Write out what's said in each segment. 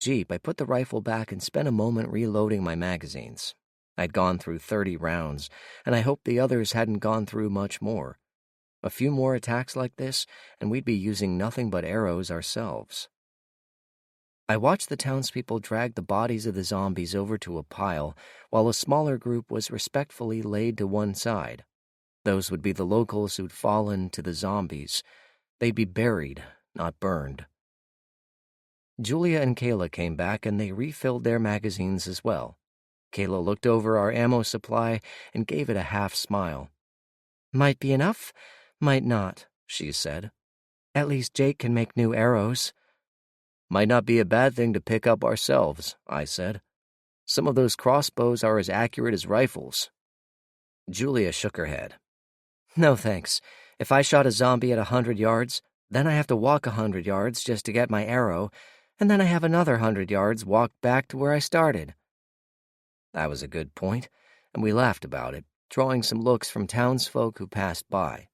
Jeep, I put the rifle back and spent a moment reloading my magazines. I'd gone through 30 rounds, and I hoped the others hadn't gone through much more. A few more attacks like this, and we'd be using nothing but arrows ourselves. I watched the townspeople drag the bodies of the zombies over to a pile, while a smaller group was respectfully laid to one side. Those would be the locals who'd fallen to the zombies. They'd be buried, not burned. Julia and Kayla came back, and they refilled their magazines as well. Kayla looked over our ammo supply and gave it a half smile. "Might be enough, might not," she said. "At least Jake can make new arrows." "Might not be a bad thing to pick up ourselves," I said. "Some of those crossbows are as accurate as rifles." Julia shook her head. "No thanks. If I shot a zombie at 100 yards, then I have to walk 100 yards just to get my arrow, and then I have another 100 yards walk back to where I started." That was a good point, and we laughed about it, drawing some looks from townsfolk who passed by.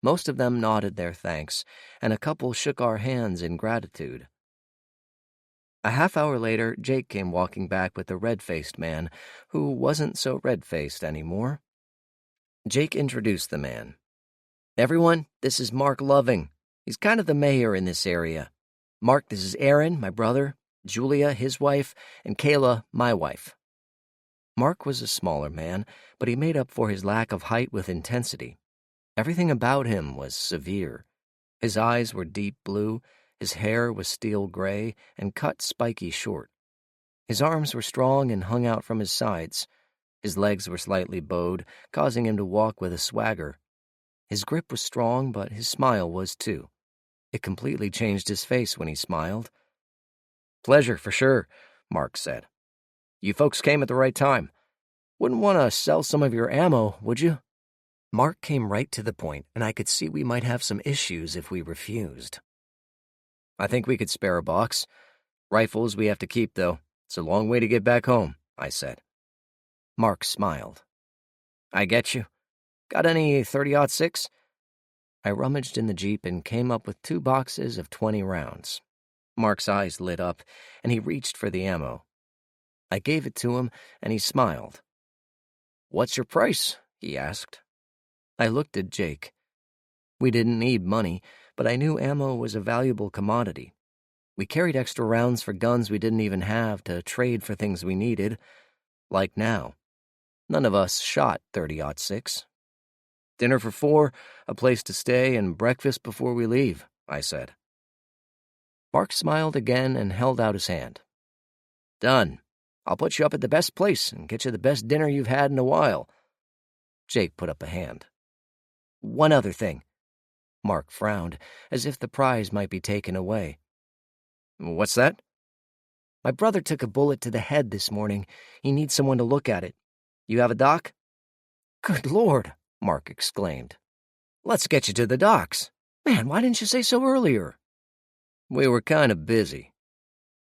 Most of them nodded their thanks, and a couple shook our hands in gratitude. A half hour later, Jake came walking back with the red-faced man, who wasn't so red-faced anymore. Jake introduced the man. "Everyone, this is Mark Loving. He's kind of the mayor in this area. Mark, this is Aaron, my brother, Julia, his wife, and Kayla, my wife." Mark was a smaller man, but he made up for his lack of height with intensity. Everything about him was severe. His eyes were deep blue, his hair was steel gray and cut spiky short. His arms were strong and hung out from his sides. His legs were slightly bowed, causing him to walk with a swagger. His grip was strong, but his smile was too. It completely changed his face when he smiled. "Pleasure, for sure," Mark said. "You folks came at the right time. Wouldn't want to sell some of your ammo, would you?" Mark came right to the point, and I could see we might have some issues if we refused. "I think we could spare a box. Rifles we have to keep, though. It's a long way to get back home," I said. Mark smiled. "I get you. Got any 30-06? I rummaged in the Jeep and came up with 2 boxes of 20 rounds. Mark's eyes lit up, and he reached for the ammo. I gave it to him, and he smiled. "What's your price?" he asked. I looked at Jake. We didn't need money, but I knew ammo was a valuable commodity. We carried extra rounds for guns we didn't even have to trade for things we needed, like now. None of us shot 30-06. "Dinner for 4, a place to stay, and breakfast before we leave," I said. Mark smiled again and held out his hand. "Done. I'll put you up at the best place and get you the best dinner you've had in a while." Jake put up a hand. "One other thing." Mark frowned, as if the prize might be taken away. "What's that?" "My brother took a bullet to the head this morning. He needs someone to look at it. You have a doc?" "Good Lord," Mark exclaimed. "Let's get you to the docs. Man, why didn't you say so earlier?" "We were kind of busy."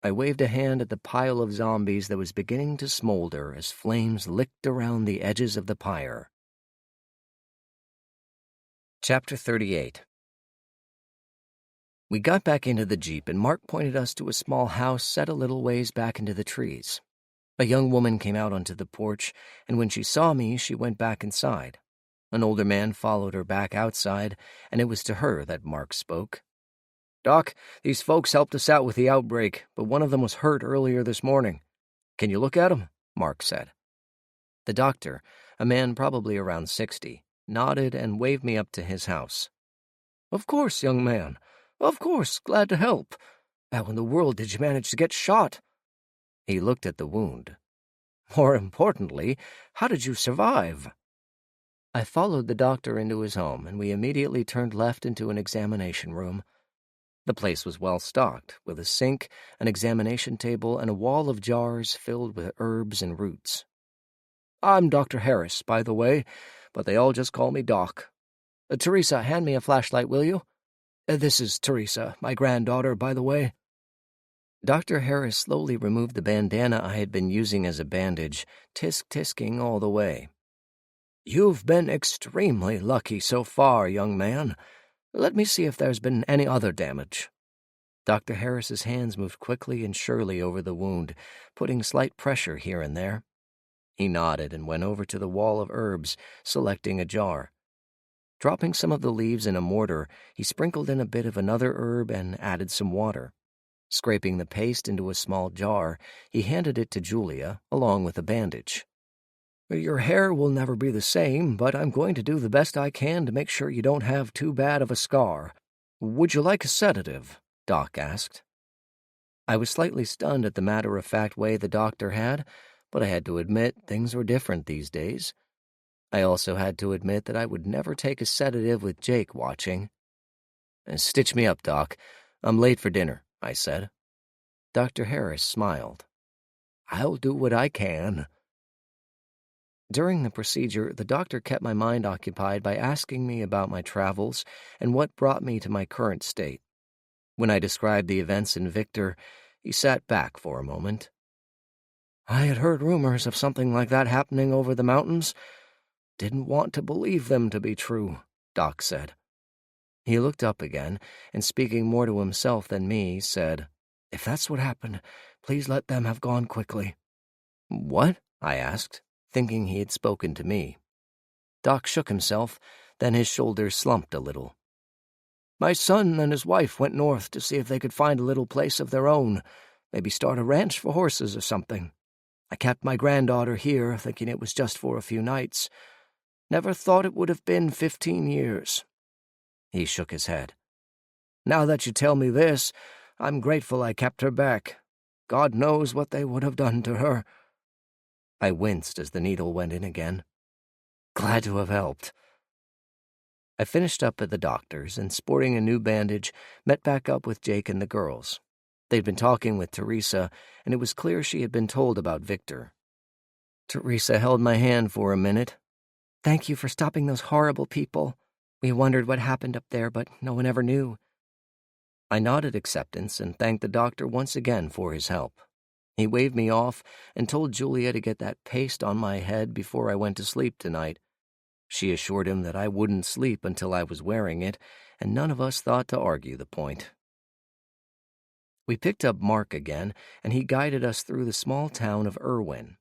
I waved a hand at the pile of zombies that was beginning to smolder as flames licked around the edges of the pyre. Chapter 38. We got back into the Jeep, and Mark pointed us to a small house set a little ways back into the trees. A young woman came out onto the porch, and when she saw me, she went back inside. An older man followed her back outside, and it was to her that Mark spoke. "Doc, these folks helped us out with the outbreak, but one of them was hurt earlier this morning. Can you look at him?" Mark said. The doctor, a man probably around 60, nodded and waved me up to his house. "Of course, young man. Of course, glad to help. How in the world did you manage to get shot?" He looked at the wound. "More importantly, how did you survive?" I followed the doctor into his home, and we immediately turned left into an examination room. The place was well stocked, with a sink, an examination table, and a wall of jars filled with herbs and roots. "I'm Dr. Harris, by the way, but they all just call me Doc. Teresa, hand me a flashlight, will you? This is Teresa, my granddaughter, by the way." Dr. Harris slowly removed the bandana I had been using as a bandage, tisk-tisking all the way. "You've been extremely lucky so far, young man. Let me see if there's been any other damage." Dr. Harris's hands moved quickly and surely over the wound, putting slight pressure here and there. He nodded and went over to the wall of herbs, selecting a jar. Dropping some of the leaves in a mortar, he sprinkled in a bit of another herb and added some water. Scraping the paste into a small jar, he handed it to Julia, along with a bandage. "Your hair will never be the same, but I'm going to do the best I can to make sure you don't have too bad of a scar. Would you like a sedative?" Doc asked. I was slightly stunned at the matter-of-fact way the doctor had, but I had to admit things were different these days. I also had to admit that I would never take a sedative with Jake watching. "Stitch me up, Doc. I'm late for dinner," I said. Dr. Harris smiled. "I'll do what I can." During the procedure, the doctor kept my mind occupied by asking me about my travels and what brought me to my current state. When I described the events in Victor, he sat back for a moment. "I had heard rumors of something like that happening over the mountains. Didn't want to believe them to be true," Doc said. He looked up again, and speaking more to himself than me, said, "If that's what happened, please let them have gone quickly." "What?" I asked, thinking he had spoken to me. Doc shook himself, then his shoulders slumped a little. "My son and his wife went north to see if they could find a little place of their own, maybe start a ranch for horses or something. I kept my granddaughter here, thinking it was just for a few nights. Never thought it would have been 15 years. He shook his head. "Now that you tell me this, I'm grateful I kept her back. God knows what they would have done to her." I winced as the needle went in again. Glad to have helped. I finished up at the doctor's and, sporting a new bandage, met back up with Jake and the girls. They'd been talking with Teresa, and it was clear she had been told about Victor. Teresa held my hand for a minute. "Thank you for stopping those horrible people. We wondered what happened up there, but no one ever knew." I nodded acceptance and thanked the doctor once again for his help. He waved me off and told Julia to get that paste on my head before I went to sleep tonight. She assured him that I wouldn't sleep until I was wearing it, and none of us thought to argue the point. We picked up Mark again, and he guided us through the small town of Irwin.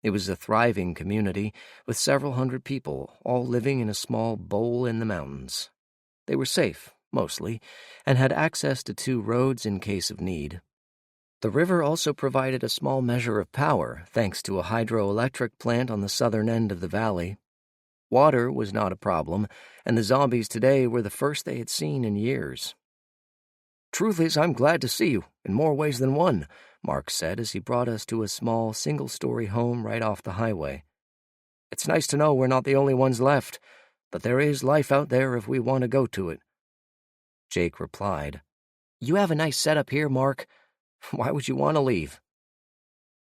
It was a thriving community with several hundred people, all living in a small bowl in the mountains. They were safe, mostly, and had access to 2 roads in case of need. The river also provided a small measure of power, thanks to a hydroelectric plant on the southern end of the valley. Water was not a problem, and the zombies today were the first they had seen in years. "Truth is, I'm glad to see you, in more ways than one," Mark said as he brought us to a small, single-story home right off the highway. "It's nice to know we're not the only ones left, but there is life out there if we want to go to it." Jake replied, "You have a nice setup here, Mark. Why would you want to leave?"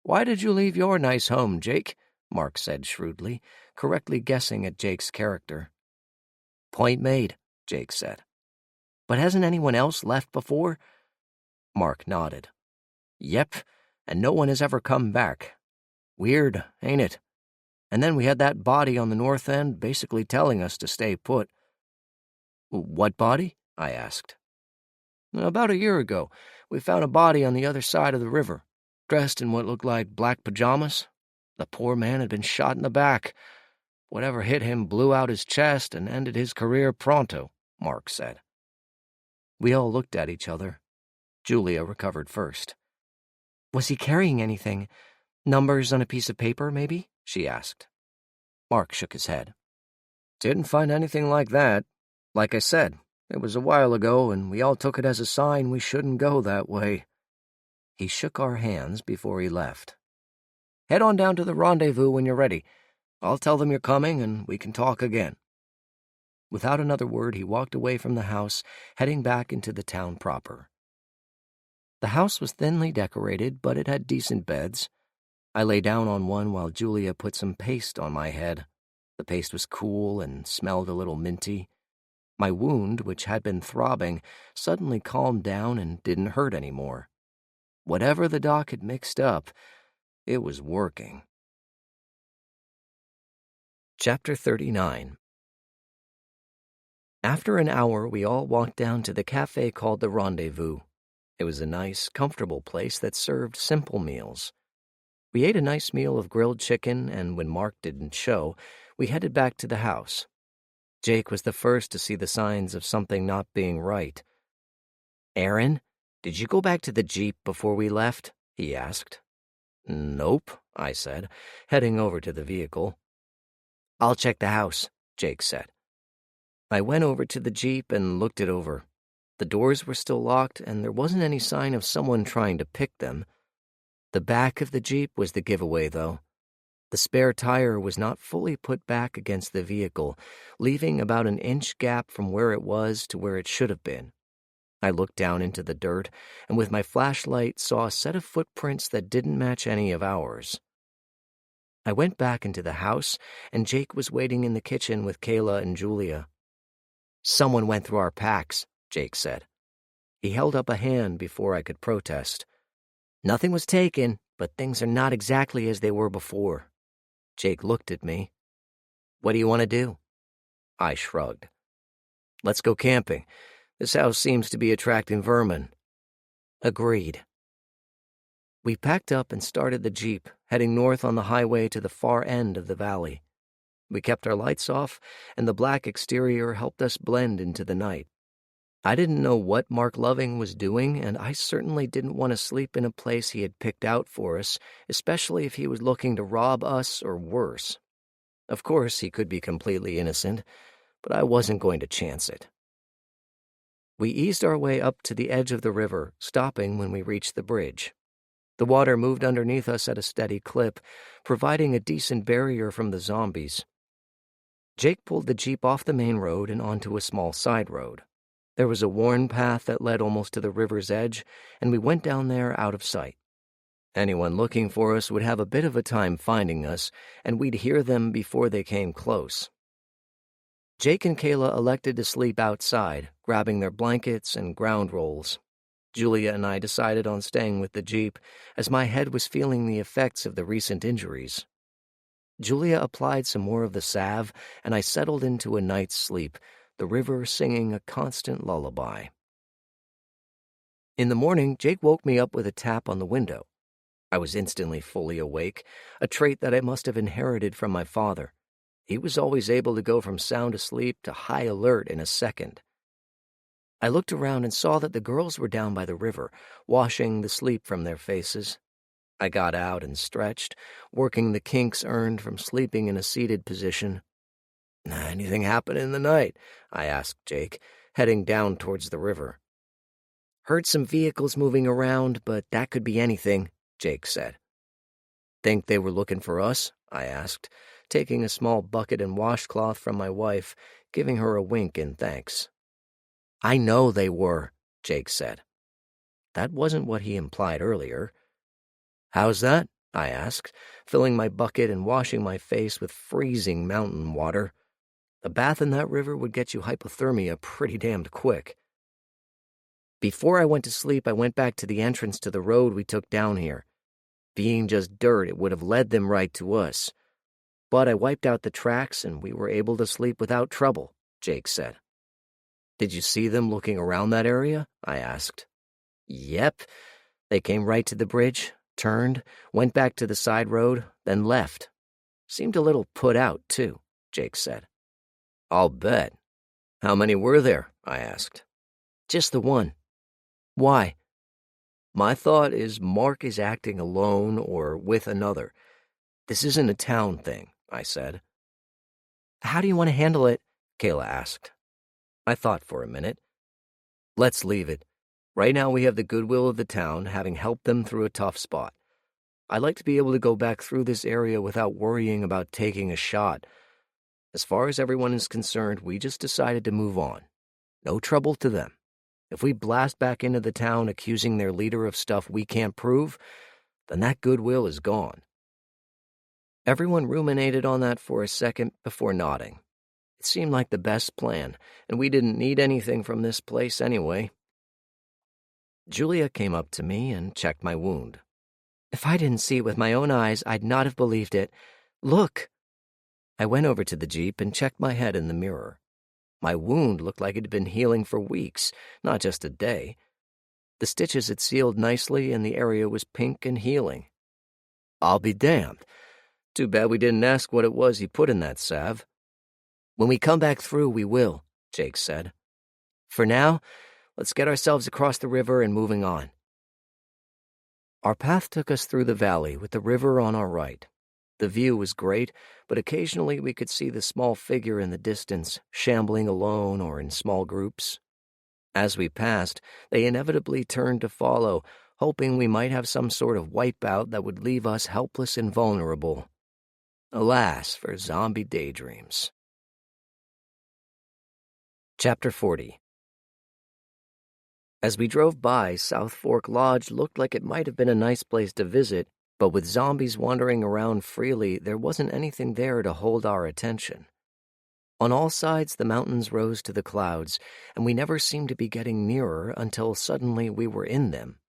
"Why did you leave your nice home, Jake?" Mark said shrewdly, correctly guessing at Jake's character. "Point made," Jake said. "But hasn't anyone else left before?" Mark nodded. "Yep, and no one has ever come back. Weird, ain't it? And then we had that body on the north end basically telling us to stay put." "What body?" I asked. "About a year ago, we found a body on the other side of the river, dressed in what looked like black pajamas. The poor man had been shot in the back. Whatever hit him blew out his chest and ended his career pronto," Mark said. We all looked at each other. Julia recovered first. "Was he carrying anything? Numbers on a piece of paper, maybe?" she asked. Mark shook his head. "Didn't find anything like that. Like I said, it was a while ago, and we all took it as a sign we shouldn't go that way." He shook our hands before he left. "Head on down to the rendezvous when you're ready. I'll tell them you're coming, and we can talk again." Without another word, he walked away from the house, heading back into the town proper. The house was thinly decorated, but it had decent beds. I lay down on one while Julia put some paste on my head. The paste was cool and smelled a little minty. My wound, which had been throbbing, suddenly calmed down and didn't hurt anymore. Whatever the doc had mixed up, it was working. Chapter 39. After an hour, we all walked down to the cafe called the Rendezvous. It was a nice, comfortable place that served simple meals. We ate a nice meal of grilled chicken, and when Mark didn't show, we headed back to the house. Jake was the first to see the signs of something not being right. "Aaron, did you go back to the Jeep before we left?" he asked. "Nope," I said, heading over to the vehicle. "I'll check the house," Jake said. I went over to the Jeep and looked it over. The doors were still locked, and there wasn't any sign of someone trying to pick them. The back of the Jeep was the giveaway, though. The spare tire was not fully put back against the vehicle, leaving about an inch gap from where it was to where it should have been. I looked down into the dirt, and with my flashlight saw a set of footprints that didn't match any of ours. I went back into the house, and Jake was waiting in the kitchen with Kayla and Julia. "Someone went through our packs," Jake said. He held up a hand before I could protest. "Nothing was taken, but things are not exactly as they were before." Jake looked at me. "What do you want to do?" I shrugged. "Let's go camping. This house seems to be attracting vermin." "Agreed." We packed up and started the Jeep, heading north on the highway to the far end of the valley. We kept our lights off, and the black exterior helped us blend into the night. I didn't know what Mark Loving was doing, and I certainly didn't want to sleep in a place he had picked out for us, especially if he was looking to rob us or worse. Of course, he could be completely innocent, but I wasn't going to chance it. We eased our way up to the edge of the river, stopping when we reached the bridge. The water moved underneath us at a steady clip, providing a decent barrier from the zombies. Jake pulled the Jeep off the main road and onto a small side road. There was a worn path that led almost to the river's edge, and we went down there out of sight. Anyone looking for us would have a bit of a time finding us, and we'd hear them before they came close. Jake and Kayla elected to sleep outside, grabbing their blankets and ground rolls. Julia and I decided on staying with the Jeep, as my head was feeling the effects of the recent injuries. Julia applied some more of the salve, and I settled into a night's sleep, the river singing a constant lullaby. In the morning, Jake woke me up with a tap on the window. I was instantly fully awake, a trait that I must have inherited from my father. He was always able to go from sound asleep to high alert in a second. I looked around and saw that the girls were down by the river, washing the sleep from their faces. I got out and stretched, working the kinks earned from sleeping in a seated position. "Anything happen in the night?" I asked Jake, heading down towards the river. "Heard some vehicles moving around, but that could be anything," Jake said. "Think they were looking for us?" I asked, taking a small bucket and washcloth from my wife, giving her a wink in thanks. "I know they were," Jake said. That wasn't what he implied earlier. "How's that?" I asked, filling my bucket and washing my face with freezing mountain water. A bath in that river would get you hypothermia pretty damned quick. "Before I went to sleep, I went back to the entrance to the road we took down here. Being just dirt, it would have led them right to us. But I wiped out the tracks, and we were able to sleep without trouble," Jake said. "Did you see them looking around that area?" I asked. "Yep. They came right to the bridge, turned, went back to the side road, then left. Seemed a little put out, too," Jake said. "I'll bet. How many were there?" I asked. "Just the one." "Why?" "My thought is Mark is acting alone or with another. This isn't a town thing," I said. "How do you want to handle it?" Kayla asked. I thought for a minute. "Let's leave it. Right now we have the goodwill of the town, having helped them through a tough spot. I'd like to be able to go back through this area without worrying about taking a shot. As far as everyone is concerned, we just decided to move on. No trouble to them. If we blast back into the town accusing their leader of stuff we can't prove, then that goodwill is gone." Everyone ruminated on that for a second before nodding. It seemed like the best plan, and we didn't need anything from this place anyway. Julia came up to me and checked my wound. "If I didn't see it with my own eyes, I'd not have believed it. Look!" I went over to the Jeep and checked my head in the mirror. My wound looked like it had been healing for weeks, not just a day. The stitches had sealed nicely and the area was pink and healing. I'll be damned. Too bad we didn't ask what it was he put in that salve. When we come back through, we will, Jake said. For now, let's get ourselves across the river and moving on. Our path took us through the valley with the river on our right. The view was great, but occasionally we could see the small figure in the distance, shambling alone or in small groups. As we passed, they inevitably turned to follow, hoping we might have some sort of wipeout that would leave us helpless and vulnerable. Alas for zombie daydreams. Chapter 40. As we drove by, South Fork Lodge looked like it might have been a nice place to visit, but with zombies wandering around freely, there wasn't anything there to hold our attention. On all sides, the mountains rose to the clouds, and we never seemed to be getting nearer until suddenly we were in them.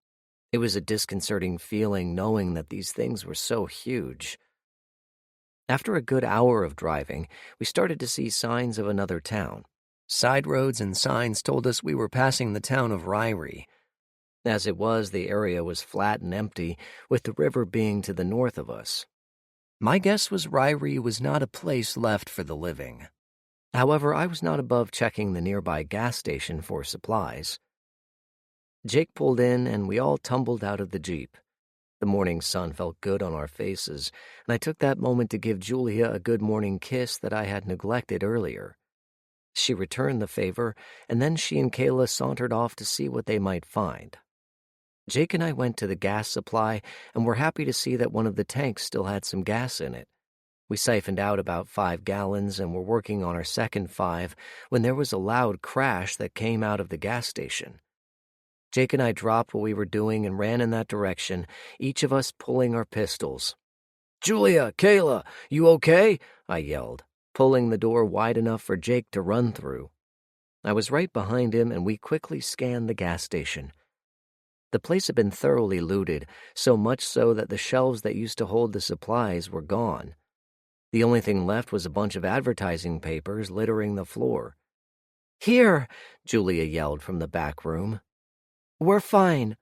It was a disconcerting feeling knowing that these things were so huge. After a good hour of driving, we started to see signs of another town. Side roads and signs told us we were passing the town of Ryrie. As it was, the area was flat and empty, with the river being to the north of us. My guess was Ryrie was not a place left for the living. However, I was not above checking the nearby gas station for supplies. Jake pulled in, and we all tumbled out of the Jeep. The morning sun felt good on our faces, and I took that moment to give Julia a good morning kiss that I had neglected earlier. She returned the favor, and then she and Kayla sauntered off to see what they might find. Jake and I went to the gas supply and were happy to see that one of the tanks still had some gas in it. We siphoned out about 5 gallons and were working on our second 5 when there was a loud crash that came out of the gas station. Jake and I dropped what we were doing and ran in that direction, each of us pulling our pistols. "Julia, Kayla, you okay?" I yelled, pulling the door wide enough for Jake to run through. I was right behind him, and we quickly scanned the gas station. The place had been thoroughly looted, so much so that the shelves that used to hold the supplies were gone. The only thing left was a bunch of advertising papers littering the floor. "Here!" Julia yelled from the back room. "We're fine."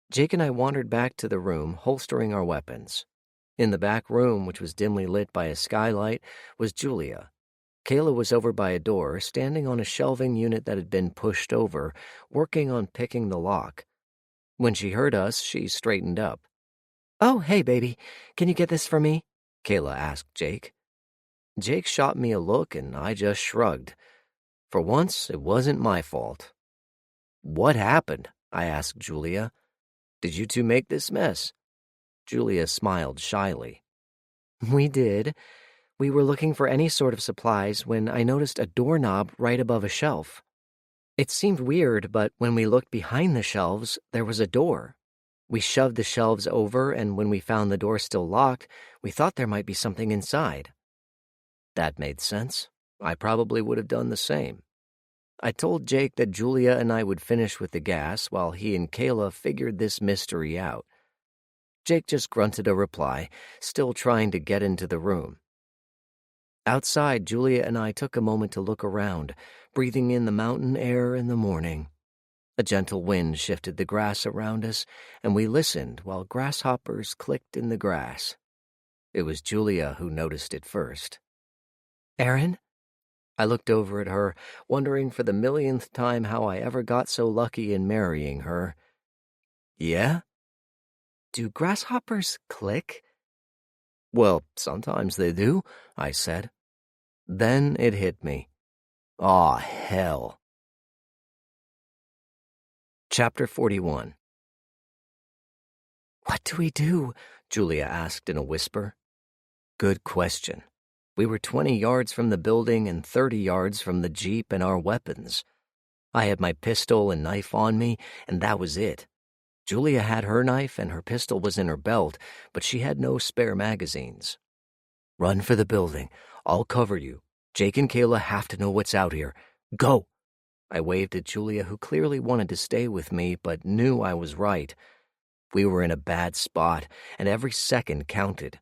Jake and I wandered back to the room, holstering our weapons. In the back room, which was dimly lit by a skylight, was Julia. Kayla was over by a door, standing on a shelving unit that had been pushed over, working on picking the lock. When she heard us, she straightened up. "Oh, hey, baby. Can you get this for me?" Kayla asked Jake. Jake shot me a look, and I just shrugged. For once, it wasn't my fault. "What happened?" I asked Julia. "Did you two make this mess?" Julia smiled shyly. "We did. We were looking for any sort of supplies when I noticed a doorknob right above a shelf. It seemed weird, but when we looked behind the shelves, there was a door. We shoved the shelves over, and when we found the door still locked, we thought there might be something inside." That made sense. I probably would have done the same. I told Jake that Julia and I would finish with the gas while he and Kayla figured this mystery out. Jake just grunted a reply, still trying to get into the room. Outside, Julia and I took a moment to look around, breathing in the mountain air in the morning. A gentle wind shifted the grass around us, and we listened while grasshoppers clicked in the grass. It was Julia who noticed it first. "Erin?" I looked over at her, wondering for the millionth time how I ever got so lucky in marrying her. "Yeah?" "Do grasshoppers click?" "Well, sometimes they do," I said. Then it hit me. Aw, hell. Chapter 41. "What do we do?" Julia asked in a whisper. Good question. We were 20 yards from the building and 30 yards from the Jeep and our weapons. I had my pistol and knife on me, and that was it. Julia had her knife and her pistol was in her belt, but she had no spare magazines. "Run for the building. I'll cover you. Jake and Kayla have to know what's out here. Go!" I waved at Julia, who clearly wanted to stay with me, but knew I was right. We were in a bad spot, and every second counted.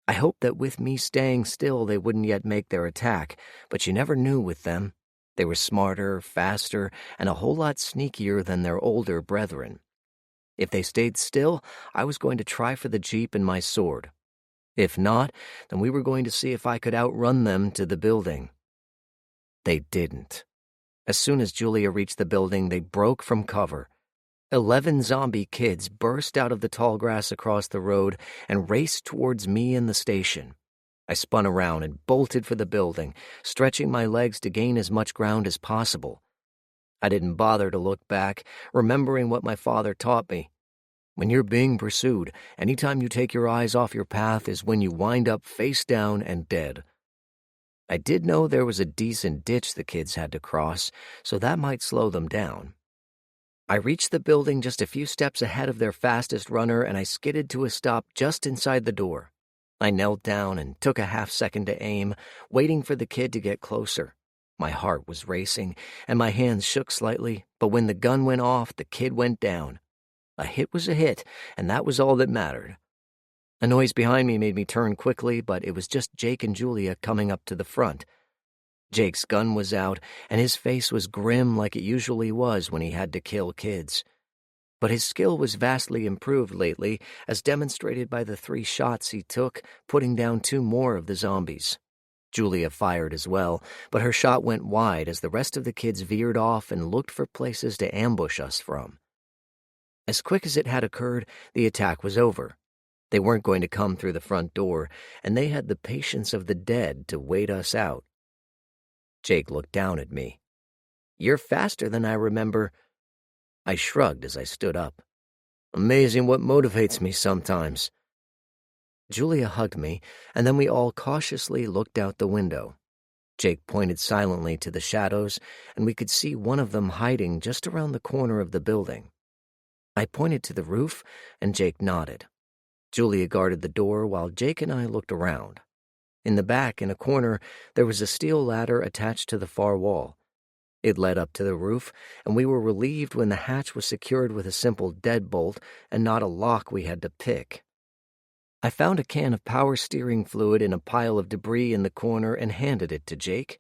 I hoped that with me staying still they wouldn't yet make their attack, but you never knew with them. They were smarter, faster, and a whole lot sneakier than their older brethren. If they stayed still, I was going to try for the jeep and my sword. If not, then we were going to see if I could outrun them to the building. They didn't. As soon as Julia reached the building, they broke from cover. 11 zombie kids burst out of the tall grass across the road and raced towards me and the station. I spun around and bolted for the building, stretching my legs to gain as much ground as possible. I didn't bother to look back, remembering what my father taught me. When you're being pursued, anytime you take your eyes off your path is when you wind up face down and dead. I did know there was a decent ditch the kids had to cross, so that might slow them down. I reached the building just a few steps ahead of their fastest runner, and I skidded to a stop just inside the door. I knelt down and took a half-second to aim, waiting for the kid to get closer. My heart was racing, and my hands shook slightly, but when the gun went off, the kid went down. A hit was a hit, and that was all that mattered. A noise behind me made me turn quickly, but it was just Jake and Julia coming up to the front. Jake's gun was out, and his face was grim like it usually was when he had to kill kids. But his skill was vastly improved lately, as demonstrated by the 3 shots he took, putting down 2 more of the zombies. Julia fired as well, but her shot went wide as the rest of the kids veered off and looked for places to ambush us from. As quick as it had occurred, the attack was over. They weren't going to come through the front door, and they had the patience of the dead to wait us out. Jake looked down at me. "You're faster than I remember." I shrugged as I stood up. "Amazing what motivates me sometimes." Julia hugged me, and then we all cautiously looked out the window. Jake pointed silently to the shadows, and we could see one of them hiding just around the corner of the building. I pointed to the roof, and Jake nodded. Julia guarded the door while Jake and I looked around. In the back, in a corner, there was a steel ladder attached to the far wall. It led up to the roof, and we were relieved when the hatch was secured with a simple deadbolt and not a lock we had to pick. I found a can of power steering fluid in a pile of debris in the corner and handed it to Jake.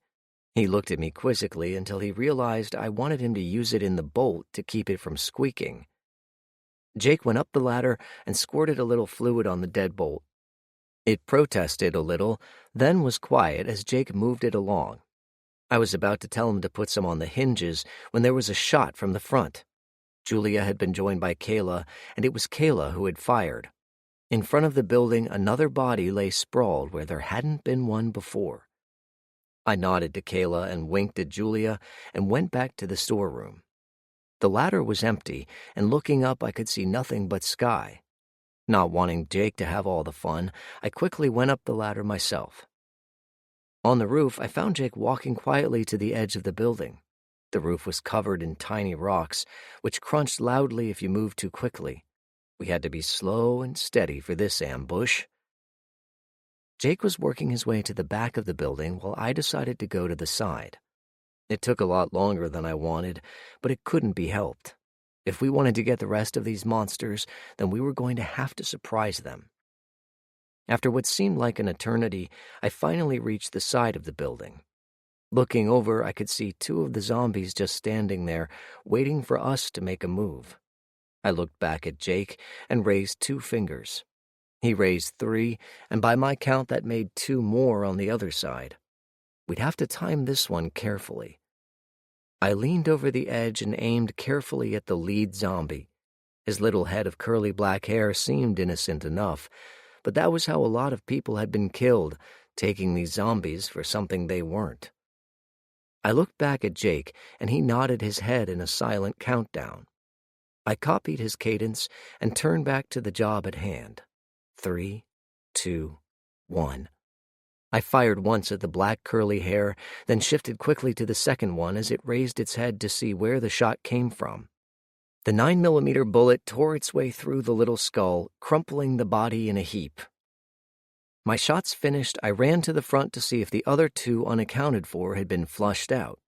He looked at me quizzically until he realized I wanted him to use it in the bolt to keep it from squeaking. Jake went up the ladder and squirted a little fluid on the deadbolt. It protested a little, then was quiet as Jake moved it along. I was about to tell him to put some on the hinges when there was a shot from the front. Julia had been joined by Kayla, and it was Kayla who had fired. In front of the building, another body lay sprawled where there hadn't been one before. I nodded to Kayla and winked at Julia and went back to the storeroom. The ladder was empty, and looking up I could see nothing but sky. Not wanting Jake to have all the fun, I quickly went up the ladder myself. On the roof, I found Jake walking quietly to the edge of the building. The roof was covered in tiny rocks, which crunched loudly if you moved too quickly. We had to be slow and steady for this ambush. Jake was working his way to the back of the building while I decided to go to the side. It took a lot longer than I wanted, but it couldn't be helped. If we wanted to get the rest of these monsters, then we were going to have to surprise them. After what seemed like an eternity, I finally reached the side of the building. Looking over, I could see 2 of the zombies just standing there, waiting for us to make a move. I looked back at Jake and raised 2 fingers. He raised 3, and by my count that made 2 more on the other side. We'd have to time this one carefully. I leaned over the edge and aimed carefully at the lead zombie. His little head of curly black hair seemed innocent enough, but that was how a lot of people had been killed, taking these zombies for something they weren't. I looked back at Jake, and he nodded his head in a silent countdown. I copied his cadence and turned back to the job at hand. 3, 2, 1. I fired once at the black curly hair, then shifted quickly to the second one as it raised its head to see where the shot came from. The 9mm bullet tore its way through the little skull, crumpling the body in a heap. My shots finished, I ran to the front to see if the other 2 unaccounted for had been flushed out.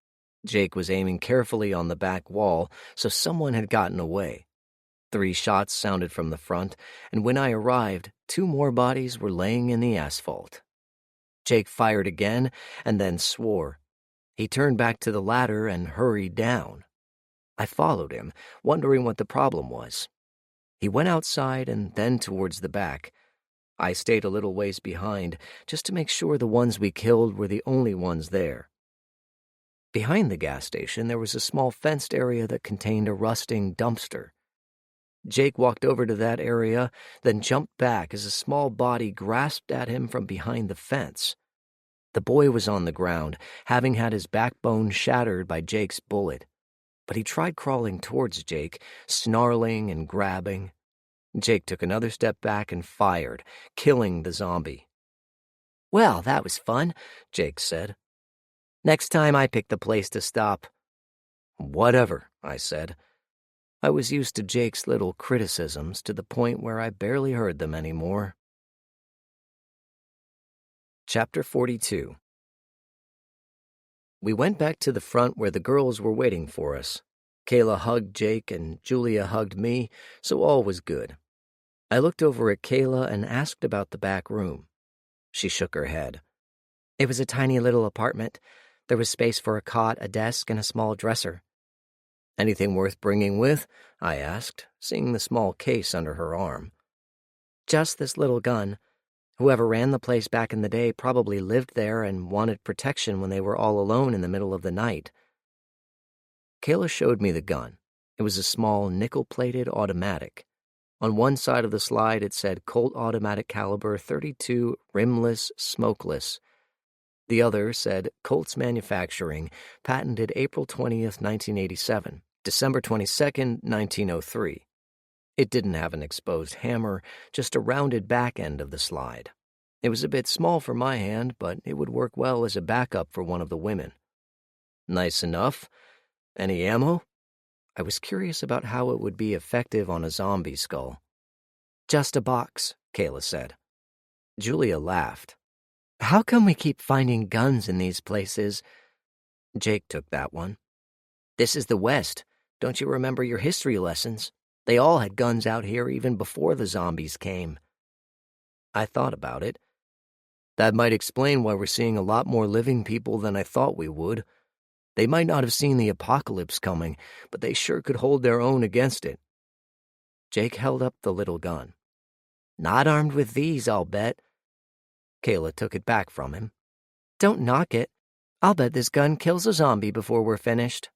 Jake was aiming carefully on the back wall, so someone had gotten away. 3 shots sounded from the front, and when I arrived, 2 more bodies were laying in the asphalt. Jake fired again and then swore. He turned back to the ladder and hurried down. I followed him, wondering what the problem was. He went outside and then towards the back. I stayed a little ways behind, just to make sure the ones we killed were the only ones there. Behind the gas station, there was a small fenced area that contained a rusting dumpster. Jake walked over to that area, then jumped back as a small body grasped at him from behind the fence. The boy was on the ground, having had his backbone shattered by Jake's bullet. But he tried crawling towards Jake, snarling and grabbing. Jake took another step back and fired, killing the zombie. "Well, that was fun," Jake said. "Next time I pick the place to stop." "Whatever," I said. I was used to Jake's little criticisms to the point where I barely heard them anymore. Chapter 42. We went back to the front where the girls were waiting for us. Kayla hugged Jake and Julia hugged me, so all was good. I looked over at Kayla and asked about the back room. She shook her head. "It was a tiny little apartment. There was space for a cot, a desk, and a small dresser." "Anything worth bringing with?" I asked, seeing the small case under her arm. "Just this little gun. Whoever ran the place back in the day probably lived there and wanted protection when they were all alone in the middle of the night." Kayla showed me the gun. It was a small nickel-plated automatic. On one side of the slide it said Colt Automatic Caliber 32 Rimless Smokeless. The other said Colt's Manufacturing, patented April 20th, 1987, December 22nd, 1903. It didn't have an exposed hammer, just a rounded back end of the slide. It was a bit small for my hand, but it would work well as a backup for one of the women. "Nice enough. Any ammo?" I was curious about how it would be effective on a zombie skull. "Just a box," Kayla said. Julia laughed. "How come we keep finding guns in these places?" Jake took that one. "This is the West. Don't you remember your history lessons? They all had guns out here even before the zombies came." I thought about it. That might explain why we're seeing a lot more living people than I thought we would. They might not have seen the apocalypse coming, but they sure could hold their own against it. Jake held up the little gun. "Not armed with these, I'll bet." Kayla took it back from him. "Don't knock it. I'll bet this gun kills a zombie before we're finished."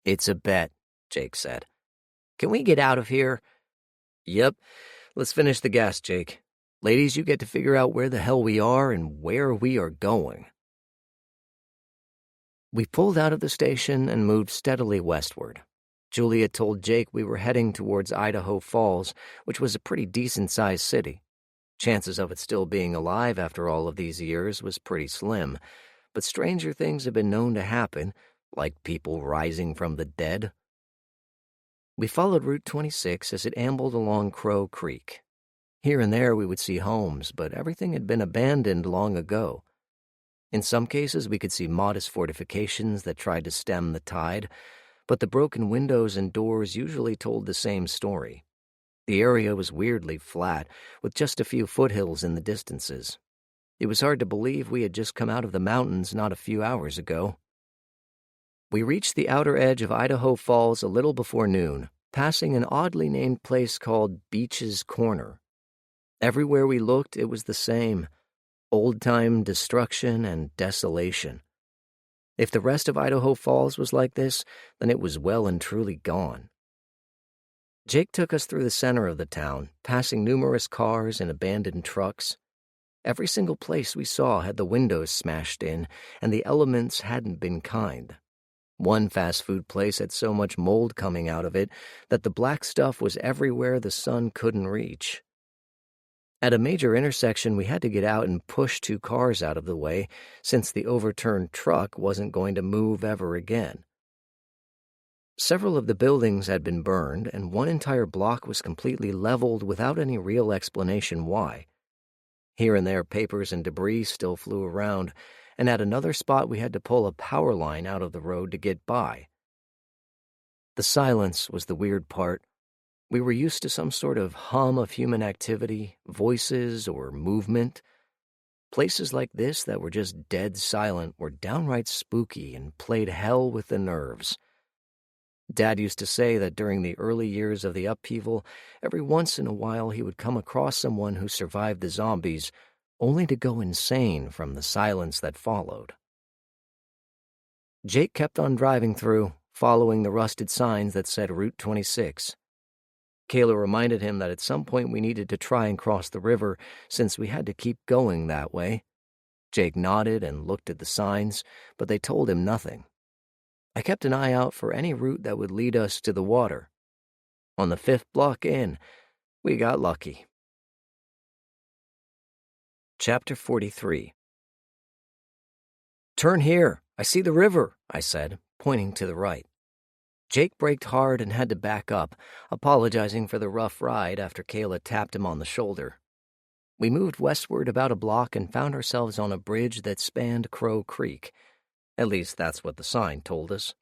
"It's a bet," Jake said. "Can we get out of here?" "Yep. Let's finish the gas, Jake. Ladies, you get to figure out where the hell we are and where we are going." We pulled out of the station and moved steadily westward. Julia told Jake we were heading towards Idaho Falls, which was a pretty decent-sized city. Chances of it still being alive after all of these years was pretty slim, but stranger things have been known to happen, like people rising from the dead. We followed Route 26 as it ambled along Crow Creek. Here and there we would see homes, but everything had been abandoned long ago. In some cases we could see modest fortifications that tried to stem the tide, but the broken windows and doors usually told the same story. The area was weirdly flat, with just a few foothills in the distances. It was hard to believe we had just come out of the mountains not a few hours ago. We reached the outer edge of Idaho Falls a little before noon, passing an oddly named place called Beach's Corner. Everywhere we looked, it was the same: old-time destruction and desolation. If the rest of Idaho Falls was like this, then it was well and truly gone. Jake took us through the center of the town, passing numerous cars and abandoned trucks. Every single place we saw had the windows smashed in, and the elements hadn't been kind. One fast food place had so much mold coming out of it that the black stuff was everywhere the sun couldn't reach. At a major intersection, we had to get out and push two cars out of the way, since the overturned truck wasn't going to move ever again. Several of the buildings had been burned, and one entire block was completely leveled without any real explanation why. Here and there, papers and debris still flew around, and at another spot we had to pull a power line out of the road to get by. The silence was the weird part. We were used to some sort of hum of human activity, voices, or movement. Places like this that were just dead silent were downright spooky and played hell with the nerves. Dad used to say that during the early years of the upheaval, every once in a while he would come across someone who survived the zombies, only to go insane from the silence that followed. Jake kept on driving through, following the rusted signs that said Route 26. Kayla reminded him that at some point we needed to try and cross the river since we had to keep going that way. Jake nodded and looked at the signs, but they told him nothing. I kept an eye out for any route that would lead us to the water. On the 5th block in, we got lucky. Chapter 43. "Turn here. I see the river," I said, pointing to the right. Jake braked hard and had to back up, apologizing for the rough ride after Kayla tapped him on the shoulder. We moved westward about a block and found ourselves on a bridge that spanned Crow Creek. At least that's what the sign told us.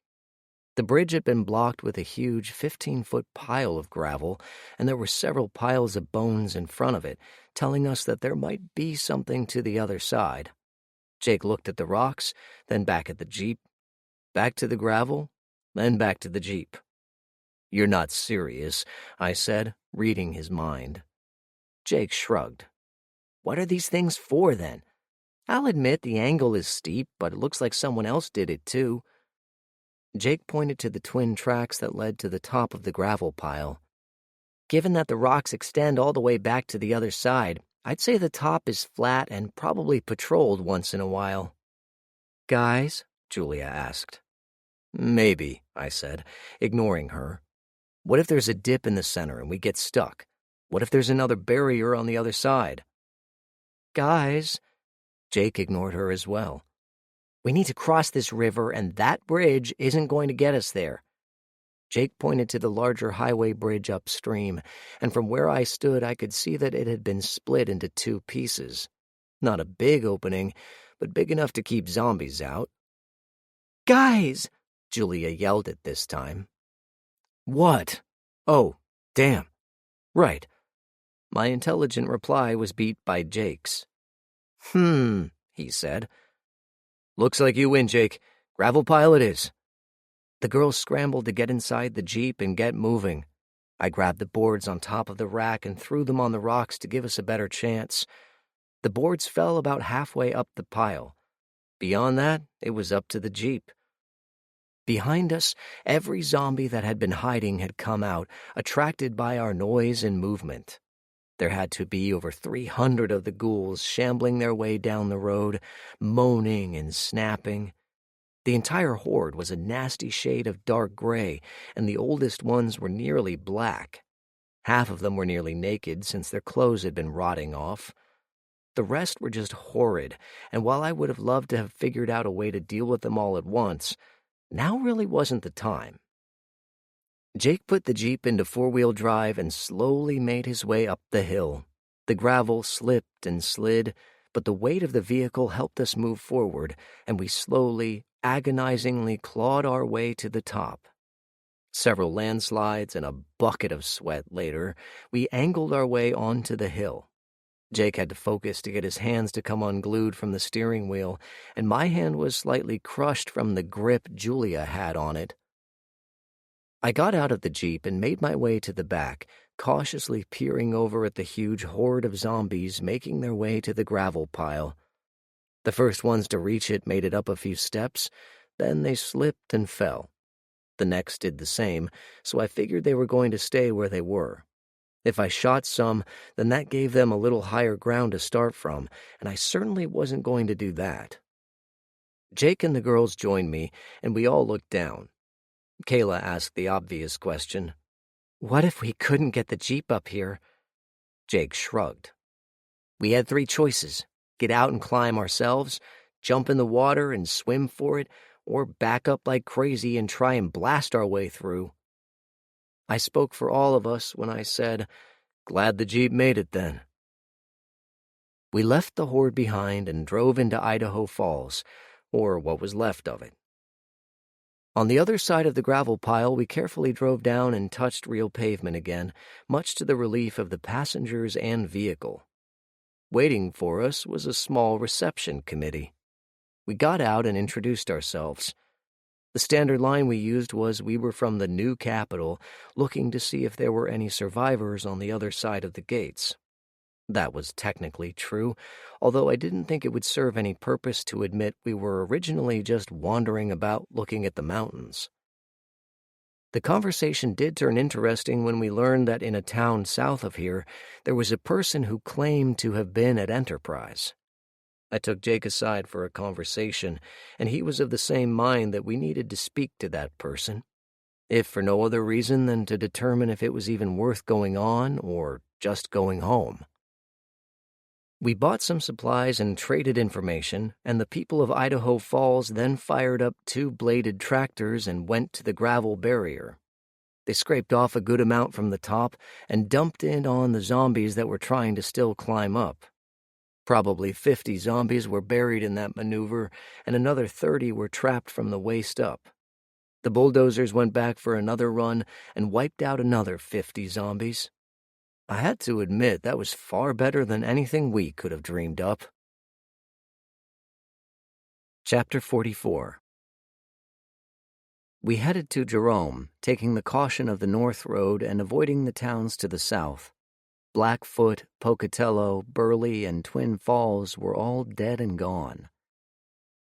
The bridge had been blocked with a huge 15-foot pile of gravel, and there were several piles of bones in front of it, telling us that there might be something to the other side. Jake looked at the rocks, then back at the Jeep, back to the gravel, then back to the Jeep. "You're not serious," I said, reading his mind. Jake shrugged. "What are these things for, then? I'll admit the angle is steep, but it looks like someone else did it, too." Jake pointed to the twin tracks that led to the top of the gravel pile. "Given that the rocks extend all the way back to the other side, I'd say the top is flat and probably patrolled once in a while." "Guys?" Julia asked. "Maybe," I said, ignoring her. "What if there's a dip in the center and we get stuck? What if there's another barrier on the other side?" "Guys?" Jake ignored her as well. "We need to cross this river, and that bridge isn't going to get us there." Jake pointed to the larger highway bridge upstream, and from where I stood I could see that it had been split into 2 pieces. Not a big opening, but big enough to keep zombies out. "Guys!" Julia yelled it this time. "What? Oh, damn. Right." My intelligent reply was beat by Jake's. He said. "Looks like you win, Jake. Gravel pile it is." The girls scrambled to get inside the Jeep and get moving. I grabbed the boards on top of the rack and threw them on the rocks to give us a better chance. The boards fell about halfway up the pile. Beyond that, it was up to the Jeep. Behind us, every zombie that had been hiding had come out, attracted by our noise and movement. There had to be over 300 of the ghouls shambling their way down the road, moaning and snapping. The entire horde was a nasty shade of dark gray, and the oldest ones were nearly black. Half of them were nearly naked since their clothes had been rotting off. The rest were just horrid, and while I would have loved to have figured out a way to deal with them all at once, now really wasn't the time. Jake put the Jeep into 4-wheel drive and slowly made his way up the hill. The gravel slipped and slid, but the weight of the vehicle helped us move forward, and we slowly, agonizingly clawed our way to the top. Several landslides and a bucket of sweat later, we angled our way onto the hill. Jake had to focus to get his hands to come unglued from the steering wheel, and my hand was slightly crushed from the grip Julia had on it. I got out of the Jeep and made my way to the back, cautiously peering over at the huge horde of zombies making their way to the gravel pile. The first ones to reach it made it up a few steps, then they slipped and fell. The next did the same, so I figured they were going to stay where they were. If I shot some, then that gave them a little higher ground to start from, and I certainly wasn't going to do that. Jake and the girls joined me, and we all looked down. Kayla asked the obvious question. "What if we couldn't get the Jeep up here?" Jake shrugged. "We had 3 choices. Get out and climb ourselves, jump in the water and swim for it, or back up like crazy and try and blast our way through." I spoke for all of us when I said, "Glad the Jeep made it then." We left the horde behind and drove into Idaho Falls, or what was left of it. On the other side of the gravel pile, we carefully drove down and touched real pavement again, much to the relief of the passengers and vehicle. Waiting for us was a small reception committee. We got out and introduced ourselves. The standard line we used was we were from the new capital, looking to see if there were any survivors on the other side of the gates. That was technically true, although I didn't think it would serve any purpose to admit we were originally just wandering about looking at the mountains. The conversation did turn interesting when we learned that in a town south of here, there was a person who claimed to have been at Enterprise. I took Jake aside for a conversation, and he was of the same mind that we needed to speak to that person, if for no other reason than to determine if it was even worth going on or just going home. We bought some supplies and traded information, and the people of Idaho Falls then fired up 2-bladed tractors and went to the gravel barrier. They scraped off a good amount from the top and dumped in on the zombies that were trying to still climb up. Probably 50 zombies were buried in that maneuver, and another 30 were trapped from the waist up. The bulldozers went back for another run and wiped out another 50 zombies. I had to admit that was far better than anything we could have dreamed up. Chapter 44. We headed to Jerome, taking the caution of the North Road and avoiding the towns to the south. Blackfoot, Pocatello, Burley, and Twin Falls were all dead and gone.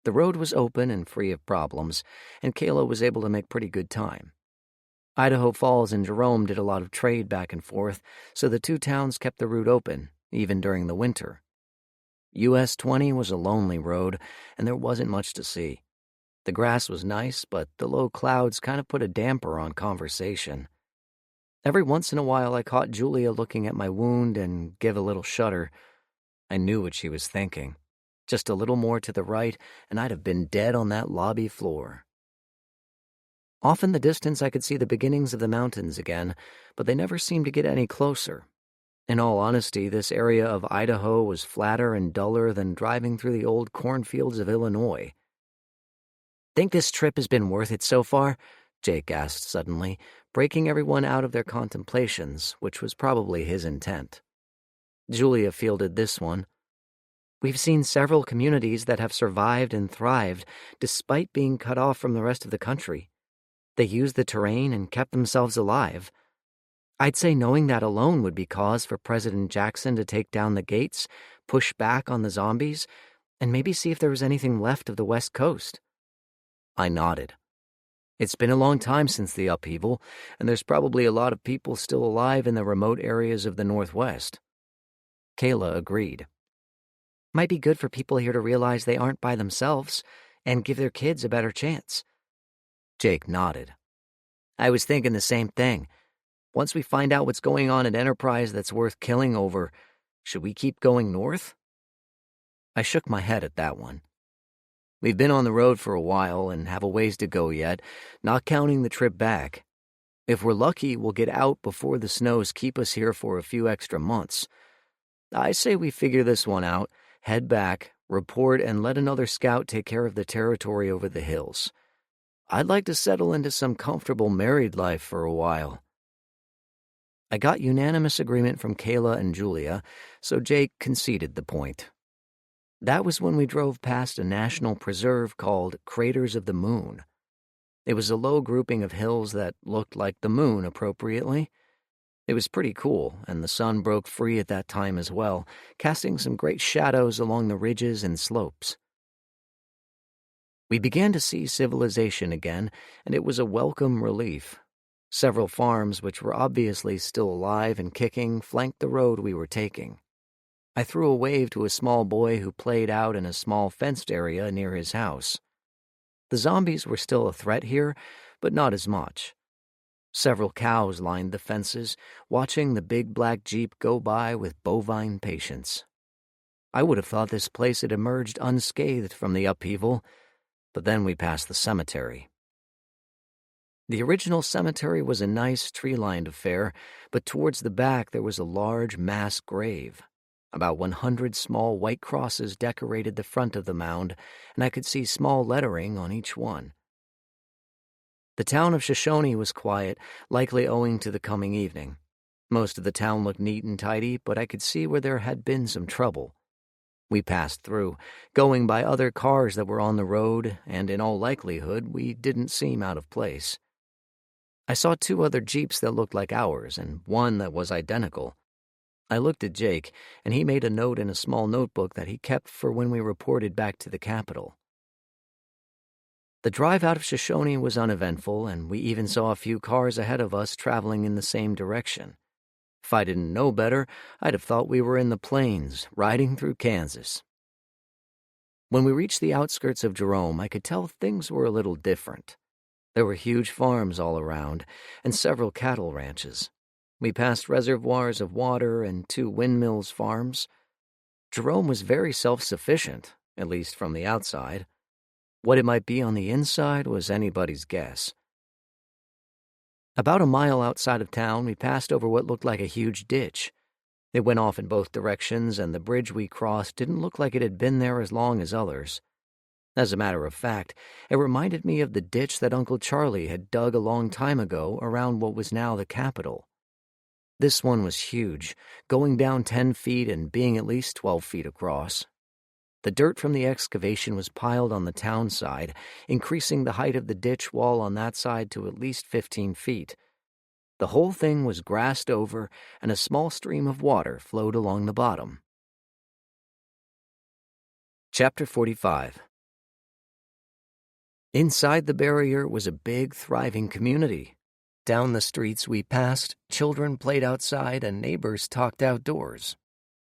The road was open and free of problems, and Kayla was able to make pretty good time. Idaho Falls and Jerome did a lot of trade back and forth, so the two towns kept the route open, even during the winter. US 20 was a lonely road, and there wasn't much to see. The grass was nice, but the low clouds kind of put a damper on conversation. Every once in a while I caught Julia looking at my wound and give a little shudder. I knew what she was thinking. Just a little more to the right, and I'd have been dead on that lobby floor. Off in the distance I could see the beginnings of the mountains again, but they never seemed to get any closer. In all honesty, this area of Idaho was flatter and duller than driving through the old cornfields of Illinois. "Think this trip has been worth it so far?" Jake asked suddenly, breaking everyone out of their contemplations, which was probably his intent. Julia fielded this one. "We've seen several communities that have survived and thrived despite being cut off from the rest of the country. They used the terrain and kept themselves alive. I'd say knowing that alone would be cause for President Jackson to take down the gates, push back on the zombies, and maybe see if there was anything left of the West Coast." I nodded. It's been a long time since the upheaval, and there's probably a lot of people still alive in the remote areas of the Northwest. Kayla agreed. "Might be good for people here to realize they aren't by themselves and give their kids a better chance." Jake nodded. "I was thinking the same thing. Once we find out what's going on at Enterprise that's worth killing over, should we keep going north?" I shook my head at that one. We've been on the road for a while and have a ways to go yet, not counting the trip back. If we're lucky, we'll get out before the snows keep us here for a few extra months. I say we figure this one out, head back, report, and let another scout take care of the territory over the hills. I'd like to settle into some comfortable married life for a while. I got unanimous agreement from Kayla and Julia, so Jake conceded the point. That was when we drove past a national preserve called Craters of the Moon. It was a low grouping of hills that looked like the moon appropriately. It was pretty cool, and the sun broke free at that time as well, casting some great shadows along the ridges and slopes. We began to see civilization again, and it was a welcome relief. Several farms, which were obviously still alive and kicking, flanked the road we were taking. I threw a wave to a small boy who played out in a small fenced area near his house. The zombies were still a threat here, but not as much. Several cows lined the fences, watching the big black Jeep go by with bovine patience. I would have thought this place had emerged unscathed from the upheaval, but then we passed the cemetery. The original cemetery was a nice tree-lined affair, but towards the back there was a large mass grave. About 100 small white crosses decorated the front of the mound, and I could see small lettering on each one. The town of Shoshone was quiet, likely owing to the coming evening. Most of the town looked neat and tidy, but I could see where there had been some trouble. We passed through, going by other cars that were on the road, and in all likelihood, we didn't seem out of place. I saw 2 other Jeeps that looked like ours, and one that was identical. I looked at Jake, and he made a note in a small notebook that he kept for when we reported back to the capital. The drive out of Shoshone was uneventful, and we even saw a few cars ahead of us traveling in the same direction. If I didn't know better, I'd have thought we were in the plains, riding through Kansas. When we reached the outskirts of Jerome, I could tell things were a little different. There were huge farms all around, and several cattle ranches. We passed reservoirs of water and 2 windmills farms. Jerome was very self-sufficient, at least from the outside. What it might be on the inside was anybody's guess. About a mile outside of town, we passed over what looked like a huge ditch. It went off in both directions, and the bridge we crossed didn't look like it had been there as long as others. As a matter of fact, it reminded me of the ditch that Uncle Charlie had dug a long time ago around what was now the Capitol. This one was huge, going down 10 feet and being at least 12 feet across. The dirt from the excavation was piled on the town side, increasing the height of the ditch wall on that side to at least 15 feet. The whole thing was grassed over, and a small stream of water flowed along the bottom. Chapter 45. Inside the barrier was a big, thriving community. Down the streets we passed, children played outside and neighbors talked outdoors.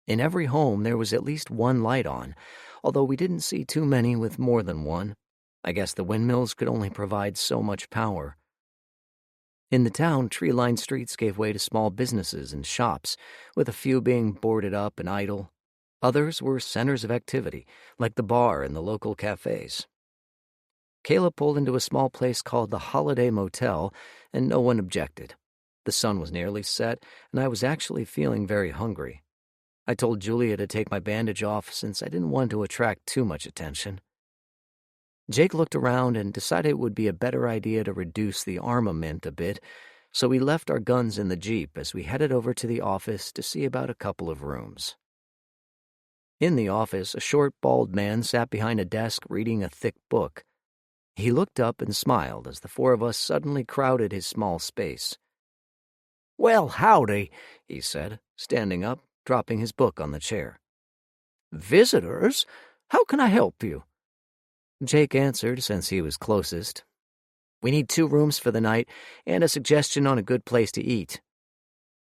In every home there was at least one light on, although we didn't see too many with more than one. I guess the windmills could only provide so much power. In the town, tree-lined streets gave way to small businesses and shops, with a few being boarded up and idle. Others were centers of activity, like the bar and the local cafes. Kayla pulled into a small place called the Holiday Motel, and no one objected. The sun was nearly set, and I was actually feeling very hungry. I told Julia to take my bandage off since I didn't want to attract too much attention. Jake looked around and decided it would be a better idea to reduce the armament a bit, so we left our guns in the Jeep as we headed over to the office to see about a couple of rooms. In the office, a short, bald man sat behind a desk reading a thick book. He looked up and smiled as the 4 of us suddenly crowded his small space. "Well, howdy," he said, standing up, dropping his book on the chair. "Visitors? How can I help you?" Jake answered since he was closest. "We need 2 rooms for the night and a suggestion on a good place to eat."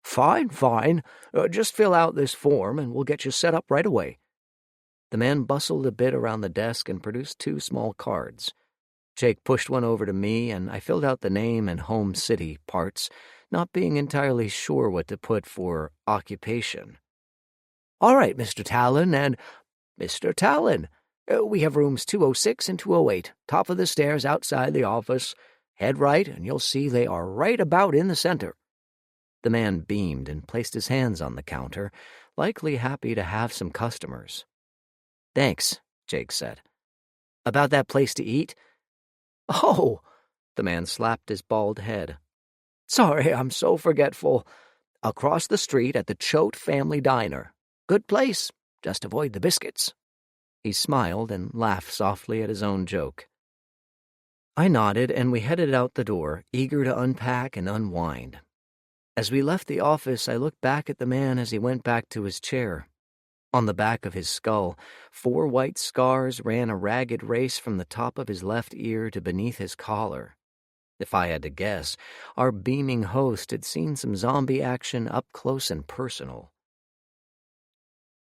Fine. Just fill out this form and we'll get you set up right away." The man bustled a bit around the desk and produced 2 small cards. Jake pushed one over to me, and I filled out the name and home city parts, not being entirely sure what to put for occupation. "All right, Mr. Talon, and Mr. Talon. We have rooms 206 and 208, top of the stairs outside the office. Head right, and you'll see they are right about in the center." The man beamed and placed his hands on the counter, likely happy to have some customers. "Thanks," Jake said. "About that place to eat?" "Oh," the man slapped his bald head. "Sorry, I'm so forgetful. Across the street at the Choate Family Diner. Good place, just avoid the biscuits." He smiled and laughed softly at his own joke. I nodded, and we headed out the door, eager to unpack and unwind. As we left the office, I looked back at the man as he went back to his chair. On the back of his skull, 4 white scars ran a ragged race from the top of his left ear to beneath his collar. If I had to guess, our beaming host had seen some zombie action up close and personal.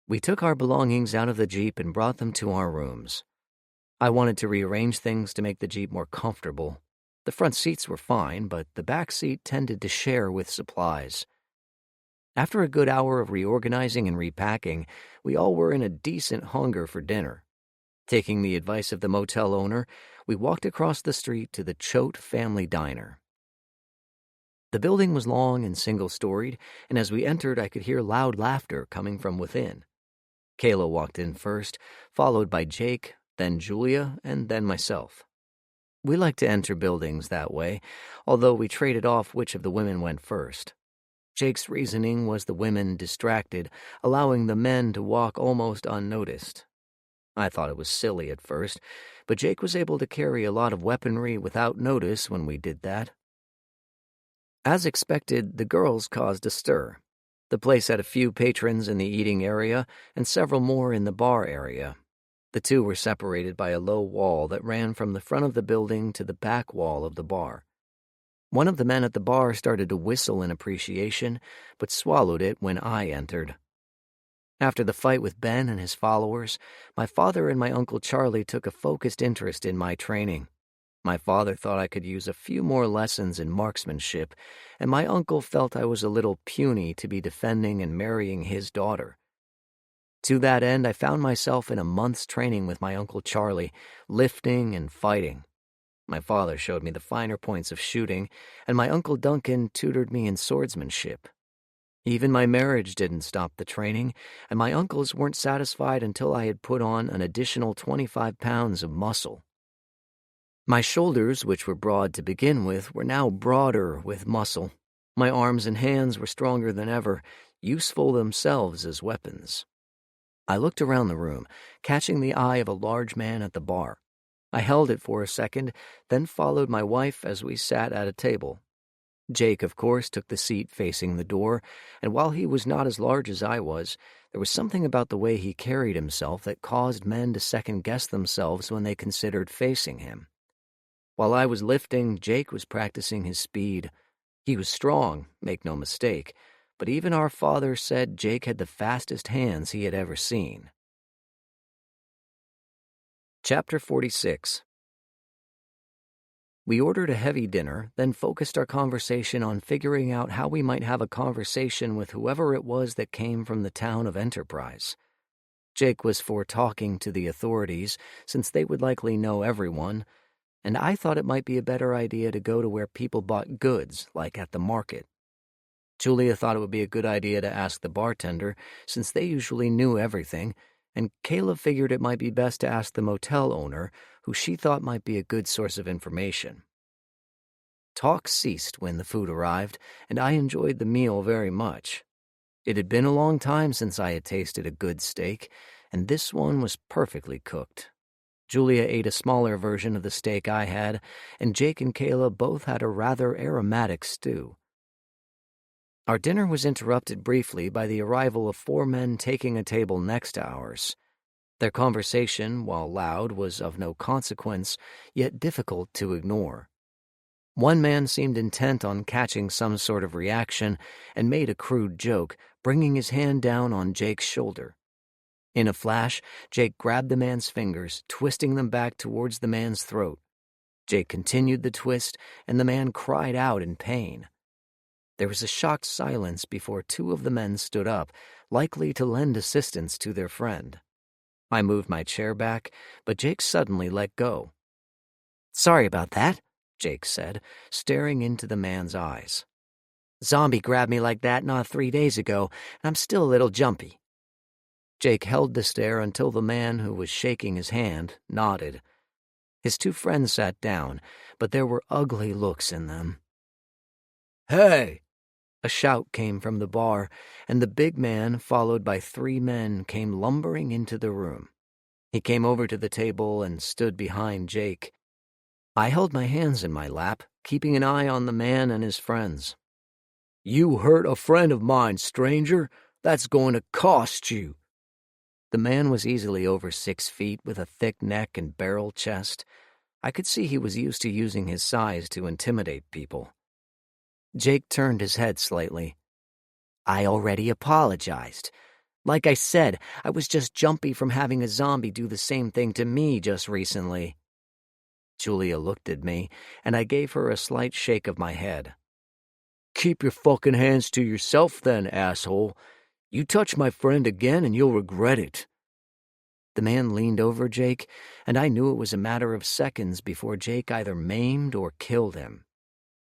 We took our belongings out of the Jeep and brought them to our rooms. I wanted to rearrange things to make the Jeep more comfortable. The front seats were fine, but the back seat tended to share with supplies. After a good hour of reorganizing and repacking, we all were in a decent hunger for dinner. Taking the advice of the motel owner, we walked across the street to the Choate Family Diner. The building was long and single-storied, and as we entered, I could hear loud laughter coming from within. Kayla walked in first, followed by Jake, then Julia, and then myself. We like to enter buildings that way, although we traded off which of the women went first. Jake's reasoning was the women distracted, allowing the men to walk almost unnoticed. I thought it was silly at first, but Jake was able to carry a lot of weaponry without notice when we did that. As expected, the girls caused a stir. The place had a few patrons in the eating area and several more in the bar area. The two were separated by a low wall that ran from the front of the building to the back wall of the bar. One of the men at the bar started to whistle in appreciation, but swallowed it when I entered. After the fight with Ben and his followers, my father and my Uncle Charlie took a focused interest in my training. My father thought I could use a few more lessons in marksmanship, and my uncle felt I was a little puny to be defending and marrying his daughter. To that end, I found myself in a month's training with my Uncle Charlie, lifting and fighting. My father showed me the finer points of shooting, and my Uncle Duncan tutored me in swordsmanship. Even my marriage didn't stop the training, and my uncles weren't satisfied until I had put on an additional 25 pounds of muscle. My shoulders, which were broad to begin with, were now broader with muscle. My arms and hands were stronger than ever, useful themselves as weapons. I looked around the room, catching the eye of a large man at the bar. I held it for a second, then followed my wife as we sat at a table. Jake, of course, took the seat facing the door, and while he was not as large as I was, there was something about the way he carried himself that caused men to second-guess themselves when they considered facing him. While I was lifting, Jake was practicing his speed. He was strong, make no mistake, but even our father said Jake had the fastest hands he had ever seen. Chapter 46. We ordered a heavy dinner, then focused our conversation on figuring out how we might have a conversation with whoever it was that came from the town of Enterprise. Jake was for talking to the authorities, since they would likely know everyone, and I thought it might be a better idea to go to where people bought goods, like at the market. Julia thought it would be a good idea to ask the bartender, since they usually knew everything, and Kayla figured it might be best to ask the motel owner, who she thought might be a good source of information. Talk ceased when the food arrived, and I enjoyed the meal very much. It had been a long time since I had tasted a good steak, and this one was perfectly cooked. Julia ate a smaller version of the steak I had, and Jake and Kayla both had a rather aromatic stew. Our dinner was interrupted briefly by the arrival of 4 men taking a table next to ours. Their conversation, while loud, was of no consequence, yet difficult to ignore. One man seemed intent on catching some sort of reaction and made a crude joke, bringing his hand down on Jake's shoulder. In a flash, Jake grabbed the man's fingers, twisting them back towards the man's throat. Jake continued the twist, and the man cried out in pain. There was a shocked silence before 2 of the men stood up, likely to lend assistance to their friend. I moved my chair back, but Jake suddenly let go. "Sorry about that," Jake said, staring into the man's eyes. "Zombie grabbed me like that not 3 days ago, and I'm still a little jumpy." Jake held the stare until the man who was shaking his hand nodded. His 2 friends sat down, but there were ugly looks in them. "Hey!" A shout came from the bar, and the big man, followed by 3 men, came lumbering into the room. He came over to the table and stood behind Jake. I held my hands in my lap, keeping an eye on the man and his friends. "You hurt a friend of mine, stranger. That's going to cost you." The man was easily over 6 feet with a thick neck and barrel chest. I could see he was used to using his size to intimidate people. Jake turned his head slightly. "I already apologized. Like I said, I was just jumpy from having a zombie do the same thing to me just recently." Julia looked at me, and I gave her a slight shake of my head. "Keep your fucking hands to yourself then, asshole. You touch my friend again and you'll regret it." The man leaned over Jake, and I knew it was a matter of seconds before Jake either maimed or killed him.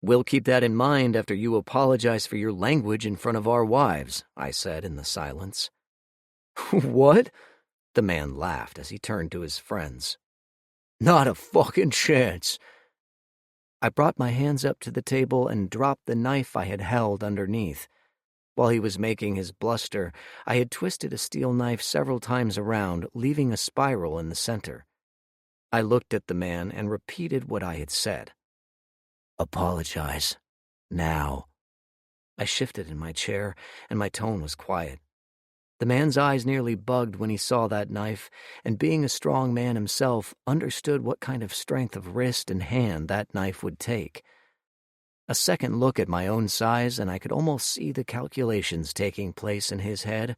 "We'll keep that in mind after you apologize for your language in front of our wives," I said in the silence. "What?" The man laughed as he turned to his friends. "Not a fucking chance." I brought my hands up to the table and dropped the knife I had held underneath. While he was making his bluster, I had twisted a steel knife several times around, leaving a spiral in the center. I looked at the man and repeated what I had said. "Apologize. Now." I shifted in my chair, and my tone was quiet. The man's eyes nearly bugged when he saw that knife, and being a strong man himself, understood what kind of strength of wrist and hand that knife would take. A second look at my own size, and I could almost see the calculations taking place in his head.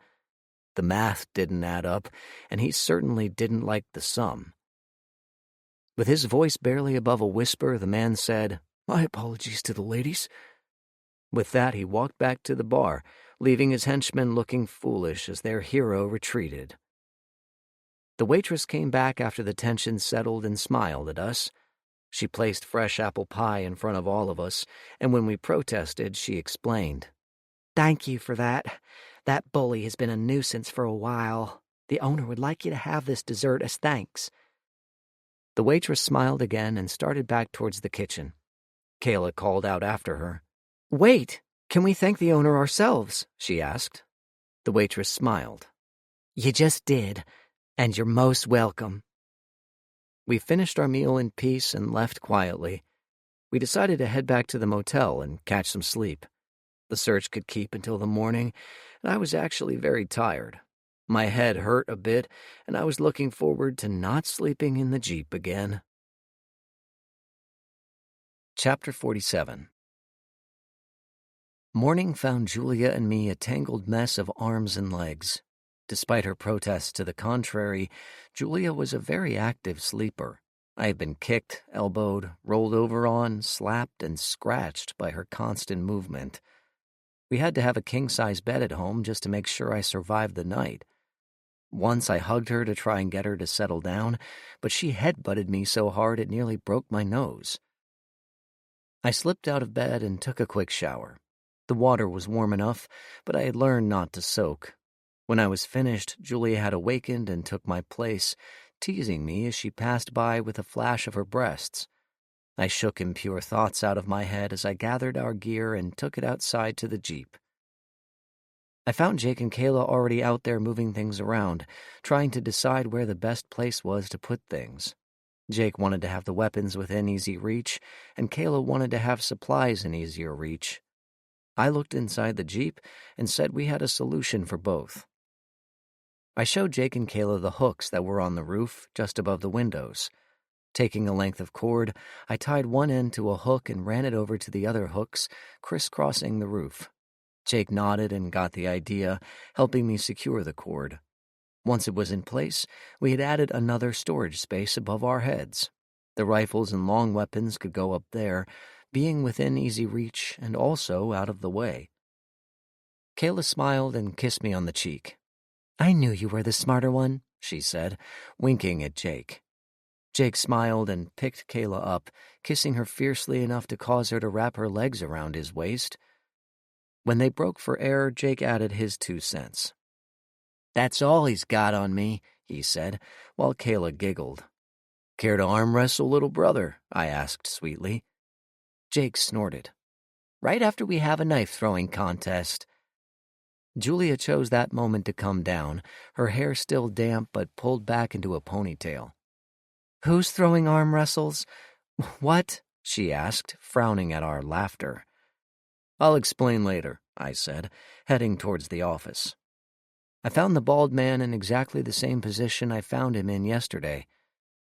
The math didn't add up, and he certainly didn't like the sum. With his voice barely above a whisper, the man said, "My apologies to the ladies." With that, he walked back to the bar, leaving his henchmen looking foolish as their hero retreated. The waitress came back after the tension settled and smiled at us. She placed fresh apple pie in front of all of us, and when we protested, she explained. "Thank you for that. That bully has been a nuisance for a while. The owner would like you to have this dessert as thanks." The waitress smiled again and started back towards the kitchen. Kayla called out after her. "Wait, can we thank the owner ourselves?" she asked. The waitress smiled. "You just did, and you're most welcome." We finished our meal in peace and left quietly. We decided to head back to the motel and catch some sleep. The search could keep until the morning, and I was actually very tired. My head hurt a bit, and I was looking forward to not sleeping in the Jeep again. Chapter 47. Morning found Julia and me a tangled mess of arms and legs. Despite her protests to the contrary, Julia was a very active sleeper. I had been kicked, elbowed, rolled over on, slapped, and scratched by her constant movement. We had to have a king-size bed at home just to make sure I survived the night. Once I hugged her to try and get her to settle down, but she head-butted me so hard it nearly broke my nose. I slipped out of bed and took a quick shower. The water was warm enough, but I had learned not to soak. When I was finished, Julia had awakened and took my place, teasing me as she passed by with a flash of her breasts. I shook impure thoughts out of my head as I gathered our gear and took it outside to the Jeep. I found Jake and Kayla already out there moving things around, trying to decide where the best place was to put things. Jake wanted to have the weapons within easy reach, and Kayla wanted to have supplies in easier reach. I looked inside the Jeep and said we had a solution for both. I showed Jake and Kayla the hooks that were on the roof, just above the windows. Taking a length of cord, I tied one end to a hook and ran it over to the other hooks, crisscrossing the roof. Jake nodded and got the idea, helping me secure the cord. Once it was in place, we had added another storage space above our heads. The rifles and long weapons could go up there, being within easy reach and also out of the way. Kayla smiled and kissed me on the cheek. "I knew you were the smarter one," she said, winking at Jake. Jake smiled and picked Kayla up, kissing her fiercely enough to cause her to wrap her legs around his waist. When they broke for air, Jake added his 2 cents. "That's all he's got on me," he said, while Kayla giggled. "Care to arm wrestle, little brother?" I asked sweetly. Jake snorted. "Right after we have a knife-throwing contest." Julia chose that moment to come down, her hair still damp but pulled back into a ponytail. "Who's throwing arm wrestles? What?" she asked, frowning at our laughter. "I'll explain later," I said, heading towards the office. I found the bald man in exactly the same position I found him in yesterday.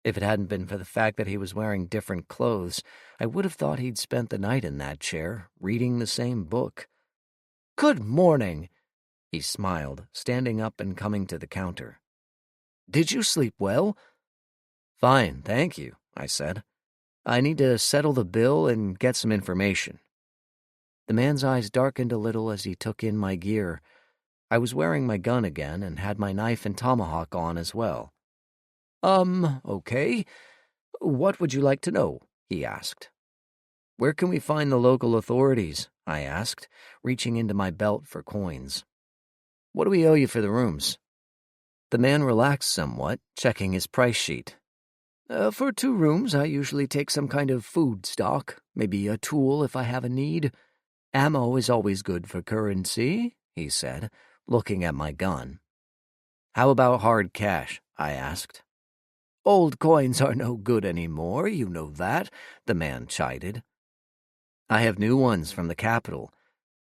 If it hadn't been for the fact that he was wearing different clothes, I would have thought he'd spent the night in that chair, reading the same book. "Good morning," he smiled, standing up and coming to the counter. "Did you sleep well?" "Fine, thank you," I said. "I need to settle the bill and get some information." The man's eyes darkened a little as he took in my gear. I was wearing my gun again and had my knife and tomahawk on as well. Okay. What would you like to know?" he asked. "Where can we find the local authorities?" I asked, reaching into my belt for coins. "What do we owe you for the rooms?" The man relaxed somewhat, checking his price sheet. For 2 rooms, I usually take some kind of food stock, maybe a tool if I have a need. Ammo is always good for currency," he said, looking at my gun. How about hard cash? I asked. Old coins are no good anymore, you know that, the man chided. I have new ones from the capital.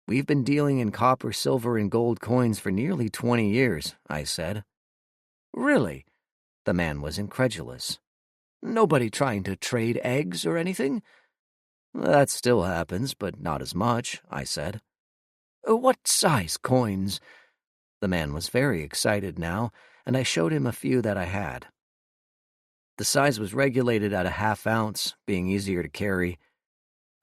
We've been dealing in copper, silver, and gold coins for nearly 20 years, I said. Really? The man was incredulous. Nobody trying to trade eggs or anything? That still happens, but not as much, I said. What size coins? The man was very excited now, and I showed him a few that I had. The size was regulated at a half-ounce, being easier to carry.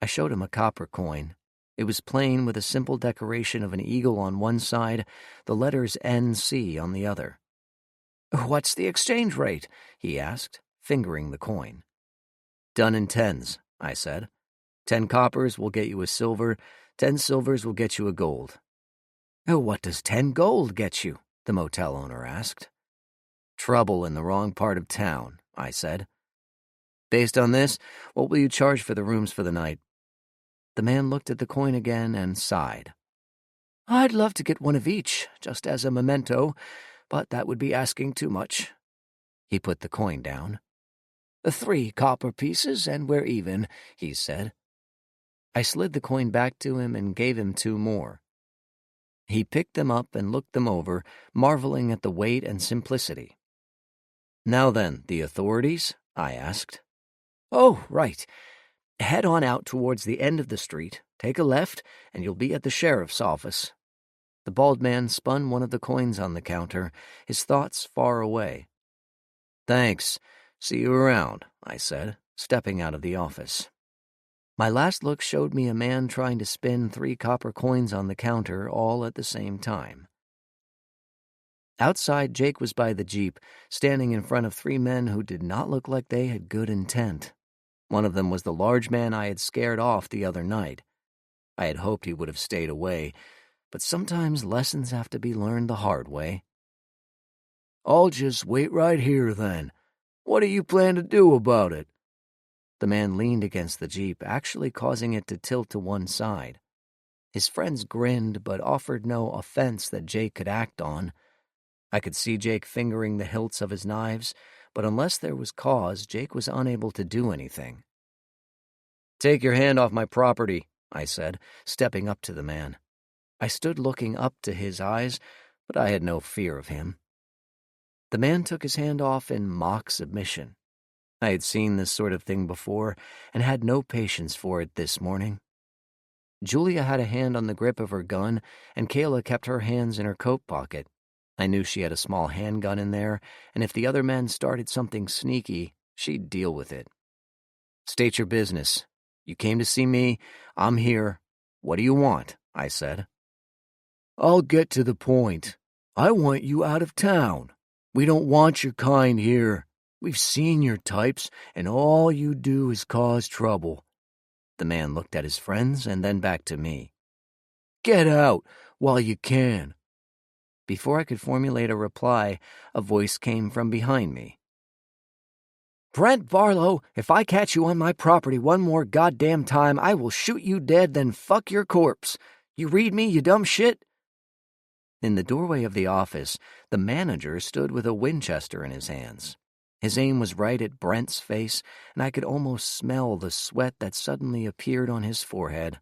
I showed him a copper coin. It was plain with a simple decoration of an eagle on one side, the letters NC on the other. What's the exchange rate? He asked, fingering the coin. Done in tens, I said. 10 coppers will get you a silver, 10 silvers will get you a gold. What does 10 gold get you? The motel owner asked. Trouble in the wrong part of town, I said. Based on this, what will you charge for the rooms for the night? The man looked at the coin again and sighed. I'd love to get one of each, just as a memento, but that would be asking too much. He put the coin down. 3 copper pieces and we're even, he said. I slid the coin back to him and gave him 2 more. He picked them up and looked them over, marveling at the weight and simplicity. Now then, the authorities? I asked. Oh, right. Head on out towards the end of the street, take a left, and you'll be at the sheriff's office. The bald man spun one of the coins on the counter, his thoughts far away. Thanks. See you around, I said, stepping out of the office. My last look showed me a man trying to spin 3 copper coins on the counter all at the same time. Outside, Jake was by the Jeep, standing in front of 3 men who did not look like they had good intent. One of them was the large man I had scared off the other night. I had hoped he would have stayed away, but sometimes lessons have to be learned the hard way. I'll just wait right here, then. What do you plan to do about it? The man leaned against the Jeep, actually causing it to tilt to one side. His friends grinned, but offered no offense that Jake could act on. I could see Jake fingering the hilts of his knives, but unless there was cause, Jake was unable to do anything. Take your hand off my property, I said, stepping up to the man. I stood looking up to his eyes, but I had no fear of him. The man took his hand off in mock submission. I had seen this sort of thing before and had no patience for it this morning. Julia had a hand on the grip of her gun, and Kayla kept her hands in her coat pocket. I knew she had a small handgun in there, and if the other men started something sneaky, she'd deal with it. State your business. You came to see me. I'm here. What do you want? I said. I'll get to the point. I want you out of town. We don't want your kind here. We've seen your types, and all you do is cause trouble. The man looked at his friends and then back to me. Get out while you can. Before I could formulate a reply, a voice came from behind me. Brent Barlow, if I catch you on my property one more goddamn time, I will shoot you dead, then fuck your corpse. You read me, you dumb shit? In the doorway of the office, the manager stood with a Winchester in his hands. His aim was right at Brent's face, and I could almost smell the sweat that suddenly appeared on his forehead.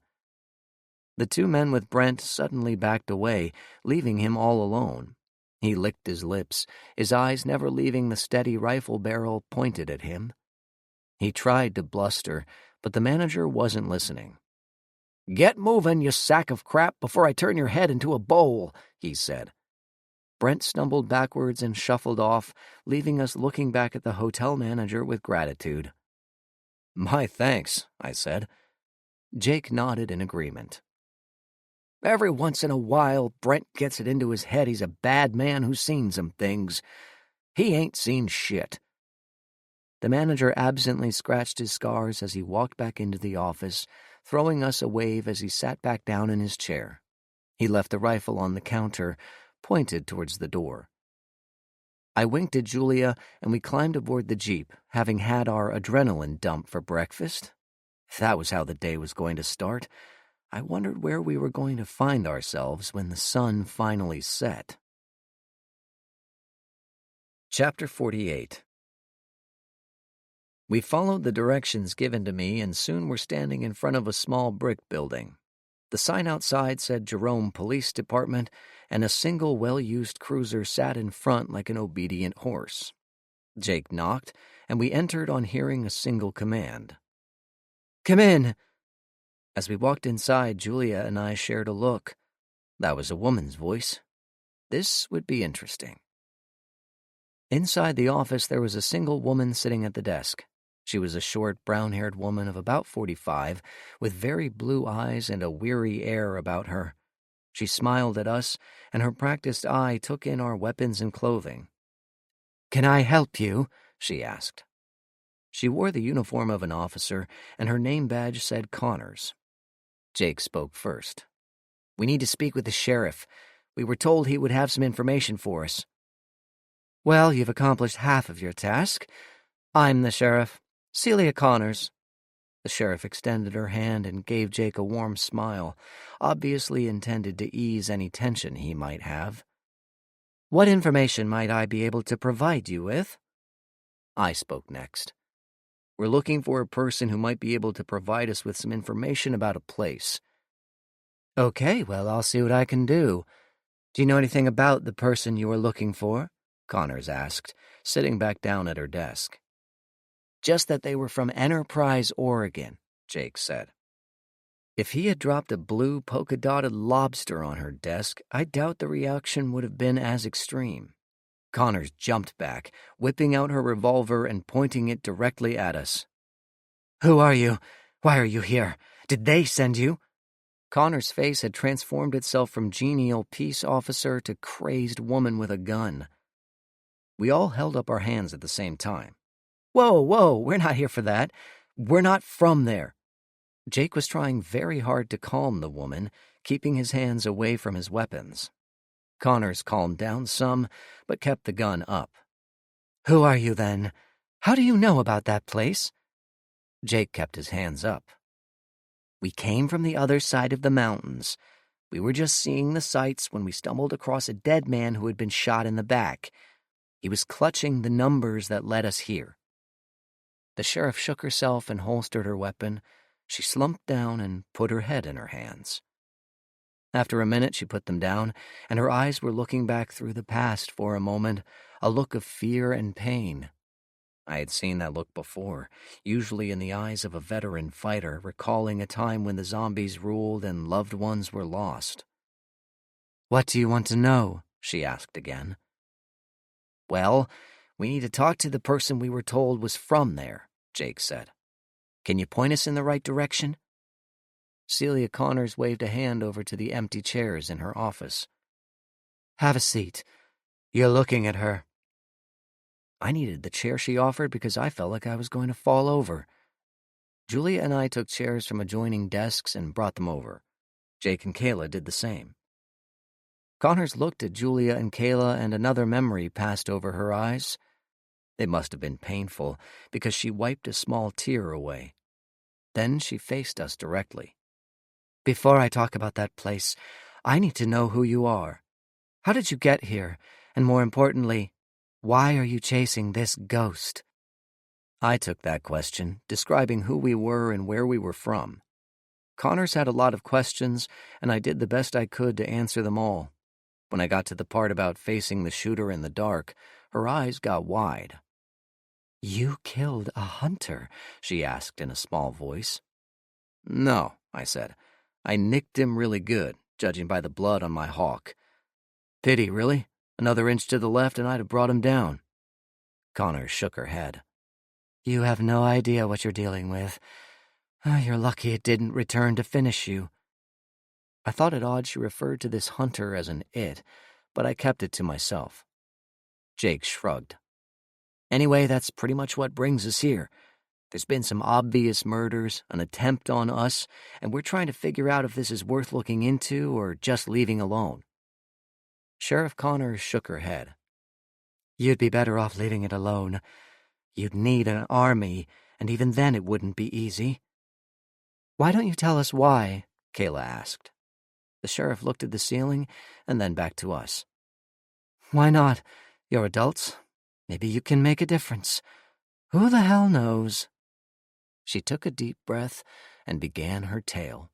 The 2 men with Brent suddenly backed away, leaving him all alone. He licked his lips, his eyes never leaving the steady rifle barrel pointed at him. He tried to bluster, but the manager wasn't listening. Get moving, you sack of crap, before I turn your head into a bowl, he said. Brent stumbled backwards and shuffled off, leaving us looking back at the hotel manager with gratitude. My thanks, I said. Jake nodded in agreement. Every once in a while, Brent gets it into his head he's a bad man who's seen some things. He ain't seen shit. The manager absently scratched his scars as he walked back into the office, throwing us a wave as he sat back down in his chair. He left the rifle on the counter, pointed towards the door. I winked at Julia, and we climbed aboard the Jeep, having had our adrenaline dump for breakfast. If that was how the day was going to start, I wondered where we were going to find ourselves when the sun finally set. Chapter 48. We followed the directions given to me and soon were standing in front of a small brick building. The sign outside said Jerome Police Department, and a single well-used cruiser sat in front like an obedient horse. Jake knocked, and we entered on hearing a single command. "Come in!" As we walked inside, Julia and I shared a look. That was a woman's voice. This would be interesting. Inside the office, there was a single woman sitting at the desk. She was a short, brown-haired woman of about 45, with very blue eyes and a weary air about her. She smiled at us, and her practiced eye took in our weapons and clothing. "Can I help you?" she asked. She wore the uniform of an officer, and her name badge said Connors. Jake spoke first. "We need to speak with the sheriff. We were told he would have some information for us." "Well, you've accomplished half of your task. I'm the sheriff. Celia Connors." The sheriff extended her hand and gave Jake a warm smile, obviously intended to ease any tension he might have. "What information might I be able to provide you with?" I spoke next. "We're looking for a person who might be able to provide us with some information about a place." "Okay, well, I'll see what I can do. Do you know anything about the person you are looking for?" Connors asked, sitting back down at her desk. "Just that they were from Enterprise, Oregon," Jake said. If he had dropped a blue polka-dotted lobster on her desk, I doubt the reaction would have been as extreme. Connors jumped back, whipping out her revolver and pointing it directly at us. "Who are you? Why are you here? Did they send you?" Connor's face had transformed itself from genial peace officer to crazed woman with a gun. We all held up our hands at the same time. Whoa, we're not here for that. We're not from there." Jake was trying very hard to calm the woman, keeping his hands away from his weapons. Connors calmed down some, but kept the gun up. "Who are you, then? How do you know about that place?" Jake kept his hands up. "We came from the other side of the mountains. We were just seeing the sights when we stumbled across a dead man who had been shot in the back. He was clutching the numbers that led us here." The sheriff shook herself and holstered her weapon. She slumped down and put her head in her hands. After a minute, she put them down, and her eyes were looking back through the past for a moment, a look of fear and pain. I had seen that look before, usually in the eyes of a veteran fighter, recalling a time when the zombies ruled and loved ones were lost. "What do you want to know?" she asked again. "Well, we need to talk to the person we were told was from there," Jake said. "Can you point us in the right direction?" Celia Connors waved a hand over to the empty chairs in her office. "Have a seat. You're looking at her." I needed the chair she offered because I felt like I was going to fall over. Julia and I took chairs from adjoining desks and brought them over. Jake and Kayla did the same. Connors looked at Julia and Kayla, and another memory passed over her eyes. They must have been painful, because she wiped a small tear away. Then she faced us directly. "Before I talk about that place, I need to know who you are. How did you get here? And more importantly, why are you chasing this ghost?" I took that question, describing who we were and where we were from. Connors had a lot of questions, and I did the best I could to answer them all. When I got to the part about facing the shooter in the dark, her eyes got wide. "You killed a hunter?" she asked in a small voice. "No," I said. "I nicked him really good, judging by the blood on my hawk. Pity, really? Another inch to the left and I'd have brought him down." Connors shook her head. "You have no idea what you're dealing with. You're lucky it didn't return to finish you." I thought it odd she referred to this hunter as an it, but I kept it to myself. Jake shrugged. "Anyway, that's pretty much what brings us here. There's been some obvious murders, an attempt on us, and we're trying to figure out if this is worth looking into or just leaving alone." Sheriff Connors shook her head. "You'd be better off leaving it alone. You'd need an army, and even then it wouldn't be easy." "Why don't you tell us why? Kayla asked. The sheriff looked at the ceiling and then back to us. Why not? You're adults. Maybe you can make a difference. Who the hell knows? She took a deep breath and began her tale.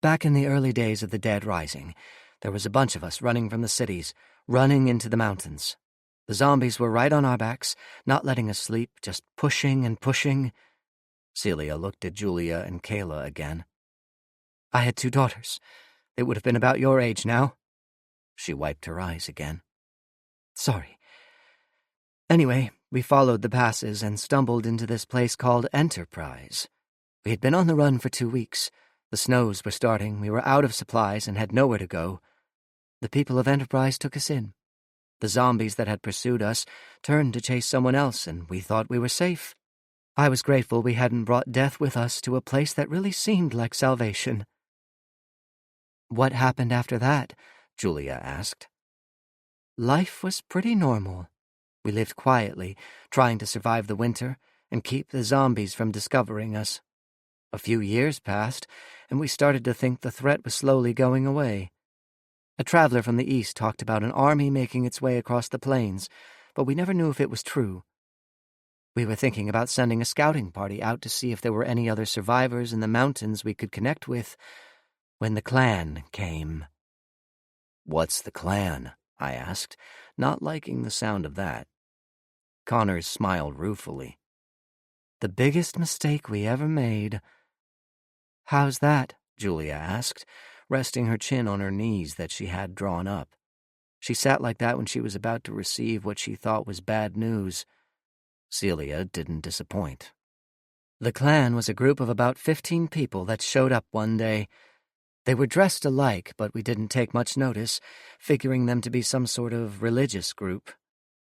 Back in the early days of the Dead Rising, there was a bunch of us running from the cities, running into the mountains. The zombies were right on our backs, not letting us sleep, just pushing and pushing. Celia looked at Julia and Kayla again. I had 2 daughters. They would have been about your age now. She wiped her eyes again. Sorry. Anyway, we followed the passes and stumbled into this place called Enterprise. We had been on the run for 2 weeks. The snows were starting, we were out of supplies and had nowhere to go. The people of Enterprise took us in. The zombies that had pursued us turned to chase someone else, and we thought we were safe. I was grateful we hadn't brought death with us to a place that really seemed like salvation. What happened after that? Julia asked. Life was pretty normal. We lived quietly, trying to survive the winter and keep the zombies from discovering us. A few years passed, and we started to think the threat was slowly going away. A traveler from the east talked about an army making its way across the plains, but we never knew if it was true. We were thinking about sending a scouting party out to see if there were any other survivors in the mountains we could connect with, when the clan came. What's the clan? I asked, not liking the sound of that. Connors smiled ruefully. The biggest mistake we ever made. How's that? Julia asked, resting her chin on her knees that she had drawn up. She sat like that when she was about to receive what she thought was bad news. Celia didn't disappoint. The clan was a group of about 15 people that showed up one day. They were dressed alike, but we didn't take much notice, figuring them to be some sort of religious group.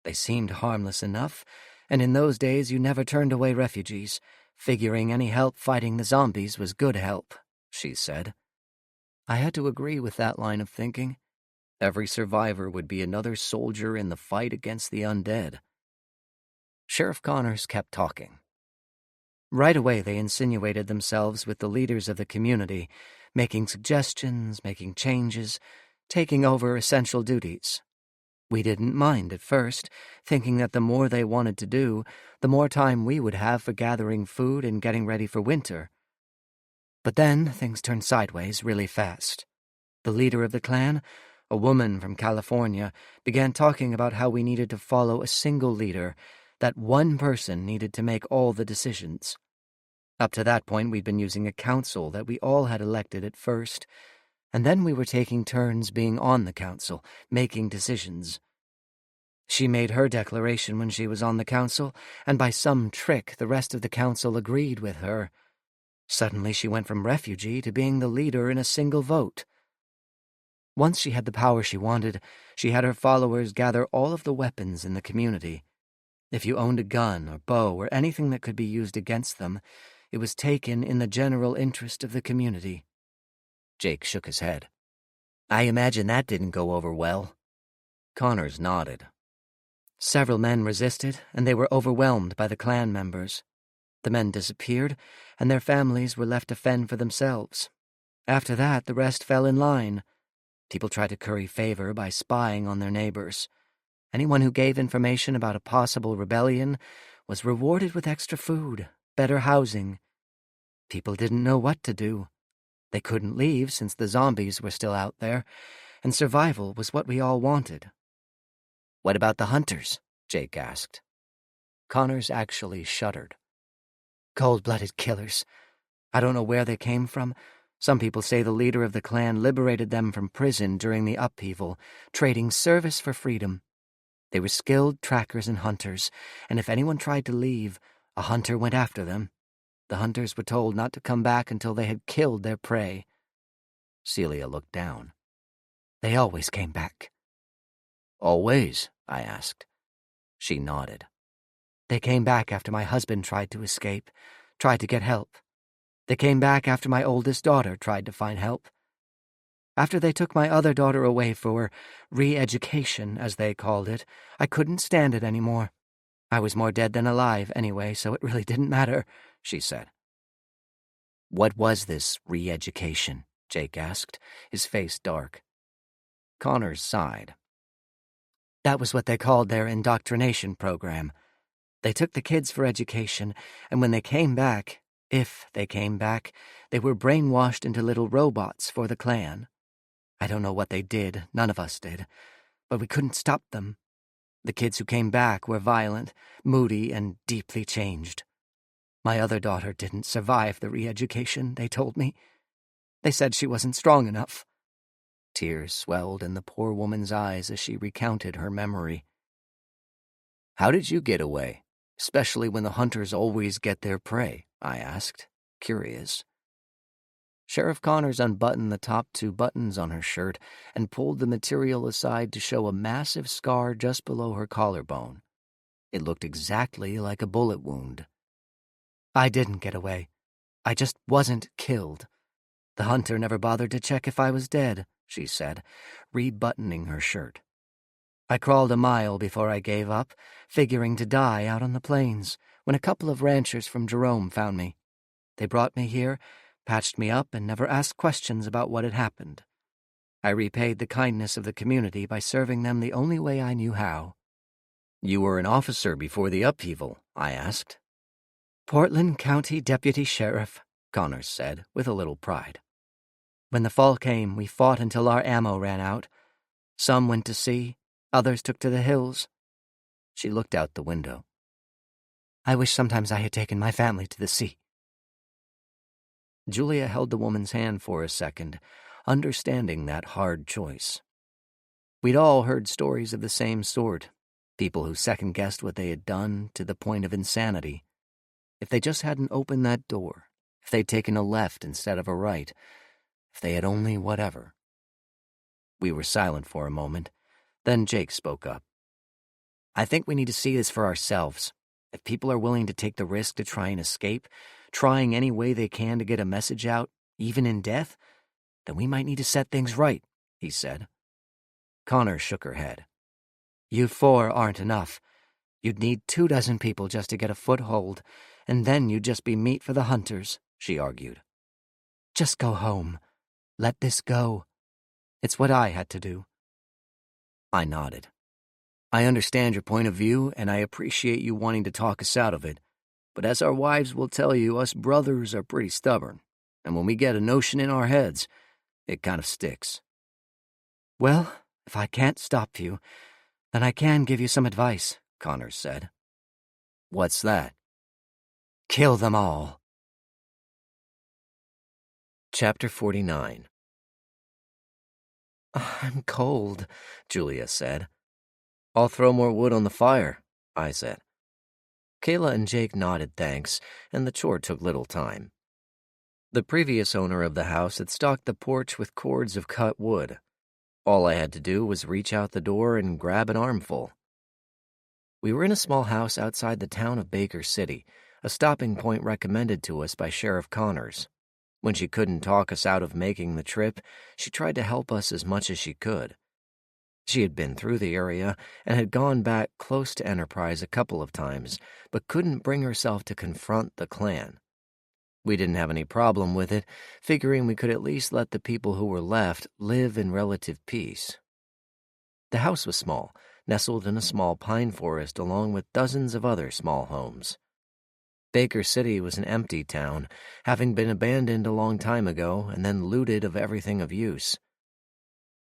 They seemed harmless enough, and in those days you never turned away refugees, figuring any help fighting the zombies was good help, she said. I had to agree with that line of thinking. Every survivor would be another soldier in the fight against the undead. Sheriff Connors kept talking. Right away they insinuated themselves with the leaders of the community, making suggestions, making changes, taking over essential duties. We didn't mind at first, thinking that the more they wanted to do, the more time we would have for gathering food and getting ready for winter. But then things turned sideways really fast. The leader of the clan, a woman from California, began talking about how we needed to follow a single leader, that one person needed to make all the decisions. Up to that point, we'd been using a council that we all had elected at first, and then we were taking turns being on the council, making decisions. She made her declaration when she was on the council, and by some trick the rest of the council agreed with her. Suddenly she went from refugee to being the leader in a single vote. Once she had the power she wanted, she had her followers gather all of the weapons in the community. If you owned a gun or bow or anything that could be used against them, it was taken in the general interest of the community. Jake shook his head. I imagine that didn't go over well. Connors nodded. Several men resisted, and they were overwhelmed by the clan members. The men disappeared, and their families were left to fend for themselves. After that, the rest fell in line. People tried to curry favor by spying on their neighbors. Anyone who gave information about a possible rebellion was rewarded with extra food, better housing. People didn't know what to do. They couldn't leave since the zombies were still out there, and survival was what we all wanted. What about the hunters? Jake asked. Connors actually shuddered. Cold-blooded killers. I don't know where they came from. Some people say the leader of the clan liberated them from prison during the upheaval, trading service for freedom. They were skilled trackers and hunters, and if anyone tried to leave, a hunter went after them. The hunters were told not to come back until they had killed their prey. Celia looked down. They always came back. Always? I asked. She nodded. They came back after my husband tried to escape, tried to get help. They came back after my oldest daughter tried to find help. After they took my other daughter away for re-education, as they called it, I couldn't stand it anymore. I was more dead than alive anyway, so it really didn't matter, she said. What was this re-education? Jake asked, his face dark. Connors sighed. That was what they called their indoctrination program. They took the kids for education, and when they came back, if they came back, they were brainwashed into little robots for the Klan. I don't know what they did, none of us did, but we couldn't stop them. The kids who came back were violent, moody, and deeply changed. My other daughter didn't survive the re-education, they told me. They said she wasn't strong enough. Tears swelled in the poor woman's eyes as she recounted her memory. How did you get away, especially when the hunters always get their prey? I asked, curious. Sheriff Connors unbuttoned the top 2 buttons on her shirt and pulled the material aside to show a massive scar just below her collarbone. It looked exactly like a bullet wound. I didn't get away. I just wasn't killed. The hunter never bothered to check if I was dead, she said, rebuttoning her shirt. I crawled a mile before I gave up, figuring to die out on the plains, when a couple of ranchers from Jerome found me. They brought me here, patched me up, and never asked questions about what had happened. I repaid the kindness of the community by serving them the only way I knew how. You were an officer before the upheaval, I asked. Portland County Deputy Sheriff, Connors said, with a little pride. When the fall came, we fought until our ammo ran out. Some went to sea, others took to the hills. She looked out the window. I wish sometimes I had taken my family to the sea. Julia held the woman's hand for a second, understanding that hard choice. We'd all heard stories of the same sort, people who second-guessed what they had done to the point of insanity. If they just hadn't opened that door, if they'd taken a left instead of a right, if they had only whatever. We were silent for a moment. Then Jake spoke up. I think we need to see this for ourselves. If people are willing to take the risk to try and escape, trying any way they can to get a message out, even in death, then we might need to set things right, he said. Connor shook her head. You 4 aren't enough. You'd need 24 people just to get a foothold, and then you'd just be meat for the hunters, she argued. Just go home. Let this go. It's what I had to do. I nodded. I understand your point of view, and I appreciate you wanting to talk us out of it. But as our wives will tell you, us brothers are pretty stubborn, and when we get a notion in our heads, it kind of sticks. Well, if I can't stop you, then I can give you some advice, Connors said. What's that? Kill them all. Chapter 49. I'm cold, Julia said. I'll throw more wood on the fire, I said. Kayla and Jake nodded thanks, and the chore took little time. The previous owner of the house had stocked the porch with cords of cut wood. All I had to do was reach out the door and grab an armful. We were in a small house outside the town of Baker City, a stopping point recommended to us by Sheriff Connors. When she couldn't talk us out of making the trip, she tried to help us as much as she could. She had been through the area and had gone back close to Enterprise a couple of times, but couldn't bring herself to confront the Klan. We didn't have any problem with it, figuring we could at least let the people who were left live in relative peace. The house was small, nestled in a small pine forest along with dozens of other small homes. Baker City was an empty town, having been abandoned a long time ago and then looted of everything of use.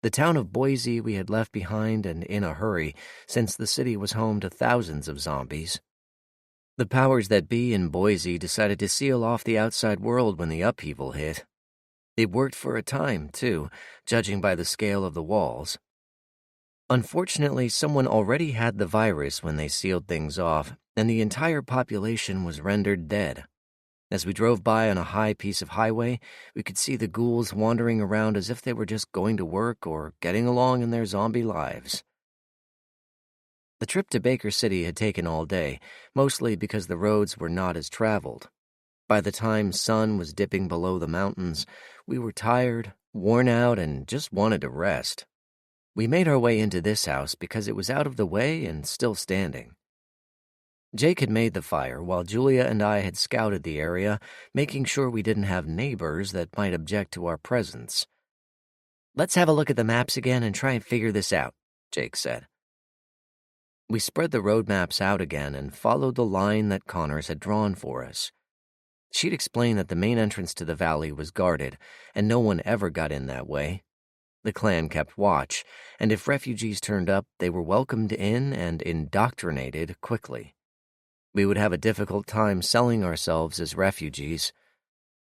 The town of Boise we had left behind and in a hurry, since the city was home to thousands of zombies. The powers that be in Boise decided to seal off the outside world when the upheaval hit. It worked for a time, too, judging by the scale of the walls. Unfortunately, someone already had the virus when they sealed things off, and the entire population was rendered dead. As we drove by on a high piece of highway, we could see the ghouls wandering around as if they were just going to work or getting along in their zombie lives. The trip to Baker City had taken all day, mostly because the roads were not as traveled. By the time sun was dipping below the mountains, we were tired, worn out, and just wanted to rest. We made our way into this house because it was out of the way and still standing. Jake had made the fire while Julia and I had scouted the area, making sure we didn't have neighbors that might object to our presence. "Let's have a look at the maps again and try and figure this out," Jake said. We spread the road maps out again and followed the line that Connors had drawn for us. She'd explained that the main entrance to the valley was guarded, and no one ever got in that way. The clan kept watch, and if refugees turned up, they were welcomed in and indoctrinated quickly. We would have a difficult time selling ourselves as refugees.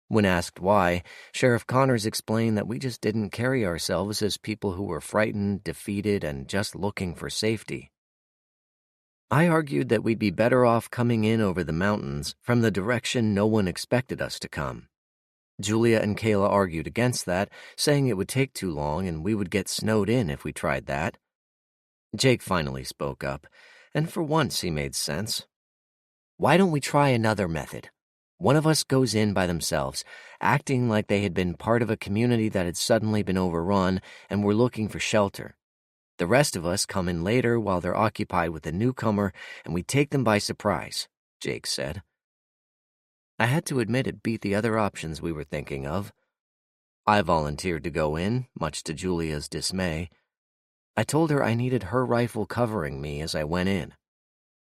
When asked why, Sheriff Connors explained that we just didn't carry ourselves as people who were frightened, defeated, and just looking for safety. I argued that we'd be better off coming in over the mountains from the direction no one expected us to come. Julia and Kayla argued against that, saying it would take too long and we would get snowed in if we tried that. Jake finally spoke up, and for once he made sense. "Why don't we try another method? One of us goes in by themselves, acting like they had been part of a community that had suddenly been overrun and were looking for shelter. The rest of us come in later while they're occupied with the newcomer, and we take them by surprise," Jake said. I had to admit it beat the other options we were thinking of. I volunteered to go in, much to Julia's dismay. I told her I needed her rifle covering me as I went in.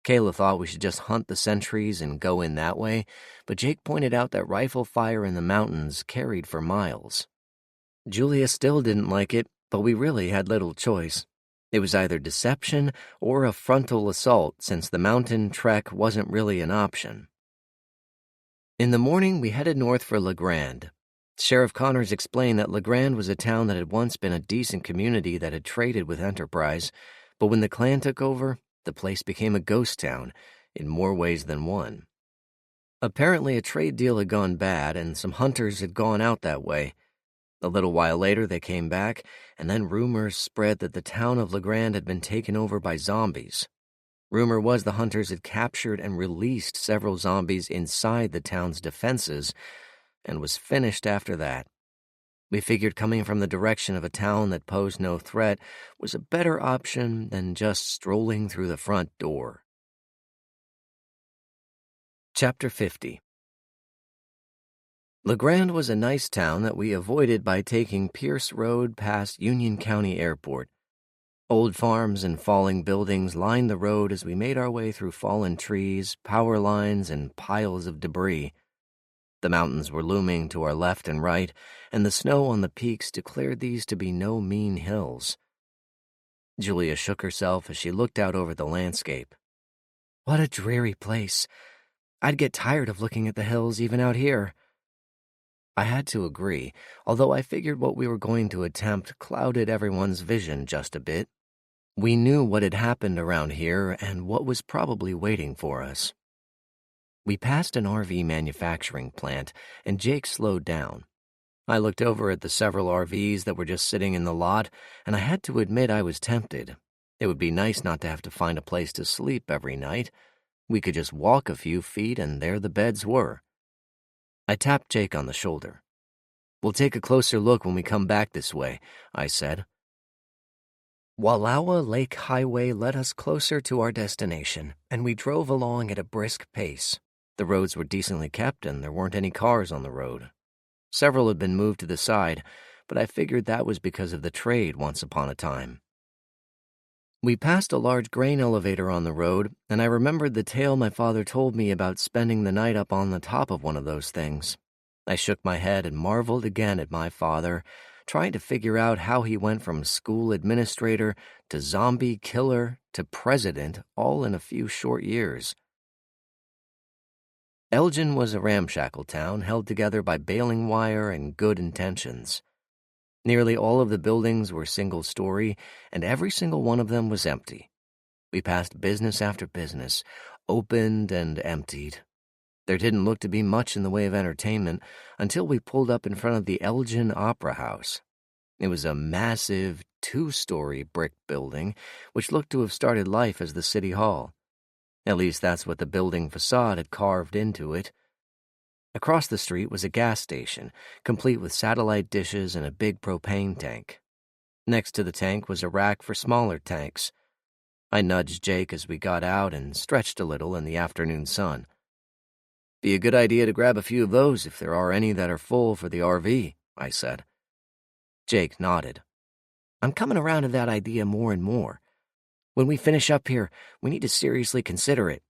Kayla thought we should just hunt the sentries and go in that way, but Jake pointed out that rifle fire in the mountains carried for miles. Julia still didn't like it, but we really had little choice. It was either deception or a frontal assault since the mountain trek wasn't really an option. In the morning, we headed north for LeGrand. Sheriff Connors explained that LeGrand was a town that had once been a decent community that had traded with Enterprise, but when the clan took over, the place became a ghost town, in more ways than one. Apparently, a trade deal had gone bad, and some hunters had gone out that way. A little while later, they came back, and then rumors spread that the town of LeGrand had been taken over by zombies. Rumor was the hunters had captured and released several zombies inside the town's defenses, and was finished after that. We figured coming from the direction of a town that posed no threat was a better option than just strolling through the front door. Chapter 50. LeGrand was a nice town that we avoided by taking Pierce Road past Union County Airport. Old farms and falling buildings lined the road as we made our way through fallen trees, power lines, and piles of debris. The mountains were looming to our left and right, and the snow on the peaks declared these to be no mean hills. Julia shook herself as she looked out over the landscape. "What a dreary place. I'd get tired of looking at the hills even out here." I had to agree, although I figured what we were going to attempt clouded everyone's vision just a bit. We knew what had happened around here and what was probably waiting for us. We passed an RV manufacturing plant, and Jake slowed down. I looked over at the several RVs that were just sitting in the lot, and I had to admit I was tempted. It would be nice not to have to find a place to sleep every night. We could just walk a few feet, and there the beds were. I tapped Jake on the shoulder. "We'll take a closer look when we come back this way," I said. Wallowa Lake Highway led us closer to our destination, and we drove along at a brisk pace. The roads were decently kept, and there weren't any cars on the road. Several had been moved to the side, but I figured that was because of the trade once upon a time. We passed a large grain elevator on the road, and I remembered the tale my father told me about spending the night up on the top of one of those things. I shook my head and marveled again at my father, trying to figure out how he went from school administrator to zombie killer to president all in a few short years. Elgin was a ramshackle town held together by baling wire and good intentions. Nearly all of the buildings were single-story, and every single one of them was empty. We passed business after business, opened and emptied. There didn't look to be much in the way of entertainment until we pulled up in front of the Elgin Opera House. It was a massive, 2-story brick building, which looked to have started life as the city hall. At least that's what the building facade had carved into it. Across the street was a gas station, complete with satellite dishes and a big propane tank. Next to the tank was a rack for smaller tanks. I nudged Jake as we got out and stretched a little in the afternoon sun. "Be a good idea to grab a few of those if there are any that are full for the RV," I said. Jake nodded. "I'm coming around to that idea more and more. When we finish up here, we need to seriously consider it."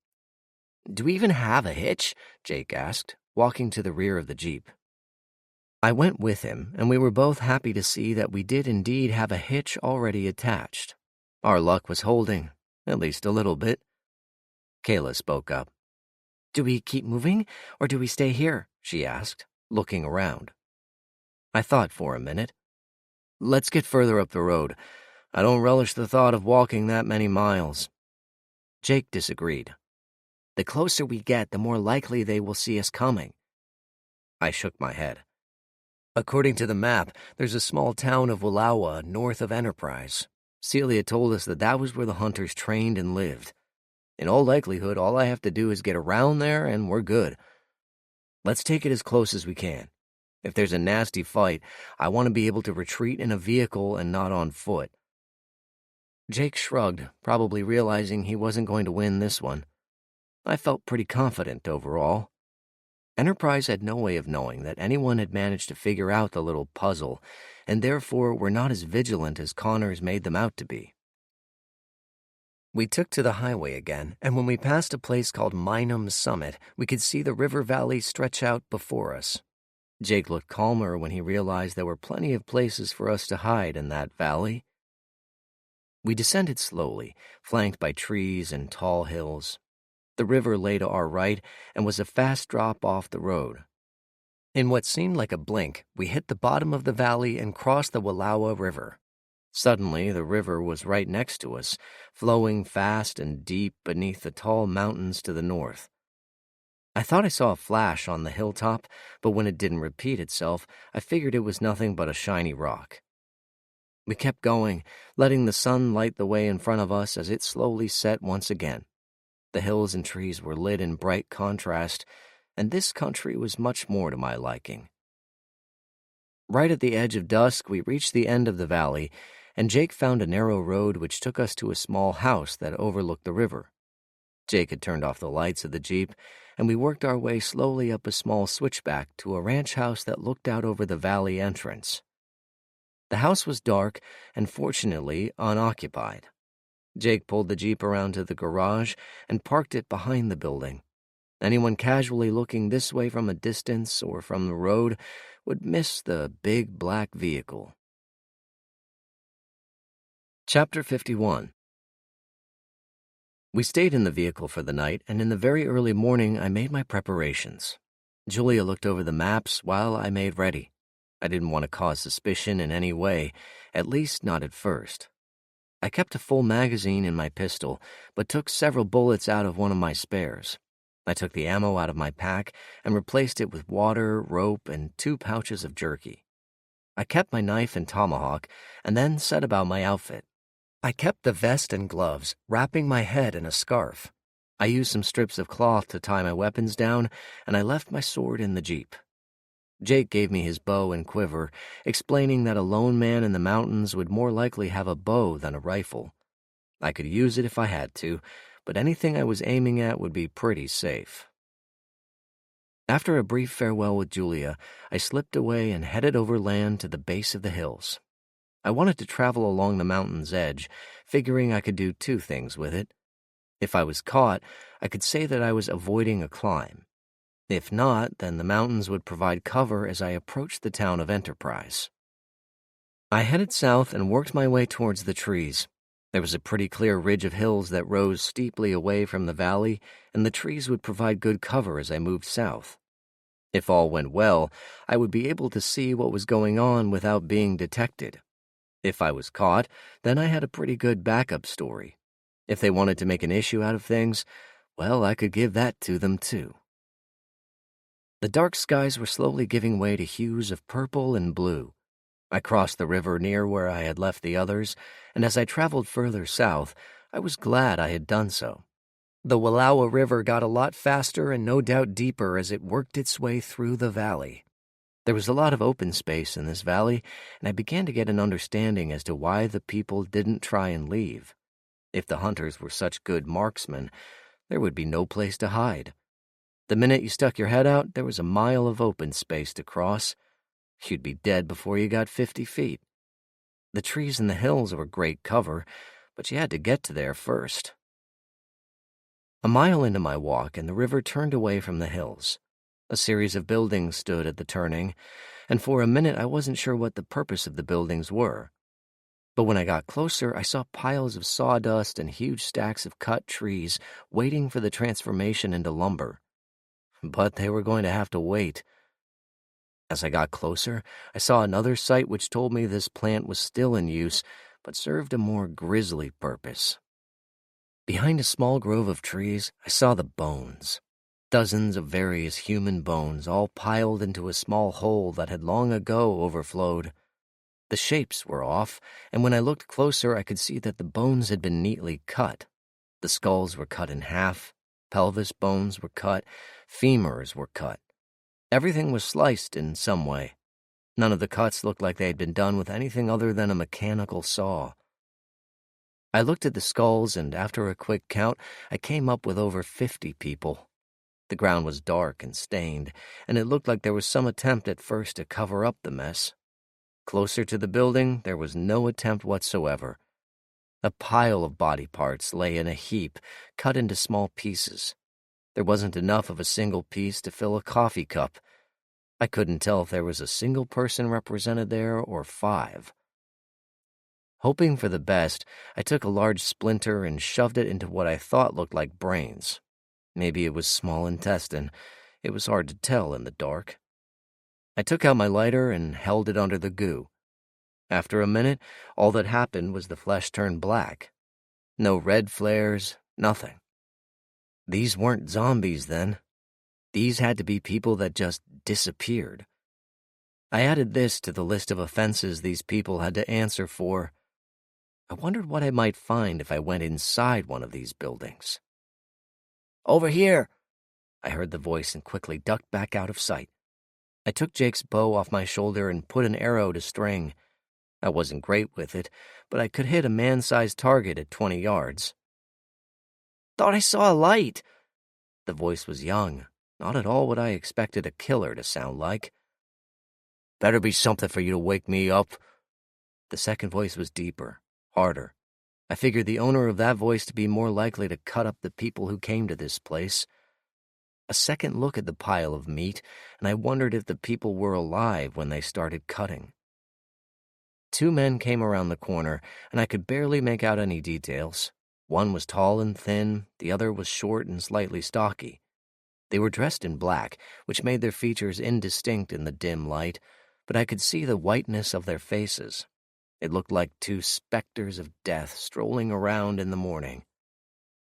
"Do we even have a hitch?" Jake asked, walking to the rear of the Jeep. I went with him, and we were both happy to see that we did indeed have a hitch already attached. Our luck was holding, at least a little bit. Kayla spoke up. "Do we keep moving, or do we stay here?" she asked, looking around. I thought for a minute. "Let's get further up the road. I don't relish the thought of walking that many miles." Jake disagreed. "The closer we get, the more likely they will see us coming." I shook my head. "According to the map, there's a small town of Wallowa north of Enterprise. Celia told us that that was where the hunters trained and lived. In all likelihood, all I have to do is get around there and we're good. Let's take it as close as we can. If there's a nasty fight, I want to be able to retreat in a vehicle and not on foot." Jake shrugged, probably realizing he wasn't going to win this one. I felt pretty confident overall. Enterprise had no way of knowing that anyone had managed to figure out the little puzzle, and therefore were not as vigilant as Connors made them out to be. We took to the highway again, and when we passed a place called Minam's Summit, we could see the river valley stretch out before us. Jake looked calmer when he realized there were plenty of places for us to hide in that valley. We descended slowly, flanked by trees and tall hills. The river lay to our right and was a fast drop off the road. In what seemed like a blink, we hit the bottom of the valley and crossed the Wallowa River. Suddenly, the river was right next to us, flowing fast and deep beneath the tall mountains to the north. I thought I saw a flash on the hilltop, but when it didn't repeat itself, I figured it was nothing but a shiny rock. We kept going, letting the sun light the way in front of us as it slowly set once again. The hills and trees were lit in bright contrast, and this country was much more to my liking. Right at the edge of dusk, we reached the end of the valley, and Jake found a narrow road which took us to a small house that overlooked the river. Jake had turned off the lights of the Jeep, and we worked our way slowly up a small switchback to a ranch house that looked out over the valley entrance. The house was dark and fortunately unoccupied. Jake pulled the Jeep around to the garage and parked it behind the building. Anyone casually looking this way from a distance or from the road would miss the big black vehicle. Chapter 51. We stayed in the vehicle for the night, and in the very early morning I made my preparations. Julia looked over the maps while I made ready. I didn't want to cause suspicion in any way, at least not at first. I kept a full magazine in my pistol, but took several bullets out of one of my spares. I took the ammo out of my pack and replaced it with water, rope, and 2 pouches of jerky. I kept my knife and tomahawk, and then set about my outfit. I kept the vest and gloves, wrapping my head in a scarf. I used some strips of cloth to tie my weapons down, and I left my sword in the Jeep. Jake gave me his bow and quiver, explaining that a lone man in the mountains would more likely have a bow than a rifle. I could use it if I had to, but anything I was aiming at would be pretty safe. After a brief farewell with Julia, I slipped away and headed overland to the base of the hills. I wanted to travel along the mountain's edge, figuring I could do 2 things with it. If I was caught, I could say that I was avoiding a climb. If not, then the mountains would provide cover as I approached the town of Enterprise. I headed south and worked my way towards the trees. There was a pretty clear ridge of hills that rose steeply away from the valley, and the trees would provide good cover as I moved south. If all went well, I would be able to see what was going on without being detected. If I was caught, then I had a pretty good backup story. If they wanted to make an issue out of things, well, I could give that to them too. The dark skies were slowly giving way to hues of purple and blue. I crossed the river near where I had left the others, and as I traveled further south, I was glad I had done so. The Wallowa River got a lot faster and no doubt deeper as it worked its way through the valley. There was a lot of open space in this valley, and I began to get an understanding as to why the people didn't try and leave. If the hunters were such good marksmen, there would be no place to hide. The minute you stuck your head out, there was a mile of open space to cross. You'd be dead before you got 50 feet. The trees in the hills were great cover, but you had to get to there first. A mile into my walk, and the river turned away from the hills. A series of buildings stood at the turning, and for a minute I wasn't sure what the purpose of the buildings were. But when I got closer, I saw piles of sawdust and huge stacks of cut trees waiting for the transformation into lumber. But they were going to have to wait. As I got closer, I saw another sight which told me this plant was still in use, but served a more grisly purpose. Behind a small grove of trees, I saw the bones. Dozens of various human bones, all piled into a small hole that had long ago overflowed. The shapes were off, and when I looked closer, I could see that the bones had been neatly cut. The skulls were cut in half, pelvis bones were cut, femurs were cut. Everything was sliced in some way. None of the cuts looked like they had been done with anything other than a mechanical saw. I looked at the skulls, and after a quick count, I came up with over 50 people. The ground was dark and stained, and it looked like there was some attempt at first to cover up the mess. Closer to the building, there was no attempt whatsoever. A pile of body parts lay in a heap, cut into small pieces. There wasn't enough of a single piece to fill a coffee cup. I couldn't tell if there was a single person represented there or 5. Hoping for the best, I took a large splinter and shoved it into what I thought looked like brains. Maybe it was small intestine. It was hard to tell in the dark. I took out my lighter and held it under the goo. After a minute, all that happened was the flesh turned black. No red flares, nothing. These weren't zombies then. These had to be people that just disappeared. I added this to the list of offenses these people had to answer for. I wondered what I might find if I went inside one of these buildings. "Over here!" I heard the voice and quickly ducked back out of sight. I took Jake's bow off my shoulder and put an arrow to string. I wasn't great with it, but I could hit a man-sized target at 20 yards. "Thought I saw a light." The voice was young, not at all what I expected a killer to sound like. "Better be something for you to wake me up." The second voice was deeper, harder. I figured the owner of that voice to be more likely to cut up the people who came to this place. A second look at the pile of meat, and I wondered if the people were alive when they started cutting. 2 men came around the corner, and I could barely make out any details. One was tall and thin, the other was short and slightly stocky. They were dressed in black, which made their features indistinct in the dim light, but I could see the whiteness of their faces. It looked like 2 specters of death strolling around in the morning.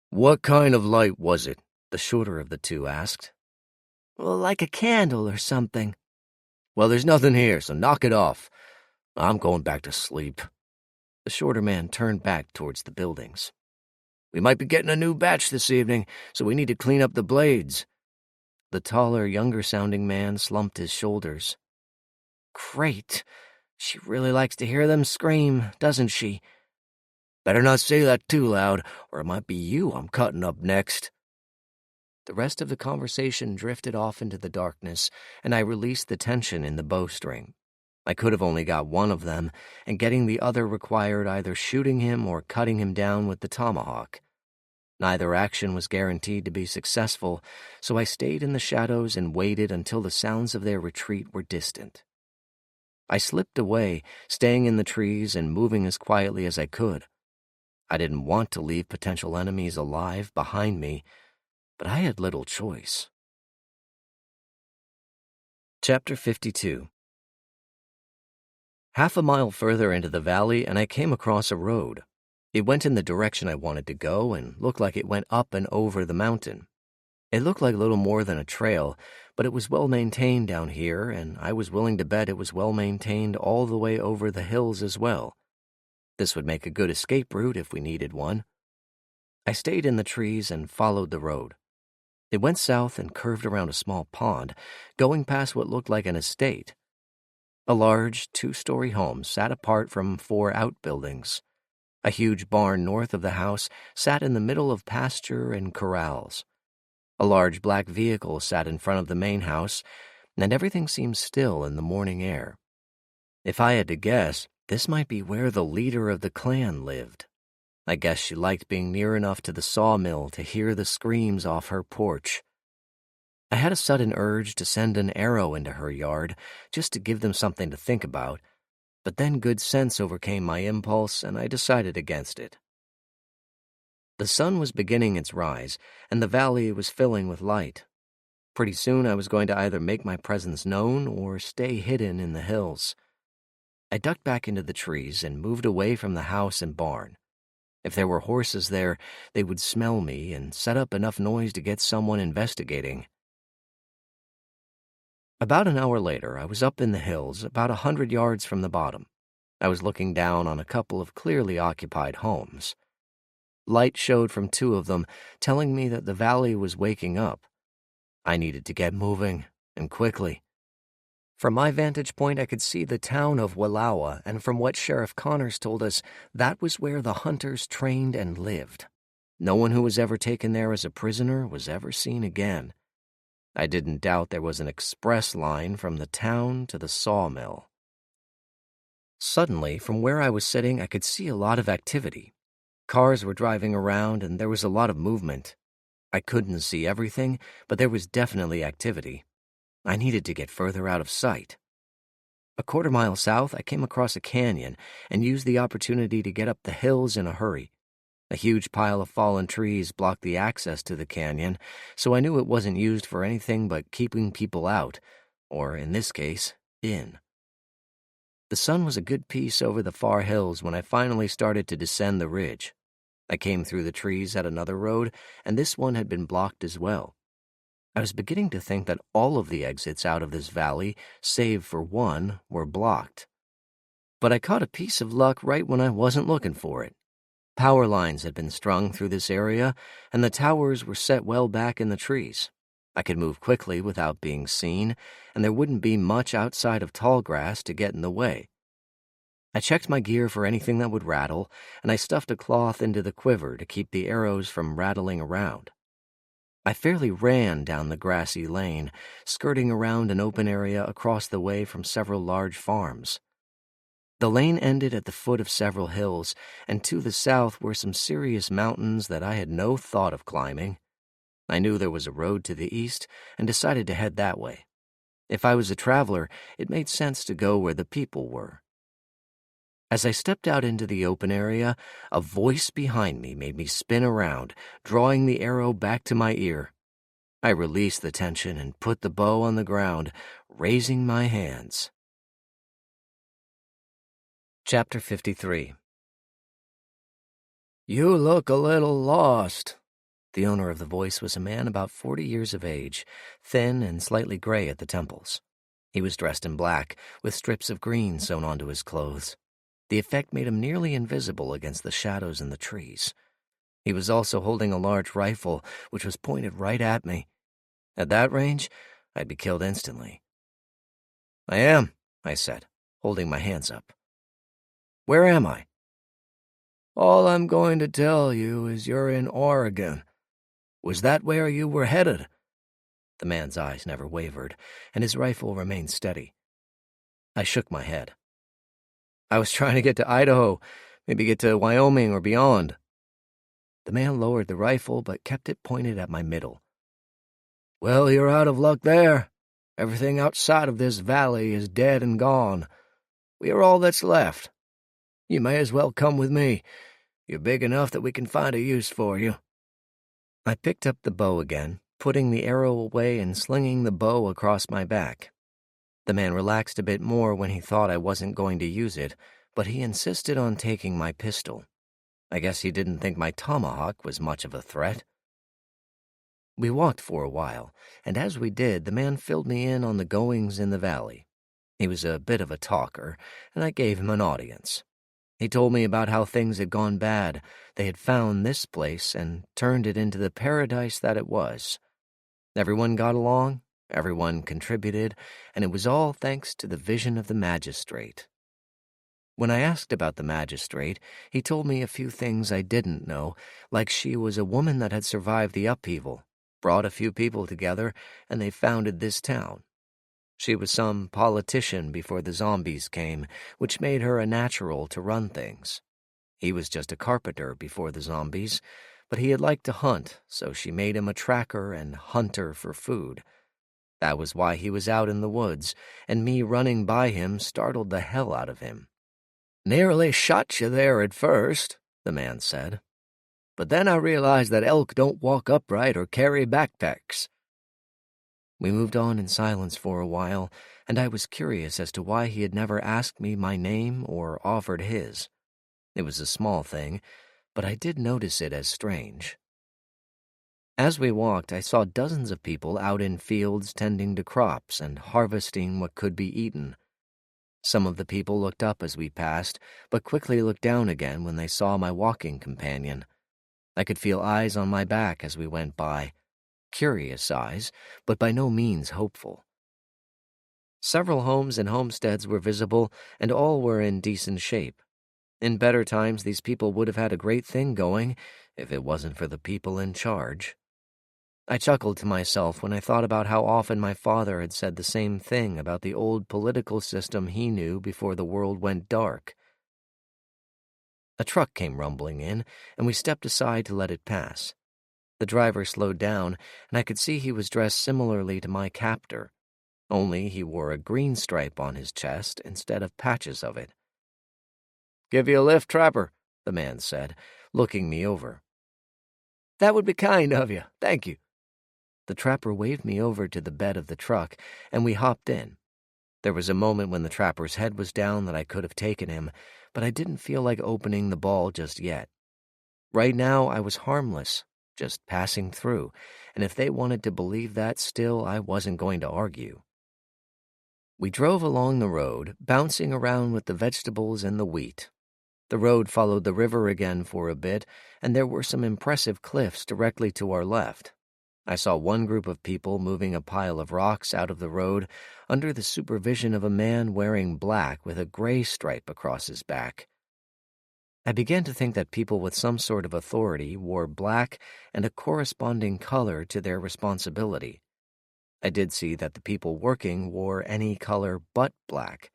"What kind of light was it?" the shorter of the 2 asked. "Well, like a candle or something." "Well, there's nothing here, so knock it off. I'm going back to sleep." The shorter man turned back towards the buildings. "We might be getting a new batch this evening, so we need to clean up the blades." The taller, younger-sounding man slumped his shoulders. "Great. She really likes to hear them scream, doesn't she?" "Better not say that too loud, or it might be you I'm cutting up next." The rest of the conversation drifted off into the darkness, and I released the tension in the bowstring. I could have only got one of them, and getting the other required either shooting him or cutting him down with the tomahawk. Neither action was guaranteed to be successful, so I stayed in the shadows and waited until the sounds of their retreat were distant. I slipped away, staying in the trees and moving as quietly as I could. I didn't want to leave potential enemies alive behind me, but I had little choice. Chapter 52. Half a mile further into the valley, and I came across a road. It went in the direction I wanted to go and looked like it went up and over the mountain. It looked like little more than a trail, but it was well maintained down here, and I was willing to bet it was well maintained all the way over the hills as well. This would make a good escape route if we needed one. I stayed in the trees and followed the road. It went south and curved around a small pond, going past what looked like an estate. A large, 2-story home sat apart from 4 outbuildings. A huge barn north of the house sat in the middle of pasture and corrals. A large black vehicle sat in front of the main house, and everything seemed still in the morning air. If I had to guess, this might be where the leader of the clan lived. I guess she liked being near enough to the sawmill to hear the screams off her porch. I had a sudden urge to send an arrow into her yard, just to give them something to think about, but then good sense overcame my impulse and I decided against it. The sun was beginning its rise, and the valley was filling with light. Pretty soon I was going to either make my presence known or stay hidden in the hills. I ducked back into the trees and moved away from the house and barn. If there were horses there, they would smell me and set up enough noise to get someone investigating. About an hour later, I was up in the hills, about 100 yards from the bottom. I was looking down on a couple of clearly occupied homes. Light showed from two of them, telling me that the valley was waking up. I needed to get moving, and quickly. From my vantage point, I could see the town of Wallowa, and from what Sheriff Connors told us, that was where the hunters trained and lived. No one who was ever taken there as a prisoner was ever seen again. I didn't doubt there was an express line from the town to the sawmill. Suddenly, from where I was sitting, I could see a lot of activity. Cars were driving around, and there was a lot of movement. I couldn't see everything, but there was definitely activity. I needed to get further out of sight. A quarter-mile south, I came across a canyon and used the opportunity to get up the hills in a hurry. A huge pile of fallen trees blocked the access to the canyon, so I knew it wasn't used for anything but keeping people out, or in this case, in. The sun was a good piece over the far hills when I finally started to descend the ridge. I came through the trees at another road, and this one had been blocked as well. I was beginning to think that all of the exits out of this valley, save for one, were blocked. But I caught a piece of luck right when I wasn't looking for it. Power lines had been strung through this area, and the towers were set well back in the trees. I could move quickly without being seen, and there wouldn't be much outside of tall grass to get in the way. I checked my gear for anything that would rattle, and I stuffed a cloth into the quiver to keep the arrows from rattling around. I fairly ran down the grassy lane, skirting around an open area across the way from several large farms. The lane ended at the foot of several hills, and to the south were some serious mountains that I had no thought of climbing. I knew there was a road to the east and decided to head that way. If I was a traveler, it made sense to go where the people were. As I stepped out into the open area, a voice behind me made me spin around, drawing the arrow back to my ear. I released the tension and put the bow on the ground, raising my hands. Chapter 53. "You look a little lost." The owner of the voice was a man about 40 years of age, thin and slightly gray at the temples. He was dressed in black, with strips of green sewn onto his clothes. The effect made him nearly invisible against the shadows in the trees. He was also holding a large rifle, which was pointed right at me. At that range, I'd be killed instantly. "I am," I said, holding my hands up. "Where am I?" "All I'm going to tell you is you're in Oregon. Was that where you were headed?" The man's eyes never wavered, and his rifle remained steady. I shook my head. "I was trying to get to Idaho, maybe get to Wyoming or beyond." The man lowered the rifle but kept it pointed at my middle. "Well, you're out of luck there. Everything outside of this valley is dead and gone. We are all that's left. You may as well come with me. You're big enough that we can find a use for you." I picked up the bow again, putting the arrow away and slinging the bow across my back. The man relaxed a bit more when he thought I wasn't going to use it, but he insisted on taking my pistol. I guess he didn't think my tomahawk was much of a threat. We walked for a while, and as we did, the man filled me in on the goings in the valley. He was a bit of a talker, and I gave him an audience. He told me about how things had gone bad. They had found this place and turned it into the paradise that it was. Everyone got along, everyone contributed, and it was all thanks to the vision of the magistrate. When I asked about the magistrate, he told me a few things I didn't know, like she was a woman that had survived the upheaval, brought a few people together, and they founded this town. She was some politician before the zombies came, which made her a natural to run things. He was just a carpenter before the zombies, but he had liked to hunt, so she made him a tracker and hunter for food. That was why he was out in the woods, and me running by him startled the hell out of him. "Nearly shot you there at first," the man said. "But then I realized that elk don't walk upright or carry backpacks." We moved on in silence for a while, and I was curious as to why he had never asked me my name or offered his. It was a small thing, but I did notice it as strange. As we walked, I saw dozens of people out in fields tending to crops and harvesting what could be eaten. Some of the people looked up as we passed, but quickly looked down again when they saw my walking companion. I could feel eyes on my back as we went by. Curious eyes, but by no means hopeful. Several homes and homesteads were visible, and all were in decent shape. In better times, these people would have had a great thing going, if it wasn't for the people in charge. I chuckled to myself when I thought about how often my father had said the same thing about the old political system he knew before the world went dark. A truck came rumbling in, and we stepped aside to let it pass. The driver slowed down, and I could see he was dressed similarly to my captor, only he wore a green stripe on his chest instead of patches of it. "Give you a lift, Trapper," the man said, looking me over. "That would be kind of you, thank you." The trapper waved me over to the bed of the truck, and we hopped in. There was a moment when the trapper's head was down that I could have taken him, but I didn't feel like opening the ball just yet. Right now, I was harmless, just passing through, and if they wanted to believe that still, I wasn't going to argue. We drove along the road, bouncing around with the vegetables and the wheat. The road followed the river again for a bit, and there were some impressive cliffs directly to our left. I saw one group of people moving a pile of rocks out of the road under the supervision of a man wearing black with a gray stripe across his back. I began to think that people with some sort of authority wore black and a corresponding color to their responsibility. I did see that the people working wore any color but black.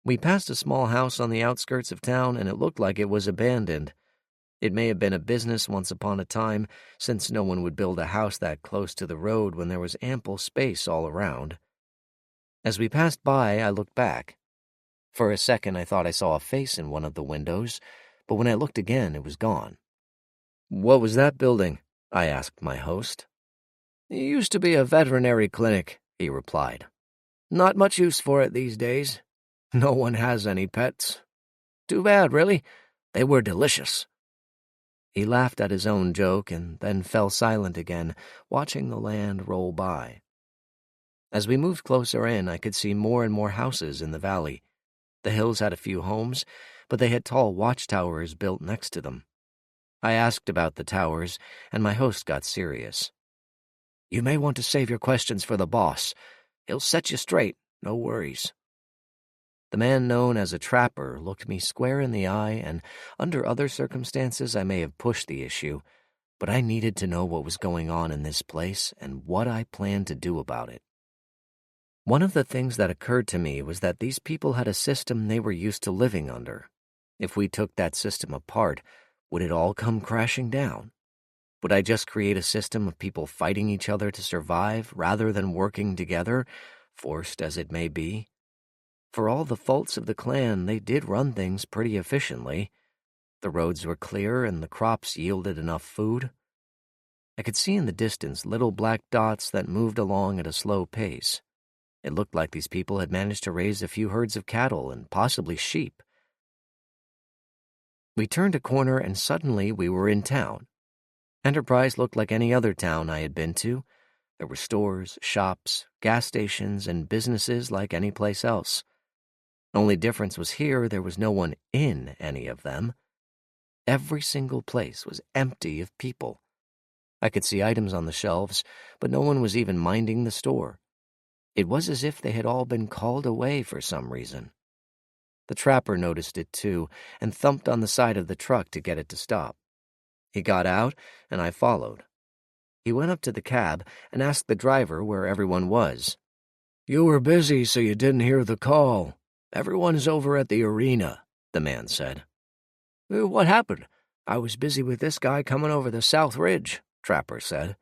We passed a small house on the outskirts of town, and it looked like it was abandoned. It may have been a business once upon a time, since no one would build a house that close to the road when there was ample space all around. As we passed by, I looked back. For a second, I thought I saw a face in one of the windows, but when I looked again, it was gone. "What was that building?" I asked my host. "It used to be a veterinary clinic," he replied. "Not much use for it these days. No one has any pets. Too bad, really. They were delicious." He laughed at his own joke and then fell silent again, watching the land roll by. As we moved closer in, I could see more and more houses in the valley. The hills had a few homes, but they had tall watchtowers built next to them. I asked about the towers, and my host got serious. "You may want to save your questions for the boss. He'll set you straight, no worries." The man known as a trapper looked me square in the eye, and under other circumstances I may have pushed the issue, but I needed to know what was going on in this place and what I planned to do about it. One of the things that occurred to me was that these people had a system they were used to living under. If we took that system apart, would it all come crashing down? Would I just create a system of people fighting each other to survive rather than working together, forced as it may be? For all the faults of the clan, they did run things pretty efficiently. The roads were clear and the crops yielded enough food. I could see in the distance little black dots that moved along at a slow pace. It looked like these people had managed to raise a few herds of cattle and possibly sheep. We turned a corner and suddenly we were in town. Enterprise looked like any other town I had been to. There were stores, shops, gas stations, and businesses like any place else. Only difference was here there was no one in any of them. Every single place was empty of people. I could see items on the shelves, but no one was even minding the store. It was as if they had all been called away for some reason. The trapper noticed it too and thumped on the side of the truck to get it to stop. He got out, and I followed. He went up to the cab and asked the driver where everyone was. "You were busy, so you didn't hear the call. Everyone's over at the arena," the man said. "What happened? I was busy with this guy coming over the South Ridge," Trapper said.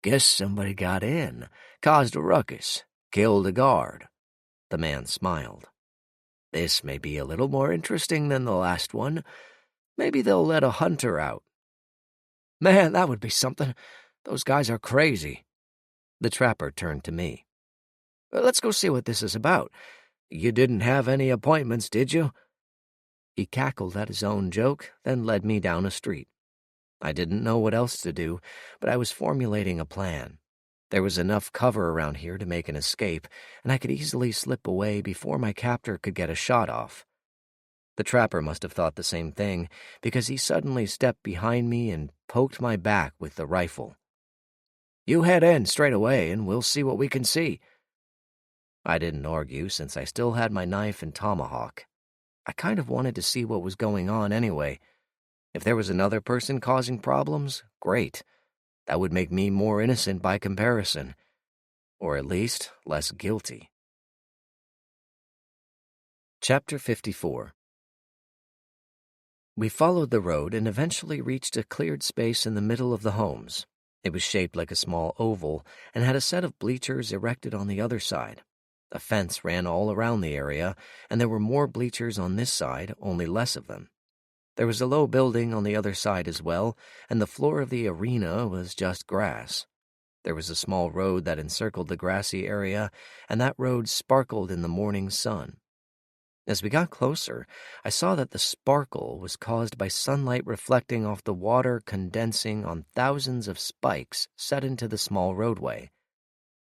"Guess somebody got in, caused a ruckus, killed a guard." The man smiled. "This may be a little more interesting than the last one. Maybe they'll let a hunter out." "Man, that would be something. Those guys are crazy." The trapper turned to me. "Let's go see what this is about. You didn't have any appointments, did you?" He cackled at his own joke, then led me down a street. I didn't know what else to do, but I was formulating a plan. There was enough cover around here to make an escape, and I could easily slip away before my captor could get a shot off. The trapper must have thought the same thing, because he suddenly stepped behind me and poked my back with the rifle. "You head in straight away, and we'll see what we can see." I didn't argue, since I still had my knife and tomahawk. I kind of wanted to see what was going on anyway. If there was another person causing problems, great. That would make me more innocent by comparison. Or at least less guilty. Chapter 54. We followed the road and eventually reached a cleared space in the middle of the homes. It was shaped like a small oval and had a set of bleachers erected on the other side. A fence ran all around the area, and there were more bleachers on this side, only less of them. There was a low building on the other side as well, and the floor of the arena was just grass. There was a small road that encircled the grassy area, and that road sparkled in the morning sun. As we got closer, I saw that the sparkle was caused by sunlight reflecting off the water condensing on thousands of spikes set into the small roadway.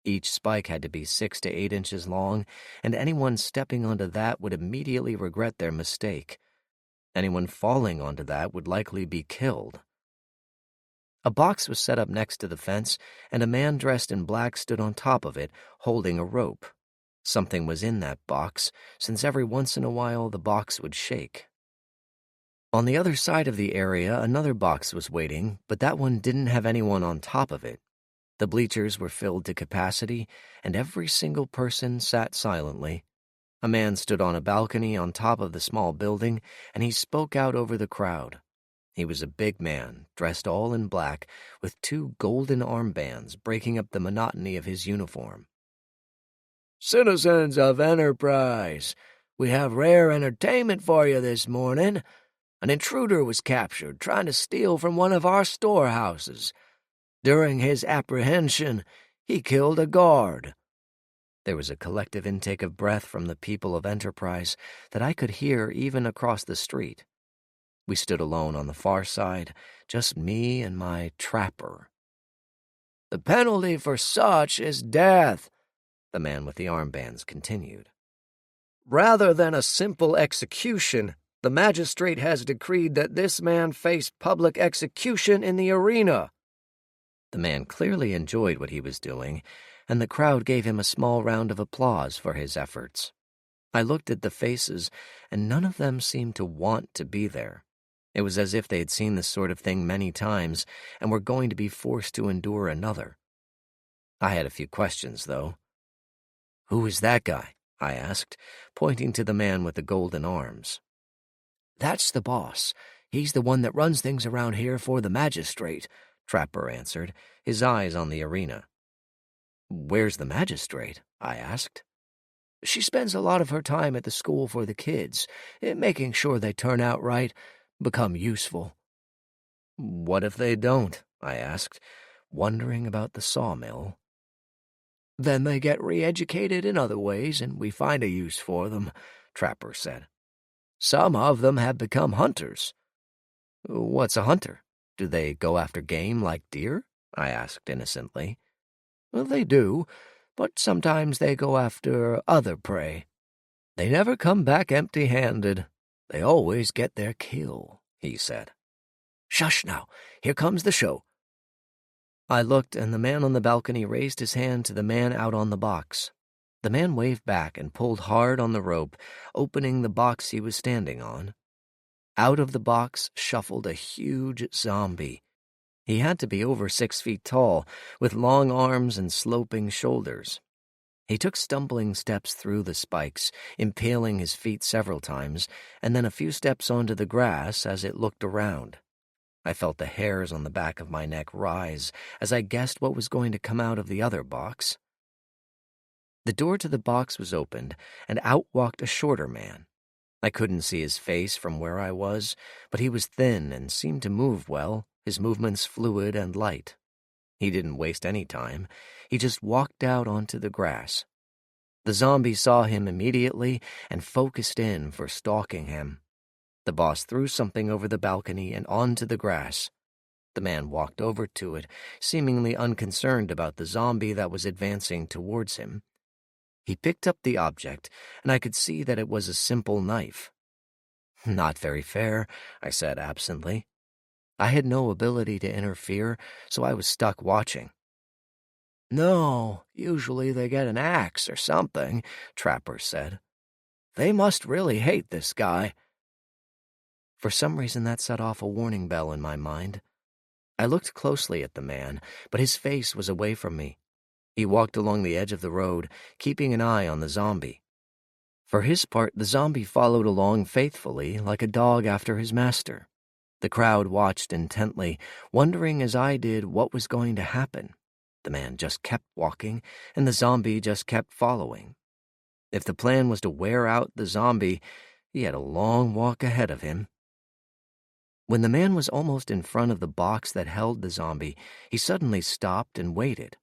Each spike had to be 6 to 8 inches long, and anyone stepping onto that would immediately regret their mistake. Anyone falling onto that would likely be killed. A box was set up next to the fence, and a man dressed in black stood on top of it, holding a rope. Something was in that box, since every once in a while the box would shake. On the other side of the area, another box was waiting, but that one didn't have anyone on top of it. The bleachers were filled to capacity, and every single person sat silently. A man stood on a balcony on top of the small building, and he spoke out over the crowd. He was a big man, dressed all in black, with 2 golden armbands breaking up the monotony of his uniform. "Citizens of Enterprise, we have rare entertainment for you this morning. An intruder was captured trying to steal from one of our storehouses. During his apprehension, he killed a guard." There was a collective intake of breath from the people of Enterprise that I could hear even across the street. We stood alone on the far side, just me and my trapper. "The penalty for such is death," the man with the armbands continued. "Rather than a simple execution, the magistrate has decreed that this man face public execution in the arena." The man clearly enjoyed what he was doing, and the crowd gave him a small round of applause for his efforts. I looked at the faces, and none of them seemed to want to be there. It was as if they had seen this sort of thing many times and were going to be forced to endure another. I had a few questions, though. "Who is that guy?" I asked, pointing to the man with the golden arms. "That's the boss. He's the one that runs things around here for the magistrate," Trapper answered, his eyes on the arena. "Where's the magistrate?" I asked. "She spends a lot of her time at the school for the kids, making sure they turn out right, become useful." "What if they don't?" I asked, wondering about the sawmill. "Then they get re-educated in other ways, and we find a use for them," Trapper said. "Some of them have become hunters." "What's a hunter? Do they go after game like deer?" I asked innocently. "Well, they do, but sometimes they go after other prey. They never come back empty-handed. They always get their kill," he said. "Shush now, here comes the show." I looked, and the man on the balcony raised his hand to the man out on the box. The man waved back and pulled hard on the rope, opening the box he was standing on. Out of the box shuffled a huge zombie. He had to be over 6 feet tall, with long arms and sloping shoulders. He took stumbling steps through the spikes, impaling his feet several times, and then a few steps onto the grass as it looked around. I felt the hairs on the back of my neck rise as I guessed what was going to come out of the other box. The door to the box was opened, and out walked a shorter man. I couldn't see his face from where I was, but he was thin and seemed to move well, his movements fluid and light. He didn't waste any time. He just walked out onto the grass. The zombie saw him immediately and focused in for stalking him. The boss threw something over the balcony and onto the grass. The man walked over to it, seemingly unconcerned about the zombie that was advancing towards him. He picked up the object, and I could see that it was a simple knife. "Not very fair," I said absently. I had no ability to interfere, so I was stuck watching. "No, usually they get an axe or something," Trapper said. "They must really hate this guy." For some reason that set off a warning bell in my mind. I looked closely at the man, but his face was away from me. He walked along the edge of the road, keeping an eye on the zombie. For his part, the zombie followed along faithfully, like a dog after his master. The crowd watched intently, wondering as I did what was going to happen. The man just kept walking, and the zombie just kept following. If the plan was to wear out the zombie, he had a long walk ahead of him. When the man was almost in front of the box that held the zombie, he suddenly stopped and waited.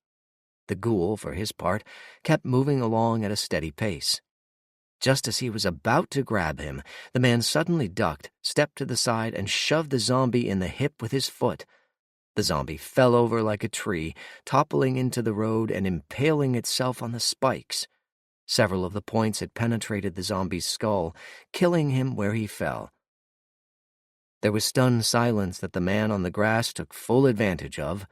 The ghoul, for his part, kept moving along at a steady pace. Just as he was about to grab him, the man suddenly ducked, stepped to the side, and shoved the zombie in the hip with his foot. The zombie fell over like a tree, toppling into the road and impaling itself on the spikes. Several of the points had penetrated the zombie's skull, killing him where he fell. There was stunned silence that the man on the grass took full advantage of.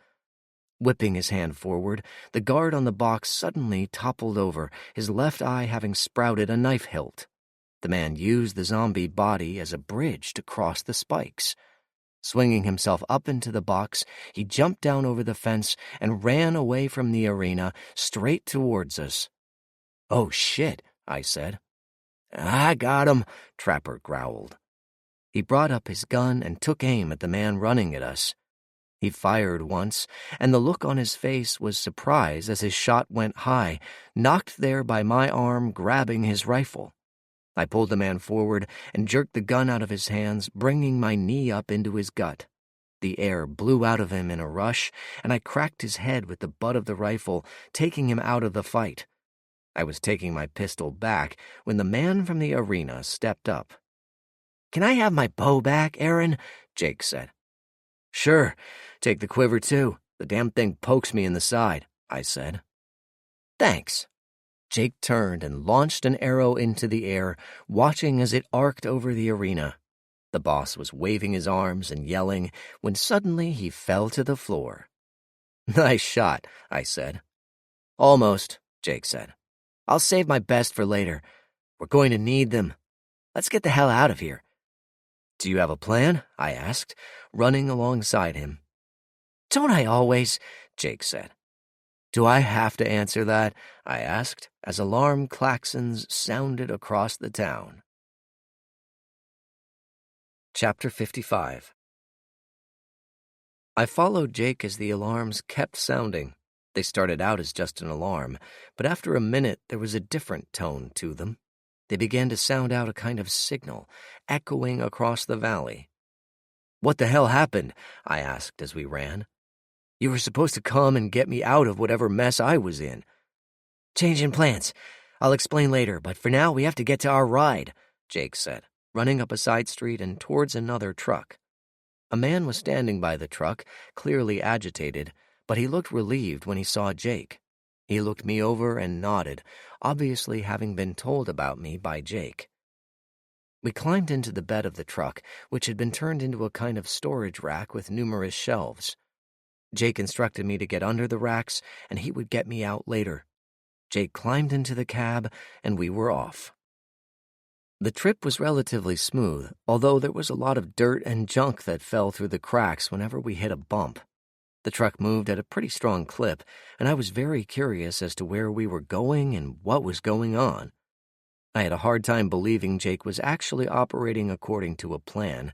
Whipping his hand forward, the guard on the box suddenly toppled over, his left eye having sprouted a knife hilt. The man used the zombie body as a bridge to cross the spikes. Swinging himself up into the box, he jumped down over the fence and ran away from the arena, straight towards us. "Oh, shit," I said. "I got him," Trapper growled. He brought up his gun and took aim at the man running at us. He fired once, and the look on his face was surprise as his shot went high, knocked there by my arm grabbing his rifle. I pulled the man forward and jerked the gun out of his hands, bringing my knee up into his gut. The air blew out of him in a rush, and I cracked his head with the butt of the rifle, taking him out of the fight. I was taking my pistol back when the man from the arena stepped up. "Can I have my bow back, Aaron?" Jake said. "Sure. Take the quiver, too. The damn thing pokes me in the side," I said. "Thanks." Jake turned and launched an arrow into the air, watching as it arced over the arena. The boss was waving his arms and yelling when suddenly he fell to the floor. "Nice shot," I said. "Almost," Jake said. "I'll save my best for later. We're going to need them. Let's get the hell out of here." "Do you have a plan?" I asked, running alongside him. "Don't I always?" Jake said. "Do I have to answer that?" I asked, as alarm klaxons sounded across the town. Chapter 55. I followed Jake as the alarms kept sounding. They started out as just an alarm, but after a minute there was a different tone to them. They began to sound out a kind of signal, echoing across the valley. "What the hell happened?" I asked as we ran. "You were supposed to come and get me out of whatever mess I was in." "Changing plans. I'll explain later, but for now we have to get to our ride," Jake said, running up a side street and towards another truck. A man was standing by the truck, clearly agitated, but he looked relieved when he saw Jake. He looked me over and nodded, obviously having been told about me by Jake. We climbed into the bed of the truck, which had been turned into a kind of storage rack with numerous shelves. Jake instructed me to get under the racks, and he would get me out later. Jake climbed into the cab, and we were off. The trip was relatively smooth, although there was a lot of dirt and junk that fell through the cracks whenever we hit a bump. The truck moved at a pretty strong clip, and I was very curious as to where we were going and what was going on. I had a hard time believing Jake was actually operating according to a plan,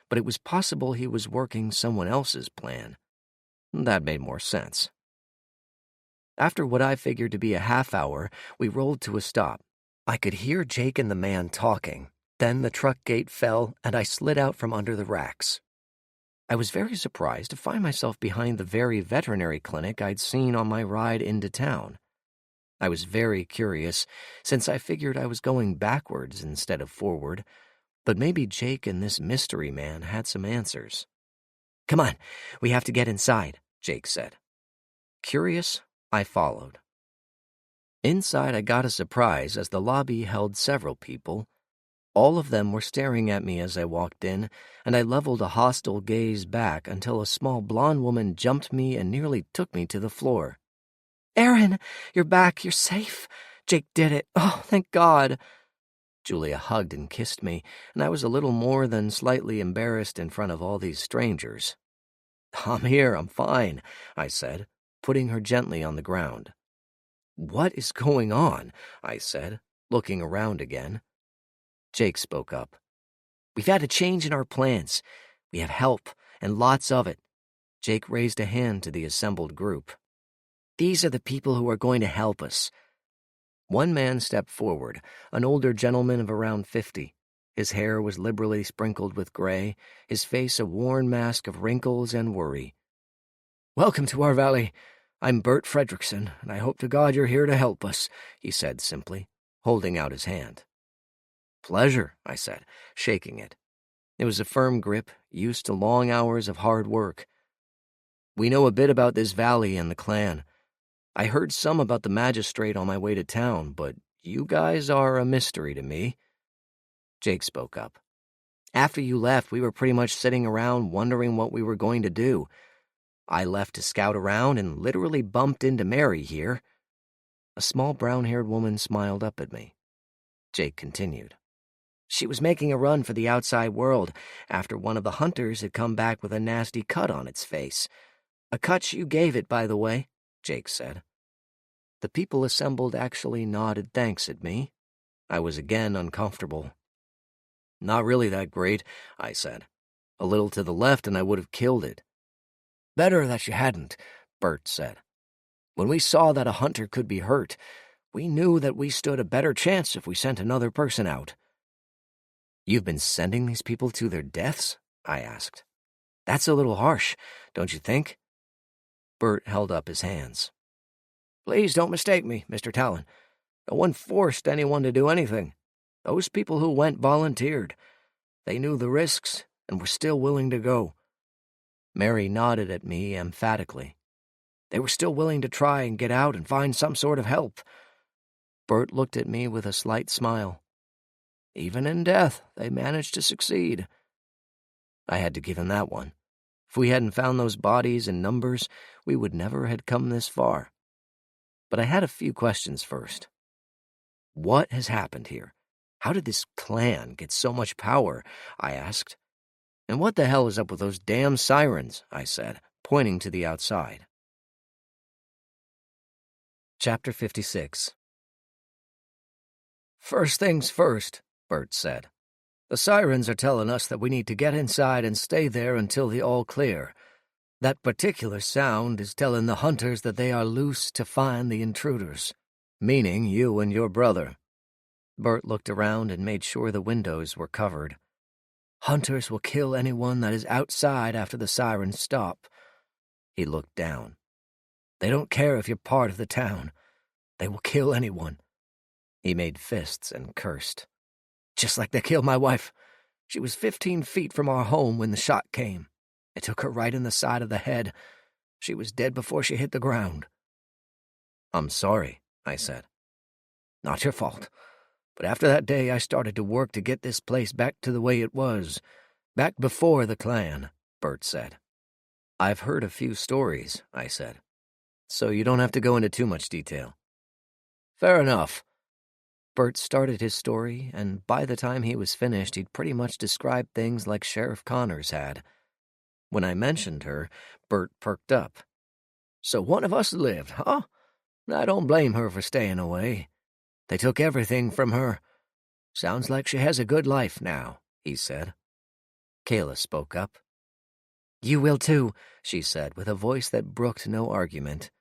but it was possible he was working someone else's plan. That made more sense. After what I figured to be a half hour, we rolled to a stop. I could hear Jake and the man talking. Then the truck gate fell, and I slid out from under the racks. I was very surprised to find myself behind the very veterinary clinic I'd seen on my ride into town. I was very curious, since I figured I was going backwards instead of forward, but maybe Jake and this mystery man had some answers. "Come on, we have to get inside," Jake said. Curious, I followed. Inside, I got a surprise as the lobby held several people. All of them were staring at me as I walked in, and I leveled a hostile gaze back until a small blonde woman jumped me and nearly took me to the floor. "Aaron, you're back, you're safe. Jake did it. Oh, thank God." Julia hugged and kissed me, and I was a little more than slightly embarrassed in front of all these strangers. "I'm here, I'm fine," I said, putting her gently on the ground. "What is going on?" I said, looking around again. Jake spoke up. "We've had a change in our plans. We have help, and lots of it." Jake raised a hand to the assembled group. "These are the people who are going to help us." One man stepped forward, an older gentleman of around 50. His hair was liberally sprinkled with gray, his face a worn mask of wrinkles and worry. "Welcome to our valley. I'm Bert Fredrickson, and I hope to God you're here to help us," he said simply, holding out his hand. "Pleasure," I said, shaking it. It was a firm grip, used to long hours of hard work. "We know a bit about this valley and the clan. I heard some about the magistrate on my way to town, but you guys are a mystery to me." Jake spoke up. "After you left, we were pretty much sitting around wondering what we were going to do. I left to scout around and literally bumped into Mary here." A small brown-haired woman smiled up at me. Jake continued. "She was making a run for the outside world after one of the hunters had come back with a nasty cut on its face. A cut you gave it, by the way," Jake said. The people assembled actually nodded thanks at me. I was again uncomfortable. "Not really that great," I said. "A little to the left and I would have killed it." "Better that you hadn't," Bert said. "When we saw that a hunter could be hurt, we knew that we stood a better chance if we sent another person out." "You've been sending these people to their deaths?" I asked. "That's a little harsh, don't you think?" Bert held up his hands. "Please don't mistake me, Mr. Talon. No one forced anyone to do anything. Those people who went volunteered. They knew the risks and were still willing to go." Mary nodded at me emphatically. "They were still willing to try and get out and find some sort of help." Bert looked at me with a slight smile. "Even in death, they managed to succeed." I had to give him that one. If we hadn't found those bodies in numbers, we would never have come this far. But I had a few questions first. What has happened here? How did this clan get so much power? I asked. "And what the hell is up with those damn sirens?" I said, pointing to the outside. Chapter 56. "First things first," Bert said. "The sirens are telling us that we need to get inside and stay there until the all clear. That particular sound is telling the hunters that they are loose to find the intruders, meaning you and your brother." Bert looked around and made sure the windows were covered. "Hunters will kill anyone that is outside after the sirens stop." He looked down. "They don't care if you're part of the town. They will kill anyone." He made fists and cursed. "Just like they killed my wife. She was 15 feet from our home when the shot came. It took her right in the side of the head. She was dead before she hit the ground." "I'm sorry," I said. "Not your fault. But after that day, I started to work to get this place back to the way it was, back before the clan," Bert said. "I've heard a few stories," I said, "so you don't have to go into too much detail." Fair enough." Bert started his story, and by the time he was finished, he'd pretty much described things like Sheriff Connors had. When I mentioned her, Bert perked up. "So one of us lived, huh? I don't blame her for staying away. They took everything from her. Sounds like she has a good life now," he said. Kayla spoke up. "You will too," she said, with a voice that brooked no argument.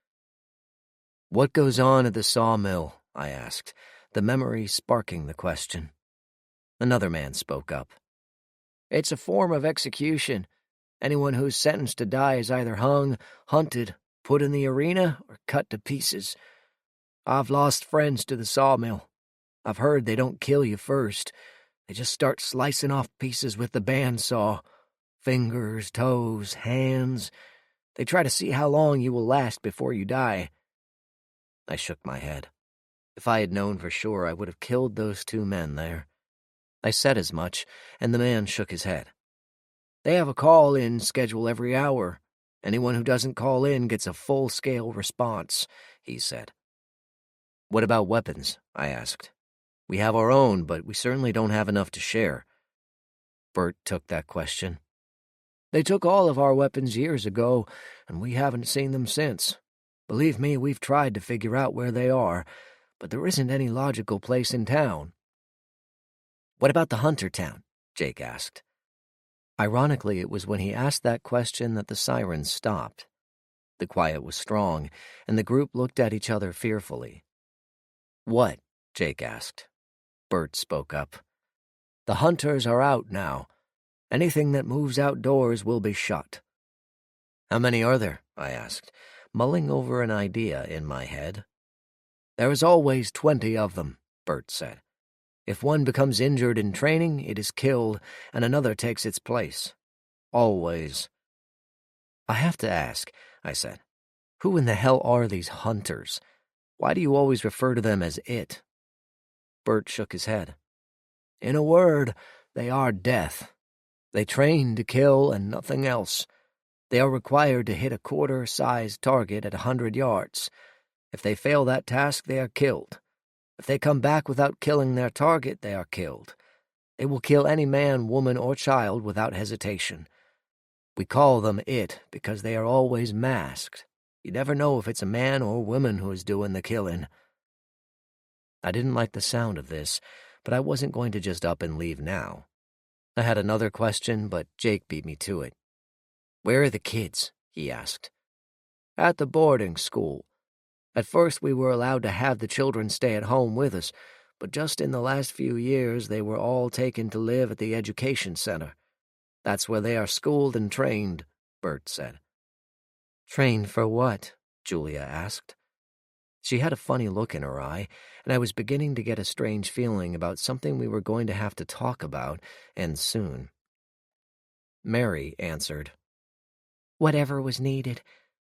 "What goes on at the sawmill?" I asked, the memory sparking the question. Another man spoke up. "It's a form of execution. Anyone who's sentenced to die is either hung, hunted, put in the arena, or cut to pieces. I've lost friends to the sawmill. I've heard they don't kill you first. They just start slicing off pieces with the bandsaw. Fingers, toes, hands. They try to see how long you will last before you die." I shook my head. If I had known for sure, I would have killed those 2 men there. I said as much, and the man shook his head. "They have a call-in schedule every hour. Anyone who doesn't call in gets a full-scale response," he said. "What about weapons?" I asked. "We have our own, but we certainly don't have enough to share." Bert took that question. "They took all of our weapons years ago, and we haven't seen them since. Believe me, we've tried to figure out where they are, but there isn't any logical place in town." "What about the Hunter town?" Jake asked. Ironically, it was when he asked that question that the sirens stopped. The quiet was strong, and the group looked at each other fearfully. "What?" Jake asked. Bert spoke up. "The hunters are out now. Anything that moves outdoors will be shot." "How many are there?" I asked, mulling over an idea in my head. "There is always 20 of them," Bert said. "If one becomes injured in training, it is killed, and another takes its place. Always." "I have to ask," I said, "who in the hell are these hunters? Why do you always refer to them as it?" Bert shook his head. "In a word, they are death. They train to kill and nothing else. They are required to hit a quarter-sized target at 100 yards. If they fail that task, they are killed. If they come back without killing their target, they are killed. They will kill any man, woman, or child without hesitation. We call them it because they are always masked. You never know if it's a man or woman who is doing the killing." I didn't like the sound of this, but I wasn't going to just up and leave now. I had another question, but Jake beat me to it. "Where are the kids?" he asked. "At the boarding school. At first we were allowed to have the children stay at home with us, but just in the last few years they were all taken to live at the education center. That's where they are schooled and trained," Bert said. "Trained for what?" Julia asked. She had a funny look in her eye, and I was beginning to get a strange feeling about something we were going to have to talk about, and soon. Mary answered. "Whatever was needed.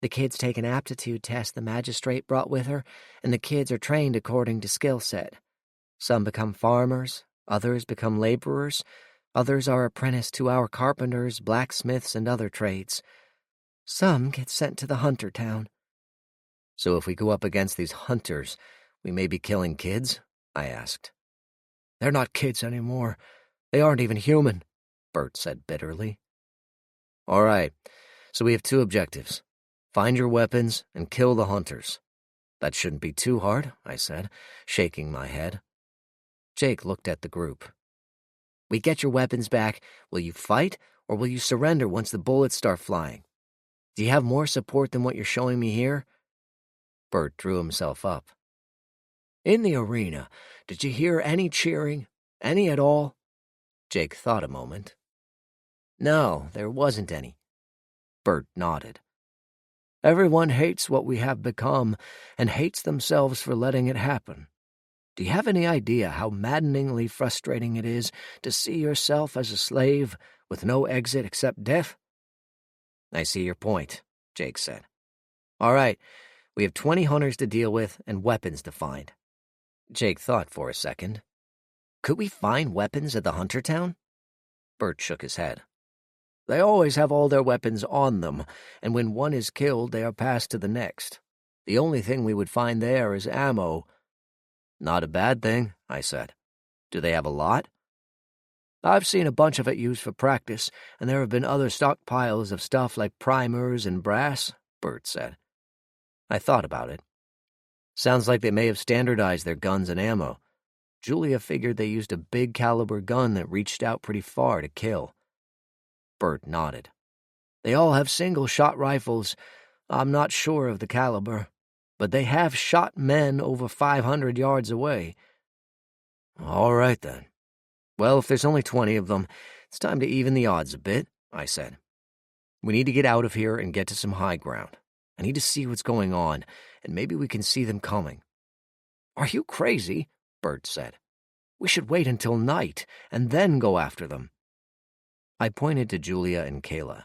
The kids take an aptitude test the magistrate brought with her, and the kids are trained according to skill set. Some become farmers, others become laborers, others are apprenticed to our carpenters, blacksmiths, and other trades. Some get sent to the hunter town." "So if we go up against these hunters, we may be killing kids?" I asked. "They're not kids anymore. They aren't even human," Bert said bitterly. "All right, so we have 2 objectives. Find your weapons and kill the hunters." "That shouldn't be too hard," I said, shaking my head. Jake looked at the group. "We get your weapons back. Will you fight, or will you surrender once the bullets start flying? Do you have more support than what you're showing me here?" Bert drew himself up. "In the arena, did you hear any cheering? Any at all?" Jake thought a moment. "No, there wasn't any." Bert nodded. "Everyone hates what we have become and hates themselves for letting it happen. Do you have any idea how maddeningly frustrating it is to see yourself as a slave with no exit except death?" "I see your point," Jake said. "All right, we have 20 hunters to deal with and weapons to find." Jake thought for a second. "Could we find weapons at the hunter town?" Bert shook his head. "They always have all their weapons on them, and when one is killed, they are passed to the next. The only thing we would find there is ammo. Not a bad thing, I said. Do they have a lot? I've seen a bunch of it used for practice, and there have been other stockpiles of stuff like primers and brass, Bert said. I thought about it. Sounds like they may have standardized their guns and ammo. Julia figured they used a big caliber gun that reached out pretty far to kill. Bert nodded. They all have single-shot rifles. I'm not sure of the caliber, but they have shot men over 500 yards away. All right, then. Well, if there's only 20 of them, it's time to even the odds a bit, I said. We need to get out of here and get to some high ground. I need to see what's going on, and maybe we can see them coming. Are you crazy? Bert said. We should wait until night, and then go after them. I pointed to Julia and Kayla.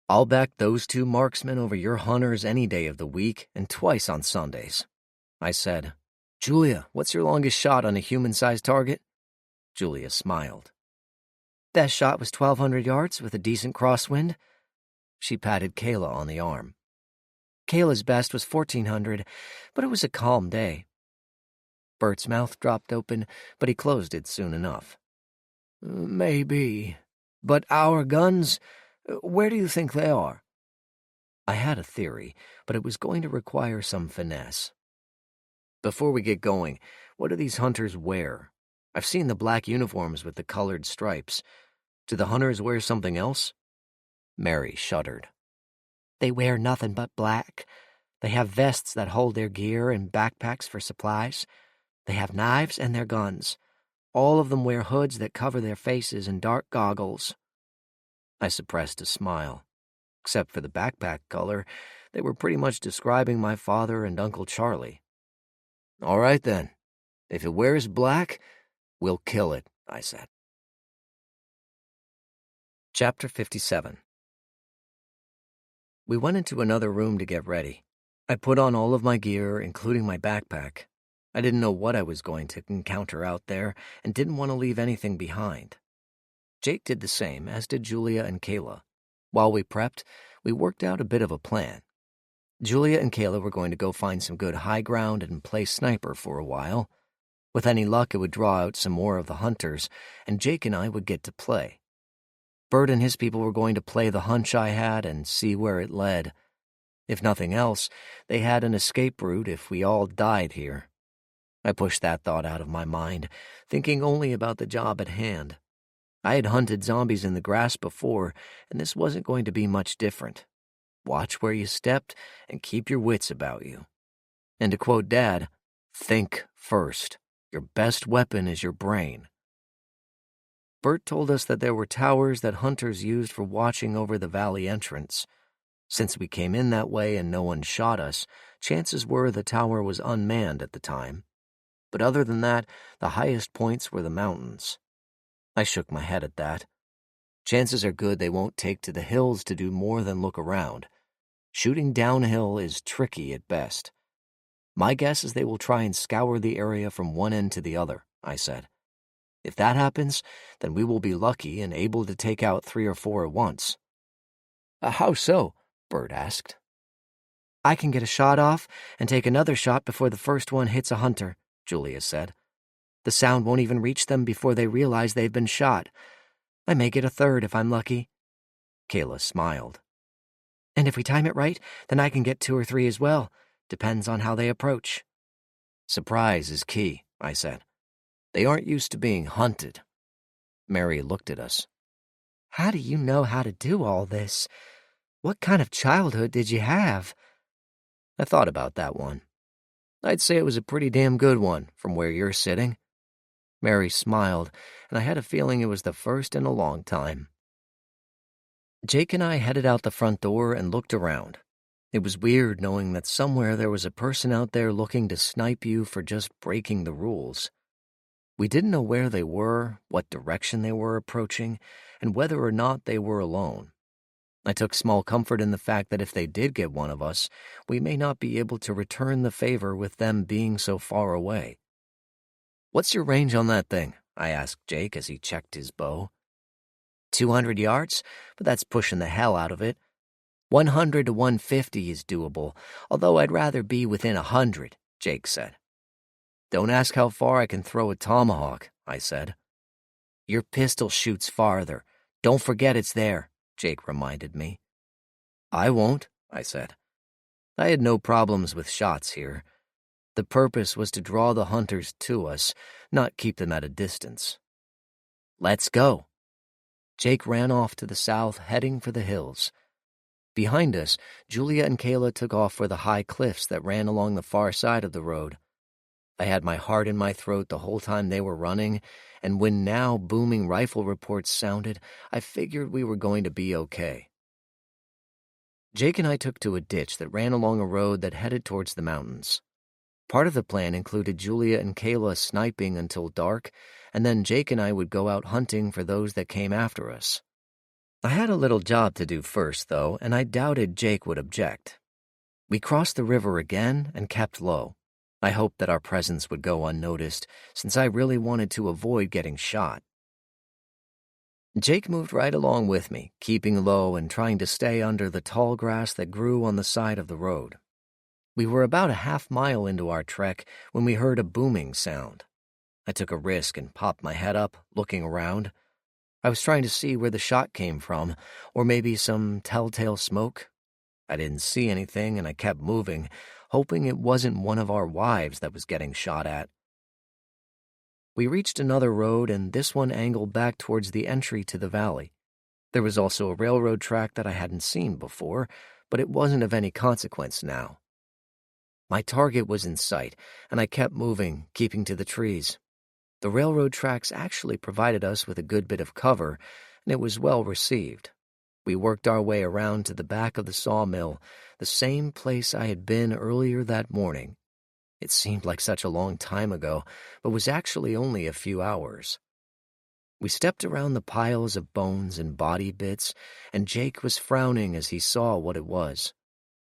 I'll back those two marksmen over your hunters any day of the week and twice on Sundays. I said, Julia, what's your longest shot on a human-sized target? Julia smiled. Best shot was 1,200 yards with a decent crosswind. She patted Kayla on the arm. Kayla's best was 1,400, but it was a calm day. Bert's mouth dropped open, but he closed it soon enough. Maybe. But our guns, where do you think they are? I had a theory, but it was going to require some finesse. Before we get going, what do these hunters wear? I've seen the black uniforms with the colored stripes. Do the hunters wear something else? Mary shuddered. They wear nothing but black. They have vests that hold their gear and backpacks for supplies. They have knives and their guns. All of them wear hoods that cover their faces and dark goggles. I suppressed a smile. Except for the backpack color, they were pretty much describing my father and Uncle Charlie. All right, then. If it wears black, we'll kill it, I said. Chapter 57. We went into another room to get ready. I put on all of my gear, including my backpack. I didn't know what I was going to encounter out there and didn't want to leave anything behind. Jake did the same, as did Julia and Kayla. While we prepped, we worked out a bit of a plan. Julia and Kayla were going to go find some good high ground and play sniper for a while. With any luck, it would draw out some more of the hunters, and Jake and I would get to play. Bert and his people were going to play the hunch I had and see where it led. If nothing else, they had an escape route if we all died here. I pushed that thought out of my mind, thinking only about the job at hand. I had hunted zombies in the grass before, and this wasn't going to be much different. Watch where you stepped and keep your wits about you. And to quote Dad, think first. Your best weapon is your brain. Bert told us that there were towers that hunters used for watching over the valley entrance. Since we came in that way and no one shot us, chances were the tower was unmanned at the time. But other than that, the highest points were the mountains. I shook my head at that. Chances are good they won't take to the hills to do more than look around. Shooting downhill is tricky at best. My guess is they will try and scour the area from one end to the other, I said. If that happens, then we will be lucky and able to take out 3 or 4 at once. How so? Bert asked. I can get a shot off and take another shot before the first one hits a hunter, Julia said. The sound won't even reach them before they realize they've been shot. I may get a third if I'm lucky. Kayla smiled. And if we time it right, then I can get 2 or 3 as well. Depends on how they approach. Surprise is key, I said. They aren't used to being hunted. Mary looked at us. How do you know how to do all this? What kind of childhood did you have? I thought about that one. I'd say it was a pretty damn good one, from where you're sitting. Mary smiled, and I had a feeling it was the first in a long time. Jake and I headed out the front door and looked around. It was weird knowing that somewhere there was a person out there looking to snipe you for just breaking the rules. We didn't know where they were, what direction they were approaching, and whether or not they were alone. I took small comfort in the fact that if they did get one of us, we may not be able to return the favor with them being so far away. What's your range on that thing? I asked Jake as he checked his bow. 200 yards, but that's pushing the hell out of it. 100 to 150 is doable, although I'd rather be within 100, Jake said. "Don't ask how far I can throw a tomahawk," I said. "Your pistol shoots farther. Don't forget it's there," Jake reminded me. "I won't," I said. I had no problems with shots here. The purpose was to draw the hunters to us, not keep them at a distance. "Let's go." Jake ran off to the south, heading for the hills. Behind us, Julia and Kayla took off for the high cliffs that ran along the far side of the road. I had my heart in my throat the whole time they were running, and when now booming rifle reports sounded, I figured we were going to be okay. Jake and I took to a ditch that ran along a road that headed towards the mountains. Part of the plan included Julia and Kayla sniping until dark, and then Jake and I would go out hunting for those that came after us. I had a little job to do first, though, and I doubted Jake would object. We crossed the river again and kept low. I hoped that our presence would go unnoticed, since I really wanted to avoid getting shot. Jake moved right along with me, keeping low and trying to stay under the tall grass that grew on the side of the road. We were about a half-mile into our trek when we heard a booming sound. I took a risk and popped my head up, looking around. I was trying to see where the shot came from, or maybe some telltale smoke. I didn't see anything, and I kept moving, hoping it wasn't one of our wives that was getting shot at. We reached another road, and this one angled back towards the entry to the valley. There was also a railroad track that I hadn't seen before, but it wasn't of any consequence now. My target was in sight, and I kept moving, keeping to the trees. The railroad tracks actually provided us with a good bit of cover, and it was well received. We worked our way around to the back of the sawmill, the same place I had been earlier that morning. It seemed like such a long time ago, but was actually only a few hours. We stepped around the piles of bones and body bits, and Jake was frowning as he saw what it was.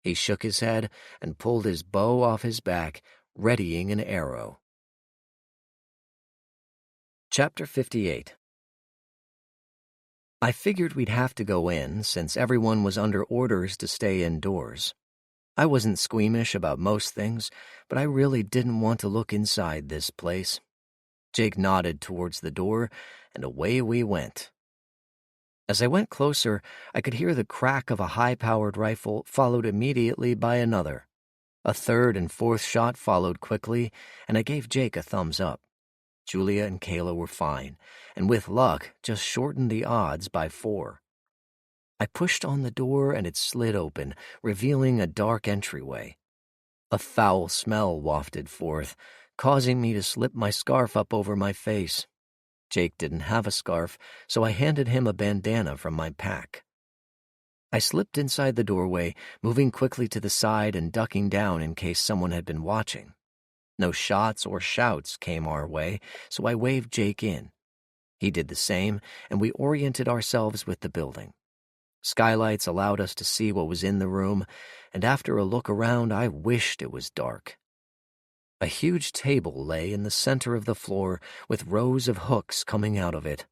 He shook his head and pulled his bow off his back, readying an arrow. Chapter 58. I figured we'd have to go in, since everyone was under orders to stay indoors. I wasn't squeamish about most things, but I really didn't want to look inside this place. Jake nodded towards the door, and away we went. As I went closer, I could hear the crack of a high-powered rifle, followed immediately by another. A third and fourth shot followed quickly, and I gave Jake a thumbs up. Julia and Kayla were fine, and with luck, just shortened the odds by 4. I pushed on the door and it slid open, revealing a dark entryway. A foul smell wafted forth, causing me to slip my scarf up over my face. Jake didn't have a scarf, so I handed him a bandana from my pack. I slipped inside the doorway, moving quickly to the side and ducking down in case someone had been watching. No shots or shouts came our way, so I waved Jake in. He did the same, and we oriented ourselves with the building. Skylights allowed us to see what was in the room, and after a look around, I wished it was dark. A huge table lay in the center of the floor, with rows of hooks coming out of it.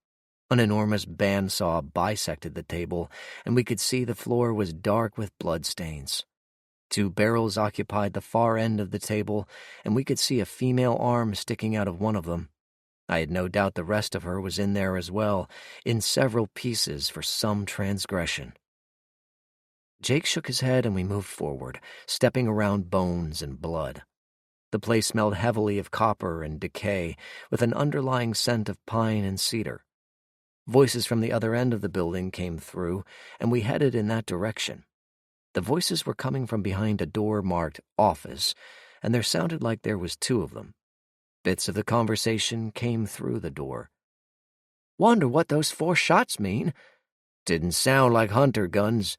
An enormous bandsaw bisected the table, and we could see the floor was dark with bloodstains. 2 barrels occupied the far end of the table, and we could see a female arm sticking out of one of them. I had no doubt the rest of her was in there as well, in several pieces for some transgression. Jake shook his head and we moved forward, stepping around bones and blood. The place smelled heavily of copper and decay, with an underlying scent of pine and cedar. Voices from the other end of the building came through, and we headed in that direction. The voices were coming from behind a door marked "Office," and there sounded like there was 2 of them. Bits of the conversation came through the door. "Wonder what those 4 shots mean. Didn't sound like hunter guns.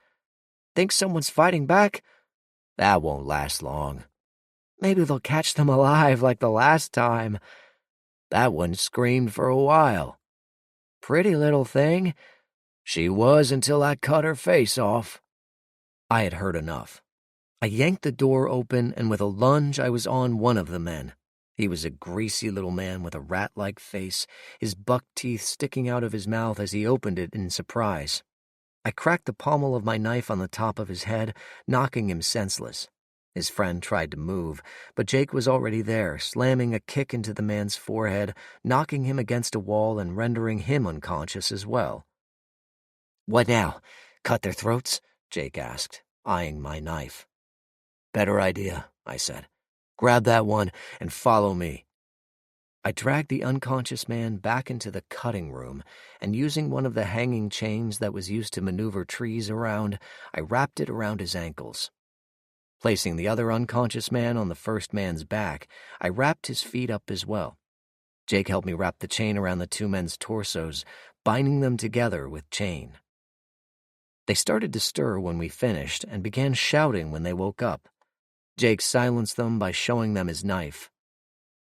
Think someone's fighting back? That won't last long. Maybe they'll catch them alive like the last time. That one screamed for a while. Pretty little thing. She was until I cut her face off." I had heard enough. I yanked the door open, and with a lunge I was on one of the men. He was a greasy little man with a rat-like face, his buck teeth sticking out of his mouth as he opened it in surprise. I cracked the pommel of my knife on the top of his head, knocking him senseless. His friend tried to move, but Jake was already there, slamming a kick into the man's forehead, knocking him against a wall and rendering him unconscious as well. "What now? Cut their throats?" Jake asked, eyeing my knife. "Better idea," I said. "Grab that one and follow me." I dragged the unconscious man back into the cutting room, and using one of the hanging chains that was used to maneuver trees around, I wrapped it around his ankles. Placing the other unconscious man on the first man's back, I wrapped his feet up as well. Jake helped me wrap the chain around the two men's torsos, binding them together with chain. They started to stir when we finished and began shouting when they woke up. Jake silenced them by showing them his knife.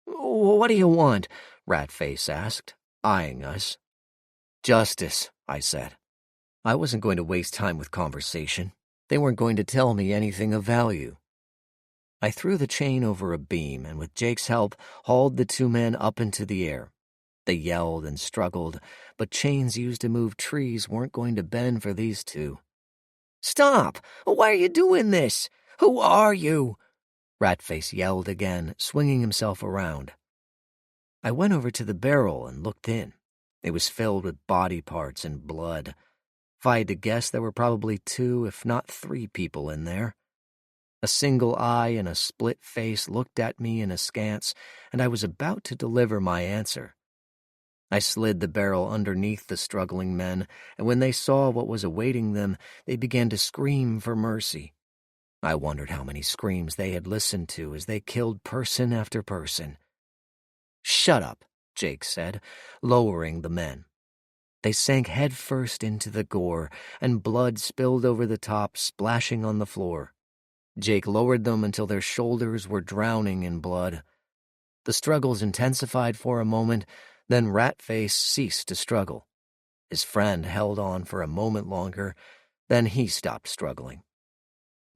"What do you want?" Ratface asked, eyeing us. "Justice," I said. I wasn't going to waste time with conversation. They weren't going to tell me anything of value. I threw the chain over a beam and with Jake's help hauled the two men up into the air. They yelled and struggled, but chains used to move trees weren't going to bend for these two. "Stop! Why are you doing this? Who are you?" Ratface yelled again, swinging himself around. I went over to the barrel and looked in. It was filled with body parts and blood. If I had to guess, there were probably 2, if not 3 people in there. A single eye and a split face looked at me in askance, and I was about to deliver my answer. I slid the barrel underneath the struggling men, and when they saw what was awaiting them, they began to scream for mercy. I wondered how many screams they had listened to as they killed person after person. "Shut up," Jake said, lowering the men. They sank headfirst into the gore, and blood spilled over the top, splashing on the floor. Jake lowered them until their shoulders were drowning in blood. The struggles intensified for a moment, then Ratface ceased to struggle. His friend held on for a moment longer, then he stopped struggling.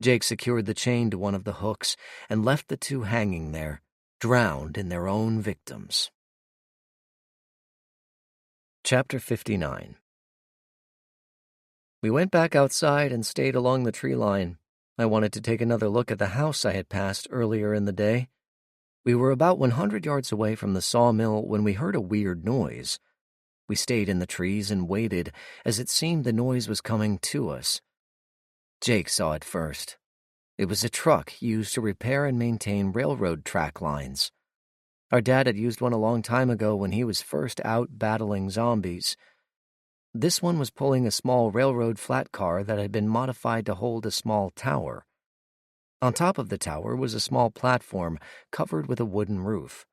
Jake secured the chain to one of the hooks and left the two hanging there, drowned in their own victims. Chapter 59. We went back outside and stayed along the tree line. I wanted to take another look at the house I had passed earlier in the day. We were about 100 yards away from the sawmill when we heard a weird noise. We stayed in the trees and waited, as it seemed the noise was coming to us. Jake saw it first. It was a truck used to repair and maintain railroad track lines. Our dad had used one a long time ago when he was first out battling zombies. This one was pulling a small railroad flat car that had been modified to hold a small tower. On top of the tower was a small platform covered with a wooden roof.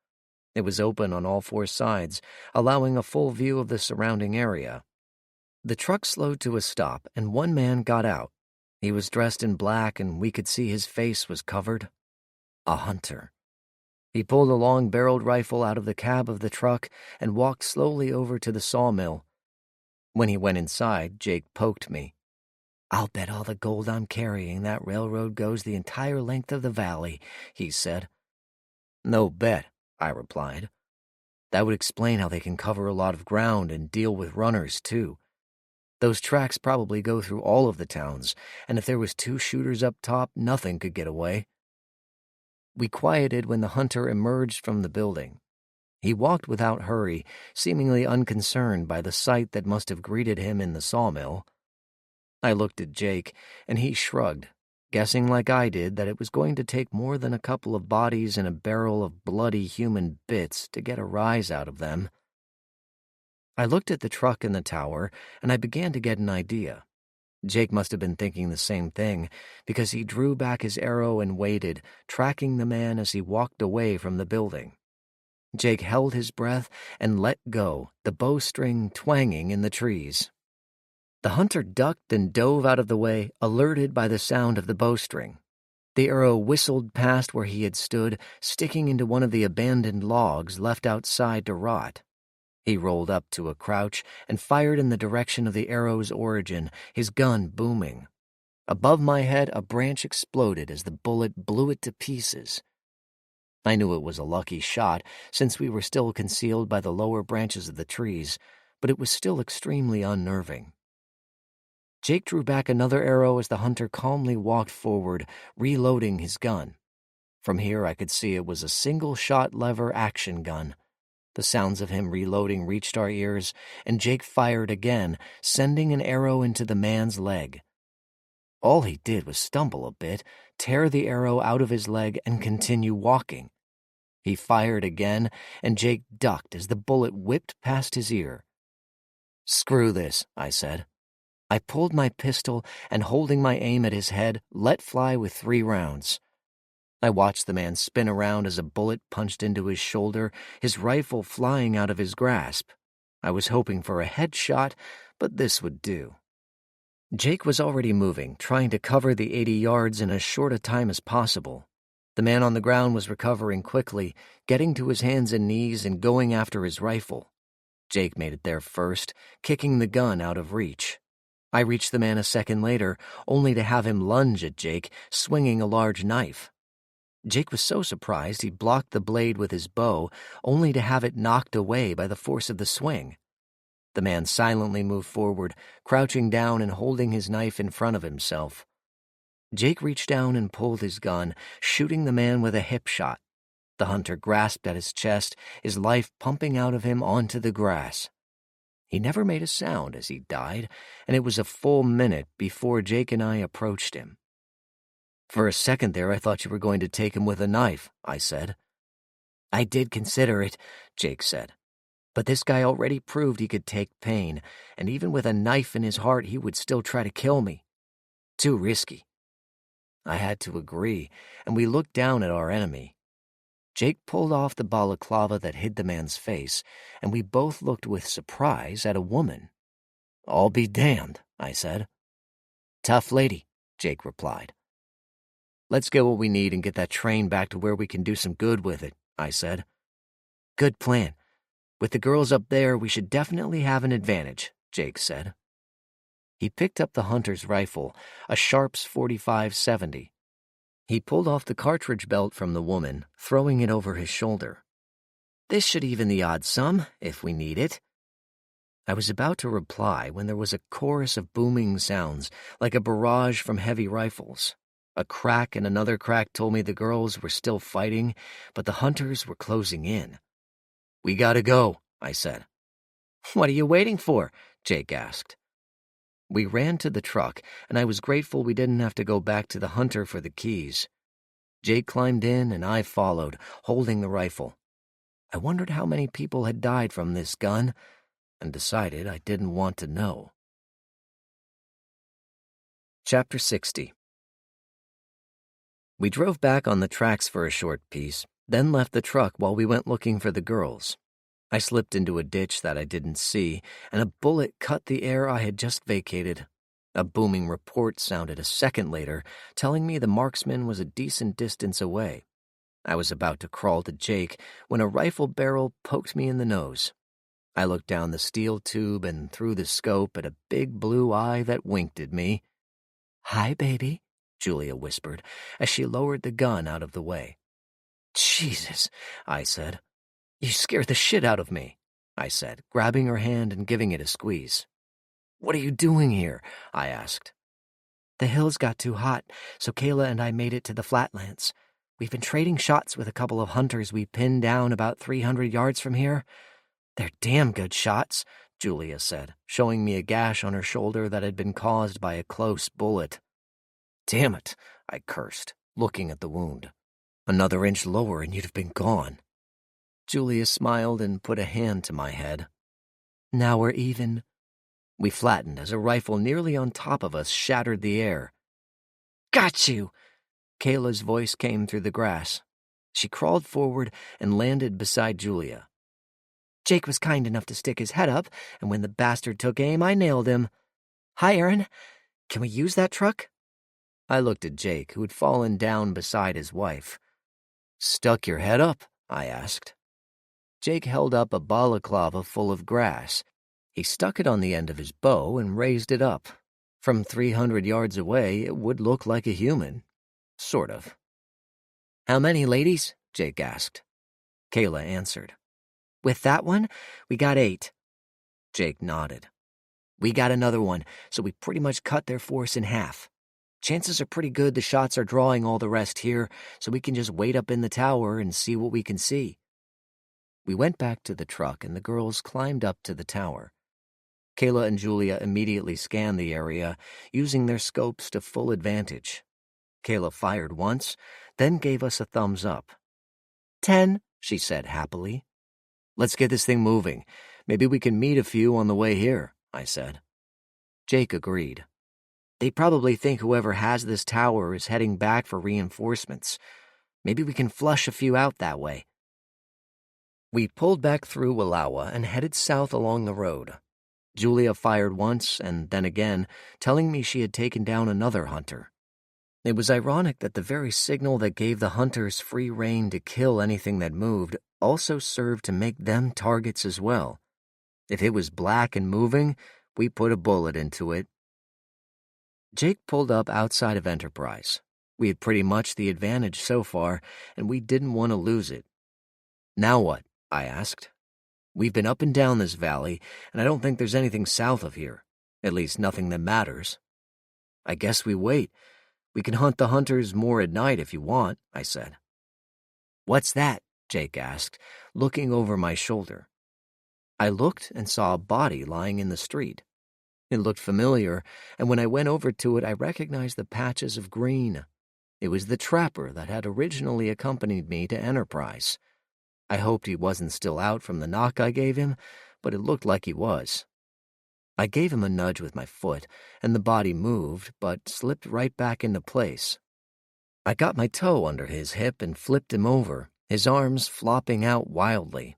It was open on all 4 sides, allowing a full view of the surrounding area. The truck slowed to a stop, and one man got out. He was dressed in black, and we could see his face was covered. A hunter. He pulled a long-barreled rifle out of the cab of the truck and walked slowly over to the sawmill. When he went inside, Jake poked me. "I'll bet all the gold I'm carrying that railroad goes the entire length of the valley," he said. "No bet," I replied. "That would explain how they can cover a lot of ground and deal with runners, too. Those tracks probably go through all of the towns, and if there was 2 shooters up top, nothing could get away." We quieted when the hunter emerged from the building. He walked without hurry, seemingly unconcerned by the sight that must have greeted him in the sawmill. I looked at Jake, and he shrugged, guessing like I did that it was going to take more than a couple of bodies and a barrel of bloody human bits to get a rise out of them. I looked at the truck in the tower, and I began to get an idea. Jake must have been thinking the same thing, because he drew back his arrow and waited, tracking the man as he walked away from the building. Jake held his breath and let go, the bowstring twanging in the trees. The hunter ducked and dove out of the way, alerted by the sound of the bowstring. The arrow whistled past where he had stood, sticking into one of the abandoned logs left outside to rot. He rolled up to a crouch and fired in the direction of the arrow's origin, his gun booming. Above my head, a branch exploded as the bullet blew it to pieces. I knew it was a lucky shot, since we were still concealed by the lower branches of the trees, but it was still extremely unnerving. Jake drew back another arrow as the hunter calmly walked forward, reloading his gun. From here I could see it was a single-shot lever action gun. The sounds of him reloading reached our ears, and Jake fired again, sending an arrow into the man's leg. All he did was stumble a bit, tear the arrow out of his leg, and continue walking. He fired again, and Jake ducked as the bullet whipped past his ear. "Screw this," I said. I pulled my pistol and, holding my aim at his head, let fly with 3 rounds. I watched the man spin around as a bullet punched into his shoulder, his rifle flying out of his grasp. I was hoping for a headshot, but this would do. Jake was already moving, trying to cover the 80 yards in as short a time as possible. The man on the ground was recovering quickly, getting to his hands and knees and going after his rifle. Jake made it there first, kicking the gun out of reach. I reached the man a second later, only to have him lunge at Jake, swinging a large knife. Jake was so surprised he blocked the blade with his bow, only to have it knocked away by the force of the swing. The man silently moved forward, crouching down and holding his knife in front of himself. Jake reached down and pulled his gun, shooting the man with a hip shot. The hunter grasped at his chest, his life pumping out of him onto the grass. He never made a sound as he died, and it was a full minute before Jake and I approached him. "For a second there, I thought you were going to take him with a knife," I said. "I did consider it," Jake said. "But this guy already proved he could take pain, and even with a knife in his heart, he would still try to kill me. Too risky." I had to agree, and we looked down at our enemy. Jake pulled off the balaclava that hid the man's face, and we both looked with surprise at a woman. "I'll be damned," I said. "Tough lady," Jake replied. "Let's get what we need and get that train back to where we can do some good with it," I said. "Good plan. With the girls up there, we should definitely have an advantage," Jake said. He picked up the hunter's rifle, a Sharps 45-70. He pulled off the cartridge belt from the woman, throwing it over his shoulder. "This should even the odds some, if we need it." I was about to reply when there was a chorus of booming sounds, like a barrage from heavy rifles. A crack and another crack told me the girls were still fighting, but the hunters were closing in. "We gotta go," I said. "What are you waiting for?" Jake asked. We ran to the truck, and I was grateful we didn't have to go back to the hunter for the keys. Jake climbed in, and I followed, holding the rifle. I wondered how many people had died from this gun, and decided I didn't want to know. Chapter 60. We drove back on the tracks for a short piece, then left the truck while we went looking for the girls. I slipped into a ditch that I didn't see, and a bullet cut the air I had just vacated. A booming report sounded a second later, telling me the marksman was a decent distance away. I was about to crawl to Jake when a rifle barrel poked me in the nose. I looked down the steel tube and through the scope at a big blue eye that winked at me. "Hi, baby," Julia whispered as she lowered the gun out of the way. "Jesus," I said. "You scared the shit out of me," I said, grabbing her hand and giving it a squeeze. "What are you doing here?" I asked. "The hills got too hot, so Kayla and I made it to the flatlands. We've been trading shots with a couple of hunters we pinned down about 300 yards from here. They're damn good shots," Julia said, showing me a gash on her shoulder that had been caused by a close bullet. "Damn it," I cursed, looking at the wound. "Another inch lower and you'd have been gone." Julia smiled and put a hand to my head. "Now we're even." We flattened as a rifle nearly on top of us shattered the air. "Got you!" Kayla's voice came through the grass. She crawled forward and landed beside Julia. "Jake was kind enough to stick his head up, and when the bastard took aim, I nailed him. Hi, Aaron. Can we use that truck?" I looked at Jake, who had fallen down beside his wife. "Stuck your head up?" I asked. Jake held up a balaclava full of grass. He stuck it on the end of his bow and raised it up. From 300 yards away, it would look like a human. Sort of. "How many, ladies?" Jake asked. Kayla answered. "With that one, we got 8. Jake nodded. We got another one, so we pretty much cut their force in half. Chances are pretty good the shots are drawing all the rest here, so we can just wait up in the tower and see what we can see. We went back to the truck and the girls climbed up to the tower. Kayla and Julia immediately scanned the area, using their scopes to full advantage. Kayla fired once, then gave us a thumbs up. 10, she said happily. Let's get this thing moving. Maybe we can meet a few on the way here, I said. Jake agreed. They probably think whoever has this tower is heading back for reinforcements. Maybe we can flush a few out that way. We pulled back through Wallowa and headed south along the road. Julia fired once and then again, telling me she had taken down another hunter. It was ironic that the very signal that gave the hunters free rein to kill anything that moved also served to make them targets as well. If it was black and moving, we put a bullet into it. Jake pulled up outside of Enterprise. We had pretty much the advantage so far, and we didn't want to lose it. Now what? I asked. We've been up and down this valley, and I don't think there's anything south of here. At least nothing that matters. I guess we wait. We can hunt the hunters more at night if you want, I said. What's that? Jake asked, looking over my shoulder. I looked and saw a body lying in the street. It looked familiar, and when I went over to it, I recognized the patches of green. It was the trapper that had originally accompanied me to Enterprise. I hoped he wasn't still out from the knock I gave him, but it looked like he was. I gave him a nudge with my foot, and the body moved, but slipped right back into place. I got my toe under his hip and flipped him over, his arms flopping out wildly.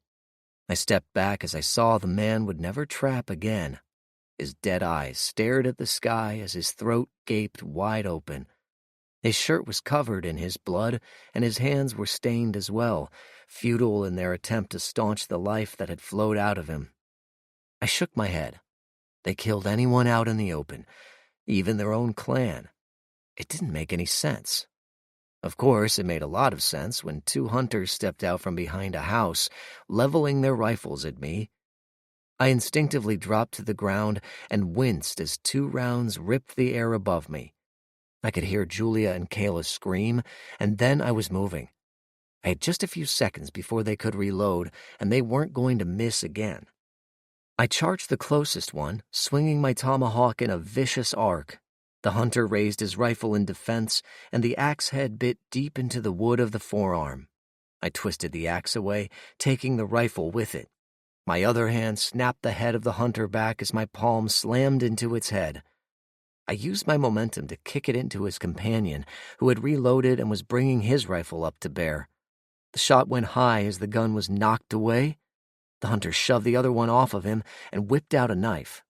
I stepped back as I saw the man would never trap again. His dead eyes stared at the sky as his throat gaped wide open. His shirt was covered in his blood, and his hands were stained as well, futile in their attempt to staunch the life that had flowed out of him. I shook my head. They killed anyone out in the open, even their own clan. It didn't make any sense. Of course, it made a lot of sense when 2 hunters stepped out from behind a house, leveling their rifles at me. I instinctively dropped to the ground and winced as 2 rounds ripped the air above me. I could hear Julia and Kayla scream, and then I was moving. I had just a few seconds before they could reload, and they weren't going to miss again. I charged the closest one, swinging my tomahawk in a vicious arc. The hunter raised his rifle in defense, and the axe head bit deep into the wood of the forearm. I twisted the axe away, taking the rifle with it. My other hand snapped the head of the hunter back as my palm slammed into its head. I used my momentum to kick it into his companion, who had reloaded and was bringing his rifle up to bear. The shot went high as the gun was knocked away. The hunter shoved the other one off of him and whipped out a knife.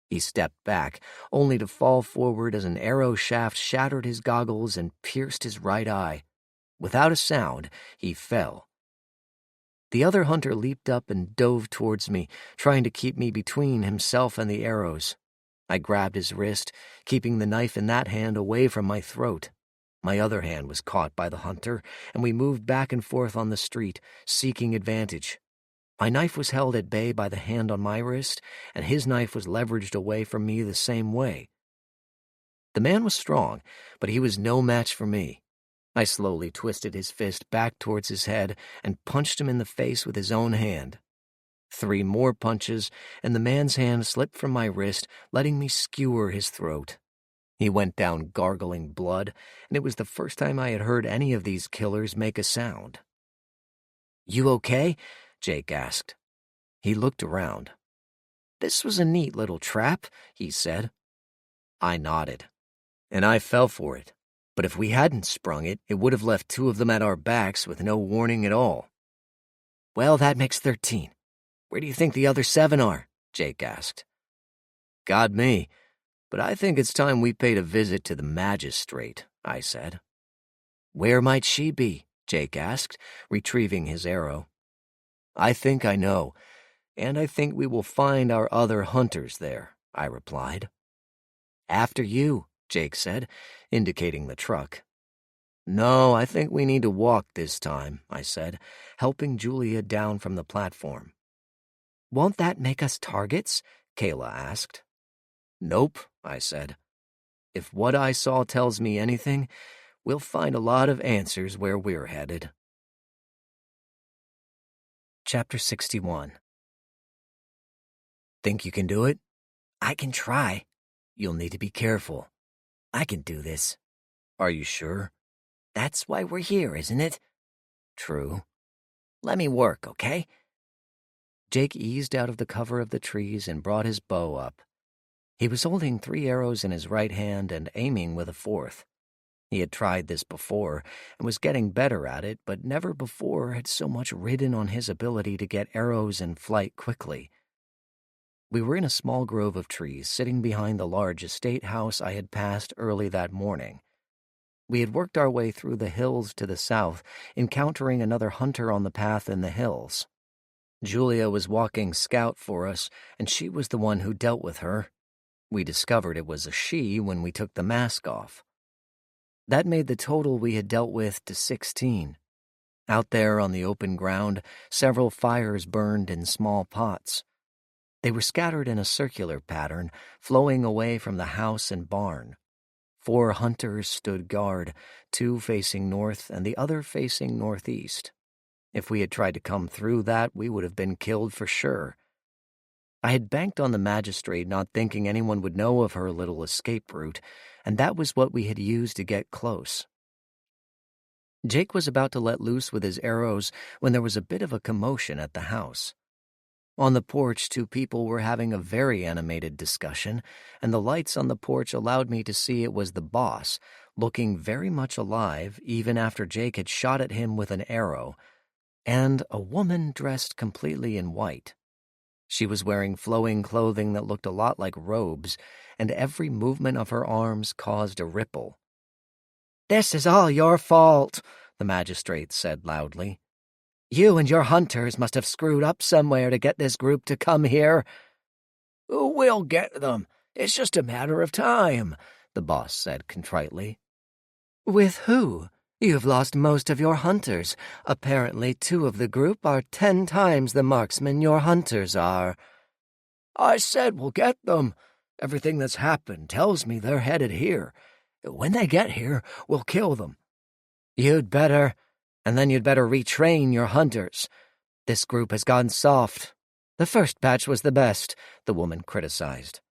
He stepped back, only to fall forward as an arrow shaft shattered his goggles and pierced his right eye. Without a sound, he fell. The other hunter leaped up and dove towards me, trying to keep me between himself and the arrows. I grabbed his wrist, keeping the knife in that hand away from my throat. My other hand was caught by the hunter, and we moved back and forth on the street, seeking advantage. My knife was held at bay by the hand on my wrist, and his knife was leveraged away from me the same way. The man was strong, but he was no match for me. I slowly twisted his fist back towards his head and punched him in the face with his own hand. 3 more punches, and the man's hand slipped from my wrist, letting me skewer his throat. He went down gargling blood, and it was the first time I had heard any of these killers make a sound. "You okay?" Jake asked. He looked around. "This was a neat little trap," he said. I nodded. "And I fell for it. But if we hadn't sprung it, it would have left 2 of them at our backs with no warning at all." "Well, that makes 13. Where do you think the other 7 are?" Jake asked. "God me, but I think it's time we paid a visit to the magistrate," I said. "Where might she be?" Jake asked, retrieving his arrow. "I think I know, and I think we will find our other hunters there," I replied. "After you," Jake said, indicating the truck. "No, I think we need to walk this time," I said, helping Julia down from the platform. "Won't that make us targets?" Kayla asked. Nope, I said. If what I saw tells me anything, we'll find a lot of answers where we're headed. Chapter 61. Think you can do it? I can try. You'll need to be careful. I can do this. Are you sure? That's why we're here, isn't it? True. Let me work, okay? Jake eased out of the cover of the trees and brought his bow up. He was holding 3 arrows in his right hand and aiming with a 4th. He had tried this before and was getting better at it, but never before had so much ridden on his ability to get arrows in flight quickly. We were in a small grove of trees sitting behind the large estate house I had passed early that morning. We had worked our way through the hills to the south, encountering another hunter on the path in the hills. Julia was walking scout for us, and she was the one who dealt with her. We discovered it was a she when we took the mask off. That made the total we had dealt with to 16. Out there on the open ground, several fires burned in small pots. They were scattered in a circular pattern, flowing away from the house and barn. 4 hunters stood guard, 2 facing north and the other facing northeast. If we had tried to come through that, we would have been killed for sure. I had banked on the magistrate not thinking anyone would know of her little escape route, and that was what we had used to get close. Jake was about to let loose with his arrows when there was a bit of a commotion at the house. On the porch, 2 people were having a very animated discussion, and the lights on the porch allowed me to see it was the boss, looking very much alive even after Jake had shot at him with an arrow, and a woman dressed completely in white. She was wearing flowing clothing that looked a lot like robes, and every movement of her arms caused a ripple. "This is all your fault," the magistrate said loudly. "You and your hunters must have screwed up somewhere to get this group to come here." "We'll get them. It's just a matter of time," the boss said contritely. "With who? You've lost most of your hunters. Apparently 2 of the group are 10 times the marksmen your hunters are." "I said we'll get them. Everything that's happened tells me they're headed here. When they get here, we'll kill them." "You'd better. And then you'd better retrain your hunters. This group has gone soft. The first batch was the best," the woman criticized.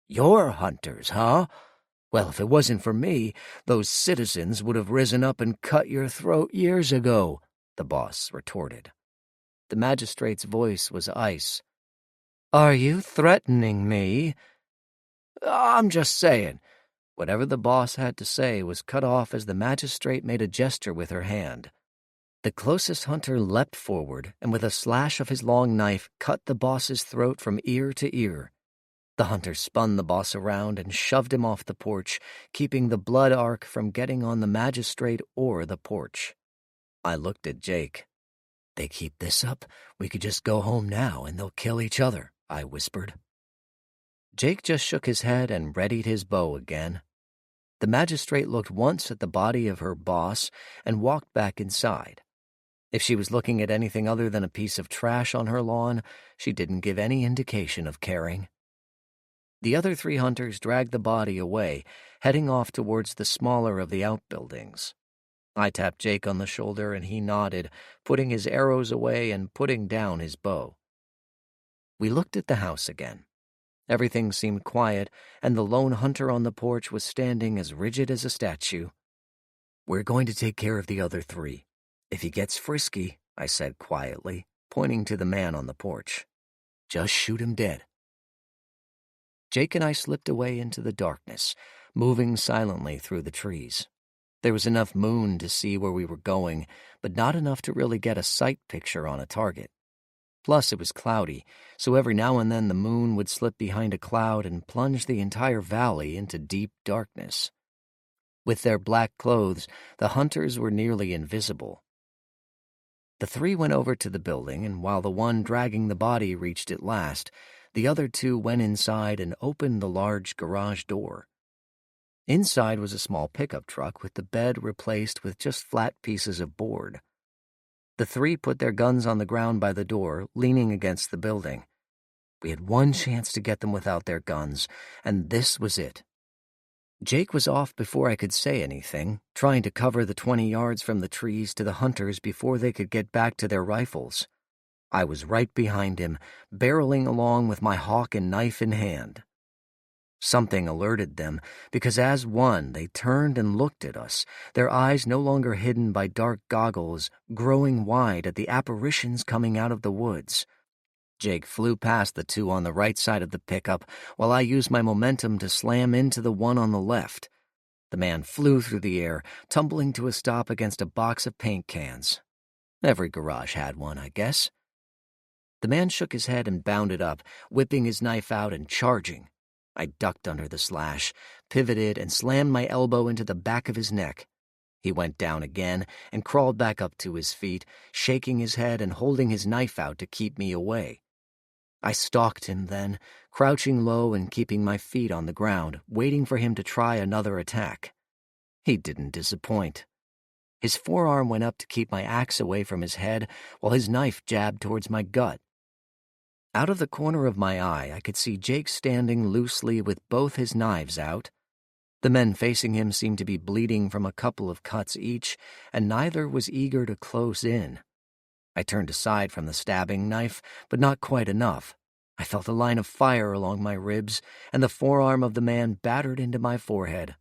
"Your hunters, huh? Well, if it wasn't for me, those citizens would have risen up and cut your throat years ago," the boss retorted. The magistrate's voice was ice. "Are you threatening me?" "I'm just saying." Whatever the boss had to say was cut off as the magistrate made a gesture with her hand. The closest hunter leapt forward and with a slash of his long knife cut the boss's throat from ear to ear. The hunter spun the boss around and shoved him off the porch, keeping the blood arc from getting on the magistrate or the porch. I looked at Jake. "They keep this up, we could just go home now and they'll kill each other," I whispered. Jake just shook his head and readied his bow again. The magistrate looked once at the body of her boss and walked back inside. If she was looking at anything other than a piece of trash on her lawn, she didn't give any indication of caring. The other 3 hunters dragged the body away, heading off towards the smaller of the outbuildings. I tapped Jake on the shoulder and he nodded, putting his arrows away and putting down his bow. We looked at the house again. Everything seemed quiet, and the lone hunter on the porch was standing as rigid as a statue. "We're going to take care of the other 3. If he gets frisky," I said quietly, pointing to the man on the porch, "just shoot him dead." Jake and I slipped away into the darkness, moving silently through the trees. There was enough moon to see where we were going, but not enough to really get a sight picture on a target. Plus, it was cloudy, so every now and then the moon would slip behind a cloud and plunge the entire valley into deep darkness. With their black clothes, the hunters were nearly invisible. The 3 went over to the building, and while the one dragging the body reached it last, the other 2 went inside and opened the large garage door. Inside was a small pickup truck with the bed replaced with just flat pieces of board. The 3 put their guns on the ground by the door, leaning against the building. We had one chance to get them without their guns, and this was it. Jake was off before I could say anything, trying to cover the 20 yards from the trees to the hunters before they could get back to their rifles. I was right behind him, barreling along with my hawk and knife in hand. Something alerted them, because as one, they turned and looked at us, their eyes no longer hidden by dark goggles, growing wide at the apparitions coming out of the woods. Jake flew past the two on the right side of the pickup, while I used my momentum to slam into the one on the left. The man flew through the air, tumbling to a stop against a box of paint cans. Every garage had one, I guess. The man shook his head and bounded up, whipping his knife out and charging. I ducked under the slash, pivoted, and slammed my elbow into the back of his neck. He went down again and crawled back up to his feet, shaking his head and holding his knife out to keep me away. I stalked him then, crouching low and keeping my feet on the ground, waiting for him to try another attack. He didn't disappoint. His forearm went up to keep my axe away from his head, while his knife jabbed towards my gut. Out of the corner of my eye, I could see Jake standing loosely with both his knives out. The men facing him seemed to be bleeding from a couple of cuts each, and neither was eager to close in. I turned aside from the stabbing knife, but not quite enough. I felt a line of fire along my ribs, and the forearm of the man battered into my forehead.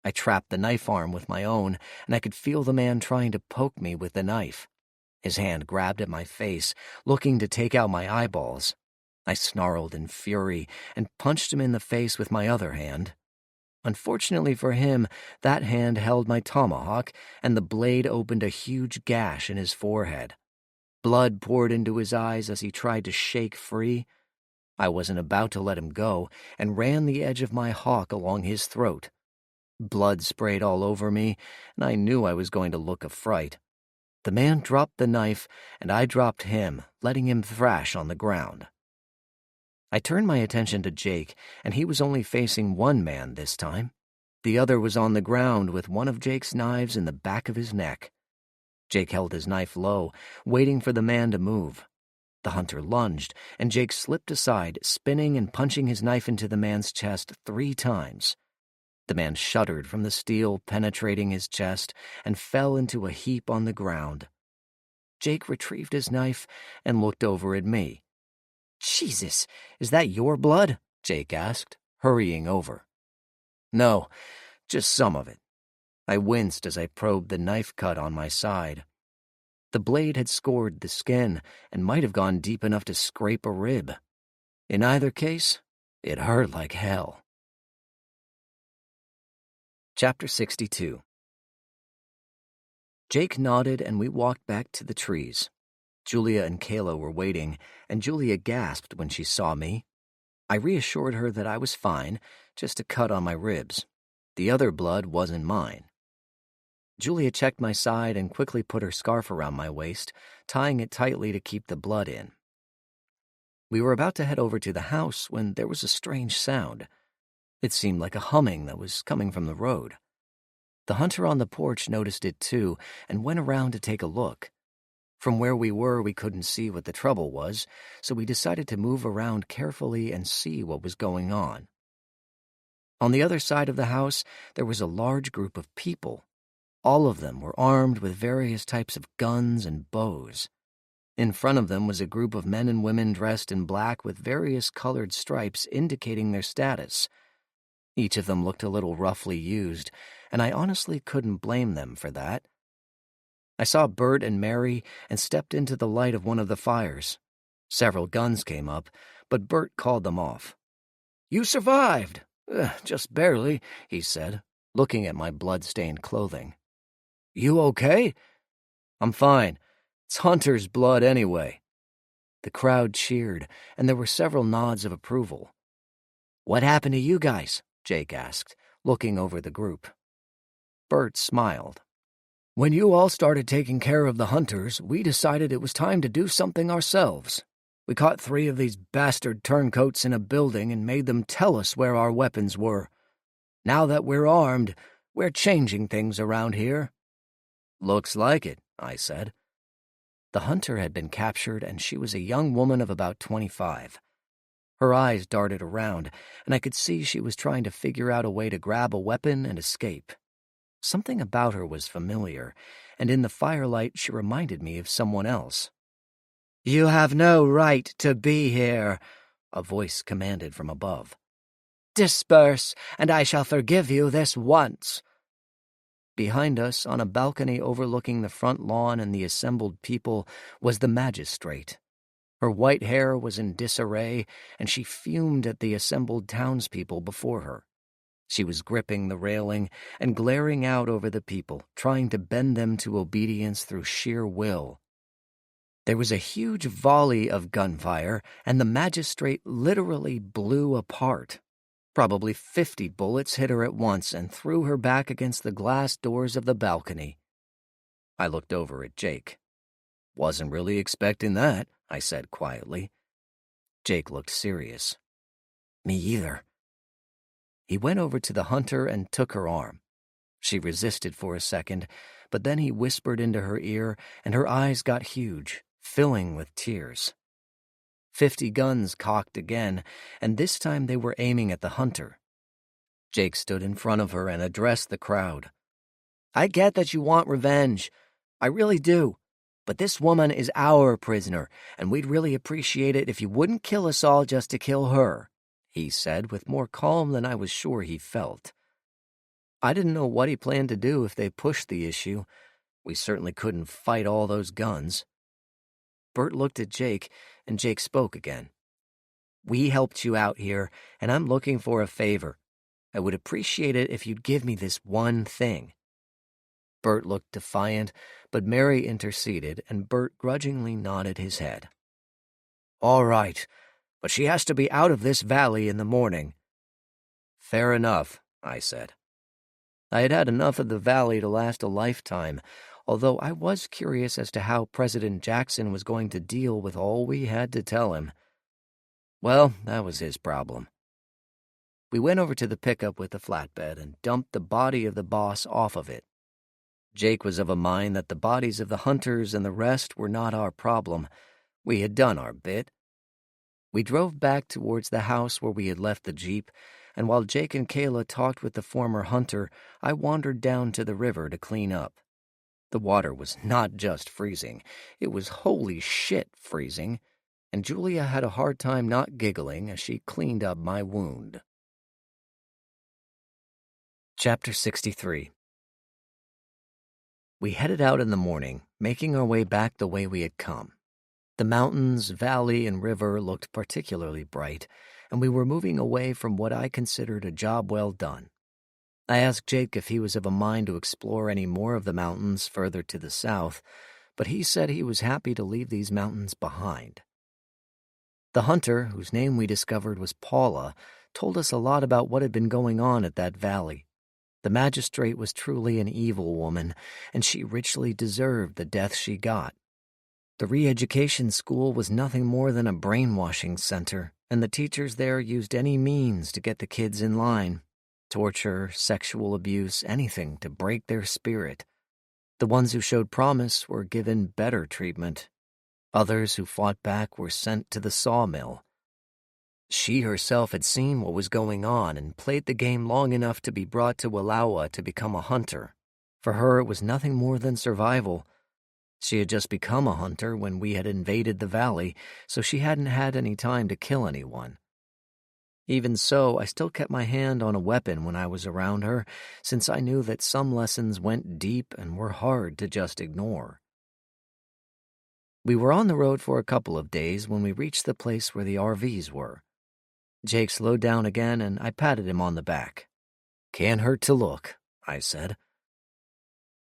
I trapped the knife arm with my own, and I could feel the man trying to poke me with the knife. His hand grabbed at my face, looking to take out my eyeballs. I snarled in fury and punched him in the face with my other hand. Unfortunately for him, that hand held my tomahawk, and the blade opened a huge gash in his forehead. Blood poured into his eyes as he tried to shake free. I wasn't about to let him go, and ran the edge of my hawk along his throat. Blood sprayed all over me, and I knew I was going to look a fright. The man dropped the knife, and I dropped him, letting him thrash on the ground. I turned my attention to Jake, and he was only facing one man this time. The other was on the ground with one of Jake's knives in the back of his neck. Jake held his knife low, waiting for the man to move. The hunter lunged, and Jake slipped aside, spinning and punching his knife into the man's chest 3 times. The man shuddered from the steel penetrating his chest and fell into a heap on the ground. Jake retrieved his knife and looked over at me. "Jesus, is that your blood?" Jake asked, hurrying over. "No, just some of it." I winced as I probed the knife cut on my side. The blade had scored the skin and might have gone deep enough to scrape a rib. In either case, it hurt like hell. Chapter 62. Jake nodded and we walked back to the trees. Julia and Kayla were waiting, and Julia gasped when she saw me. I reassured her that I was fine, just a cut on my ribs. The other blood wasn't mine. Julia checked my side and quickly put her scarf around my waist, tying it tightly to keep the blood in. We were about to head over to the house when there was a strange sound. It seemed like a humming that was coming from the road. The hunter on the porch noticed it too and went around to take a look. From where we were, we couldn't see what the trouble was, so we decided to move around carefully and see what was going on. On the other side of the house, there was a large group of people. All of them were armed with various types of guns and bows. In front of them was a group of men and women dressed in black with various colored stripes indicating their status. Each of them looked a little roughly used, and I honestly couldn't blame them for that. I saw Bert and Mary and stepped into the light of one of the fires. Several guns came up, but Bert called them off. "You survived!" "Just barely," he said, looking at my blood-stained clothing. "You okay?" "I'm fine. It's Hunter's blood anyway." The crowd cheered, and there were several nods of approval. "What happened to you guys?" Jake asked, looking over the group. Bert smiled. "When you all started taking care of the hunters, we decided it was time to do something ourselves. We caught 3 of these bastard turncoats in a building and made them tell us where our weapons were. Now that we're armed, we're changing things around here." "Looks like it," I said. The hunter had been captured, and she was a young woman of about 25. Her eyes darted around, and I could see she was trying to figure out a way to grab a weapon and escape. Something about her was familiar, and in the firelight she reminded me of someone else. "You have no right to be here," a voice commanded from above. "Disperse, and I shall forgive you this once." Behind us, on a balcony overlooking the front lawn and the assembled people, was the magistrate. Her white hair was in disarray, and she fumed at the assembled townspeople before her. She was gripping the railing and glaring out over the people, trying to bend them to obedience through sheer will. There was a huge volley of gunfire, and the magistrate literally blew apart. Probably 50 bullets hit her at once and threw her back against the glass doors of the balcony. I looked over at Jake. "Wasn't really expecting that," I said quietly. Jake looked serious. "Me either." He went over to the hunter and took her arm. She resisted for a second, but then he whispered into her ear, and her eyes got huge, filling with tears. 50 guns cocked again, and this time they were aiming at the hunter. Jake stood in front of her and addressed the crowd. "I get that you want revenge. I really do. But this woman is our prisoner, and we'd really appreciate it if you wouldn't kill us all just to kill her," he said with more calm than I was sure he felt. I didn't know what he planned to do if they pushed the issue. We certainly couldn't fight all those guns. Bert looked at Jake, and Jake spoke again. "We helped you out here, and I'm looking for a favor. I would appreciate it if you'd give me this one thing." Bert looked defiant, but Mary interceded, and Bert grudgingly nodded his head. "All right, but she has to be out of this valley in the morning." "Fair enough," I said. I had had enough of the valley to last a lifetime, although I was curious as to how President Jackson was going to deal with all we had to tell him. Well, that was his problem. We went over to the pickup with the flatbed and dumped the body of the boss off of it. Jake was of a mind that the bodies of the hunters and the rest were not our problem. We had done our bit. We drove back towards the house where we had left the Jeep, and while Jake and Kayla talked with the former hunter, I wandered down to the river to clean up. The water was not just freezing, it was holy shit freezing, and Julia had a hard time not giggling as she cleaned up my wound. Chapter 63. We headed out in the morning, making our way back the way we had come. The mountains, valley, and river looked particularly bright, and we were moving away from what I considered a job well done. I asked Jake if he was of a mind to explore any more of the mountains further to the south, but he said he was happy to leave these mountains behind. The hunter, whose name we discovered was Paula, told us a lot about what had been going on at that valley. The magistrate was truly an evil woman, and she richly deserved the death she got. The re-education school was nothing more than a brainwashing center, and the teachers there used any means to get the kids in line. Torture, sexual abuse, anything to break their spirit. The ones who showed promise were given better treatment. Others who fought back were sent to the sawmill. She herself had seen what was going on and played the game long enough to be brought to Wallowa to become a hunter. For her, it was nothing more than survival. She had just become a hunter when we had invaded the valley, so she hadn't had any time to kill anyone. Even so, I still kept my hand on a weapon when I was around her, since I knew that some lessons went deep and were hard to just ignore. We were on the road for a couple of days when we reached the place where the RVs were. Jake slowed down again, and I patted him on the back. "Can't hurt to look," I said.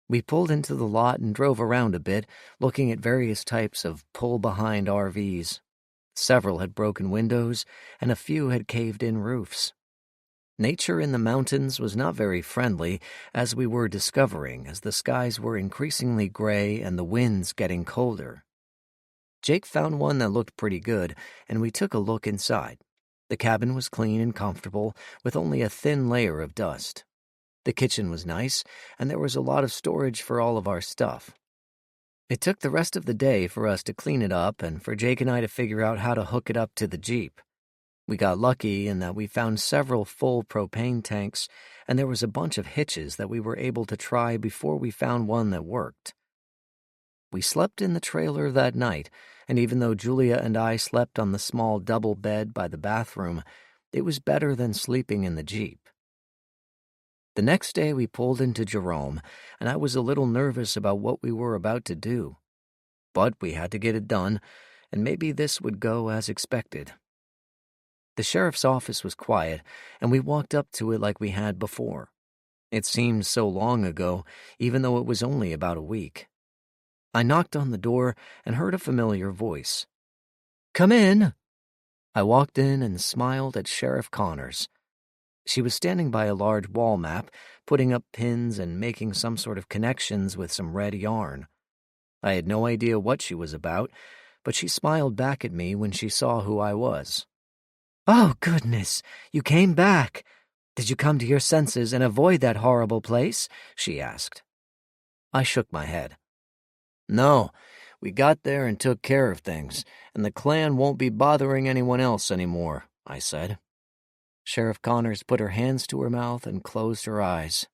We pulled into the lot and drove around a bit, looking at various types of pull-behind RVs. Several had broken windows, and a few had caved-in roofs. Nature in the mountains was not very friendly, as we were discovering, as the skies were increasingly gray and the winds getting colder. Jake found one that looked pretty good, and we took a look inside. The cabin was clean and comfortable, with only a thin layer of dust. The kitchen was nice, and there was a lot of storage for all of our stuff. It took the rest of the day for us to clean it up and for Jake and I to figure out how to hook it up to the Jeep. We got lucky in that we found several full propane tanks, and there was a bunch of hitches that we were able to try before we found one that worked. We slept in the trailer that night, and even though Julia and I slept on the small double bed by the bathroom, it was better than sleeping in the Jeep. The next day we pulled into Jerome, and I was a little nervous about what we were about to do. But we had to get it done, and maybe this would go as expected. The sheriff's office was quiet, and we walked up to it like we had before. It seemed so long ago, even though it was only about a week. I knocked on the door and heard a familiar voice. "Come in." I walked in and smiled at Sheriff Connors. She was standing by a large wall map, putting up pins and making some sort of connections with some red yarn. I had no idea what she was about, but she smiled back at me when she saw who I was. "Oh, goodness, you came back. Did you come to your senses and avoid that horrible place?" she asked. I shook my head. "No, we got there and took care of things, and the clan won't be bothering anyone else anymore," I said. Sheriff Connors put her hands to her mouth and closed her eyes.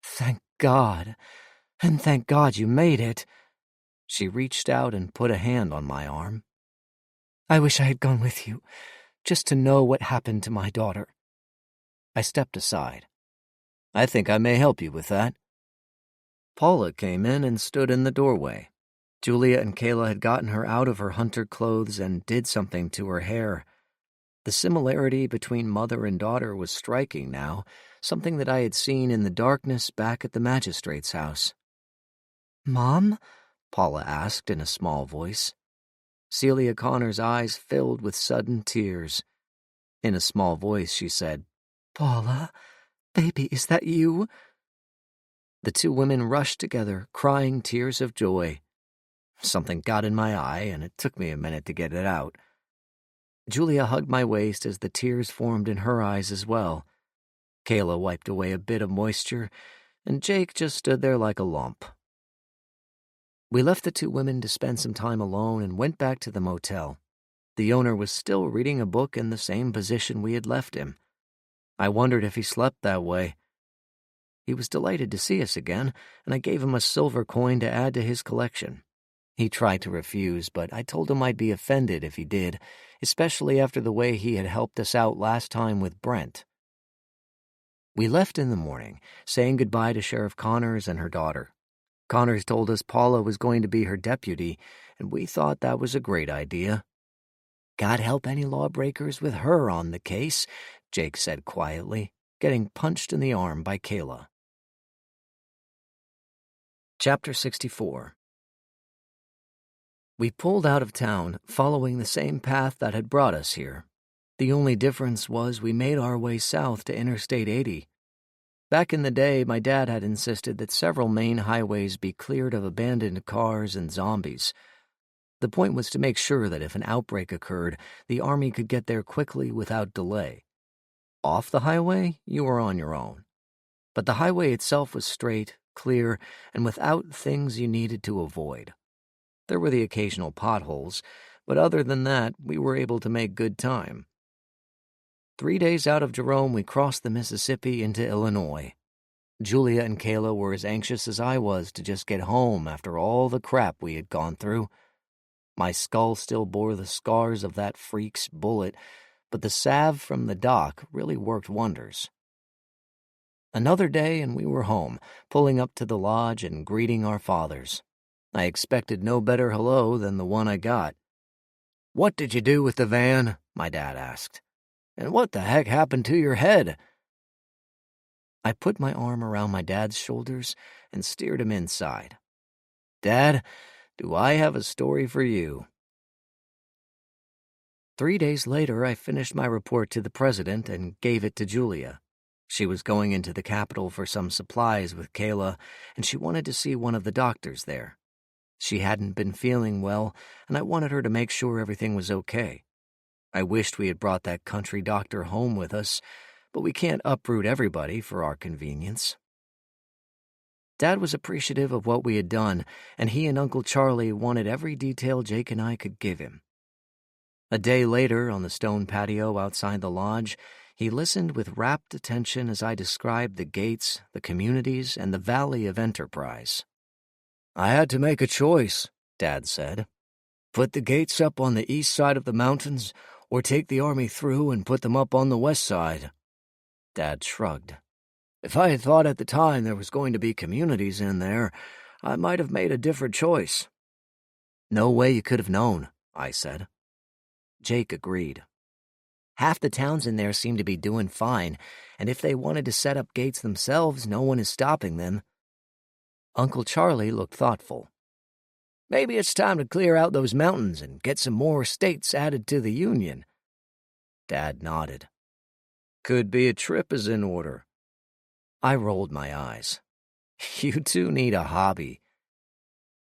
"Thank God, and thank God you made it." She reached out and put a hand on my arm. "I wish I had gone with you, just to know what happened to my daughter." I stepped aside. "I think I may help you with that." Paula came in and stood in the doorway. Julia and Kayla had gotten her out of her hunter clothes and did something to her hair. The similarity between mother and daughter was striking now, something that I had seen in the darkness back at the magistrate's house. "Mom?" Paula asked in a small voice. Celia Connor's eyes filled with sudden tears. In a small voice, she said, "Paula, baby, is that you?" The two women rushed together, crying tears of joy. Something got in my eye, and it took me a minute to get it out. Julia hugged my waist as the tears formed in her eyes as well. Kayla wiped away a bit of moisture, and Jake just stood there like a lump. We left the two women to spend some time alone and went back to the motel. The owner was still reading a book in the same position we had left him. I wondered if he slept that way. He was delighted to see us again, and I gave him a silver coin to add to his collection. He tried to refuse, but I told him I'd be offended if he did, especially after the way he had helped us out last time with Brent. We left in the morning, saying goodbye to Sheriff Connors and her daughter. Connors told us Paula was going to be her deputy, and we thought that was a great idea. "God help any lawbreakers with her on the case," Jake said quietly, getting punched in the arm by Kayla. Chapter 64. We pulled out of town, following the same path that had brought us here. The only difference was we made our way south to Interstate 80. Back in the day, my dad had insisted that several main highways be cleared of abandoned cars and zombies. The point was to make sure that if an outbreak occurred, the army could get there quickly without delay. Off the highway, you were on your own. But the highway itself was straight, clear, and without things you needed to avoid. There were the occasional potholes, but other than that, we were able to make good time. 3 days out of Jerome, we crossed the Mississippi into Illinois. Julia and Kayla were as anxious as I was to just get home after all the crap we had gone through. My skull still bore the scars of that freak's bullet, but the salve from the doc really worked wonders. Another day and we were home, pulling up to the lodge and greeting our fathers. I expected no better hello than the one I got. "What did you do with the van?" my dad asked. "And what the heck happened to your head?" I put my arm around my dad's shoulders and steered him inside. "Dad, do I have a story for you?" 3 days later, I finished my report to the president and gave it to Julia. She was going into the capital for some supplies with Kayla, and she wanted to see one of the doctors there. She hadn't been feeling well, and I wanted her to make sure everything was okay. I wished we had brought that country doctor home with us, but we can't uproot everybody for our convenience. Dad was appreciative of what we had done, and he and Uncle Charlie wanted every detail Jake and I could give him. A day later, on the stone patio outside the lodge, he listened with rapt attention as I described the gates, the communities, and the Valley of Enterprise. "I had to make a choice," Dad said. "Put the gates up on the east side of the mountains, or take the army through and put them up on the west side." Dad shrugged. "If I had thought at the time there was going to be communities in there, I might have made a different choice." "No way you could have known," I said. Jake agreed. "Half the towns in there seem to be doing fine, and if they wanted to set up gates themselves, no one is stopping them." Uncle Charlie looked thoughtful. "Maybe it's time to clear out those mountains and get some more states added to the Union." Dad nodded. "Could be a trip is in order." I rolled my eyes. "You two need a hobby."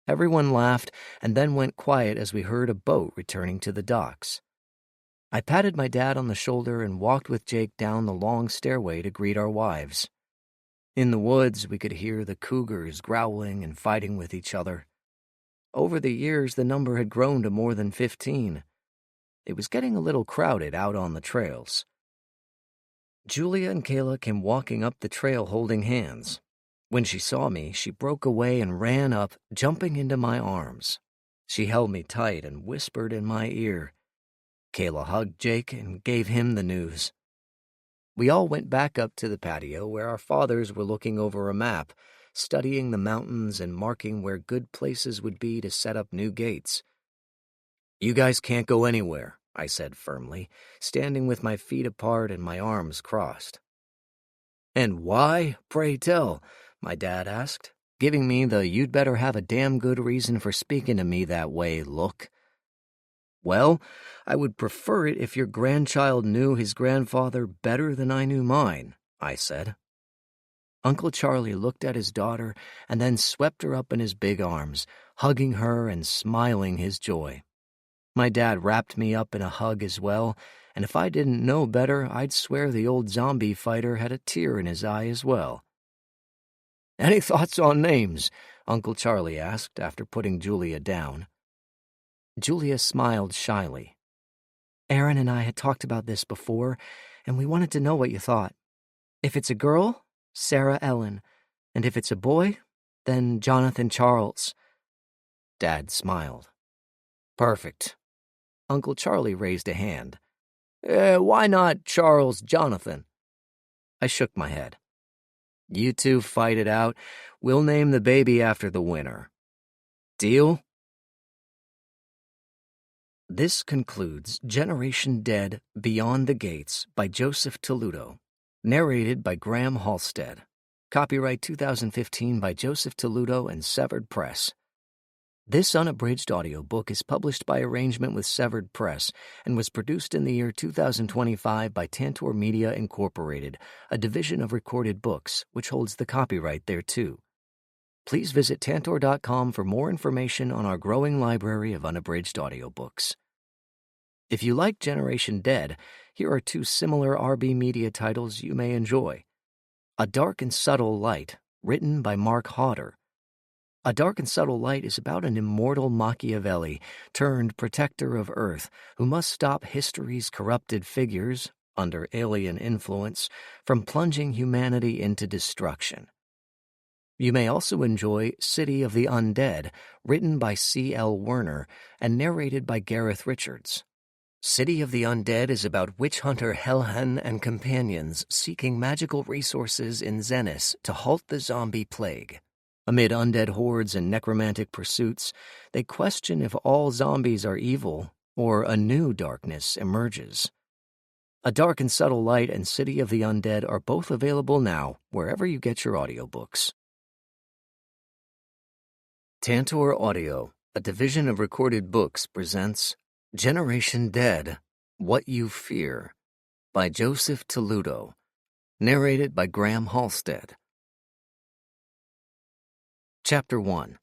Everyone laughed and then went quiet as we heard a boat returning to the docks. I patted my dad on the shoulder and walked with Jake down the long stairway to greet our wives. In the woods, we could hear the cougars growling and fighting with each other. Over the years, the number had grown to more than 15. It was getting a little crowded out on the trails. Julia and Kayla came walking up the trail holding hands. When she saw me, she broke away and ran up, jumping into my arms. She held me tight and whispered in my ear. Kayla hugged Jake and gave him the news. We all went back up to the patio where our fathers were looking over a map, studying the mountains and marking where good places would be to set up new gates. "You guys can't go anywhere," I said firmly, standing with my feet apart and my arms crossed. "And why, pray tell?" my dad asked, giving me the "you'd better have a damn good reason for speaking to me that way" look. "Well, I would prefer it if your grandchild knew his grandfather better than I knew mine," I said. Uncle Charlie looked at his daughter and then swept her up in his big arms, hugging her and smiling his joy. My dad wrapped me up in a hug as well, and if I didn't know better, I'd swear the old zombie fighter had a tear in his eye as well. "Any thoughts on names?" Uncle Charlie asked after putting Julia down. Julia smiled shyly. "Aaron and I had talked about this before, and we wanted to know what you thought. If it's a girl, Sarah Ellen, and if it's a boy, then Jonathan Charles." Dad smiled. "Perfect." Uncle Charlie raised a hand. "Why not Charles Jonathan?" I shook my head. "You two fight it out. We'll name the baby after the winner. Deal?" This concludes Generation Dead Beyond the Gates by Joseph Toludo, narrated by Graham Halstead. Copyright 2015 by Joseph Toludo and Severed Press. This unabridged audiobook is published by arrangement with Severed Press and was produced in the year 2025 by Tantor Media Incorporated, a division of Recorded Books, which holds the copyright thereto. Please visit Tantor.com for more information on our growing library of unabridged audiobooks. If you like Generation Dead, here are two similar RB Media titles you may enjoy. A Dark and Subtle Light, written by Mark Hodder. A Dark and Subtle Light is about an immortal Machiavelli turned protector of Earth who must stop history's corrupted figures, under alien influence, from plunging humanity into destruction. You may also enjoy City of the Undead, written by C.L. Werner and narrated by Gareth Richards. City of the Undead is about witch hunter Helhen and companions seeking magical resources in Xenis to halt the zombie plague. Amid undead hordes and necromantic pursuits, they question if all zombies are evil or a new darkness emerges. A Dark and Subtle Light and City of the Undead are both available now wherever you get your audiobooks. Tantor Audio, a division of Recorded Books, presents Generation Dead, What You Fear, by Joseph Toludo, narrated by Graham Halstead. Chapter 1.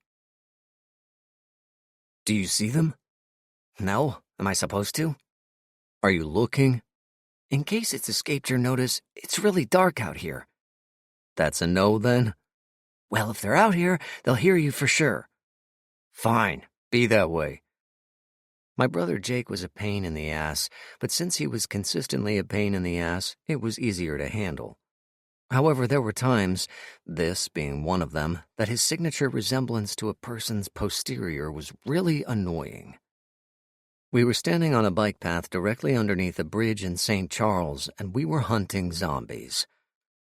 Do you see them? No. Am I supposed to? Are you looking? In case it's escaped your notice, it's really dark out here. That's a no, then? Well, if they're out here, they'll hear you for sure. Fine. Be that way. My brother Jake was a pain in the ass, but since he was consistently a pain in the ass, it was easier to handle. However, there were times, this being one of them, that his signature resemblance to a person's posterior was really annoying. We were standing on a bike path directly underneath a bridge in St. Charles, and we were hunting zombies.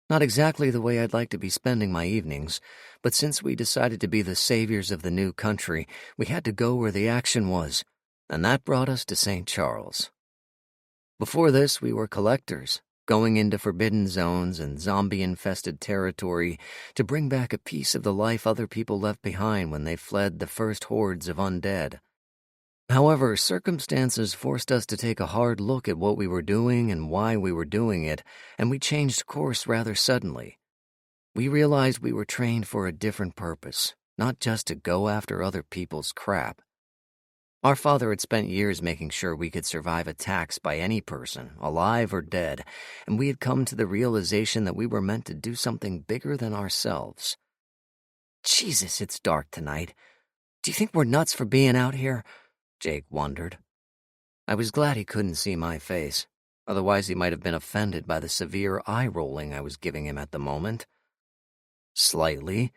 Not exactly the way I'd like to be spending my evenings, but since we decided to be the saviors of the new country, we had to go where the action was, and that brought us to St. Charles. Before this, we were collectors, going into forbidden zones and zombie-infested territory to bring back a piece of the life other people left behind when they fled the first hordes of undead. However, circumstances forced us to take a hard look at what we were doing and why we were doing it, and we changed course rather suddenly. We realized we were trained for a different purpose, not just to go after other people's crap. Our father had spent years making sure we could survive attacks by any person, alive or dead, and we had come to the realization that we were meant to do something bigger than ourselves. Jesus, it's dark tonight. Do you think we're nuts for being out here? Jake wondered. I was glad he couldn't see my face. Otherwise, he might have been offended by the severe eye-rolling I was giving him at the moment. Slightly.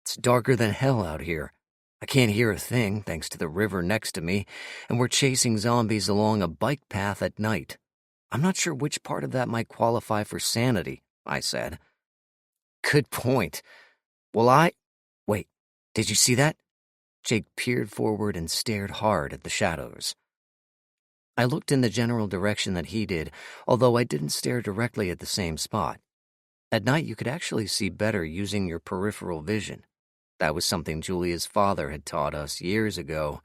It's darker than hell out here. I can't hear a thing, thanks to the river next to me, and we're chasing zombies along a bike path at night. I'm not sure which part of that might qualify for sanity, I said. Good point. Well, Wait, did you see that? Jake peered forward and stared hard at the shadows. I looked in the general direction that he did, although I didn't stare directly at the same spot. At night, you could actually see better using your peripheral vision. That was something Julia's father had taught us years ago.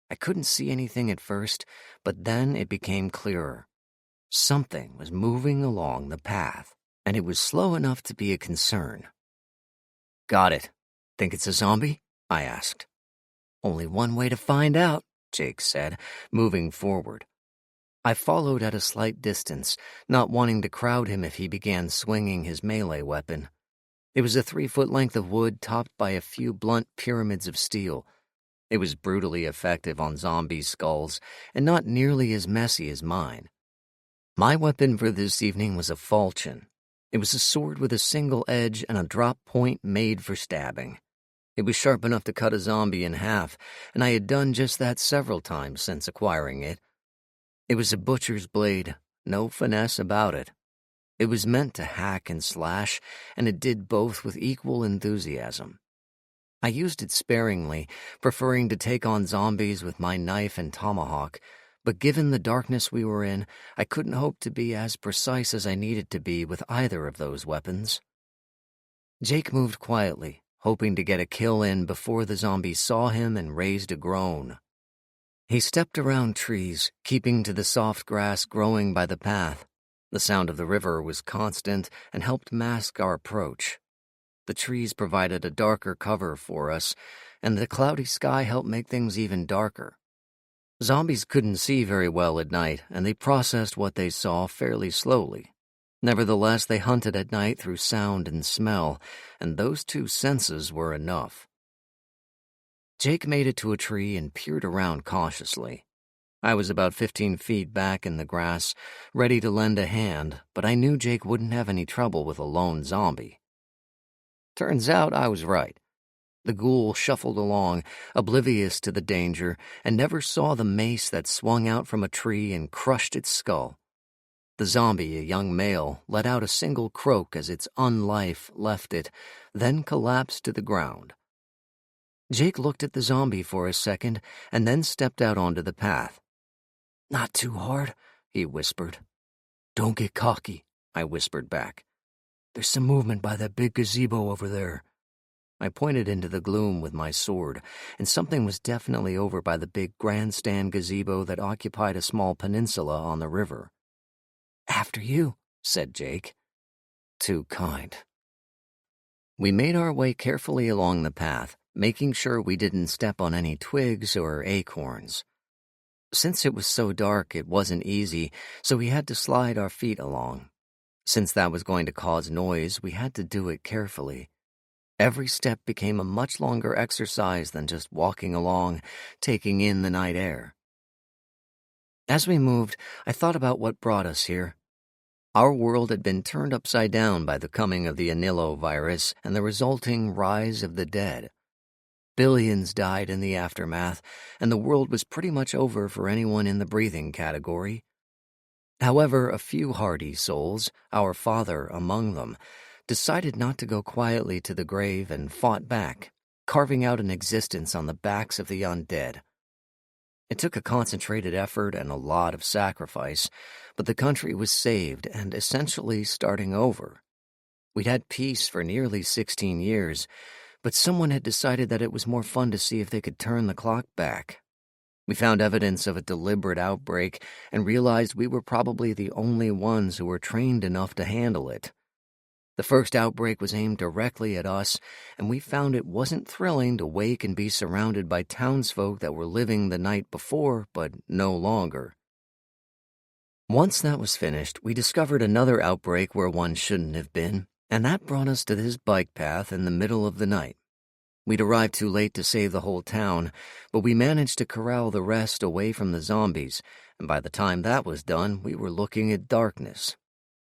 I couldn't see anything at first, but then it became clearer. Something was moving along the path, and it was slow enough to be a concern. Got it. Think it's a zombie? I asked. Only one way to find out, Jake said, moving forward. I followed at a slight distance, not wanting to crowd him if he began swinging his melee weapon. It was a 3-foot length of wood topped by a few blunt pyramids of steel. It was brutally effective on zombie skulls, and not nearly as messy as mine. My weapon for this evening was a falchion. It was a sword with a single edge and a drop point made for stabbing. It was sharp enough to cut a zombie in half, and I had done just that several times since acquiring it. It was a butcher's blade, no finesse about it. It was meant to hack and slash, and it did both with equal enthusiasm. I used it sparingly, preferring to take on zombies with my knife and tomahawk, but given the darkness we were in, I couldn't hope to be as precise as I needed to be with either of those weapons. Jake moved quietly, hoping to get a kill in before the zombie saw him and raised a groan. He stepped around trees, keeping to the soft grass growing by the path. The sound of the river was constant and helped mask our approach. The trees provided a darker cover for us, and the cloudy sky helped make things even darker. Zombies couldn't see very well at night, and they processed what they saw fairly slowly. Nevertheless, they hunted at night through sound and smell, and those two senses were enough. Jake made it to a tree and peered around cautiously. I was about 15 feet back in the grass, ready to lend a hand, but I knew Jake wouldn't have any trouble with a lone zombie. Turns out I was right. The ghoul shuffled along, oblivious to the danger, and never saw the mace that swung out from a tree and crushed its skull. The zombie, a young male, let out a single croak as its unlife left it, then collapsed to the ground. Jake looked at the zombie for a second and then stepped out onto the path. "Not too hard," he whispered. "Don't get cocky," I whispered back. "There's some movement by that big gazebo over there." I pointed into the gloom with my sword, and something was definitely over by the big grandstand gazebo that occupied a small peninsula on the river. "After you," said Jake. Too kind. We made our way carefully along the path, making sure we didn't step on any twigs or acorns. Since it was so dark, it wasn't easy, so we had to slide our feet along. Since that was going to cause noise, we had to do it carefully. Every step became a much longer exercise than just walking along, taking in the night air. As we moved, I thought about what brought us here. Our world had been turned upside down by the coming of the Anilo virus and the resulting rise of the dead. Billions died in the aftermath, and the world was pretty much over for anyone in the breathing category. However, a few hardy souls, our father among them, decided not to go quietly to the grave and fought back, carving out an existence on the backs of the undead. It took a concentrated effort and a lot of sacrifice, but the country was saved and essentially starting over. We'd had peace for nearly 16 years, but someone had decided that it was more fun to see if they could turn the clock back. We found evidence of a deliberate outbreak and realized we were probably the only ones who were trained enough to handle it. The first outbreak was aimed directly at us, and we found it wasn't thrilling to wake and be surrounded by townsfolk that were living the night before, but no longer. Once that was finished, we discovered another outbreak where one shouldn't have been, and that brought us to this bike path in the middle of the night. We'd arrived too late to save the whole town, but we managed to corral the rest away from the zombies, and by the time that was done, we were looking at darkness.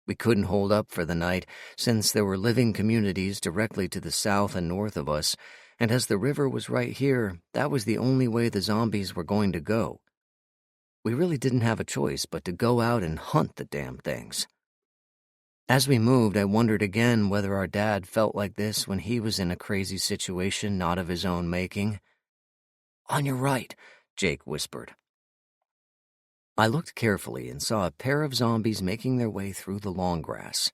We couldn't hold up for the night, since there were living communities directly to the south and north of us, and as the river was right here, that was the only way the zombies were going to go. We really didn't have a choice but to go out and hunt the damn things. As we moved, I wondered again whether our dad felt like this when he was in a crazy situation not of his own making. "On your right," Jake whispered. I looked carefully and saw a pair of zombies making their way through the long grass.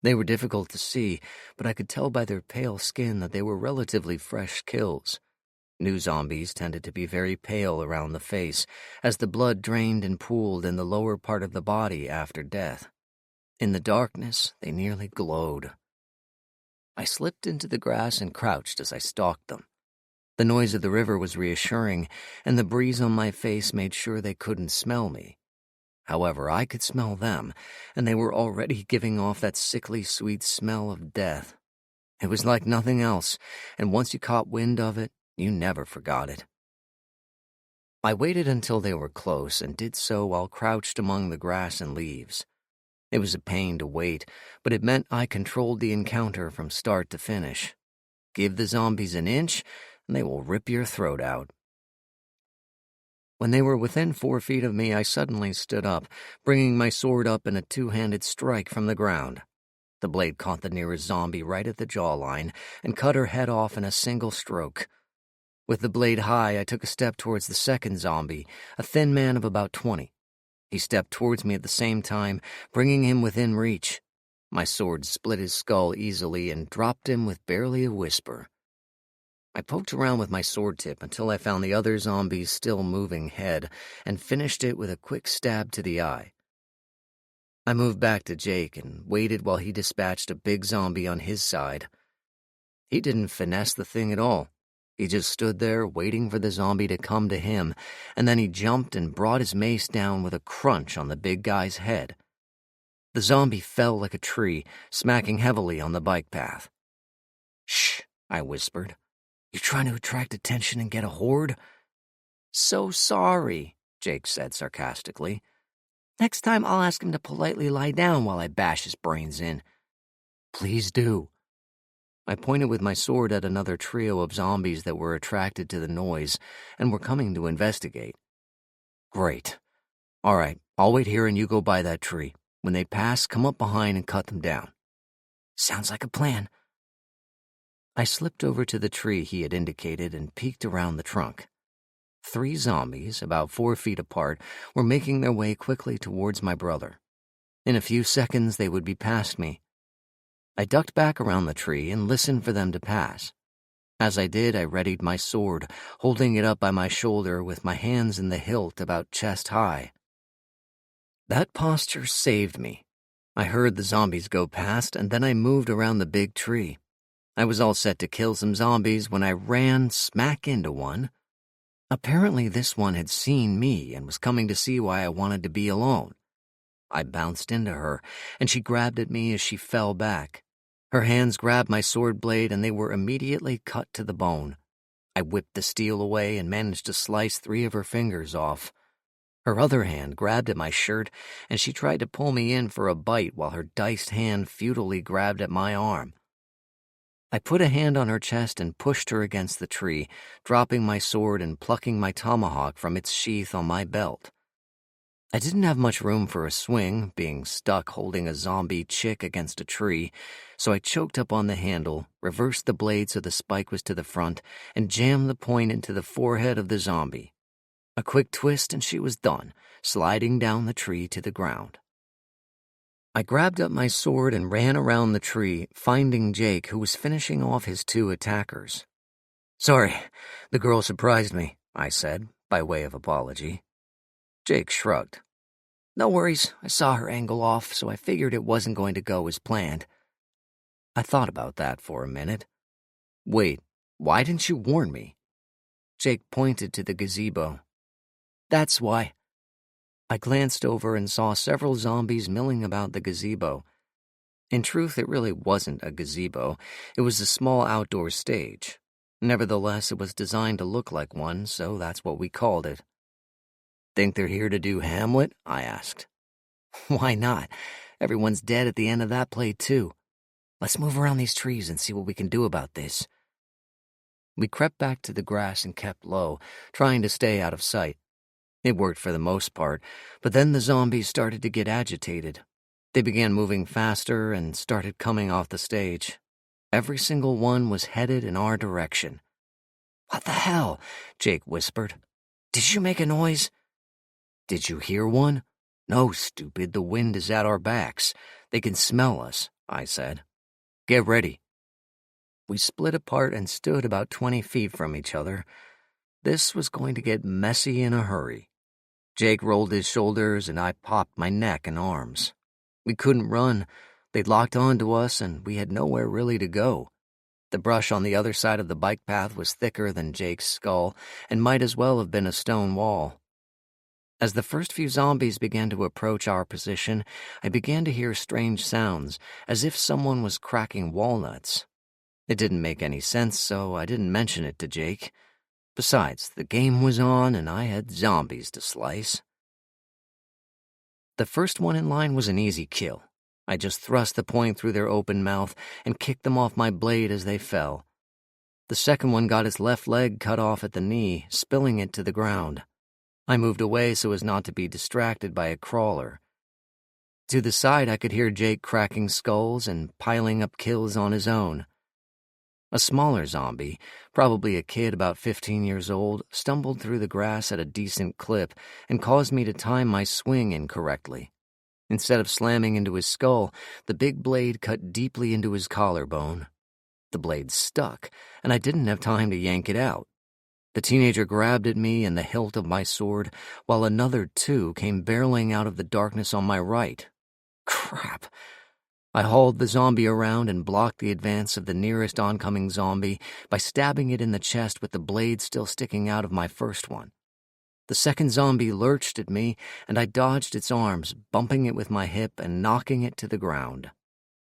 They were difficult to see, but I could tell by their pale skin that they were relatively fresh kills. New zombies tended to be very pale around the face, as the blood drained and pooled in the lower part of the body after death. In the darkness, they nearly glowed. I slipped into the grass and crouched as I stalked them. The noise of the river was reassuring, and the breeze on my face made sure they couldn't smell me. However, I could smell them, and they were already giving off that sickly sweet smell of death. It was like nothing else, and once you caught wind of it, you never forgot it. I waited until they were close and did so while crouched among the grass and leaves. It was a pain to wait, but it meant I controlled the encounter from start to finish. Give the zombies an inch, and they will rip your throat out. When they were within 4 feet of me, I suddenly stood up, bringing my sword up in a two-handed strike from the ground. The blade caught the nearest zombie right at the jawline and cut her head off in a single stroke. With the blade high, I took a step towards the second zombie, a thin man of about 20. He stepped towards me at the same time, bringing him within reach. My sword split his skull easily and dropped him with barely a whisper. I poked around with my sword tip until I found the other zombie's still moving head and finished it with a quick stab to the eye. I moved back to Jake and waited while he dispatched a big zombie on his side. He didn't finesse the thing at all. He just stood there waiting for the zombie to come to him, and then he jumped and brought his mace down with a crunch on the big guy's head. The zombie fell like a tree, smacking heavily on the bike path. "Shh," I whispered. "You trying to attract attention and get a horde?" "So sorry," Jake said sarcastically. "Next time I'll ask him to politely lie down while I bash his brains in." "Please do." I pointed with my sword at another trio of zombies that were attracted to the noise and were coming to investigate. "Great. All right, I'll wait here and you go by that tree. When they pass, come up behind and cut them down." "Sounds like a plan." I slipped over to the tree he had indicated and peeked around the trunk. 3 zombies, about 4 feet apart, were making their way quickly towards my brother. In a few seconds, they would be past me. I ducked back around the tree and listened for them to pass. As I did, I readied my sword, holding it up by my shoulder with my hands in the hilt about chest high. That posture saved me. I heard the zombies go past, and then I moved around the big tree. I was all set to kill some zombies when I ran smack into one. Apparently this one had seen me and was coming to see why I wanted to be alone. I bounced into her, and she grabbed at me as she fell back. Her hands grabbed my sword blade, and they were immediately cut to the bone. I whipped the steel away and managed to slice 3 of her fingers off. Her other hand grabbed at my shirt, and she tried to pull me in for a bite while her diced hand futilely grabbed at my arm. I put a hand on her chest and pushed her against the tree, dropping my sword and plucking my tomahawk from its sheath on my belt. I didn't have much room for a swing, being stuck holding a zombie chick against a tree, so I choked up on the handle, reversed the blade so the spike was to the front, and jammed the point into the forehead of the zombie. A quick twist and she was done, sliding down the tree to the ground. I grabbed up my sword and ran around the tree, finding Jake, who was finishing off his 2 attackers. "Sorry, the girl surprised me," I said, by way of apology. Jake shrugged. "No worries, I saw her angle off, so I figured it wasn't going to go as planned." I thought about that for a minute. "Wait, why didn't you warn me?" Jake pointed to the gazebo. "That's why." I glanced over and saw several zombies milling about the gazebo. In truth, it really wasn't a gazebo. It was a small outdoor stage. Nevertheless, it was designed to look like one, so that's what we called it. "Think they're here to do Hamlet?" I asked. "Why not? Everyone's dead at the end of that play, too. Let's move around these trees and see what we can do about this." We crept back to the grass and kept low, trying to stay out of sight. It worked for the most part, but then the zombies started to get agitated. They began moving faster and started coming off the stage. Every single one was headed in our direction. "What the hell?" Jake whispered. "Did you make a noise?" "Did you hear one?" "No, stupid, the wind is at our backs. They can smell us," I said. "Get ready." We split apart and stood about 20 feet from each other. This was going to get messy in a hurry. Jake rolled his shoulders and I popped my neck and arms. We couldn't run. They'd locked onto us and we had nowhere really to go. The brush on the other side of the bike path was thicker than Jake's skull and might as well have been a stone wall. As the first few zombies began to approach our position, I began to hear strange sounds, as if someone was cracking walnuts. It didn't make any sense, so I didn't mention it to Jake. Besides, the game was on and I had zombies to slice. The first one in line was an easy kill. I just thrust the point through their open mouth and kicked them off my blade as they fell. The second one got its left leg cut off at the knee, spilling it to the ground. I moved away so as not to be distracted by a crawler. To the side, I could hear Jake cracking skulls and piling up kills on his own. A smaller zombie, probably a kid about 15 years old, stumbled through the grass at a decent clip and caused me to time my swing incorrectly. Instead of slamming into his skull, the big blade cut deeply into his collarbone. The blade stuck, and I didn't have time to yank it out. The teenager grabbed at me and the hilt of my sword, while another 2 came barreling out of the darkness on my right. Crap! I hauled the zombie around and blocked the advance of the nearest oncoming zombie by stabbing it in the chest with the blade still sticking out of my first one. The second zombie lurched at me, and I dodged its arms, bumping it with my hip and knocking it to the ground.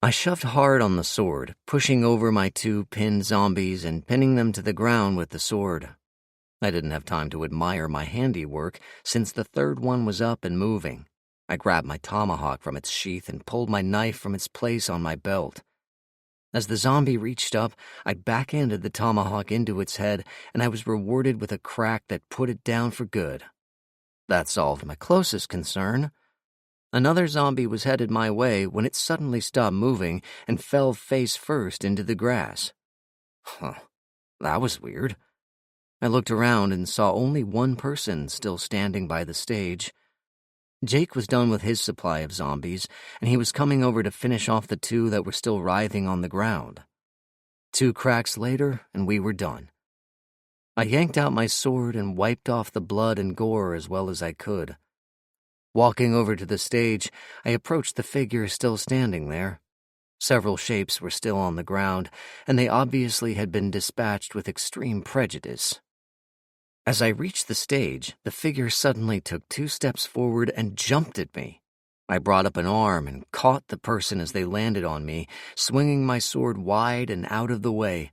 I shoved hard on the sword, pushing over my 2 pinned zombies and pinning them to the ground with the sword. I didn't have time to admire my handiwork, since the third one was up and moving. I grabbed my tomahawk from its sheath and pulled my knife from its place on my belt. As the zombie reached up, I backhanded the tomahawk into its head, and I was rewarded with a crack that put it down for good. That solved my closest concern. Another zombie was headed my way when it suddenly stopped moving and fell face first into the grass. That was weird. I looked around and saw only one person still standing by the stage. Jake was done with his supply of zombies, and he was coming over to finish off the 2 that were still writhing on the ground. 2 cracks later, and we were done. I yanked out my sword and wiped off the blood and gore as well as I could. Walking over to the stage, I approached the figure still standing there. Several shapes were still on the ground, and they obviously had been dispatched with extreme prejudice. As I reached the stage, the figure suddenly took 2 steps forward and jumped at me. I brought up an arm and caught the person as they landed on me, swinging my sword wide and out of the way.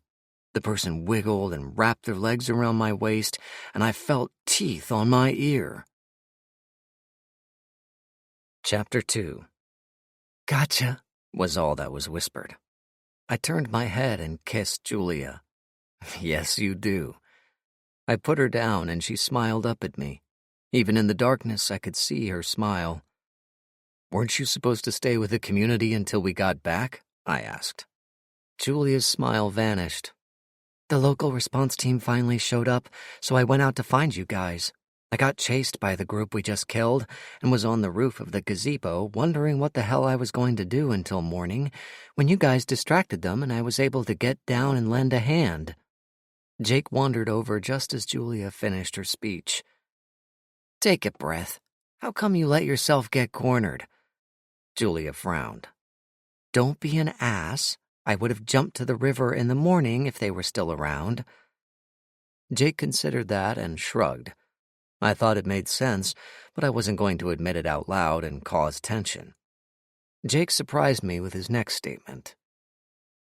The person wiggled and wrapped their legs around my waist, and I felt teeth on my ear. Chapter 2. Gotcha, was all that was whispered. I turned my head and kissed Julia. Yes, you do. I put her down and she smiled up at me. Even in the darkness, I could see her smile. Weren't you supposed to stay with the community until we got back? I asked. Julia's smile vanished. The local response team finally showed up, so I went out to find you guys. I got chased by the group we just killed and was on the roof of the gazebo wondering what the hell I was going to do until morning when you guys distracted them and I was able to get down and lend a hand. Jake wandered over just as Julia finished her speech. Take a breath. How come you let yourself get cornered? Julia frowned. Don't be an ass. I would have jumped to the river in the morning if they were still around. Jake considered that and shrugged. I thought it made sense, but I wasn't going to admit it out loud and cause tension. Jake surprised me with his next statement.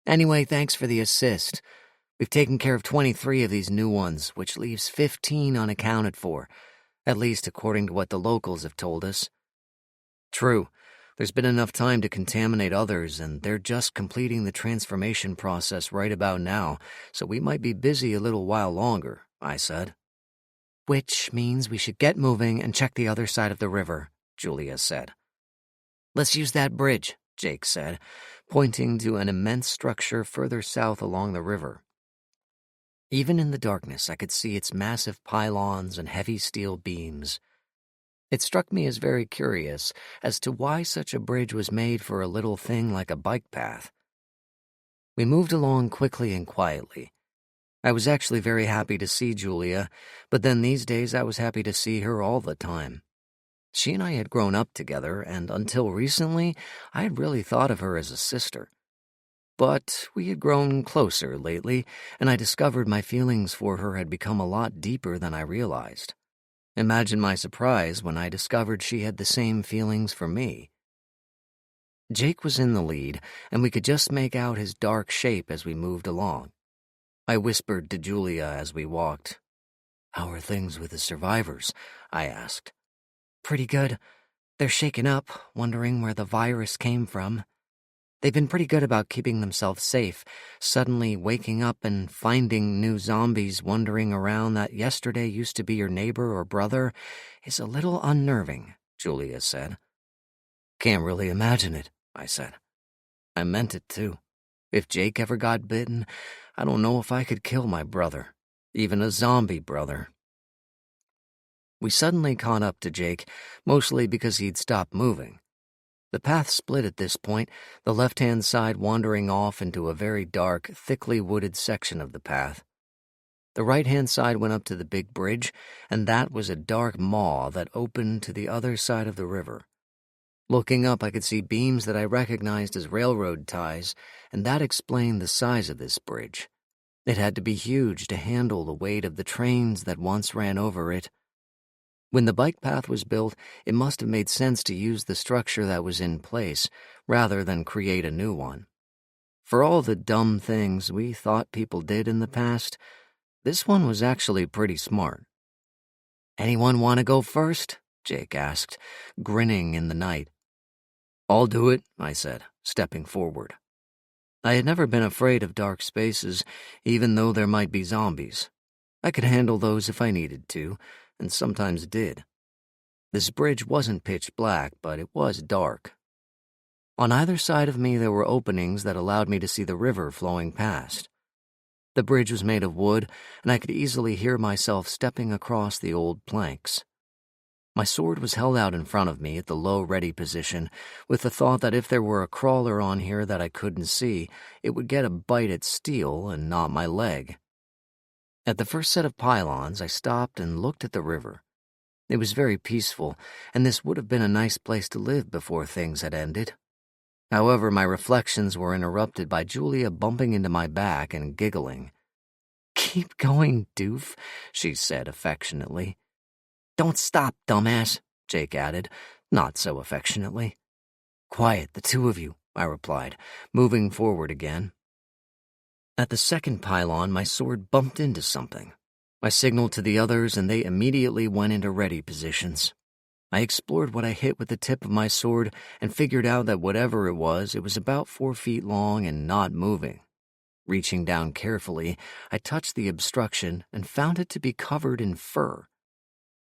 Anyway, thanks for the assist. We've taken care of 23 of these new ones, which leaves 15 unaccounted for, at least according to what the locals have told us. True, there's been enough time to contaminate others, and they're just completing the transformation process right about now, so we might be busy a little while longer, I said. Which means we should get moving and check the other side of the river, Julia said. Let's use that bridge, Jake said, pointing to an immense structure further south along the river. Even in the darkness, I could see its massive pylons and heavy steel beams. It struck me as very curious as to why such a bridge was made for a little thing like a bike path. We moved along quickly and quietly. I was actually very happy to see Julia, but then these days I was happy to see her all the time. She and I had grown up together, and until recently, I had really thought of her as a sister. But we had grown closer lately, and I discovered my feelings for her had become a lot deeper than I realized. Imagine my surprise when I discovered she had the same feelings for me. Jake was in the lead, and we could just make out his dark shape as we moved along. I whispered to Julia as we walked. How are things with the survivors? I asked. Pretty good. They're shaken up, wondering where the virus came from. They've been pretty good about keeping themselves safe, suddenly waking up and finding new zombies wandering around that yesterday used to be your neighbor or brother is a little unnerving, Julia said. Can't really imagine it, I said. I meant it too. If Jake ever got bitten, I don't know if I could kill my brother, even a zombie brother. We suddenly caught up to Jake, mostly because he'd stopped moving. The path split at this point, the left-hand side wandering off into a very dark, thickly wooded section of the path. The right-hand side went up to the big bridge, and that was a dark maw that opened to the other side of the river. Looking up, I could see beams that I recognized as railroad ties, and that explained the size of this bridge. It had to be huge to handle the weight of the trains that once ran over it. When the bike path was built, it must have made sense to use the structure that was in place, rather than create a new one. For all the dumb things we thought people did in the past, this one was actually pretty smart. Anyone want to go first? Jake asked, grinning in the night. I'll do it, I said, stepping forward. I had never been afraid of dark spaces, even though there might be zombies. I could handle those if I needed to, and sometimes did. This bridge wasn't pitch black, but it was dark. On either side of me there were openings that allowed me to see the river flowing past. The bridge was made of wood, and I could easily hear myself stepping across the old planks. My sword was held out in front of me at the low ready position, with the thought that if there were a crawler on here that I couldn't see, it would get a bite at steel and not my leg. At the first set of pylons, I stopped and looked at the river. It was very peaceful, and this would have been a nice place to live before things had ended. However, my reflections were interrupted by Julia bumping into my back and giggling. "Keep going, doof," she said affectionately. "Don't stop, dumbass," Jake added, not so affectionately. "Quiet, the two of you," I replied, moving forward again. At the second pylon, my sword bumped into something. I signaled to the others, and they immediately went into ready positions. I explored what I hit with the tip of my sword and figured out that whatever it was about 4 feet long and not moving. Reaching down carefully, I touched the obstruction and found it to be covered in fur.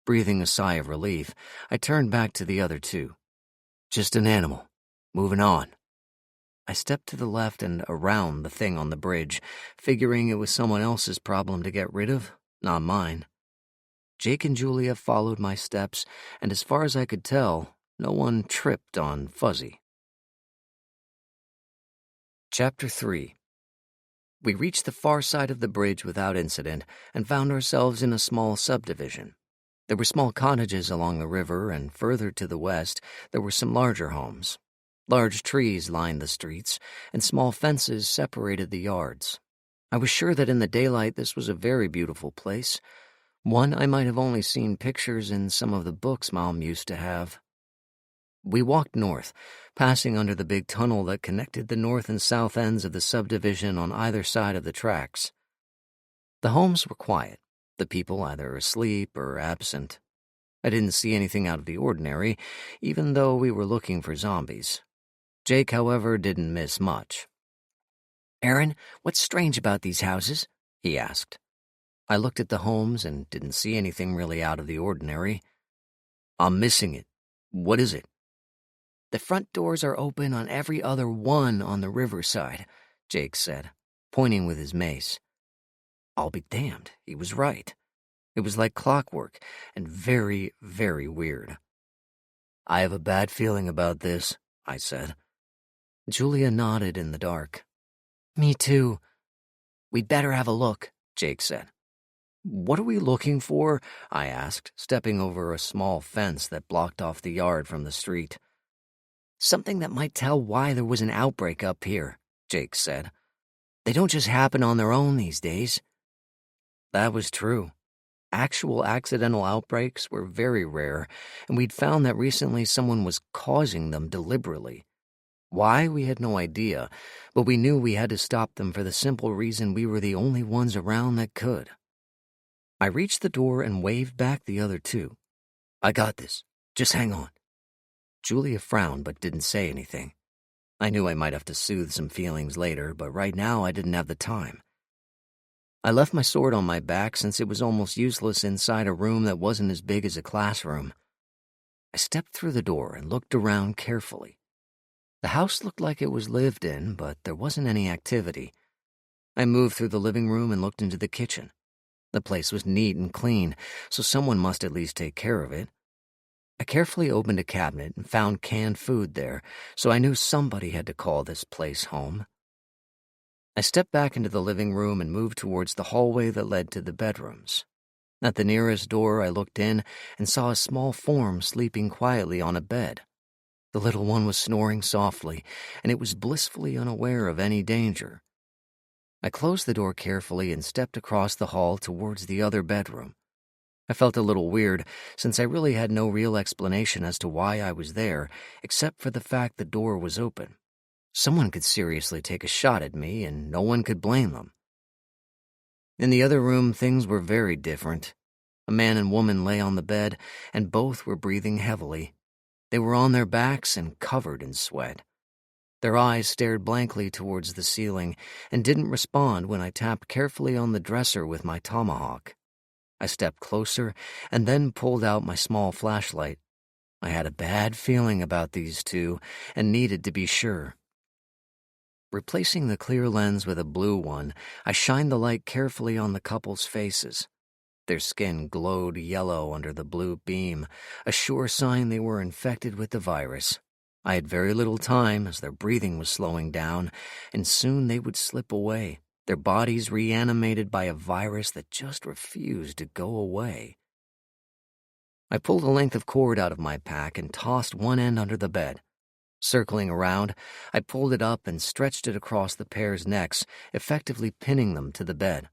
Breathing a sigh of relief, I turned back to the other two. Just an animal. Moving on. I stepped to the left and around the thing on the bridge, figuring it was someone else's problem to get rid of, not mine. Jake and Julia followed my steps, and as far as I could tell, no one tripped on Fuzzy. Chapter 3. We reached the far side of the bridge without incident and found ourselves in a small subdivision. There were small cottages along the river, and further to the west, there were some larger homes. Large trees lined the streets, and small fences separated the yards. I was sure that in the daylight this was a very beautiful place, one I might have only seen pictures in some of the books Mom used to have. We walked north, passing under the big tunnel that connected the north and south ends of the subdivision on either side of the tracks. The homes were quiet, the people either asleep or absent. I didn't see anything out of the ordinary, even though we were looking for zombies. Jake, however, didn't miss much. "Aaron, what's strange about these houses?" he asked. I looked at the homes and didn't see anything really out of the ordinary. "I'm missing it. What is it?" "The front doors are open on every other one on the riverside," Jake said, pointing with his mace. I'll be damned, he was right. It was like clockwork and very, very weird. "I have a bad feeling about this," I said. Julia nodded in the dark. "Me too." "We'd better have a look," Jake said. "What are we looking for?" I asked, stepping over a small fence that blocked off the yard from the street. "Something that might tell why there was an outbreak up here," Jake said. "They don't just happen on their own these days." That was true. Actual accidental outbreaks were very rare, and we'd found that recently someone was causing them deliberately. Why, we had no idea, but we knew we had to stop them for the simple reason we were the only ones around that could. I reached the door and waved back the other two. "I got this. Just hang on." Julia frowned but didn't say anything. I knew I might have to soothe some feelings later, but right now I didn't have the time. I left my sword on my back since it was almost useless inside a room that wasn't as big as a classroom. I stepped through the door and looked around carefully. The house looked like it was lived in, but there wasn't any activity. I moved through the living room and looked into the kitchen. The place was neat and clean, so someone must at least take care of it. I carefully opened a cabinet and found canned food there, so I knew somebody had to call this place home. I stepped back into the living room and moved towards the hallway that led to the bedrooms. At the nearest door, I looked in and saw a small form sleeping quietly on a bed. The little one was snoring softly, and it was blissfully unaware of any danger. I closed the door carefully and stepped across the hall towards the other bedroom. I felt a little weird, since I really had no real explanation as to why I was there, except for the fact the door was open. Someone could seriously take a shot at me, and no one could blame them. In the other room, things were very different. A man and woman lay on the bed, and both were breathing heavily. They were on their backs and covered in sweat. Their eyes stared blankly towards the ceiling and didn't respond when I tapped carefully on the dresser with my tomahawk. I stepped closer and then pulled out my small flashlight. I had a bad feeling about these two and needed to be sure. Replacing the clear lens with a blue one, I shined the light carefully on the couple's faces. Their skin glowed yellow under the blue beam, a sure sign they were infected with the virus. I had very little time as their breathing was slowing down, and soon they would slip away, their bodies reanimated by a virus that just refused to go away. I pulled a length of cord out of my pack and tossed one end under the bed. Circling around, I pulled it up and stretched it across the pair's necks, effectively pinning them to the bed.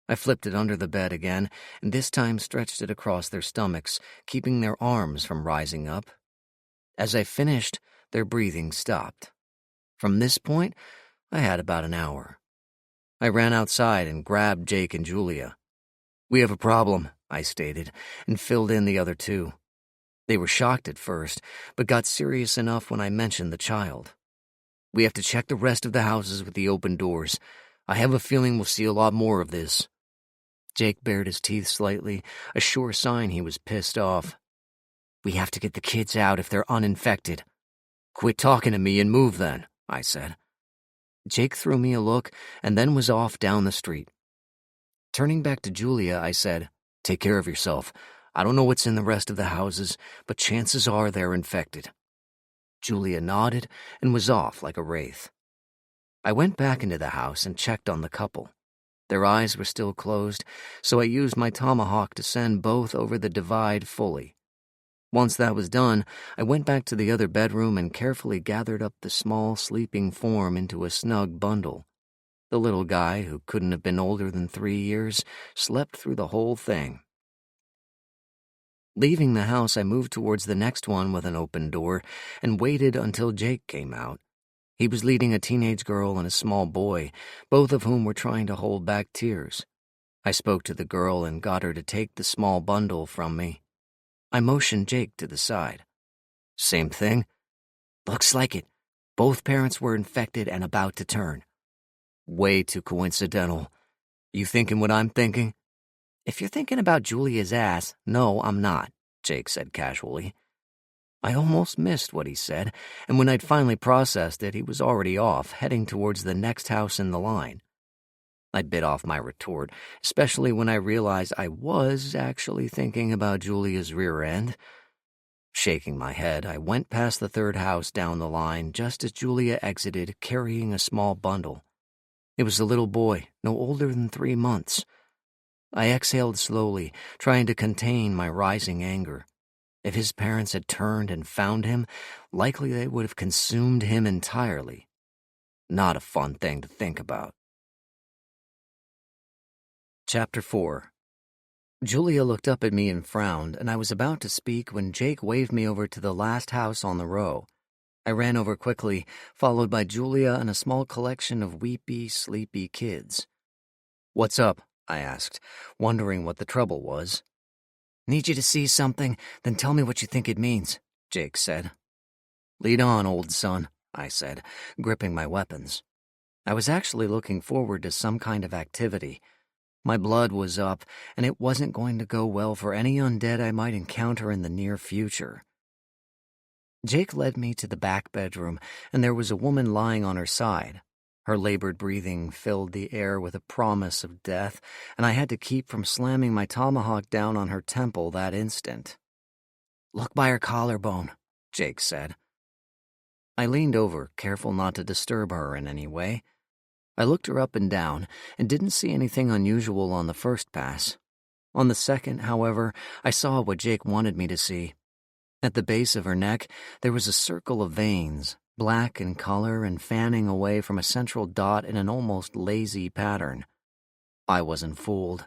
I flipped it under the bed again, and this time stretched it across their stomachs, keeping their arms from rising up. As I finished, their breathing stopped. From this point, I had about an hour. I ran outside and grabbed Jake and Julia. "We have a problem," I stated, and filled in the other two. They were shocked at first, but got serious enough when I mentioned the child. We have to check the rest of the houses with the open doors. I have a feeling we'll see a lot more of this. Jake bared his teeth slightly, a sure sign he was pissed off. We have to get the kids out if they're uninfected. Quit talking to me and move then, I said. Jake threw me a look and then was off down the street. Turning back to Julia, I said, Take care of yourself. I don't know what's in the rest of the houses, but chances are they're infected. Julia nodded and was off like a wraith. I went back into the house and checked on the couple. Their eyes were still closed, so I used my tomahawk to send both over the divide fully. Once that was done, I went back to the other bedroom and carefully gathered up the small, sleeping form into a snug bundle. The little guy, who couldn't have been older than 3 years, slept through the whole thing. Leaving the house, I moved towards the next one with an open door and waited until Jake came out. He was leading a teenage girl and a small boy, both of whom were trying to hold back tears. I spoke to the girl and got her to take the small bundle from me. I motioned Jake to the side. Same thing? Looks like it. Both parents were infected and about to turn. Way too coincidental. You thinking what I'm thinking? If you're thinking about Julia's ass, no, I'm not, Jake said casually. I almost missed what he said, and when I'd finally processed it, he was already off, heading towards the next house in the line. I bit off my retort, especially when I realized I was actually thinking about Julia's rear end. Shaking my head, I went past the third house down the line just as Julia exited, carrying a small bundle. It was a little boy, no older than 3 months. I exhaled slowly, trying to contain my rising anger. If his parents had turned and found him, likely they would have consumed him entirely. Not a fun thing to think about. Chapter 4. Julia looked up at me and frowned, and I was about to speak when Jake waved me over to the last house on the row. I ran over quickly, followed by Julia and a small collection of weepy, sleepy kids. What's up? I asked, wondering what the trouble was. Need you to see something, then tell me what you think it means, Jake said. Lead on, old son, I said, gripping my weapons. I was actually looking forward to some kind of activity. My blood was up, and it wasn't going to go well for any undead I might encounter in the near future. Jake led me to the back bedroom, and there was a woman lying on her side. Her labored breathing filled the air with a promise of death, and I had to keep from slamming my tomahawk down on her temple that instant. Look by her collarbone, Jake said. I leaned over, careful not to disturb her in any way. I looked her up and down and didn't see anything unusual on the first pass. On the second, however, I saw what Jake wanted me to see. At the base of her neck, there was a circle of veins, black in color and fanning away from a central dot in an almost lazy pattern. I wasn't fooled.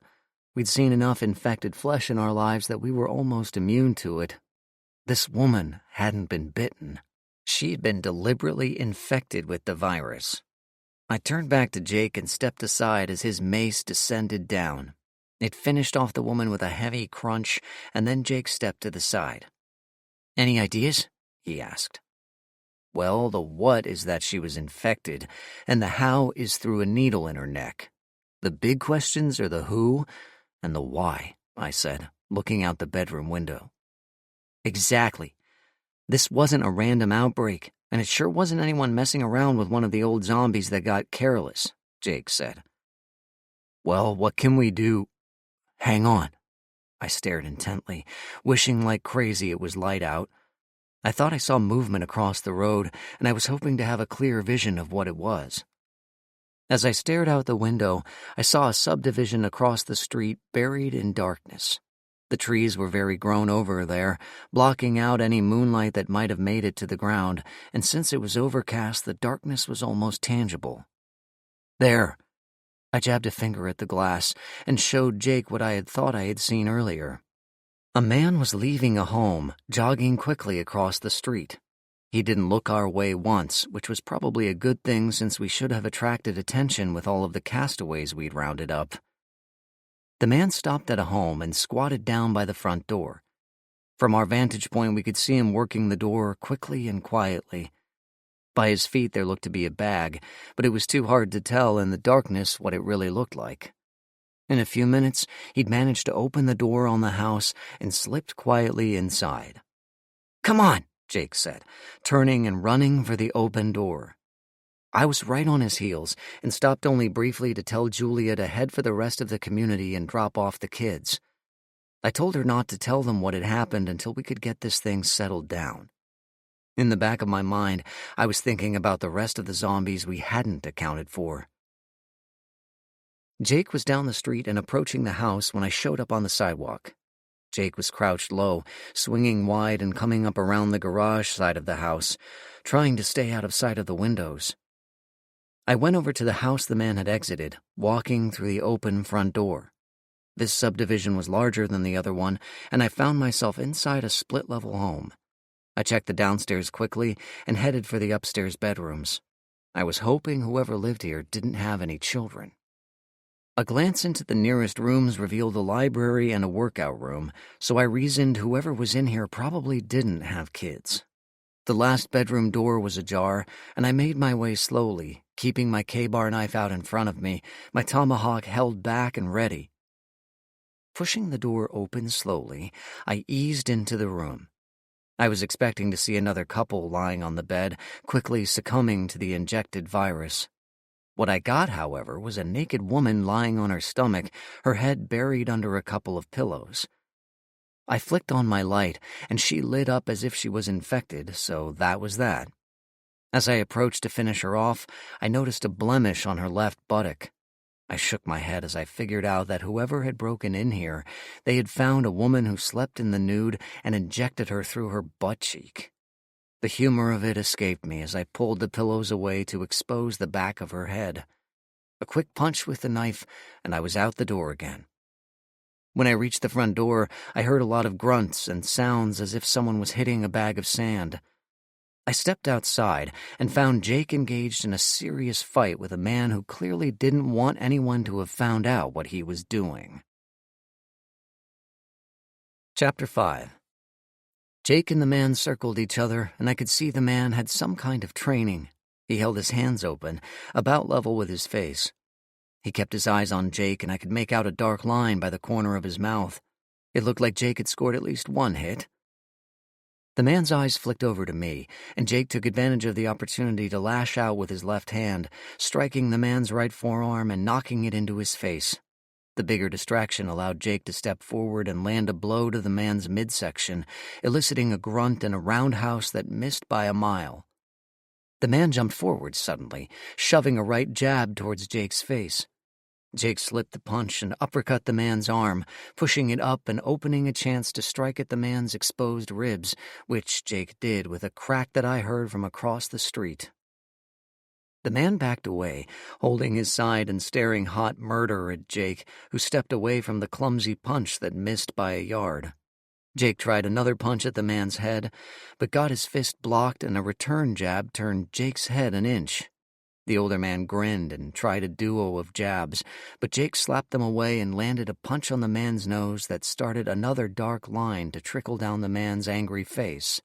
We'd seen enough infected flesh in our lives that we were almost immune to it. This woman hadn't been bitten. She'd been deliberately infected with the virus. I turned back to Jake and stepped aside as his mace descended down. It finished off the woman with a heavy crunch, and then Jake stepped to the side. Any ideas? He asked. Well, the what is that she was infected, and the how is through a needle in her neck. The big questions are the who and the why, I said, looking out the bedroom window. Exactly. This wasn't a random outbreak, and it sure wasn't anyone messing around with one of the old zombies that got careless, Jake said. Well, what can we do? Hang on. I stared intently, wishing like crazy it was light out. I thought I saw movement across the road, and I was hoping to have a clear vision of what it was. As I stared out the window, I saw a subdivision across the street buried in darkness. The trees were very grown over there, blocking out any moonlight that might have made it to the ground, and since it was overcast, the darkness was almost tangible. There. I jabbed a finger at the glass and showed Jake what I had thought I had seen earlier. A man was leaving a home, jogging quickly across the street. He didn't look our way once, which was probably a good thing since we should have attracted attention with all of the castaways we'd rounded up. The man stopped at a home and squatted down by the front door. From our vantage point, we could see him working the door quickly and quietly. By his feet there looked to be a bag, but it was too hard to tell in the darkness what it really looked like. In a few minutes, he'd managed to open the door on the house and slipped quietly inside. "Come on," Jake said, turning and running for the open door. I was right on his heels and stopped only briefly to tell Julia to head for the rest of the community and drop off the kids. I told her not to tell them what had happened until we could get this thing settled down. In the back of my mind, I was thinking about the rest of the zombies we hadn't accounted for. Jake was down the street and approaching the house when I showed up on the sidewalk. Jake was crouched low, swinging wide and coming up around the garage side of the house, trying to stay out of sight of the windows. I went over to the house the man had exited, walking through the open front door. This subdivision was larger than the other one, and I found myself inside a split-level home. I checked the downstairs quickly and headed for the upstairs bedrooms. I was hoping whoever lived here didn't have any children. A glance into the nearest rooms revealed a library and a workout room, so I reasoned whoever was in here probably didn't have kids. The last bedroom door was ajar, and I made my way slowly, keeping my K-bar knife out in front of me, my tomahawk held back and ready. Pushing the door open slowly, I eased into the room. I was expecting to see another couple lying on the bed, quickly succumbing to the injected virus. What I got, however, was a naked woman lying on her stomach, her head buried under a couple of pillows. I flicked on my light, and she lit up as if she was infected, so that was that. As I approached to finish her off, I noticed a blemish on her left buttock. I shook my head as I figured out that whoever had broken in here, they had found a woman who slept in the nude and injected her through her butt cheek. The humor of it escaped me as I pulled the pillows away to expose the back of her head. A quick punch with the knife, and I was out the door again. When I reached the front door, I heard a lot of grunts and sounds as if someone was hitting a bag of sand. I stepped outside and found Jake engaged in a serious fight with a man who clearly didn't want anyone to have found out what he was doing. Chapter 5. Jake and the man circled each other, and I could see the man had some kind of training. He held his hands open, about level with his face. He kept his eyes on Jake, and I could make out a dark line by the corner of his mouth. It looked like Jake had scored at least one hit. The man's eyes flicked over to me, and Jake took advantage of the opportunity to lash out with his left hand, striking the man's right forearm and knocking it into his face. The bigger distraction allowed Jake to step forward and land a blow to the man's midsection, eliciting a grunt and a roundhouse that missed by a mile. The man jumped forward suddenly, shoving a right jab towards Jake's face. Jake slipped the punch and uppercut the man's arm, pushing it up and opening a chance to strike at the man's exposed ribs, which Jake did with a crack that I heard from across the street. The man backed away, holding his side and staring hot murder at Jake, who stepped away from the clumsy punch that missed by a yard. Jake tried another punch at the man's head, but got his fist blocked and a return jab turned Jake's head an inch. The older man grinned and tried a duo of jabs, but Jake slapped them away and landed a punch on the man's nose that started another dark line to trickle down the man's angry face.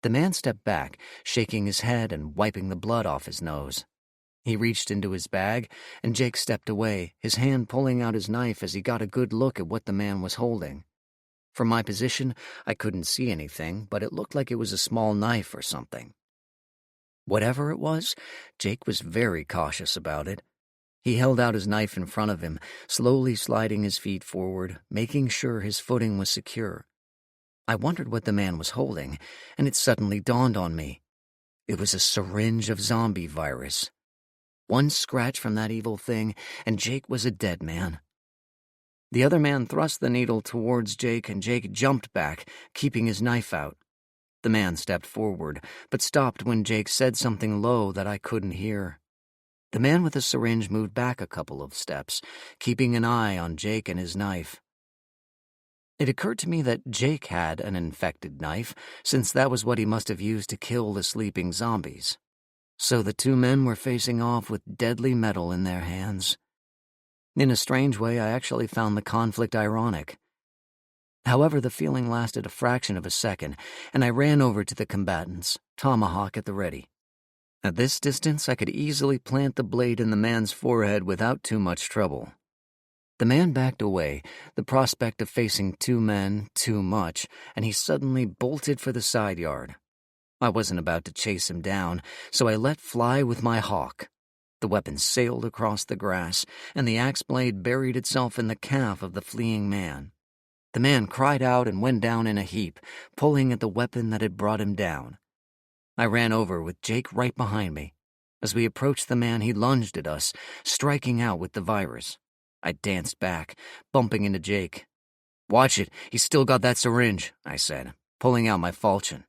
The man stepped back, shaking his head and wiping the blood off his nose. He reached into his bag, and Jake stepped away, his hand pulling out his knife as he got a good look at what the man was holding. From my position, I couldn't see anything, but it looked like it was a small knife or something. Whatever it was, Jake was very cautious about it. He held out his knife in front of him, slowly sliding his feet forward, making sure his footing was secure. I wondered what the man was holding, and it suddenly dawned on me. It was a syringe of zombie virus. One scratch from that evil thing, and Jake was a dead man. The other man thrust the needle towards Jake, and Jake jumped back, keeping his knife out. The man stepped forward, but stopped when Jake said something low that I couldn't hear. The man with the syringe moved back a couple of steps, keeping an eye on Jake and his knife. It occurred to me that Jake had an infected knife, since that was what he must have used to kill the sleeping zombies. So the two men were facing off with deadly metal in their hands. In a strange way, I actually found the conflict ironic. However, the feeling lasted a fraction of a second, and I ran over to the combatants, tomahawk at the ready. At this distance, I could easily plant the blade in the man's forehead without too much trouble. The man backed away, the prospect of facing two men too much, and he suddenly bolted for the side yard. I wasn't about to chase him down, so I let fly with my hawk. The weapon sailed across the grass, and the axe blade buried itself in the calf of the fleeing man. The man cried out and went down in a heap, pulling at the weapon that had brought him down. I ran over with Jake right behind me. As we approached the man, he lunged at us, striking out with the virus. I danced back, bumping into Jake. "Watch it, he's still got that syringe," I said, pulling out my falchion.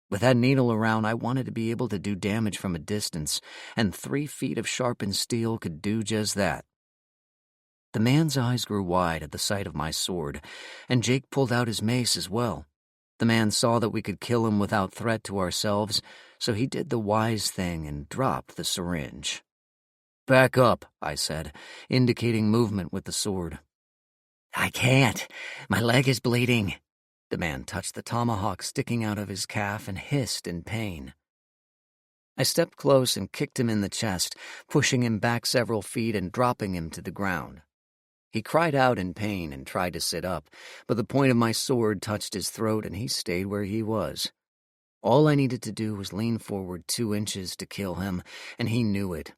With that needle around, I wanted to be able to do damage from a distance, and 3 feet of sharpened steel could do just that. The man's eyes grew wide at the sight of my sword, and Jake pulled out his mace as well. The man saw that we could kill him without threat to ourselves, so he did the wise thing and dropped the syringe. "Back up," I said, indicating movement with the sword. "I can't. My leg is bleeding." The man touched the tomahawk sticking out of his calf and hissed in pain. I stepped close and kicked him in the chest, pushing him back several feet and dropping him to the ground. He cried out in pain and tried to sit up, but the point of my sword touched his throat and he stayed where he was. All I needed to do was lean forward 2 inches to kill him, and he knew it.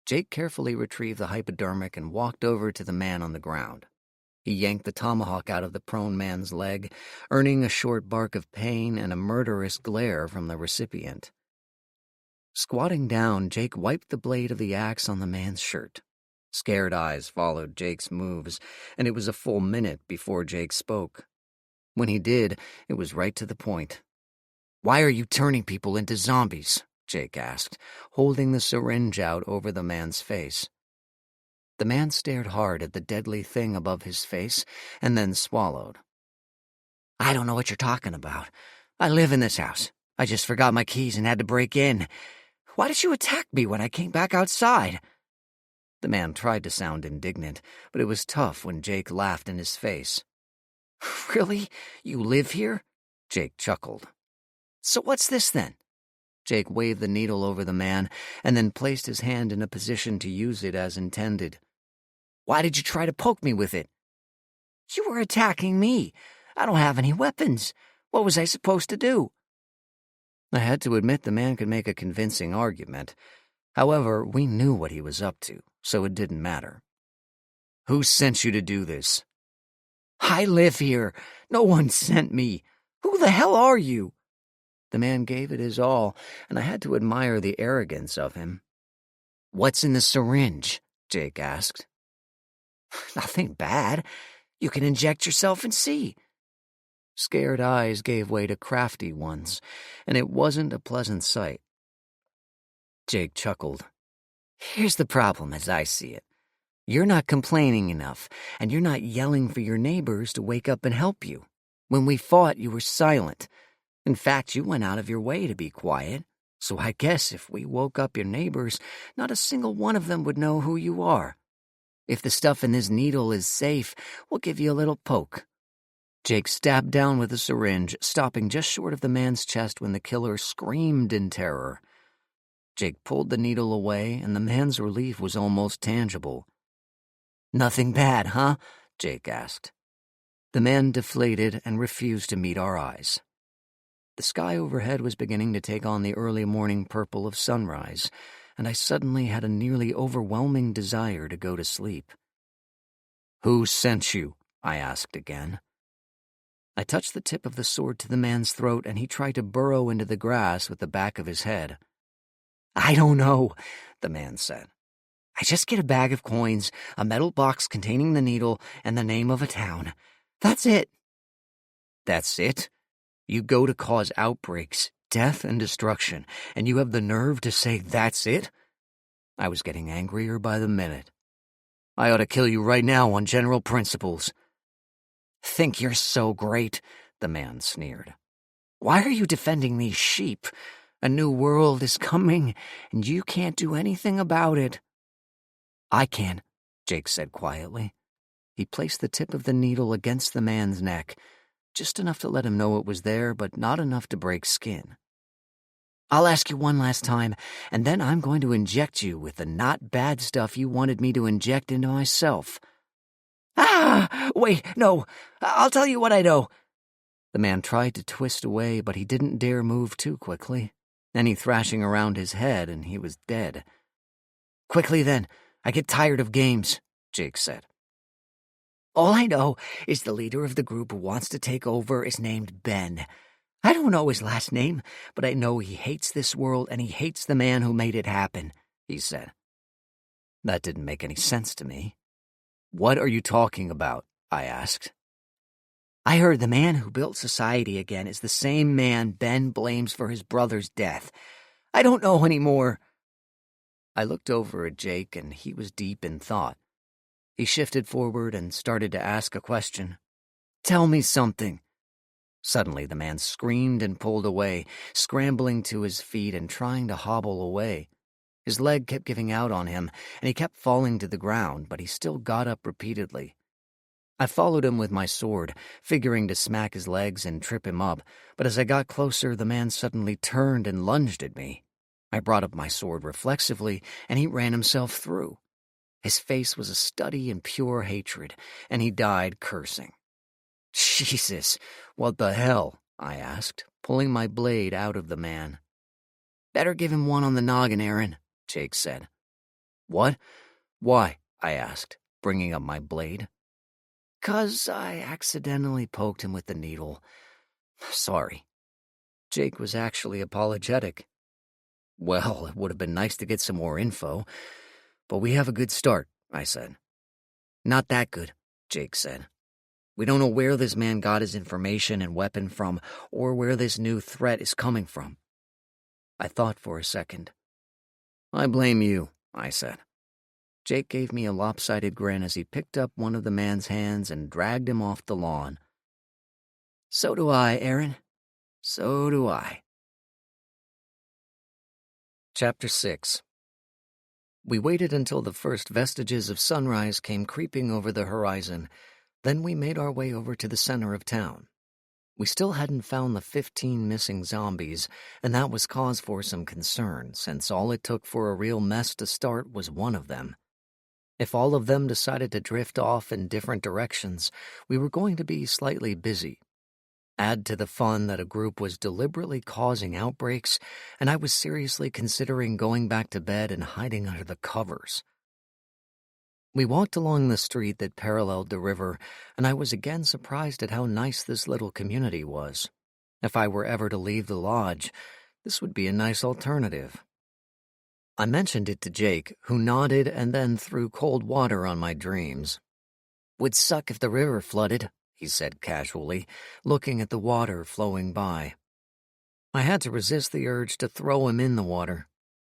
Jake carefully retrieved the hypodermic and walked over to the man on the ground. He yanked the tomahawk out of the prone man's leg, earning a short bark of pain and a murderous glare from the recipient. Squatting down, Jake wiped the blade of the axe on the man's shirt. Scared eyes followed Jake's moves, and it was a full minute before Jake spoke. When he did, it was right to the point. "Why are you turning people into zombies?" Jake asked, holding the syringe out over the man's face. The man stared hard at the deadly thing above his face and then swallowed. "I don't know what you're talking about. I live in this house. I just forgot my keys and had to break in. Why did you attack me when I came back outside?" The man tried to sound indignant, but it was tough when Jake laughed in his face. "Really? You live here?" Jake chuckled. "So what's this then?" Jake waved the needle over the man and then placed his hand in a position to use it as intended. "Why did you try to poke me with it?" "You were attacking me. I don't have any weapons. What was I supposed to do?" I had to admit the man could make a convincing argument. However, we knew what he was up to, so it didn't matter. "Who sent you to do this?" "I live here. No one sent me. Who the hell are you?" The man gave it his all, and I had to admire the arrogance of him. "What's in the syringe?" Jake asked. "Nothing bad. You can inject yourself and see." Scared eyes gave way to crafty ones, and it wasn't a pleasant sight. Jake chuckled. "Here's the problem as I see it. You're not complaining enough, and you're not yelling for your neighbors to wake up and help you. When we fought, you were silent. In fact, you went out of your way to be quiet, so I guess if we woke up your neighbors, not a single one of them would know who you are. If the stuff in this needle is safe, we'll give you a little poke." Jake stabbed down with the syringe, stopping just short of the man's chest when the killer screamed in terror. Jake pulled the needle away, and the man's relief was almost tangible. "Nothing bad, huh?" Jake asked. The man deflated and refused to meet our eyes. The sky overhead was beginning to take on the early morning purple of sunrise, and I suddenly had a nearly overwhelming desire to go to sleep. "Who sent you?" I asked again. I touched the tip of the sword to the man's throat, and he tried to burrow into the grass with the back of his head. "I don't know," the man said. "I just get a bag of coins, a metal box containing the needle, and the name of a town. That's it." "That's it? You go to cause outbreaks, death, and destruction, and you have the nerve to say that's it?" I was getting angrier by the minute. "I ought to kill you right now on general principles." "Think you're so great," the man sneered. "Why are you defending these sheep? A new world is coming, and you can't do anything about it." "I can," Jake said quietly. He placed the tip of the needle against the man's neck, just enough to let him know it was there, but not enough to break skin. "I'll ask you one last time, and then I'm going to inject you with the not bad stuff you wanted me to inject into myself." "Ah! Wait, no! I'll tell you what I know." The man tried to twist away, but he didn't dare move too quickly. Any thrashing around his head, and he was dead. "Quickly then, I get tired of games," Jake said. "All I know is the leader of the group who wants to take over is named Ben. I don't know his last name, but I know he hates this world and he hates the man who made it happen," he said. That didn't make any sense to me. "What are you talking about?" I asked. "I heard the man who built society again is the same man Ben blames for his brother's death. I don't know anymore." I looked over at Jake, and he was deep in thought. He shifted forward and started to ask a question. "Tell me something." Suddenly, the man screamed and pulled away, scrambling to his feet and trying to hobble away. His leg kept giving out on him, and he kept falling to the ground, but he still got up repeatedly. I followed him with my sword, figuring to smack his legs and trip him up, but as I got closer, the man suddenly turned and lunged at me. I brought up my sword reflexively, and he ran himself through. His face was a study in pure hatred, and he died cursing. "Jesus, what the hell?" I asked, pulling my blade out of the man. "Better give him one on the noggin, Aaron," Jake said. "What? Why?" I asked, bringing up my blade. "'Cause I accidentally poked him with the needle. Sorry." Jake was actually apologetic. "Well, it would have been nice to get some more info, but we have a good start," I said. "Not that good," Jake said. "We don't know where this man got his information and weapon from, or where this new threat is coming from." I thought for a second. "I blame you," I said. Jake gave me a lopsided grin as he picked up one of the man's hands and dragged him off the lawn. "So do I, Aaron. So do I." Chapter 6. We waited until the first vestiges of sunrise came creeping over the horizon. Then we made our way over to the center of town. We still hadn't found the 15 missing zombies, and that was cause for some concern, since all it took for a real mess to start was one of them. If all of them decided to drift off in different directions, we were going to be slightly busy. Add to the fun that a group was deliberately causing outbreaks, and I was seriously considering going back to bed and hiding under the covers. We walked along the street that paralleled the river, and I was again surprised at how nice this little community was. If I were ever to leave the lodge, this would be a nice alternative. I mentioned it to Jake, who nodded and then threw cold water on my dreams. "Would suck if the river flooded," he said casually, looking at the water flowing by. I had to resist the urge to throw him in the water.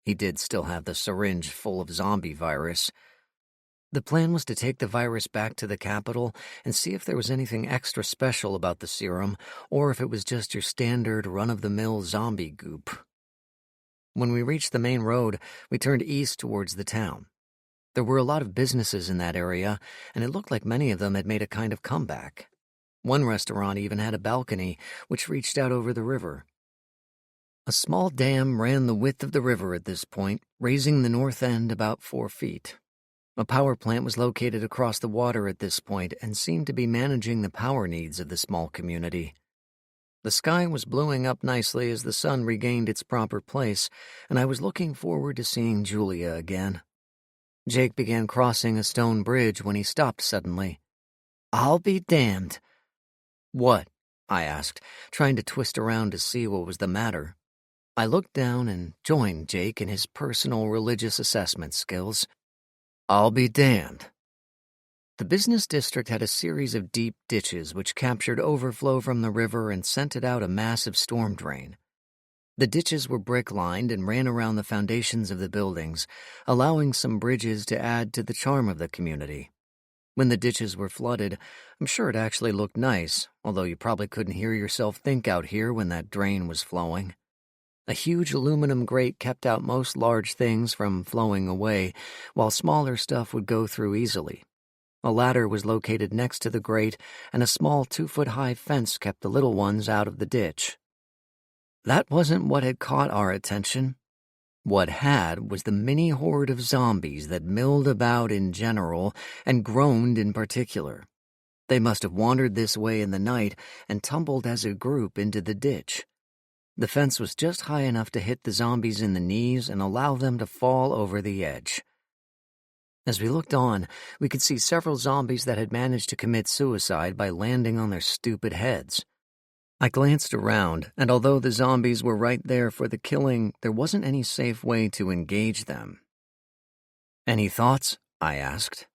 He did still have the syringe full of zombie virus. The plan was to take the virus back to the capital and see if there was anything extra special about the serum, or if it was just your standard run-of-the-mill zombie goop. When we reached the main road, we turned east towards the town. There were a lot of businesses in that area, and it looked like many of them had made a kind of comeback. One restaurant even had a balcony, which reached out over the river. A small dam ran the width of the river at this point, raising the north end about 4 feet. A power plant was located across the water at this point and seemed to be managing the power needs of the small community. The sky was bluing up nicely as the sun regained its proper place, and I was looking forward to seeing Julia again. Jake began crossing a stone bridge when he stopped suddenly. "I'll be damned." "What?" I asked, trying to twist around to see what was the matter. I looked down and joined Jake in his personal religious assessment skills. "I'll be damned." The business district had a series of deep ditches which captured overflow from the river and sent it out a massive storm drain. The ditches were brick-lined and ran around the foundations of the buildings, allowing some bridges to add to the charm of the community. When the ditches were flooded, I'm sure it actually looked nice, although you probably couldn't hear yourself think out here when that drain was flowing. A huge aluminum grate kept out most large things from flowing away, while smaller stuff would go through easily. A ladder was located next to the grate, and a small 2-foot-high fence kept the little ones out of the ditch. That wasn't what had caught our attention. What had was the mini horde of zombies that milled about in general and groaned in particular. They must have wandered this way in the night and tumbled as a group into the ditch. The fence was just high enough to hit the zombies in the knees and allow them to fall over the edge. As we looked on, we could see several zombies that had managed to commit suicide by landing on their stupid heads. I glanced around, and although the zombies were right there for the killing, there wasn't any safe way to engage them. "Any thoughts?" I asked.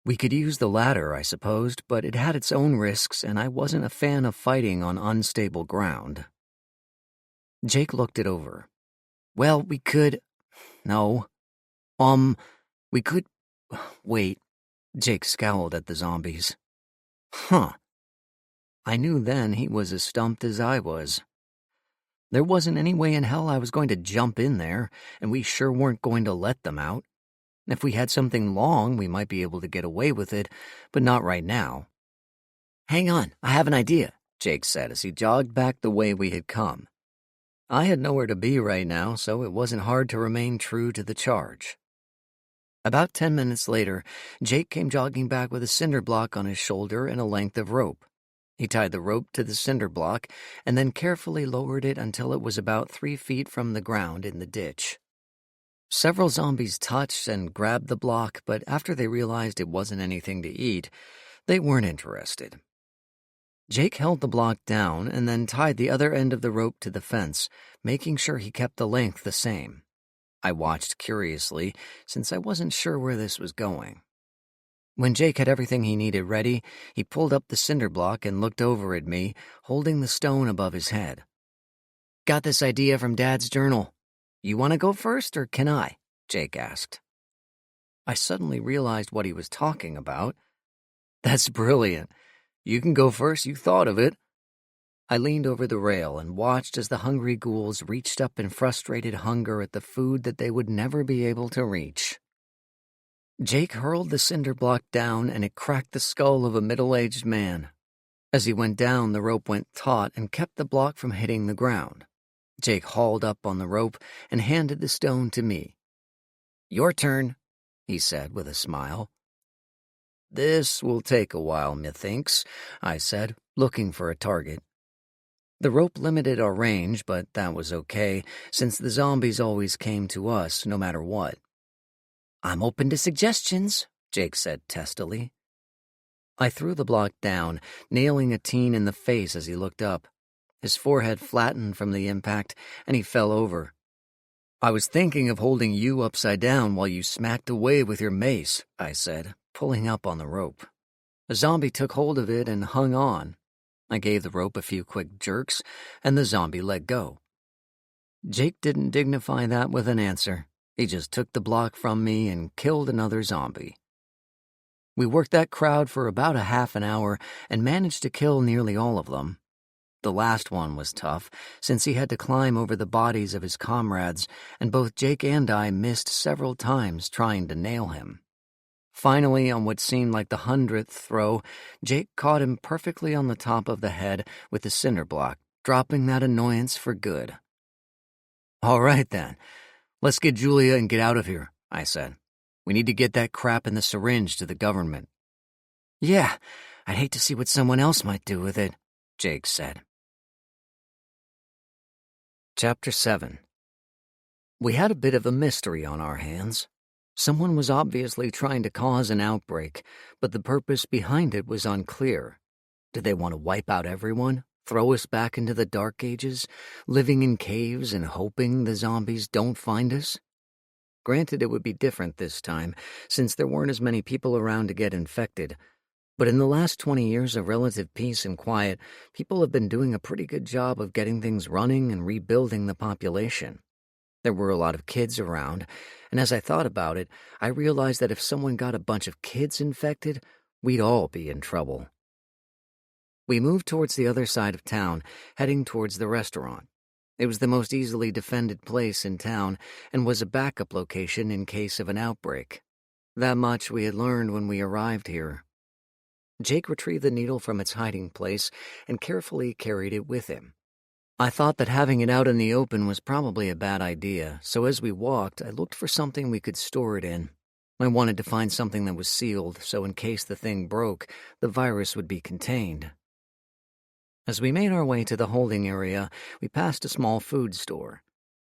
We could use the ladder, I supposed, but it had its own risks, and I wasn't a fan of fighting on unstable ground. Jake looked it over. "Well, we could... No. We could... Wait." Jake scowled at the zombies. "Huh." I knew then he was as stumped as I was. There wasn't any way in hell I was going to jump in there, and we sure weren't going to let them out. If we had something long, we might be able to get away with it, but not right now. "Hang on, I have an idea," Jake said as he jogged back the way we had come. I had nowhere to be right now, so it wasn't hard to remain true to the charge. About 10 minutes later, Jake came jogging back with a cinder block on his shoulder and a length of rope. He tied the rope to the cinder block and then carefully lowered it until it was about 3 feet from the ground in the ditch. Several zombies touched and grabbed the block, but after they realized it wasn't anything to eat, they weren't interested. Jake held the block down and then tied the other end of the rope to the fence, making sure he kept the length the same. I watched curiously, since I wasn't sure where this was going. When Jake had everything he needed ready, he pulled up the cinder block and looked over at me, holding the stone above his head. "Got this idea from Dad's journal. You want to go first, or can I?" Jake asked. I suddenly realized what he was talking about. "That's brilliant. You can go first, you thought of it." I leaned over the rail and watched as the hungry ghouls reached up in frustrated hunger at the food that they would never be able to reach. Jake hurled the cinder block down and it cracked the skull of a middle-aged man. As he went down, the rope went taut and kept the block from hitting the ground. Jake hauled up on the rope and handed the stone to me. "Your turn," he said with a smile. "This will take a while, methinks," I said, looking for a target. The rope limited our range, but that was okay, since the zombies always came to us, no matter what. "I'm open to suggestions," Jake said testily. I threw the block down, nailing a teen in the face as he looked up. His forehead flattened from the impact, and he fell over. "I was thinking of holding you upside down while you smacked away with your mace," I said, pulling up on the rope. A zombie took hold of it and hung on. I gave the rope a few quick jerks, and the zombie let go. Jake didn't dignify that with an answer. He just took the block from me and killed another zombie. We worked that crowd for about a half an hour and managed to kill nearly all of them. The last one was tough, since he had to climb over the bodies of his comrades, and both Jake and I missed several times trying to nail him. Finally, on what seemed like the 100th throw, Jake caught him perfectly on the top of the head with the cinder block, dropping that annoyance for good. "All right, then. Let's get Julia and get out of here," I said. "We need to get that crap in the syringe to the government." "Yeah, I'd hate to see what someone else might do with it," Jake said. Chapter 7. We had a bit of a mystery on our hands. Someone was obviously trying to cause an outbreak, but the purpose behind it was unclear. Did they want to wipe out everyone? Throw us back into the Dark Ages, living in caves and hoping the zombies don't find us? Granted, it would be different this time, since there weren't as many people around to get infected. But in the last 20 years of relative peace and quiet, people have been doing a pretty good job of getting things running and rebuilding the population. There were a lot of kids around, and as I thought about it, I realized that if someone got a bunch of kids infected, we'd all be in trouble. We moved towards the other side of town, heading towards the restaurant. It was the most easily defended place in town and was a backup location in case of an outbreak. That much we had learned when we arrived here. Jake retrieved the needle from its hiding place and carefully carried it with him. I thought that having it out in the open was probably a bad idea, so as we walked, I looked for something we could store it in. I wanted to find something that was sealed, so in case the thing broke, the virus would be contained. As we made our way to the holding area, we passed a small food store.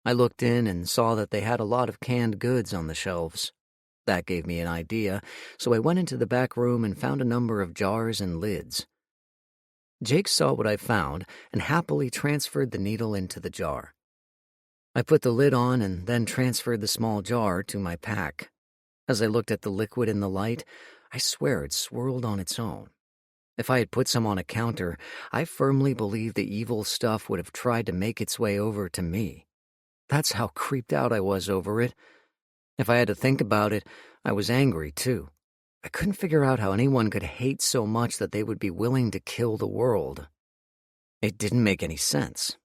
I looked in and saw that they had a lot of canned goods on the shelves. That gave me an idea, so I went into the back room and found a number of jars and lids. Jake saw what I found and happily transferred the needle into the jar. I put the lid on and then transferred the small jar to my pack. As I looked at the liquid in the light, I swear it swirled on its own. If I had put some on a counter, I firmly believe the evil stuff would have tried to make its way over to me. That's how creeped out I was over it. If I had to think about it, I was angry too. I couldn't figure out how anyone could hate so much that they would be willing to kill the world. It didn't make any sense.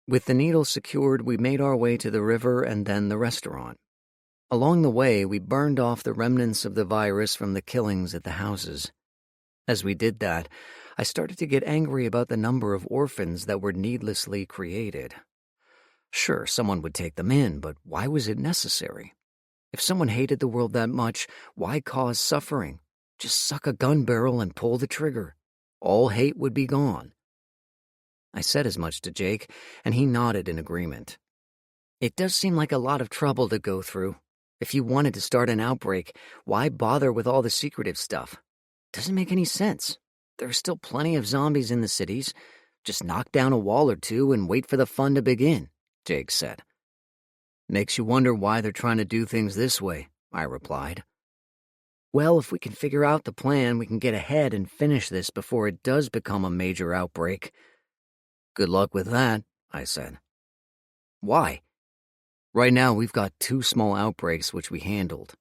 With the needle secured, we made our way to the river and then the restaurant. Along the way, we burned off the remnants of the virus from the killings at the houses. As we did that, I started to get angry about the number of orphans that were needlessly created. Sure, someone would take them in, but why was it necessary? If someone hated the world that much, why cause suffering? Just suck a gun barrel and pull the trigger. All hate would be gone. I said as much to Jake, and he nodded in agreement. It does seem like a lot of trouble to go through. If you wanted to start an outbreak, why bother with all the secretive stuff? Doesn't make any sense. There are still plenty of zombies in the cities. Just knock down a wall or two and wait for the fun to begin, Jake said. Makes you wonder why they're trying to do things this way, I replied. Well, if we can figure out the plan, we can get ahead and finish this before it does become a major outbreak. Good luck with that, I said. Why? Right now, we've got 2 small outbreaks which we handled.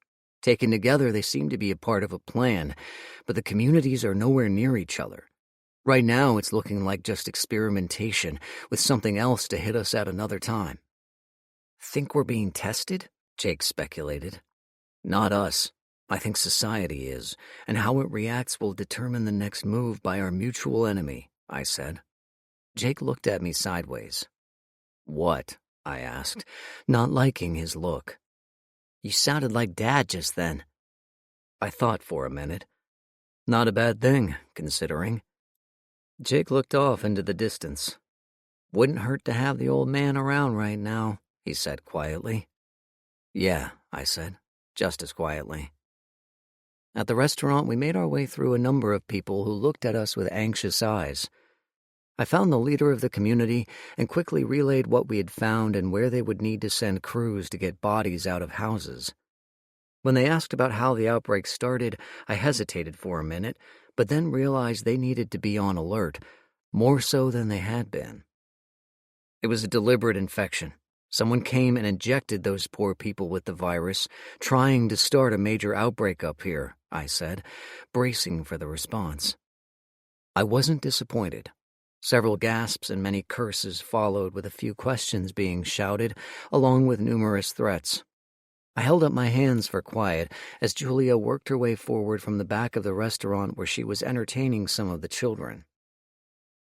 Taken together, they seem to be a part of a plan, but the communities are nowhere near each other. Right now, it's looking like just experimentation, with something else to hit us at another time. Think we're being tested? Jake speculated. Not us. I think society is, and how it reacts will determine the next move by our mutual enemy, I said. Jake looked at me sideways. What? I asked, not liking his look. You sounded like Dad just then. I thought for a minute. Not a bad thing, considering. Jake looked off into the distance. Wouldn't hurt to have the old man around right now, he said quietly. Yeah, I said, just as quietly. At the restaurant, we made our way through a number of people who looked at us with anxious eyes. I found the leader of the community and quickly relayed what we had found and where they would need to send crews to get bodies out of houses. When they asked about how the outbreak started, I hesitated for a minute, but then realized they needed to be on alert, more so than they had been. It was a deliberate infection. Someone came and injected those poor people with the virus, trying to start a major outbreak up here, I said, bracing for the response. I wasn't disappointed. Several gasps and many curses followed, with a few questions being shouted, along with numerous threats. I held up my hands for quiet as Julia worked her way forward from the back of the restaurant where she was entertaining some of the children.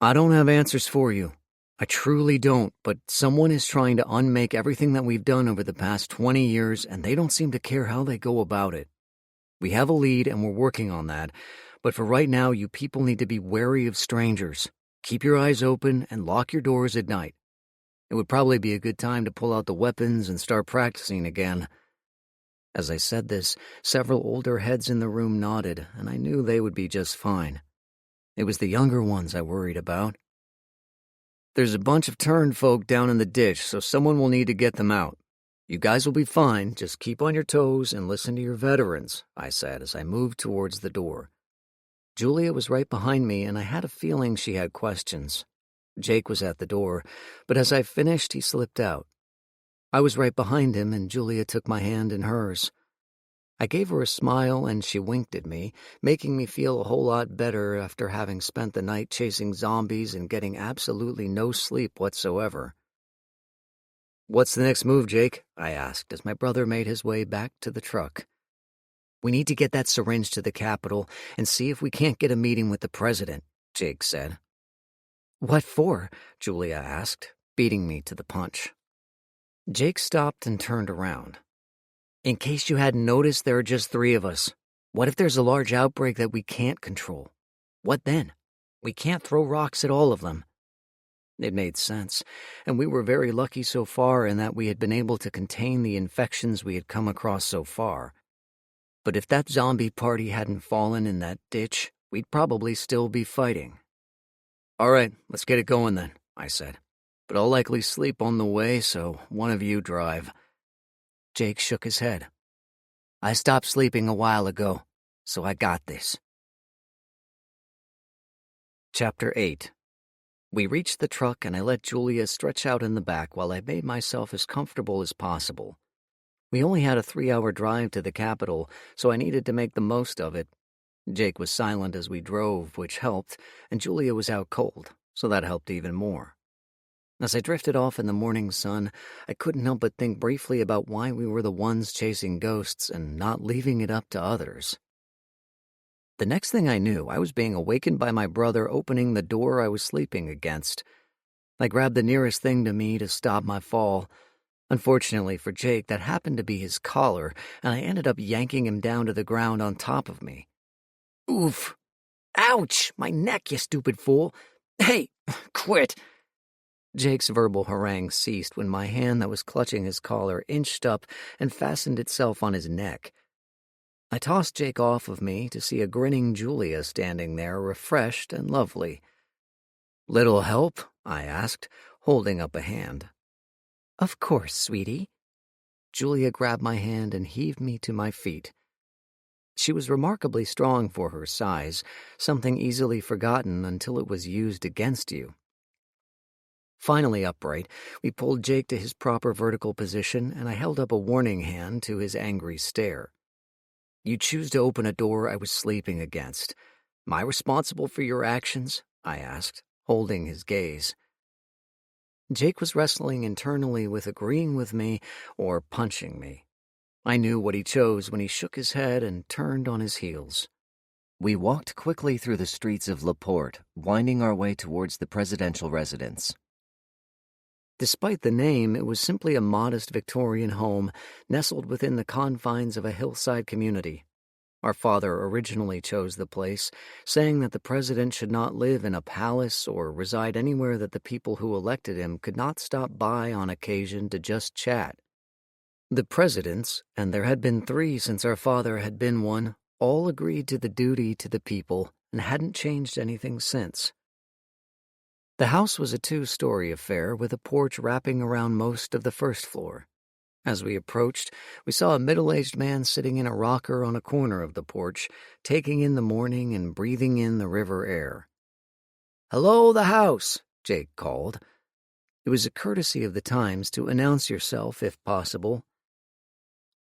I don't have answers for you. I truly don't, but someone is trying to unmake everything that we've done over the past 20 years, and they don't seem to care how they go about it. We have a lead, and we're working on that, but for right now, you people need to be wary of strangers. Keep your eyes open and lock your doors at night. It would probably be a good time to pull out the weapons and start practicing again. As I said this, several older heads in the room nodded, and I knew they would be just fine. It was the younger ones I worried about. There's a bunch of turned folk down in the ditch, so someone will need to get them out. You guys will be fine, just keep on your toes and listen to your veterans, I said as I moved towards the door. Julia was right behind me, and I had a feeling she had questions. Jake was at the door, but as I finished, he slipped out. I was right behind him, and Julia took my hand in hers. I gave her a smile, and she winked at me, making me feel a whole lot better after having spent the night chasing zombies and getting absolutely no sleep whatsoever. What's the next move, Jake? I asked as my brother made his way back to the truck. We need to get that syringe to the Capitol and see if we can't get a meeting with the president, Jake said. What for? Julia asked, beating me to the punch. Jake stopped and turned around. In case you hadn't noticed, there are just 3 of us. What if there's a large outbreak that we can't control? What then? We can't throw rocks at all of them. It made sense, and we were very lucky so far in that we had been able to contain the infections we had come across so far. But if that zombie party hadn't fallen in that ditch, we'd probably still be fighting. All right, let's get it going then, I said. But I'll likely sleep on the way, so one of you drive. Jake shook his head. I stopped sleeping a while ago, so I got this. Chapter 8. We reached the truck and I let Julia stretch out in the back while I made myself as comfortable as possible. We only had a 3-hour drive to the Capitol, so I needed to make the most of it. Jake was silent as we drove, which helped, and Julia was out cold, so that helped even more. As I drifted off in the morning sun, I couldn't help but think briefly about why we were the ones chasing ghosts and not leaving it up to others. The next thing I knew, I was being awakened by my brother opening the door I was sleeping against. I grabbed the nearest thing to me to stop my fall. Unfortunately for Jake, that happened to be his collar, and I ended up yanking him down to the ground on top of me. Oof! Ouch! My neck, you stupid fool! Hey, quit! Jake's verbal harangue ceased when my hand that was clutching his collar inched up and fastened itself on his neck. I tossed Jake off of me to see a grinning Julia standing there, refreshed and lovely. Little help? I asked, holding up a hand. Of course, sweetie. Julia grabbed my hand and heaved me to my feet. She was remarkably strong for her size, something easily forgotten until it was used against you. Finally upright, we pulled Jake to his proper vertical position, and I held up a warning hand to his angry stare. You choose to open a door I was sleeping against. Am I responsible for your actions? I asked, holding his gaze. Jake was wrestling internally with agreeing with me or punching me. I knew what he chose when he shook his head and turned on his heels. We walked quickly through the streets of LaPorte, winding our way towards the presidential residence. Despite the name, it was simply a modest Victorian home nestled within the confines of a hillside community. Our father originally chose the place, saying that the president should not live in a palace or reside anywhere that the people who elected him could not stop by on occasion to just chat. The presidents, and there had been 3 since our father had been one, all agreed to the duty to the people and hadn't changed anything since. The house was a 2-story affair with a porch wrapping around most of the first floor. As we approached, we saw a middle-aged man sitting in a rocker on a corner of the porch, taking in the morning and breathing in the river air. "Hello, the house," Jake called. It was a courtesy of the times to announce yourself if possible.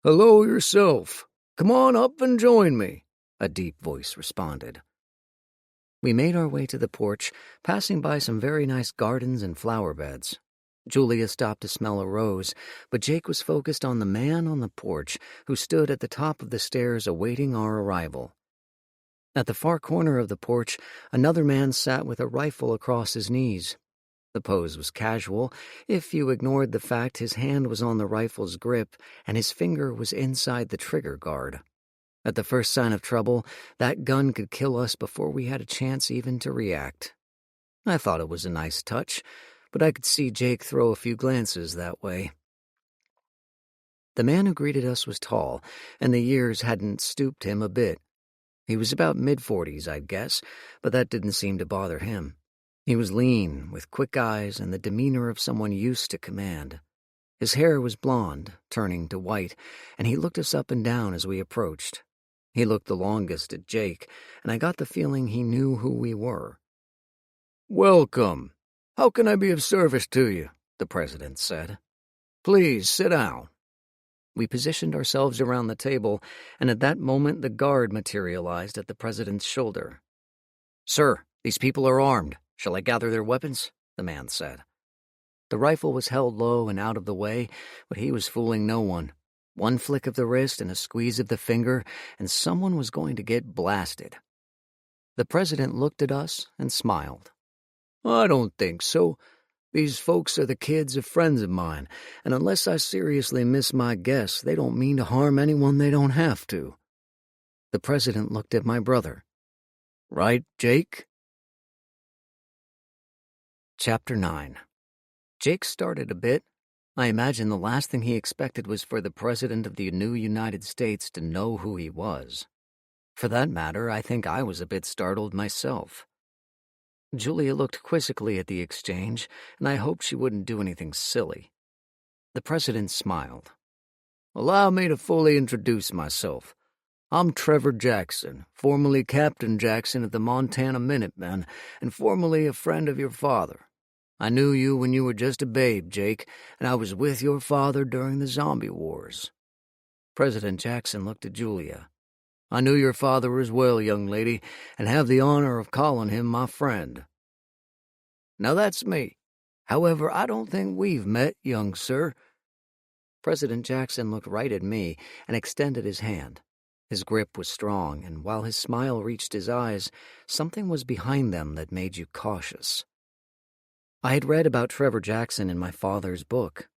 "Hello yourself. Come on up and join me," a deep voice responded. We made our way to the porch, passing by some very nice gardens and flower beds. Julia stopped to smell a rose, but Jake was focused on the man on the porch who stood at the top of the stairs awaiting our arrival. At the far corner of the porch, another man sat with a rifle across his knees. The pose was casual, if you ignored the fact his hand was on the rifle's grip and his finger was inside the trigger guard. At the first sign of trouble, that gun could kill us before we had a chance even to react. I thought it was a nice touch, but I could see Jake throw a few glances that way. The man who greeted us was tall, and the years hadn't stooped him a bit. He was about mid-40s, I'd guess, but that didn't seem to bother him. He was lean, with quick eyes and the demeanor of someone used to command. His hair was blonde, turning to white, and he looked us up and down as we approached. He looked the longest at Jake, and I got the feeling he knew who we were. "Welcome. How can I be of service to you?" the president said. "Please sit down." We positioned ourselves around the table, and at that moment the guard materialized at the president's shoulder. "Sir, these people are armed. Shall I gather their weapons?" the man said. The rifle was held low and out of the way, but he was fooling no one. One flick of the wrist and a squeeze of the finger, and someone was going to get blasted. The president looked at us and smiled. I don't think so. These folks are the kids of friends of mine, and unless I seriously miss my guess, they don't mean to harm anyone they don't have to. The president looked at my brother. Right, Jake? Chapter 9. Jake started a bit. I imagine the last thing he expected was for the President of the new United States to know who he was. For that matter, I think I was a bit startled myself. Julia looked quizzically at the exchange, and I hoped she wouldn't do anything silly. The President smiled. Allow me to fully introduce myself. I'm Trevor Jackson, formerly Captain Jackson of the Montana Minutemen, and formerly a friend of your father. I knew you when you were just a babe, Jake, and I was with your father during the zombie wars. President Jackson looked at Julia. I knew your father as well, young lady, and have the honor of calling him my friend. Now that's me. However, I don't think we've met, young sir. President Jackson looked right at me and extended his hand. His grip was strong, and while his smile reached his eyes, something was behind them that made you cautious. I had read about Trevor Jackson in my father's book.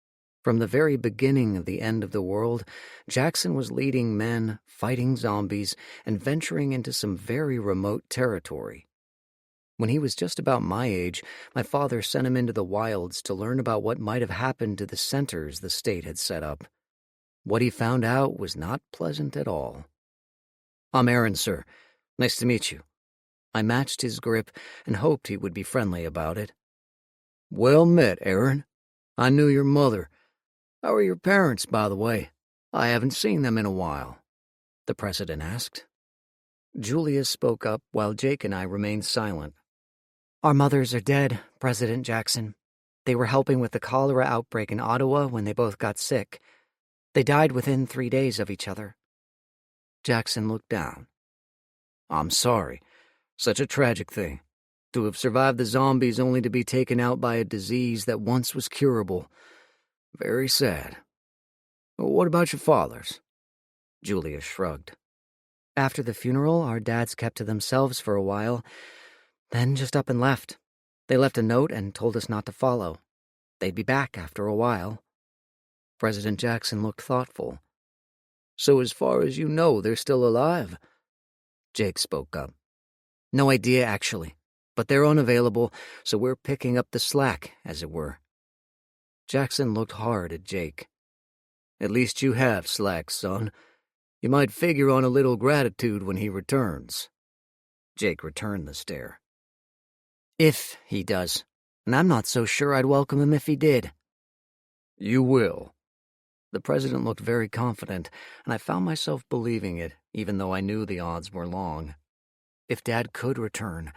From the very beginning of the end of the world, Jackson was leading men, fighting zombies, and venturing into some very remote territory. When he was just about my age, my father sent him into the wilds to learn about what might have happened to the centers the state had set up. What he found out was not pleasant at all. I'm Aaron, sir. Nice to meet you. I matched his grip and hoped he would be friendly about it. Well met, Aaron. I knew your mother. How are your parents, by the way? I haven't seen them in a while, the president asked. Julia spoke up while Jake and I remained silent. Our mothers are dead, President Jackson. They were helping with the cholera outbreak in Ottawa when they both got sick. They died within 3 days of each other. Jackson looked down. I'm sorry. Such a tragic thing. To have survived the zombies only to be taken out by a disease that once was curable. Very sad. What about your fathers? Julia shrugged. After the funeral, our dads kept to themselves for a while, then just up and left. They left a note and told us not to follow. They'd be back after a while. President Jackson looked thoughtful. So as far as you know, they're still alive? Jake spoke up. No idea, actually. But they're unavailable, so we're picking up the slack, as it were. Jackson looked hard at Jake. At least you have slack, son. You might figure on a little gratitude when he returns. Jake returned the stare. If he does, and I'm not so sure I'd welcome him if he did. You will. The president looked very confident, and I found myself believing it, even though I knew the odds were long. If Dad could return,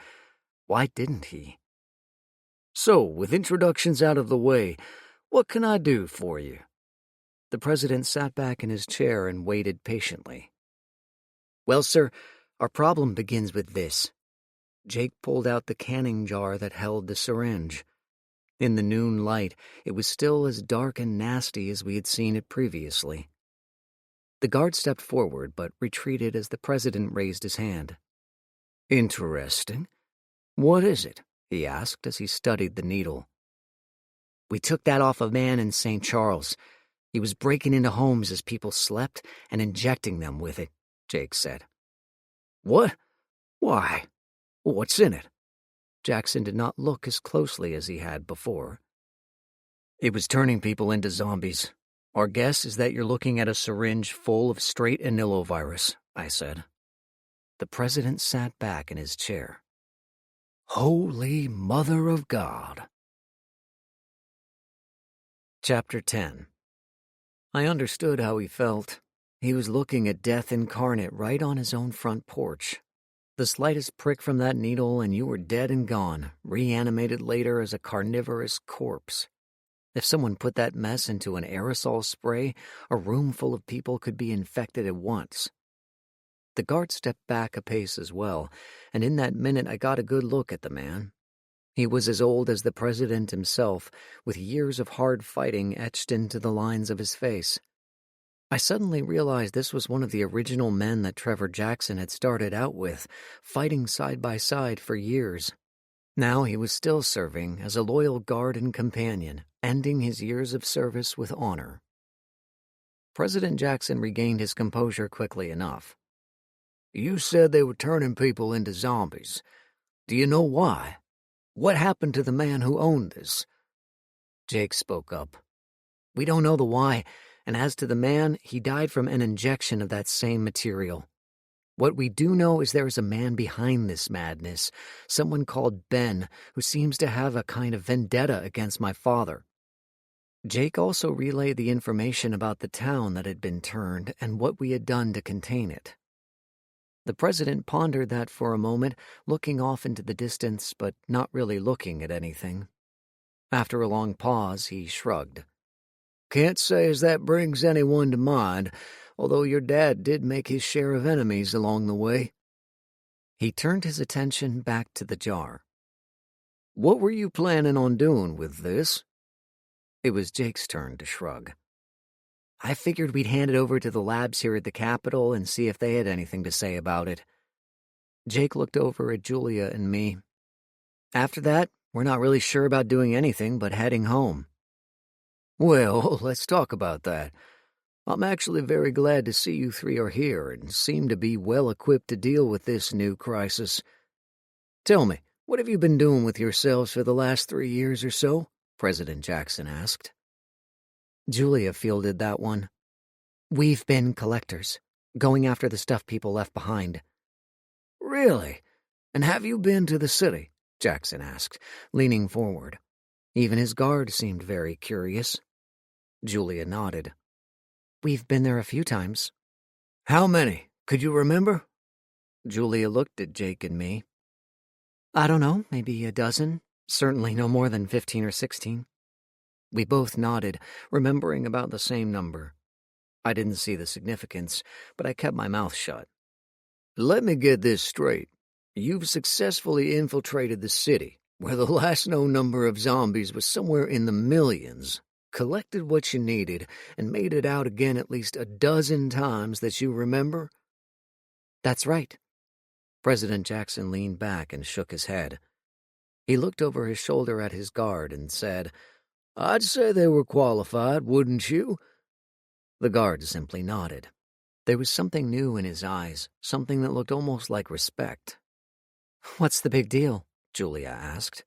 why didn't he? So, with introductions out of the way, what can I do for you? The president sat back in his chair and waited patiently. Well, sir, our problem begins with this. Jake pulled out the canning jar that held the syringe. In the noon light, it was still as dark and nasty as we had seen it previously. The guard stepped forward, but retreated as the president raised his hand. Interesting. What is it? He asked as he studied the needle. We took that off a man in St. Charles. He was breaking into homes as people slept and injecting them with it, Jake said. What? Why? What's in it? Jackson did not look as closely as he had before. It was turning people into zombies. Our guess is that you're looking at a syringe full of straight anilovirus, I said. The president sat back in his chair. Holy Mother of God. Chapter 10. I understood how he felt. He was looking at death incarnate right on his own front porch. The slightest prick from that needle and you were dead and gone, reanimated later as a carnivorous corpse. If someone put that mess into an aerosol spray, a room full of people could be infected at once. The guard stepped back a pace as well, and in that minute I got a good look at the man. He was as old as the president himself, with years of hard fighting etched into the lines of his face. I suddenly realized this was one of the original men that Trevor Jackson had started out with, fighting side by side for years. Now he was still serving as a loyal guard and companion, ending his years of service with honor. President Jackson regained his composure quickly enough. "You said they were turning people into zombies. Do you know why? What happened to the man who owned this?" Jake spoke up. "We don't know the why, and as to the man, he died from an injection of that same material. What we do know is there is a man behind this madness, someone called Ben, who seems to have a kind of vendetta against my father." Jake also relayed the information about the town that had been turned and what we had done to contain it. The president pondered that for a moment, looking off into the distance but not really looking at anything. After a long pause, he shrugged. "Can't say as that brings anyone to mind, although your dad did make his share of enemies along the way." He turned his attention back to the jar. "What were you planning on doing with this?" It was Jake's turn to shrug. "I figured we'd hand it over to the labs here at the Capitol and see if they had anything to say about it." Jake looked over at Julia and me. "After that, we're not really sure about doing anything but heading home." "Well, let's talk about that. I'm actually very glad to see you three are here and seem to be well equipped to deal with this new crisis. Tell me, what have you been doing with yourselves for the last 3 years or so?" President Jackson asked. Julia fielded that one. "We've been collectors, going after the stuff people left behind." "Really? And have you been to the city?" Jackson asked, leaning forward. Even his guard seemed very curious. Julia nodded. "We've been there a few times." "How many? Could you remember?" Julia looked at Jake and me. "I don't know, maybe a dozen. Certainly no more than 15 or 16. We both nodded, remembering about the same number. I didn't see the significance, but I kept my mouth shut. "Let me get this straight. You've successfully infiltrated the city, where the last known number of zombies was somewhere in the millions, collected what you needed, and made it out again at least a dozen times that you remember?" "That's right." President Jackson leaned back and shook his head. He looked over his shoulder at his guard and said, "I'd say they were qualified, wouldn't you?" The guard simply nodded. There was something new in his eyes, something that looked almost like respect. "What's the big deal?" Julia asked.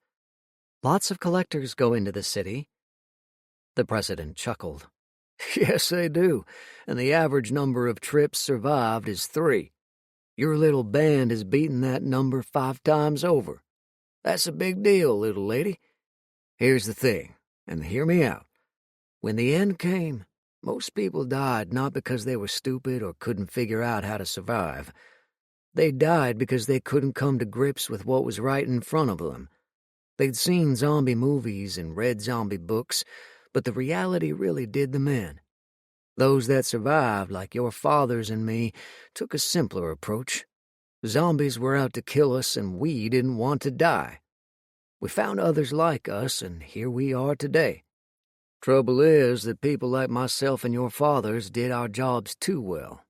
"Lots of collectors go into the city." The president chuckled. "Yes, they do, and the average number of trips survived is 3. Your little band has beaten that number 5 times over. That's a big deal, little lady. Here's the thing, and hear me out. When the end came, most people died not because they were stupid or couldn't figure out how to survive. They died because they couldn't come to grips with what was right in front of them. They'd seen zombie movies and read zombie books, but the reality really did them in. Those that survived, like your fathers and me, took a simpler approach. Zombies were out to kill us, and we didn't want to die. We found others like us, and here we are today. Trouble is that people like myself and your fathers did our jobs too well.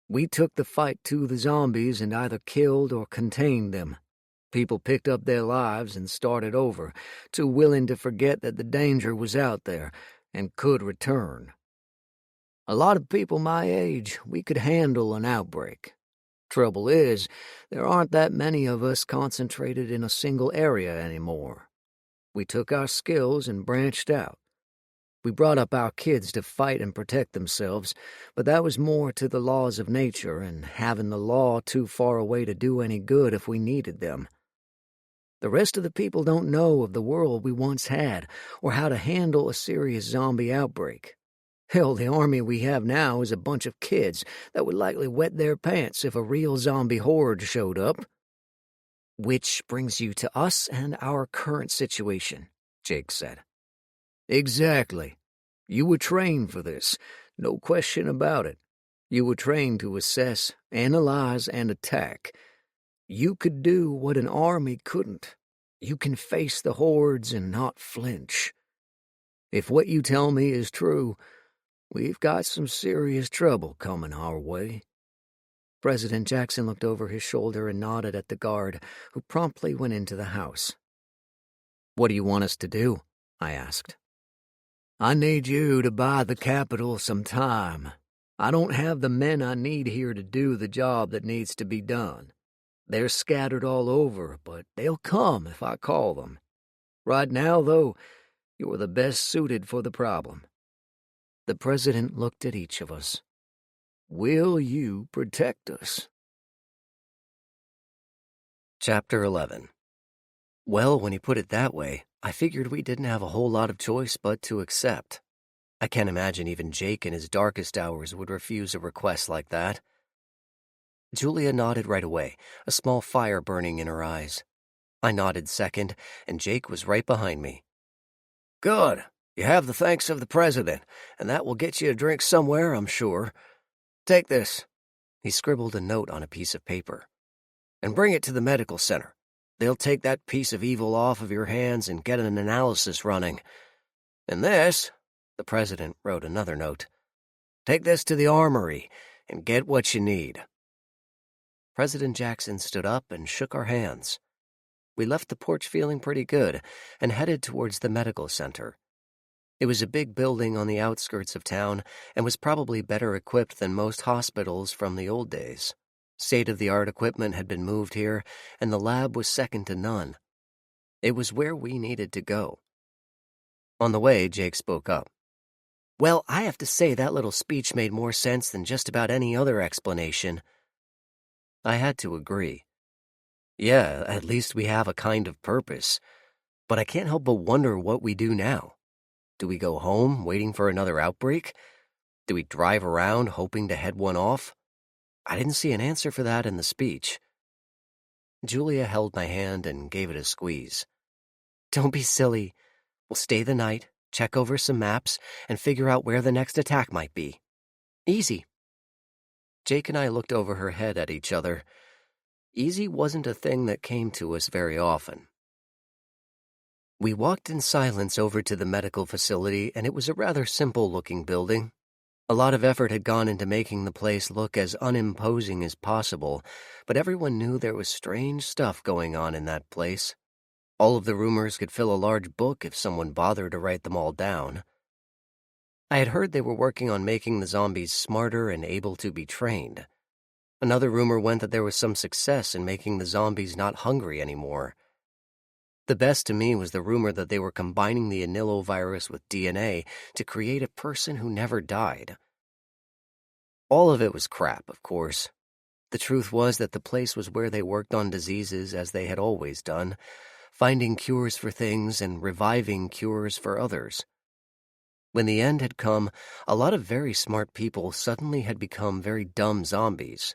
We took the fight to the zombies and either killed or contained them. People picked up their lives and started over, too willing to forget that the danger was out there and could return. A lot of people my age, we could handle an outbreak. Trouble is, there aren't that many of us concentrated in a single area anymore. We took our skills and branched out. We brought up our kids to fight and protect themselves, but that was more to the laws of nature and having the law too far away to do any good if we needed them. The rest of the people don't know of the world we once had or how to handle a serious zombie outbreak. Hell, the army we have now is a bunch of kids that would likely wet their pants if a real zombie horde showed up." "Which brings you to us and our current situation," Jake said. "Exactly. You were trained for this, no question about it. You were trained to assess, analyze, and attack. You could do what an army couldn't. You can face the hordes and not flinch. If what you tell me is true, We've got some serious trouble coming our way." President Jackson looked over his shoulder and nodded at the guard, who promptly went into the house. "What do you want us to do?" I asked. "I need you to buy the Capitol some time. I don't have the men I need here to do the job that needs to be done. They're scattered all over, but they'll come if I call them. Right now, though, you're the best suited for the problem." The president looked at each of us. "Will you protect us?" Chapter 11. Well, when you put it that way, I figured we didn't have a whole lot of choice but to accept. I can't imagine even Jake in his darkest hours would refuse a request like that. Julia nodded right away, a small fire burning in her eyes. I nodded second, and Jake was right behind me. "Good. You have the thanks of the president, and that will get you a drink somewhere, I'm sure. Take this." He scribbled a note on a piece of paper. "And bring it to the medical center. They'll take that piece of evil off of your hands and get an analysis running. And this," the president wrote another note, "take this to the armory and get what you need." President Jackson stood up and shook our hands. We left the porch feeling pretty good and headed towards the medical center. It was a big building on the outskirts of town and was probably better equipped than most hospitals from the old days. State-of-the-art equipment had been moved here, and the lab was second to none. It was where we needed to go. On the way, Jake spoke up. "Well, I have to say that little speech made more sense than just about any other explanation." I had to agree. Yeah, at least we have a kind of purpose. But I can't help but wonder what we do now. Do we go home, waiting for another outbreak? Do we drive around, hoping to head one off? I didn't see an answer for that in the speech. Julia held my hand and gave it a squeeze. "Don't be silly. We'll stay the night, check over some maps, and figure out where the next attack might be. Easy." Jake and I looked over her head at each other. Easy wasn't a thing that came to us very often. We walked in silence over to the medical facility, and it was a rather simple-looking building. A lot of effort had gone into making the place look as unimposing as possible, but everyone knew there was strange stuff going on in that place. All of the rumors could fill a large book if someone bothered to write them all down. I had heard they were working on making the zombies smarter and able to be trained. Another rumor went that there was some success in making the zombies not hungry anymore. The best to me was the rumor that they were combining the anilovirus with DNA to create a person who never died. All of it was crap, of course. The truth was that the place was where they worked on diseases as they had always done, finding cures for things and reviving cures for others. When the end had come, a lot of very smart people suddenly had become very dumb zombies.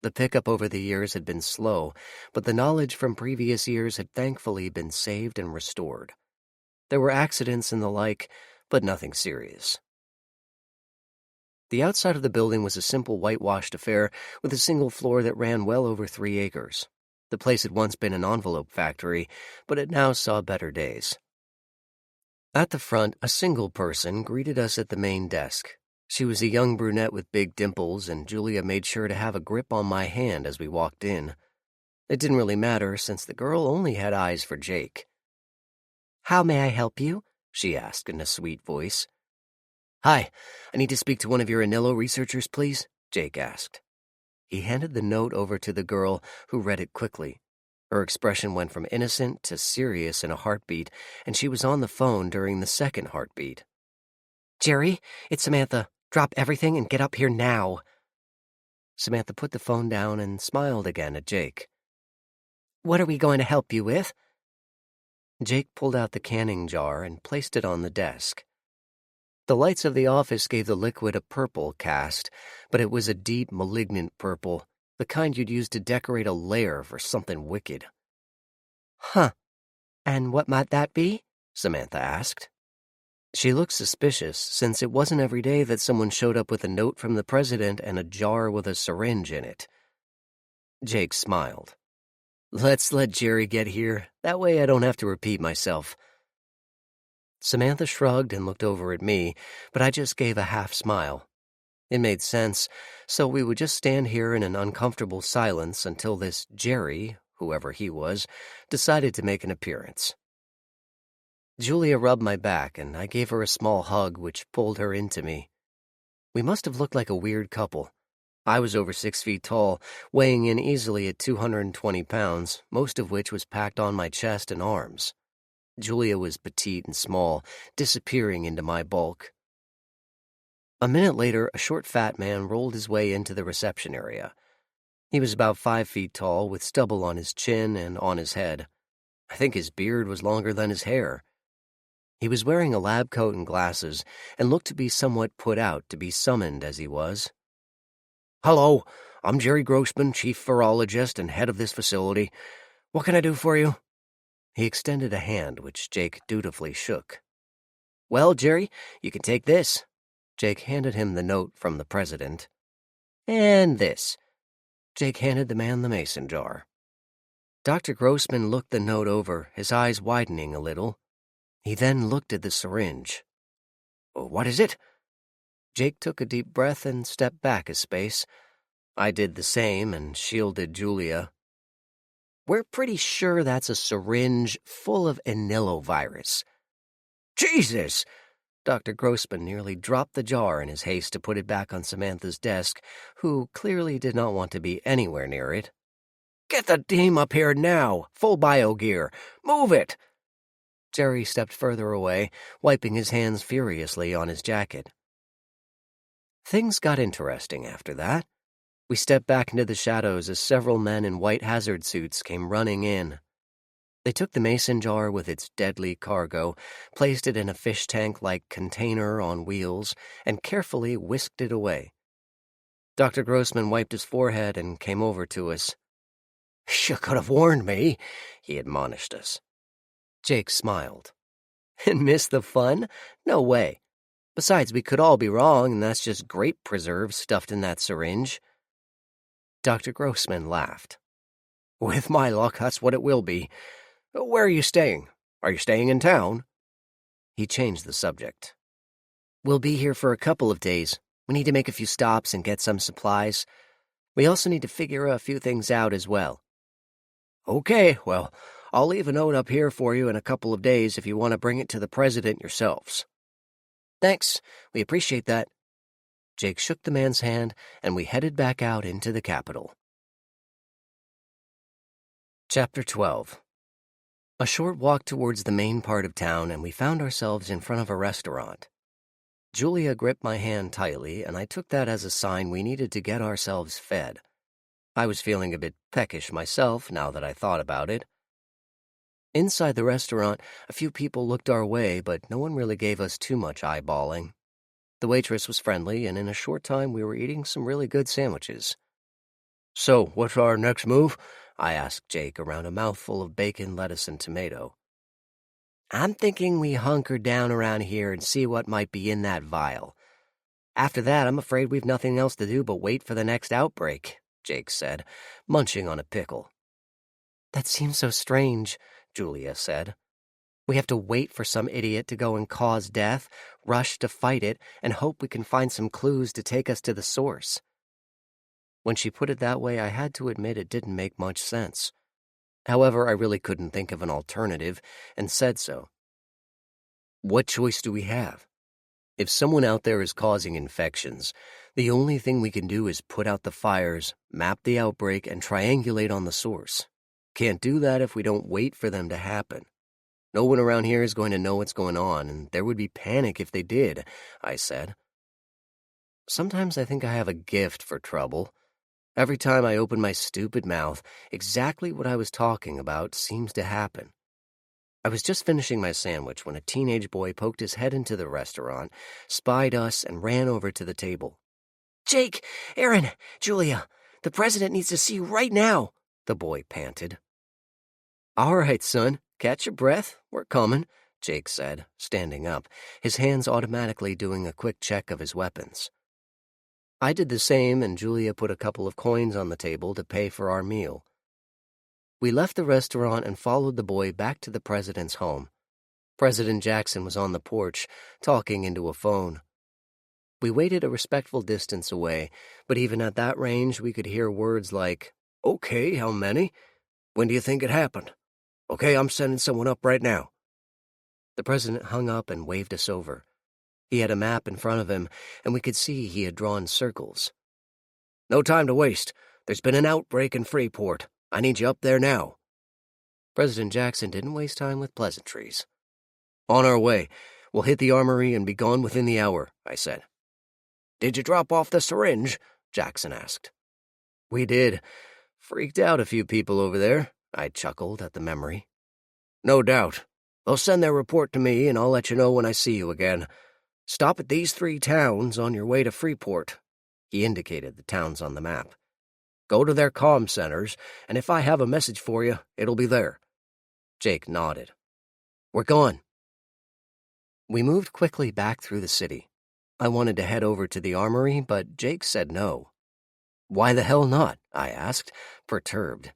The pickup over the years had been slow, but the knowledge from previous years had thankfully been saved and restored. There were accidents and the like, but nothing serious. The outside of the building was a simple whitewashed affair with a single floor that ran well over 3 acres. The place had once been an envelope factory, but it now saw better days. At the front, a single person greeted us at the main desk. She was a young brunette with big dimples, and Julia made sure to have a grip on my hand as we walked in. It didn't really matter, since the girl only had eyes for Jake. "How may I help you?" she asked in a sweet voice. "Hi, I need to speak to one of your Anilo researchers, please," Jake asked. He handed the note over to the girl, who read it quickly. Her expression went from innocent to serious in a heartbeat, and she was on the phone during the second heartbeat. "Jerry, it's Samantha. Drop everything and get up here now." Samantha put the phone down and smiled again at Jake. "What are we going to help you with?" Jake pulled out the canning jar and placed it on the desk. The lights of the office gave the liquid a purple cast, but it was a deep, malignant purple, the kind you'd use to decorate a lair for something wicked. "Huh. And what might that be?" Samantha asked. She looked suspicious, since it wasn't every day that someone showed up with a note from the president and a jar with a syringe in it. Jake smiled. "Let's let Jerry get here. That way I don't have to repeat myself." Samantha shrugged and looked over at me, but I just gave a half smile. It made sense, so we would just stand here in an uncomfortable silence until this Jerry, whoever he was, decided to make an appearance. Julia rubbed my back, and I gave her a small hug which pulled her into me. We must have looked like a weird couple. I was over 6 feet tall, weighing in easily at 220 pounds, most of which was packed on my chest and arms. Julia was petite and small, disappearing into my bulk. A minute later, a short fat man rolled his way into the reception area. He was about 5 feet tall, with stubble on his chin and on his head. I think his beard was longer than his hair. He was wearing a lab coat and glasses, and looked to be somewhat put out to be summoned as he was. "Hello, I'm Jerry Grossman, chief virologist and head of this facility. What can I do for you?" He extended a hand, which Jake dutifully shook. "Well, Jerry, you can take this." Jake handed him the note from the president. "And this." Jake handed the man the mason jar. Dr. Grossman looked the note over, his eyes widening a little. He then looked at the syringe. "What is it?" Jake took a deep breath and stepped back a space. I did the same and shielded Julia. "We're pretty sure that's a syringe full of anilovirus." "Jesus!" Dr. Grossman nearly dropped the jar in his haste to put it back on Samantha's desk, who clearly did not want to be anywhere near it. "Get the team up here now! Full biogear! Move it!" Jerry stepped further away, wiping his hands furiously on his jacket. Things got interesting after that. We stepped back into the shadows as several men in white hazard suits came running in. They took the mason jar with its deadly cargo, placed it in a fish tank-like container on wheels, and carefully whisked it away. Dr. Grossman wiped his forehead and came over to us. "You could have warned me," he admonished us. Jake smiled. "And miss the fun? No way. Besides, we could all be wrong, and that's just grape preserve stuffed in that syringe." Dr. Grossman laughed. "With my luck, that's what it will be. Where are you staying? Are you staying in town?" He changed the subject. "We'll be here for a couple of days. We need to make a few stops and get some supplies. We also need to figure a few things out as well." "Okay, well, I'll leave a note up here for you in a couple of days if you want to bring it to the president yourselves." "Thanks, we appreciate that." Jake shook the man's hand, and we headed back out into the Capitol. Chapter 12. A short walk towards the main part of town, and we found ourselves in front of a restaurant. Julia gripped my hand tightly, and I took that as a sign we needed to get ourselves fed. I was feeling a bit peckish myself, now that I thought about it. Inside the restaurant, a few people looked our way, but no one really gave us too much eyeballing. The waitress was friendly, and in a short time we were eating some really good sandwiches. "So, what's our next move?" I asked Jake around a mouthful of bacon, lettuce, and tomato. "I'm thinking we hunker down around here and see what might be in that vial. After that, I'm afraid we've nothing else to do but wait for the next outbreak," Jake said, munching on a pickle. "That seems so strange," Julia said. "We have to wait for some idiot to go and cause death, rush to fight it, and hope we can find some clues to take us to the source." When she put it that way, I had to admit it didn't make much sense. However, I really couldn't think of an alternative, and said so. "What choice do we have? If someone out there is causing infections, the only thing we can do is put out the fires, map the outbreak, and triangulate on the source. Can't do that if we don't wait for them to happen. No one around here is going to know what's going on, and there would be panic if they did," I said. Sometimes I think I have a gift for trouble. Every time I open my stupid mouth, exactly what I was talking about seems to happen. I was just finishing my sandwich when a teenage boy poked his head into the restaurant, spied us, and ran over to the table. "Jake, Aaron, Julia, the president needs to see you right now," the boy panted. "All right, son, catch your breath. We're coming," Jake said, standing up, his hands automatically doing a quick check of his weapons. I did the same, and Julia put a couple of coins on the table to pay for our meal. We left the restaurant and followed the boy back to the president's home. President Jackson was on the porch, talking into a phone. We waited a respectful distance away, but even at that range we could hear words like, "Okay, how many? When do you think it happened? Okay, I'm sending someone up right now." The president hung up and waved us over. He had a map in front of him, and we could see he had drawn circles. "No time to waste. There's been an outbreak in Freeport. I need you up there now." President Jackson didn't waste time with pleasantries. "On our way. We'll hit the armory and be gone within the hour," I said. "Did you drop off the syringe?" Jackson asked. "We did. Freaked out a few people over there," I chuckled at the memory. "No doubt. They'll send their report to me, and I'll let you know when I see you again. Stop at these 3 towns on your way to Freeport." He indicated the towns on the map. "Go to their comm centers, and if I have a message for you, it'll be there." Jake nodded. "We're gone." We moved quickly back through the city. I wanted to head over to the armory, but Jake said no. "Why the hell not?" I asked, perturbed.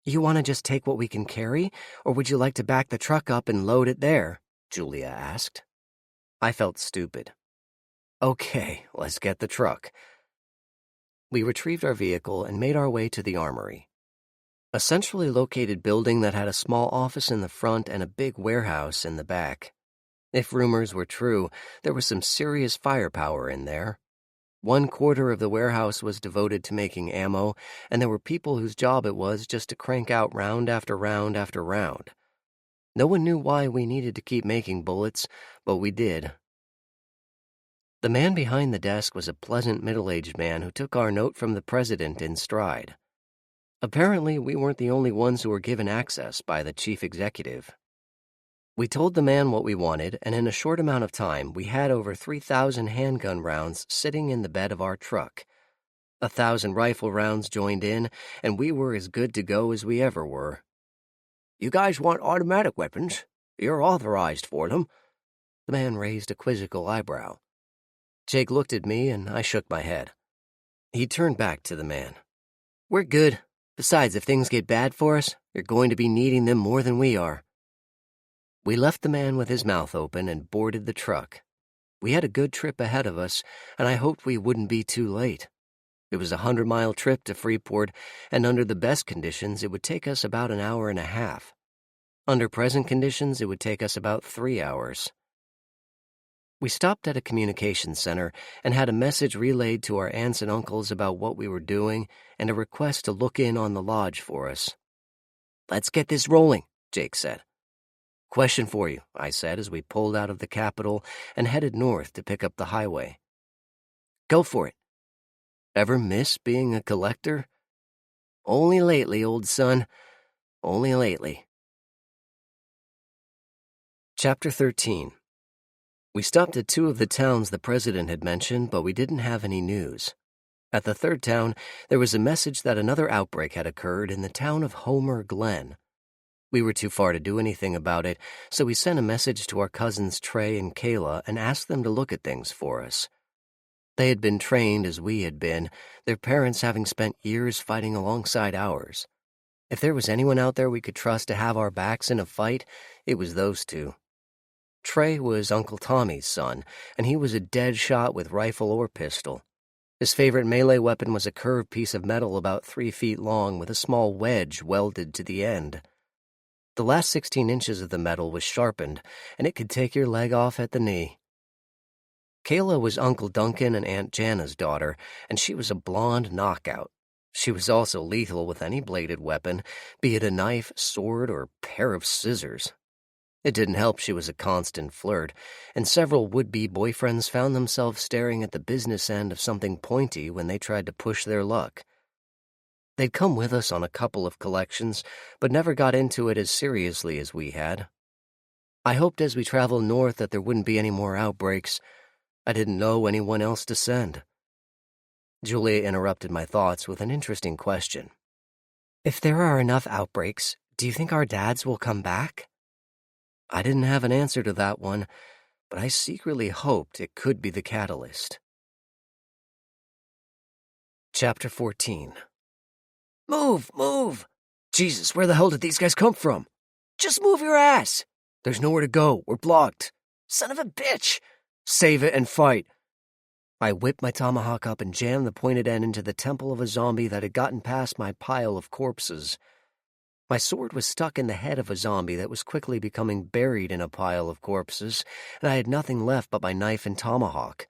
"You want to just take what we can carry, or would you like to back the truck up and load it there?" Julia asked. I felt stupid. "Okay, let's get the truck." We retrieved our vehicle and made our way to the armory. A centrally located building that had a small office in the front and a big warehouse in the back. If rumors were true, there was some serious firepower in there. 1/4 of the warehouse was devoted to making ammo, and there were people whose job it was just to crank out round after round after round. No one knew why we needed to keep making bullets, but we did. The man behind the desk was a pleasant middle-aged man who took our note from the president in stride. Apparently, we weren't the only ones who were given access by the chief executive. We told the man what we wanted, and in a short amount of time, we had over 3,000 handgun rounds sitting in the bed of our truck. 1,000 rifle rounds joined in, and we were as good to go as we ever were. "You guys want automatic weapons? You're authorized for them." The man raised a quizzical eyebrow. Jake looked at me, and I shook my head. He turned back to the man. "We're good. Besides, if things get bad for us, you're going to be needing them more than we are." We left the man with his mouth open and boarded the truck. We had a good trip ahead of us, and I hoped we wouldn't be too late. It was a 100-mile trip to Freeport, and under the best conditions, it would take us about an hour and a half. Under present conditions, it would take us about 3 hours. We stopped at a communications center and had a message relayed to our aunts and uncles about what we were doing and a request to look in on the lodge for us. "Let's get this rolling," Jake said. "Question for you," I said as we pulled out of the Capitol and headed north to pick up the highway. "Go for it." "Ever miss being a collector?" "Only lately, old son. Only lately." Chapter 13. We stopped at 2 of the towns the president had mentioned, but we didn't have any news. At the 3rd town, there was a message that another outbreak had occurred in the town of Homer Glen. We were too far to do anything about it, so we sent a message to our cousins Trey and Kayla and asked them to look at things for us. They had been trained as we had been, their parents having spent years fighting alongside ours. If there was anyone out there we could trust to have our backs in a fight, it was those 2. Trey was Uncle Tommy's son, and he was a dead shot with rifle or pistol. His favorite melee weapon was a curved piece of metal about 3 feet long with a small wedge welded to the end. The last 16 inches of the metal was sharpened, and it could take your leg off at the knee. Kayla was Uncle Duncan and Aunt Jana's daughter, and she was a blonde knockout. She was also lethal with any bladed weapon, be it a knife, sword, or pair of scissors. It didn't help she was a constant flirt, and several would-be boyfriends found themselves staring at the business end of something pointy when they tried to push their luck. They'd come with us on a couple of collections, but never got into it as seriously as we had. I hoped as we traveled north that there wouldn't be any more outbreaks. I didn't know anyone else to send. Julia interrupted my thoughts with an interesting question. "If there are enough outbreaks, do you think our dads will come back?" I didn't have an answer to that one, but I secretly hoped it could be the catalyst. Chapter 14. "Move! Move! Jesus, where the hell did these guys come from? Just move your ass!" There's nowhere to go. We're blocked. Son of a bitch! Save it and fight. I whipped my tomahawk up and jammed the pointed end into the temple of a zombie that had gotten past my pile of corpses. My sword was stuck in the head of a zombie that was quickly becoming buried in a pile of corpses, and I had nothing left but my knife and tomahawk.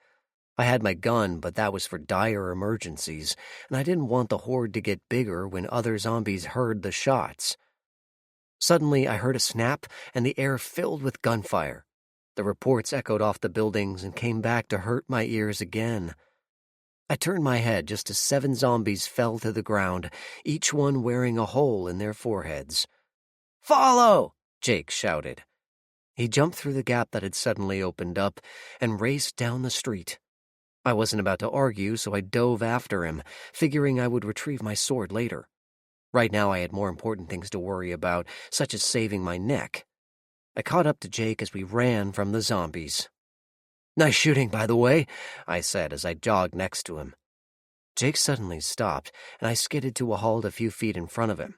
I had my gun, but that was for dire emergencies, and I didn't want the horde to get bigger when other zombies heard the shots. Suddenly, I heard a snap, and the air filled with gunfire. The reports echoed off the buildings and came back to hurt my ears again. I turned my head just as 7 zombies fell to the ground, each one wearing a hole in their foreheads. "Follow!" Jake shouted. He jumped through the gap that had suddenly opened up and raced down the street. I wasn't about to argue, so I dove after him, figuring I would retrieve my sword later. Right now I had more important things to worry about, such as saving my neck. I caught up to Jake as we ran from the zombies. "Nice shooting, by the way," I said as I jogged next to him. Jake suddenly stopped, and I skidded to a halt a few feet in front of him.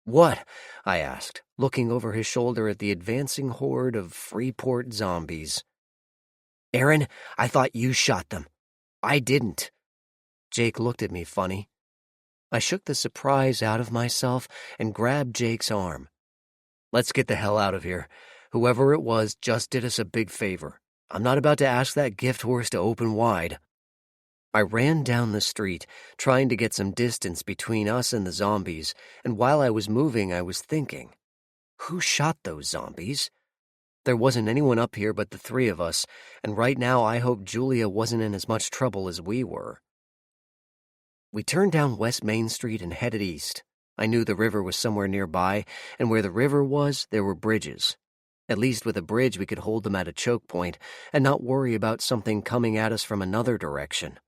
"What?" I asked, looking over his shoulder at the advancing horde of Freeport zombies. "Aaron, I thought you shot them. I didn't." Jake looked at me funny. I shook the surprise out of myself and grabbed Jake's arm. "Let's get the hell out of here. Whoever it was just did us a big favor. I'm not about to ask that gift horse to open wide." I ran down the street, trying to get some distance between us and the zombies, and while I was moving, I was thinking, who shot those zombies? There wasn't anyone up here but the 3 of us, and right now I hoped Julia wasn't in as much trouble as we were. We turned down West Main Street and headed east. I knew the river was somewhere nearby, and where the river was, there were bridges. At least with a bridge we could hold them at a choke point and not worry about something coming at us from another direction.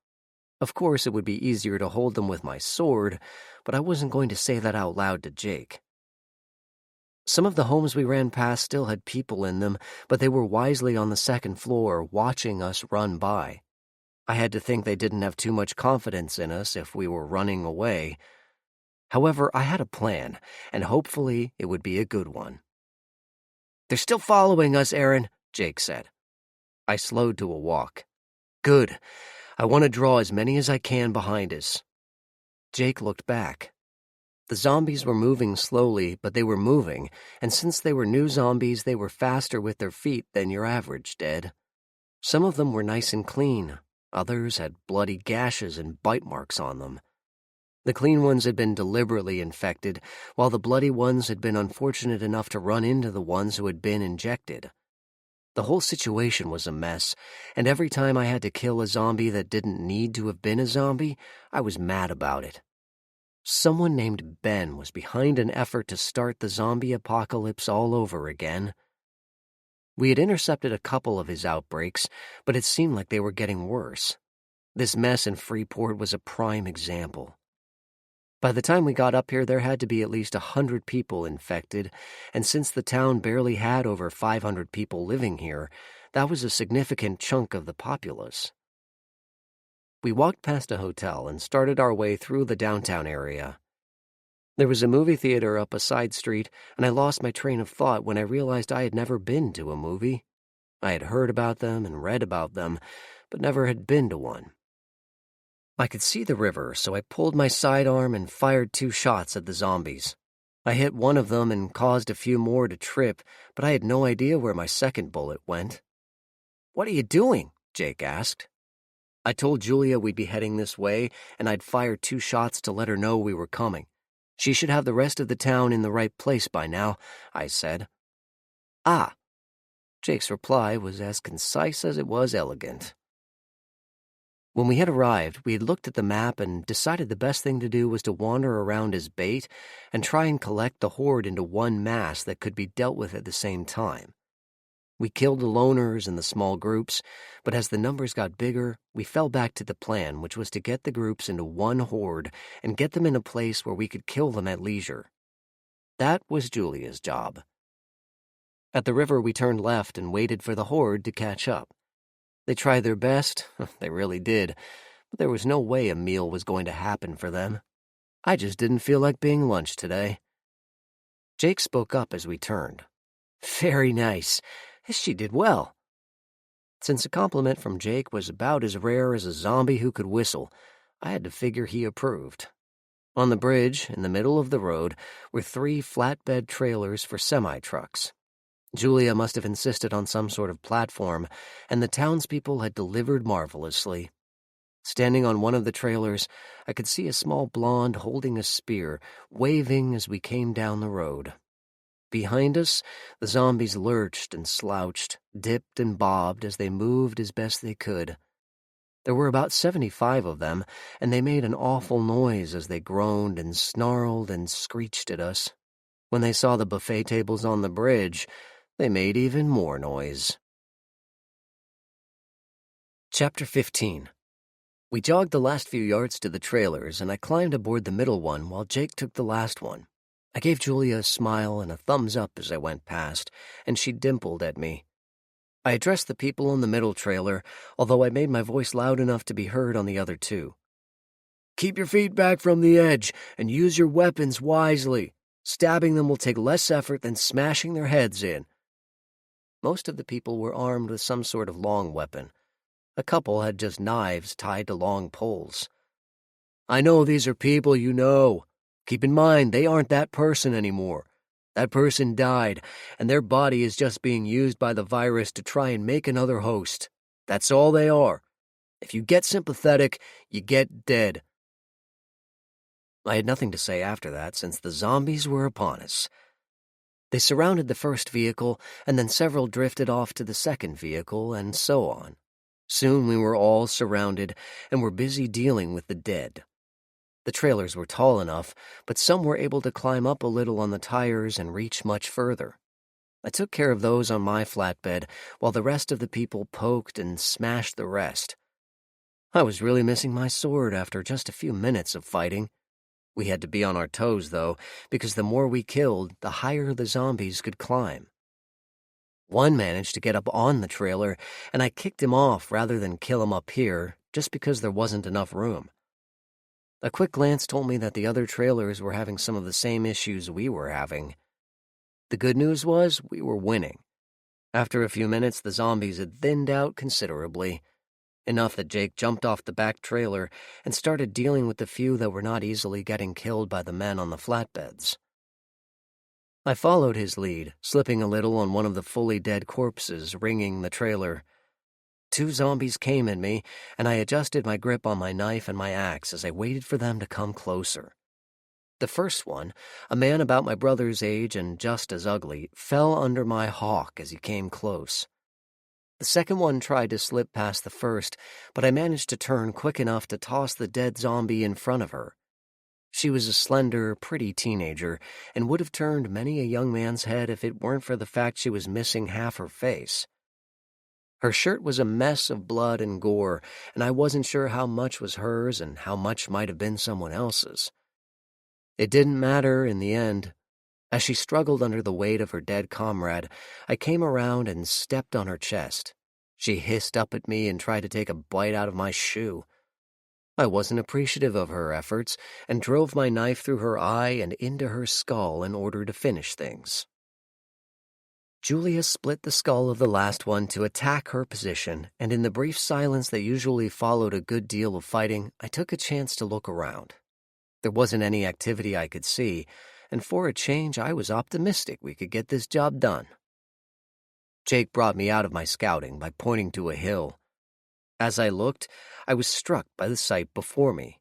Of course, it would be easier to hold them with my sword, but I wasn't going to say that out loud to Jake. Some of the homes we ran past still had people in them, but they were wisely on the 2nd floor, watching us run by. I had to think they didn't have too much confidence in us if we were running away. However, I had a plan, and hopefully it would be a good one. "They're still following us, Aaron," Jake said. I slowed to a walk. "Good. I want to draw as many as I can behind us." Jake looked back. The zombies were moving slowly, but they were moving, and since they were new zombies, they were faster with their feet than your average dead. Some of them were nice and clean. Others had bloody gashes and bite marks on them. The clean ones had been deliberately infected, while the bloody ones had been unfortunate enough to run into the ones who had been injected. The whole situation was a mess, and every time I had to kill a zombie that didn't need to have been a zombie, I was mad about it. Someone named Ben was behind an effort to start the zombie apocalypse all over again. We had intercepted a couple of his outbreaks, but it seemed like they were getting worse. This mess in Freeport was a prime example. By the time we got up here, there had to be at least 100 people infected, and since the town barely had over 500 people living here, that was a significant chunk of the populace. We walked past a hotel and started our way through the downtown area. There was a movie theater up a side street, and I lost my train of thought when I realized I had never been to a movie. I had heard about them and read about them, but never had been to one. I could see the river, so I pulled my sidearm and fired 2 shots at the zombies. I hit one of them and caused a few more to trip, but I had no idea where my second bullet went. "What are you doing?" Jake asked. I told Julia we'd be heading this way, and I'd fired 2 shots to let her know we were coming. She should have the rest of the town in the right place by now, I said. "Ah." Jake's reply was as concise as it was elegant. When we had arrived, we had looked at the map and decided the best thing to do was to wander around as bait and try and collect the horde into one mass that could be dealt with at the same time. We killed the loners and the small groups, but as the numbers got bigger, we fell back to the plan, which was to get the groups into one horde and get them in a place where we could kill them at leisure. That was Julia's job. At the river, we turned left and waited for the horde to catch up. They tried their best, they really did, but there was no way a meal was going to happen for them. I just didn't feel like being lunch today. Jake spoke up as we turned. Very nice. She did well. Since a compliment from Jake was about as rare as a zombie who could whistle, I had to figure he approved. On the bridge, in the middle of the road, were 3 flatbed trailers for semi-trucks. Julia must have insisted on some sort of platform, and the townspeople had delivered marvelously. Standing on one of the trailers, I could see a small blonde holding a spear, waving as we came down the road. Behind us, the zombies lurched and slouched, dipped and bobbed as they moved as best they could. There were about 75 of them, and they made an awful noise as they groaned and snarled and screeched at us. When they saw the buffet tables on the bridge, they made even more noise. Chapter 15. We jogged the last few yards to the trailers, and I climbed aboard the middle one while Jake took the last one. I gave Julia a smile and a thumbs up as I went past, and she dimpled at me. I addressed the people on the middle trailer, although I made my voice loud enough to be heard on the other 2. Keep your feet back from the edge, and use your weapons wisely. Stabbing them will take less effort than smashing their heads in. Most of the people were armed with some sort of long weapon. A couple had just knives tied to long poles. I know these are people you know. Keep in mind, they aren't that person anymore. That person died, and their body is just being used by the virus to try and make another host. That's all they are. If you get sympathetic, you get dead. I had nothing to say after that, since the zombies were upon us. They surrounded the first vehicle, and then several drifted off to the second vehicle, and so on. Soon we were all surrounded, and were busy dealing with the dead. The trailers were tall enough, but some were able to climb up a little on the tires and reach much further. I took care of those on my flatbed, while the rest of the people poked and smashed the rest. I was really missing my sword after just a few minutes of fighting. We had to be on our toes, though, because the more we killed, the higher the zombies could climb. One managed to get up on the trailer, and I kicked him off rather than kill him up here, just because there wasn't enough room. A quick glance told me that the other trailers were having some of the same issues we were having. The good news was we were winning. After a few minutes, the zombies had thinned out considerably, enough that Jake jumped off the back trailer and started dealing with the few that were not easily getting killed by the men on the flatbeds. I followed his lead, slipping a little on one of the fully dead corpses, ringing the trailer. 2 zombies came at me, and I adjusted my grip on my knife and my axe as I waited for them to come closer. The first one, a man about my brother's age and just as ugly, fell under my hawk as he came close. The second one tried to slip past the first, but I managed to turn quick enough to toss the dead zombie in front of her. She was a slender, pretty teenager, and would have turned many a young man's head if it weren't for the fact she was missing half her face. Her shirt was a mess of blood and gore, and I wasn't sure how much was hers and how much might have been someone else's. It didn't matter in the end. As she struggled under the weight of her dead comrade, I came around and stepped on her chest. She hissed up at me and tried to take a bite out of my shoe. I wasn't appreciative of her efforts and drove my knife through her eye and into her skull in order to finish things. Julia split the skull of the last one to attack her position, and in the brief silence that usually followed a good deal of fighting, I took a chance to look around. There wasn't any activity I could see, and for a change I was optimistic we could get this job done. Jake brought me out of my scouting by pointing to a hill. As I looked, I was struck by the sight before me.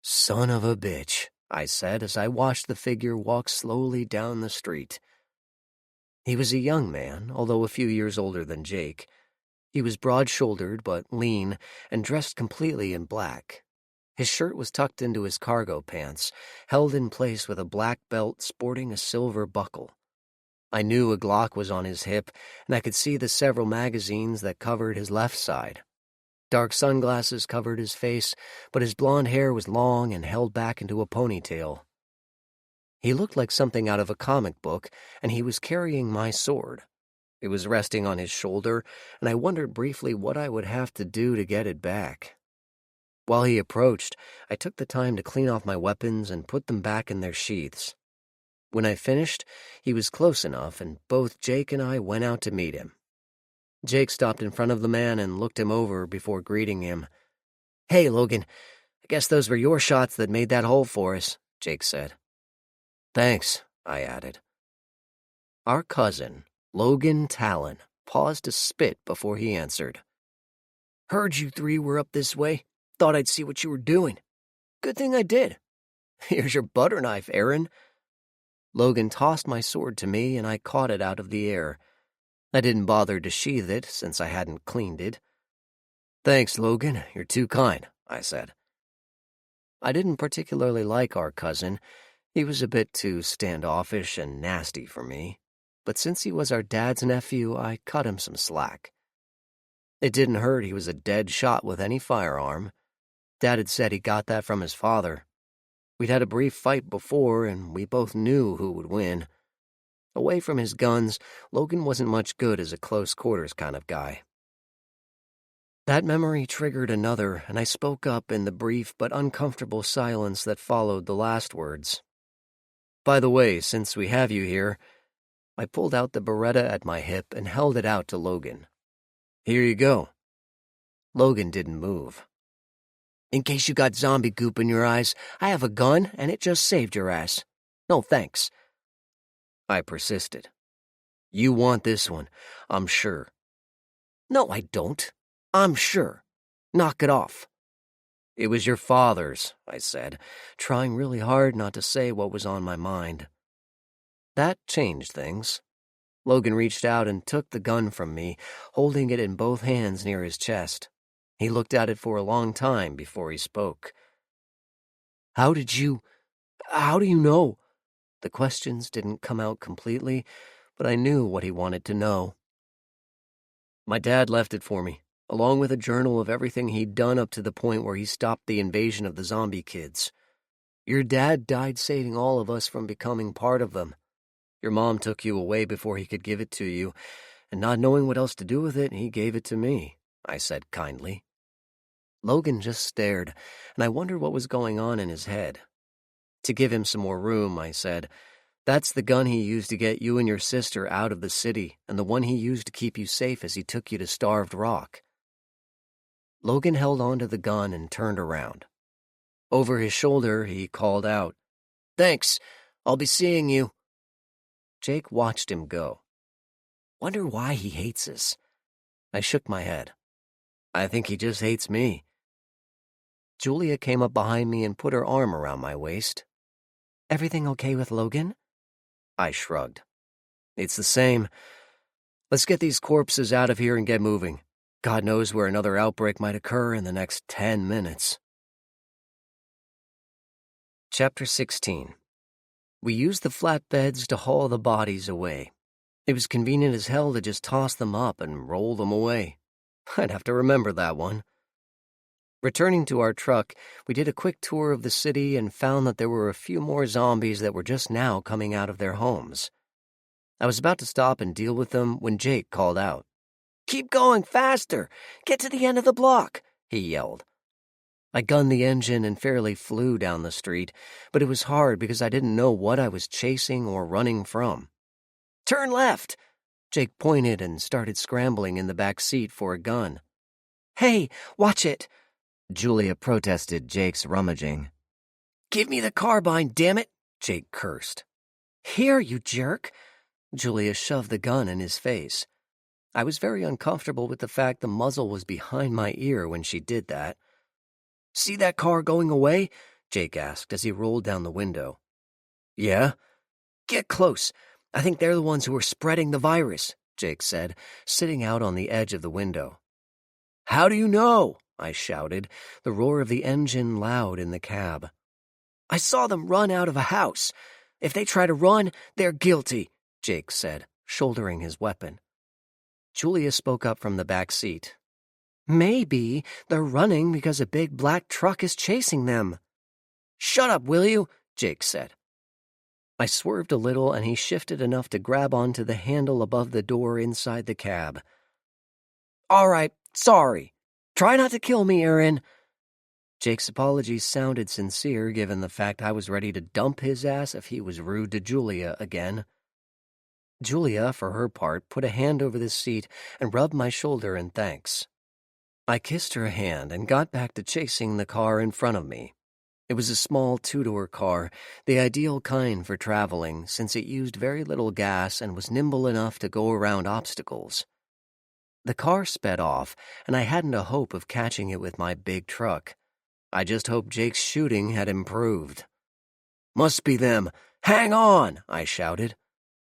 "Son of a bitch," I said as I watched the figure walk slowly down the street. He was a young man, although a few years older than Jake. He was broad-shouldered but lean and dressed completely in black. His shirt was tucked into his cargo pants, held in place with a black belt sporting a silver buckle. I knew a Glock was on his hip, and I could see the several magazines that covered his left side. Dark sunglasses covered his face, but his blonde hair was long and held back into a ponytail. He looked like something out of a comic book, and he was carrying my sword. It was resting on his shoulder, and I wondered briefly what I would have to do to get it back. While he approached, I took the time to clean off my weapons and put them back in their sheaths. When I finished, he was close enough, and both Jake and I went out to meet him. Jake stopped in front of the man and looked him over before greeting him. "Hey, Logan, I guess those were your shots that made that hole for us," Jake said. "Thanks," I added. Our cousin, Logan Talon, paused to spit before he answered. "Heard you three were up this way. Thought I'd see what you were doing. Good thing I did. Here's your butter knife, Aaron." Logan tossed my sword to me, and I caught it out of the air. I didn't bother to sheath it, since I hadn't cleaned it. "Thanks, Logan. You're too kind," I said. I didn't particularly like our cousin. He was a bit too standoffish and nasty for me. But since he was our dad's nephew, I cut him some slack. It didn't hurt he was a dead shot with any firearm. Dad had said he got that from his father. We'd had a brief fight before, and we both knew who would win. Away from his guns, Logan wasn't much good as a close-quarters kind of guy. That memory triggered another, and I spoke up in the brief but uncomfortable silence that followed the last words. "By the way, since we have you here," I pulled out the Beretta at my hip and held it out to Logan. "Here you go." Logan didn't move. "In case you got zombie goop in your eyes, I have a gun, and it just saved your ass. No thanks." I persisted. "You want this one, I'm sure." "No, I don't. I'm sure. Knock it off." "It was your father's," I said, trying really hard not to say what was on my mind. That changed things. Logan reached out and took the gun from me, holding it in both hands near his chest. He looked at it for a long time before he spoke. How do you know?" The questions didn't come out completely, but I knew what he wanted to know. "My dad left it for me, along with a journal of everything he'd done up to the point where he stopped the invasion of the zombie kids. Your dad died saving all of us from becoming part of them. Your mom took you away before he could give it to you, and not knowing what else to do with it, he gave it to me," I said kindly. Logan just stared, and I wondered what was going on in his head. To give him some more room, I said, "That's the gun he used to get you and your sister out of the city, and the one he used to keep you safe as he took you to Starved Rock." Logan held on to the gun and turned around. Over his shoulder, he called out, "Thanks, I'll be seeing you." Jake watched him go. Wonder why he hates us. I shook my head. I think he just hates me. Julia came up behind me and put her arm around my waist. "Everything okay with Logan?" I shrugged. "It's the same. Let's get these corpses out of here and get moving. God knows where another outbreak might occur in the next 10 minutes. Chapter 16. We used the flatbeds to haul the bodies away. It was convenient as hell to just toss them up and roll them away. I'd have to remember that one. Returning to our truck, we did a quick tour of the city and found that there were a few more zombies that were just now coming out of their homes. I was about to stop and deal with them when Jake called out. "Keep going faster! Get to the end of the block!" he yelled. I gunned the engine and fairly flew down the street, but it was hard because I didn't know what I was chasing or running from. "Turn left!" Jake pointed and started scrambling in the back seat for a gun. "Hey, watch it!" Julia protested Jake's rummaging. "Give me the carbine, damn it!" Jake cursed. "Here, you jerk!" Julia shoved the gun in his face. I was very uncomfortable with the fact the muzzle was behind my ear when she did that. "See that car going away?" Jake asked as he rolled down the window. "Yeah?" "Get close. I think they're the ones who are spreading the virus," Jake said, sitting out on the edge of the window. "How do you know?" I shouted, the roar of the engine loud in the cab. "I saw them run out of a house. If they try to run, they're guilty," Jake said, shouldering his weapon. Julia spoke up from the back seat. "Maybe they're running because a big black truck is chasing them." "Shut up, will you?" Jake said. I swerved a little and he shifted enough to grab onto the handle above the door inside the cab. "All right, sorry. Try not to kill me, Aaron." Jake's apology sounded sincere given the fact I was ready to dump his ass if he was rude to Julia again. Julia, for her part, put a hand over the seat and rubbed my shoulder in thanks. I kissed her hand and got back to chasing the car in front of me. It was a small two-door car, the ideal kind for traveling since it used very little gas and was nimble enough to go around obstacles. The car sped off, and I hadn't a hope of catching it with my big truck. I just hoped Jake's shooting had improved. "Must be them! Hang on!" I shouted.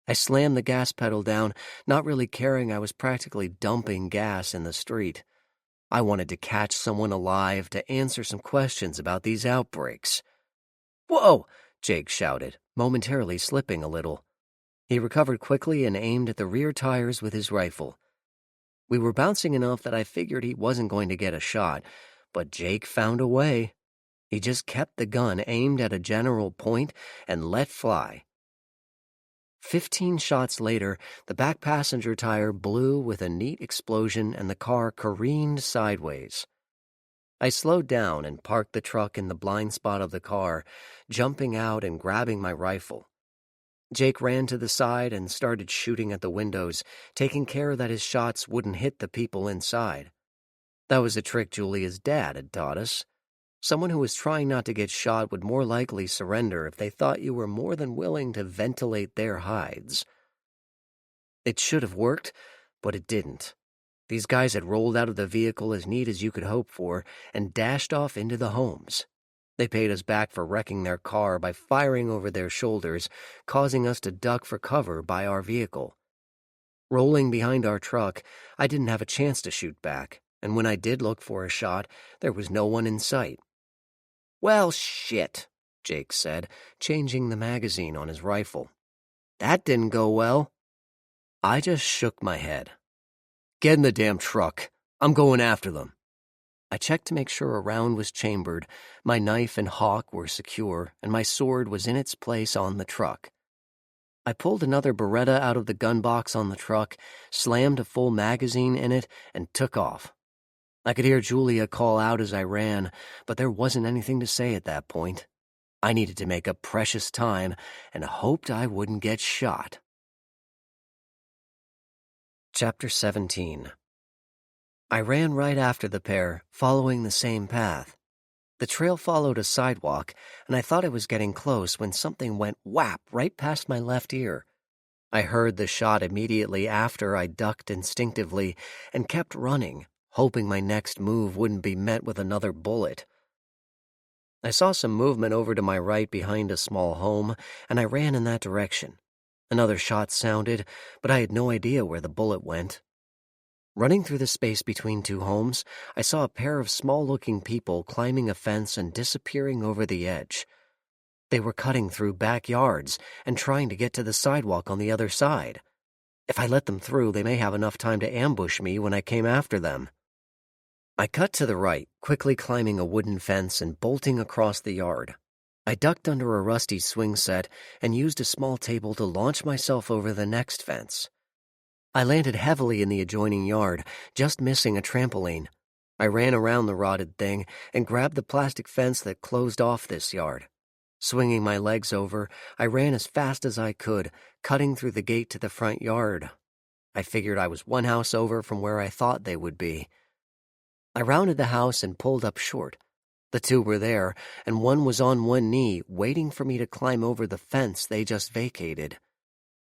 I slammed the gas pedal down, not really caring I was practically dumping gas in the street. I wanted to catch someone alive to answer some questions about these outbreaks. "Whoa!" Jake shouted, momentarily slipping a little. He recovered quickly and aimed at the rear tires with his rifle. We were bouncing enough that I figured he wasn't going to get a shot, but Jake found a way. He just kept the gun aimed at a general point and let fly. 15 shots later, the back passenger tire blew with a neat explosion and the car careened sideways. I slowed down and parked the truck in the blind spot of the car, jumping out and grabbing my rifle. Jake ran to the side and started shooting at the windows, taking care that his shots wouldn't hit the people inside. That was a trick Julia's dad had taught us. Someone who was trying not to get shot would more likely surrender if they thought you were more than willing to ventilate their hides. It should have worked, but it didn't. These guys had rolled out of the vehicle as neat as you could hope for and dashed off into the homes. They paid us back for wrecking their car by firing over their shoulders, causing us to duck for cover by our vehicle. Rolling behind our truck, I didn't have a chance to shoot back, and when I did look for a shot, there was no one in sight. "Well, shit," Jake said, changing the magazine on his rifle. "That didn't go well." I just shook my head. "Get in the damn truck. I'm going after them." I checked to make sure a round was chambered, my knife and hawk were secure, and my sword was in its place on the truck. I pulled another Beretta out of the gun box on the truck, slammed a full magazine in it, and took off. I could hear Julia call out as I ran, but there wasn't anything to say at that point. I needed to make up precious time and hoped I wouldn't get shot. Chapter 17. I ran right after the pair, following the same path. The trail followed a sidewalk, and I thought I was getting close when something went whap right past my left ear. I heard the shot immediately after I ducked instinctively and kept running, hoping my next move wouldn't be met with another bullet. I saw some movement over to my right behind a small home, and I ran in that direction. Another shot sounded, but I had no idea where the bullet went. Running through the space between two homes, I saw a pair of small-looking people climbing a fence and disappearing over the edge. They were cutting through backyards and trying to get to the sidewalk on the other side. If I let them through, they may have enough time to ambush me when I came after them. I cut to the right, quickly climbing a wooden fence and bolting across the yard. I ducked under a rusty swing set and used a small table to launch myself over the next fence. I landed heavily in the adjoining yard, just missing a trampoline. I ran around the rotted thing and grabbed the plastic fence that closed off this yard. Swinging my legs over, I ran as fast as I could, cutting through the gate to the front yard. I figured I was one house over from where I thought they would be. I rounded the house and pulled up short. The two were there, and one was on one knee, waiting for me to climb over the fence they just vacated.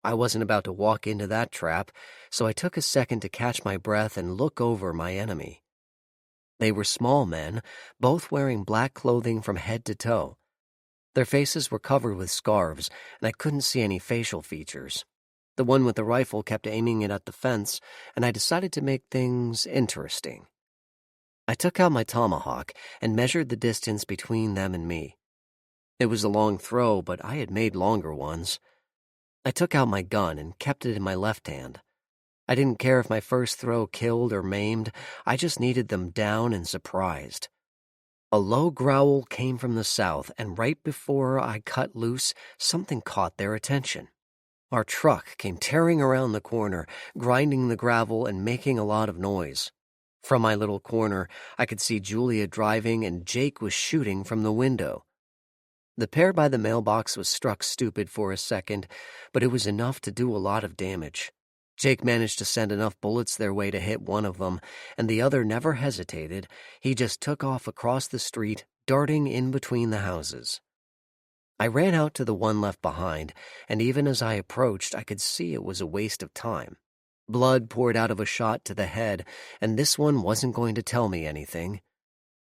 I wasn't about to walk into that trap, so I took a second to catch my breath and look over my enemy. They were small men, both wearing black clothing from head to toe. Their faces were covered with scarves, and I couldn't see any facial features. The one with the rifle kept aiming it at the fence, and I decided to make things interesting. I took out my tomahawk and measured the distance between them and me. It was a long throw, but I had made longer ones. I took out my gun and kept it in my left hand. I didn't care if my first throw killed or maimed, I just needed them down and surprised. A low growl came from the south, and right before I cut loose, something caught their attention. Our truck came tearing around the corner, grinding the gravel and making a lot of noise. From my little corner, I could see Julia driving and Jake was shooting from the window. The pair by the mailbox was struck stupid for a second, but it was enough to do a lot of damage. Jake managed to send enough bullets their way to hit one of them, and the other never hesitated. He just took off across the street, darting in between the houses. I ran out to the one left behind, and even as I approached, I could see it was a waste of time. Blood poured out of a shot to the head, and this one wasn't going to tell me anything.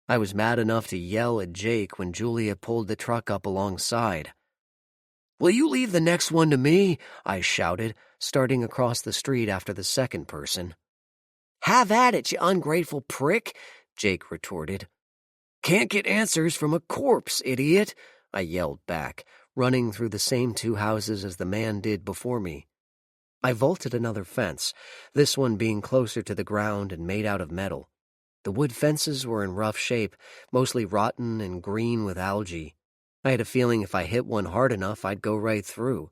I was mad enough to yell at Jake when Julia pulled the truck up alongside. "Will you leave the next one to me?" I shouted, starting across the street after the second person. "Have at it, you ungrateful prick," Jake retorted. "Can't get answers from a corpse, idiot," I yelled back, running through the same two houses as the man did before me. I vaulted another fence, this one being closer to the ground and made out of metal. The wood fences were in rough shape, mostly rotten and green with algae. I had a feeling if I hit one hard enough, I'd go right through.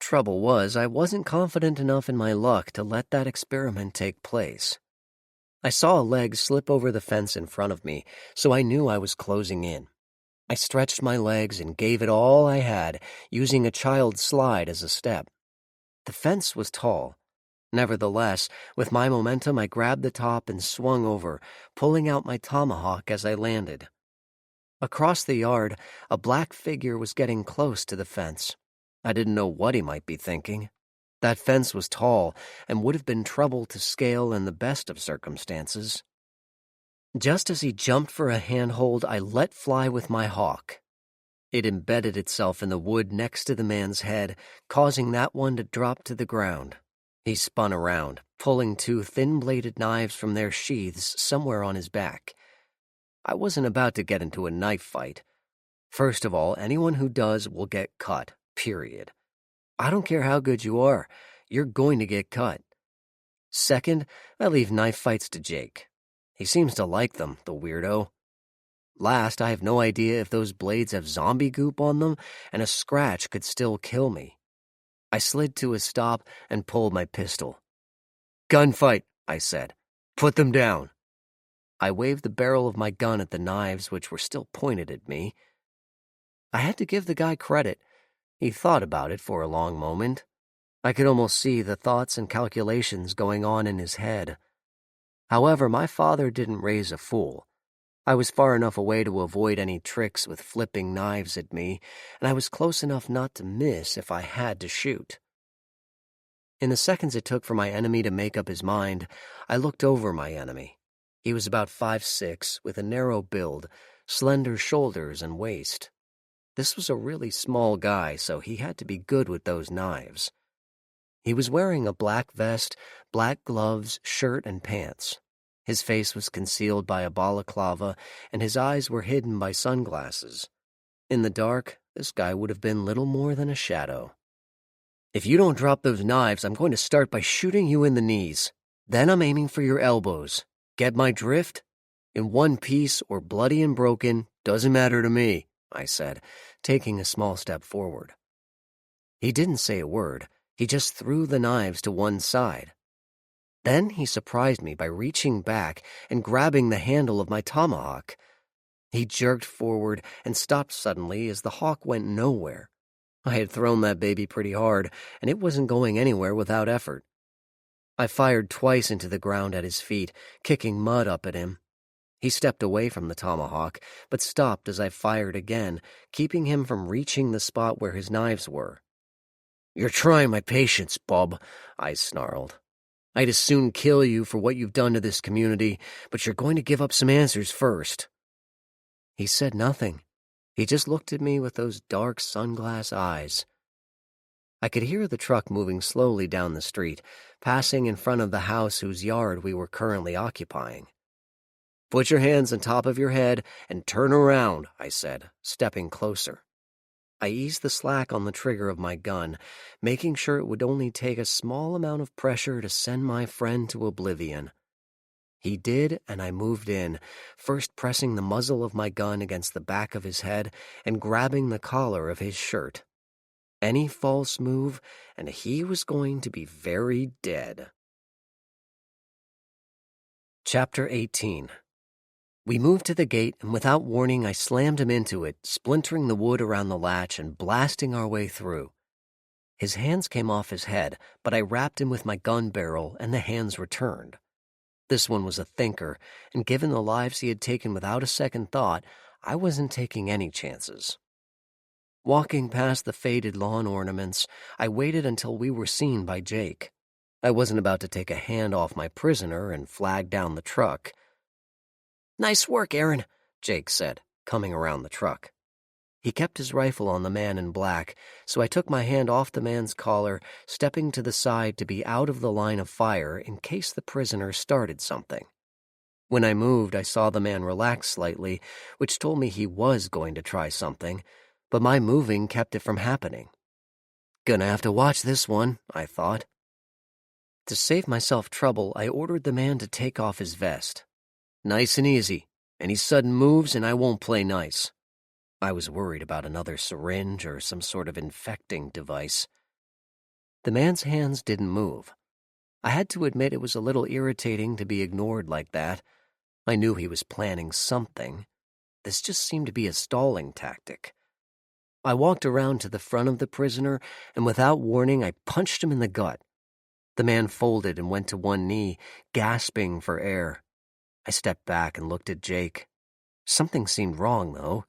Trouble was, I wasn't confident enough in my luck to let that experiment take place. I saw a leg slip over the fence in front of me, so I knew I was closing in. I stretched my legs and gave it all I had, using a child's slide as a step. The fence was tall. Nevertheless, with my momentum, I grabbed the top and swung over, pulling out my tomahawk as I landed. Across the yard, a black figure was getting close to the fence. I didn't know what he might be thinking. That fence was tall and would have been trouble to scale in the best of circumstances. Just as he jumped for a handhold, I let fly with my hawk. It embedded itself in the wood next to the man's head, causing that one to drop to the ground. He spun around, pulling two thin-bladed knives from their sheaths somewhere on his back. I wasn't about to get into a knife fight. First of all, anyone who does will get cut, period. I don't care how good you are, you're going to get cut. Second, I leave knife fights to Jake. He seems to like them, the weirdo. Last, I have no idea if those blades have zombie goop on them, and a scratch could still kill me. I slid to a stop and pulled my pistol. "Gunfight," I said. "Put them down." I waved the barrel of my gun at the knives, which were still pointed at me. I had to give the guy credit. He thought about it for a long moment. I could almost see the thoughts and calculations going on in his head. However, my father didn't raise a fool. I was far enough away to avoid any tricks with flipping knives at me, and I was close enough not to miss if I had to shoot. In the seconds it took for my enemy to make up his mind, I looked over my enemy. He was about 5'6", with a narrow build, slender shoulders and waist. This was a really small guy, so he had to be good with those knives. He was wearing a black vest, black gloves, shirt, and pants. His face was concealed by a balaclava, and his eyes were hidden by sunglasses. In the dark, this guy would have been little more than a shadow. "If you don't drop those knives, I'm going to start by shooting you in the knees. Then I'm aiming for your elbows. Get my drift? In one piece or bloody and broken, doesn't matter to me," I said, taking a small step forward. He didn't say a word. He just threw the knives to one side. Then he surprised me by reaching back and grabbing the handle of my tomahawk. He jerked forward and stopped suddenly as the hawk went nowhere. I had thrown that baby pretty hard, and it wasn't going anywhere without effort. I fired twice into the ground at his feet, kicking mud up at him. He stepped away from the tomahawk, but stopped as I fired again, keeping him from reaching the spot where his knives were. "You're trying my patience, bub," I snarled. "I'd as soon kill you for what you've done to this community, but you're going to give up some answers first." He said nothing. He just looked at me with those dark sunglass eyes. I could hear the truck moving slowly down the street, passing in front of the house whose yard we were currently occupying. "Put your hands on top of your head and turn around," I said, stepping closer. I eased the slack on the trigger of my gun, making sure it would only take a small amount of pressure to send my friend to oblivion. He did, and I moved in, first pressing the muzzle of my gun against the back of his head and grabbing the collar of his shirt. Any false move, and he was going to be very dead. Chapter 18. We moved to the gate, and without warning I slammed him into it, splintering the wood around the latch and blasting our way through. His hands came off his head, but I rapped him with my gun barrel, and the hands returned. This one was a thinker, and given the lives he had taken without a second thought, I wasn't taking any chances. Walking past the faded lawn ornaments, I waited until we were seen by Jake. I wasn't about to take a hand off my prisoner and flag down the truck. "Nice work, Aaron," Jake said, coming around the truck. He kept his rifle on the man in black, so I took my hand off the man's collar, stepping to the side to be out of the line of fire in case the prisoner started something. When I moved, I saw the man relax slightly, which told me he was going to try something, but my moving kept it from happening. Gonna have to watch this one, I thought. To save myself trouble, I ordered the man to take off his vest. Nice and easy. Any sudden moves and I won't play nice. I was worried about another syringe or some sort of infecting device. The man's hands didn't move. I had to admit it was a little irritating to be ignored like that. I knew he was planning something. This just seemed to be a stalling tactic. I walked around to the front of the prisoner, and without warning, I punched him in the gut. The man folded and went to one knee, gasping for air. I stepped back and looked at Jake. Something seemed wrong, though.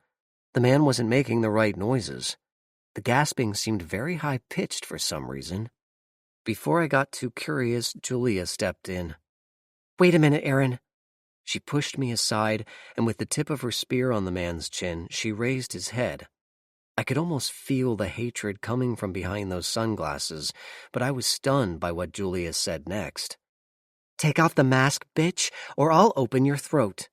The man wasn't making the right noises. The gasping seemed very high-pitched for some reason. Before I got too curious, Julia stepped in. "Wait a minute, Aaron." She pushed me aside, and with the tip of her spear on the man's chin, she raised his head. I could almost feel the hatred coming from behind those sunglasses, but I was stunned by what Julia said next. "Take off the mask, bitch, or I'll open your throat."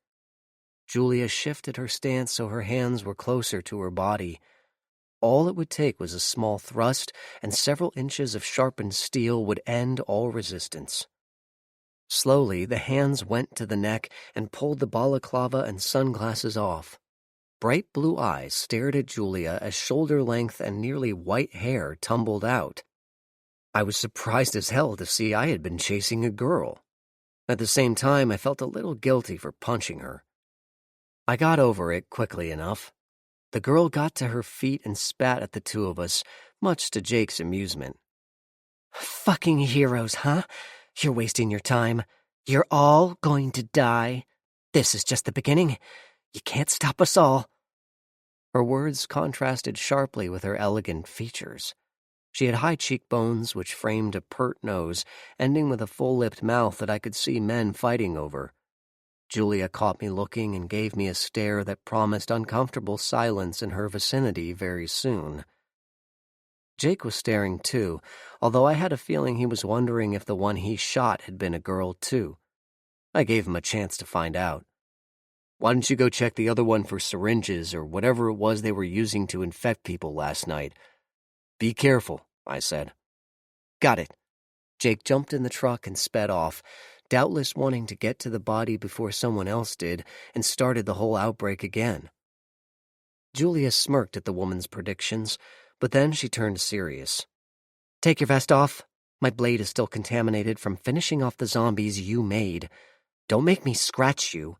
Julia shifted her stance so her hands were closer to her body. All it would take was a small thrust, and several inches of sharpened steel would end all resistance. Slowly, the hands went to the neck and pulled the balaclava and sunglasses off. Bright blue eyes stared at Julia as shoulder-length and nearly white hair tumbled out. I was surprised as hell to see I had been chasing a girl. At the same time, I felt a little guilty for punching her. I got over it quickly enough. The girl got to her feet and spat at the two of us, much to Jake's amusement. "Fucking heroes, huh? You're wasting your time. You're all going to die. This is just the beginning. You can't stop us all." Her words contrasted sharply with her elegant features. She had high cheekbones which framed a pert nose, ending with a full-lipped mouth that I could see men fighting over. Julia caught me looking and gave me a stare that promised uncomfortable silence in her vicinity very soon. Jake was staring too, although I had a feeling he was wondering if the one he shot had been a girl too. I gave him a chance to find out. "Why don't you go check the other one for syringes or whatever it was they were using to infect people last night? Be careful," I said. "Got it." Jake jumped in the truck and sped off, doubtless wanting to get to the body before someone else did, and started the whole outbreak again. Julia smirked at the woman's predictions, but then she turned serious. "Take your vest off. My blade is still contaminated from finishing off the zombies you made. Don't make me scratch you."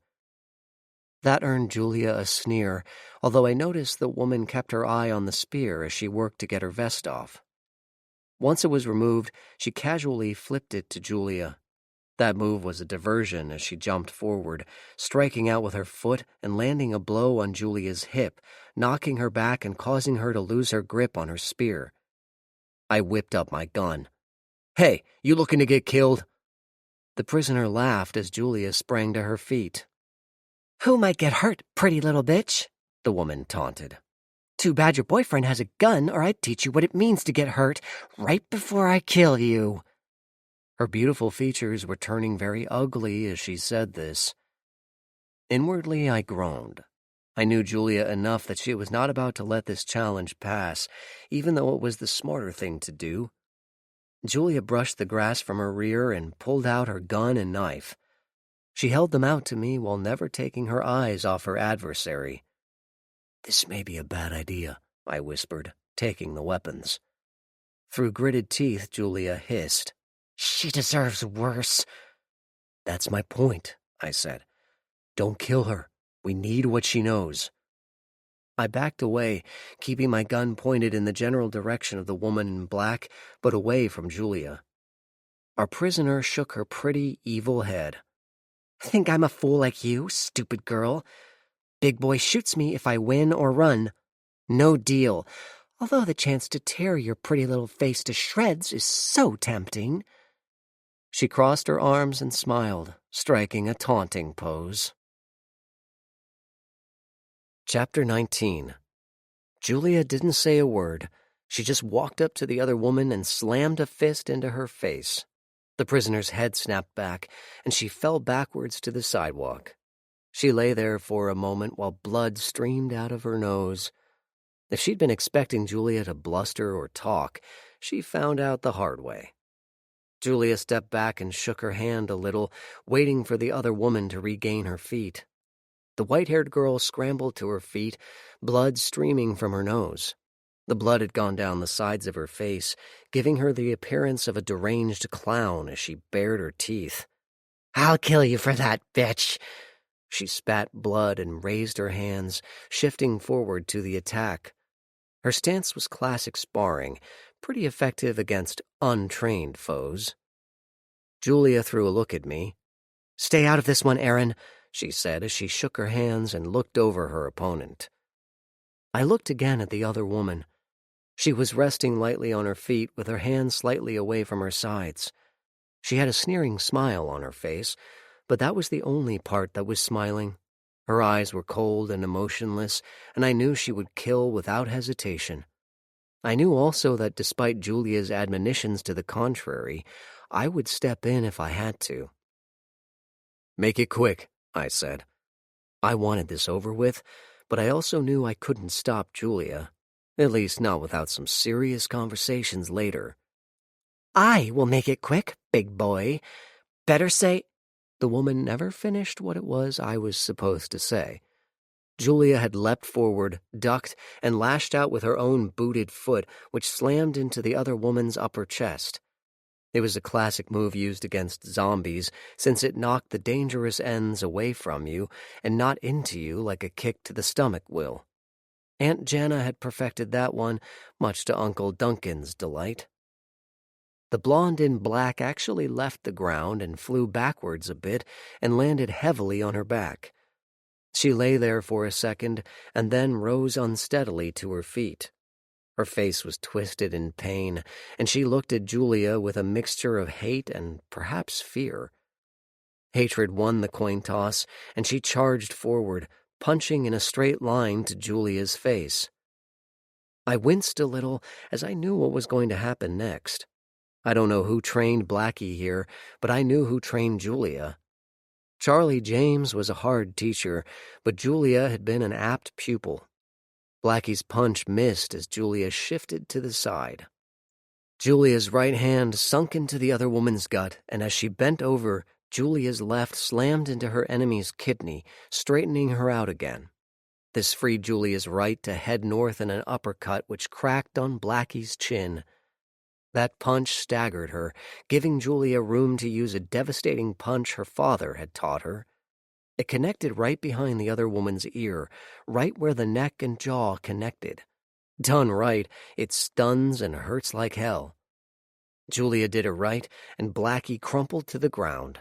That earned Julia a sneer, although I noticed the woman kept her eye on the spear as she worked to get her vest off. Once it was removed, she casually flipped it to Julia. That move was a diversion as she jumped forward, striking out with her foot and landing a blow on Julia's hip, knocking her back and causing her to lose her grip on her spear. I whipped up my gun. "Hey, you looking to get killed?" The prisoner laughed as Julia sprang to her feet. "Who might get hurt, pretty little bitch?" the woman taunted. "Too bad your boyfriend has a gun, or I'd teach you what it means to get hurt right before I kill you." Her beautiful features were turning very ugly as she said this. Inwardly, I groaned. I knew Julia enough that she was not about to let this challenge pass, even though it was the smarter thing to do. Julia brushed the grass from her rear and pulled out her gun and knife. She held them out to me while never taking her eyes off her adversary. "This may be a bad idea," I whispered, taking the weapons. Through gritted teeth, Julia hissed, "She deserves worse." "That's my point," I said. "Don't kill her. We need what she knows." I backed away, keeping my gun pointed in the general direction of the woman in black, but away from Julia. Our prisoner shook her pretty, evil head. "Think I'm a fool like you, stupid girl? Big Boy shoots me if I win or run. No deal, although the chance to tear your pretty little face to shreds is so tempting." She crossed her arms and smiled, striking a taunting pose. Chapter 19. Julia didn't say a word. She just walked up to the other woman and slammed a fist into her face. The prisoner's head snapped back, and she fell backwards to the sidewalk. She lay there for a moment while blood streamed out of her nose. If she'd been expecting Julia to bluster or talk, she found out the hard way. Julia stepped back and shook her hand a little, waiting for the other woman to regain her feet. The white-haired girl scrambled to her feet, blood streaming from her nose. The blood had gone down the sides of her face, giving her the appearance of a deranged clown as she bared her teeth. "I'll kill you for that, bitch!" She spat blood and raised her hands, shifting forward to the attack. Her stance was classic sparring, pretty effective against untrained foes. Julia threw a look at me. "Stay out of this one, Aaron," she said as she shook her hands and looked over her opponent. I looked again at the other woman. She was resting lightly on her feet with her hands slightly away from her sides. She had a sneering smile on her face, but that was the only part that was smiling. Her eyes were cold and emotionless, and I knew she would kill without hesitation. I knew also that despite Julia's admonitions to the contrary, I would step in if I had to. "Make it quick," I said. I wanted this over with, but I also knew I couldn't stop Julia, at least not without some serious conversations later. "I will make it quick, big boy. Better say—" The woman never finished what it was I was supposed to say. Julia had leapt forward, ducked, and lashed out with her own booted foot, which slammed into the other woman's upper chest. It was a classic move used against zombies, since it knocked the dangerous ends away from you and not into you like a kick to the stomach will. Aunt Jana had perfected that one, much to Uncle Duncan's delight. The blonde in black actually left the ground and flew backwards a bit and landed heavily on her back. She lay there for a second and then rose unsteadily to her feet. Her face was twisted in pain, and she looked at Julia with a mixture of hate and perhaps fear. Hatred won the coin toss, and she charged forward, punching in a straight line to Julia's face. I winced a little as I knew what was going to happen next. I don't know who trained Blackie here, but I knew who trained Julia. Charlie James was a hard teacher, but Julia had been an apt pupil. Blackie's punch missed as Julia shifted to the side. Julia's right hand sunk into the other woman's gut, and as she bent over, Julia's left slammed into her enemy's kidney, straightening her out again. This freed Julia's right to head north in an uppercut which cracked on Blackie's chin. That punch staggered her, giving Julia room to use a devastating punch her father had taught her. It connected right behind the other woman's ear, right where the neck and jaw connected. Done right, it stuns and hurts like hell. Julia did it right, and Blackie crumpled to the ground.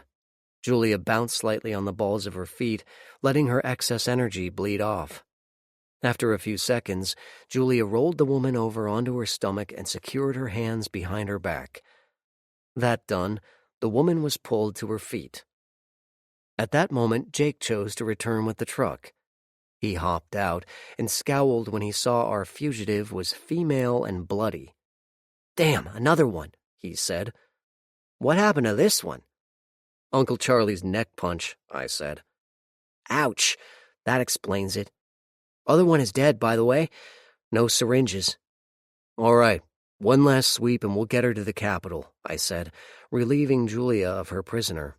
Julia bounced slightly on the balls of her feet, letting her excess energy bleed off. After a few seconds, Julia rolled the woman over onto her stomach and secured her hands behind her back. That done, the woman was pulled to her feet. At that moment, Jake chose to return with the truck. He hopped out and scowled when he saw our fugitive was female and bloody. "Damn, another one," he said. "What happened to this one?" "Uncle Charlie's neck punch," I said. "Ouch, that explains it. Other one is dead, by the way. No syringes." "All right, one last sweep and we'll get her to the Capitol," I said, relieving Julia of her prisoner.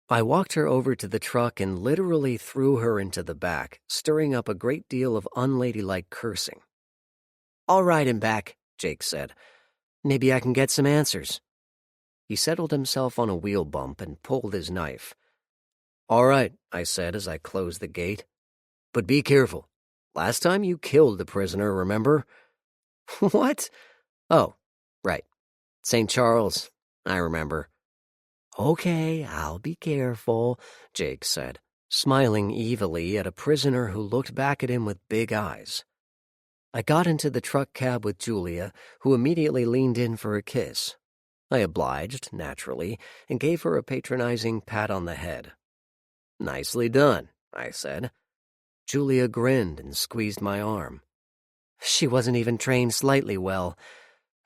I walked her over to the truck and literally threw her into the back, stirring up a great deal of unladylike cursing. "I'll ride him back," Jake said. "Maybe I can get some answers." He settled himself on a wheel bump and pulled his knife. "All right," I said as I closed the gate. "But be careful. Last time you killed the prisoner, remember?" "What?" "Oh, right. St. Charles. I remember." "Okay, I'll be careful," Jake said, smiling evilly at a prisoner who looked back at him with big eyes. I got into the truck cab with Julia, who immediately leaned in for a kiss. I obliged, naturally, and gave her a patronizing pat on the head. "Nicely done," I said. Julia grinned and squeezed my arm. She wasn't even trained slightly well.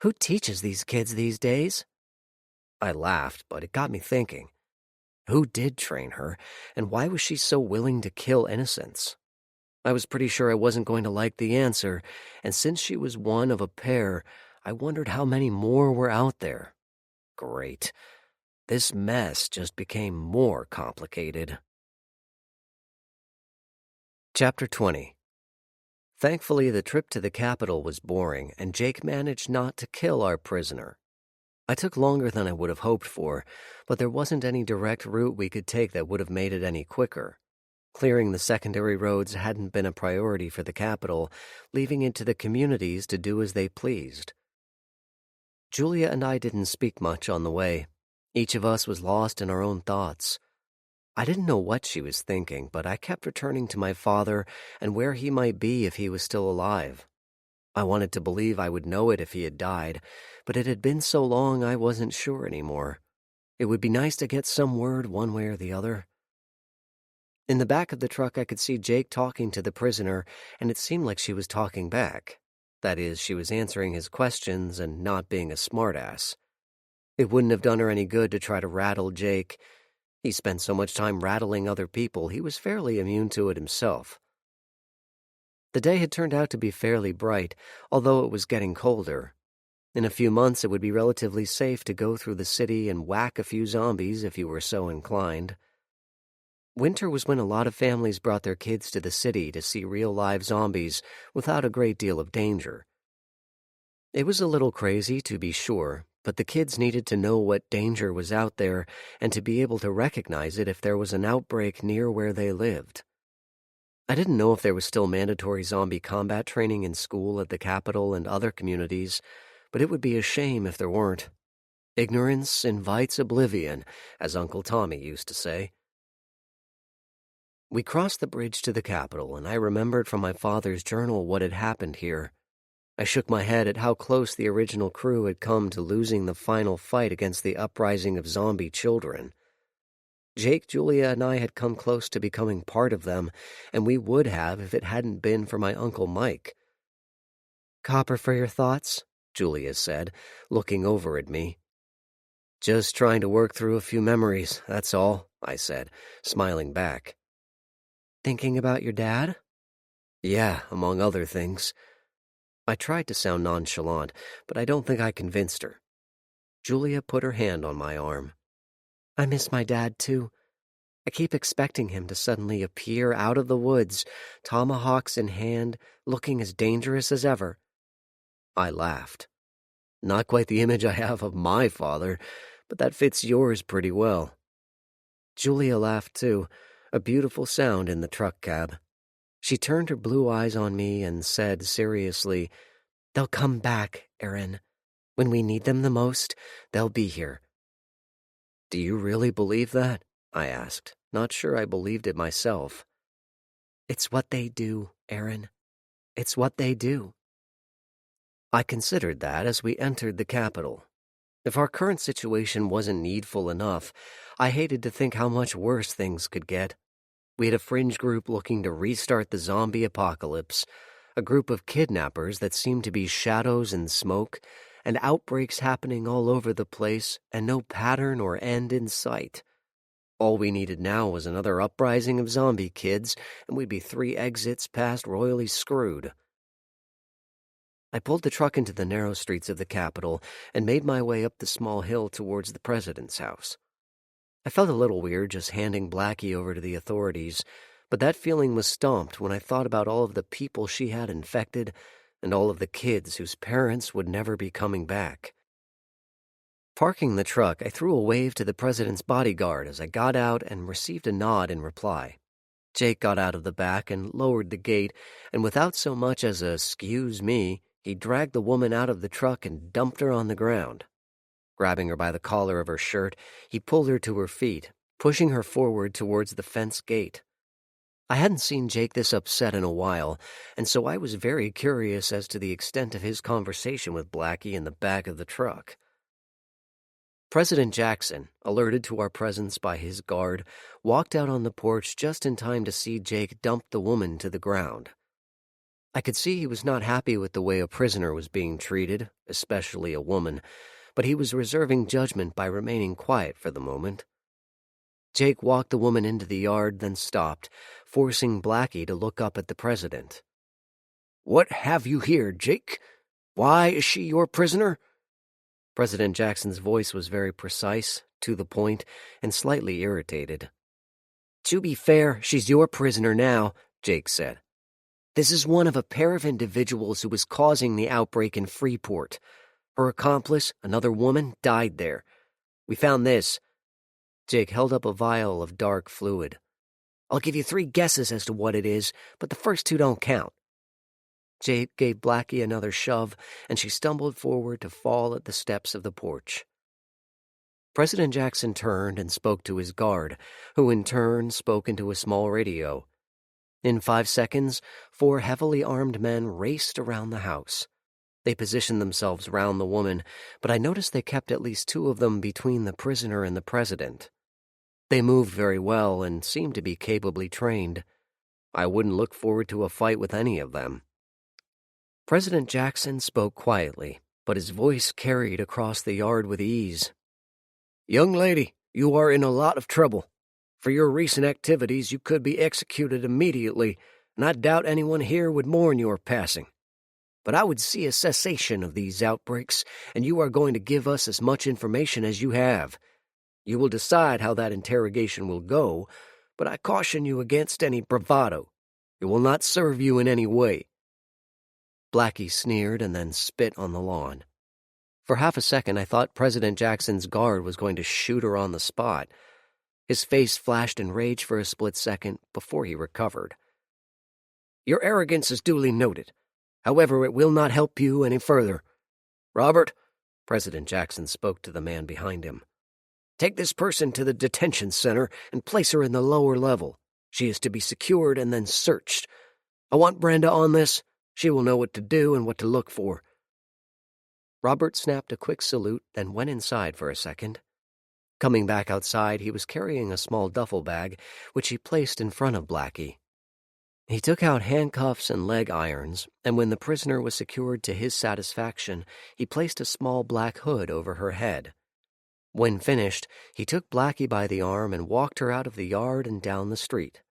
Who teaches these kids these days? I laughed, but it got me thinking. Who did train her, and why was she so willing to kill innocents? I was pretty sure I wasn't going to like the answer, and since she was one of a pair, I wondered how many more were out there. Great. This mess just became more complicated. Chapter 20. Thankfully, the trip to the capital was boring, and Jake managed not to kill our prisoner. I took longer than I would have hoped for, but there wasn't any direct route we could take that would have made it any quicker. Clearing the secondary roads hadn't been a priority for the capital, leaving it to the communities to do as they pleased. Julia and I didn't speak much on the way. Each of us was lost in our own thoughts. I didn't know what she was thinking, but I kept returning to my father and where he might be if he was still alive. I wanted to believe I would know it if he had died, but it had been so long I wasn't sure anymore. It would be nice to get some word one way or the other. In the back of the truck, I could see Jake talking to the prisoner, and it seemed like she was talking back. That is, she was answering his questions and not being a smartass. It wouldn't have done her any good to try to rattle Jake. He spent so much time rattling other people, he was fairly immune to it himself. The day had turned out to be fairly bright, although it was getting colder. In a few months, it would be relatively safe to go through the city and whack a few zombies if you were so inclined. Winter was when a lot of families brought their kids to the city to see real live zombies without a great deal of danger. It was a little crazy, to be sure, but the kids needed to know what danger was out there and to be able to recognize it if there was an outbreak near where they lived. I didn't know if there was still mandatory zombie combat training in school at the capital and other communities, but it would be a shame if there weren't. Ignorance invites oblivion, as Uncle Tommy used to say. We crossed the bridge to the capital, and I remembered from my father's journal what had happened here. I shook my head at how close the original crew had come to losing the final fight against the uprising of zombie children. Jake, Julia, and I had come close to becoming part of them, and we would have if it hadn't been for my Uncle Mike. "Copper for your thoughts?" Julia said, looking over at me. "Just trying to work through a few memories, that's all," I said, smiling back. "Thinking about your dad?" "Yeah, among other things." I tried to sound nonchalant, but I don't think I convinced her. Julia put her hand on my arm. "I miss my dad, too. I keep expecting him to suddenly appear out of the woods, tomahawks in hand, looking as dangerous as ever." I laughed. "Not quite the image I have of my father, but that fits yours pretty well." Julia laughed too, a beautiful sound in the truck cab. She turned her blue eyes on me and said seriously, "They'll come back, Aaron. When we need them the most, they'll be here." "Do you really believe that?" I asked, not sure I believed it myself. "It's what they do, Aaron. It's what they do." I considered that as we entered the capital. If our current situation wasn't needful enough, I hated to think how much worse things could get. We had a fringe group looking to restart the zombie apocalypse, a group of kidnappers that seemed to be shadows and smoke, and outbreaks happening all over the place, and no pattern or end in sight. All we needed now was another uprising of zombie kids, and we'd be 3 exits past royally screwed. I pulled the truck into the narrow streets of the capital and made my way up the small hill towards the president's house. I felt a little weird just handing Blackie over to the authorities, but that feeling was stomped when I thought about all of the people she had infected and all of the kids whose parents would never be coming back. Parking the truck, I threw a wave to the president's bodyguard as I got out and received a nod in reply. Jake got out of the back and lowered the gate, and without so much as a "'scuse me," he dragged the woman out of the truck and dumped her on the ground. Grabbing her by the collar of her shirt, he pulled her to her feet, pushing her forward towards the fence gate. I hadn't seen Jake this upset in a while, and so I was very curious as to the extent of his conversation with Blackie in the back of the truck. President Jackson, alerted to our presence by his guard, walked out on the porch just in time to see Jake dump the woman to the ground. I could see he was not happy with the way a prisoner was being treated, especially a woman, but he was reserving judgment by remaining quiet for the moment. Jake walked the woman into the yard, then stopped, forcing Blackie to look up at the president. "What have you here, Jake? Why is she your prisoner?" President Jackson's voice was very precise, to the point, and slightly irritated. "To be fair, she's your prisoner now," Jake said. "This is one of a pair of individuals who was causing the outbreak in Freeport. Her accomplice, another woman, died there. We found this." Jake held up a vial of dark fluid. "I'll give you 3 guesses as to what it is, but the first 2 don't count." Jake gave Blackie another shove, and she stumbled forward to fall at the steps of the porch. President Jackson turned and spoke to his guard, who in turn spoke into a small radio. In 5 seconds, 4 heavily armed men raced around the house. They positioned themselves round the woman, but I noticed they kept at least 2 of them between the prisoner and the president. They moved very well and seemed to be capably trained. I wouldn't look forward to a fight with any of them. President Jackson spoke quietly, but his voice carried across the yard with ease. "Young lady, you are in a lot of trouble. For your recent activities, you could be executed immediately, and I doubt anyone here would mourn your passing. But I would see a cessation of these outbreaks, and you are going to give us as much information as you have. You will decide how that interrogation will go, but I caution you against any bravado. It will not serve you in any way." Blackie sneered and then spit on the lawn. For half a second, I thought President Jackson's guard was going to shoot her on the spot. His face flashed in rage for a split second before he recovered. "Your arrogance is duly noted. However, it will not help you any further. Robert," President Jackson spoke to the man behind him, "take this person to the detention center and place her in the lower level. She is to be secured and then searched. I want Brenda on this. She will know what to do and what to look for." Robert snapped a quick salute, then went inside for a second. Coming back outside, he was carrying a small duffel bag, which he placed in front of Blackie. He took out handcuffs and leg irons, and when the prisoner was secured to his satisfaction, he placed a small black hood over her head. When finished, he took Blackie by the arm and walked her out of the yard and down the street.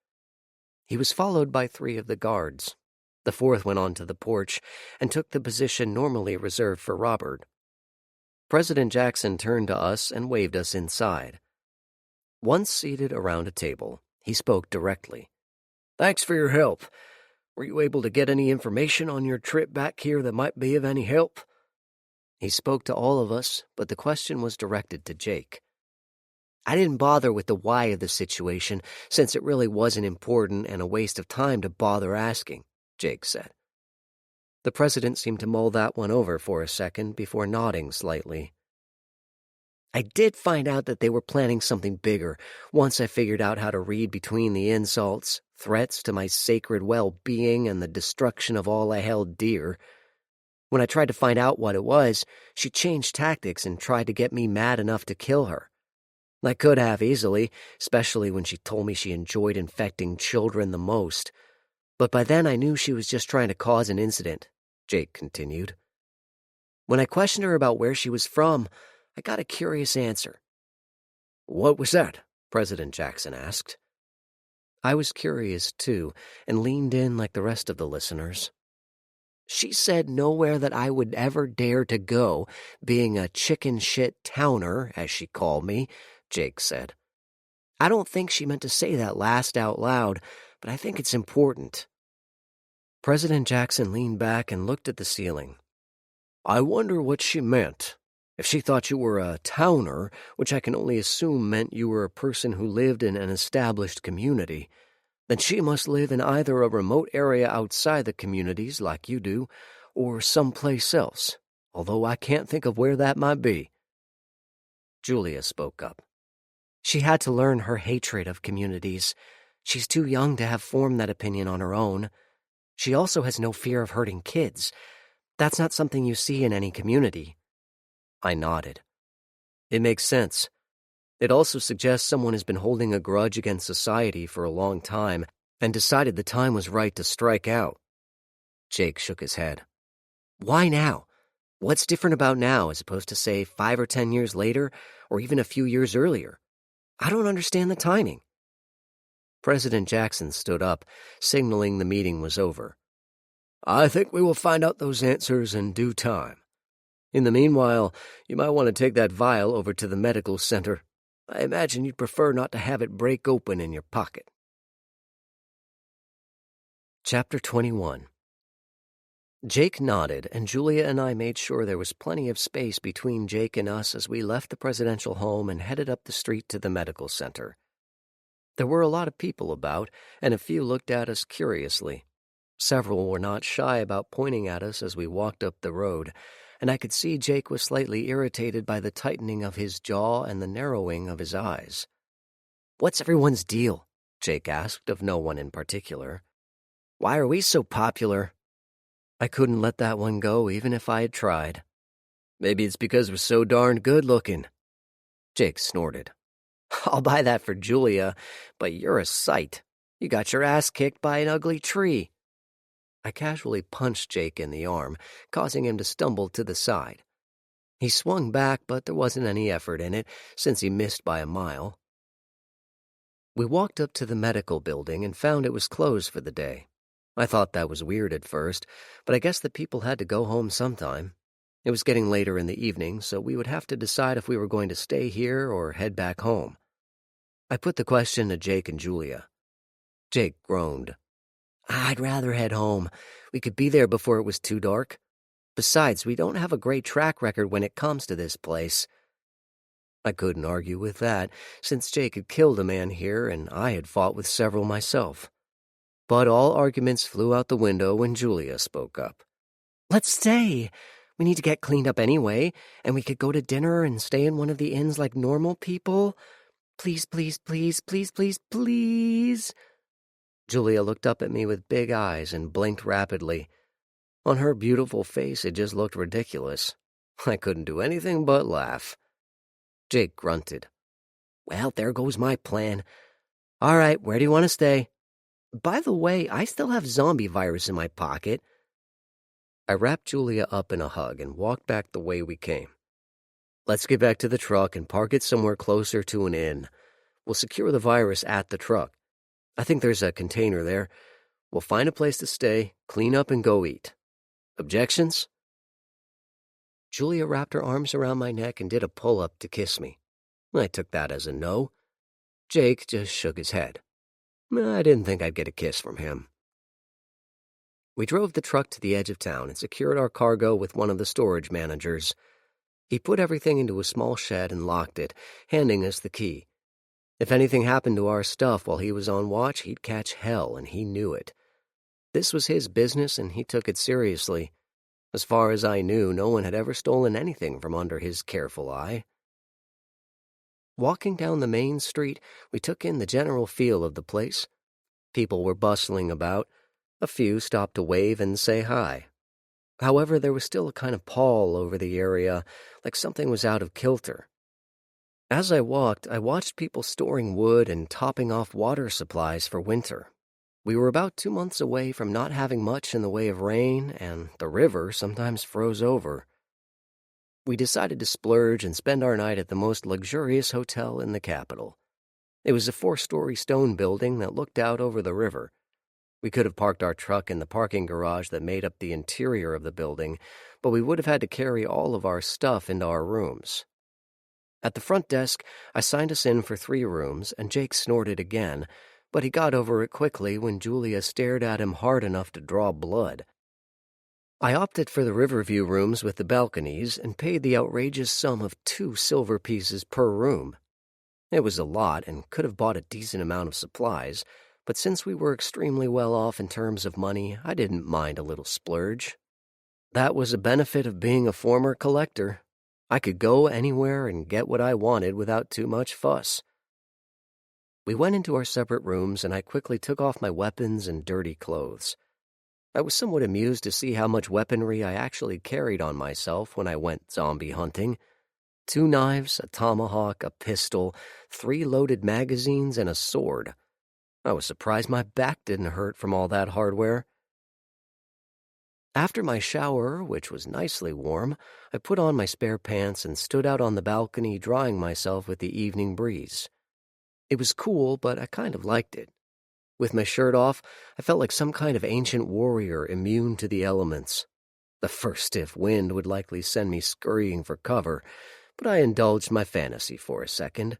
He was followed by 3 of the guards. The 4th went onto the porch and took the position normally reserved for Robert. President Jackson turned to us and waved us inside. Once seated around a table, he spoke directly. "Thanks for your help. Were you able to get any information on your trip back here that might be of any help?" He spoke to all of us, but the question was directed to Jake. "I didn't bother with the why of the situation, since it really wasn't important and a waste of time to bother asking," Jake said. The president seemed to mull that one over for a second before nodding slightly. "I did find out that they were planning something bigger once I figured out how to read between the insults, threats to my sacred well-being, and the destruction of all I held dear. When I tried to find out what it was, she changed tactics and tried to get me mad enough to kill her. I could have easily, especially when she told me she enjoyed infecting children the most. But by then I knew she was just trying to cause an incident," Jake continued. "When I questioned her about where she was from, I got a curious answer." "What was that?" President Jackson asked. I was curious, too, and leaned in like the rest of the listeners. "She said nowhere that I would ever dare to go, being a chicken shit towner, as she called me," Jake said. "I don't think she meant to say that last out loud, but I think it's important." President Jackson leaned back and looked at the ceiling. "I wonder what she meant. If she thought you were a towner, which I can only assume meant you were a person who lived in an established community, then she must live in either a remote area outside the communities like you do, or someplace else, although I can't think of where that might be." Julia spoke up. She had to learn her hatred of communities. She's too young to have formed that opinion on her own. She also has no fear of hurting kids. That's not something you see in any community. I nodded. It makes sense. It also suggests someone has been holding a grudge against society for a long time and decided the time was right to strike out. Jake shook his head. Why now? What's different about now as opposed to, say, 5 or 10 years later, or even a few years earlier? I don't understand the timing. President Jackson stood up, signaling the meeting was over. "I think we will find out those answers in due time. In the meanwhile, you might want to take that vial over to the medical center. I imagine you'd prefer not to have it break open in your pocket." Chapter 21. Jake nodded, and Julia and I made sure there was plenty of space between Jake and us as we left the presidential home and headed up the street to the medical center. There were a lot of people about, and a few looked at us curiously. Several were not shy about pointing at us as we walked up the road, and I could see Jake was slightly irritated by the tightening of his jaw and the narrowing of his eyes. "What's everyone's deal?" Jake asked of no one in particular. "Why are we so popular?" I couldn't let that one go even if I had tried. "Maybe it's because we're so darned good-looking." Jake snorted. "I'll buy that for Julia, but you're a sight. You got your ass kicked by an ugly tree." I casually punched Jake in the arm, causing him to stumble to the side. He swung back, but there wasn't any effort in it, since he missed by a mile. We walked up to the medical building and found it was closed for the day. I thought that was weird at first, but I guess the people had to go home sometime. It was getting later in the evening, so we would have to decide if we were going to stay here or head back home. I put the question to Jake and Julia. Jake groaned. "I'd rather head home. We could be there before it was too dark. Besides, we don't have a great track record when it comes to this place." I couldn't argue with that, since Jake had killed a man here and I had fought with several myself. But all arguments flew out the window when Julia spoke up. "Let's stay. We need to get cleaned up anyway, and we could go to dinner and stay in one of the inns like normal people. Please, please, please, please, please, please." Julia looked up at me with big eyes and blinked rapidly. On her beautiful face, it just looked ridiculous. I couldn't do anything but laugh. Jake grunted. "Well, there goes my plan. All right, where do you want to stay? By the way, I still have zombie virus in my pocket." I wrapped Julia up in a hug and walked back the way we came. "Let's get back to the truck and park it somewhere closer to an inn. We'll secure the virus at the truck. I think there's a container there. We'll find a place to stay, clean up, and go eat. Objections?" Julia wrapped her arms around my neck and did a pull-up to kiss me. I took that as a no. Jake just shook his head. I didn't think I'd get a kiss from him. We drove the truck to the edge of town and secured our cargo with one of the storage managers. He put everything into a small shed and locked it, handing us the key. If anything happened to our stuff while he was on watch, he'd catch hell, and he knew it. This was his business, and he took it seriously. As far as I knew, no one had ever stolen anything from under his careful eye. Walking down the main street, we took in the general feel of the place. People were bustling about. A few stopped to wave and say hi. However, there was still a kind of pall over the area, like something was out of kilter. As I walked, I watched people storing wood and topping off water supplies for winter. We were about 2 months away from not having much in the way of rain, and the river sometimes froze over. We decided to splurge and spend our night at the most luxurious hotel in the capital. It was a 4-story stone building that looked out over the river. We could have parked our truck in the parking garage that made up the interior of the building, but we would have had to carry all of our stuff into our rooms. At the front desk, I signed us in for 3 rooms, and Jake snorted again, but he got over it quickly when Julia stared at him hard enough to draw blood. I opted for the Riverview rooms with the balconies and paid the outrageous sum of 2 silver pieces per room. It was a lot and could have bought a decent amount of supplies, but since we were extremely well off in terms of money, I didn't mind a little splurge. That was a benefit of being a former collector. I could go anywhere and get what I wanted without too much fuss. We went into our separate rooms, and I quickly took off my weapons and dirty clothes. I was somewhat amused to see how much weaponry I actually carried on myself when I went zombie hunting. 2 knives, a tomahawk, a pistol, 3 loaded magazines, and a sword. I was surprised my back didn't hurt from all that hardware. After my shower, which was nicely warm, I put on my spare pants and stood out on the balcony drying myself with the evening breeze. It was cool, but I kind of liked it. With my shirt off, I felt like some kind of ancient warrior immune to the elements. The first stiff wind would likely send me scurrying for cover, but I indulged my fantasy for a second.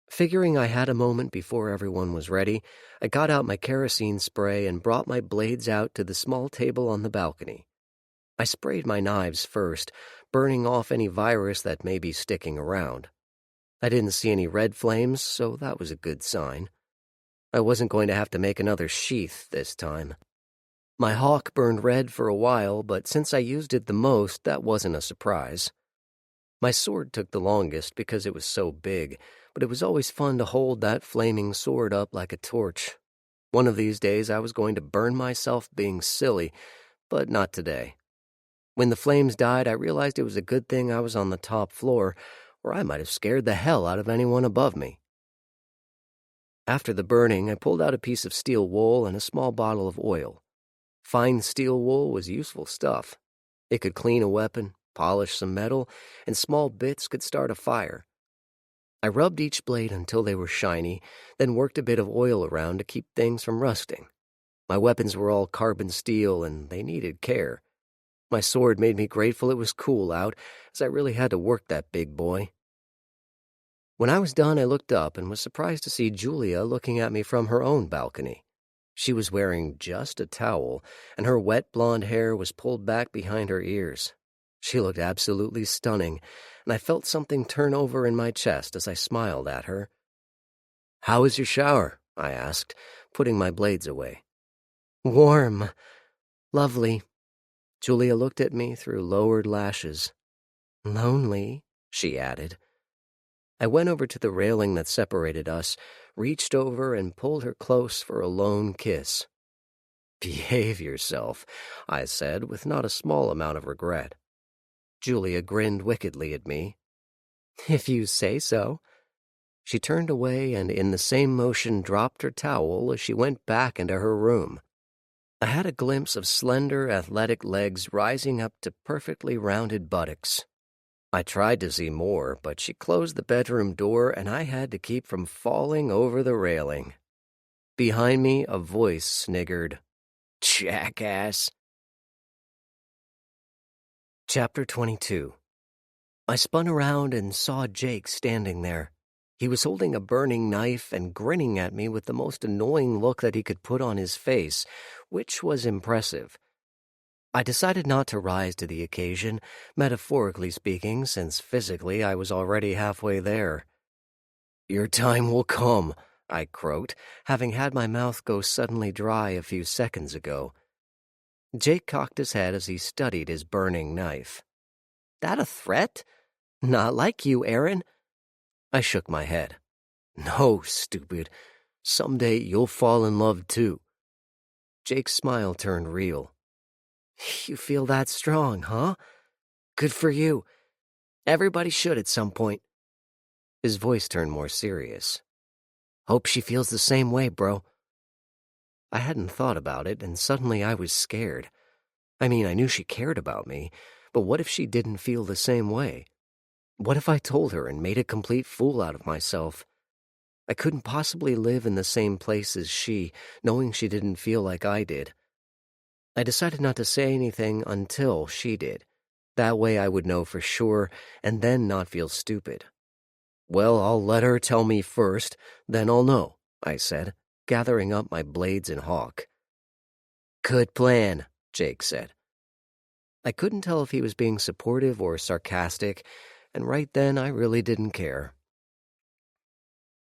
Figuring I had a moment before everyone was ready, I got out my kerosene spray and brought my blades out to the small table on the balcony. I sprayed my knives first, burning off any virus that may be sticking around. I didn't see any red flames, so that was a good sign. I wasn't going to have to make another sheath this time. My hawk burned red for a while, but since I used it the most, that wasn't a surprise. My sword took the longest because it was so big, but it was always fun to hold that flaming sword up like a torch. One of these days I was going to burn myself being silly, but not today. When the flames died, I realized it was a good thing I was on the top floor, or I might have scared the hell out of anyone above me. After the burning, I pulled out a piece of steel wool and a small bottle of oil. Fine steel wool was useful stuff. It could clean a weapon, polish some metal, and small bits could start a fire. I rubbed each blade until they were shiny, then worked a bit of oil around to keep things from rusting. My weapons were all carbon steel, and they needed care. My sword made me grateful it was cool out, as I really had to work that big boy. When I was done, I looked up and was surprised to see Julia looking at me from her own balcony. She was wearing just a towel, and her wet blonde hair was pulled back behind her ears. She looked absolutely stunning, and I felt something turn over in my chest as I smiled at her. "How was your shower?" I asked, putting my blades away. "Warm. Lovely." Julia looked at me through lowered lashes. "Lonely," she added. I went over to the railing that separated us, reached over and pulled her close for a lone kiss. "Behave yourself," I said, with not a small amount of regret. Julia grinned wickedly at me. "If you say so." She turned away and in the same motion dropped her towel as she went back into her room. I had a glimpse of slender, athletic legs rising up to perfectly rounded buttocks. I tried to see more, but she closed the bedroom door and I had to keep from falling over the railing. Behind me, a voice sniggered, "Jackass." Chapter 22. I spun around and saw Jake standing there. He was holding a burning knife and grinning at me with the most annoying look that he could put on his face, which was impressive. I decided not to rise to the occasion, metaphorically speaking, since physically I was already halfway there. "Your time will come," I croaked, having had my mouth go suddenly dry a few seconds ago. Jake cocked his head as he studied his burning knife. "That a threat? Not like you, Aaron." I shook my head. "No, stupid. Someday you'll fall in love too." Jake's smile turned real. "You feel that strong, huh? Good for you. Everybody should at some point." His voice turned more serious. "Hope she feels the same way, bro." I hadn't thought about it, and suddenly I was scared. I mean, I knew she cared about me, but what if she didn't feel the same way? What if I told her and made a complete fool out of myself? I couldn't possibly live in the same place as she, knowing she didn't feel like I did. I decided not to say anything until she did. That way I would know for sure, and then not feel stupid. "Well, I'll let her tell me first, then I'll know," I said, gathering up my blades and hawk. "Good plan," Jake said. I couldn't tell if he was being supportive or sarcastic, and right then I really didn't care.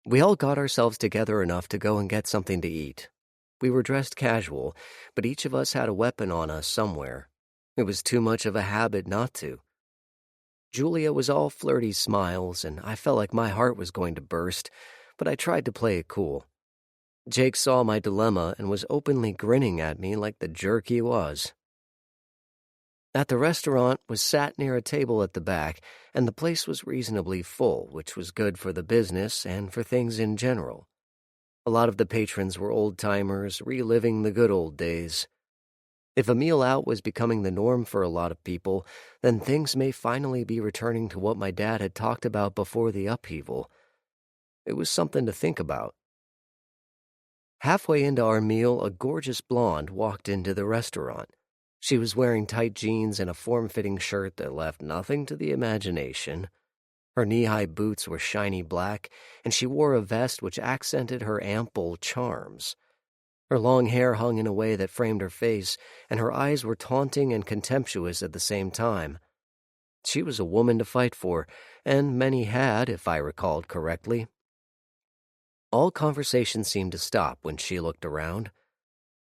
We all got ourselves together enough to go and get something to eat. We were dressed casual, but each of us had a weapon on us somewhere. It was too much of a habit not to. Julia was all flirty smiles, and I felt like my heart was going to burst, but I tried to play it cool. Jake saw my dilemma and was openly grinning at me like the jerk he was. At the restaurant was sat near a table at the back, and the place was reasonably full, which was good for the business and for things in general. A lot of the patrons were old-timers, reliving the good old days. If a meal out was becoming the norm for a lot of people, then things may finally be returning to what my dad had talked about before the upheaval. It was something to think about. Halfway into our meal, a gorgeous blonde walked into the restaurant. She was wearing tight jeans and a form-fitting shirt that left nothing to the imagination. Her knee-high boots were shiny black, and she wore a vest which accented her ample charms. Her long hair hung in a way that framed her face, and her eyes were taunting and contemptuous at the same time. She was a woman to fight for, and many had, if I recalled correctly. All conversation seemed to stop when she looked around.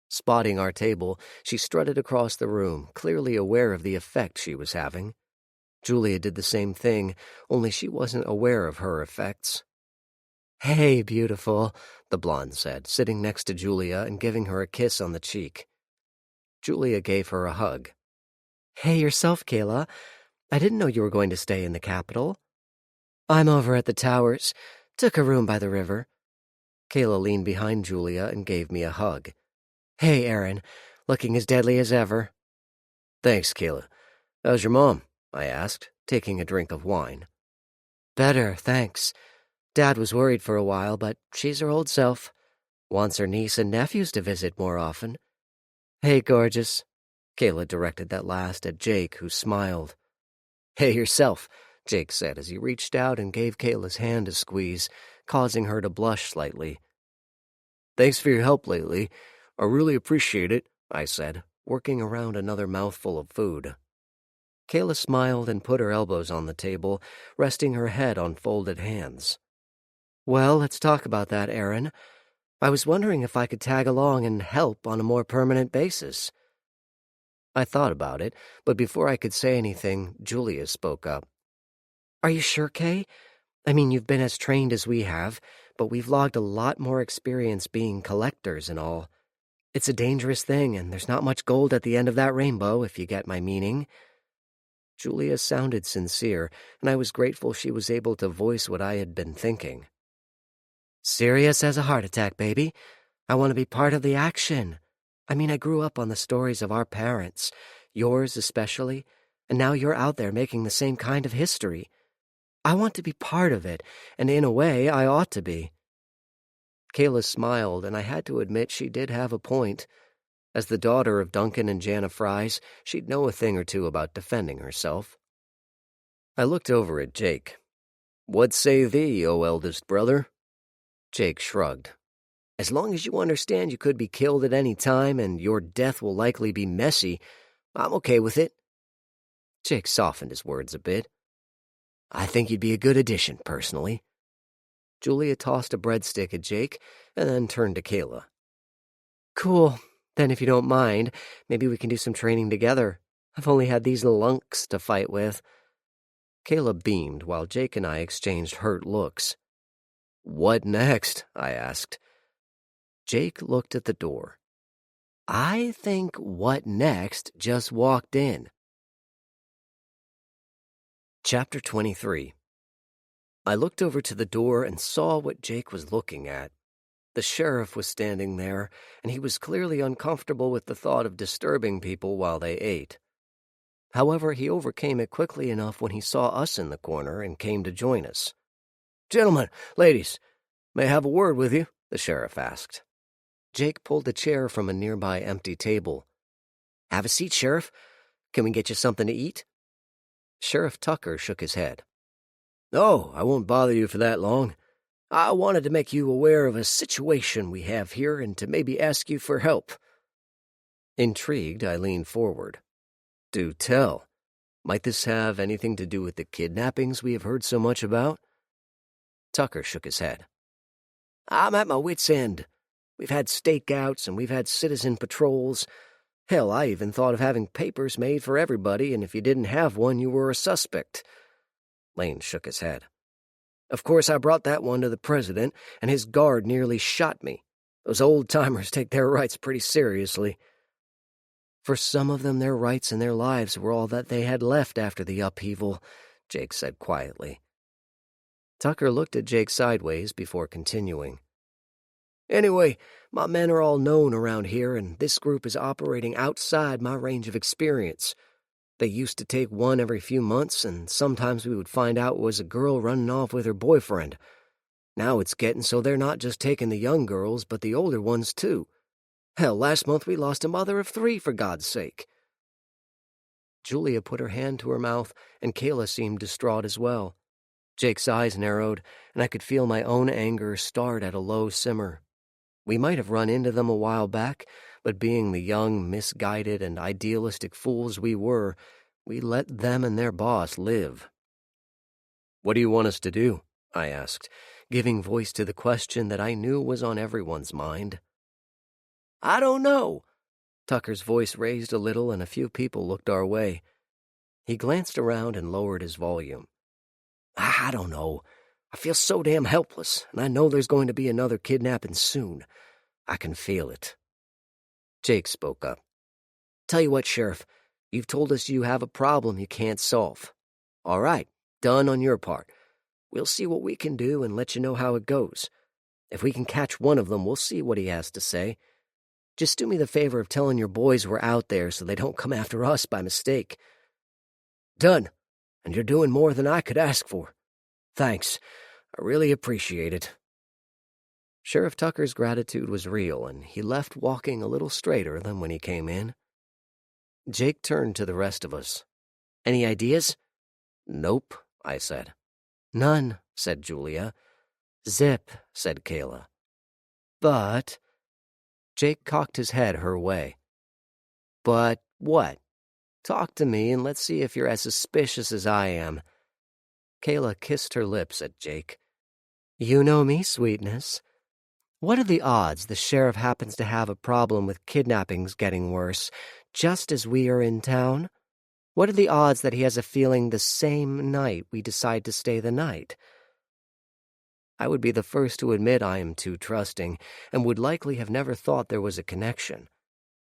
Spotting our table, she strutted across the room, clearly aware of the effect she was having. Julia did the same thing, only she wasn't aware of her effects. "Hey, beautiful," the blonde said, sitting next to Julia and giving her a kiss on the cheek. Julia gave her a hug. "Hey yourself, Kayla. I didn't know you were going to stay in the capital." "I'm over at the towers. Took a room by the river." Kayla leaned behind Julia and gave me a hug. "Hey, Aaron. Looking as deadly as ever." "Thanks, Kayla. How's your mom?" I asked, taking a drink of wine. "Better, thanks. Dad was worried for a while, but she's her old self. Wants her niece and nephews to visit more often." "Hey, gorgeous." Kayla directed that last at Jake, who smiled. "Hey yourself," Jake said as he reached out and gave Kayla's hand a squeeze, causing her to blush slightly. "Thanks for your help lately. I really appreciate it," I said, working around another mouthful of food. Kayla smiled and put her elbows on the table, resting her head on folded hands. "Well, let's talk about that, Aaron. I was wondering if I could tag along and help on a more permanent basis." I thought about it, but before I could say anything, Julia spoke up. "Are you sure, Kay? I mean, you've been as trained as we have, but we've logged a lot more experience being collectors and all. It's a dangerous thing, and there's not much gold at the end of that rainbow, if you get my meaning." Julia sounded sincere, and I was grateful she was able to voice what I had been thinking. "Serious as a heart attack, baby. I want to be part of the action. I mean, I grew up on the stories of our parents, yours especially, and now you're out there making the same kind of history. I want to be part of it, and in a way, I ought to be." Kayla smiled, and I had to admit she did have a point. As the daughter of Duncan and Jana Fries, she'd know a thing or two about defending herself. I looked over at Jake. "What say thee, O eldest brother?" Jake shrugged. "As long as you understand you could be killed at any time and your death will likely be messy, I'm okay with it." Jake softened his words a bit. "I think you'd be a good addition, personally." Julia tossed a breadstick at Jake and then turned to Kayla. "Cool. Then if you don't mind, maybe we can do some training together. I've only had these lunks to fight with." Kayla beamed while Jake and I exchanged hurt looks. "What next?" I asked. Jake looked at the door. I think what next just walked in. Chapter 23. I looked over to the door and saw what Jake was looking at. The sheriff was standing there, and he was clearly uncomfortable with the thought of disturbing people while they ate. However, he overcame it quickly enough when he saw us in the corner and came to join us. "Gentlemen, ladies, may I have a word with you?" the sheriff asked. Jake pulled a chair from a nearby empty table. "Have a seat, Sheriff. Can we get you something to eat?" Sheriff Tucker shook his head. "No, I won't bother you for that long. I wanted to make you aware of a situation we have here and to maybe ask you for help." Intrigued, I leaned forward. Do tell. Might this have anything to do with the kidnappings we have heard so much about? Tucker shook his head. I'm at my wit's end. We've had stakeouts and we've had citizen patrols. Hell, I even thought of having papers made for everybody, and if you didn't have one, you were a suspect. Lane shook his head. Of course, I brought that one to the president, and his guard nearly shot me. Those old-timers take their rights pretty seriously. For some of them, their rights and their lives were all that they had left after the upheaval, Jake said quietly. Tucker looked at Jake sideways before continuing. Anyway, my men are all known around here, and this group is operating outside my range of experience. They used to take one every few months, and sometimes we would find out it was a girl running off with her boyfriend. Now it's getting so they're not just taking the young girls, but the older ones too. Hell, last month we lost a mother of 3, for God's sake. Julia put her hand to her mouth, and Kayla seemed distraught as well. Jake's eyes narrowed, and I could feel my own anger start at a low simmer. We might have run into them a while back, but being the young, misguided, and idealistic fools we were, we let them and their boss live. What do you want us to do? I asked, giving voice to the question that I knew was on everyone's mind. I don't know. Tucker's voice raised a little, and a few people looked our way. He glanced around and lowered his volume. I don't know. I feel so damn helpless, and I know there's going to be another kidnapping soon. I can feel it. Jake spoke up. Tell you what, Sheriff, you've told us you have a problem you can't solve. All right, done on your part. We'll see what we can do and let you know how it goes. If we can catch one of them, we'll see what he has to say. Just do me the favor of telling your boys we're out there so they don't come after us by mistake. Done. And you're doing more than I could ask for. Thanks. I really appreciate it. Sheriff Tucker's gratitude was real, and he left walking a little straighter than when he came in. Jake turned to the rest of us. Any ideas? Nope, I said. None, said Julia. Zip, said Kayla. But... Jake cocked his head her way. But what? Talk to me and let's see if you're as suspicious as I am. Kayla kissed her lips at Jake. You know me, sweetness. What are the odds the sheriff happens to have a problem with kidnappings getting worse, just as we are in town? What are the odds that he has a feeling the same night we decide to stay the night? I would be the first to admit I am too trusting, and would likely have never thought there was a connection.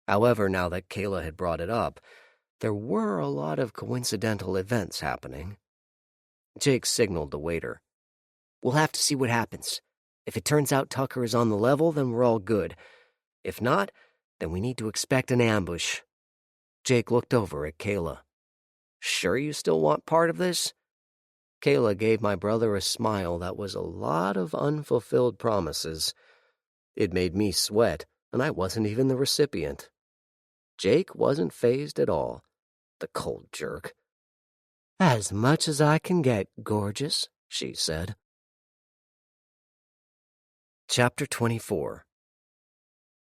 However, now that Kayla had brought it up, there were a lot of coincidental events happening. Jake signaled the waiter. We'll have to see what happens. If it turns out Tucker is on the level, then we're all good. If not, then we need to expect an ambush. Jake looked over at Kayla. Sure you still want part of this? Kayla gave my brother a smile that was a lot of unfulfilled promises. It made me sweat, and I wasn't even the recipient. Jake wasn't fazed at all. The cold jerk. As much as I can get, gorgeous, she said. Chapter 24.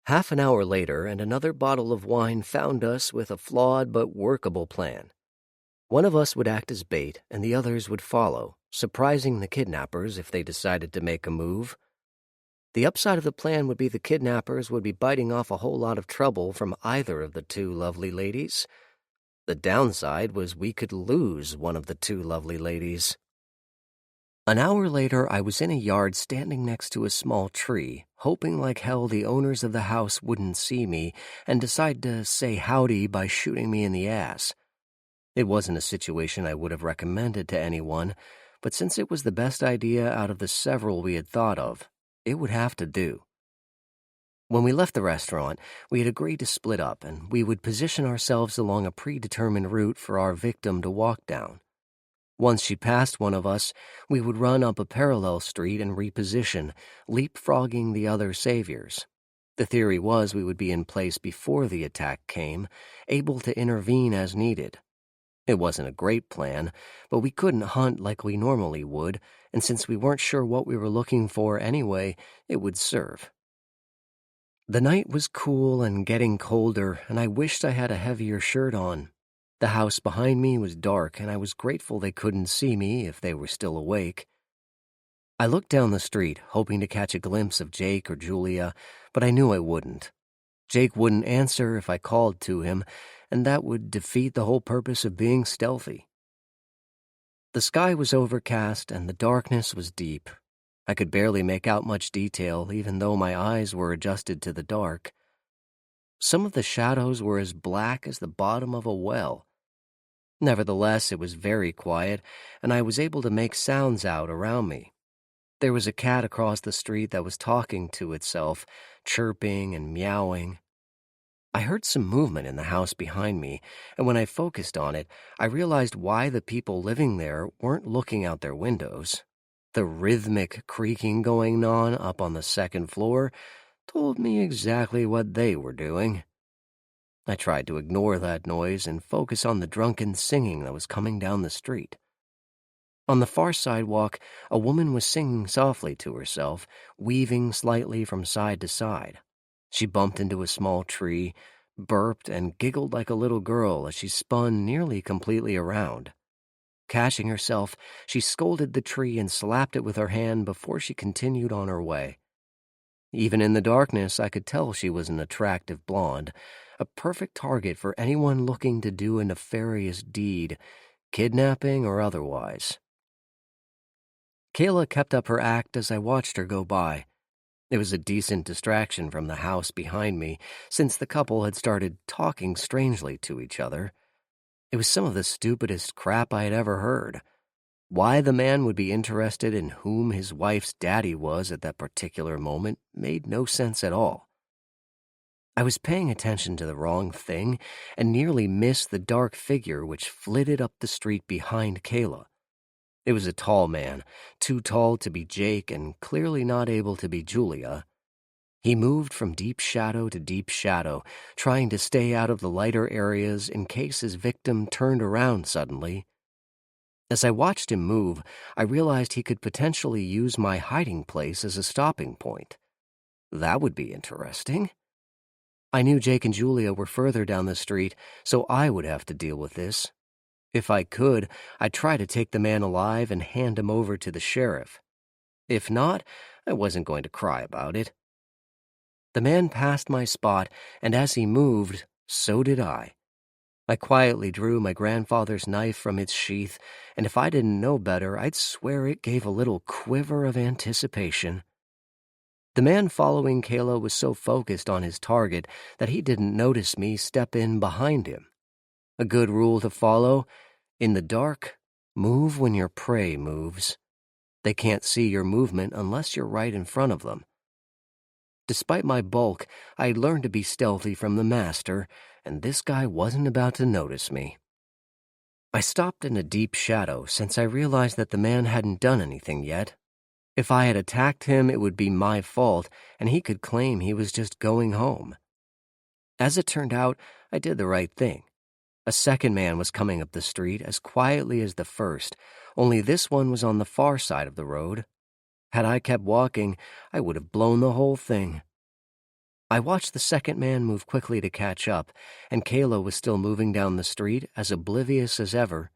Half an hour later, and another bottle of wine found us with a flawed but workable plan. One of us would act as bait, and the others would follow, surprising the kidnappers if they decided to make a move. The upside of the plan would be the kidnappers would be biting off a whole lot of trouble from either of the 2 lovely ladies. The downside was we could lose one of the 2 lovely ladies. An hour later, I was in a yard standing next to a small tree, hoping like hell the owners of the house wouldn't see me and decide to say howdy by shooting me in the ass. It wasn't a situation I would have recommended to anyone, but since it was the best idea out of the several we had thought of, it would have to do. When we left the restaurant, we had agreed to split up, and we would position ourselves along a predetermined route for our victim to walk down. Once she passed one of us, we would run up a parallel street and reposition, leapfrogging the other saviors. The theory was we would be in place before the attack came, able to intervene as needed. It wasn't a great plan, but we couldn't hunt like we normally would, and since we weren't sure what we were looking for anyway, it would serve. The night was cool and getting colder, and I wished I had a heavier shirt on. The house behind me was dark, and I was grateful they couldn't see me if they were still awake. I looked down the street, hoping to catch a glimpse of Jake or Julia, but I knew I wouldn't. Jake wouldn't answer if I called to him, and that would defeat the whole purpose of being stealthy. The sky was overcast, and the darkness was deep. I could barely make out much detail, even though my eyes were adjusted to the dark. Some of the shadows were as black as the bottom of a well. Nevertheless, it was very quiet, and I was able to make sounds out around me. There was a cat across the street that was talking to itself, chirping and meowing. I heard some movement in the house behind me, and when I focused on it, I realized why the people living there weren't looking out their windows. The rhythmic creaking going on up on the second floor told me exactly what they were doing. I tried to ignore that noise and focus on the drunken singing that was coming down the street. On the far sidewalk, a woman was singing softly to herself, weaving slightly from side to side. She bumped into a small tree, burped, and giggled like a little girl as she spun nearly completely around. Catching herself, she scolded the tree and slapped it with her hand before she continued on her way. Even in the darkness, I could tell she was an attractive blonde, a perfect target for anyone looking to do a nefarious deed, kidnapping or otherwise. Kayla kept up her act as I watched her go by. It was a decent distraction from the house behind me, since the couple had started talking strangely to each other. It was some of the stupidest crap I had ever heard. Why the man would be interested in whom his wife's daddy was at that particular moment made no sense at all. I was paying attention to the wrong thing and nearly missed the dark figure which flitted up the street behind Kayla. It was a tall man, too tall to be Jake and clearly not able to be Julia. He moved from deep shadow to deep shadow, trying to stay out of the lighter areas in case his victim turned around suddenly. As I watched him move, I realized he could potentially use my hiding place as a stopping point. That would be interesting. I knew Jake and Julia were further down the street, so I would have to deal with this. If I could, I'd try to take the man alive and hand him over to the sheriff. If not, I wasn't going to cry about it. The man passed my spot, and as he moved, so did I. I quietly drew my grandfather's knife from its sheath, and if I didn't know better, I'd swear it gave a little quiver of anticipation. The man following Kayla was so focused on his target that he didn't notice me step in behind him. A good rule to follow: in the dark, move when your prey moves. They can't see your movement unless you're right in front of them. Despite my bulk, I had learned to be stealthy from the master, and this guy wasn't about to notice me. I stopped in a deep shadow since I realized that the man hadn't done anything yet. If I had attacked him, it would be my fault, and he could claim he was just going home. As it turned out, I did the right thing. A second man was coming up the street as quietly as the first, only this one was on the far side of the road. Had I kept walking, I would have blown the whole thing. I watched the second man move quickly to catch up, and Kayla was still moving down the street as oblivious as ever.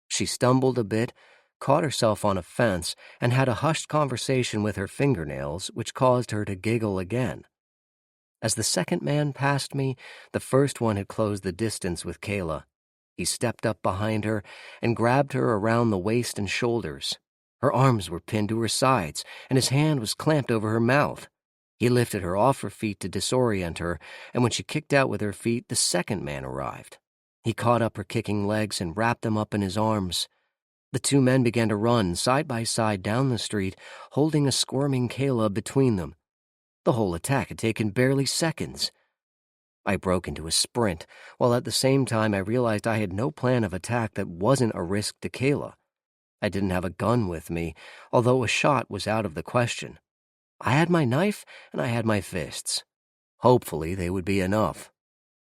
She stumbled a bit, caught herself on a fence, and had a hushed conversation with her fingernails, which caused her to giggle again. As the second man passed me, the first one had closed the distance with Kayla. He stepped up behind her and grabbed her around the waist and shoulders. Her arms were pinned to her sides, and his hand was clamped over her mouth. He lifted her off her feet to disorient her, and when she kicked out with her feet, the second man arrived. He caught up her kicking legs and wrapped them up in his arms. The two men began to run side by side down the street, holding a squirming Kayla between them. The whole attack had taken barely seconds. I broke into a sprint, while at the same time I realized I had no plan of attack that wasn't a risk to Kayla. I didn't have a gun with me, although a shot was out of the question. I had my knife and I had my fists. Hopefully they would be enough.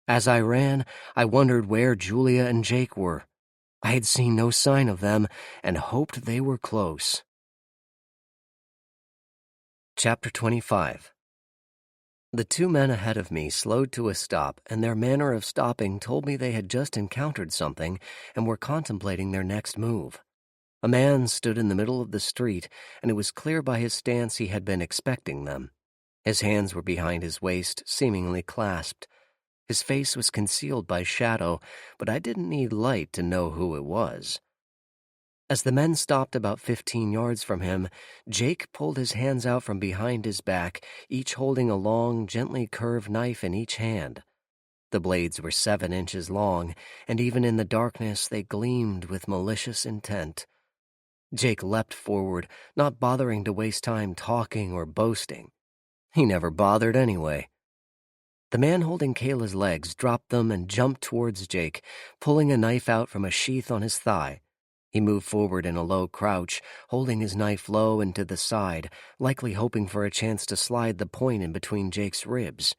As I ran, I wondered where Julia and Jake were. I had seen no sign of them and hoped they were close. Chapter 25. The two men ahead of me slowed to a stop, and their manner of stopping told me they had just encountered something and were contemplating their next move. A man stood in the middle of the street, and it was clear by his stance he had been expecting them. His hands were behind his waist, seemingly clasped. His face was concealed by shadow, but I didn't need light to know who it was. As the men stopped about 15 yards from him, Jake pulled his hands out from behind his back, each holding a long, gently curved knife in each hand. The blades were 7 inches long, and even in the darkness they gleamed with malicious intent. Jake leapt forward, not bothering to waste time talking or boasting. He never bothered anyway. The man holding Kayla's legs dropped them and jumped towards Jake, pulling a knife out from a sheath on his thigh. He moved forward in a low crouch, holding his knife low and to the side, likely hoping for a chance to slide the point in between Jake's ribs.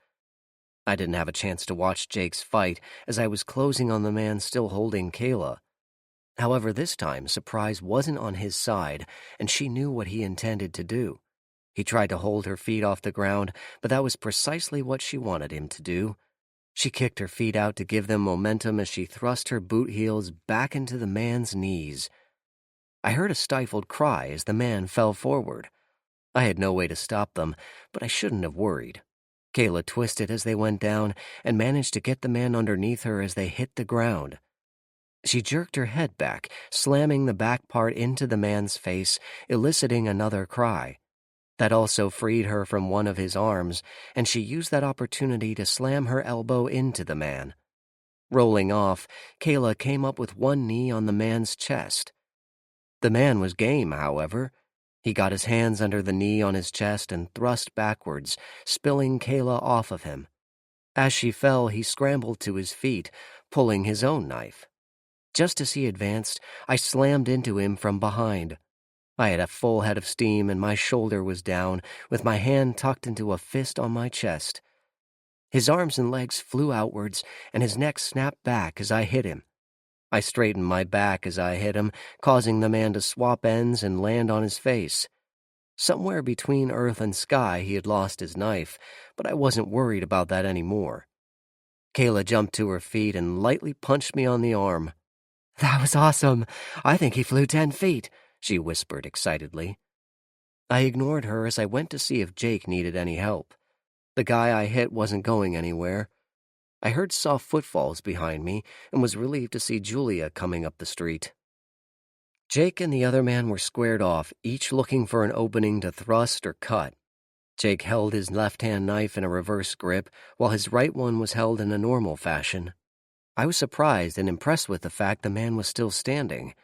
I didn't have a chance to watch Jake's fight, as I was closing on the man still holding Kayla. However, this time, surprise wasn't on his side, and she knew what he intended to do. He tried to hold her feet off the ground, but that was precisely what she wanted him to do. She kicked her feet out to give them momentum as she thrust her boot heels back into the man's knees. I heard a stifled cry as the man fell forward. I had no way to stop them, but I shouldn't have worried. Kayla twisted as they went down and managed to get the man underneath her as they hit the ground. She jerked her head back, slamming the back part into the man's face, eliciting another cry. That also freed her from one of his arms, and she used that opportunity to slam her elbow into the man. Rolling off, Kayla came up with one knee on the man's chest. The man was game, however. He got his hands under the knee on his chest and thrust backwards, spilling Kayla off of him. As she fell, he scrambled to his feet, pulling his own knife. Just as he advanced, I slammed into him from behind. I had a full head of steam and my shoulder was down, with my hand tucked into a fist on my chest. His arms and legs flew outwards, and his neck snapped back as I hit him. I straightened my back as I hit him, causing the man to swap ends and land on his face. Somewhere between earth and sky he had lost his knife, but I wasn't worried about that anymore. Kayla jumped to her feet and lightly punched me on the arm. "That was awesome. I think he flew 10 feet. She whispered excitedly. I ignored her as I went to see if Jake needed any help. The guy I hit wasn't going anywhere. I heard soft footfalls behind me and was relieved to see Julia coming up the street. Jake and the other man were squared off, each looking for an opening to thrust or cut. Jake held his left-hand knife in a reverse grip, while his right one was held in a normal fashion. I was surprised and impressed with the fact the man was still standing.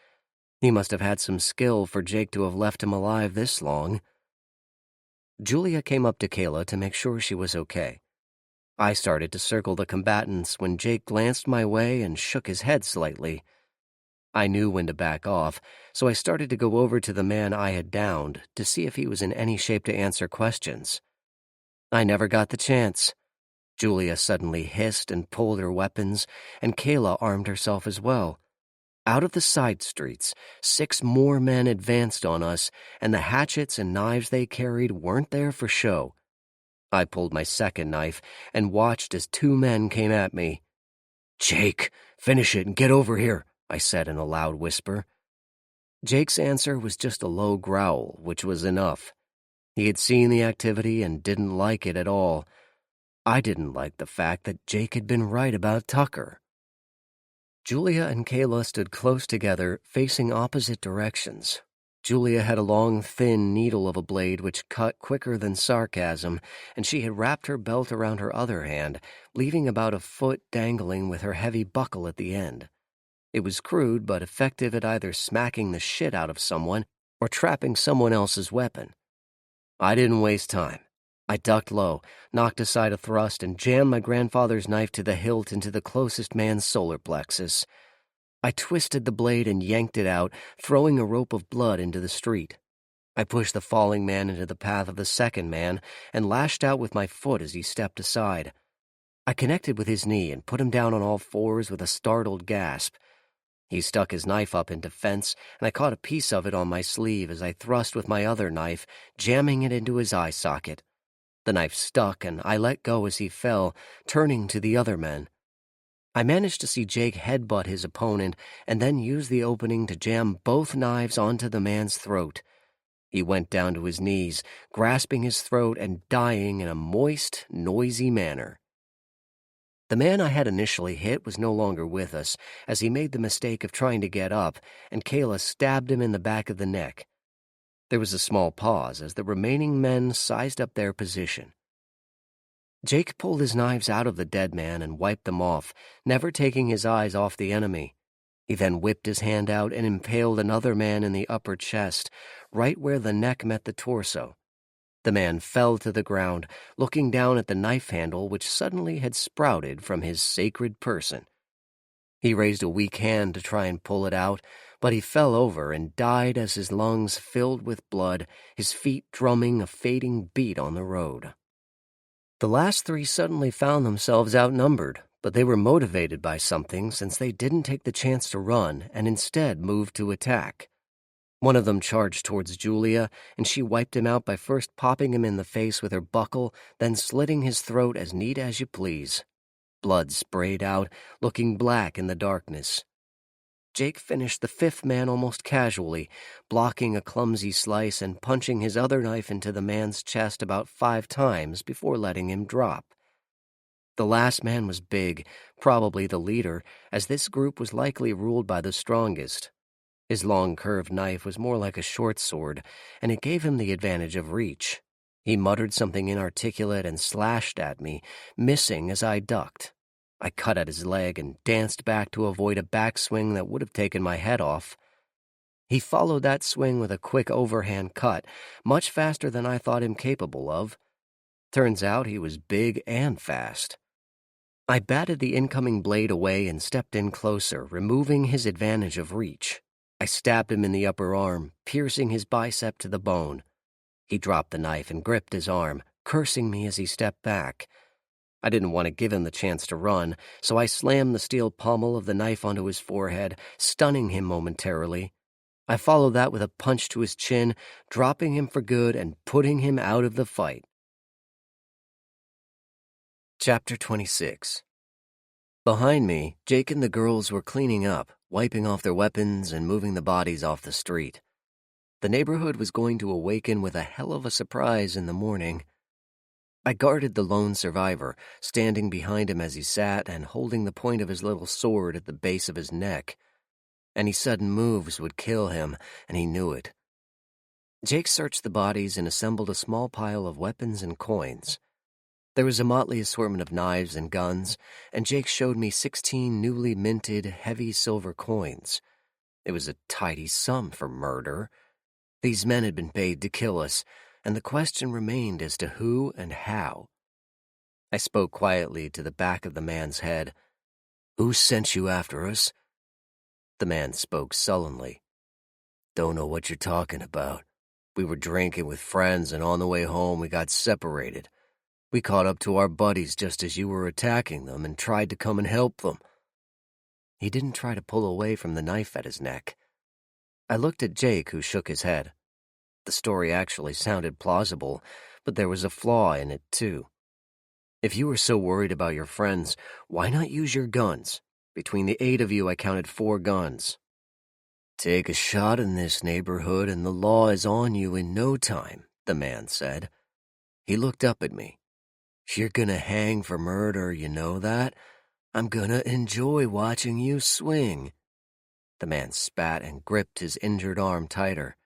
He must have had some skill for Jake to have left him alive this long. Julia came up to Kayla to make sure she was okay. I started to circle the combatants when Jake glanced my way and shook his head slightly. I knew when to back off, so I started to go over to the man I had downed to see if he was in any shape to answer questions. I never got the chance. Julia suddenly hissed and pulled her weapons, and Kayla armed herself as well. Out of the side streets, 6 more men advanced on us, and the hatchets and knives they carried weren't there for show. I pulled my second knife and watched as 2 men came at me. "Jake, finish it and get over here," I said in a loud whisper. Jake's answer was just a low growl, which was enough. He had seen the activity and didn't like it at all. I didn't like the fact that Jake had been right about Tucker. Julia and Kayla stood close together, facing opposite directions. Julia had a long, thin needle of a blade which cut quicker than sarcasm, and she had wrapped her belt around her other hand, leaving about a foot dangling with her heavy buckle at the end. It was crude but effective at either smacking the shit out of someone or trapping someone else's weapon. I didn't waste time. I ducked low, knocked aside a thrust, and jammed my grandfather's knife to the hilt into the closest man's solar plexus. I twisted the blade and yanked it out, throwing a rope of blood into the street. I pushed the falling man into the path of the second man and lashed out with my foot as he stepped aside. I connected with his knee and put him down on all fours with a startled gasp. He stuck his knife up in defense, and I caught a piece of it on my sleeve as I thrust with my other knife, jamming it into his eye socket. The knife stuck, and I let go as he fell, turning to the other men. I managed to see Jake headbutt his opponent and then use the opening to jam both knives onto the man's throat. He went down to his knees, grasping his throat and dying in a moist, noisy manner. The man I had initially hit was no longer with us, as he made the mistake of trying to get up, and Kayla stabbed him in the back of the neck. There was a small pause as the remaining men sized up their position. Jake pulled his knives out of the dead man and wiped them off, never taking his eyes off the enemy. He then whipped his hand out and impaled another man in the upper chest, right where the neck met the torso. The man fell to the ground, looking down at the knife handle which suddenly had sprouted from his sacred person. He raised a weak hand to try and pull it out, but he fell over and died as his lungs filled with blood, his feet drumming a fading beat on the road. The last three suddenly found themselves outnumbered, but they were motivated by something since they didn't take the chance to run and instead moved to attack. One of them charged towards Julia, and she wiped him out by first popping him in the face with her buckle, then slitting his throat as neat as you please. Blood sprayed out, looking black in the darkness. Jake finished the fifth man almost casually, blocking a clumsy slice and punching his other knife into the man's chest about 5 times before letting him drop. The last man was big, probably the leader, as this group was likely ruled by the strongest. His long curved knife was more like a short sword, and it gave him the advantage of reach. He muttered something inarticulate and slashed at me, missing as I ducked. I cut at his leg and danced back to avoid a backswing that would have taken my head off. He followed that swing with a quick overhand cut, much faster than I thought him capable of. Turns out he was big and fast. I batted the incoming blade away and stepped in closer, removing his advantage of reach. I stabbed him in the upper arm, piercing his bicep to the bone. He dropped the knife and gripped his arm, cursing me as he stepped back. I didn't want to give him the chance to run, so I slammed the steel pommel of the knife onto his forehead, stunning him momentarily. I followed that with a punch to his chin, dropping him for good and putting him out of the fight. Chapter 26. Behind me, Jake and the girls were cleaning up, wiping off their weapons and moving the bodies off the street. The neighborhood was going to awaken with a hell of a surprise in the morning. I guarded the lone survivor, standing behind him as he sat and holding the point of his little sword at the base of his neck. Any sudden moves would kill him, and he knew it. Jake searched the bodies and assembled a small pile of weapons and coins. There was a motley assortment of knives and guns, and Jake showed me 16 newly minted, heavy silver coins. It was a tidy sum for murder. These men had been paid to kill us, and the question remained as to who and how. I spoke quietly to the back of the man's head. "Who sent you after us?" The man spoke sullenly. "Don't know what you're talking about. We were drinking with friends, and on the way home we got separated. We caught up to our buddies just as you were attacking them and tried to come and help them." He didn't try to pull away from the knife at his neck. I looked at Jake, who shook his head. The story actually sounded plausible, but there was a flaw in it, too. If you were so worried about your friends, why not use your guns? Between the 8 of you, I counted 4 guns. "Take a shot in this neighborhood and the law is on you in no time," the man said. He looked up at me. "You're gonna hang for murder, you know that? I'm gonna enjoy watching you swing." The man spat and gripped his injured arm tighter.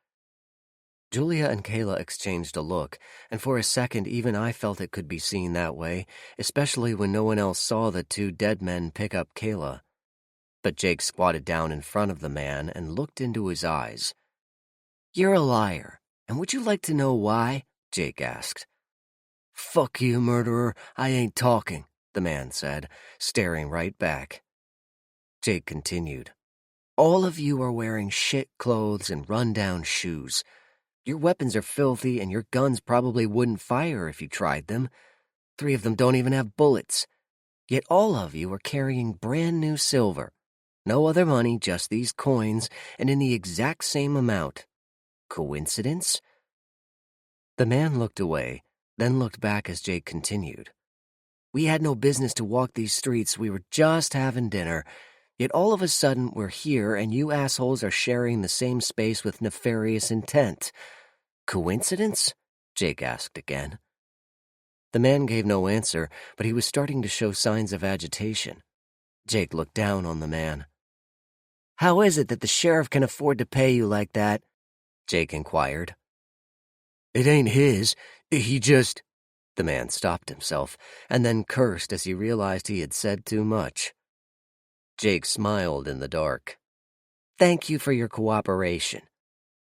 Julia and Kayla exchanged a look, and for a second even I felt it could be seen that way, especially when no one else saw the 2 dead men pick up Kayla. But Jake squatted down in front of the man and looked into his eyes. "You're a liar, and would you like to know why?" Jake asked. "Fuck you, murderer, I ain't talking," the man said, staring right back. Jake continued. "All of you are wearing shit clothes and run-down shoes. Your weapons are filthy, and your guns probably wouldn't fire if you tried them. 3 of them don't even have bullets. Yet all of you are carrying brand new silver. No other money, just these coins, and in the exact same amount. Coincidence?" The man looked away, then looked back as Jake continued. We had no business to walk these streets. We were just having dinner. Yet all of a sudden, we're here and you assholes are sharing the same space with nefarious intent. Coincidence? Jake asked again. The man gave no answer, but he was starting to show signs of agitation. Jake looked down on the man. How is it that the sheriff can afford to pay you like that? Jake inquired. It ain't his. He just... The man stopped himself, and then cursed as he realized he had said too much. Jake smiled in the dark. Thank you for your cooperation.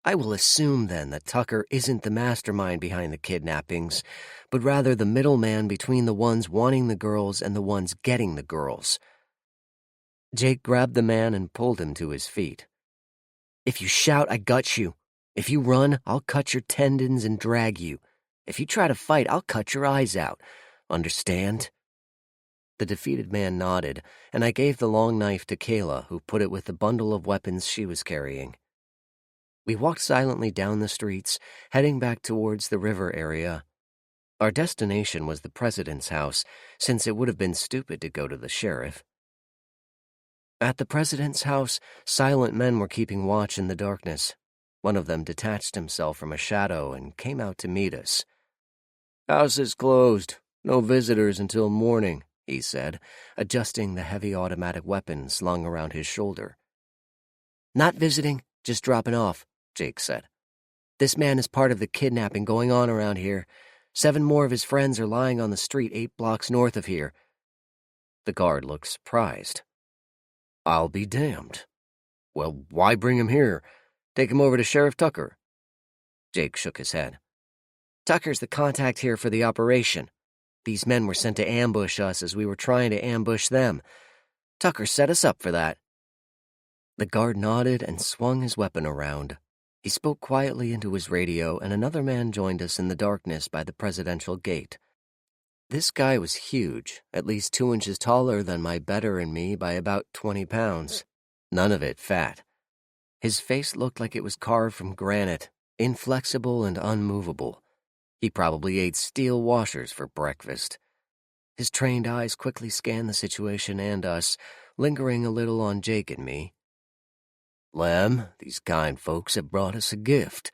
I will assume, then, that Tucker isn't the mastermind behind the kidnappings, but rather the middleman between the ones wanting the girls and the ones getting the girls. Jake grabbed the man and pulled him to his feet. If you shout, I gut you. If you run, I'll cut your tendons and drag you. If you try to fight, I'll cut your eyes out. Understand? The defeated man nodded, and I gave the long knife to Kayla, who put it with the bundle of weapons she was carrying. We walked silently down the streets, heading back towards the river area. Our destination was the president's house, since it would have been stupid to go to the sheriff. At the president's house, silent men were keeping watch in the darkness. One of them detached himself from a shadow and came out to meet us. House is closed. No visitors until morning, he said, adjusting the heavy automatic weapon slung around his shoulder. Not visiting, just dropping off, Jake said. This man is part of the kidnapping going on around here. 7 more of his friends are lying on the street 8 blocks north of here. The guard looked surprised. I'll be damned. Well, why bring him here? Take him over to Sheriff Tucker. Jake shook his head. Tucker's the contact here for the operation. These men were sent to ambush us as we were trying to ambush them. Tucker set us up for that. The guard nodded and swung his weapon around. He spoke quietly into his radio, and another man joined us in the darkness by the presidential gate. This guy was huge, at least 2 inches taller than my better and me by about 20 pounds. None of it fat. His face looked like it was carved from granite, inflexible and unmovable. He probably ate steel washers for breakfast. His trained eyes quickly scanned the situation and us, lingering a little on Jake and me. Lem, these kind folks have brought us a gift.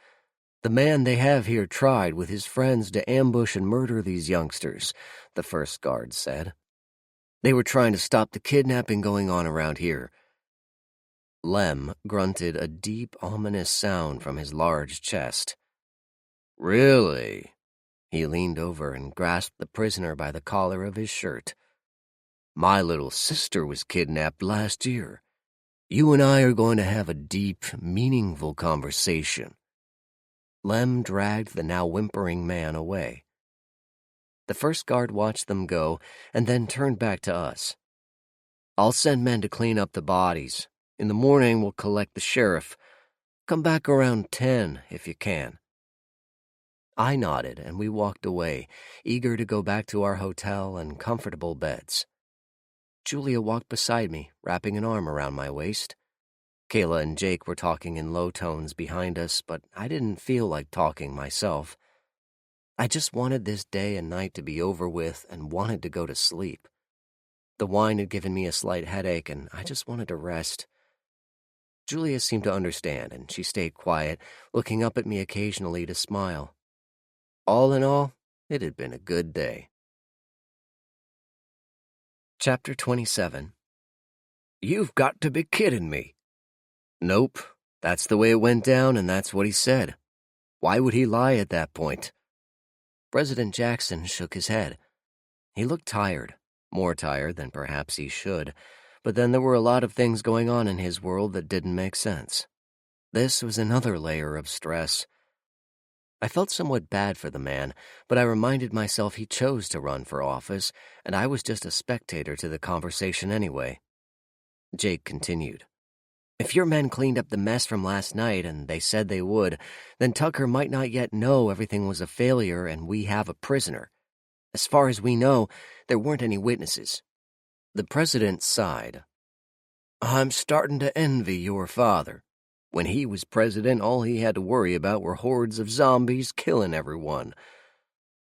The man they have here tried with his friends to ambush and murder these youngsters, the first guard said. They were trying to stop the kidnapping going on around here. Lem grunted a deep, ominous sound from his large chest. Really? He leaned over and grasped the prisoner by the collar of his shirt. My little sister was kidnapped last year. You and I are going to have a deep, meaningful conversation. Lem dragged the now whimpering man away. The first guard watched them go and then turned back to us. I'll send men to clean up the bodies. In the morning, we'll collect the sheriff. Come back around 10, if you can. I nodded, and we walked away, eager to go back to our hotel and comfortable beds. Julia walked beside me, wrapping an arm around my waist. Kayla and Jake were talking in low tones behind us, but I didn't feel like talking myself. I just wanted this day and night to be over with and wanted to go to sleep. The wine had given me a slight headache, and I just wanted to rest. Julia seemed to understand, and she stayed quiet, looking up at me occasionally to smile. All in all, it had been a good day. Chapter 27. You've got to be kidding me. Nope, that's the way it went down, and that's what he said. Why would he lie at that point? President Jackson shook his head. He looked tired, more tired than perhaps he should, but then there were a lot of things going on in his world that didn't make sense. This was another layer of stress. I felt somewhat bad for the man, but I reminded myself he chose to run for office, and I was just a spectator to the conversation anyway. Jake continued. If your men cleaned up the mess from last night, and they said they would, then Tucker might not yet know everything was a failure and we have a prisoner. As far as we know, there weren't any witnesses. The president sighed. I'm starting to envy your father. When he was president, all he had to worry about were hordes of zombies killing everyone.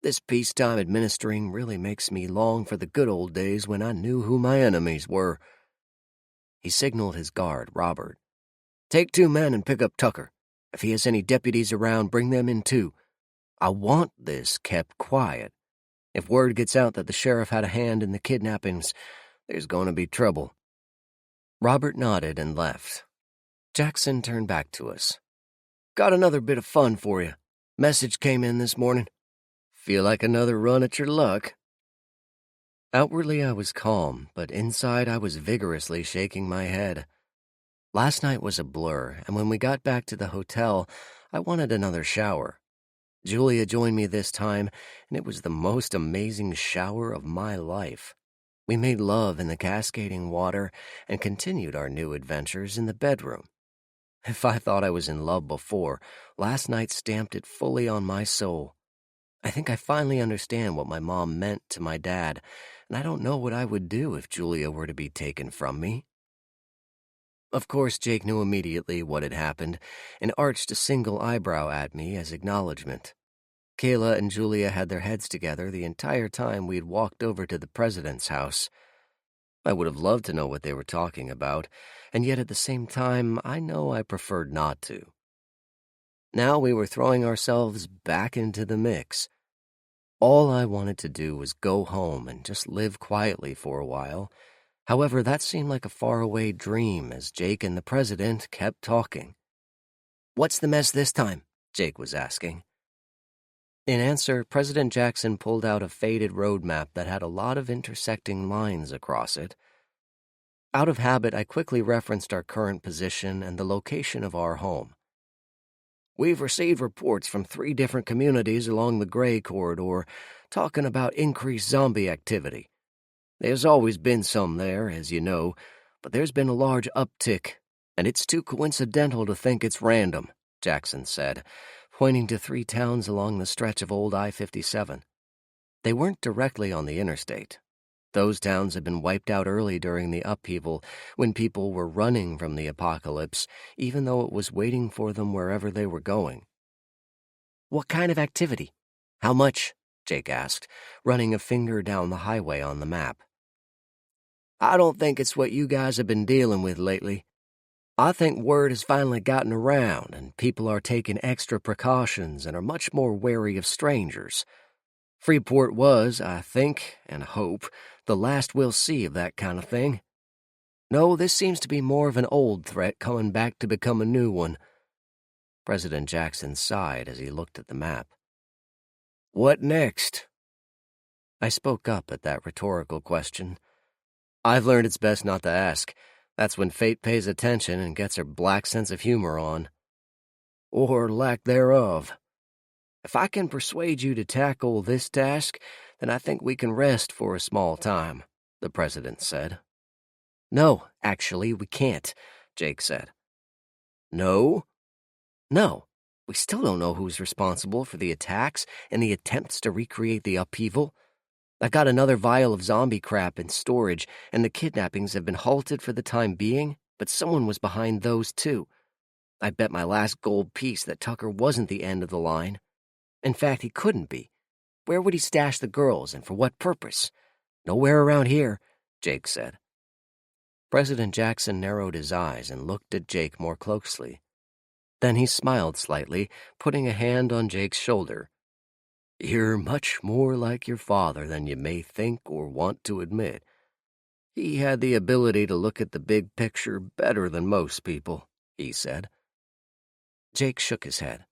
This peacetime administering really makes me long for the good old days when I knew who my enemies were." He signaled his guard, Robert. "Take 2 men and pick up Tucker. If he has any deputies around, bring them in too. I want this kept quiet. If word gets out that the sheriff had a hand in the kidnappings, there's going to be trouble." Robert nodded and left. Jackson turned back to us. "Got another bit of fun for you. Message came in this morning. Feel like another run at your luck?" Outwardly I was calm, but inside I was vigorously shaking my head. Last night was a blur, and when we got back to the hotel, I wanted another shower. Julia joined me this time, and it was the most amazing shower of my life. We made love in the cascading water and continued our new adventures in the bedroom. If I thought I was in love before, last night stamped it fully on my soul. I think I finally understand what my mom meant to my dad, and I don't know what I would do if Julia were to be taken from me. Of course, Jake knew immediately what had happened and arched a single eyebrow at me as acknowledgement. Kayla and Julia had their heads together the entire time we'd walked over to the president's house. I would have loved to know what they were talking about, and yet at the same time, I know I preferred not to. Now we were throwing ourselves back into the mix. All I wanted to do was go home and just live quietly for a while. However, that seemed like a faraway dream as Jake and the president kept talking. "What's the mess this time?" Jake was asking. In answer, President Jackson pulled out a faded road map that had a lot of intersecting lines across it. Out of habit, I quickly referenced our current position and the location of our home. "We've received reports from 3 different communities along the Gray Corridor talking about increased zombie activity. There's always been some there, as you know, but there's been a large uptick, and it's too coincidental to think it's random," Jackson said, pointing to 3 towns along the stretch of old I-57. They weren't directly on the interstate. Those towns had been wiped out early during the upheaval when people were running from the apocalypse, even though it was waiting for them wherever they were going. "What kind of activity? How much?" Jake asked, running a finger down the highway on the map. "I don't think it's what you guys have been dealing with lately. I think word has finally gotten around, and people are taking extra precautions and are much more wary of strangers. Freeport was, I think, and hope, the last we'll see of that kind of thing. No, this seems to be more of an old threat coming back to become a new one." President Jackson sighed as he looked at the map. "What next?" I spoke up at that rhetorical question. I've learned it's best not to ask. That's when fate pays attention and gets her black sense of humor on. Or lack thereof. If I can persuade you to tackle this task, then I think we can rest for a small time," the president said. "No, actually, we can't," Jake said. "No?" "No. We still don't know who's responsible for the attacks and the attempts to recreate the upheaval. I got another vial of zombie crap in storage, and the kidnappings have been halted for the time being, but someone was behind those too. I bet my last gold piece that Tucker wasn't the end of the line. In fact, he couldn't be. Where would he stash the girls, and for what purpose? Nowhere around here," Jake said. President Jackson narrowed his eyes and looked at Jake more closely. Then he smiled slightly, putting a hand on Jake's shoulder. "You're much more like your father than you may think or want to admit. He had the ability to look at the big picture better than most people," he said. Jake shook his head.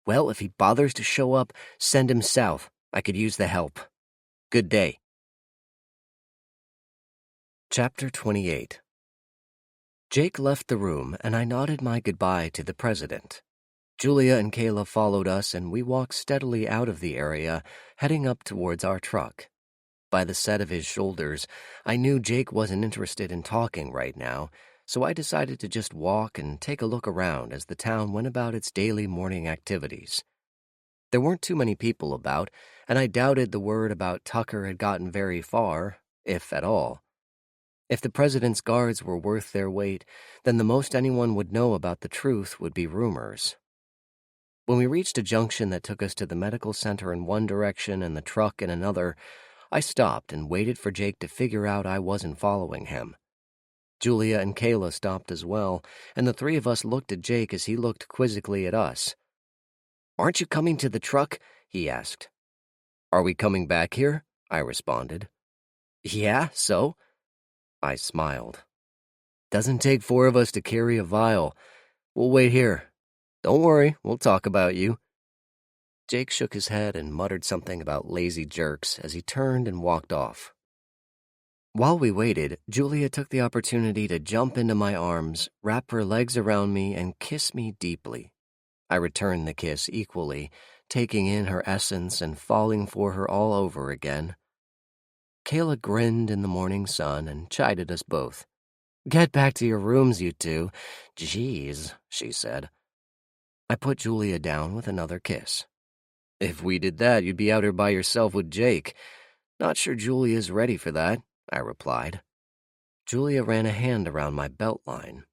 "Well, if he bothers to show up, send him south. I could use the help. Good day." Chapter 28. Jake left the room, and I nodded my goodbye to the president. Julia and Kayla followed us, and we walked steadily out of the area, heading up towards our truck. By the set of his shoulders, I knew Jake wasn't interested in talking right now, so I decided to just walk and take a look around as the town went about its daily morning activities. There weren't too many people about, and I doubted the word about Tucker had gotten very far, if at all. If the president's guards were worth their weight, then the most anyone would know about the truth would be rumors. When we reached a junction that took us to the medical center in one direction and the truck in another, I stopped and waited for Jake to figure out I wasn't following him. Julia and Kayla stopped as well, and the three of us looked at Jake as he looked quizzically at us. "Aren't you coming to the truck?" he asked. "Are we coming back here?" I responded. "Yeah, so?" I smiled. "Doesn't take four of us to carry a vial. We'll wait here. Don't worry, we'll talk about you." Jake shook his head and muttered something about lazy jerks as he turned and walked off. While we waited, Julia took the opportunity to jump into my arms, wrap her legs around me, and kiss me deeply. I returned the kiss equally, taking in her essence and falling for her all over again. Kayla grinned in the morning sun and chided us both. "Get back to your rooms, you two. Jeez," she said. I put Julia down with another kiss. "If we did that, you'd be out here by yourself with Jake. Not sure Julia's ready for that," I replied. Julia ran a hand around my belt line.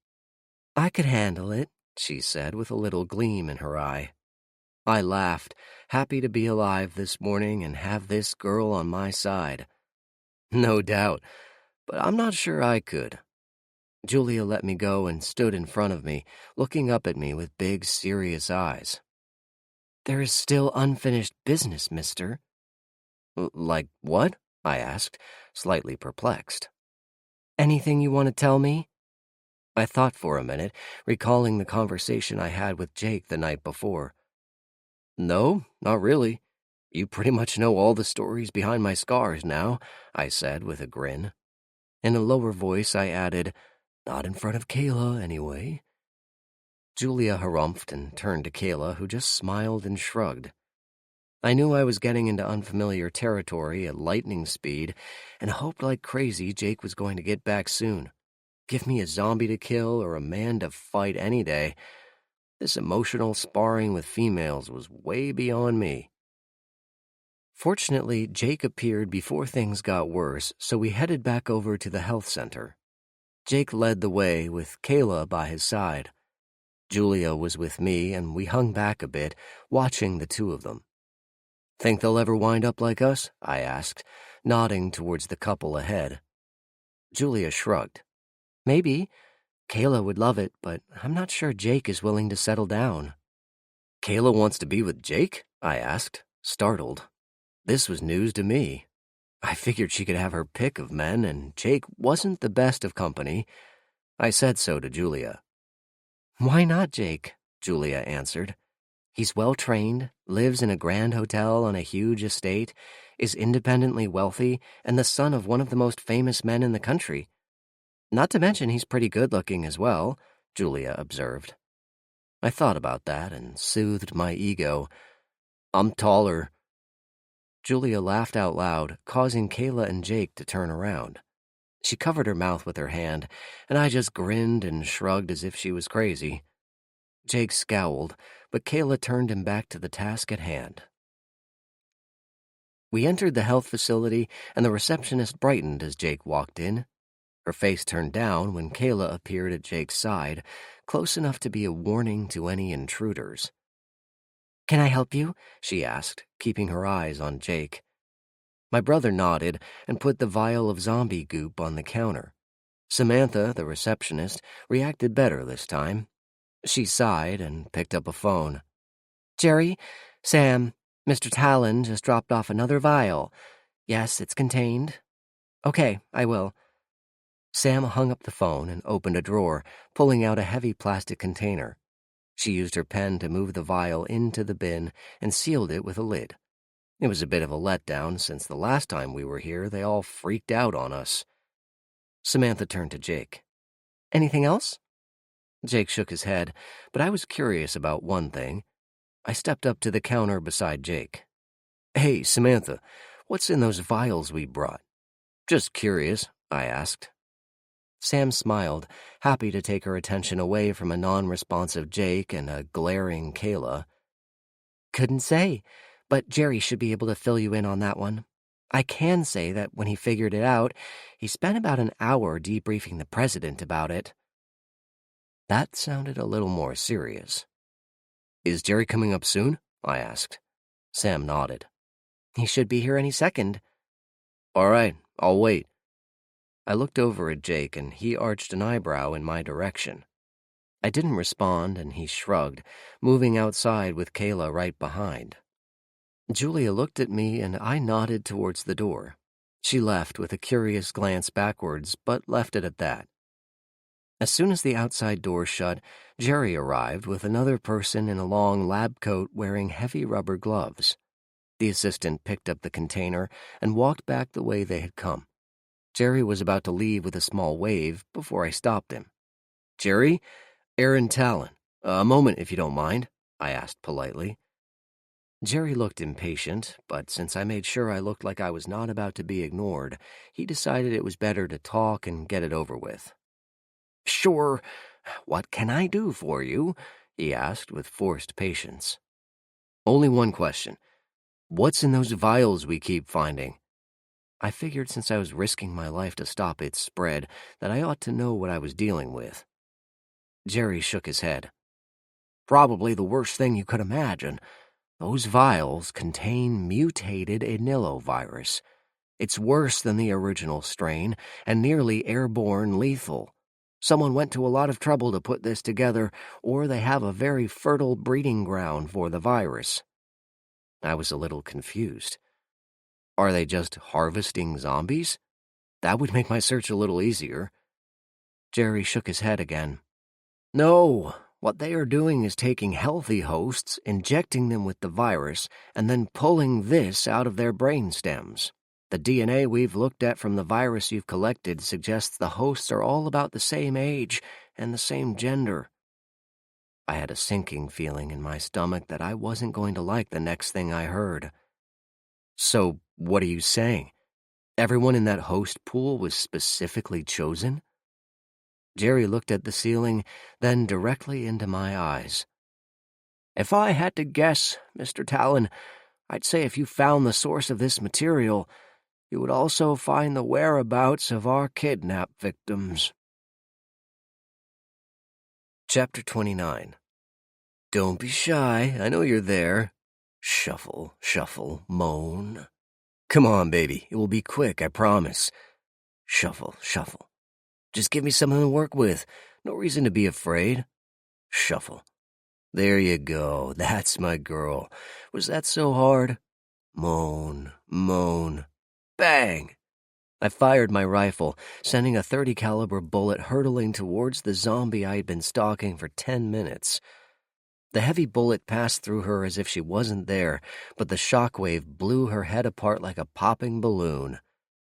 "I could handle it," she said with a little gleam in her eye. I laughed, happy to be alive this morning and have this girl on my side. "No doubt, but I'm not sure I could." Julia let me go and stood in front of me, looking up at me with big, serious eyes. "There is still unfinished business, mister." "Like what?" I asked, slightly perplexed. "Anything you want to tell me?" I thought for a minute, recalling the conversation I had with Jake the night before. "No, not really. You pretty much know all the stories behind my scars now," I said with a grin. In a lower voice, I added, "Not in front of Kayla, anyway." Julia harumphed and turned to Kayla, who just smiled and shrugged. I knew I was getting into unfamiliar territory at lightning speed and hoped like crazy Jake was going to get back soon. Give me a zombie to kill or a man to fight any day. This emotional sparring with females was way beyond me. Fortunately, Jake appeared before things got worse, so we headed back over to the health center. Jake led the way with Kayla by his side. Julia was with me, and we hung back a bit, watching the two of them. "Think they'll ever wind up like us?" I asked, nodding towards the couple ahead. Julia shrugged. "Maybe. Kayla would love it, but I'm not sure Jake is willing to settle down." "Kayla wants to be with Jake?" I asked, startled. This was news to me. I figured she could have her pick of men, and Jake wasn't the best of company. I said so to Julia. "Why not Jake?" Julia answered. "He's well-trained, lives in a grand hotel on a huge estate, is independently wealthy, and the son of one of the most famous men in the country. Not to mention he's pretty good-looking as well," Julia observed. I thought about that and soothed my ego. "I'm taller." Julia laughed out loud, causing Kayla and Jake to turn around. She covered her mouth with her hand, and I just grinned and shrugged as if she was crazy. Jake scowled, but Kayla turned him back to the task at hand. We entered the health facility, and the receptionist brightened as Jake walked in. Her face turned down when Kayla appeared at Jake's side, close enough to be a warning to any intruders. "Can I help you?" she asked, keeping her eyes on Jake. My brother nodded and put the vial of zombie goop on the counter. Samantha, the receptionist, reacted better this time. She sighed and picked up a phone. "Jerry, Sam, Mr. Talon just dropped off another vial. Yes, it's contained." "Okay, I will." Sam hung up the phone and opened a drawer, pulling out a heavy plastic container. She used her pen to move the vial into the bin and sealed it with a lid. It was a bit of a letdown since the last time we were here they all freaked out on us. Samantha turned to Jake. "Anything else?" Jake shook his head, but I was curious about one thing. I stepped up to the counter beside Jake. "Hey, Samantha, what's in those vials we brought?" "Just curious," I asked. Sam smiled, happy to take her attention away from a non-responsive Jake and a glaring Kayla. "Couldn't say, but Jerry should be able to fill you in on that one. I can say that when he figured it out, he spent about an hour debriefing the president about it." That sounded a little more serious. Is Jerry coming up soon? I asked. Sam nodded. He should be here any second. All right, I'll wait. I looked over at Jake, and he arched an eyebrow in my direction. I didn't respond, and he shrugged, moving outside with Kayla right behind. Julia looked at me, and I nodded towards the door. She left with a curious glance backwards, but left it at that. As soon as the outside door shut, Jerry arrived with another person in a long lab coat wearing heavy rubber gloves. The assistant picked up the container and walked back the way they had come. Jerry was about to leave with a small wave before I stopped him. "Jerry, Aaron Talon. A moment, if you don't mind," I asked politely. Jerry looked impatient, but since I made sure I looked like I was not about to be ignored, he decided it was better to talk and get it over with. "Sure. What can I do for you?" he asked with forced patience. "Only one question. What's in those vials we keep finding?" I figured since I was risking my life to stop its spread that I ought to know what I was dealing with. Jerry shook his head. "Probably the worst thing you could imagine. Those vials contain mutated anilovirus. It's worse than the original strain and nearly airborne lethal. Someone went to a lot of trouble to put this together, or they have a very fertile breeding ground for the virus." I was a little confused. Are they just harvesting zombies? That would make my search a little easier. Jerry shook his head again. "No, what they are doing is taking healthy hosts, injecting them with the virus, and then pulling this out of their brain stems. The DNA we've looked at from the virus you've collected suggests the hosts are all about the same age and the same gender." I had a sinking feeling in my stomach that I wasn't going to like the next thing I heard. "So, what are you saying? Everyone in that host pool was specifically chosen?" Jerry looked at the ceiling, then directly into my eyes. "If I had to guess, Mr. Talon, I'd say if you found the source of this material, you would also find the whereabouts of our kidnap victims." Chapter 29. Don't be shy, I know you're there. Shuffle, shuffle, moan. Come on, baby, it will be quick, I promise. Shuffle, shuffle. Just give me something to work with, no reason to be afraid. Shuffle. There you go, that's my girl. Was that so hard? Moan, moan. Bang! I fired my rifle, sending a .30 caliber bullet hurtling towards the zombie I had been stalking for 10 minutes. The heavy bullet passed through her as if she wasn't there, but the shockwave blew her head apart like a popping balloon.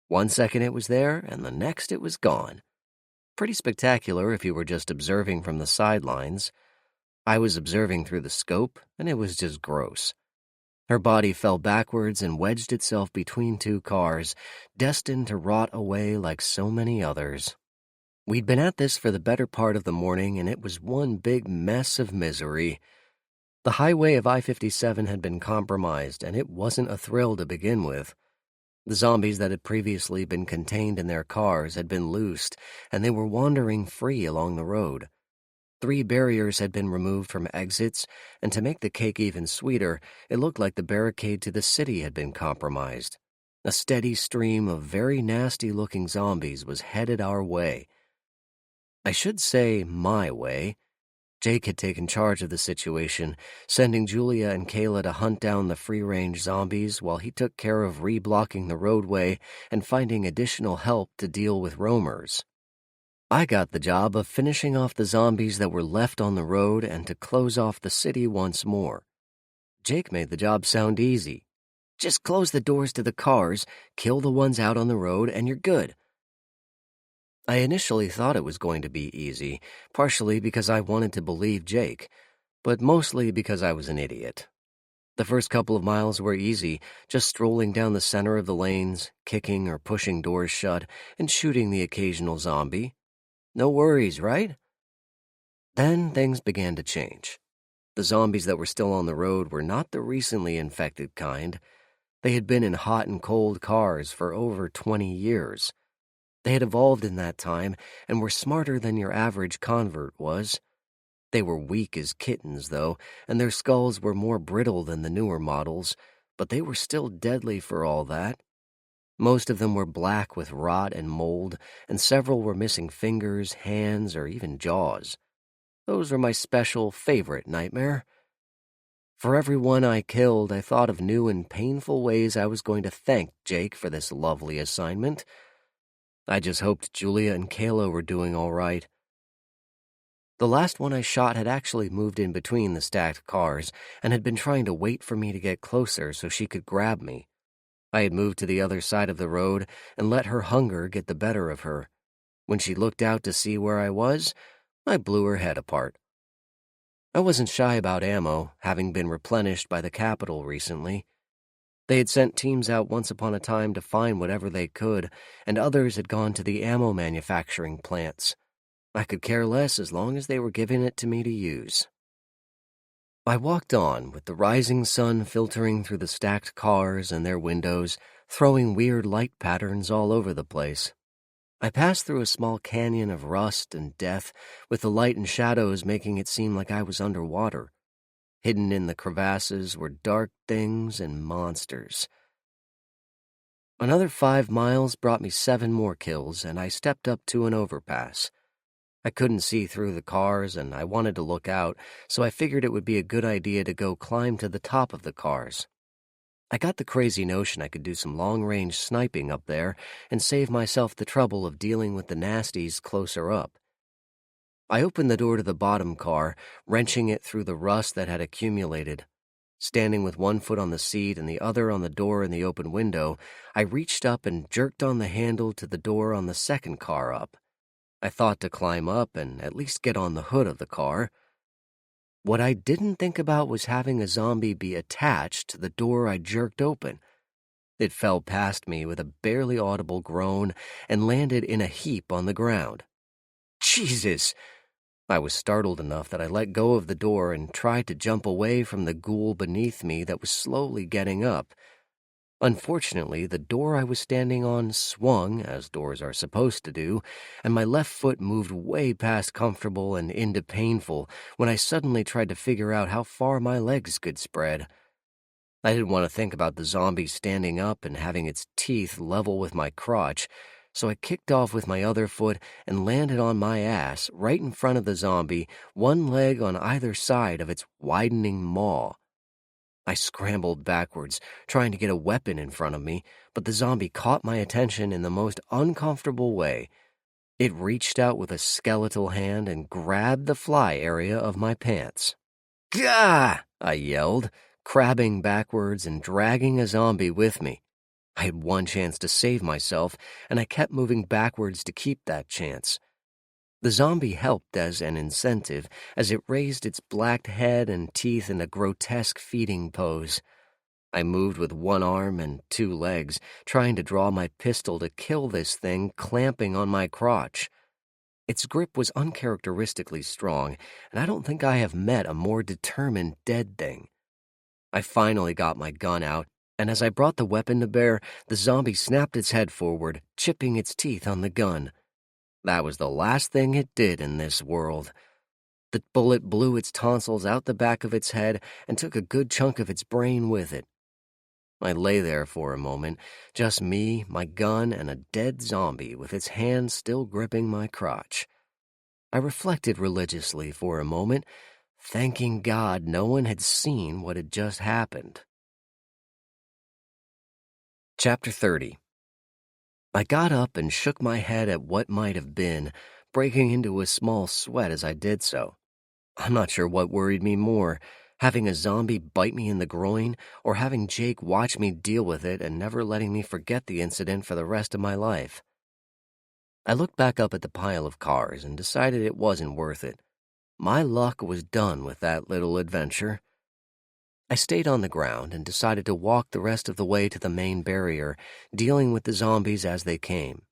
1 second it was there, and the next it was gone. Pretty spectacular if you were just observing from the sidelines. I was observing through the scope, and it was just gross. Her body fell backwards and wedged itself between two cars, destined to rot away like so many others. We'd been at this for the better part of the morning, and it was one big mess of misery. The highway of I-57 had been compromised, and it wasn't a thrill to begin with. The zombies that had previously been contained in their cars had been loosed, and they were wandering free along the road. 3 barriers had been removed from exits, and to make the cake even sweeter, it looked like the barricade to the city had been compromised. A steady stream of very nasty-looking zombies was headed our way. I should say my way. Jake had taken charge of the situation, sending Julia and Kayla to hunt down the free-range zombies while he took care of reblocking the roadway and finding additional help to deal with roamers. I got the job of finishing off the zombies that were left on the road and to close off the city once more. Jake made the job sound easy. Just close the doors to the cars, kill the ones out on the road, and you're good. I initially thought it was going to be easy, partially because I wanted to believe Jake, but mostly because I was an idiot. The first couple of miles were easy, just strolling down the center of the lanes, kicking or pushing doors shut, and shooting the occasional zombie. No worries, right? Then things began to change. The zombies that were still on the road were not the recently infected kind. They had been in hot and cold cars for over 20 years. They had evolved in that time and were smarter than your average convert was. They were weak as kittens, though, and their skulls were more brittle than the newer models, but they were still deadly for all that. Most of them were black with rot and mold, and several were missing fingers, hands, or even jaws. Those were my special favorite nightmare. For every one I killed, I thought of new and painful ways I was going to thank Jake for this lovely assignment. I just hoped Julia and Kayla were doing all right. The last one I shot had actually moved in between the stacked cars and had been trying to wait for me to get closer so she could grab me. I had moved to the other side of the road and let her hunger get the better of her. When she looked out to see where I was, I blew her head apart. I wasn't shy about ammo, having been replenished by the Capitol recently. They had sent teams out once upon a time to find whatever they could, and others had gone to the ammo manufacturing plants. I could care less as long as they were giving it to me to use. I walked on, with the rising sun filtering through the stacked cars and their windows, throwing weird light patterns all over the place. I passed through a small canyon of rust and death, with the light and shadows making it seem like I was underwater. Hidden in the crevasses were dark things and monsters. Another 5 miles brought me 7 more kills, and I stepped up to an overpass. I couldn't see through the cars, and I wanted to look out, so I figured it would be a good idea to go climb to the top of the cars. I got the crazy notion I could do some long-range sniping up there and save myself the trouble of dealing with the nasties closer up. I opened the door to the bottom car, wrenching it through the rust that had accumulated. Standing with one foot on the seat and the other on the door in the open window, I reached up and jerked on the handle to the door on the second car up. I thought to climb up and at least get on the hood of the car. What I didn't think about was having a zombie be attached to the door I jerked open. It fell past me with a barely audible groan and landed in a heap on the ground. Jesus! I was startled enough that I let go of the door and tried to jump away from the ghoul beneath me that was slowly getting up. Unfortunately, the door I was standing on swung, as doors are supposed to do, and my left foot moved way past comfortable and into painful when I suddenly tried to figure out how far my legs could spread. I didn't want to think about the zombie standing up and having its teeth level with my crotch, so I kicked off with my other foot and landed on my ass right in front of the zombie, one leg on either side of its widening maw. I scrambled backwards, trying to get a weapon in front of me, but the zombie caught my attention in the most uncomfortable way. It reached out with a skeletal hand and grabbed the fly area of my pants. Gah! I yelled, crabbing backwards and dragging a zombie with me. I had one chance to save myself, and I kept moving backwards to keep that chance. The zombie helped as an incentive, as it raised its black head and teeth in a grotesque feeding pose. I moved with one arm and 2 legs, trying to draw my pistol to kill this thing clamping on my crotch. Its grip was uncharacteristically strong, and I don't think I have met a more determined dead thing. I finally got my gun out, and as I brought the weapon to bear, the zombie snapped its head forward, chipping its teeth on the gun. That was the last thing it did in this world. The bullet blew its tonsils out the back of its head and took a good chunk of its brain with it. I lay there for a moment, just me, my gun, and a dead zombie with its hand still gripping my crotch. I reflected religiously for a moment, thanking God no one had seen what had just happened. Chapter 30. I got up and shook my head at what might have been, breaking into a small sweat as I did so. I'm not sure what worried me more, having a zombie bite me in the groin or having Jake watch me deal with it and never letting me forget the incident for the rest of my life. I looked back up at the pile of cars and decided it wasn't worth it. My luck was done with that little adventure. I stayed on the ground and decided to walk the rest of the way to the main barrier, dealing with the zombies as they came.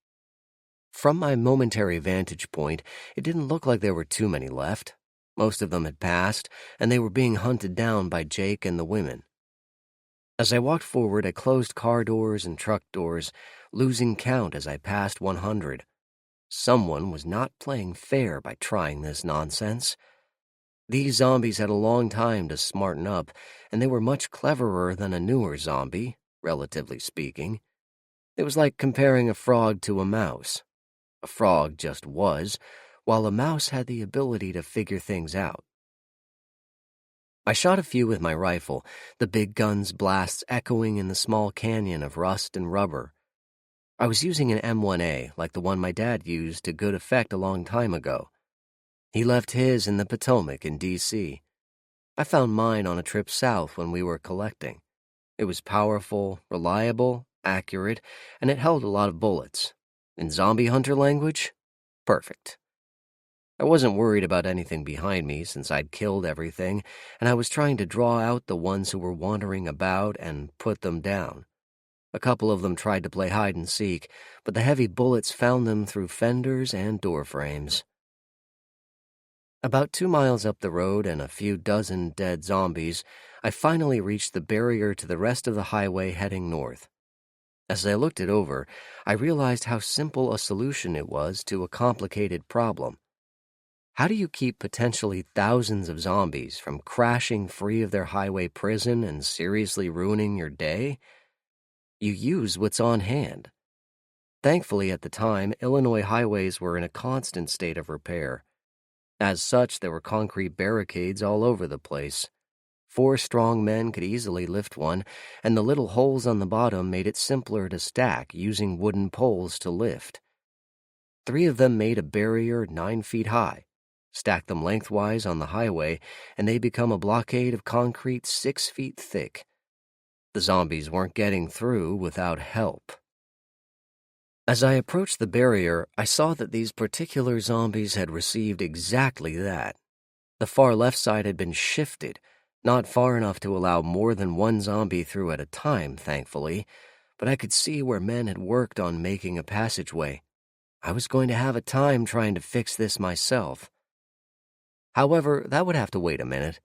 From my momentary vantage point, it didn't look like there were too many left. Most of them had passed, and they were being hunted down by Jake and the women. As I walked forward, I closed car doors and truck doors, losing count as I passed 100. Someone was not playing fair by trying this nonsense. These zombies had a long time to smarten up, and they were much cleverer than a newer zombie, relatively speaking. It was like comparing a frog to a mouse. A frog just was, while a mouse had the ability to figure things out. I shot a few with my rifle, the big gun's blasts echoing in the small canyon of rust and rubber. I was using an M1A like the one my dad used to good effect a long time ago. He left his in the Potomac in D.C. I found mine on a trip south when we were collecting. It was powerful, reliable, accurate, and it held a lot of bullets. In zombie hunter language, perfect. I wasn't worried about anything behind me since I'd killed everything, and I was trying to draw out the ones who were wandering about and put them down. A couple of them tried to play hide and seek, but the heavy bullets found them through fenders and door frames. About 2 miles up the road and a few dozen dead zombies, I finally reached the barrier to the rest of the highway heading north. As I looked it over, I realized how simple a solution it was to a complicated problem. How do you keep potentially thousands of zombies from crashing free of their highway prison and seriously ruining your day? You use what's on hand. Thankfully, at the time, Illinois highways were in a constant state of repair. As such, there were concrete barricades all over the place. 4 strong men could easily lift one, and the little holes on the bottom made it simpler to stack using wooden poles to lift. 3 of them made a barrier 9 feet high. Stack them lengthwise on the highway, and they become a blockade of concrete 6 feet thick. The zombies weren't getting through without help. As I approached the barrier, I saw that these particular zombies had received exactly that. The far left side had been shifted, not far enough to allow more than one zombie through at a time, thankfully, but I could see where men had worked on making a passageway. I was going to have a time trying to fix this myself. However, that would have to wait a minute.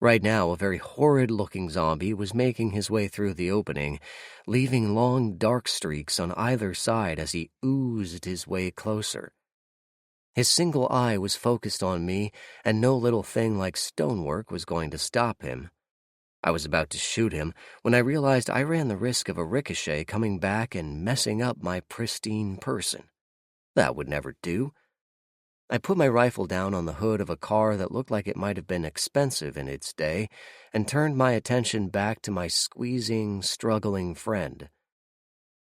Right now, a very horrid-looking zombie was making his way through the opening, leaving long dark streaks on either side as he oozed his way closer. His single eye was focused on me, and no little thing like stonework was going to stop him. I was about to shoot him when I realized I ran the risk of a ricochet coming back and messing up my pristine person. That would never do. I put my rifle down on the hood of a car that looked like it might have been expensive in its day and turned my attention back to my squeezing, struggling friend.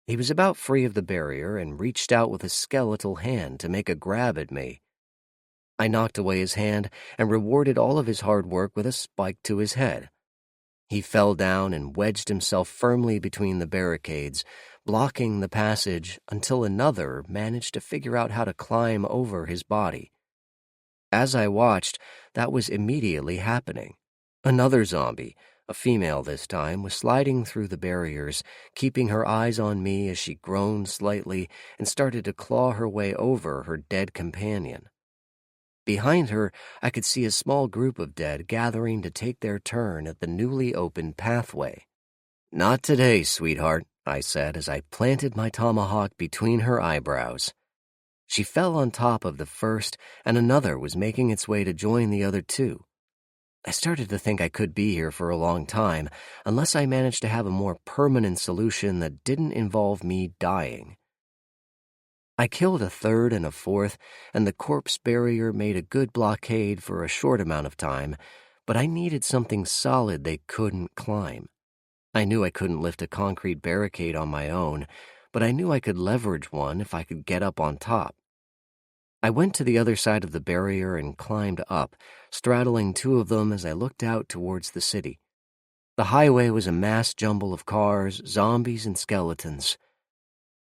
He was about free of the barrier and reached out with a skeletal hand to make a grab at me. I knocked away his hand and rewarded all of his hard work with a spike to his head. He fell down and wedged himself firmly between the barricades, blocking the passage until another managed to figure out how to climb over his body. As I watched, that was immediately happening. Another zombie, a female this time, was sliding through the barriers, keeping her eyes on me as she groaned slightly and started to claw her way over her dead companion. Behind her, I could see a small group of dead gathering to take their turn at the newly opened pathway. "Not today, sweetheart," I said as I planted my tomahawk between her eyebrows. She fell on top of the first, and another was making its way to join the other 2. I started to think I could be here for a long time, unless I managed to have a more permanent solution that didn't involve me dying. I killed a 3rd and a 4th, and the corpse barrier made a good blockade for a short amount of time, but I needed something solid they couldn't climb. I knew I couldn't lift a concrete barricade on my own, but I knew I could leverage one if I could get up on top. I went to the other side of the barrier and climbed up, straddling 2 of them as I looked out towards the city. The highway was a mass jumble of cars, zombies, and skeletons.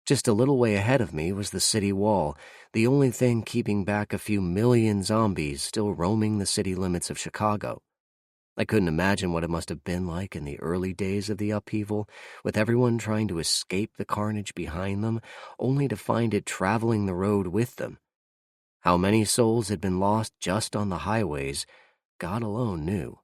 Just a little way ahead of me was the city wall, the only thing keeping back a few million zombies still roaming the city limits of Chicago. I couldn't imagine what it must have been like in the early days of the upheaval, with everyone trying to escape the carnage behind them, only to find it traveling the road with them. How many souls had been lost just on the highways, God alone knew.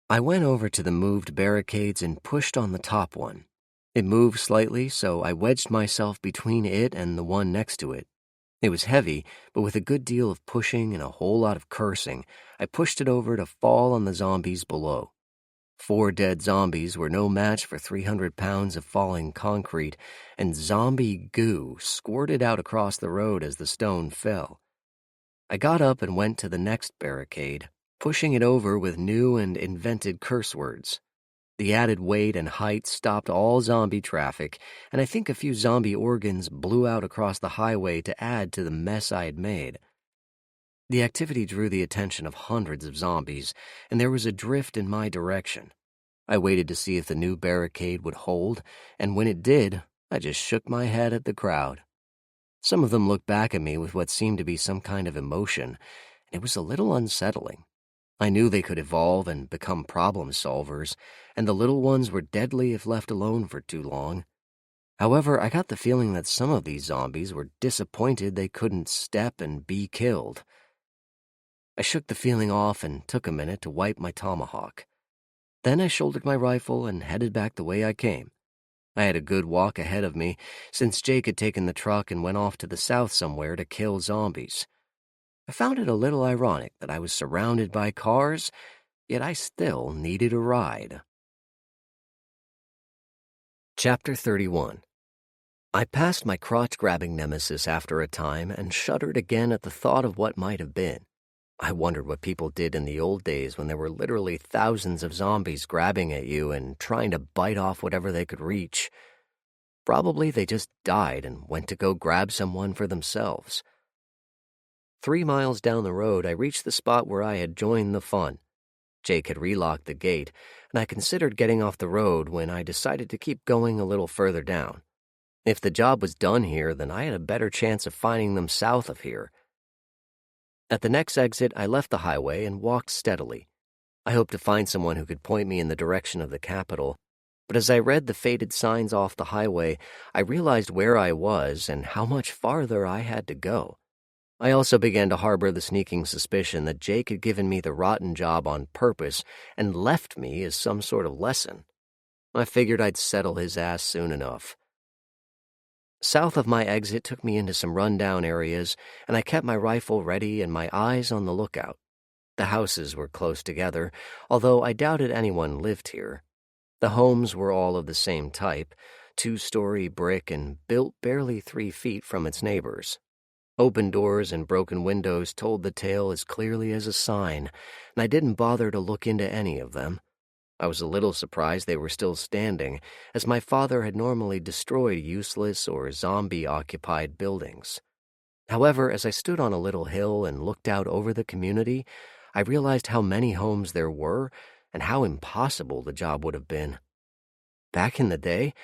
I went over to the moved barricades and pushed on the top one. It moved slightly, so I wedged myself between it and the one next to it. It was heavy, but with a good deal of pushing and a whole lot of cursing, I pushed it over to fall on the zombies below. 4 dead zombies were no match for 300 pounds of falling concrete, and zombie goo squirted out across the road as the stone fell. I got up and went to the next barricade, pushing it over with new and invented curse words. The added weight and height stopped all zombie traffic, and I think a few zombie organs blew out across the highway to add to the mess I had made. The activity drew the attention of hundreds of zombies, and there was a drift in my direction. I waited to see if the new barricade would hold, and when it did, I just shook my head at the crowd. Some of them looked back at me with what seemed to be some kind of emotion, and it was a little unsettling. I knew they could evolve and become problem solvers, and the little ones were deadly if left alone for too long. However, I got the feeling that some of these zombies were disappointed they couldn't step and be killed. I shook the feeling off and took a minute to wipe my tomahawk. Then I shouldered my rifle and headed back the way I came. I had a good walk ahead of me, since Jake had taken the truck and went off to the south somewhere to kill zombies. I found it a little ironic that I was surrounded by cars, yet I still needed a ride. Chapter 31. I passed my crotch-grabbing nemesis after a time and shuddered again at the thought of what might have been. I wondered what people did in the old days when there were literally thousands of zombies grabbing at you and trying to bite off whatever they could reach. Probably they just died and went to go grab someone for themselves. 3 miles down the road, I reached the spot where I had joined the fun. Jake had relocked the gate, and I considered getting off the road when I decided to keep going a little further down. If the job was done here, then I had a better chance of finding them south of here. At the next exit, I left the highway and walked steadily. I hoped to find someone who could point me in the direction of the capital, but as I read the faded signs off the highway, I realized where I was and how much farther I had to go. I also began to harbor the sneaking suspicion that Jake had given me the rotten job on purpose and left me as some sort of lesson. I figured I'd settle his ass soon enough. South of my exit took me into some rundown areas, and I kept my rifle ready and my eyes on the lookout. The houses were close together, although I doubted anyone lived here. The homes were all of the same type, 2-story brick and built barely 3 feet from its neighbors. Open doors and broken windows told the tale as clearly as a sign, and I didn't bother to look into any of them. I was a little surprised they were still standing, as my father had normally destroyed useless or zombie-occupied buildings. However, as I stood on a little hill and looked out over the community, I realized how many homes there were and how impossible the job would have been. Back in the day,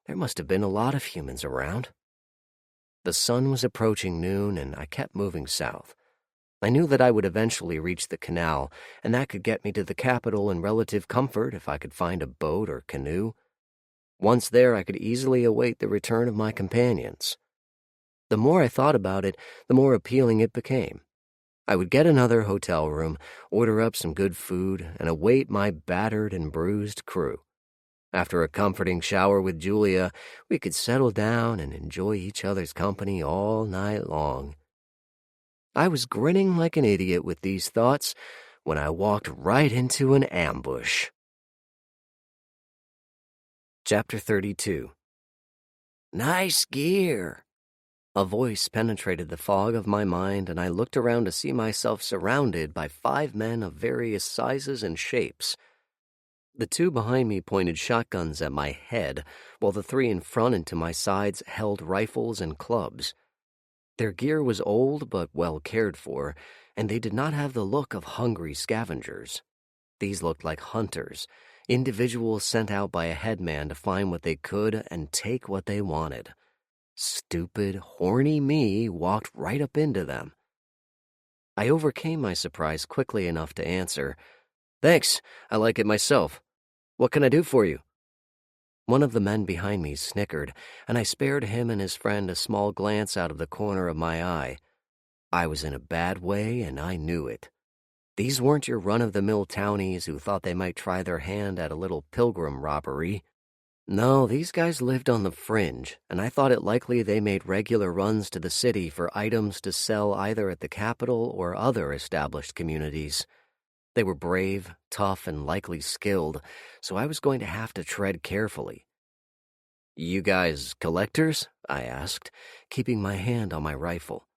there must have been a lot of humans around. The sun was approaching noon, and I kept moving south. I knew that I would eventually reach the canal, and that could get me to the capital in relative comfort if I could find a boat or canoe. Once there, I could easily await the return of my companions. The more I thought about it, the more appealing it became. I would get another hotel room, order up some good food, and await my battered and bruised crew. After a comforting shower with Julia, we could settle down and enjoy each other's company all night long. I was grinning like an idiot with these thoughts when I walked right into an ambush. Chapter 32. Nice gear. A voice penetrated the fog of my mind, and I looked around to see myself surrounded by 5 men of various sizes and shapes. The 2 behind me pointed shotguns at my head, while the 3 in front and to my sides held rifles and clubs. Their gear was old but well cared for, and they did not have the look of hungry scavengers. These looked like hunters, individuals sent out by a headman to find what they could and take what they wanted. Stupid, horny me walked right up into them. I overcame my surprise quickly enough to answer, "Thanks, I like it myself. What can I do for you?" One of the men behind me snickered, and I spared him and his friend a small glance out of the corner of my eye. I was in a bad way, and I knew it. These weren't your run-of-the-mill townies who thought they might try their hand at a little pilgrim robbery. No, these guys lived on the fringe, and I thought it likely they made regular runs to the city for items to sell either at the capital or other established communities. They were brave, tough, and likely skilled, so I was going to have to tread carefully. "You guys collectors?" I asked, keeping my hand on my rifle.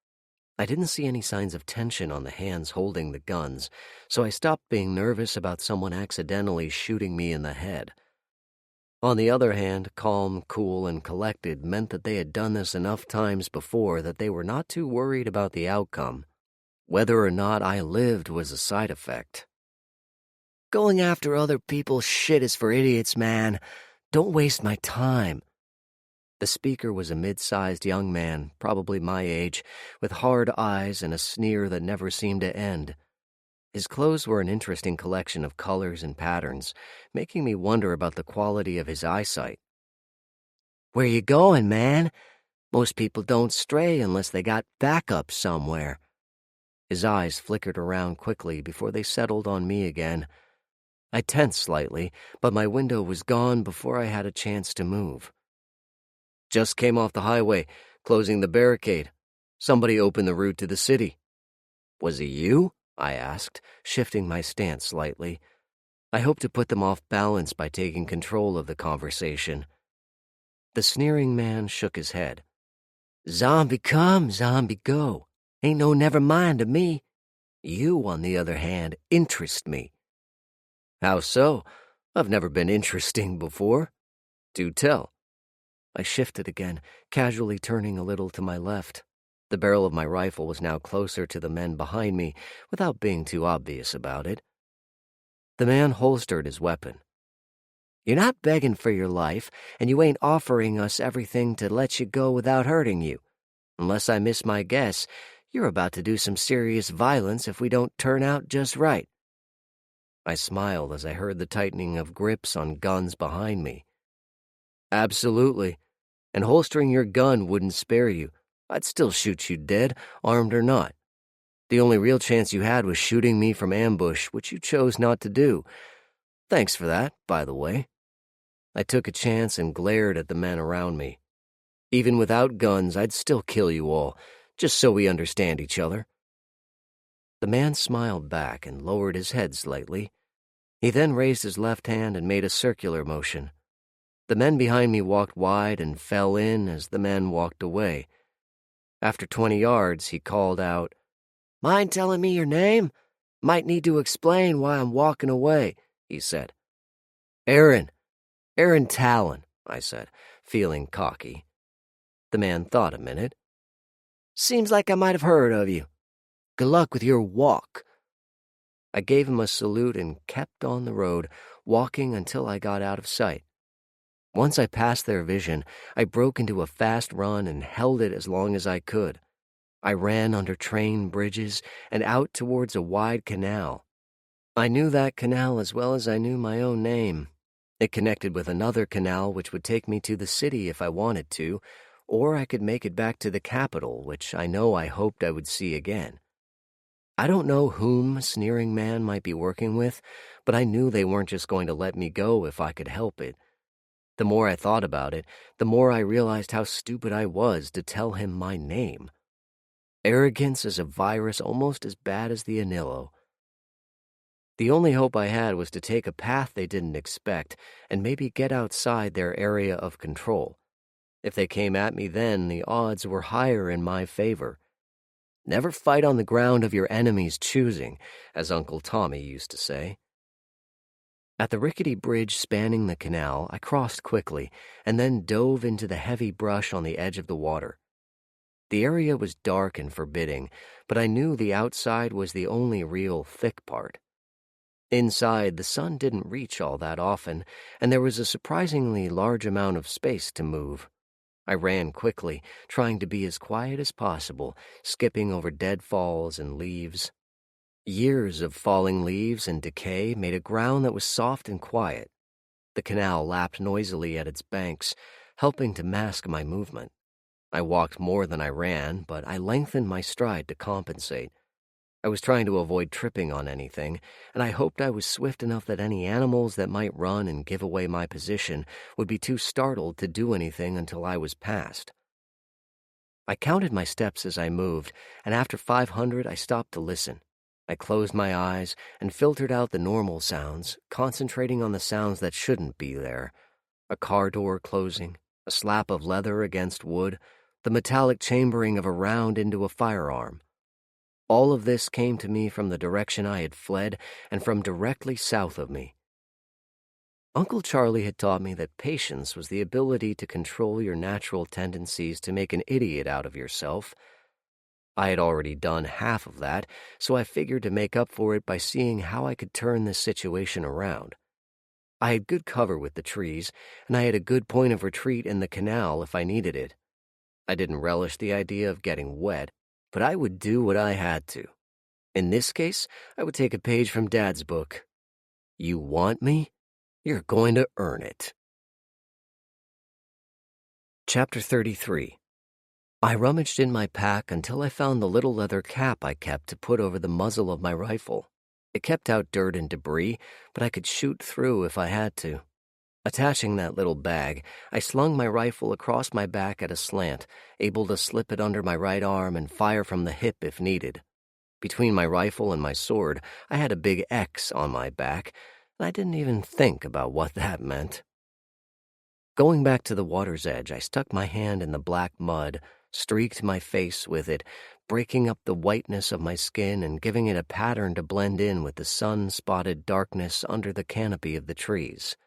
I didn't see any signs of tension on the hands holding the guns, so I stopped being nervous about someone accidentally shooting me in the head. On the other hand, calm, cool, and collected meant that they had done this enough times before that they were not too worried about the outcome. Whether or not I lived was a side effect. "Going after other people's shit is for idiots, man. Don't waste my time." The speaker was a mid-sized young man, probably my age, with hard eyes and a sneer that never seemed to end. His clothes were an interesting collection of colors and patterns, making me wonder about the quality of his eyesight. "Where you going, man? Most people don't stray unless they got backup somewhere." His eyes flickered around quickly before they settled on me again. I tensed slightly, but my window was gone before I had a chance to move. "Just came off the highway, closing the barricade. Somebody opened the route to the city." "Was it you?" I asked, shifting my stance slightly. I hoped to put them off balance by taking control of the conversation. The sneering man shook his head. "Zombie come, zombie go. Ain't no never mind to me. You, on the other hand, interest me." "How so? I've never been interesting before. Do tell." I shifted again, casually turning a little to my left. The barrel of my rifle was now closer to the men behind me, without being too obvious about it. The man holstered his weapon. "You're not begging for your life, and you ain't offering us everything to let you go without hurting you. Unless I miss my guess, you're about to do some serious violence if we don't turn out just right." I smiled as I heard the tightening of grips on guns behind me. "Absolutely. And holstering your gun wouldn't spare you. I'd still shoot you dead, armed or not. The only real chance you had was shooting me from ambush, which you chose not to do. Thanks for that, by the way." I took a chance and glared at the men around me. "Even without guns, I'd still kill you all, just so we understand each other." The man smiled back and lowered his head slightly. He then raised his left hand and made a circular motion. The men behind me walked wide and fell in as the men walked away. After 20 yards, he called out, "Mind telling me your name? Might need to explain why I'm walking away," he said. Aaron Talon," I said, feeling cocky. The man thought a minute. "Seems like I might have heard of you. Good luck with your walk." I gave him a salute and kept on the road, walking until I got out of sight. Once I passed their vision, I broke into a fast run and held it as long as I could. I ran under train bridges and out towards a wide canal. I knew that canal as well as I knew my own name. It connected with another canal which would take me to the city if I wanted to, or I could make it back to the capital, which I hoped I would see again. I don't know whom Sneering Man might be working with, but I knew they weren't just going to let me go if I could help it. The more I thought about it, the more I realized how stupid I was to tell him my name. Arrogance is a virus almost as bad as the Anillo. The only hope I had was to take a path they didn't expect and maybe get outside their area of control. If they came at me then, the odds were higher in my favor. Never fight on the ground of your enemy's choosing, as Uncle Tommy used to say. At the rickety bridge spanning the canal, I crossed quickly and then dove into the heavy brush on the edge of the water. The area was dark and forbidding, but I knew the outside was the only real thick part. Inside, the sun didn't reach all that often, and there was a surprisingly large amount of space to move. I ran quickly, trying to be as quiet as possible, skipping over deadfalls and leaves. Years of falling leaves and decay made a ground that was soft and quiet. The canal lapped noisily at its banks, helping to mask my movement. I walked more than I ran, but I lengthened my stride to compensate. I was trying to avoid tripping on anything, and I hoped I was swift enough that any animals that might run and give away my position would be too startled to do anything until I was past. I counted my steps as I moved, and after 500 I stopped to listen. I closed my eyes and filtered out the normal sounds, concentrating on the sounds that shouldn't be there. A car door closing, a slap of leather against wood, the metallic chambering of a round into a firearm. All of this came to me from the direction I had fled and from directly south of me. Uncle Charlie had taught me that patience was the ability to control your natural tendencies to make an idiot out of yourself. I had already done half of that, so I figured to make up for it by seeing how I could turn this situation around. I had good cover with the trees, and I had a good point of retreat in the canal if I needed it. I didn't relish the idea of getting wet, but I would do what I had to. In this case, I would take a page from Dad's book. You want me? You're going to earn it. Chapter 33. I rummaged in my pack until I found the little leather cap I kept to put over the muzzle of my rifle. It kept out dirt and debris, but I could shoot through if I had to. Attaching that little bag, I slung my rifle across my back at a slant, able to slip it under my right arm and fire from the hip if needed. Between my rifle and my sword, I had a big X on my back, and I didn't even think about what that meant. Going back to the water's edge, I stuck my hand in the black mud, streaked my face with it, breaking up the whiteness of my skin and giving it a pattern to blend in with the sun-spotted darkness under the canopy of the trees.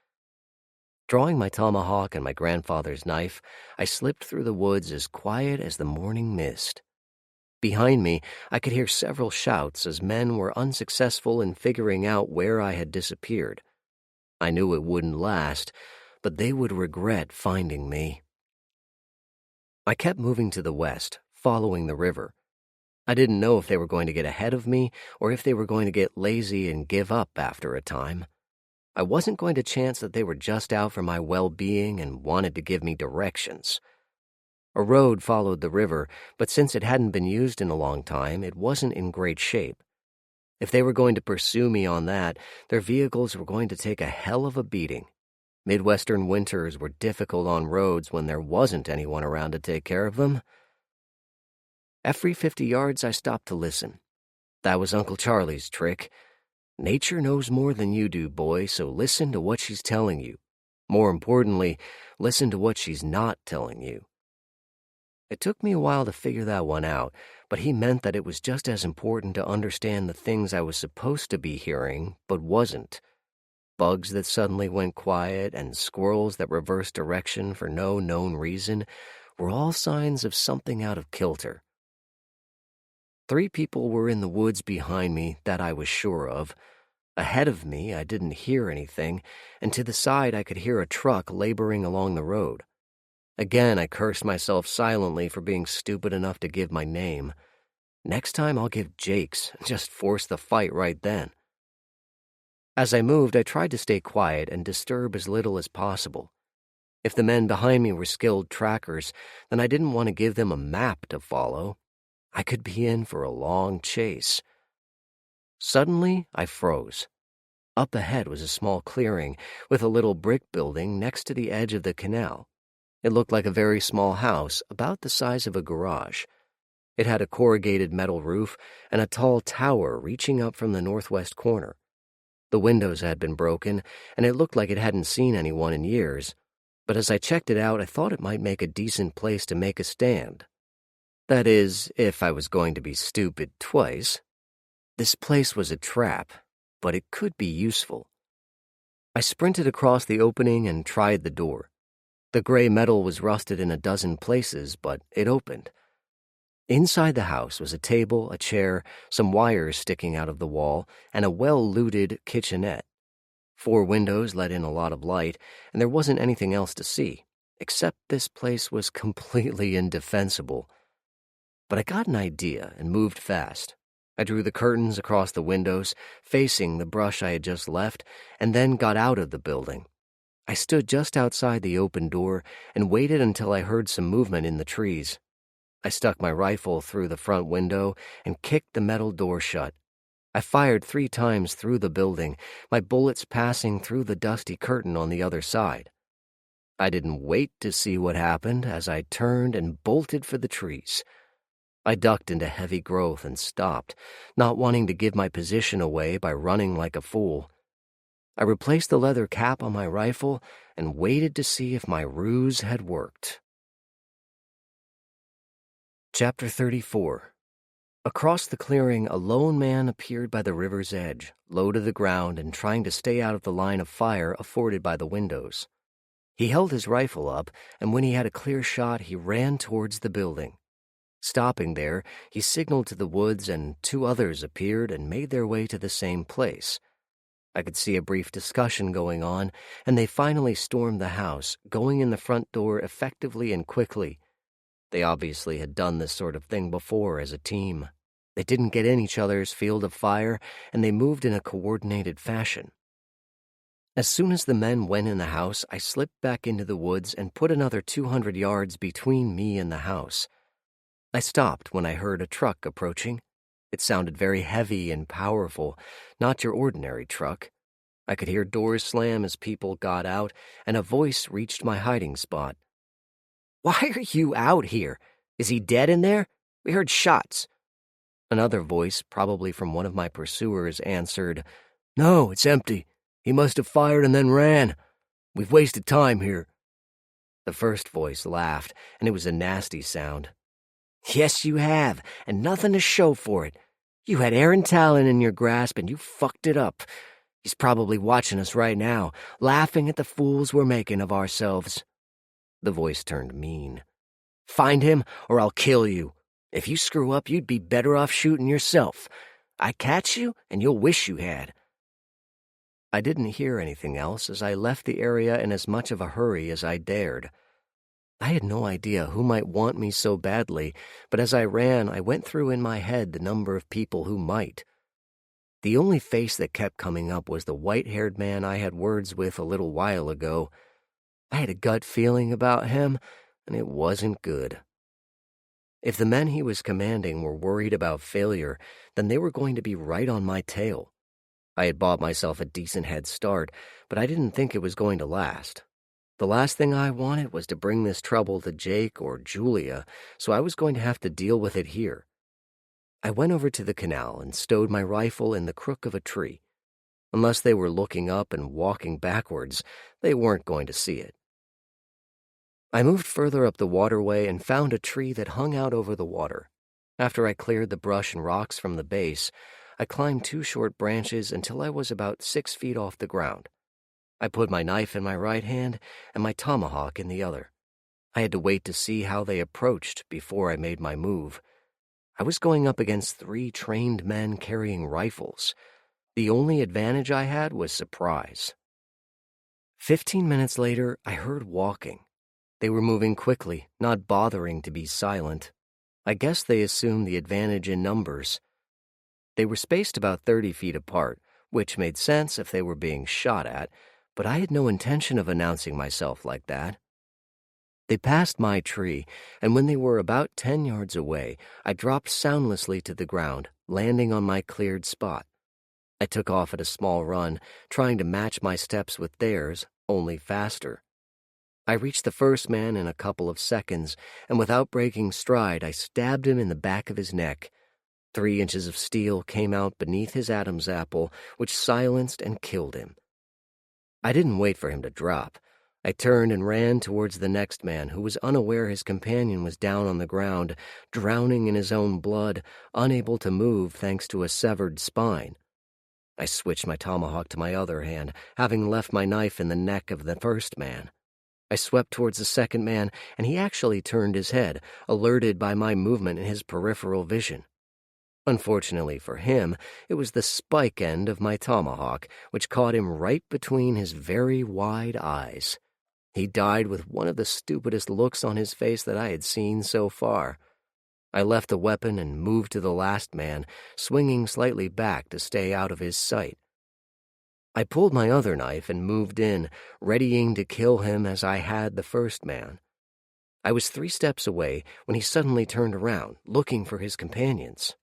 Drawing my tomahawk and my grandfather's knife, I slipped through the woods as quiet as the morning mist. Behind me, I could hear several shouts as men were unsuccessful in figuring out where I had disappeared. I knew it wouldn't last, but they would regret finding me. I kept moving to the west, following the river. I didn't know if they were going to get ahead of me or if they were going to get lazy and give up after a time. I wasn't going to chance that they were just out for my well-being and wanted to give me directions. A road followed the river, but since it hadn't been used in a long time, it wasn't in great shape. If they were going to pursue me on that, their vehicles were going to take a hell of a beating. Midwestern winters were difficult on roads when there wasn't anyone around to take care of them. Every 50 yards, I stopped to listen. That was Uncle Charlie's trick. Nature knows more than you do, boy, so listen to what she's telling you. More importantly, listen to what she's not telling you. It took me a while to figure that one out, but he meant that it was just as important to understand the things I was supposed to be hearing, but wasn't. Bugs that suddenly went quiet and squirrels that reversed direction for no known reason were all signs of something out of kilter. 3 people were in the woods behind me, that I was sure of. Ahead of me, I didn't hear anything, and to the side I could hear a truck laboring along the road. Again, I cursed myself silently for being stupid enough to give my name. Next time I'll give Jake's, just force the fight right then. As I moved, I tried to stay quiet and disturb as little as possible. If the men behind me were skilled trackers, then I didn't want to give them a map to follow. I could be in for a long chase. Suddenly, I froze. Up ahead was a small clearing with a little brick building next to the edge of the canal. It looked like a very small house, about the size of a garage. It had a corrugated metal roof and a tall tower reaching up from the northwest corner. The windows had been broken, and it looked like it hadn't seen anyone in years. But as I checked it out, I thought it might make a decent place to make a stand. That is, if I was going to be stupid twice. This place was a trap, but it could be useful. I sprinted across the opening and tried the door. The gray metal was rusted in a dozen places, but it opened. Inside the house was a table, a chair, some wires sticking out of the wall, and a well-looted kitchenette. 4 windows let in a lot of light, and there wasn't anything else to see, except this place was completely indefensible. But I got an idea and moved fast. I drew the curtains across the windows, facing the brush I had just left, and then got out of the building. I stood just outside the open door and waited until I heard some movement in the trees. I stuck my rifle through the front window and kicked the metal door shut. I fired 3 times through the building, my bullets passing through the dusty curtain on the other side. I didn't wait to see what happened as I turned and bolted for the trees. I ducked into heavy growth and stopped, not wanting to give my position away by running like a fool. I replaced the leather cap on my rifle and waited to see if my ruse had worked. Chapter 34. Across the clearing, a lone man appeared by the river's edge, low to the ground and trying to stay out of the line of fire afforded by the windows. He held his rifle up, and when he had a clear shot, he ran towards the building. Stopping there, he signaled to the woods, and 2 others appeared and made their way to the same place. I could see a brief discussion going on, and they finally stormed the house, going in the front door effectively and quickly. They obviously had done this sort of thing before as a team. They didn't get in each other's field of fire, and they moved in a coordinated fashion. As soon as the men went in the house, I slipped back into the woods and put another 200 yards between me and the house. I stopped when I heard a truck approaching. It sounded very heavy and powerful, not your ordinary truck. I could hear doors slam as people got out, and a voice reached my hiding spot. "Why are you out here? Is he dead in there? We heard shots." Another voice, probably from one of my pursuers, answered, "No, it's empty. He must have fired and then ran. We've wasted time here." The first voice laughed, and it was a nasty sound. "Yes, you have, and nothing to show for it. You had Aaron Talon in your grasp, and you fucked it up. He's probably watching us right now, laughing at the fools we're making of ourselves." The voice turned mean. "Find him, or I'll kill you. If you screw up, you'd be better off shooting yourself. I catch you, and you'll wish you had." I didn't hear anything else as I left the area in as much of a hurry as I dared. I had no idea who might want me so badly, but as I ran, I went through in my head the number of people who might. The only face that kept coming up was the white-haired man I had words with a little while ago. I had a gut feeling about him, and it wasn't good. If the men he was commanding were worried about failure, then they were going to be right on my tail. I had bought myself a decent head start, but I didn't think it was going to last. The last thing I wanted was to bring this trouble to Jake or Julia, so I was going to have to deal with it here. I went over to the canal and stowed my rifle in the crook of a tree. Unless they were looking up and walking backwards, they weren't going to see it. I moved further up the waterway and found a tree that hung out over the water. After I cleared the brush and rocks from the base, I climbed 2 short branches until I was about 6 feet off the ground. I put my knife in my right hand and my tomahawk in the other. I had to wait to see how they approached before I made my move. I was going up against 3 trained men carrying rifles. The only advantage I had was surprise. 15 minutes later, I heard walking. They were moving quickly, not bothering to be silent. I guess they assumed the advantage in numbers. They were spaced about 30 feet apart, which made sense if they were being shot at, but I had no intention of announcing myself like that. They passed my tree, and when they were about 10 yards away, I dropped soundlessly to the ground, landing on my cleared spot. I took off at a small run, trying to match my steps with theirs, only faster. I reached the first man in a couple of seconds, and without breaking stride, I stabbed him in the back of his neck. 3 inches of steel came out beneath his Adam's apple, which silenced and killed him. I didn't wait for him to drop. I turned and ran towards the next man, who was unaware his companion was down on the ground, drowning in his own blood, unable to move thanks to a severed spine. I switched my tomahawk to my other hand, having left my knife in the neck of the first man. I swept towards the second man, and he actually turned his head, alerted by my movement in his peripheral vision. Unfortunately for him, it was the spike end of my tomahawk, which caught him right between his very wide eyes. He died with one of the stupidest looks on his face that I had seen so far. I left the weapon and moved to the last man, swinging slightly back to stay out of his sight. I pulled my other knife and moved in, readying to kill him as I had the first man. I was 3 steps away when he suddenly turned around, looking for his companions.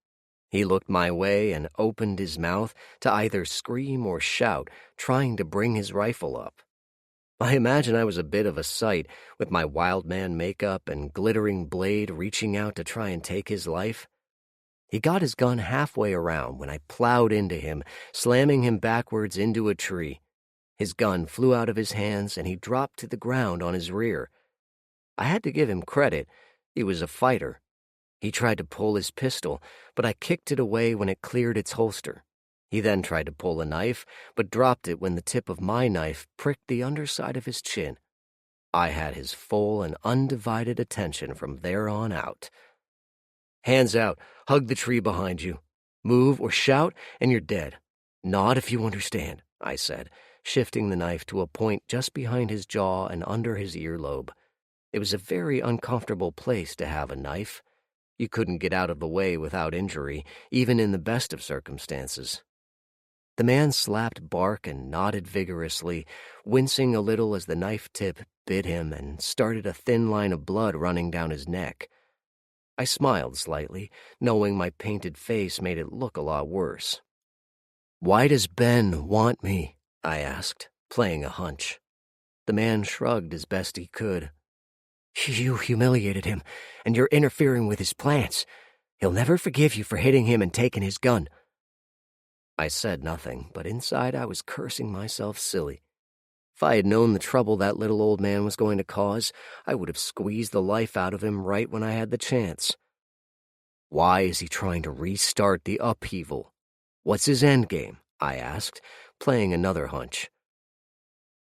He looked my way and opened his mouth to either scream or shout, trying to bring his rifle up. I imagine I was a bit of a sight, with my wild man makeup and glittering blade reaching out to try and take his life. He got his gun halfway around when I plowed into him, slamming him backwards into a tree. His gun flew out of his hands and he dropped to the ground on his rear. I had to give him credit. He was a fighter. He tried to pull his pistol, but I kicked it away when it cleared its holster. He then tried to pull a knife, but dropped it when the tip of my knife pricked the underside of his chin. I had his full and undivided attention from there on out. "Hands out, hug the tree behind you. Move or shout, and you're dead. Nod if you understand," I said, shifting the knife to a point just behind his jaw and under his earlobe. It was a very uncomfortable place to have a knife. You couldn't get out of the way without injury, even in the best of circumstances. The man slapped bark and nodded vigorously, wincing a little as the knife tip bit him and started a thin line of blood running down his neck. I smiled slightly, knowing my painted face made it look a lot worse. "Why does Ben want me?" I asked, playing a hunch. The man shrugged as best he could. "You humiliated him, and you're interfering with his plans. He'll never forgive you for hitting him and taking his gun." I said nothing, but inside I was cursing myself silly. If I had known the trouble that little old man was going to cause, I would have squeezed the life out of him right when I had the chance. "Why is he trying to restart the upheaval? What's his endgame?" I asked, playing another hunch.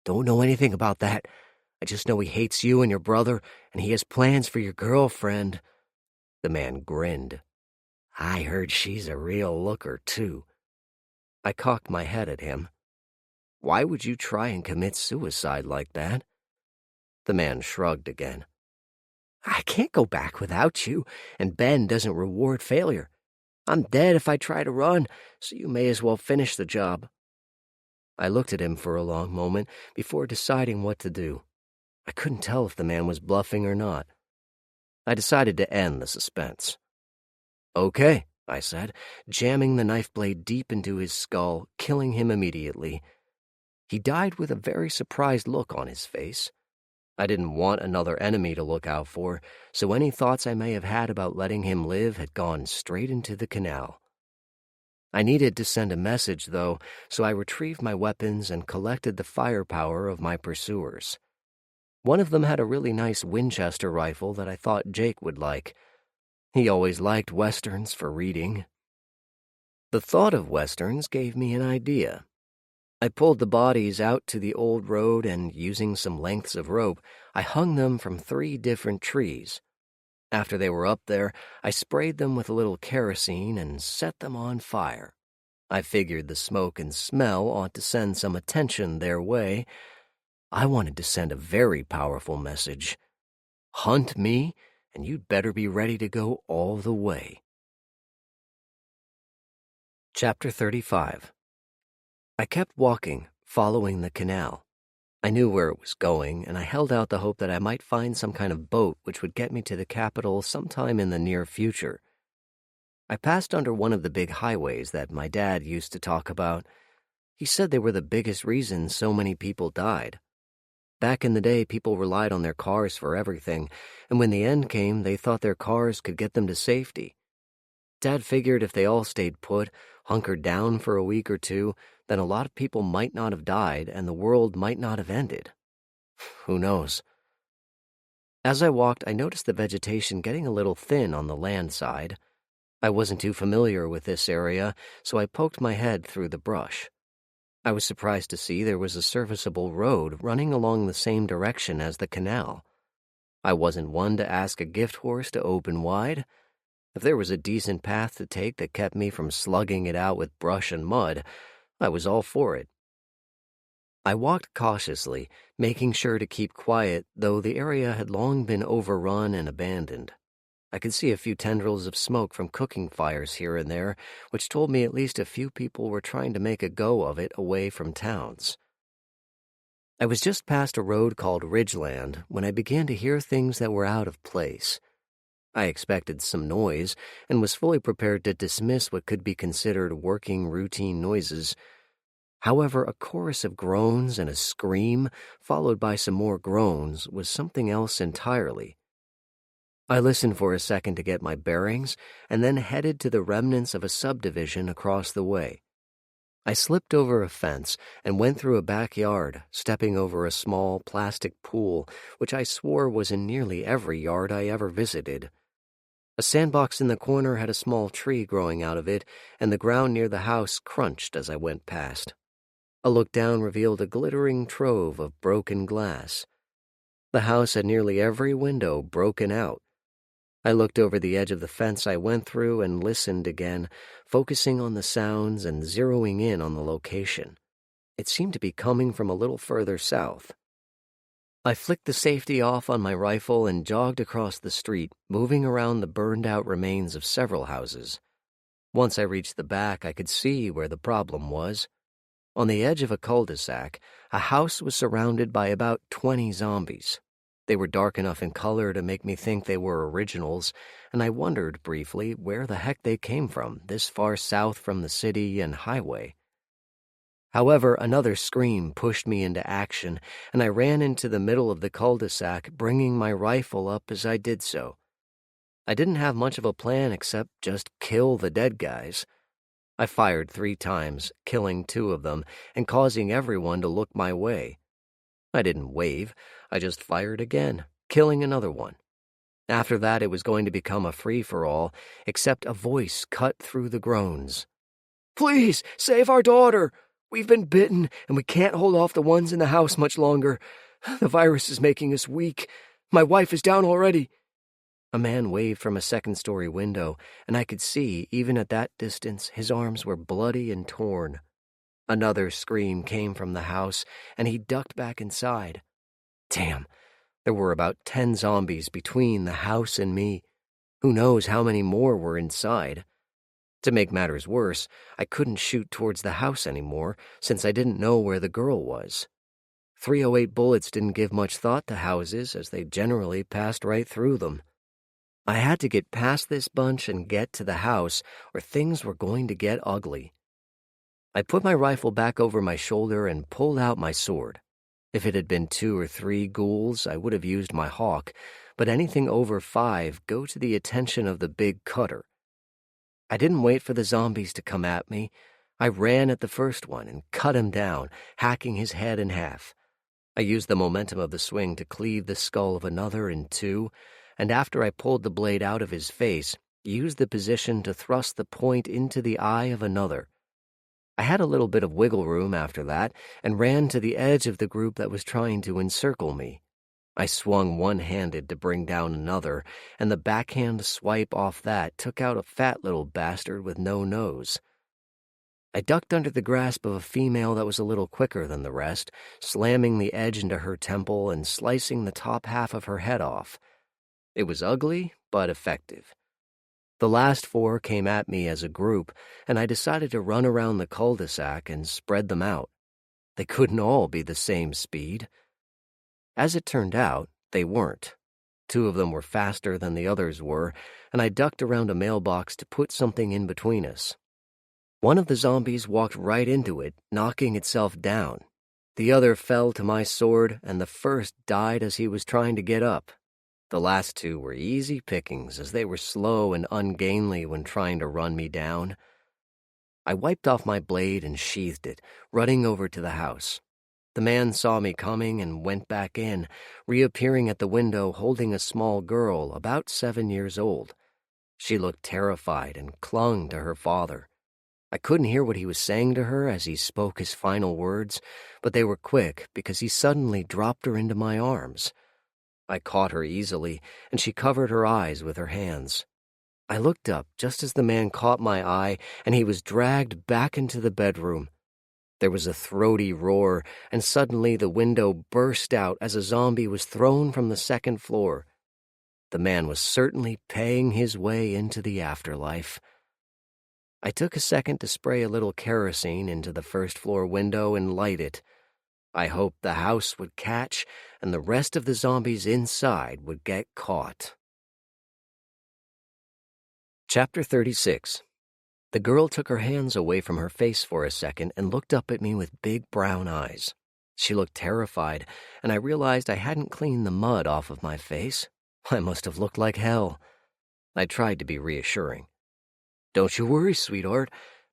"Don't know anything about that. I just know he hates you and your brother, and he has plans for your girlfriend." The man grinned. "I heard she's a real looker, too." I cocked my head at him. "Why would you try and commit suicide like that?" The man shrugged again. "I can't go back without you, and Ben doesn't reward failure. I'm dead if I try to run, so you may as well finish the job." I looked at him for a long moment before deciding what to do. I couldn't tell if the man was bluffing or not. I decided to end the suspense. "Okay," I said, jamming the knife blade deep into his skull, killing him immediately. He died with a very surprised look on his face. I didn't want another enemy to look out for, so any thoughts I may have had about letting him live had gone straight into the canal. I needed to send a message, though, so I retrieved my weapons and collected the firepower of my pursuers. One of them had a really nice Winchester rifle that I thought Jake would like. He always liked westerns for reading. The thought of westerns gave me an idea. I pulled the bodies out to the old road and, using some lengths of rope, I hung them from 3 different trees. After they were up there, I sprayed them with a little kerosene and set them on fire. I figured the smoke and smell ought to send some attention their way. I wanted to send a very powerful message. Hunt me, and you'd better be ready to go all the way. Chapter 35. I kept walking, following the canal. I knew where it was going, and I held out the hope that I might find some kind of boat which would get me to the capital sometime in the near future. I passed under one of the big highways that my dad used to talk about. He said they were the biggest reason so many people died. Back in the day, people relied on their cars for everything, and when the end came, they thought their cars could get them to safety. Dad figured if they all stayed put, hunkered down for a week or two, then a lot of people might not have died and the world might not have ended. Who knows? As I walked, I noticed the vegetation getting a little thin on the land side. I wasn't too familiar with this area, so I poked my head through the brush. I was surprised to see there was a serviceable road running along the same direction as the canal. I wasn't one to ask a gift horse to open wide. If there was a decent path to take that kept me from slugging it out with brush and mud, I was all for it. I walked cautiously, making sure to keep quiet, though the area had long been overrun and abandoned. I could see a few tendrils of smoke from cooking fires here and there, which told me at least a few people were trying to make a go of it away from towns. I was just past a road called Ridgeland when I began to hear things that were out of place. I expected some noise and was fully prepared to dismiss what could be considered working routine noises. However, a chorus of groans and a scream, followed by some more groans, was something else entirely. I listened for a second to get my bearings and then headed to the remnants of a subdivision across the way. I slipped over a fence and went through a backyard, stepping over a small plastic pool, which I swore was in nearly every yard I ever visited. A sandbox in the corner had a small tree growing out of it, and the ground near the house crunched as I went past. A look down revealed a glittering trove of broken glass. The house had nearly every window broken out. I looked over the edge of the fence I went through and listened again, focusing on the sounds and zeroing in on the location. It seemed to be coming from a little further south. I flicked the safety off on my rifle and jogged across the street, moving around the burned-out remains of several houses. Once I reached the back, I could see where the problem was. On the edge of a cul-de-sac, a house was surrounded by about 20 zombies. They were dark enough in color to make me think they were originals, and I wondered briefly where the heck they came from, this far south from the city and highway. However, another scream pushed me into action, and I ran into the middle of the cul-de-sac, bringing my rifle up as I did so. I didn't have much of a plan except just kill the dead guys. I fired 3 times, killing 2 of them, and causing everyone to look my way. I didn't wave, I just fired again, killing another one. After that, it was going to become a free-for-all, except a voice cut through the groans. "Please, save our daughter! We've been bitten, and we can't hold off the ones in the house much longer. The virus is making us weak. My wife is down already." A man waved from a second-story window, and I could see, even at that distance, his arms were bloody and torn. Another scream came from the house, and he ducked back inside. Damn, there were about 10 zombies between the house and me. Who knows how many more were inside? To make matters worse, I couldn't shoot towards the house anymore, since I didn't know where the girl was. 308 bullets didn't give much thought to houses, as they generally passed right through them. I had to get past this bunch and get to the house, or things were going to get ugly. I put my rifle back over my shoulder and pulled out my sword. If it had been 2 or 3 ghouls, I would have used my hawk, but anything over 5 go to the attention of the big cutter. I didn't wait for the zombies to come at me. I ran at the first one and cut him down, hacking his head in half. I used the momentum of the swing to cleave the skull of another in 2, and after I pulled the blade out of his face, used the position to thrust the point into the eye of another. I had a little bit of wiggle room after that and ran to the edge of the group that was trying to encircle me. I swung one-handed to bring down another, and the backhand swipe off that took out a fat little bastard with no nose. I ducked under the grasp of a female that was a little quicker than the rest, slamming the edge into her temple and slicing the top half of her head off. It was ugly, but effective. The last 4 came at me as a group, and I decided to run around the cul-de-sac and spread them out. They couldn't all be the same speed. As it turned out, they weren't. 2 of them were faster than the others were, and I ducked around a mailbox to put something in between us. One of the zombies walked right into it, knocking itself down. The other fell to my sword, and the first died as he was trying to get up. The last 2 were easy pickings, as they were slow and ungainly when trying to run me down. I wiped off my blade and sheathed it, running over to the house. The man saw me coming and went back in, reappearing at the window holding a small girl about 7 years old. She looked terrified and clung to her father. I couldn't hear what he was saying to her as he spoke his final words, but they were quick because he suddenly dropped her into my arms. I caught her easily, and she covered her eyes with her hands. I looked up just as the man caught my eye, and he was dragged back into the bedroom. There was a throaty roar, and suddenly the window burst out as a zombie was thrown from the 2nd floor. The man was certainly paying his way into the afterlife. I took a second to spray a little kerosene into the 1st floor window and light it. I hoped the house would catch and the rest of the zombies inside would get caught. Chapter 36. The girl took her hands away from her face for a second and looked up at me with big brown eyes. She looked terrified, and I realized I hadn't cleaned the mud off of my face. I must have looked like hell. I tried to be reassuring. "Don't you worry, sweetheart.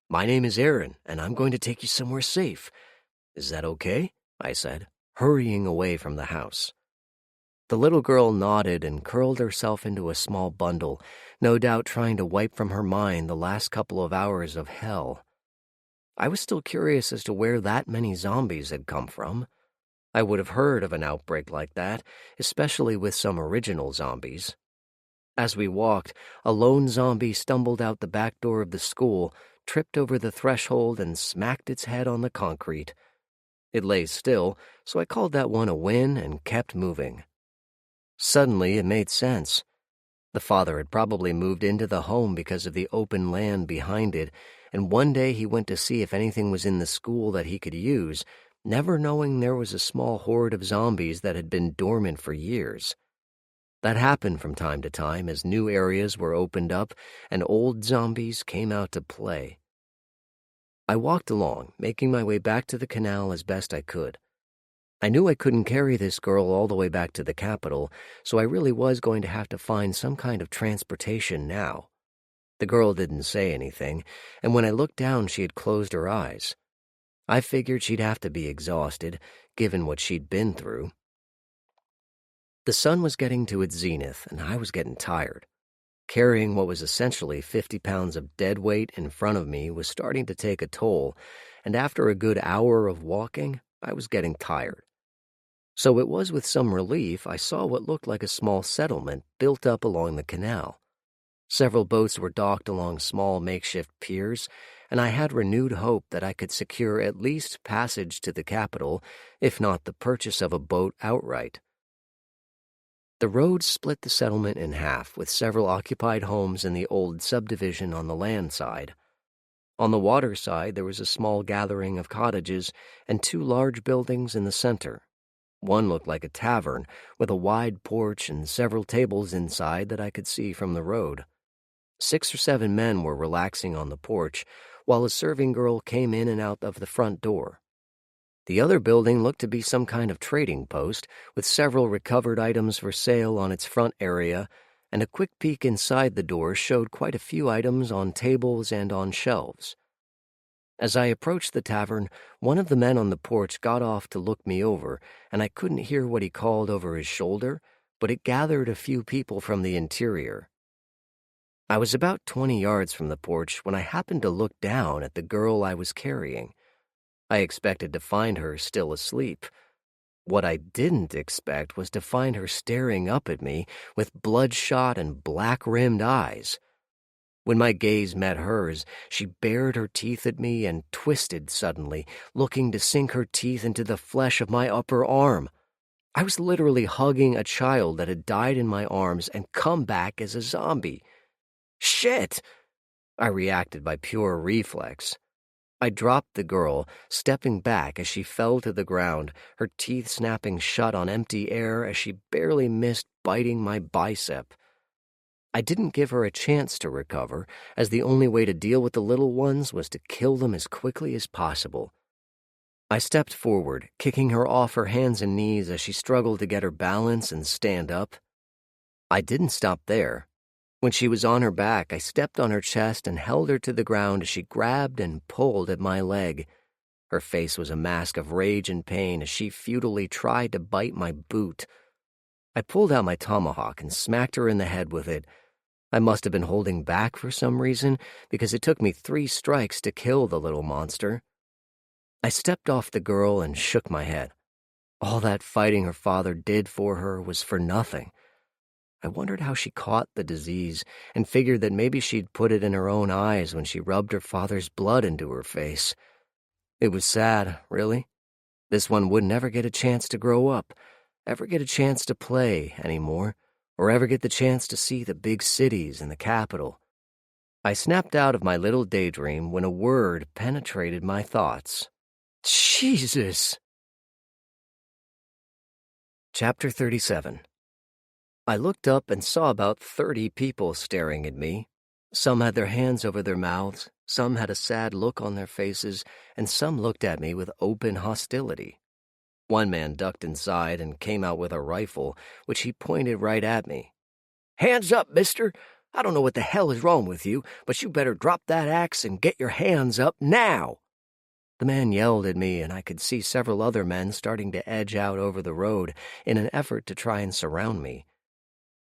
My name is Aaron, and I'm going to take you somewhere safe. Is that okay?" I said, hurrying away from the house. The little girl nodded and curled herself into a small bundle, no doubt trying to wipe from her mind the last couple of hours of hell. I was still curious as to where that many zombies had come from. I would have heard of an outbreak like that, especially with some original zombies. As we walked, a lone zombie stumbled out the back door of the school, tripped over the threshold, and smacked its head on the concrete. It lay still, so I called that one a win and kept moving. Suddenly, it made sense. The father had probably moved into the home because of the open land behind it, and one day he went to see if anything was in the school that he could use, never knowing there was a small horde of zombies that had been dormant for years. That happened from time to time as new areas were opened up and old zombies came out to play. I walked along, making my way back to the canal as best I could. I knew I couldn't carry this girl all the way back to the capital, so I really was going to have to find some kind of transportation now. The girl didn't say anything, and when I looked down, she had closed her eyes. I figured she'd have to be exhausted, given what she'd been through. The sun was getting to its zenith, and I was getting tired. Carrying what was essentially 50 pounds of dead weight in front of me was starting to take a toll, and after a good hour of walking, I was getting tired. So it was with some relief I saw what looked like a small settlement built up along the canal. Several boats were docked along small makeshift piers, and I had renewed hope that I could secure at least passage to the capital, if not the purchase of a boat outright. The road split the settlement in half, with several occupied homes in the old subdivision on the land side. On the water side, there was a small gathering of cottages and two large buildings in the center. One looked like a tavern, with a wide porch and several tables inside that I could see from the road. 6 or 7 men were relaxing on the porch, while a serving girl came in and out of the front door. The other building looked to be some kind of trading post, with several recovered items for sale on its front area, and a quick peek inside the door showed quite a few items on tables and on shelves. As I approached the tavern, one of the men on the porch got off to look me over, and I couldn't hear what he called over his shoulder, but it gathered a few people from the interior. I was about 20 yards from the porch when I happened to look down at the girl I was carrying. I expected to find her still asleep. What I didn't expect was to find her staring up at me with bloodshot and black-rimmed eyes. When my gaze met hers, she bared her teeth at me and twisted suddenly, looking to sink her teeth into the flesh of my upper arm. I was literally hugging a child that had died in my arms and come back as a zombie. "Shit!" I reacted by pure reflex. I dropped the girl, stepping back as she fell to the ground, her teeth snapping shut on empty air as she barely missed biting my bicep. I didn't give her a chance to recover, as the only way to deal with the little ones was to kill them as quickly as possible. I stepped forward, kicking her off her hands and knees as she struggled to get her balance and stand up. I didn't stop there. When she was on her back, I stepped on her chest and held her to the ground as she grabbed and pulled at my leg. Her face was a mask of rage and pain as she futilely tried to bite my boot. I pulled out my tomahawk and smacked her in the head with it. I must have been holding back for some reason, because it took me 3 strikes to kill the little monster. I stepped off the girl and shook my head. All that fighting her father did for her was for nothing. I wondered how she caught the disease and figured that maybe she'd put it in her own eyes when she rubbed her father's blood into her face. It was sad, really. This one would never get a chance to grow up, ever get a chance to play anymore, or ever get the chance to see the big cities and the capital. I snapped out of my little daydream when a word penetrated my thoughts. Jesus! Chapter 37. I looked up and saw about 30 people staring at me. Some had their hands over their mouths, some had a sad look on their faces, and some looked at me with open hostility. One man ducked inside and came out with a rifle, which he pointed right at me. "Hands up, mister! I don't know what the hell is wrong with you, but you better drop that axe and get your hands up now!" The man yelled at me, and I could see several other men starting to edge out over the road in an effort to try and surround me.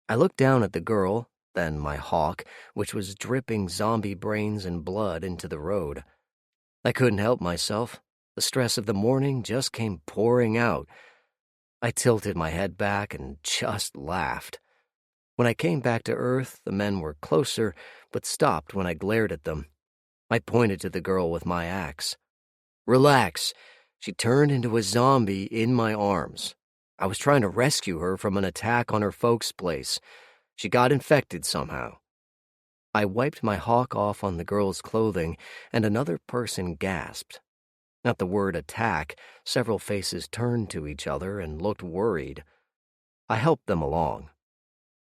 I looked down at the girl, then my hawk, which was dripping zombie brains and blood into the road. I couldn't help myself. The stress of the morning just came pouring out. I tilted my head back and just laughed. When I came back to Earth, the men were closer, but stopped when I glared at them. I pointed to the girl with my axe. "Relax." She turned into a zombie in my arms. I was trying to rescue her from an attack on her folks' place. She got infected somehow. I wiped my hawk off on the girl's clothing, and another person gasped. At the word attack, several faces turned to each other and looked worried. I helped them along.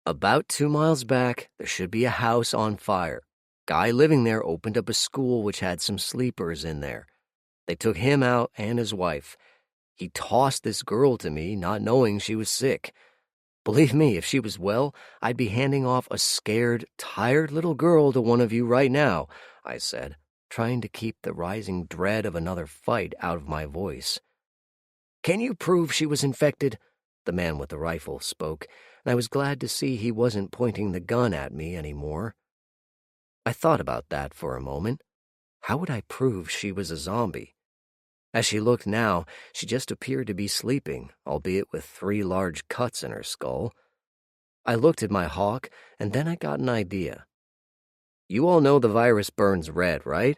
About 2 miles back, there should be a house on fire. Guy living there opened up a school which had some sleepers in there. They took him out and his wife. He tossed this girl to me, not knowing she was sick. Believe me, if she was well, I'd be handing off a scared, tired little girl to one of you right now, I said, trying to keep the rising dread of another fight out of my voice. "Can you prove she was infected?" The man with the rifle spoke, and I was glad to see he wasn't pointing the gun at me anymore. I thought about that for a moment. How would I prove she was a zombie? As she looked now, she just appeared to be sleeping, albeit with 3 large cuts in her skull. I looked at my hawk, and then I got an idea. "You all know the virus burns red, right?"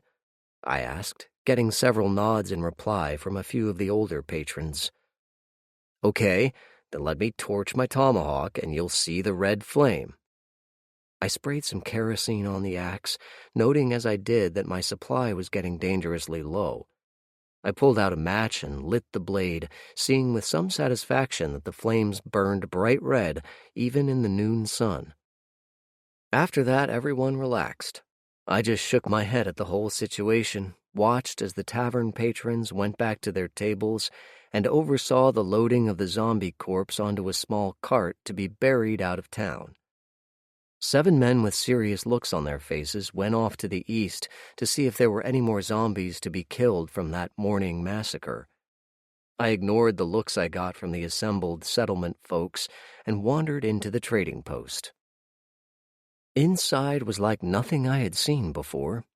I asked, getting several nods in reply from a few of the older patrons. "Okay, then let me torch my tomahawk, and you'll see the red flame." I sprayed some kerosene on the axe, noting as I did that my supply was getting dangerously low. I pulled out a match and lit the blade, seeing with some satisfaction that the flames burned bright red even in the noon sun. After that, everyone relaxed. I just shook my head at the whole situation, watched as the tavern patrons went back to their tables, and oversaw the loading of the zombie corpse onto a small cart to be buried out of town. 7 men with serious looks on their faces went off to the east to see if there were any more zombies to be killed from that morning massacre. I ignored the looks I got from the assembled settlement folks and wandered into the trading post. Inside was like nothing I had seen before.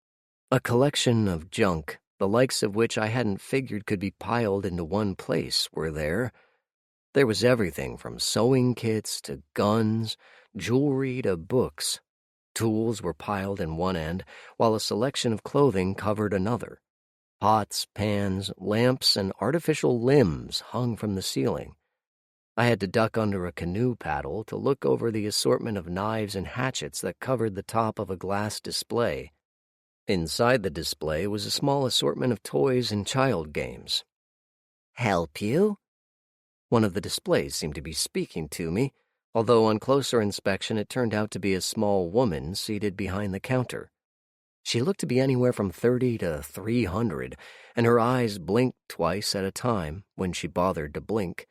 A collection of junk, the likes of which I hadn't figured could be piled into one place, were there. There was everything from sewing kits to guns, jewelry to books. Tools were piled in one end, while a selection of clothing covered another. Pots, pans, lamps, and artificial limbs hung from the ceiling. I had to duck under a canoe paddle to look over the assortment of knives and hatchets that covered the top of a glass display. Inside the display was a small assortment of toys and child games. "Help you?" One of the displays seemed to be speaking to me, although on closer inspection it turned out to be a small woman seated behind the counter. She looked to be anywhere from 30 to 300, and her eyes blinked twice at a time when she bothered to blink.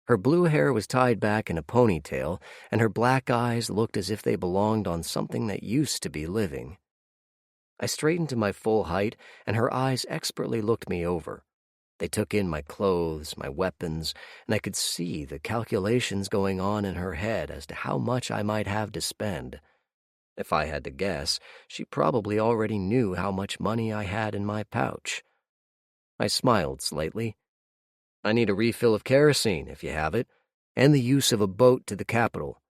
Her blue hair was tied back in a ponytail, and her black eyes looked as if they belonged on something that used to be living. I straightened to my full height, and her eyes expertly looked me over. They took in my clothes, my weapons, and I could see the calculations going on in her head as to how much I might have to spend. If I had to guess, she probably already knew how much money I had in my pouch. I smiled slightly. "I need a refill of kerosene, if you have it, and the use of a boat to the capital."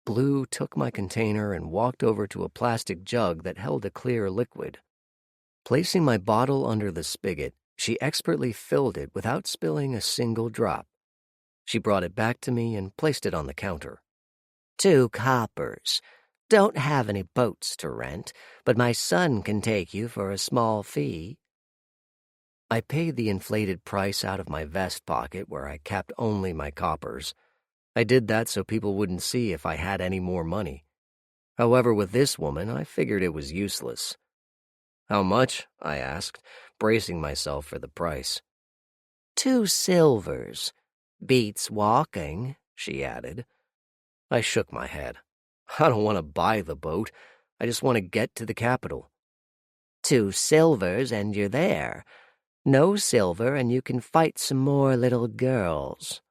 Blue took my container and walked over to a plastic jug that held a clear liquid. Placing my bottle under the spigot, she expertly filled it without spilling a single drop. She brought it back to me and placed it on the counter. 2 coppers. Don't have any boats to rent, but my son can take you for a small fee." I paid the inflated price out of my vest pocket where I kept only my coppers. I did that so people wouldn't see if I had any more money. However, with this woman, I figured it was useless. "How much?" I asked, bracing myself for the price. "2 silvers. Beats walking," she added. I shook my head. I don't want to buy the boat. I just want to get to the capital. 2 silvers and you're there. No silver and you can fight some more little girls."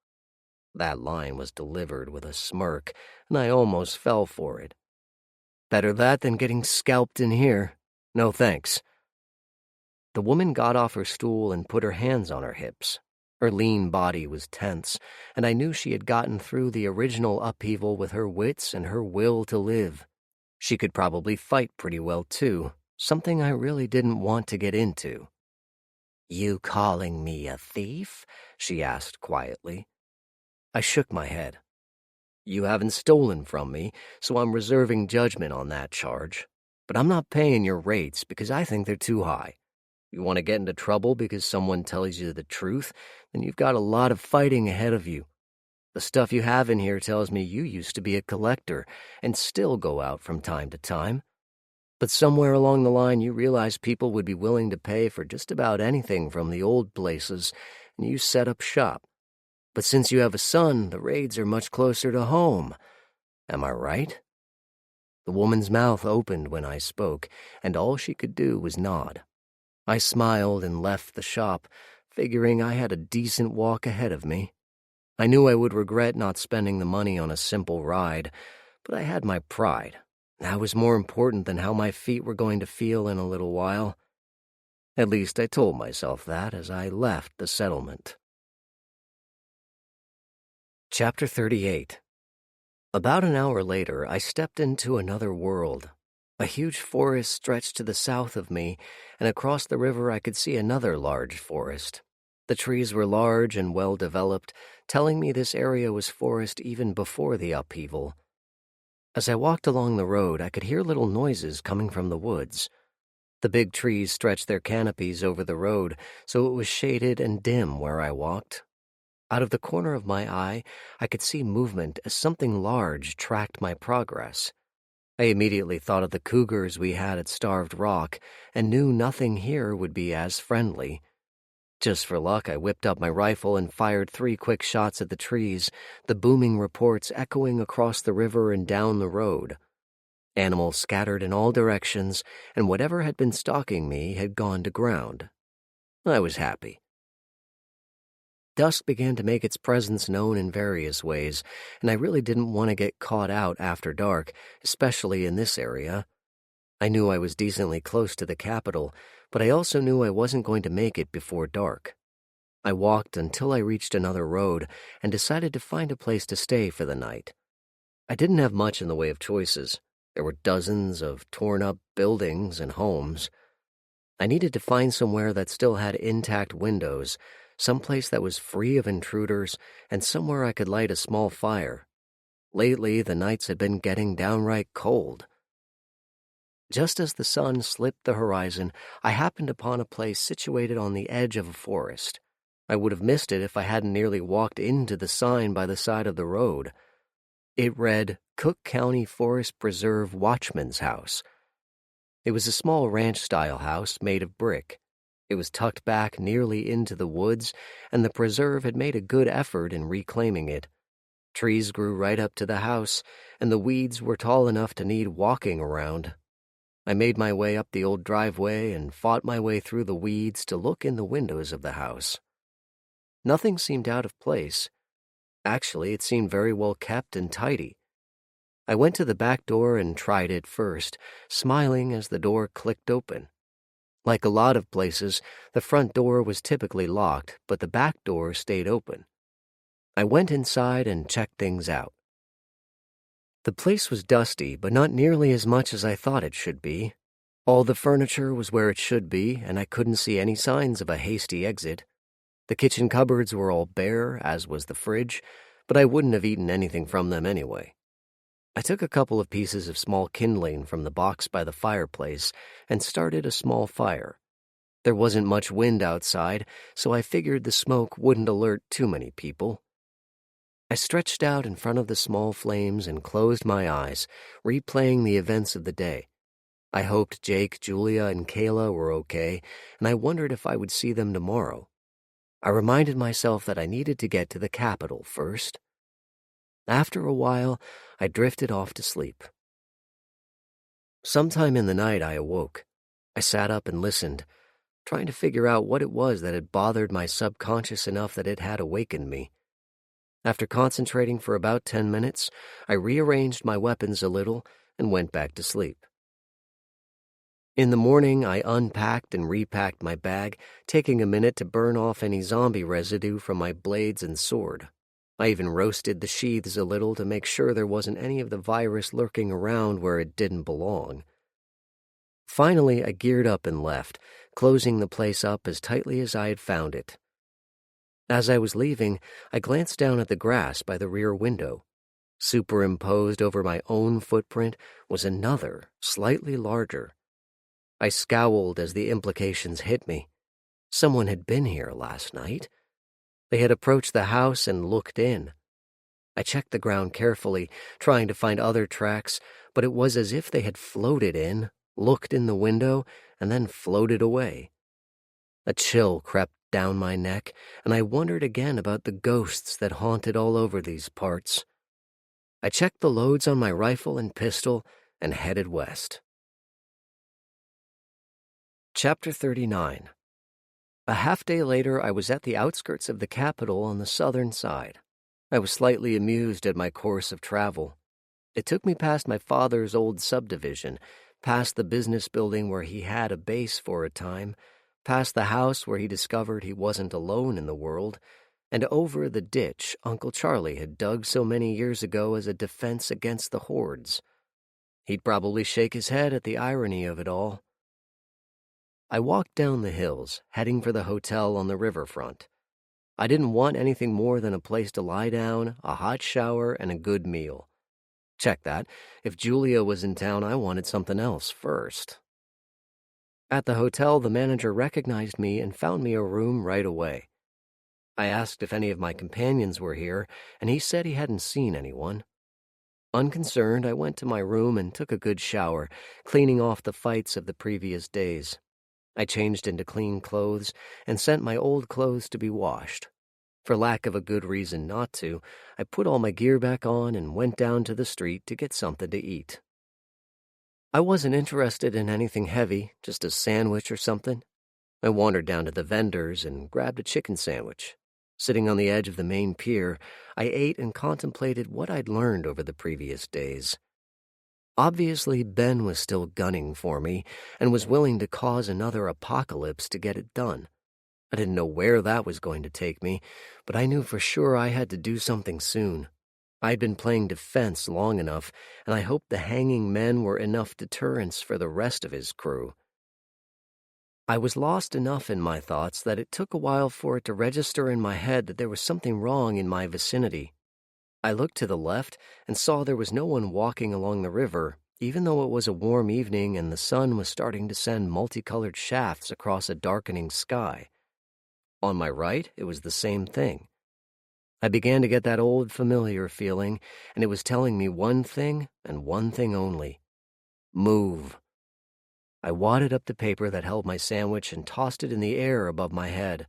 That line was delivered with a smirk, and I almost fell for it. Better that than getting scalped in here. No thanks. The woman got off her stool and put her hands on her hips. Her lean body was tense, and I knew she had gotten through the original upheaval with her wits and her will to live. She could probably fight pretty well, too, something I really didn't want to get into. "You calling me a thief?" she asked quietly. I shook my head. "You haven't stolen from me, so I'm reserving judgment on that charge. But I'm not paying your rates because I think they're too high. You want to get into trouble because someone tells you the truth, then you've got a lot of fighting ahead of you. The stuff you have in here tells me you used to be a collector and still go out from time to time. But somewhere along the line you realized people would be willing to pay for just about anything from the old places, and you set up shop. But since you have a son, the raids are much closer to home. Am I right?" The woman's mouth opened when I spoke, and all she could do was nod. I smiled and left the shop, figuring I had a decent walk ahead of me. I knew I would regret not spending the money on a simple ride, but I had my pride. That was more important than how my feet were going to feel in a little while. At least I told myself that as I left the settlement. Chapter 38. About an hour later, I stepped into another world. A huge forest stretched to the south of me, and across the river I could see another large forest. The trees were large and well-developed, telling me this area was forest even before the upheaval. As I walked along the road, I could hear little noises coming from the woods. The big trees stretched their canopies over the road, so it was shaded and dim where I walked. Out of the corner of my eye, I could see movement as something large tracked my progress. I immediately thought of the cougars we had at Starved Rock and knew nothing here would be as friendly. Just for luck, I whipped up my rifle and fired 3 quick shots at the trees, the booming reports echoing across the river and down the road. Animals scattered in all directions, and whatever had been stalking me had gone to ground. I was happy. Dusk began to make its presence known in various ways, and I really didn't want to get caught out after dark, especially in this area. I knew I was decently close to the capital, but I also knew I wasn't going to make it before dark. I walked until I reached another road and decided to find a place to stay for the night. I didn't have much in the way of choices. There were dozens of torn-up buildings and homes. I needed to find somewhere that still had intact windows, someplace that was free of intruders, and somewhere I could light a small fire. Lately, the nights had been getting downright cold. Just as the sun slipped the horizon, I happened upon a place situated on the edge of a forest. I would have missed it if I hadn't nearly walked into the sign by the side of the road. It read, Cook County Forest Preserve Watchman's House. It was a small ranch-style house made of brick. It was tucked back nearly into the woods, and the preserve had made a good effort in reclaiming it. Trees grew right up to the house, and the weeds were tall enough to need walking around. I made my way up the old driveway and fought my way through the weeds to look in the windows of the house. Nothing seemed out of place. Actually, it seemed very well kept and tidy. I went to the back door and tried it first, smiling as the door clicked open. Like a lot of places, the front door was typically locked, but the back door stayed open. I went inside and checked things out. The place was dusty, but not nearly as much as I thought it should be. All the furniture was where it should be, and I couldn't see any signs of a hasty exit. The kitchen cupboards were all bare, as was the fridge, but I wouldn't have eaten anything from them anyway. I took a couple of pieces of small kindling from the box by the fireplace and started a small fire. There wasn't much wind outside, so I figured the smoke wouldn't alert too many people. I stretched out in front of the small flames and closed my eyes, replaying the events of the day. I hoped Jake, Julia, and Kayla were okay, and I wondered if I would see them tomorrow. I reminded myself that I needed to get to the capital first. After a while, I drifted off to sleep. Sometime in the night, I awoke. I sat up and listened, trying to figure out what it was that had bothered my subconscious enough that it had awakened me. After concentrating for about 10 minutes, I rearranged my weapons a little and went back to sleep. In the morning, I unpacked and repacked my bag, taking a minute to burn off any zombie residue from my blades and sword. I even roasted the sheaths a little to make sure there wasn't any of the virus lurking around where it didn't belong. Finally, I geared up and left, closing the place up as tightly as I had found it. As I was leaving, I glanced down at the grass by the rear window. Superimposed over my own footprint was another, slightly larger. I scowled as the implications hit me. Someone had been here last night. They had approached the house and looked in. I checked the ground carefully, trying to find other tracks, but it was as if they had floated in, looked in the window, and then floated away. A chill crept down my neck, and I wondered again about the ghosts that haunted all over these parts. I checked the loads on my rifle and pistol and headed west. Chapter 39. A half-day later, I was at the outskirts of the capital on the southern side. I was slightly amused at my course of travel. It took me past my father's old subdivision, past the business building where he had a base for a time, past the house where he discovered he wasn't alone in the world, and over the ditch Uncle Charlie had dug so many years ago as a defense against the hordes. He'd probably shake his head at the irony of it all. I walked down the hills, heading for the hotel on the riverfront. I didn't want anything more than a place to lie down, a hot shower, and a good meal. Check that. If Julia was in town, I wanted something else first. At the hotel, the manager recognized me and found me a room right away. I asked if any of my companions were here, and he said he hadn't seen anyone. Unconcerned, I went to my room and took a good shower, cleaning off the fights of the previous days. I changed into clean clothes and sent my old clothes to be washed. For lack of a good reason not to, I put all my gear back on and went down to the street to get something to eat. I wasn't interested in anything heavy, just a sandwich or something. I wandered down to the vendors and grabbed a chicken sandwich. Sitting on the edge of the main pier, I ate and contemplated what I'd learned over the previous days. Obviously, Ben was still gunning for me and was willing to cause another apocalypse to get it done. I didn't know where that was going to take me, but I knew for sure I had to do something soon. I'd been playing defense long enough, and I hoped the hanging men were enough deterrence for the rest of his crew. I was lost enough in my thoughts that it took a while for it to register in my head that there was something wrong in my vicinity. I looked to the left and saw there was no one walking along the river, even though it was a warm evening and the sun was starting to send multicolored shafts across a darkening sky. On my right, it was the same thing. I began to get that old familiar feeling, and it was telling me one thing and one thing only: move. I wadded up the paper that held my sandwich and tossed it in the air above my head.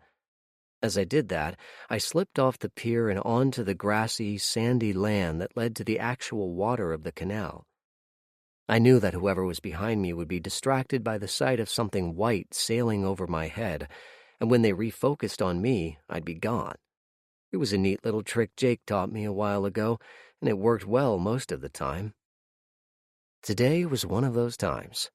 As I did that, I slipped off the pier and onto the grassy, sandy land that led to the actual water of the canal. I knew that whoever was behind me would be distracted by the sight of something white sailing over my head, and when they refocused on me, I'd be gone. It was a neat little trick Jake taught me a while ago, and it worked well most of the time. Today was one of those times.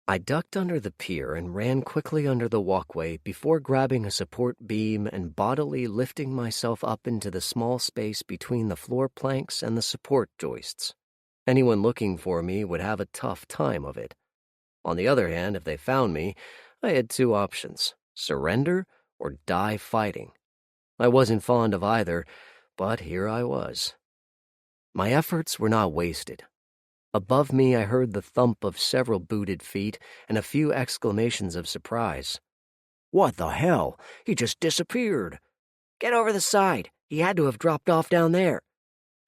I ducked under the pier and ran quickly under the walkway before grabbing a support beam and bodily lifting myself up into the small space between the floor planks and the support joists. Anyone looking for me would have a tough time of it. On the other hand, if they found me, I had two options: surrender or die fighting. I wasn't fond of either, but here I was. My efforts were not wasted. Above me, I heard the thump of several booted feet and a few exclamations of surprise. What the hell? He just disappeared. Get over the side. He had to have dropped off down there.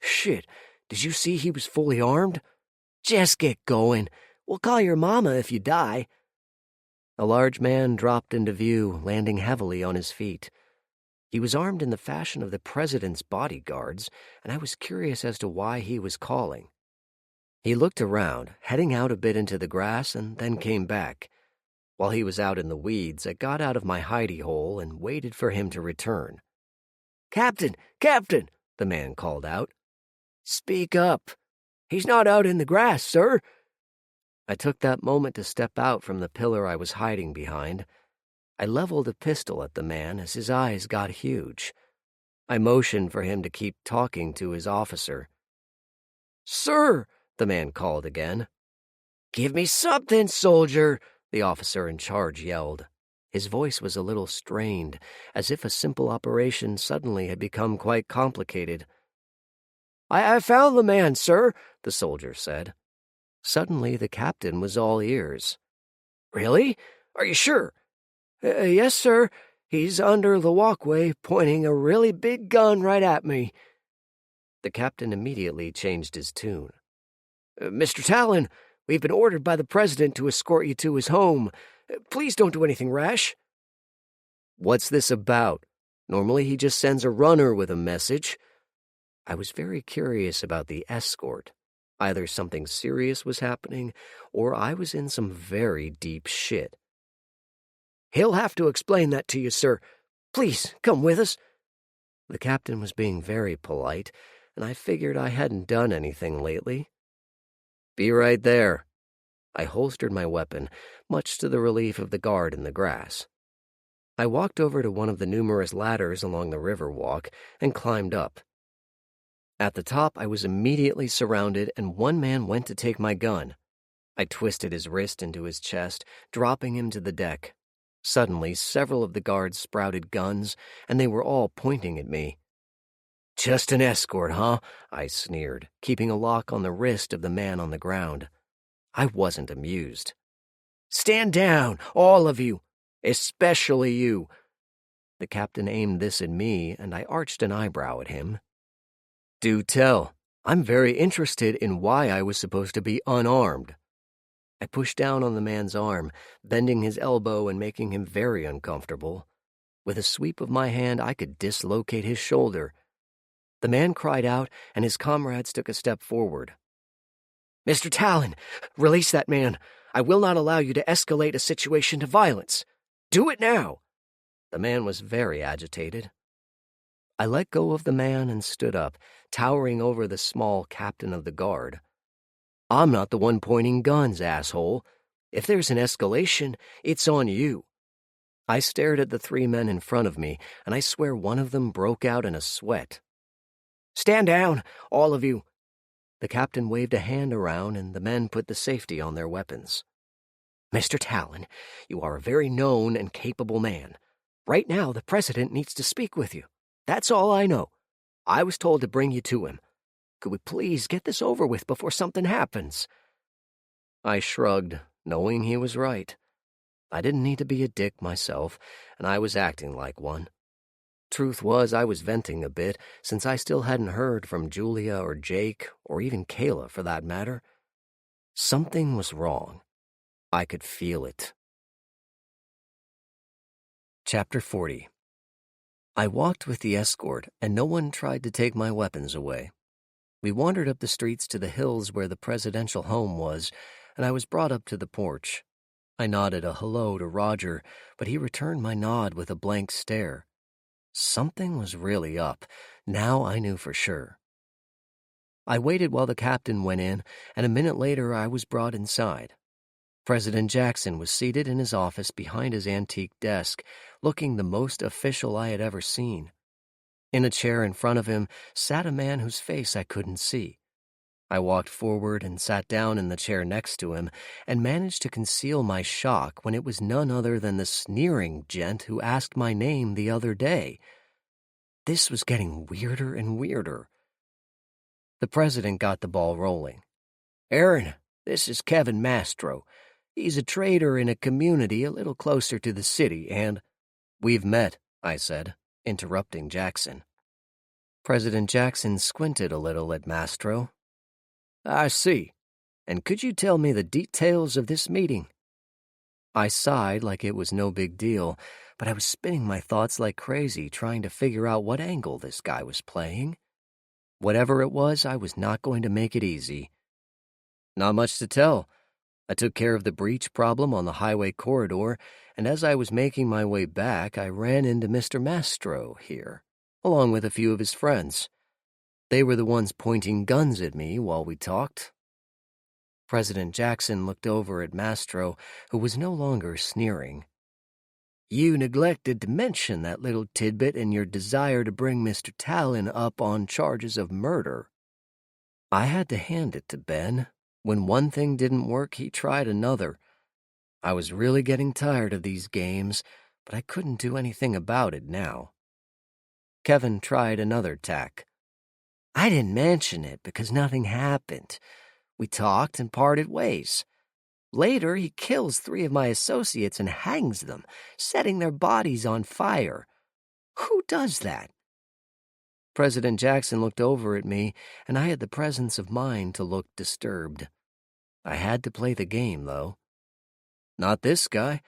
Shit, did you see he was fully armed? Just get going. We'll call your mama if you die. A large man dropped into view, landing heavily on his feet. He was armed in the fashion of the president's bodyguards, and I was curious as to why he was calling. He looked around, heading out a bit into the grass, and then came back. While he was out in the weeds, I got out of my hidey hole and waited for him to return. "Captain! Captain!" the man called out. "Speak up. He's not out in the grass, sir." I took that moment to step out from the pillar I was hiding behind. I leveled a pistol at the man as his eyes got huge. I motioned for him to keep talking to his officer. "Sir," the man called again. "Give me something, soldier," the officer in charge yelled. His voice was a little strained, as if a simple operation suddenly had become quite complicated. I found the man, sir," the soldier said. Suddenly, the captain was all ears. "Really? Are you sure?" Yes, sir. He's under the walkway, pointing a really big gun right at me." The captain immediately changed his tune. "Mr. Talon, we've been ordered by the president to escort you to his home. Please don't do anything rash." "What's this about? Normally he just sends a runner with a message." I was very curious about the escort. Either something serious was happening, or I was in some very deep shit. "He'll have to explain that to you, sir. Please, come with us." The captain was being very polite, and I figured I hadn't done anything lately. "Be right there." I holstered my weapon, much to the relief of the guard in the grass. I walked over to one of the numerous ladders along the river walk and climbed up. At the top, I was immediately surrounded, and one man went to take my gun. I twisted his wrist into his chest, dropping him to the deck. Suddenly, several of the guards sprouted guns, and they were all pointing at me. "Just an escort, huh?" I sneered, keeping a lock on the wrist of the man on the ground. I wasn't amused. "Stand down, all of you, especially you." The captain aimed this at me, and I arched an eyebrow at him. "Do tell. I'm very interested in why I was supposed to be unarmed." I pushed down on the man's arm, bending his elbow and making him very uncomfortable. With a sweep of my hand, I could dislocate his shoulder. The man cried out, and his comrades took a step forward. "Mr. Talon, release that man. I will not allow you to escalate a situation to violence. Do it now." The man was very agitated. I let go of the man and stood up, towering over the small captain of the guard. "I'm not the one pointing guns, asshole. If there's an escalation, it's on you." I stared at the three men in front of me, and I swear one of them broke out in a sweat. "Stand down, all of you." The captain waved a hand around, and the men put the safety on their weapons. "Mr. Talon, you are a very known and capable man. Right now, the president needs to speak with you. That's all I know. I was told to bring you to him. Could we please get this over with before something happens?" I shrugged, knowing he was right. I didn't need to be a dick myself, and I was acting like one. Truth was, I was venting a bit, since I still hadn't heard from Julia or Jake, or even Kayla for that matter. Something was wrong. I could feel it. Chapter 40. I walked with the escort, and no one tried to take my weapons away. We wandered up the streets to the hills where the presidential home was, and I was brought up to the porch. I nodded a hello to Roger, but he returned my nod with a blank stare. Something was really up. Now I knew for sure. I waited while the captain went in, and a minute later I was brought inside. President Jackson was seated in his office behind his antique desk, looking the most official I had ever seen. In a chair in front of him sat a man whose face I couldn't see. I walked forward and sat down in the chair next to him and managed to conceal my shock when it was none other than the sneering gent who asked my name the other day. This was getting weirder and weirder. The president got the ball rolling. "Aaron, this is Kevin Mastro. He's a trader in a community a little closer to the city, and..." "We've met," I said, interrupting Jackson. President Jackson squinted a little at Mastro. "I see. And could you tell me the details of this meeting?" I sighed like it was no big deal, but I was spinning my thoughts like crazy trying to figure out what angle this guy was playing. Whatever it was, I was not going to make it easy. "Not much to tell. I took care of the breach problem on the highway corridor, and as I was making my way back, I ran into Mr. Mastro here, along with a few of his friends. They were the ones pointing guns at me while we talked." President Jackson looked over at Mastro, who was no longer sneering. "You neglected to mention that little tidbit in your desire to bring Mr. Talon up on charges of murder." I had to hand it to Ben. When one thing didn't work, he tried another. I was really getting tired of these games, but I couldn't do anything about it now. Kevin tried another tack. "I didn't mention it because nothing happened. We talked and parted ways. Later, he kills 3 of my associates and hangs them, setting their bodies on fire. Who does that?" President Jackson looked over at me, and I had the presence of mind to look disturbed. I had to play the game, though. "Not this guy.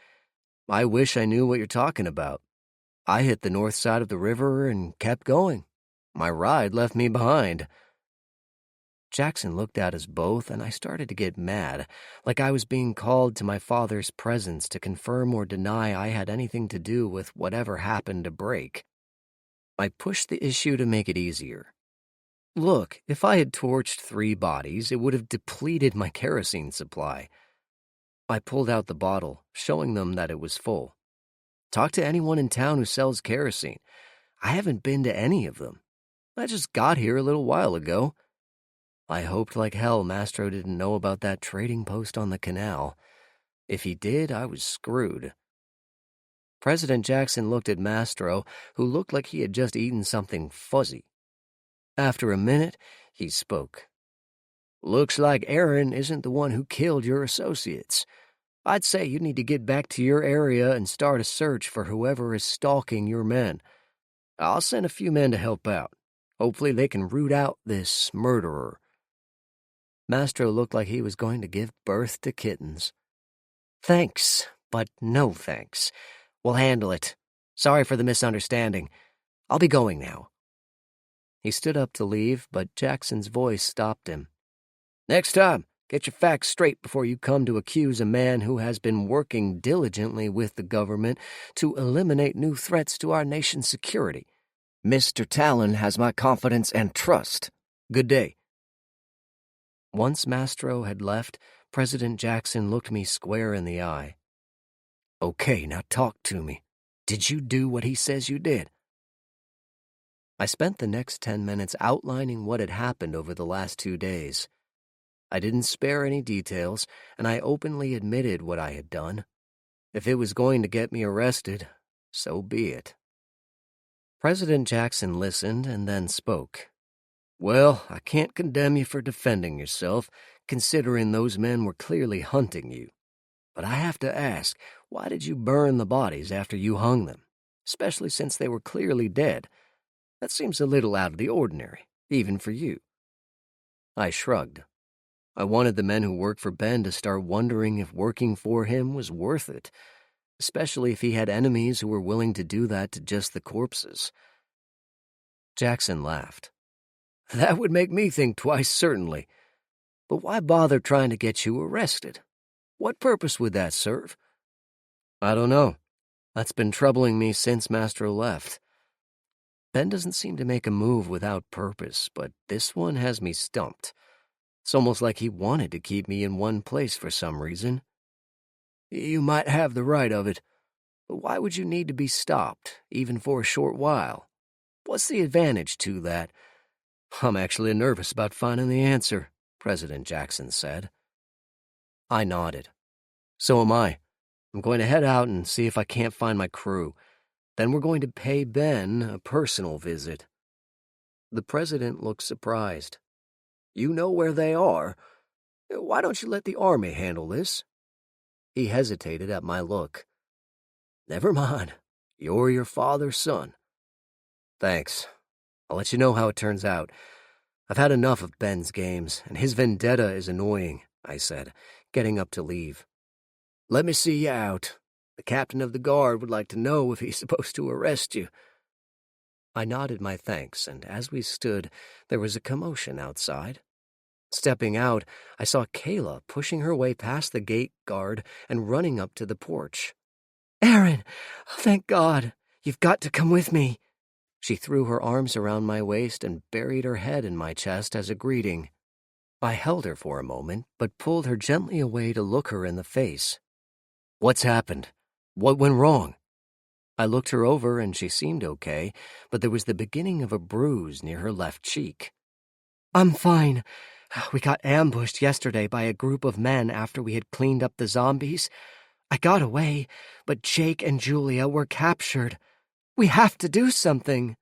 I wish I knew what you're talking about. I hit the north side of the river and kept going. My ride left me behind." Jackson looked at us both, and I started to get mad, like I was being called to my father's presence to confirm or deny I had anything to do with whatever happened to break. I pushed the issue to make it easier. "Look, if I had torched 3 bodies, it would have depleted my kerosene supply." I pulled out the bottle, showing them that it was full. "Talk to anyone in town who sells kerosene. I haven't been to any of them. I just got here a little while ago." I hoped like hell Mastro didn't know about that trading post on the canal. If he did, I was screwed. President Jackson looked at Mastro, who looked like he had just eaten something fuzzy. After a minute, he spoke. "Looks like Aaron isn't the one who killed your associates. I'd say you need to get back to your area and start a search for whoever is stalking your men. I'll send a few men to help out. Hopefully they can root out this murderer." Mastro looked like he was going to give birth to kittens. "Thanks, but no thanks. We'll handle it. Sorry for the misunderstanding. I'll be going now." He stood up to leave, but Jackson's voice stopped him. "Next time, get your facts straight before you come to accuse a man who has been working diligently with the government to eliminate new threats to our nation's security. Mr. Talon has my confidence and trust. Good day." Once Mastro had left, President Jackson looked me square in the eye. "Okay, now talk to me. Did you do what he says you did?" I spent the next 10 minutes outlining what had happened over the last 2 days. I didn't spare any details, and I openly admitted what I had done. If it was going to get me arrested, so be it. President Jackson listened and then spoke. "Well, I can't condemn you for defending yourself, considering those men were clearly hunting you. But I have to ask, why did you burn the bodies after you hung them, especially since they were clearly dead? That seems a little out of the ordinary, even for you." I shrugged. I wanted the men who worked for Ben to start wondering if working for him was worth it, especially if he had enemies who were willing to do that to just the corpses. Jackson laughed. "That would make me think twice, certainly. But why bother trying to get you arrested? What purpose would that serve?" "I don't know. That's been troubling me since Mastro left. Ben doesn't seem to make a move without purpose, but this one has me stumped. It's almost like he wanted to keep me in one place for some reason." "You might have the right of it, but why would you need to be stopped, even for a short while? What's the advantage to that?" "I'm actually nervous about finding the answer," President Jackson said. I nodded. "So am I. I'm going to head out and see if I can't find my crew. Then we're going to pay Ben a personal visit." The president looked surprised. "You know where they are? Why don't you let the army handle this?" He hesitated at my look. "Never mind. You're your father's son." "Thanks. I'll let you know how it turns out. I've had enough of Ben's games, and his vendetta is annoying," I said, getting up to leave. "Let me see you out. The captain of the guard would like to know if he's supposed to arrest you." I nodded my thanks, and as we stood, there was a commotion outside. Stepping out, I saw Kayla pushing her way past the gate guard and running up to the porch. "Aaron! Oh, thank God! You've got to come with me." She threw her arms around my waist and buried her head in my chest as a greeting. I held her for a moment, but pulled her gently away to look her in the face. "What's happened? What went wrong?" I looked her over and she seemed okay, but there was the beginning of a bruise near her left cheek. "I'm fine. We got ambushed yesterday by a group of men after we had cleaned up the zombies. I got away, but Jake and Julia were captured. We have to do something."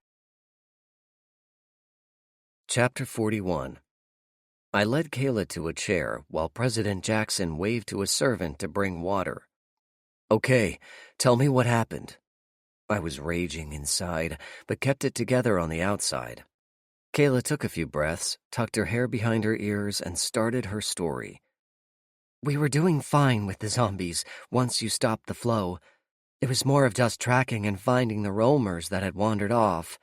Chapter 41. I led Kayla to a chair while President Jackson waved to a servant to bring water. "Okay, tell me what happened." I was raging inside, but kept it together on the outside. Kayla took a few breaths, tucked her hair behind her ears, and started her story. "We were doing fine with the zombies once you stopped the flow. It was more of just tracking and finding the roamers that had wandered off.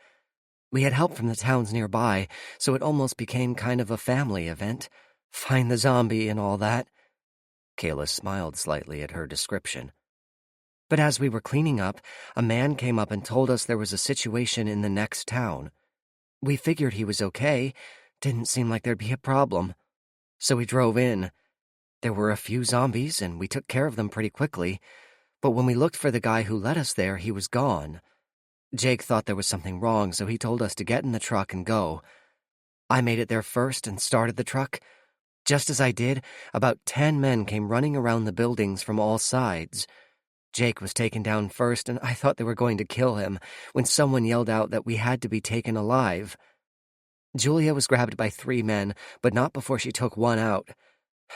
We had help from the towns nearby, so it almost became kind of a family event. Find the zombie and all that." Kayla smiled slightly at her description. "But as we were cleaning up, a man came up and told us there was a situation in the next town. We figured he was okay. Didn't seem like there'd be a problem. So we drove in. There were a few zombies, and we took care of them pretty quickly. But when we looked for the guy who led us there, he was gone. Jake thought there was something wrong, so he told us to get in the truck and go. I made it there first and started the truck. Just as I did, about 10 men came running around the buildings from all sides. Jake was taken down first, and I thought they were going to kill him when someone yelled out that we had to be taken alive. Julia was grabbed by 3 men, but not before she took one out.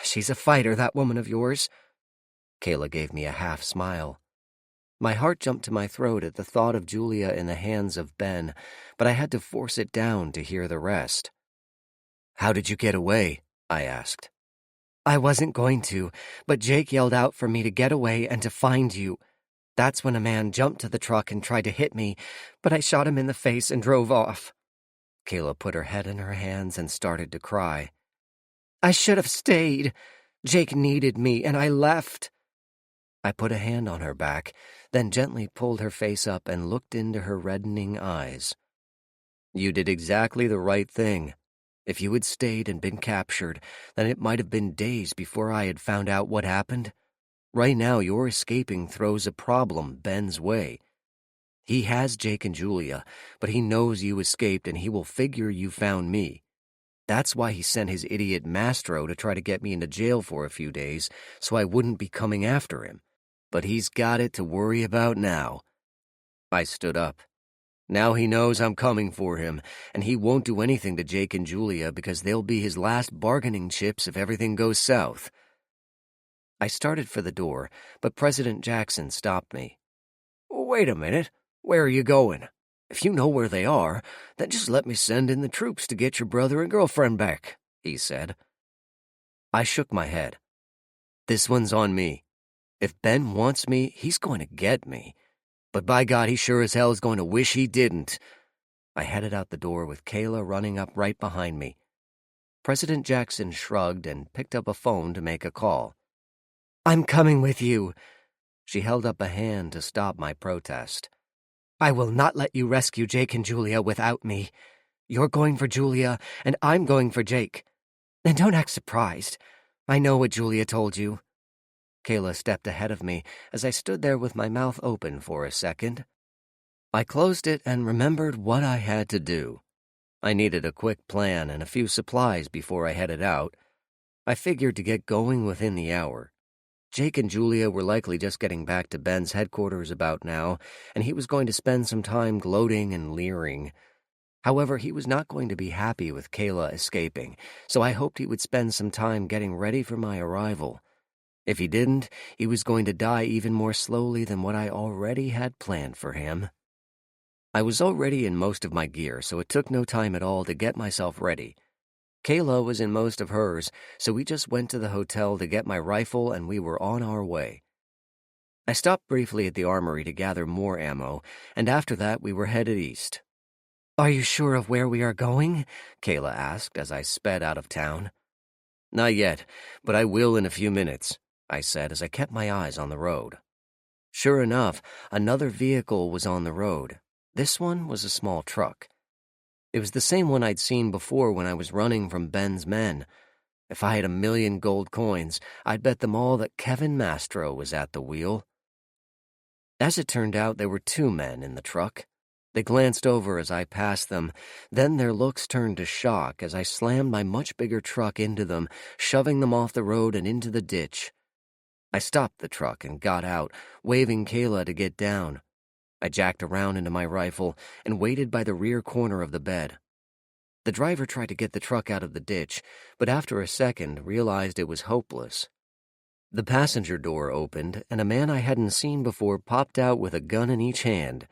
She's a fighter, that woman of yours." Kayla gave me a half smile. My heart jumped to my throat at the thought of Julia in the hands of Ben, but I had to force it down to hear the rest. "How did you get away?" I asked. "I wasn't going to, but Jake yelled out for me to get away and to find you. That's when a man jumped to the truck and tried to hit me, but I shot him in the face and drove off." Kayla put her head in her hands and started to cry. "I should have stayed. Jake needed me, and I left." I put a hand on her back, then gently pulled her face up and looked into her reddening eyes. "You did exactly the right thing. If you had stayed and been captured, then it might have been days before I had found out what happened. Right now, your escaping throws a problem Ben's way. He has Jake and Julia, but he knows you escaped and he will figure you found me. That's why he sent his idiot Mastro to try to get me into jail for a few days so I wouldn't be coming after him. But he's got it to worry about now." I stood up. "Now he knows I'm coming for him, and he won't do anything to Jake and Julia because they'll be his last bargaining chips if everything goes south." I started for the door, but President Jackson stopped me. "Wait a minute. Where are you going? If you know where they are, then just let me send in the troops to get your brother and girlfriend back," he said. I shook my head. "This one's on me. If Ben wants me, he's going to get me. But by God, he sure as hell is going to wish he didn't." I headed out the door with Kayla running up right behind me. President Jackson shrugged and picked up a phone to make a call. "I'm coming with you." She held up a hand to stop my protest. "I will not let you rescue Jake and Julia without me. You're going for Julia, and I'm going for Jake. And don't act surprised. I know what Julia told you." Kayla stepped ahead of me as I stood there with my mouth open for a second. I closed it and remembered what I had to do. I needed a quick plan and a few supplies before I headed out. I figured to get going within the hour. Jake and Julia were likely just getting back to Ben's headquarters about now, and he was going to spend some time gloating and leering. However, he was not going to be happy with Kayla escaping, so I hoped he would spend some time getting ready for my arrival. If he didn't, he was going to die even more slowly than what I already had planned for him. I was already in most of my gear, so it took no time at all to get myself ready. Kayla was in most of hers, so we just went to the hotel to get my rifle and we were on our way. I stopped briefly at the armory to gather more ammo, and after that we were headed east. "Are you sure of where we are going?" Kayla asked as I sped out of town. "Not yet, but I will in a few minutes," I said as I kept my eyes on the road. Sure enough, another vehicle was on the road. This one was a small truck. It was the same one I'd seen before when I was running from Ben's men. If I had 1,000,000 gold coins, I'd bet them all that Kevin Mastro was at the wheel. As it turned out, there were 2 men in the truck. They glanced over as I passed them, then their looks turned to shock as I slammed my much bigger truck into them, shoving them off the road and into the ditch. I stopped the truck and got out, waving Kayla to get down. I jacked around into my rifle and waited by the rear corner of the bed. The driver tried to get the truck out of the ditch, but after a second realized it was hopeless. The passenger door opened, and a man I hadn't seen before popped out with a gun in each hand.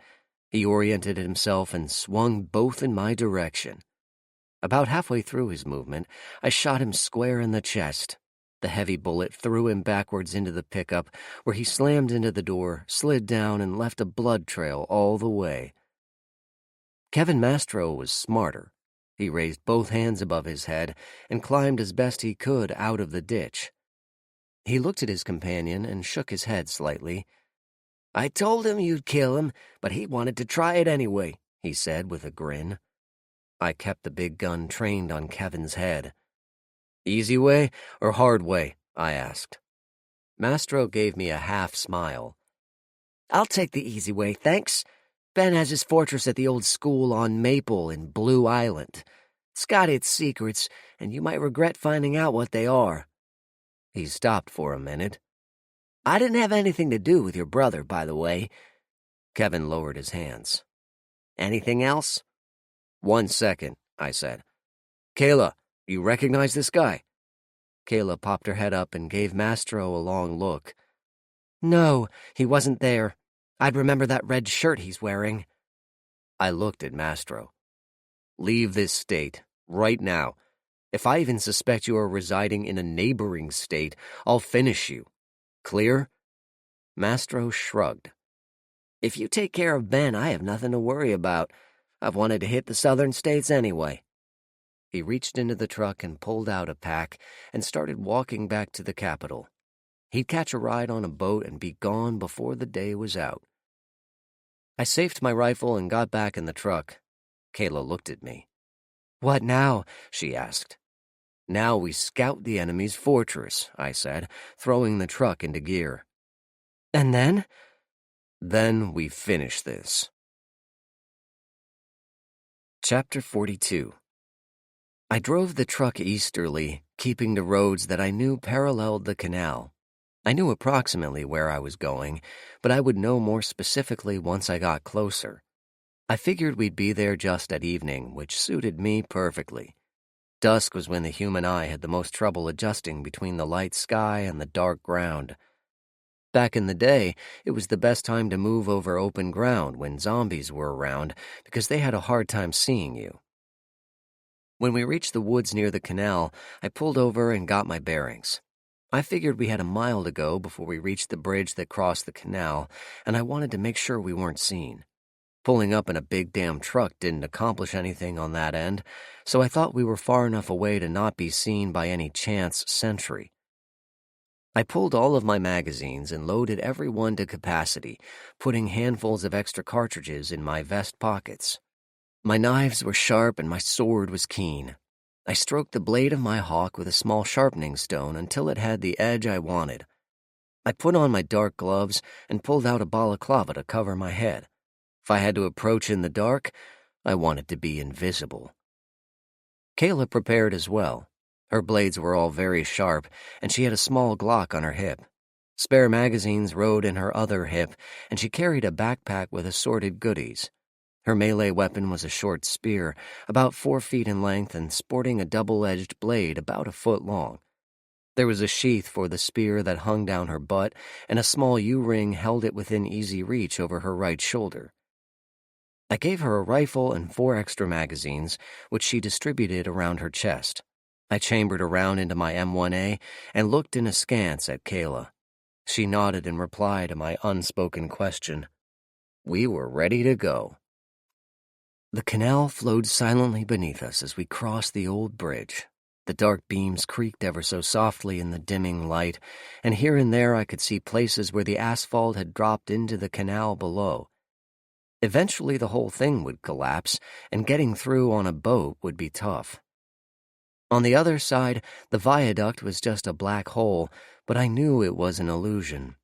He oriented himself and swung both in my direction. About halfway through his movement, I shot him square in the chest. The heavy bullet threw him backwards into the pickup, where he slammed into the door, slid down, and left a blood trail all the way. Kevin Mastro was smarter. He raised both hands above his head and climbed as best he could out of the ditch. He looked at his companion and shook his head slightly. "I told him you'd kill him, but he wanted to try it anyway," he said with a grin. I kept the big gun trained on Kevin's head. "Easy way or hard way?" I asked. Mastro gave me a half smile. "I'll take the easy way, thanks. Ben has his fortress at the old school on Maple in Blue Island. It's got its secrets, and you might regret finding out what they are." He stopped for a minute. "I didn't have anything to do with your brother, by the way." Kevin lowered his hands. "Anything else?" "1 second," I said. "Kayla, you recognize this guy?" Kayla popped her head up and gave Mastro a long look. "No, he wasn't there. I'd remember that red shirt he's wearing." I looked at Mastro. "Leave this state, right now. If I even suspect you are residing in a neighboring state, I'll finish you. Clear?" Mastro shrugged. "If you take care of Ben, I have nothing to worry about. I've wanted to hit the southern states anyway." He reached into the truck and pulled out a pack and started walking back to the capital. He'd catch a ride on a boat and be gone before the day was out. I safed my rifle and got back in the truck. Kayla looked at me. "What now?" she asked. "Now we scout the enemy's fortress," I said, throwing the truck into gear. "And then?" "Then we finish this." Chapter 42. I drove the truck easterly, keeping to roads that I knew paralleled the canal. I knew approximately where I was going, but I would know more specifically once I got closer. I figured we'd be there just at evening, which suited me perfectly. Dusk was when the human eye had the most trouble adjusting between the light sky and the dark ground. Back in the day, it was the best time to move over open ground when zombies were around because they had a hard time seeing you. When we reached the woods near the canal, I pulled over and got my bearings. I figured we had a mile to go before we reached the bridge that crossed the canal, and I wanted to make sure we weren't seen. Pulling up in a big damn truck didn't accomplish anything on that end, so I thought we were far enough away to not be seen by any chance sentry. I pulled all of my magazines and loaded every one to capacity, putting handfuls of extra cartridges in my vest pockets. My knives were sharp and my sword was keen. I stroked the blade of my hawk with a small sharpening stone until it had the edge I wanted. I put on my dark gloves and pulled out a balaclava to cover my head. If I had to approach in the dark, I wanted to be invisible. Kayla prepared as well. Her blades were all very sharp, and she had a small Glock on her hip. Spare magazines rode in her other hip, and she carried a backpack with assorted goodies. Her melee weapon was a short spear, about 4 feet in length and sporting a double-edged blade about a foot long. There was a sheath for the spear that hung down her butt, and a small U-ring held it within easy reach over her right shoulder. I gave her a rifle and 4 extra magazines, which she distributed around her chest. I chambered around into my M1A and looked in askance at Kayla. She nodded in reply to my unspoken question. We were ready to go. The canal flowed silently beneath us as we crossed the old bridge. The dark beams creaked ever so softly in the dimming light, and here and there I could see places where the asphalt had dropped into the canal below. Eventually the whole thing would collapse, and getting through on a boat would be tough. On the other side, the viaduct was just a black hole, but I knew it was an illusion.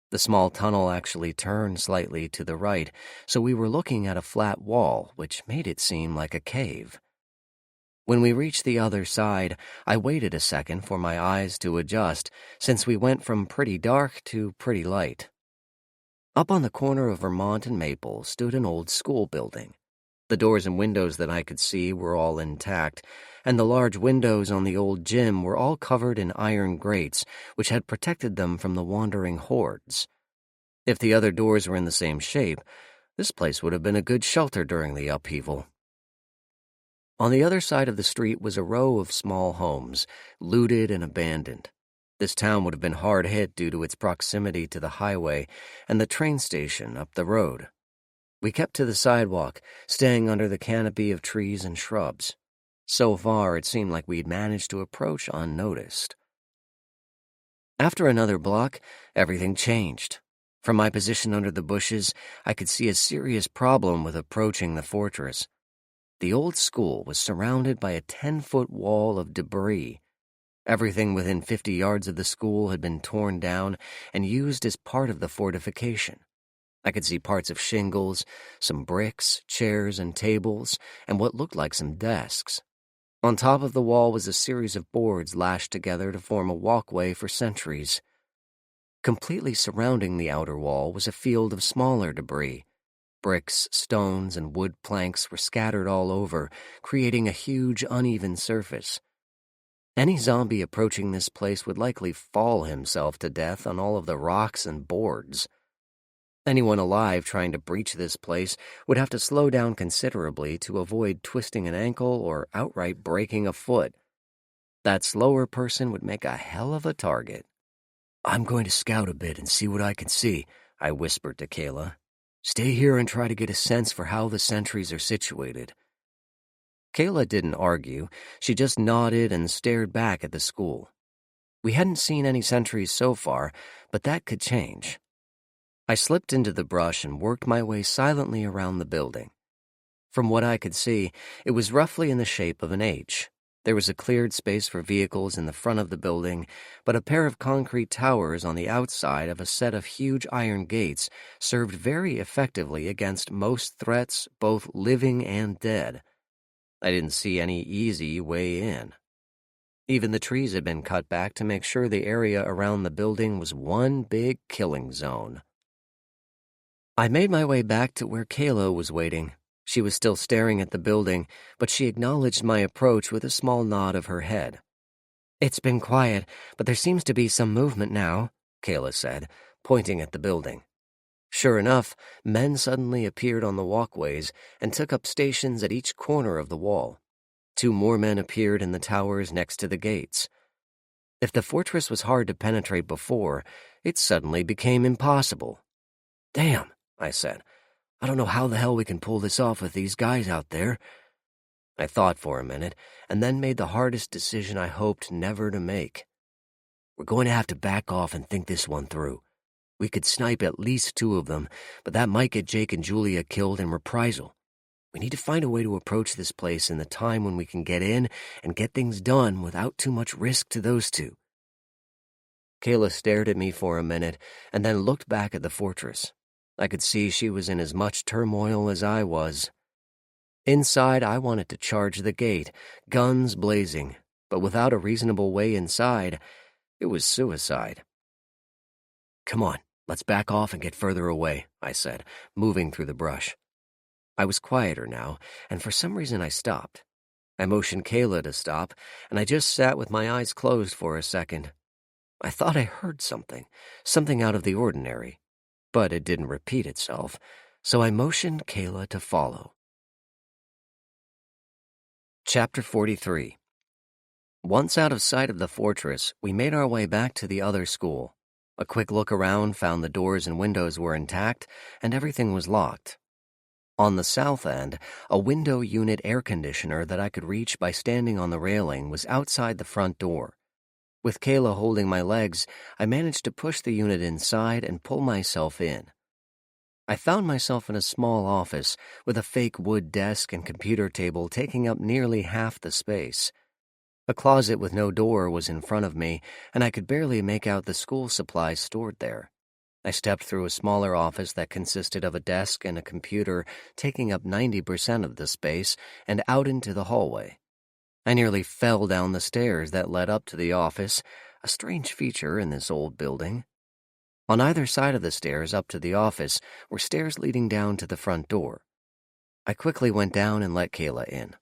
The small tunnel actually turned slightly to the right, so we were looking at a flat wall, which made it seem like a cave. When we reached the other side, I waited a second for my eyes to adjust, since we went from pretty dark to pretty light. Up on the corner of Vermont and Maple stood an old school building. The doors and windows that I could see were all intact, and the large windows on the old gym were all covered in iron grates, which had protected them from the wandering hordes. If the other doors were in the same shape, this place would have been a good shelter during the upheaval. On the other side of the street was a row of small homes, looted and abandoned. This town would have been hard hit due to its proximity to the highway and the train station up the road. We kept to the sidewalk, staying under the canopy of trees and shrubs. So far, it seemed like we'd managed to approach unnoticed. After another block, everything changed. From my position under the bushes, I could see a serious problem with approaching the fortress. The old school was surrounded by a 10-foot wall of debris. Everything within 50 yards of the school had been torn down and used as part of the fortification. I could see parts of shingles, some bricks, chairs, and tables, and what looked like some desks. On top of the wall was a series of boards lashed together to form a walkway for sentries. Completely surrounding the outer wall was a field of smaller debris. Bricks, stones, and wood planks were scattered all over, creating a huge, uneven surface. Any zombie approaching this place would likely fall himself to death on all of the rocks and boards. Anyone alive trying to breach this place would have to slow down considerably to avoid twisting an ankle or outright breaking a foot. That slower person would make a hell of a target. I'm going to scout a bit and see what I can see, I whispered to Kayla. Stay here and try to get a sense for how the sentries are situated. Kayla didn't argue. She just nodded and stared back at the school. We hadn't seen any sentries so far, but that could change. I slipped into the brush and worked my way silently around the building. From what I could see, it was roughly in the shape of an H. There was a cleared space for vehicles in the front of the building, but a pair of concrete towers on the outside of a set of huge iron gates served very effectively against most threats, both living and dead. I didn't see any easy way in. Even the trees had been cut back to make sure the area around the building was one big killing zone. I made my way back to where Kayla was waiting. She was still staring at the building, but she acknowledged my approach with a small nod of her head. It's been quiet, but there seems to be some movement now, Kayla said, pointing at the building. Sure enough, men suddenly appeared on the walkways and took up stations at each corner of the wall. 2 more men appeared in the towers next to the gates. If the fortress was hard to penetrate before, it suddenly became impossible. Damn, I said. I don't know how the hell we can pull this off with these guys out there. I thought for a minute, and then made the hardest decision I hoped never to make. We're going to have to back off and think this one through. We could snipe at least 2 of them, but that might get Jake and Julia killed in reprisal. We need to find a way to approach this place in the time when we can get in and get things done without too much risk to those 2. Kayla stared at me for a minute and then looked back at the fortress. I could see she was in as much turmoil as I was. Inside, I wanted to charge the gate, guns blazing, but without a reasonable way inside, it was suicide. Come on, let's back off and get further away, I said, moving through the brush. I was quieter now, and for some reason I stopped. I motioned Kayla to stop, and I just sat with my eyes closed for a second, I thought I heard something out of the ordinary, but it didn't repeat itself, so I motioned Kayla to follow. Chapter 43. Once out of sight of the fortress, we made our way back to the other school. A quick look around found the doors and windows were intact, and everything was locked. On the south end, a window unit air conditioner that I could reach by standing on the railing was outside the front door. With Kayla holding my legs, I managed to push the unit inside and pull myself in. I found myself in a small office with a fake wood desk and computer table taking up nearly half the space. A closet with no door was in front of me, and I could barely make out the school supplies stored there. I stepped through a smaller office that consisted of a desk and a computer taking up 90% of the space and out into the hallway. I nearly fell down the stairs that led up to the office, a strange feature in this old building. On either side of the stairs up to the office were stairs leading down to the front door. I quickly went down and let Kayla in.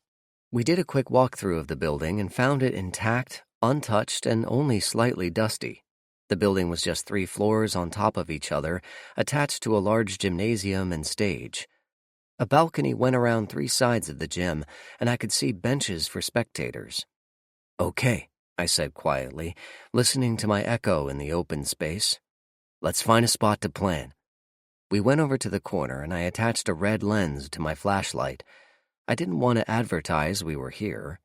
We did a quick walkthrough of the building and found it intact, untouched, and only slightly dusty. The building was just 3 floors on top of each other, attached to a large gymnasium and stage. A balcony went around 3 sides of the gym, and I could see benches for spectators. "Okay," I said quietly, listening to my echo in the open space. "Let's find a spot to plan." We went over to the corner, and I attached a red lens to my flashlight. I didn't want to advertise we were here.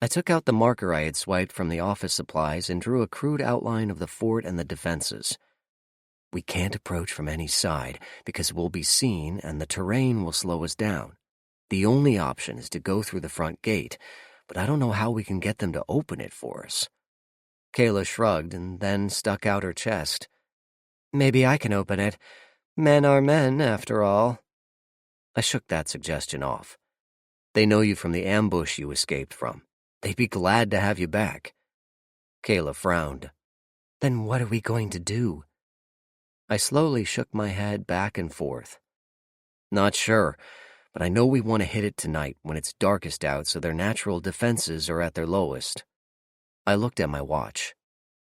I took out the marker I had swiped from the office supplies and drew a crude outline of the fort and the defenses. "We can't approach from any side because we'll be seen and the terrain will slow us down. The only option is to go through the front gate, but I don't know how we can get them to open it for us." Kayla shrugged and then stuck out her chest. "Maybe I can open it. Men are men, after all." I shook that suggestion off. "They know you from the ambush you escaped from. They'd be glad to have you back." Kayla frowned. "Then what are we going to do?" I slowly shook my head back and forth. "Not sure, but I know we want to hit it tonight when it's darkest out so their natural defenses are at their lowest." I looked at my watch.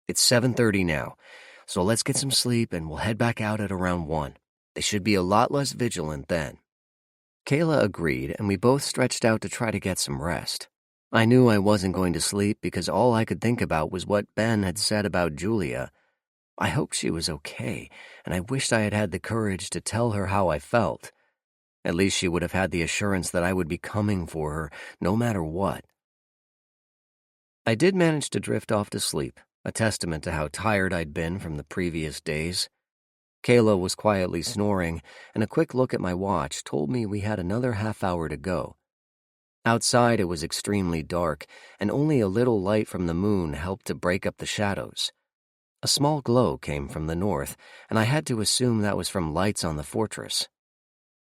"It's 7:30 now, so let's get some sleep and we'll head back out at around 1. They should be a lot less vigilant then." Kayla agreed, and we both stretched out to try to get some rest. I knew I wasn't going to sleep because all I could think about was what Ben had said about Julia. I hoped she was okay, and I wished I had had the courage to tell her how I felt. At least she would have had the assurance that I would be coming for her, no matter what. I did manage to drift off to sleep, a testament to how tired I'd been from the previous days. Kayla was quietly snoring, and a quick look at my watch told me we had another half-hour to go. Outside it was extremely dark, and only a little light from the moon helped to break up the shadows. A small glow came from the north, and I had to assume that was from lights on the fortress.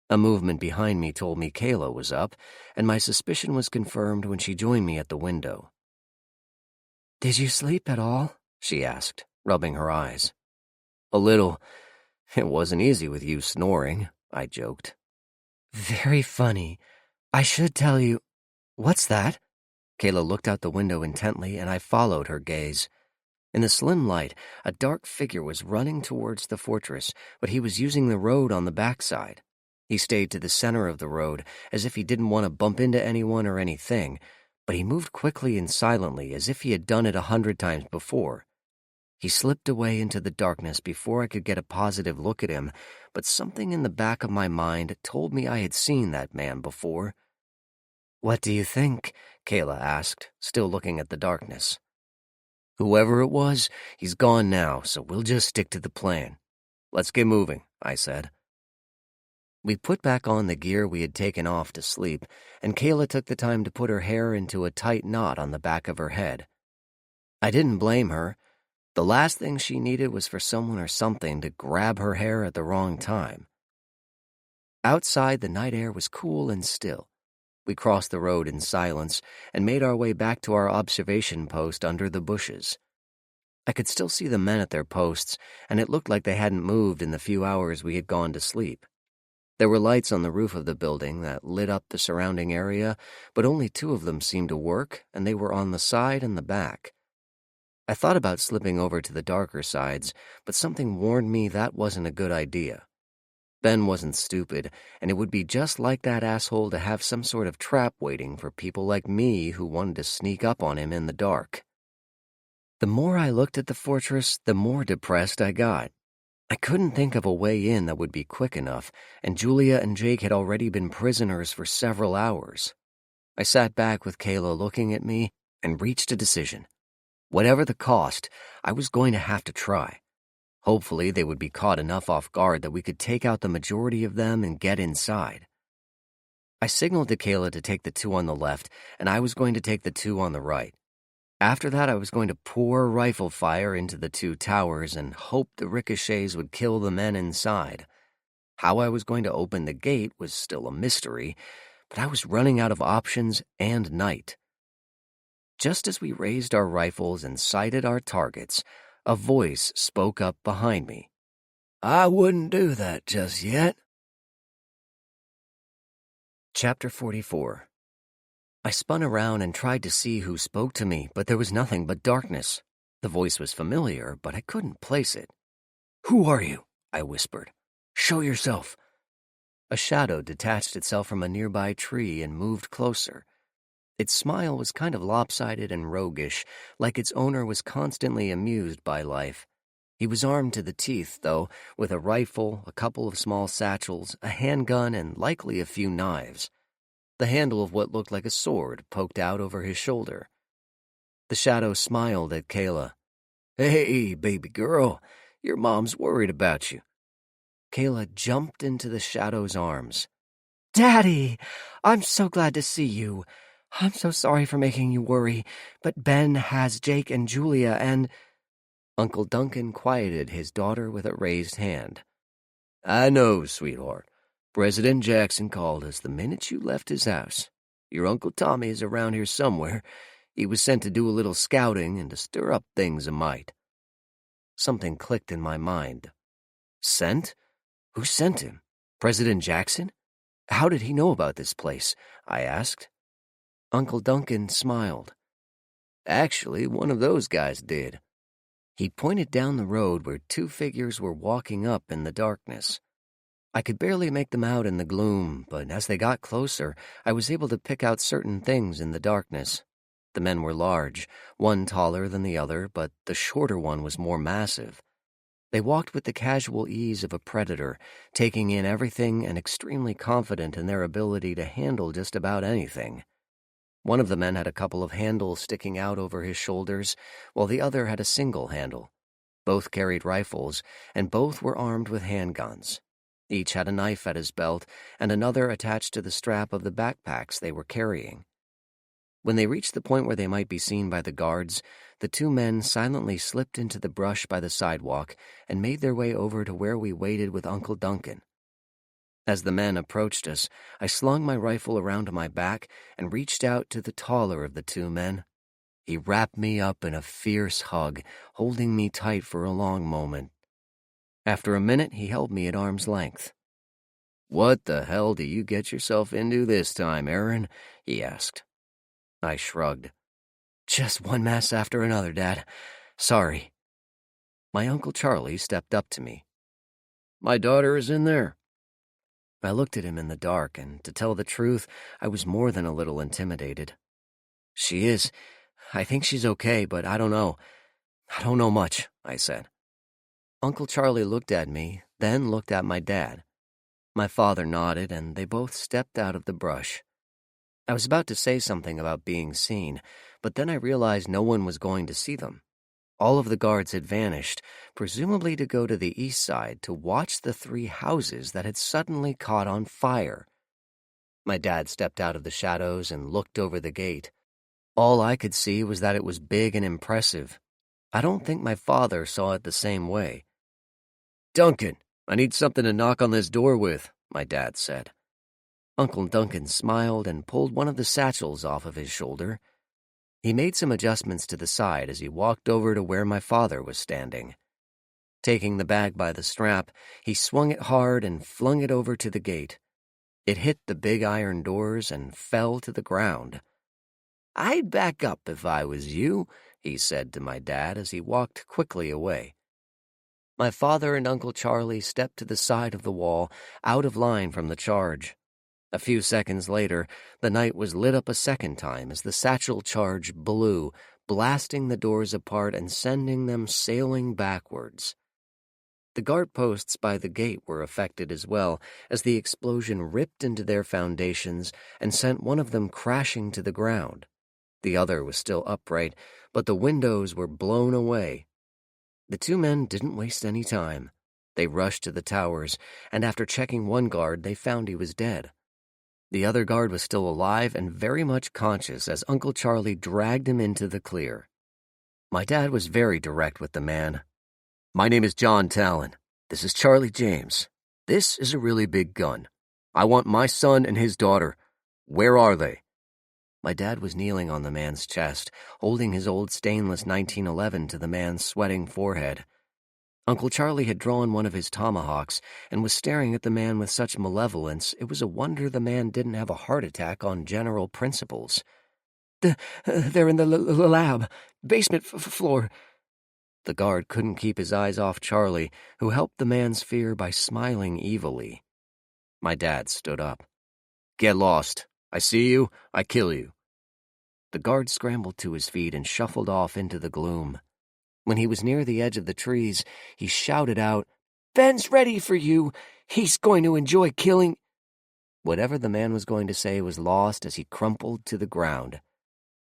A movement behind me told me Kayla was up, and my suspicion was confirmed when she joined me at the window. "Did you sleep at all?" she asked, rubbing her eyes. "A little. It wasn't easy with you snoring," I joked. "Very funny. I should tell you—" "What's that?" Kayla looked out the window intently, and I followed her gaze. In the slim light, a dark figure was running towards the fortress, but he was using the road on the backside. He stayed to the center of the road, as if he didn't want to bump into anyone or anything, but he moved quickly and silently as if he had done it 100 times before. He slipped away into the darkness before I could get a positive look at him, but something in the back of my mind told me I had seen that man before. "What do you think?" Kayla asked, still looking at the darkness. "Whoever it was, he's gone now, so we'll just stick to the plan. Let's get moving," I said. We put back on the gear we had taken off to sleep, and Kayla took the time to put her hair into a tight knot on the back of her head. I didn't blame her. The last thing she needed was for someone or something to grab her hair at the wrong time. Outside, the night air was cool and still. We crossed the road in silence and made our way back to our observation post under the bushes. I could still see the men at their posts, and it looked like they hadn't moved in the few hours we had gone to sleep. There were lights on the roof of the building that lit up the surrounding area, but only 2 of them seemed to work, and they were on the side and the back. I thought about slipping over to the darker sides, but something warned me that wasn't a good idea. Ben wasn't stupid, and it would be just like that asshole to have some sort of trap waiting for people like me who wanted to sneak up on him in the dark. The more I looked at the fortress, the more depressed I got. I couldn't think of a way in that would be quick enough, and Julia and Jake had already been prisoners for several hours. I sat back with Kayla looking at me and reached a decision. Whatever the cost, I was going to have to try. Hopefully, they would be caught enough off guard that we could take out the majority of them and get inside. I signaled to Kayla to take the two on the left, and I was going to take the two on the right. After that, I was going to pour rifle fire into the two towers and hope the ricochets would kill the men inside. How I was going to open the gate was still a mystery, but I was running out of options and night. Just as we raised our rifles and sighted our targets, a voice spoke up behind me. "I wouldn't do that just yet." Chapter 44. I spun around and tried to see who spoke to me, but there was nothing but darkness. The voice was familiar, but I couldn't place it. "Who are you?" I whispered. "Show yourself." A shadow detached itself from a nearby tree and moved closer. Its smile was kind of lopsided and roguish, like its owner was constantly amused by life. He was armed to the teeth, though, with a rifle, a couple of small satchels, a handgun, and likely a few knives. The handle of what looked like a sword poked out over his shoulder. The shadow smiled at Kayla. "Hey, baby girl, your mom's worried about you." Kayla jumped into the shadow's arms. Daddy, I'm so glad to see you. I'm so sorry for making you worry, but Ben has Jake and Julia and—" Uncle Duncan quieted his daughter with a raised hand. "I know, sweetheart. President Jackson called us the minute you left his house. Your Uncle Tommy is around here somewhere. He was sent to do a little scouting and to stir up things a mite." Something clicked in my mind. Sent? Who sent him? President Jackson? How did he know about this place? I asked. Uncle Duncan smiled. "Actually, one of those guys did." He pointed down the road where two figures were walking up in the darkness. I could barely make them out in the gloom, but as they got closer, I was able to pick out certain things in the darkness. The men were large, one taller than the other, but the shorter one was more massive. They walked with the casual ease of a predator, taking in everything and extremely confident in their ability to handle just about anything. One of the men had a couple of handles sticking out over his shoulders, while the other had a single handle. Both carried rifles, and both were armed with handguns. Each had a knife at his belt, and another attached to the strap of the backpacks they were carrying. When they reached the point where they might be seen by the guards, the two men silently slipped into the brush by the sidewalk and made their way over to where we waited with Uncle Duncan. As the men approached us, I slung my rifle around my back and reached out to the taller of the two men. He wrapped me up in a fierce hug, holding me tight for a long moment. After a minute, he held me at arm's length. "What the hell do you get yourself into this time, Aaron?" he asked. I shrugged. "Just one mess after another, Dad. Sorry." My Uncle Charlie stepped up to me. "My daughter is in there." I looked at him in the dark, and to tell the truth, I was more than a little intimidated. "She is. I think she's okay, but I don't know. I don't know much," I said. Uncle Charlie looked at me, then looked at my dad. My father nodded, and they both stepped out of the brush. I was about to say something about being seen, but then I realized no one was going to see them. All of the guards had vanished, presumably to go to the east side to watch the three houses that had suddenly caught on fire. My dad stepped out of the shadows and looked over the gate. All I could see was that it was big and impressive. I don't think my father saw it the same way. "Duncan, I need something to knock on this door with," my dad said. Uncle Duncan smiled and pulled one of the satchels off of his shoulder. He made some adjustments to the side as he walked over to where my father was standing. Taking the bag by the strap, he swung it hard and flung it over to the gate. It hit the big iron doors and fell to the ground. "I'd back up if I was you. he said to my dad as he walked quickly away. My father and Uncle Charlie stepped to the side of the wall, out of line from the charge. A few seconds later, the night was lit up a second time as the satchel charge blew, blasting the doors apart and sending them sailing backwards. The guard posts by the gate were affected as well, as the explosion ripped into their foundations and sent one of them crashing to the ground. The other was still upright, but the windows were blown away. The two men didn't waste any time. They rushed to the towers, and after checking one guard, they found he was dead. The other guard was still alive and very much conscious as Uncle Charlie dragged him into the clear. My dad was very direct with the man. "My name is John Talon. This is Charlie James. This is a really big gun. I want my son and his daughter. Where are they?" My dad was kneeling on the man's chest, holding his old stainless 1911 to the man's sweating forehead. Uncle Charlie had drawn one of his tomahawks and was staring at the man with such malevolence it was a wonder the man didn't have a heart attack on general principles. They're in the lab, basement floor." The guard couldn't keep his eyes off Charlie, who helped the man's fear by smiling evilly. My dad stood up. "Get lost. I see you, I kill you." The guard scrambled to his feet and shuffled off into the gloom. When he was near the edge of the trees, he shouted out, "Ben's ready for you. He's going to enjoy killing—" Whatever the man was going to say was lost as he crumpled to the ground.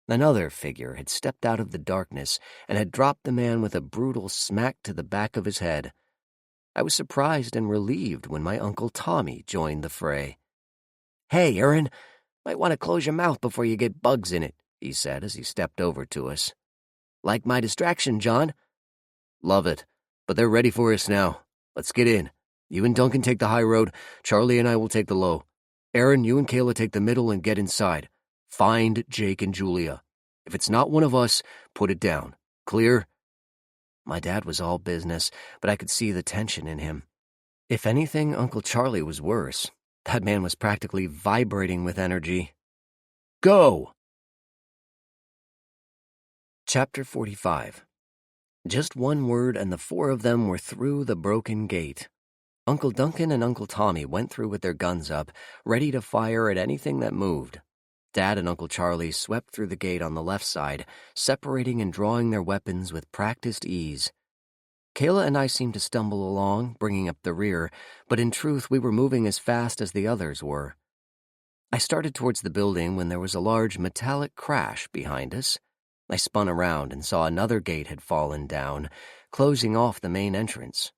Another figure had stepped out of the darkness and had dropped the man with a brutal smack to the back of his head. I was surprised and relieved when my Uncle Tommy joined the fray. "Hey, Aaron, might want to close your mouth before you get bugs in it," he said as he stepped over to us. "Like my distraction, John?" "Love it, but they're ready for us now. Let's get in. You and Duncan take the high road, Charlie and I will take the low. Aaron, you and Kayla take the middle and get inside. Find Jake and Julia. If it's not one of us, put it down. Clear?" My dad was all business, but I could see the tension in him. If anything, Uncle Charlie was worse. That man was practically vibrating with energy. "Go!" Chapter 45. Just one word and the four of them were through the broken gate. Uncle Duncan and Uncle Tommy went through with their guns up, ready to fire at anything that moved. Dad and Uncle Charlie swept through the gate on the left side, separating and drawing their weapons with practiced ease. Kayla and I seemed to stumble along, bringing up the rear, but in truth we were moving as fast as the others were. I started towards the building when there was a large metallic crash behind us. I spun around and saw another gate had fallen down, closing off the main entrance.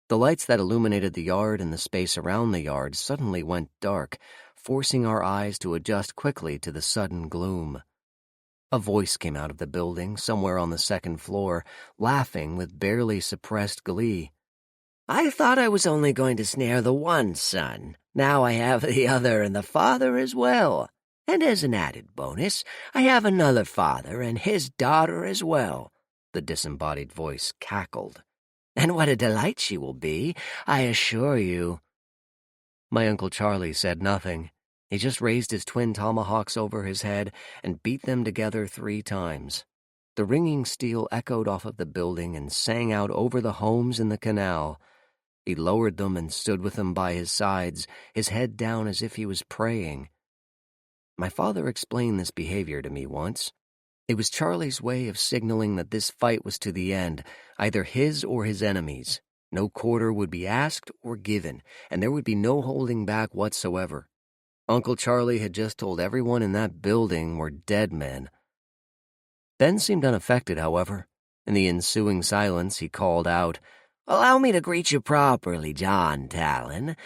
The lights that illuminated the yard and the space around the yard suddenly went dark, forcing our eyes to adjust quickly to the sudden gloom. A voice came out of the building, somewhere on the second floor, laughing with barely suppressed glee. "I thought I was only going to snare the one son. Now I have the other and the father as well. And as an added bonus, I have another father and his daughter as well," the disembodied voice cackled. "And what a delight she will be, I assure you." My Uncle Charlie said nothing. He just raised his twin tomahawks over his head and beat them together 3 times. The ringing steel echoed off of the building and sang out over the homes in the canal. He lowered them and stood with them by his sides, his head down as if he was praying. My father explained this behavior to me once. It was Charlie's way of signaling that this fight was to the end, either his or his enemies. No quarter would be asked or given, and there would be no holding back whatsoever. Uncle Charlie had just told everyone in that building were dead men. Ben seemed unaffected, however. In the ensuing silence, he called out, "Allow me to greet you properly, John Talon.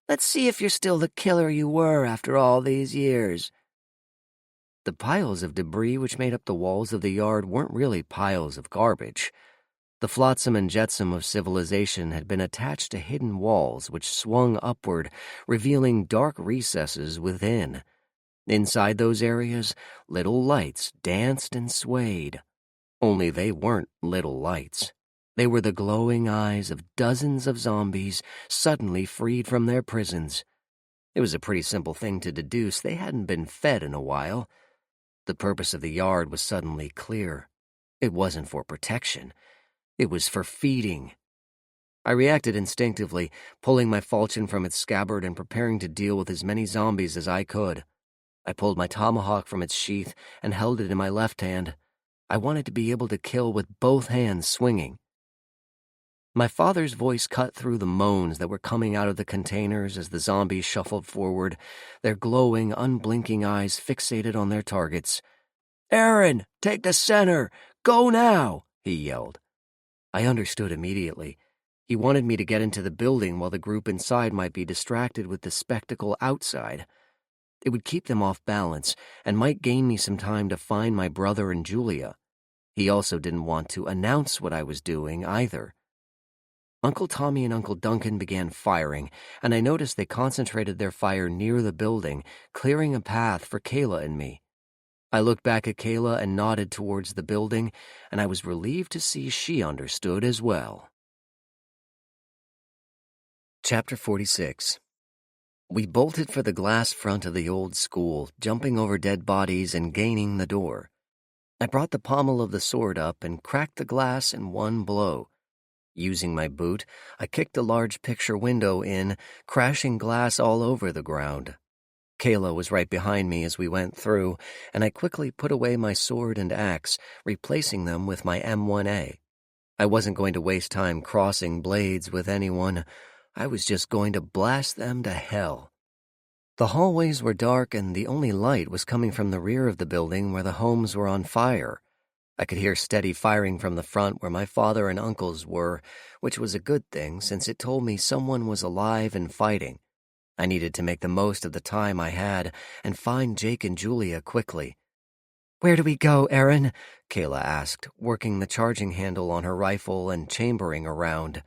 Let's see if you're still the killer you were after all these years." The piles of debris which made up the walls of the yard weren't really piles of garbage. The flotsam and jetsam of civilization had been attached to hidden walls which swung upward, revealing dark recesses within. Inside those areas, little lights danced and swayed. Only they weren't little lights. They were the glowing eyes of dozens of zombies suddenly freed from their prisons. It was a pretty simple thing to deduce they hadn't been fed in a while. The purpose of the yard was suddenly clear. It wasn't for protection. It was for feeding. I reacted instinctively, pulling my falchion from its scabbard and preparing to deal with as many zombies as I could. I pulled my tomahawk from its sheath and held it in my left hand. I wanted to be able to kill with both hands swinging. My father's voice cut through the moans that were coming out of the containers as the zombies shuffled forward, their glowing, unblinking eyes fixated on their targets. "Aaron, take the center! Go now!" he yelled. I understood immediately. He wanted me to get into the building while the group inside might be distracted with the spectacle outside. It would keep them off balance and might gain me some time to find my brother and Julia. He also didn't want to announce what I was doing either. Uncle Tommy and Uncle Duncan began firing, and I noticed they concentrated their fire near the building, clearing a path for Kayla and me. I looked back at Kayla and nodded towards the building, and I was relieved to see she understood as well. Chapter 46. We bolted for the glass front of the old school, jumping over dead bodies and gaining the door. I brought the pommel of the sword up and cracked the glass in one blow. Using my boot, I kicked a large picture window in, crashing glass all over the ground. Kayla was right behind me as we went through, and I quickly put away my sword and axe, replacing them with my M1A. I wasn't going to waste time crossing blades with anyone. I was just going to blast them to hell. The hallways were dark, and the only light was coming from the rear of the building where the homes were on fire. I could hear steady firing from the front where my father and uncles were, which was a good thing since it told me someone was alive and fighting. I needed to make the most of the time I had and find Jake and Julia quickly. "Where do we go, Aaron?" Kayla asked, working the charging handle on her rifle and chambering around.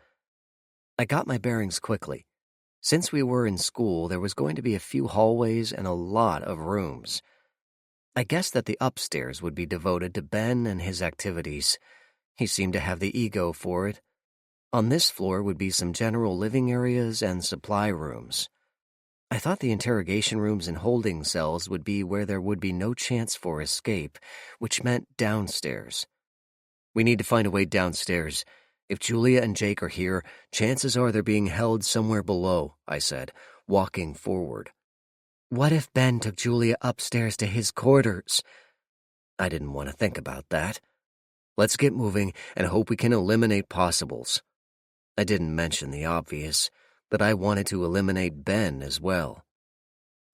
I got my bearings quickly. Since we were in school, there was going to be a few hallways and a lot of rooms. I guessed that the upstairs would be devoted to Ben and his activities. He seemed to have the ego for it. On this floor would be some general living areas and supply rooms. I thought the interrogation rooms and holding cells would be where there would be no chance for escape, which meant downstairs. "We need to find a way downstairs. If Julia and Jake are here, chances are they're being held somewhere below," I said, walking forward. "What if Ben took Julia upstairs to his quarters?" I didn't want to think about that. Let's get moving and hope we can eliminate possibles. I didn't mention the obvious, that I wanted to eliminate Ben as well.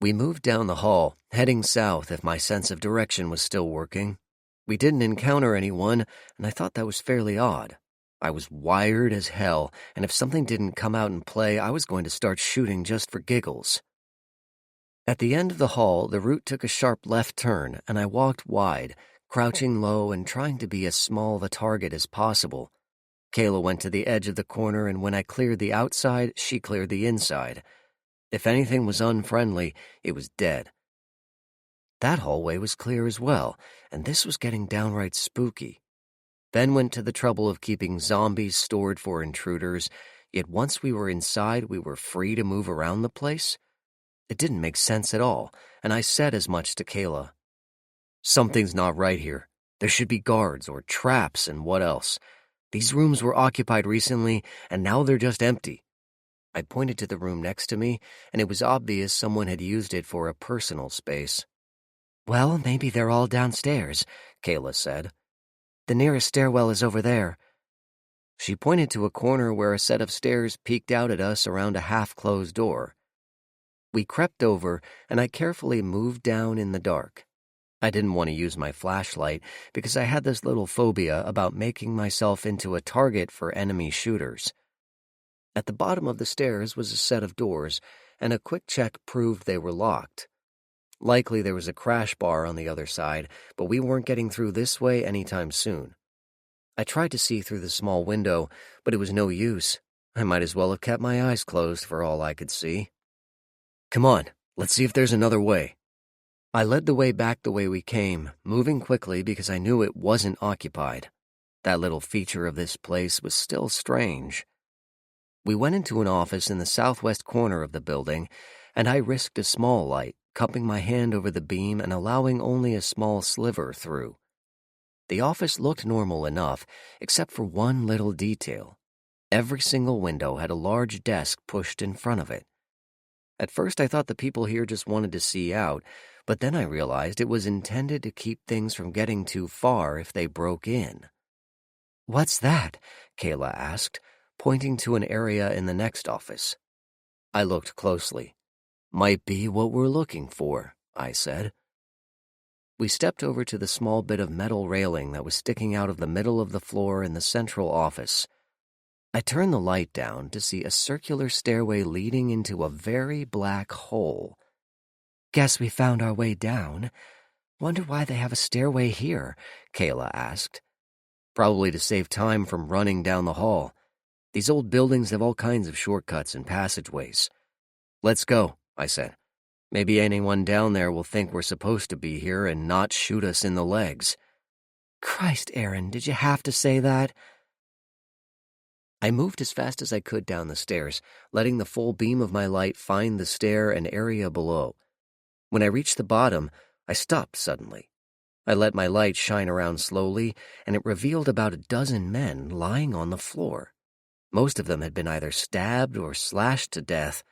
We moved down the hall, heading south if my sense of direction was still working. We didn't encounter anyone, and I thought that was fairly odd. I was wired as hell, and if something didn't come out and play, I was going to start shooting just for giggles. At the end of the hall, the route took a sharp left turn, and I walked wide, crouching low and trying to be as small of a target as possible. Kayla went to the edge of the corner, and when I cleared the outside, she cleared the inside. If anything was unfriendly, it was dead. That hallway was clear as well, and this was getting downright spooky. Ben went to the trouble of keeping zombies stored for intruders, yet once we were inside, we were free to move around the place? It didn't make sense at all, and I said as much to Kayla. "Something's not right here. There should be guards or traps and what else. These rooms were occupied recently, and now they're just empty." I pointed to the room next to me, and it was obvious someone had used it for a personal space. "Well, maybe they're all downstairs," Kayla said. "The nearest stairwell is over there." She pointed to a corner where a set of stairs peeked out at us around a half-closed door. We crept over, and I carefully moved down in the dark. I didn't want to use my flashlight because I had this little phobia about making myself into a target for enemy shooters. At the bottom of the stairs was a set of doors, and a quick check proved they were locked. Likely there was a crash bar on the other side, but we weren't getting through this way anytime soon. I tried to see through the small window, but it was no use. I might as well have kept my eyes closed for all I could see. "Come on, let's see if there's another way." I led the way back the way we came, moving quickly because I knew it wasn't occupied. That little feature of this place was still strange. We went into an office in the southwest corner of the building, and I risked a small light, cupping my hand over the beam and allowing only a small sliver through. The office looked normal enough, except for one little detail. Every single window had a large desk pushed in front of it. At first I thought the people here just wanted to see out, but then I realized it was intended to keep things from getting too far if they broke in. "What's that?" Kayla asked, pointing to an area in the next office. I looked closely. "Might be what we're looking for," I said. We stepped over to the small bit of metal railing that was sticking out of the middle of the floor in the central office. I turned the light down to see a circular stairway leading into a very black hole. "Guess we found our way down. Wonder why they have a stairway here?" Kayla asked. "Probably to save time from running down the hall. These old buildings have all kinds of shortcuts and passageways." "Let's go," I said. "Maybe anyone down there will think we're supposed to be here and not shoot us in the legs." "Christ, Aaron, did you have to say that?" I moved as fast as I could down the stairs, letting the full beam of my light find the stair and area below. When I reached the bottom, I stopped suddenly. I let my light shine around slowly, and it revealed about a dozen men lying on the floor. Most of them had been either stabbed or slashed to death.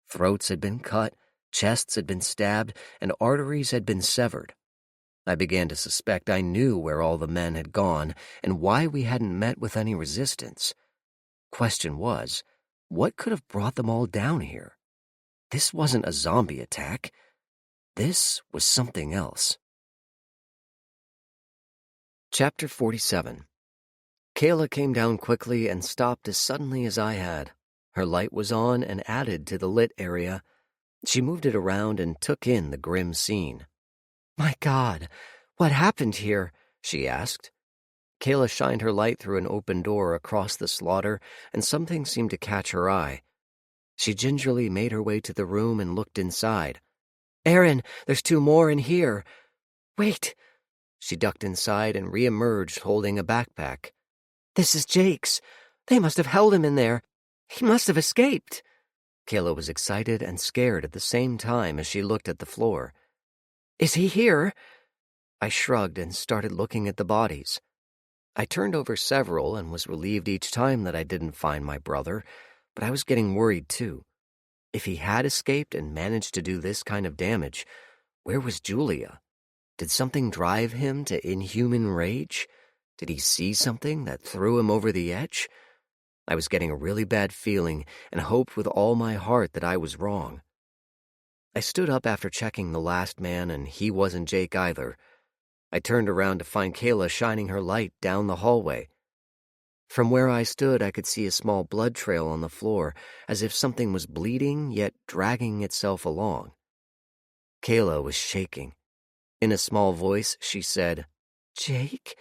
Throats had been cut, chests had been stabbed, and arteries had been severed. I began to suspect I knew where all the men had gone and why we hadn't met with any resistance. Question was, what could have brought them all down here? This wasn't a zombie attack. This was something else. Chapter 47. Kayla came down quickly and stopped as suddenly as I had. Her light was on and added to the lit area. She moved it around and took in the grim scene. "My God, what happened here?" she asked. Kayla shined her light through an open door across the slaughter, and something seemed to catch her eye. She gingerly made her way to the room and looked inside. "Aaron, there's 2 more in here." "Wait." She ducked inside and reemerged holding a backpack. "This is Jake's. They must have held him in there. He must have escaped." Kayla was excited and scared at the same time as she looked at the floor. "Is he here?" I shrugged and started looking at the bodies. I turned over several and was relieved each time that I didn't find my brother, but I was getting worried too. If he had escaped and managed to do this kind of damage, where was Julia? Did something drive him to inhuman rage? Did he see something that threw him over the edge? I was getting a really bad feeling and hoped with all my heart that I was wrong. I stood up after checking the last man, and he wasn't Jake either. I turned around to find Kayla shining her light down the hallway. From where I stood, I could see a small blood trail on the floor, as if something was bleeding yet dragging itself along. Kayla was shaking. In a small voice, she said, "Jake?"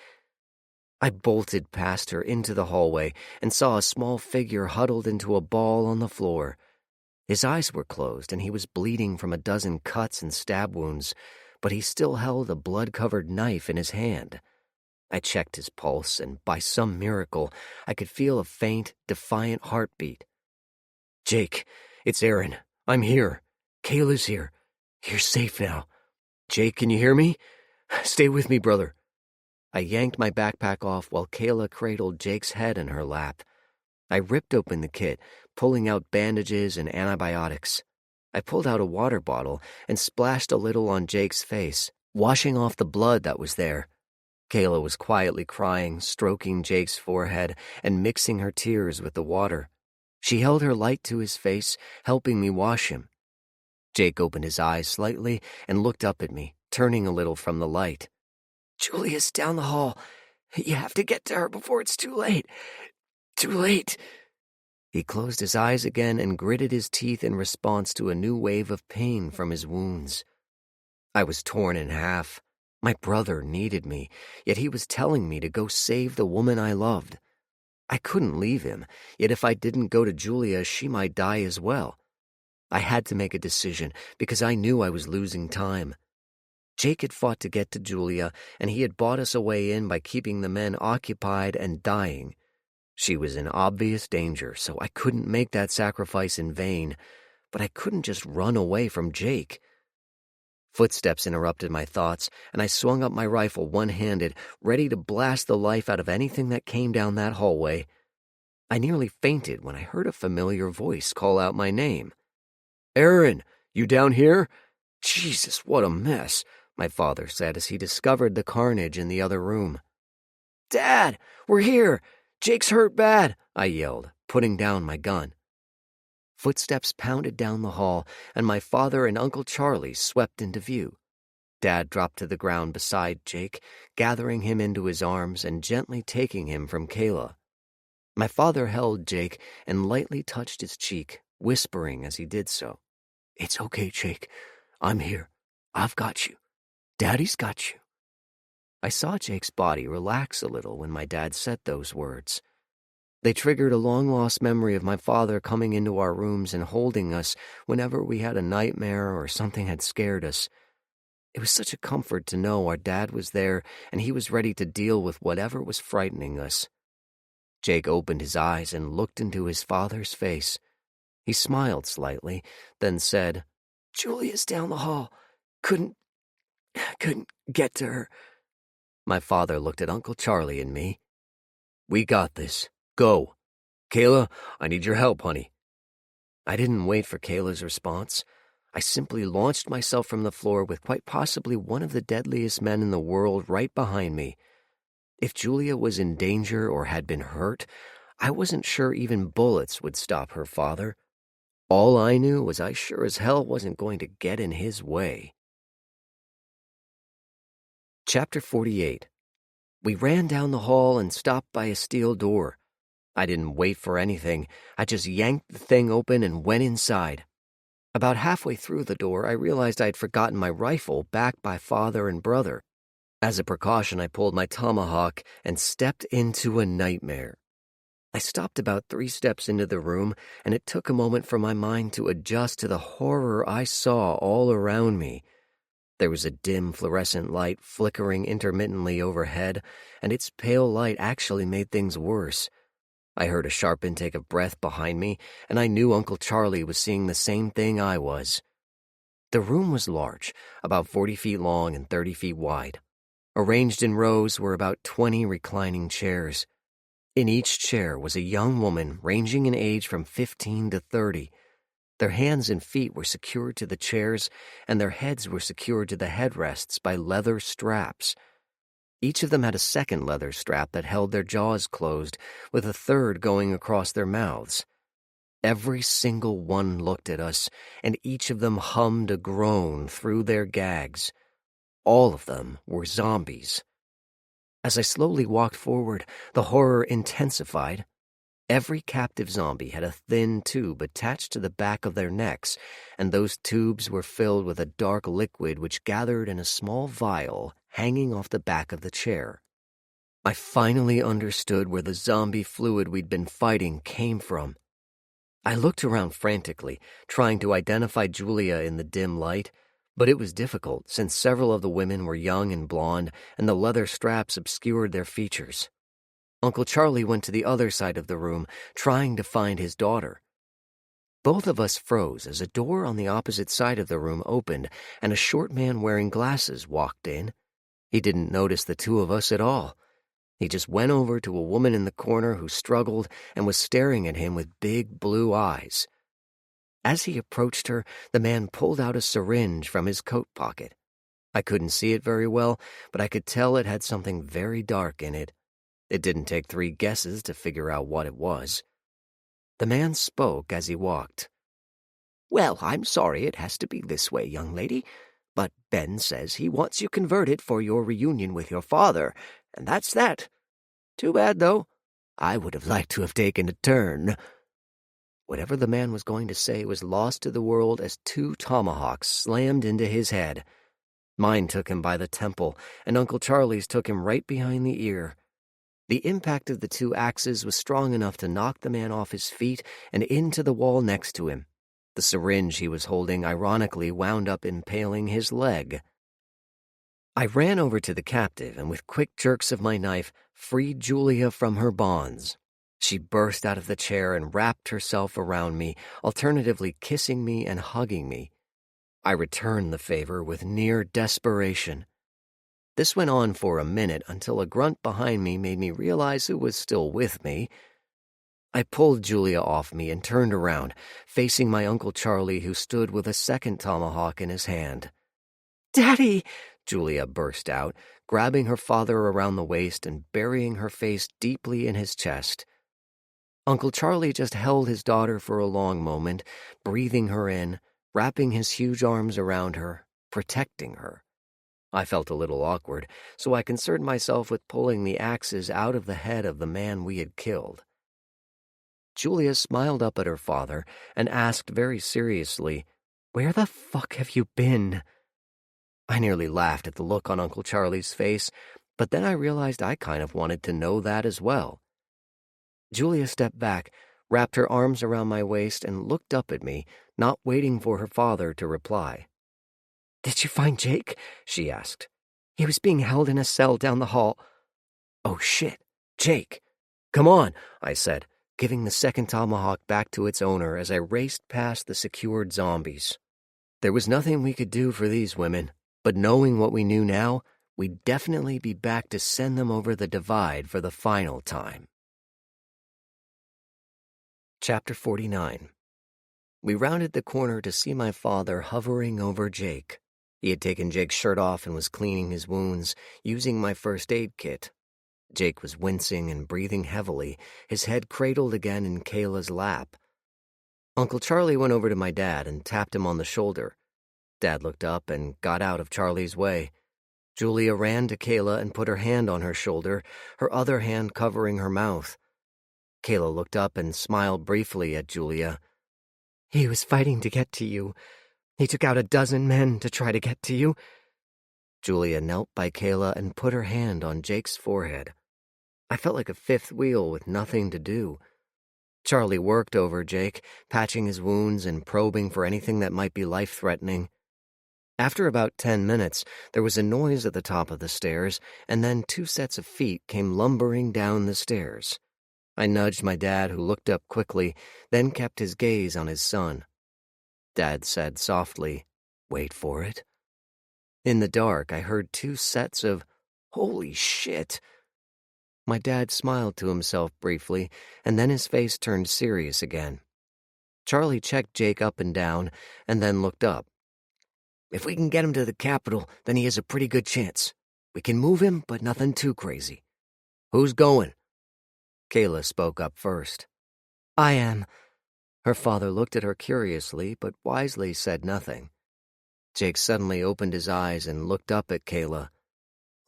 I bolted past her into the hallway and saw a small figure huddled into a ball on the floor. His eyes were closed and he was bleeding from a dozen cuts and stab wounds, but he still held a blood-covered knife in his hand. I checked his pulse, and by some miracle, I could feel a faint, defiant heartbeat. "Jake, it's Aaron. I'm here. Kayla's here. You're safe now. Jake, can you hear me? Stay with me, brother." I yanked my backpack off while Kayla cradled Jake's head in her lap. I ripped open the kit, pulling out bandages and antibiotics. I pulled out a water bottle and splashed a little on Jake's face, washing off the blood that was there. Kayla was quietly crying, stroking Jake's forehead and mixing her tears with the water. She held her light to his face, helping me wash him. Jake opened his eyes slightly and looked up at me, turning a little from the light. "Julia's down the hall. You have to get to her before it's too late. Too late." He closed his eyes again and gritted his teeth in response to a new wave of pain from his wounds. I was torn in half. My brother needed me, yet he was telling me to go save the woman I loved. I couldn't leave him, yet if I didn't go to Julia, she might die as well. I had to make a decision because I knew I was losing time. Jake had fought to get to Julia, and he had bought us a way in by keeping the men occupied and dying. She was in obvious danger, so I couldn't make that sacrifice in vain, but I couldn't just run away from Jake. Footsteps interrupted my thoughts, and I swung up my rifle one-handed, ready to blast the life out of anything that came down that hallway. I nearly fainted when I heard a familiar voice call out my name. "Aaron, you down here?" "Jesus, what a mess," my father said as he discovered the carnage in the other room. "Dad, we're here! Jake's hurt bad," I yelled, putting down my gun. Footsteps pounded down the hall, and my father and Uncle Charlie swept into view. Dad dropped to the ground beside Jake, gathering him into his arms and gently taking him from Kayla. My father held Jake and lightly touched his cheek, whispering as he did so, "It's okay, Jake. I'm here. I've got you. Daddy's got you." I saw Jake's body relax a little when my dad said those words. They triggered a long-lost memory of my father coming into our rooms and holding us whenever we had a nightmare or something had scared us. It was such a comfort to know our dad was there and he was ready to deal with whatever was frightening us. Jake opened his eyes and looked into his father's face. He smiled slightly, then said, "Julia's down the hall. Couldn't get to her." My father looked at Uncle Charlie and me. "We got this. Go. Kayla, I need your help, honey." I didn't wait for Kayla's response. I simply launched myself from the floor with quite possibly one of the deadliest men in the world right behind me. If Julia was in danger or had been hurt, I wasn't sure even bullets would stop her father. All I knew was I sure as hell wasn't going to get in his way. Chapter 48. We ran down the hall and stopped by a steel door. I didn't wait for anything. I just yanked the thing open and went inside. About halfway through the door, I realized I'd forgotten my rifle back by father and brother. As a precaution, I pulled my tomahawk and stepped into a nightmare. I stopped about 3 steps into the room, and it took a moment for my mind to adjust to the horror I saw all around me. There was a dim fluorescent light flickering intermittently overhead, and its pale light actually made things worse. I heard a sharp intake of breath behind me, and I knew Uncle Charlie was seeing the same thing I was. The room was large, about 40 feet long and 30 feet wide. Arranged in rows were about 20 reclining chairs. In each chair was a young woman ranging in age from 15 to 30. Their hands and feet were secured to the chairs, and their heads were secured to the headrests by leather straps. Each of them had a second leather strap that held their jaws closed, with a third going across their mouths. Every single one looked at us, and each of them hummed a groan through their gags. All of them were zombies. As I slowly walked forward, the horror intensified. Every captive zombie had a thin tube attached to the back of their necks, and those tubes were filled with a dark liquid which gathered in a small vial hanging off the back of the chair. I finally understood where the zombie fluid we'd been fighting came from. I looked around frantically, trying to identify Julia in the dim light, but it was difficult since several of the women were young and blonde, and the leather straps obscured their features. Uncle Charlie went to the other side of the room, trying to find his daughter. Both of us froze as a door on the opposite side of the room opened, and a short man wearing glasses walked in. He didn't notice the two of us at all. He just went over to a woman in the corner who struggled and was staring at him with big blue eyes. As he approached her, the man pulled out a syringe from his coat pocket. I couldn't see it very well, but I could tell it had something very dark in it. It didn't take 3 guesses to figure out what it was. The man spoke as he walked. "Well, I'm sorry it has to be this way, young lady, but Ben says he wants you converted for your reunion with your father, and that's that. Too bad, though. I would have liked to have taken a turn." Whatever the man was going to say was lost to the world as 2 tomahawks slammed into his head. Mine took him by the temple, and Uncle Charlie's took him right behind the ear. The impact of the 2 axes was strong enough to knock the man off his feet and into the wall next to him. The syringe he was holding ironically wound up impaling his leg. I ran over to the captive and with quick jerks of my knife freed Julia from her bonds. She burst out of the chair and wrapped herself around me, alternatively kissing me and hugging me. I returned the favor with near desperation. This went on for a minute until a grunt behind me made me realize who was still with me. I pulled Julia off me and turned around, facing my Uncle Charlie, who stood with a second tomahawk in his hand. "Daddy!" Julia burst out, grabbing her father around the waist and burying her face deeply in his chest. Uncle Charlie just held his daughter for a long moment, breathing her in, wrapping his huge arms around her, protecting her. I felt a little awkward, so I concerned myself with pulling the axes out of the head of the man we had killed. Julia smiled up at her father and asked very seriously, "Where the fuck have you been?" I nearly laughed at the look on Uncle Charlie's face, but then I realized I kind of wanted to know that as well. Julia stepped back, wrapped her arms around my waist, and looked up at me, not waiting for her father to reply. "Did you find Jake?" she asked. "He was being held in a cell down the hall." "Oh shit, Jake. Come on," I said, giving the second tomahawk back to its owner as I raced past the secured zombies. There was nothing we could do for these women, but knowing what we knew now, we'd definitely be back to send them over the divide for the final time. Chapter 49. We rounded the corner to see my father hovering over Jake. He had taken Jake's shirt off and was cleaning his wounds, using my first aid kit. Jake was wincing and breathing heavily, his head cradled again in Kayla's lap. Uncle Charlie went over to my dad and tapped him on the shoulder. Dad looked up and got out of Charlie's way. Julia ran to Kayla and put her hand on her shoulder, her other hand covering her mouth. Kayla looked up and smiled briefly at Julia. "He was fighting to get to you. He took out 12 men to try to get to you." Julia knelt by Kayla and put her hand on Jake's forehead. I felt like a fifth wheel with nothing to do. Charlie worked over Jake, patching his wounds and probing for anything that might be life-threatening. After about 10 minutes, there was a noise at the top of the stairs, and then 2 sets of feet came lumbering down the stairs. I nudged my dad, who looked up quickly, then kept his gaze on his son. Dad said softly, "Wait for it." In the dark, I heard 2 sets of, "Holy shit." My dad smiled to himself briefly, and then his face turned serious again. Charlie checked Jake up and down, and then looked up. "If we can get him to the Capitol, then he has a pretty good chance. We can move him, but nothing too crazy." "Who's going?" Kayla spoke up first. "I am." Her father looked at her curiously, but wisely said nothing. Jake suddenly opened his eyes and looked up at Kayla.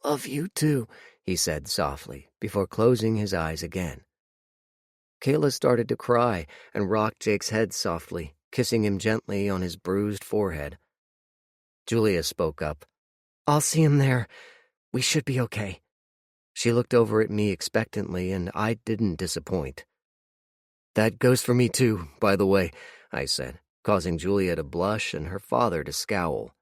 "Love you too," he said softly, before closing his eyes again. Kayla started to cry and rocked Jake's head softly, kissing him gently on his bruised forehead. Julia spoke up. "I'll see him there. We should be okay." She looked over at me expectantly, and I didn't disappoint. "That goes for me too, by the way," I said, causing Julia to blush and her father to scowl.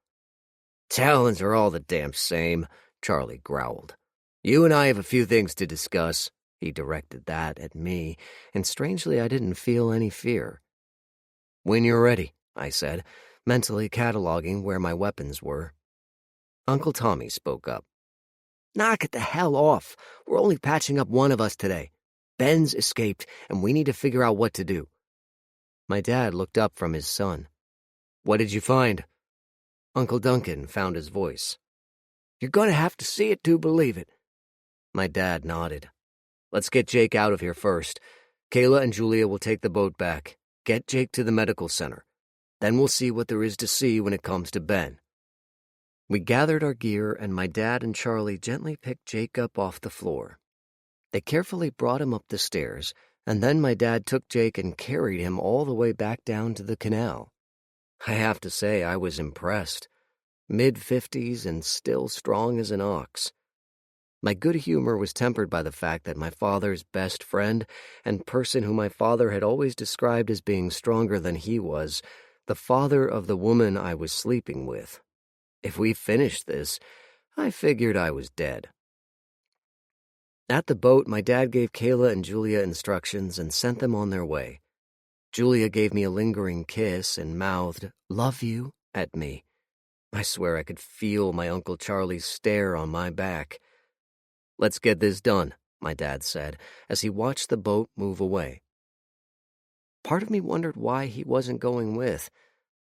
"Talons are all the damn same," Charlie growled. "You and I have a few things to discuss." He directed that at me, and strangely I didn't feel any fear. "When you're ready," I said, mentally cataloging where my weapons were. Uncle Tommy spoke up. "Knock it the hell off. We're only patching up one of us today. Ben's escaped, and we need to figure out what to do." My dad looked up from his son. "What did you find?" Uncle Duncan found his voice. "You're going to have to see it to believe it." My dad nodded. "Let's get Jake out of here first. Kayla and Julia will take the boat back. Get Jake to the medical center. Then we'll see what there is to see when it comes to Ben." We gathered our gear, and my dad and Charlie gently picked Jake up off the floor. They carefully brought him up the stairs, and then my dad took Jake and carried him all the way back down to the canal. I have to say I was impressed. Mid-50s and still strong as an ox. My good humor was tempered by the fact that my father's best friend and person whom my father had always described as being stronger than he was, the father of the woman I was sleeping with. If we finished this, I figured I was dead. At the boat, my dad gave Kayla and Julia instructions and sent them on their way. Julia gave me a lingering kiss and mouthed, "Love you," at me. I swear I could feel my Uncle Charlie's stare on my back. "Let's get this done," my dad said, as he watched the boat move away. Part of me wondered why he wasn't going with,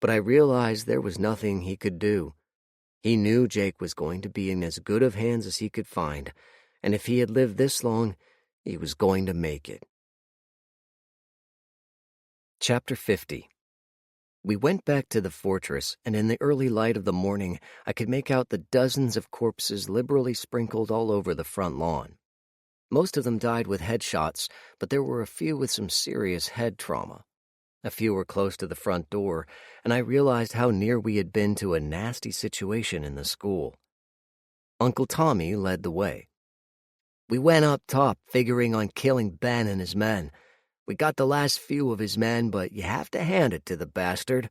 but I realized there was nothing he could do. He knew Jake was going to be in as good of hands as he could find, and if he had lived this long, he was going to make it. Chapter 50. We went back to the fortress, and in the early light of the morning, I could make out the dozens of corpses liberally sprinkled all over the front lawn. Most of them died with headshots, but there were a few with some serious head trauma. A few were close to the front door, and I realized how near we had been to a nasty situation in the school. Uncle Tommy led the way. "We went up top, figuring on killing Ben and his men. We got the last few of his men, but you have to hand it to the bastard."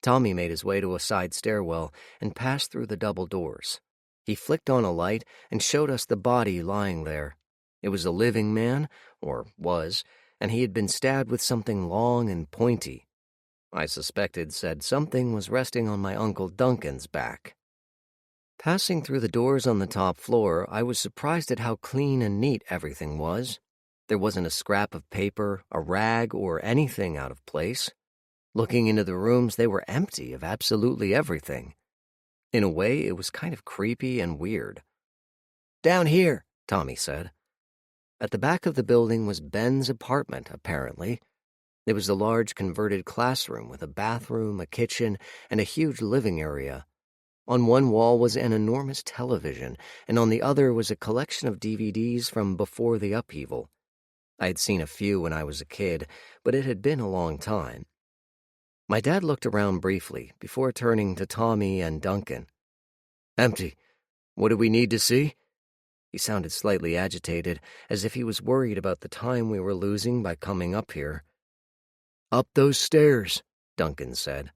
Tommy made his way to a side stairwell and passed through the double doors. He flicked on a light and showed us the body lying there. It was a living man, or was, and he had been stabbed with something long and pointy. I suspected said something was resting on my Uncle Duncan's back. Passing through the doors on the top floor, I was surprised at how clean and neat everything was. There wasn't a scrap of paper, a rag, or anything out of place. Looking into the rooms, they were empty of absolutely everything. In a way, it was kind of creepy and weird. "Down here," Tommy said. At the back of the building was Ben's apartment, apparently. It was a large converted classroom with a bathroom, a kitchen, and a huge living area. On one wall was an enormous television, and on the other was a collection of DVDs from before the upheaval. I had seen a few when I was a kid, but it had been a long time. My dad looked around briefly before turning to Tommy and Duncan. "Empty. What do we need to see?" He sounded slightly agitated, as if he was worried about the time we were losing by coming up here. "Up those stairs," Duncan said.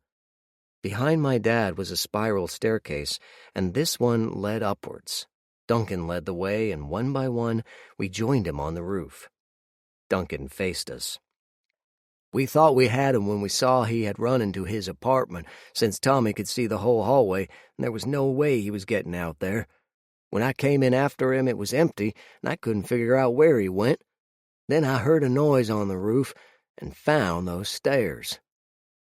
Behind my dad was a spiral staircase, and this one led upwards. Duncan led the way, and one by one, we joined him on the roof. Duncan faced us. "We thought we had him when we saw he had run into his apartment, since Tommy could see the whole hallway, and there was no way he was getting out there. When I came in after him, it was empty, and I couldn't figure out where he went. Then I heard a noise on the roof and found those stairs.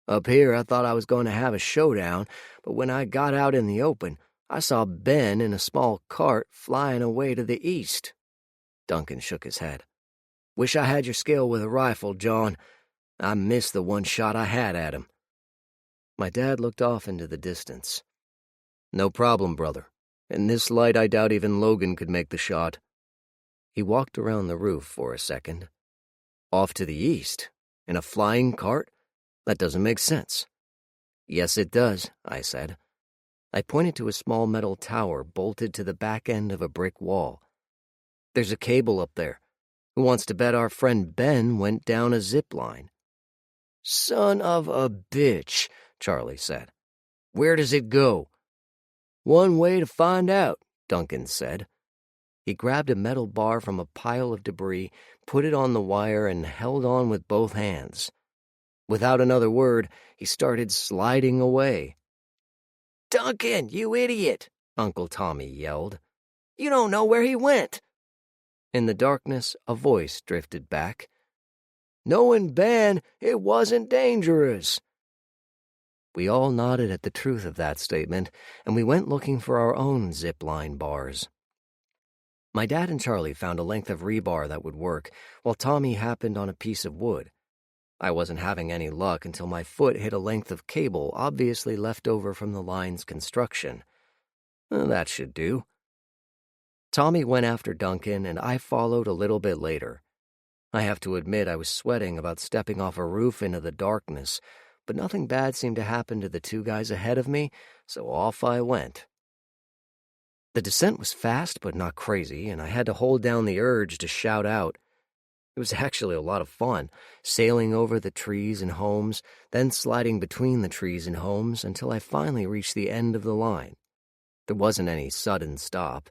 Up here, I thought I was going to have a showdown, but when I got out in the open, I saw Ben in a small cart flying away to the east." Duncan shook his head. "Wish I had your skill with a rifle, John. I missed the one shot I had at him." My dad looked off into the distance. "No problem, brother. In this light, I doubt even Logan could make the shot." He walked around the roof for a second. "Off to the east? In a flying cart? That doesn't make sense." "Yes, it does," I said. I pointed to a small metal tower bolted to the back end of a brick wall. "There's a cable up there. Who wants to bet our friend Ben went down a zip line?" "Son of a bitch," Charlie said. "Where does it go?" "One way to find out," Duncan said. He grabbed a metal bar from a pile of debris, put it on the wire, and held on with both hands. Without another word, he started sliding away. "Duncan, you idiot!" Uncle Tommy yelled. "You don't know where he went." In the darkness, a voice drifted back. "Knowing Ben, it wasn't dangerous." We all nodded at the truth of that statement, and we went looking for our own zip-line bars. My dad and Charlie found a length of rebar that would work, while Tommy happened on a piece of wood. I wasn't having any luck until my foot hit a length of cable obviously left over from the line's construction. That should do. Tommy went after Duncan, and I followed a little bit later. I have to admit I was sweating about stepping off a roof into the darkness, but nothing bad seemed to happen to the two guys ahead of me, so off I went. The descent was fast but not crazy, and I had to hold down the urge to shout out. It was actually a lot of fun, sailing over the trees and homes, then sliding between the trees and homes until I finally reached the end of the line. There wasn't any sudden stop.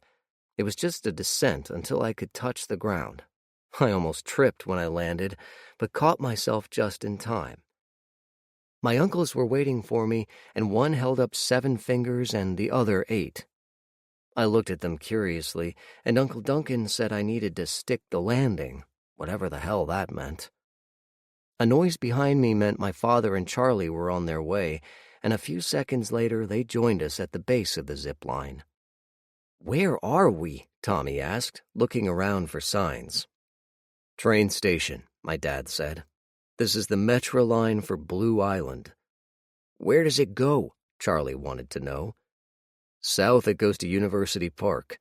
It was just a descent until I could touch the ground. I almost tripped when I landed, but caught myself just in time. My uncles were waiting for me, and one held up 7 fingers and the other 8. I looked at them curiously, and Uncle Duncan said I needed to stick the landing, whatever the hell that meant. A noise behind me meant my father and Charlie were on their way, and a few seconds later they joined us at the base of the zip line. "Where are we?" Tommy asked, looking around for signs. "Train station," my dad said. "This is the Metro line for Blue Island." "Where does it go?" Charlie wanted to know. "South it goes to University Park.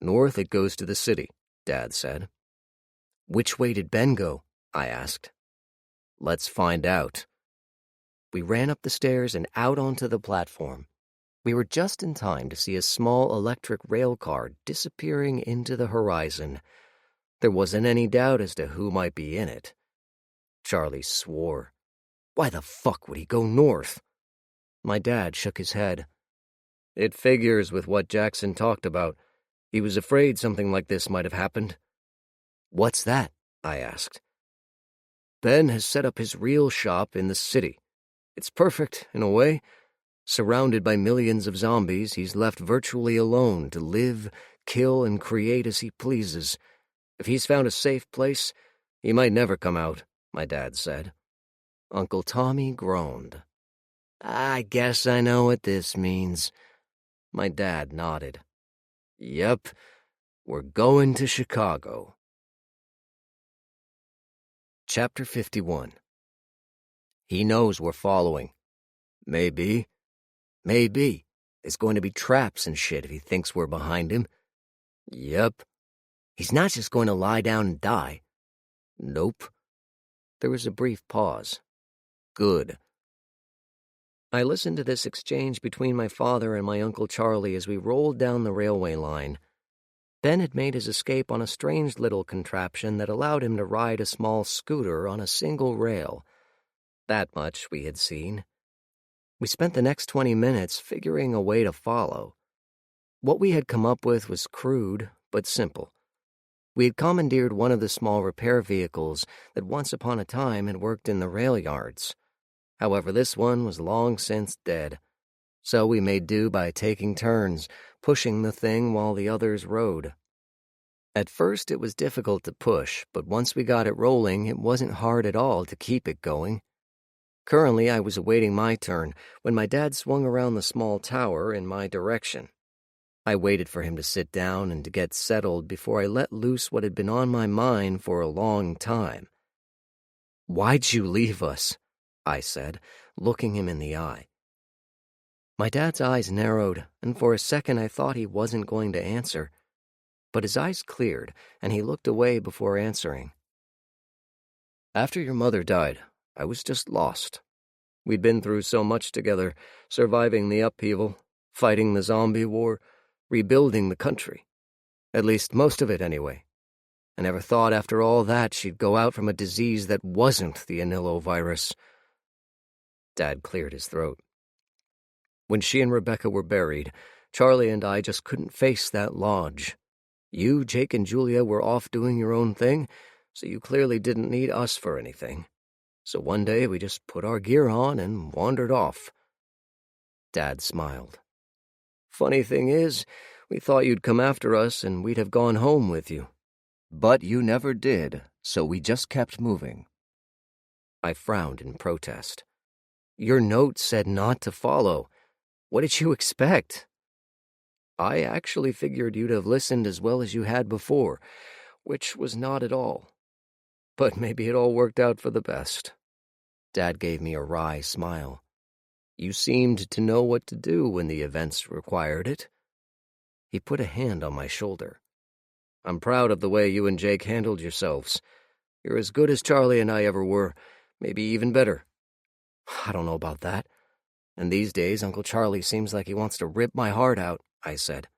North it goes to the city," Dad said. "Which way did Ben go?" I asked. "Let's find out." We ran up the stairs and out onto the platform. We were just in time to see a small electric rail car disappearing into the horizon. There wasn't any doubt as to who might be in it. Charlie swore. Why the fuck would he go north? My dad shook his head. "It figures with what Jackson talked about. He was afraid something like this might have happened." "What's that?" I asked. "Ben has set up his real shop in the city. It's perfect, in a way. Surrounded by millions of zombies, he's left virtually alone to live, kill, and create as he pleases. If he's found a safe place, he might never come out," my dad said. Uncle Tommy groaned. "I guess I know what this means." My dad nodded. "Yep, we're going to Chicago." Chapter 51. He knows we're following. Maybe. Maybe. There's going to be traps and shit if he thinks we're behind him. Yep. He's not just going to lie down and die. Nope. There was a brief pause. Good. I listened to this exchange between my father and my Uncle Charlie as we rolled down the railway line. Ben had made his escape on a strange little contraption that allowed him to ride a small scooter on a single rail. That much we had seen. We spent the next 20 minutes figuring a way to follow. What we had come up with was crude, but simple. We had commandeered one of the small repair vehicles that once upon a time had worked in the rail yards. However, this one was long since dead, so we made do by taking turns, pushing the thing while the others rode. At first it was difficult to push, but once we got it rolling, it wasn't hard at all to keep it going. Currently, I was awaiting my turn when my dad swung around the small tower in my direction. I waited for him to sit down and to get settled before I let loose what had been on my mind for a long time. "Why'd you leave us?" I said, looking him in the eye. My dad's eyes narrowed, and for a second I thought he wasn't going to answer. But his eyes cleared, and he looked away before answering. "After your mother died, I was just lost. We'd been through so much together, surviving the upheaval, fighting the zombie war, rebuilding the country. At least most of it, anyway. I never thought after all that she'd go out from a disease that wasn't the anilovirus." Dad cleared his throat. "When she and Rebecca were buried, Charlie and I just couldn't face that lodge. You, Jake, and Julia were off doing your own thing, so you clearly didn't need us for anything. So one day we just put our gear on and wandered off." Dad smiled. "Funny thing is, we thought you'd come after us and we'd have gone home with you. But you never did, so we just kept moving." I frowned in protest. "Your note said not to follow. What did you expect?" "I actually figured you'd have listened as well as you had before, which was not at all. But maybe it all worked out for the best." Dad gave me a wry smile. "You seemed to know what to do when the events required it." He put a hand on my shoulder. "I'm proud of the way you and Jake handled yourselves. You're as good as Charlie and I ever were, maybe even better." "I don't know about that. And these days, Uncle Charlie seems like he wants to rip my heart out," I said.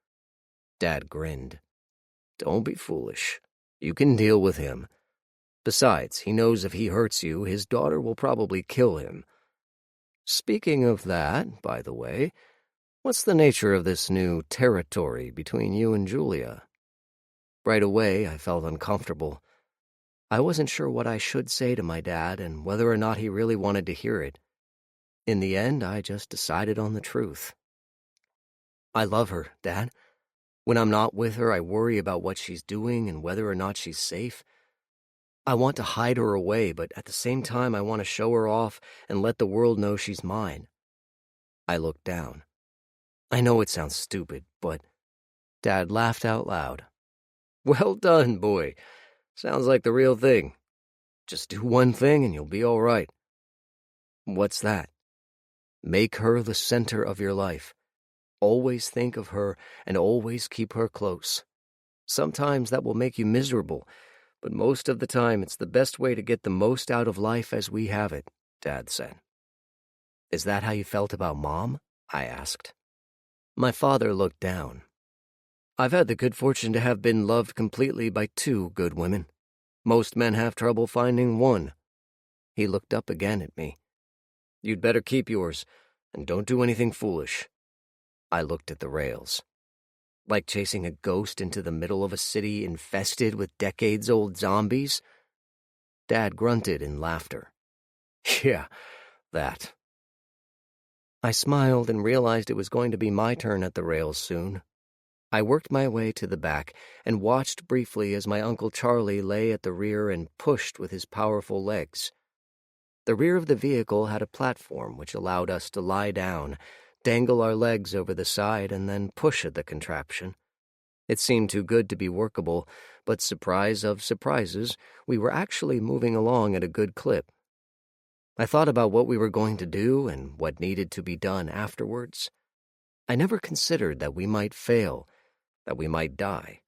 Dad grinned. "Don't be foolish. You can deal with him. Besides, he knows if he hurts you, his daughter will probably kill him. Speaking of that, by the way, what's the nature of this new territory between you and Julia?" Right away, I felt uncomfortable. I wasn't sure what I should say to my dad and whether or not he really wanted to hear it. In the end, I just decided on the truth. I love her, Dad. When I'm not with her, I worry about what she's doing and whether or not she's safe. I want to hide her away, but at the same time, I want to show her off and let the world know she's mine. I looked down. I know it sounds stupid, but Dad laughed out loud. Well done, boy. Sounds like the real thing. Just do one thing and you'll be all right. What's that? Make her the center of your life. Always think of her and always keep her close. Sometimes that will make you miserable, but most of the time it's the best way to get the most out of life as we have it, Dad said. Is that how you felt about Mom? I asked. My father looked down. I've had the good fortune to have been loved completely by 2 good women. Most men have trouble finding one. He looked up again at me. You'd better keep yours, and don't do anything foolish. I looked at the rails. Like chasing a ghost into the middle of a city infested with decades-old zombies? Dad grunted in laughter. Yeah, that. I smiled and realized it was going to be my turn at the rails soon. I worked my way to the back and watched briefly as my Uncle Charlie lay at the rear and pushed with his powerful legs. The rear of the vehicle had a platform which allowed us to lie down, dangle our legs over the side, and then push at the contraption. It seemed too good to be workable, but surprise of surprises, we were actually moving along at a good clip. I thought about what we were going to do and what needed to be done afterwards. I never considered that we might fail, that we might die.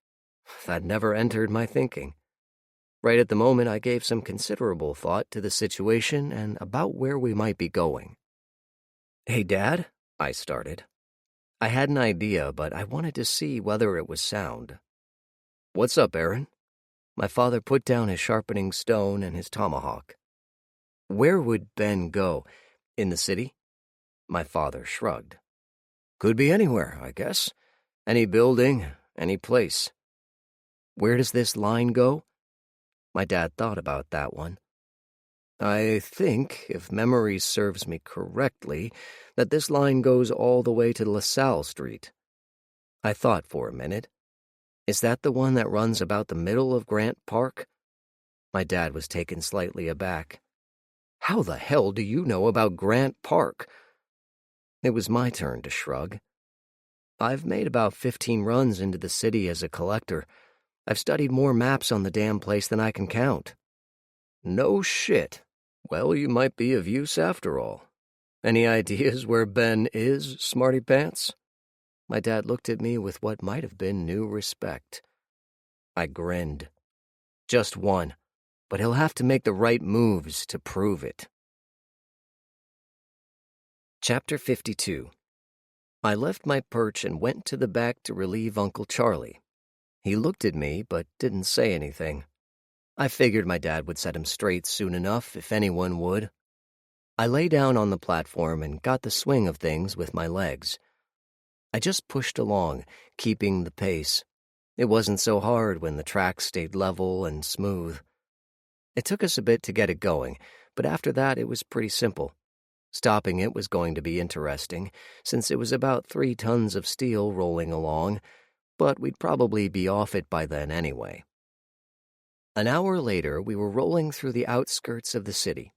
That never entered my thinking. Right at the moment, I gave some considerable thought to the situation and about where we might be going. Hey, Dad, I started. I had an idea, but I wanted to see whether it was sound. What's up, Aaron? My father put down his sharpening stone and his tomahawk. Where would Ben go? In the city? My father shrugged. Could be anywhere, I guess. Any building, any place. Where does this line go? My dad thought about that one. I think, if memory serves me correctly, that this line goes all the way to LaSalle Street. I thought for a minute. Is that the one that runs about the middle of Grant Park? My dad was taken slightly aback. How the hell do you know about Grant Park? It was my turn to shrug. I've made about 15 runs into the city as a collector. I've studied more maps on the damn place than I can count. No shit. Well, you might be of use after all. Any ideas where Ben is, Smarty Pants? My dad looked at me with what might have been new respect. I grinned. Just one, but he'll have to make the right moves to prove it. Chapter 52. I left my perch and went to the back to relieve Uncle Charlie. He looked at me, but didn't say anything. I figured my dad would set him straight soon enough, if anyone would. I lay down on the platform and got the swing of things with my legs. I just pushed along, keeping the pace. It wasn't so hard when the track stayed level and smooth. It took us a bit to get it going, but after that it was pretty simple. Stopping it was going to be interesting, since it was about 3 tons of steel rolling along, but we'd probably be off it by then anyway. An hour later, we were rolling through the outskirts of the city.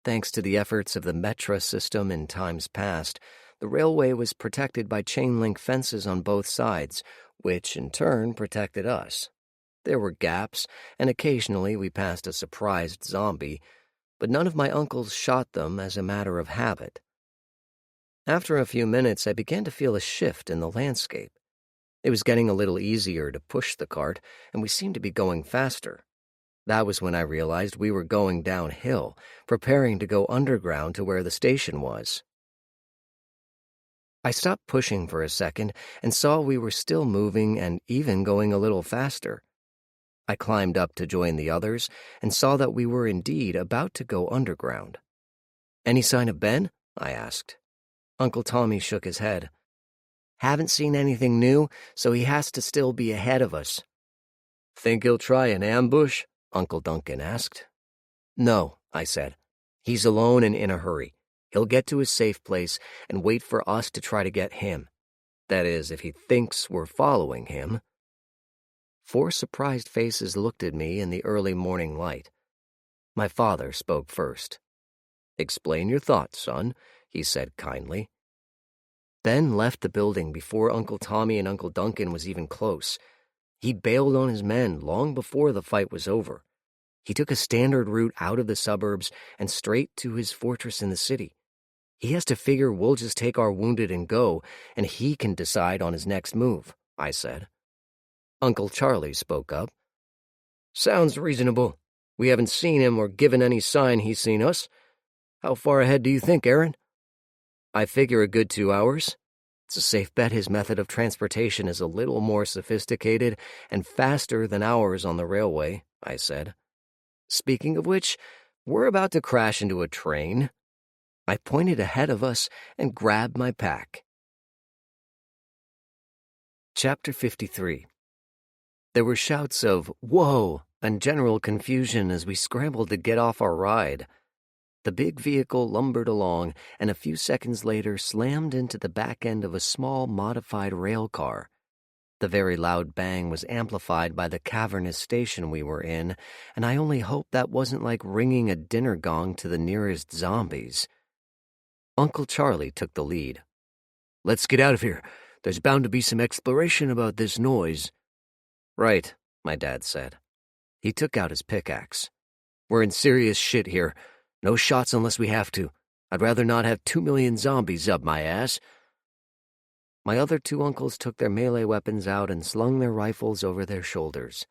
Thanks to the efforts of the Metra system in times past, the railway was protected by chain-link fences on both sides, which in turn protected us. There were gaps, and occasionally we passed a surprised zombie, but none of my uncles shot them as a matter of habit. After a few minutes, I began to feel a shift in the landscape. It was getting a little easier to push the cart, and we seemed to be going faster. That was when I realized we were going downhill, preparing to go underground to where the station was. I stopped pushing for a second and saw we were still moving and even going a little faster. I climbed up to join the others and saw that we were indeed about to go underground. Any sign of Ben? I asked. Uncle Tommy shook his head. Haven't seen anything new, so he has to still be ahead of us. Think he'll try an ambush? Uncle Duncan asked. No, I said. He's alone and in a hurry. He'll get to his safe place and wait for us to try to get him. That is, if he thinks we're following him." 4 surprised faces looked at me in the early morning light. My father spoke first. "Explain your thoughts, son," he said kindly. Ben left the building before Uncle Tommy and Uncle Duncan was even close. He bailed on his men long before the fight was over. He took a standard route out of the suburbs and straight to his fortress in the city. He has to figure we'll just take our wounded and go, and he can decide on his next move," I said. Uncle Charlie spoke up. "Sounds reasonable. We haven't seen him or given any sign he's seen us. How far ahead do you think, Aaron?" "I figure a good 2 hours. It's a safe bet his method of transportation is a little more sophisticated and faster than ours on the railway," I said. "Speaking of which, we're about to crash into a train." I pointed ahead of us and grabbed my pack. Chapter 53. There were shouts of "whoa" and general confusion as we scrambled to get off our ride. The big vehicle lumbered along and a few seconds later slammed into the back end of a small modified rail car. The very loud bang was amplified by the cavernous station we were in, and I only hoped that wasn't like ringing a dinner gong to the nearest zombies. Uncle Charlie took the lead. "Let's get out of here. There's bound to be some exploration about this noise." "Right," my dad said. He took out his pickaxe. "We're in serious shit here. No shots unless we have to. I'd rather not have 2 million zombies up my ass." My other 2 uncles took their melee weapons out and slung their rifles over their shoulders.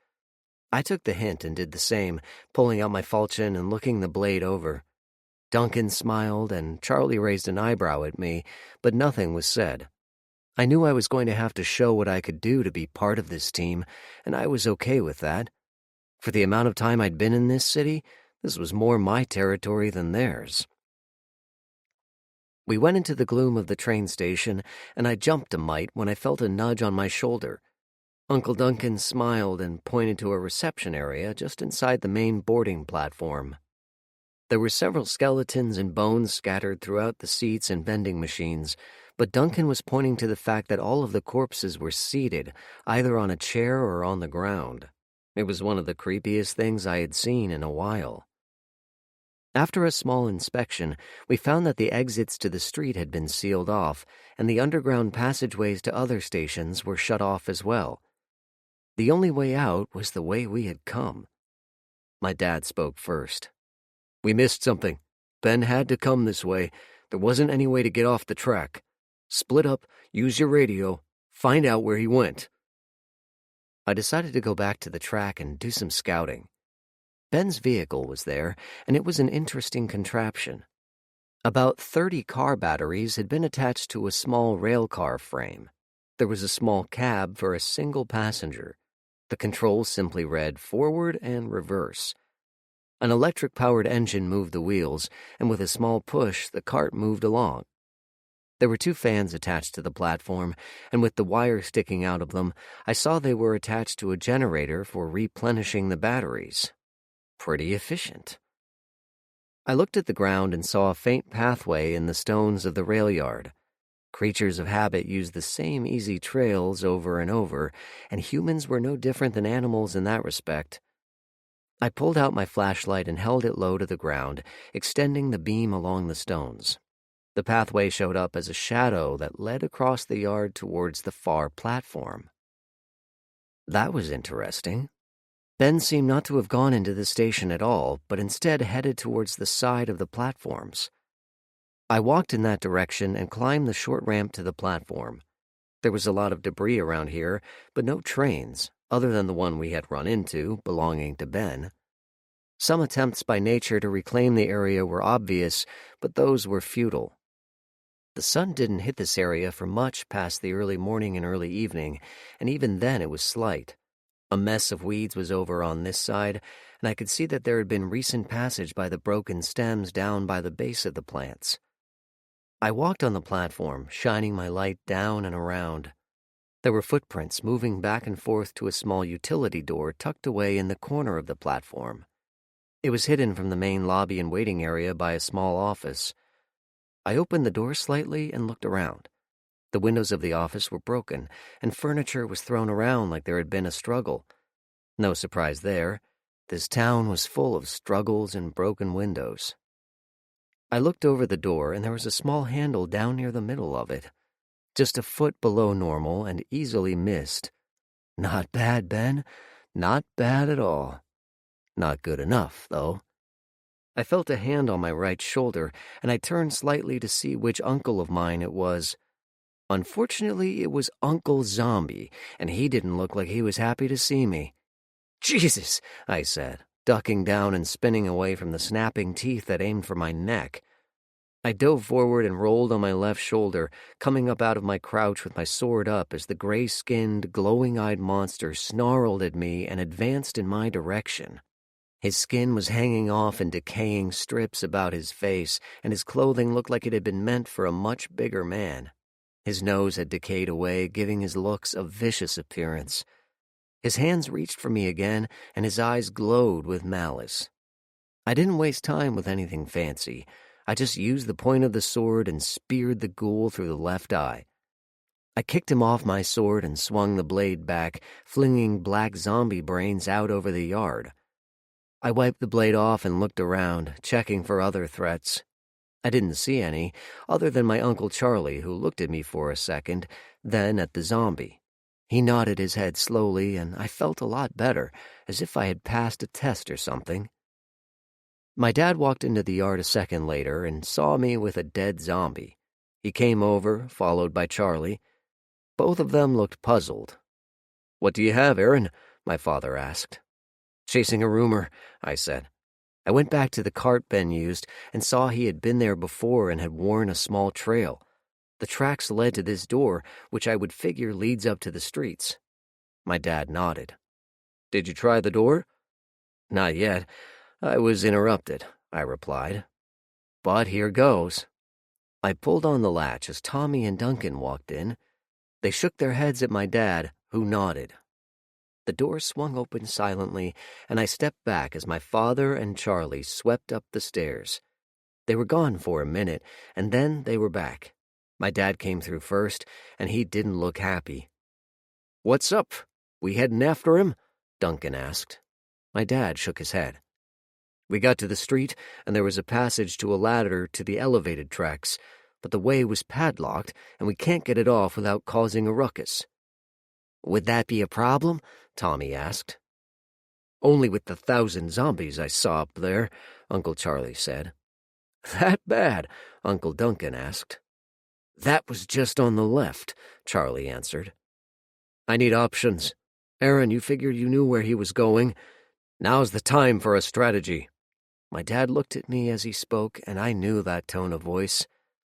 I took the hint and did the same, pulling out my falchion and looking the blade over. Duncan smiled and Charlie raised an eyebrow at me, but nothing was said. I knew I was going to have to show what I could do to be part of this team, and I was okay with that. For the amount of time I'd been in this city, this was more my territory than theirs. We went into the gloom of the train station, and I jumped a mite when I felt a nudge on my shoulder. Uncle Duncan smiled and pointed to a reception area just inside the main boarding platform. There were several skeletons and bones scattered throughout the seats and vending machines, but Duncan was pointing to the fact that all of the corpses were seated, either on a chair or on the ground. It was one of the creepiest things I had seen in a while. After a small inspection, we found that the exits to the street had been sealed off, and the underground passageways to other stations were shut off as well. The only way out was the way we had come. My dad spoke first. "We missed something. Ben had to come this way. There wasn't any way to get off the track. Split up, use your radio, find out where he went." I decided to go back to the track and do some scouting. Ben's vehicle was there, and it was an interesting contraption. About 30 car batteries had been attached to a small rail car frame. There was a small cab for a single passenger. The controls simply read forward and reverse. An electric-powered engine moved the wheels, and with a small push, the cart moved along. There were 2 fans attached to the platform, and with the wire sticking out of them, I saw they were attached to a generator for replenishing the batteries. Pretty efficient. I looked at the ground and saw a faint pathway in the stones of the rail yard. Creatures of habit used the same easy trails over and over, and humans were no different than animals in that respect. I pulled out my flashlight and held it low to the ground, extending the beam along the stones. The pathway showed up as a shadow that led across the yard towards the far platform. That was interesting. Ben seemed not to have gone into the station at all, but instead headed towards the side of the platforms. I walked in that direction and climbed the short ramp to the platform. There was a lot of debris around here, but no trains, other than the one we had run into, belonging to Ben. Some attempts by nature to reclaim the area were obvious, but those were futile. The sun didn't hit this area for much past the early morning and early evening, and even then it was slight. A mess of weeds was over on this side, and I could see that there had been recent passage by the broken stems down by the base of the plants. I walked on the platform, shining my light down and around. There were footprints moving back and forth to a small utility door tucked away in the corner of the platform. It was hidden from the main lobby and waiting area by a small office. I opened the door slightly and looked around. The windows of the office were broken, and furniture was thrown around like there had been a struggle. No surprise there. This town was full of struggles and broken windows. I looked over the door, and there was a small handle down near the middle of it, just a foot below normal and easily missed. Not bad, Ben. Not bad at all. Not good enough, though. I felt a hand on my right shoulder, and I turned slightly to see which uncle of mine it was. Unfortunately, it was Uncle Zombie, and he didn't look like he was happy to see me. "Jesus," I said, ducking down and spinning away from the snapping teeth that aimed for my neck. I dove forward and rolled on my left shoulder, coming up out of my crouch with my sword up as the gray-skinned, glowing-eyed monster snarled at me and advanced in my direction. His skin was hanging off in decaying strips about his face, and his clothing looked like it had been meant for a much bigger man. His nose had decayed away, giving his looks a vicious appearance. His hands reached for me again, and his eyes glowed with malice. I didn't waste time with anything fancy. I just used the point of the sword and speared the ghoul through the left eye. I kicked him off my sword and swung the blade back, flinging black zombie brains out over the yard. I wiped the blade off and looked around, checking for other threats. I didn't see any, other than my Uncle Charlie, who looked at me for a second, then at the zombie. He nodded his head slowly, and I felt a lot better, as if I had passed a test or something. My dad walked into the yard a second later and saw me with a dead zombie. He came over, followed by Charlie. Both of them looked puzzled. "What do you have, Aaron?" my father asked. "Chasing a rumor," I said. I went back to the cart Ben used and saw he had been there before and had worn a small trail. The tracks led to this door, which I would figure leads up to the streets. My dad nodded. "Did you try the door?" "Not yet. I was interrupted," I replied. "But here goes." I pulled on the latch as Tommy and Duncan walked in. They shook their heads at my dad, who nodded. The door swung open silently, and I stepped back as my father and Charlie swept up the stairs. They were gone for a minute, and then they were back. My dad came through first, and he didn't look happy. "What's up? We heading after him?" Duncan asked. My dad shook his head. "We got to the street, and there was a passage to a ladder to the elevated tracks, but the way was padlocked, and we can't get it off without causing a ruckus." "Would that be a problem?" Tommy asked. "Only with the 1,000 zombies I saw up there," Uncle Charlie said. "That bad?" Uncle Duncan asked. "That was just on the left," Charlie answered. "I need options. Aaron, you figured you knew where he was going. Now's the time for a strategy." My dad looked at me as he spoke, and I knew that tone of voice.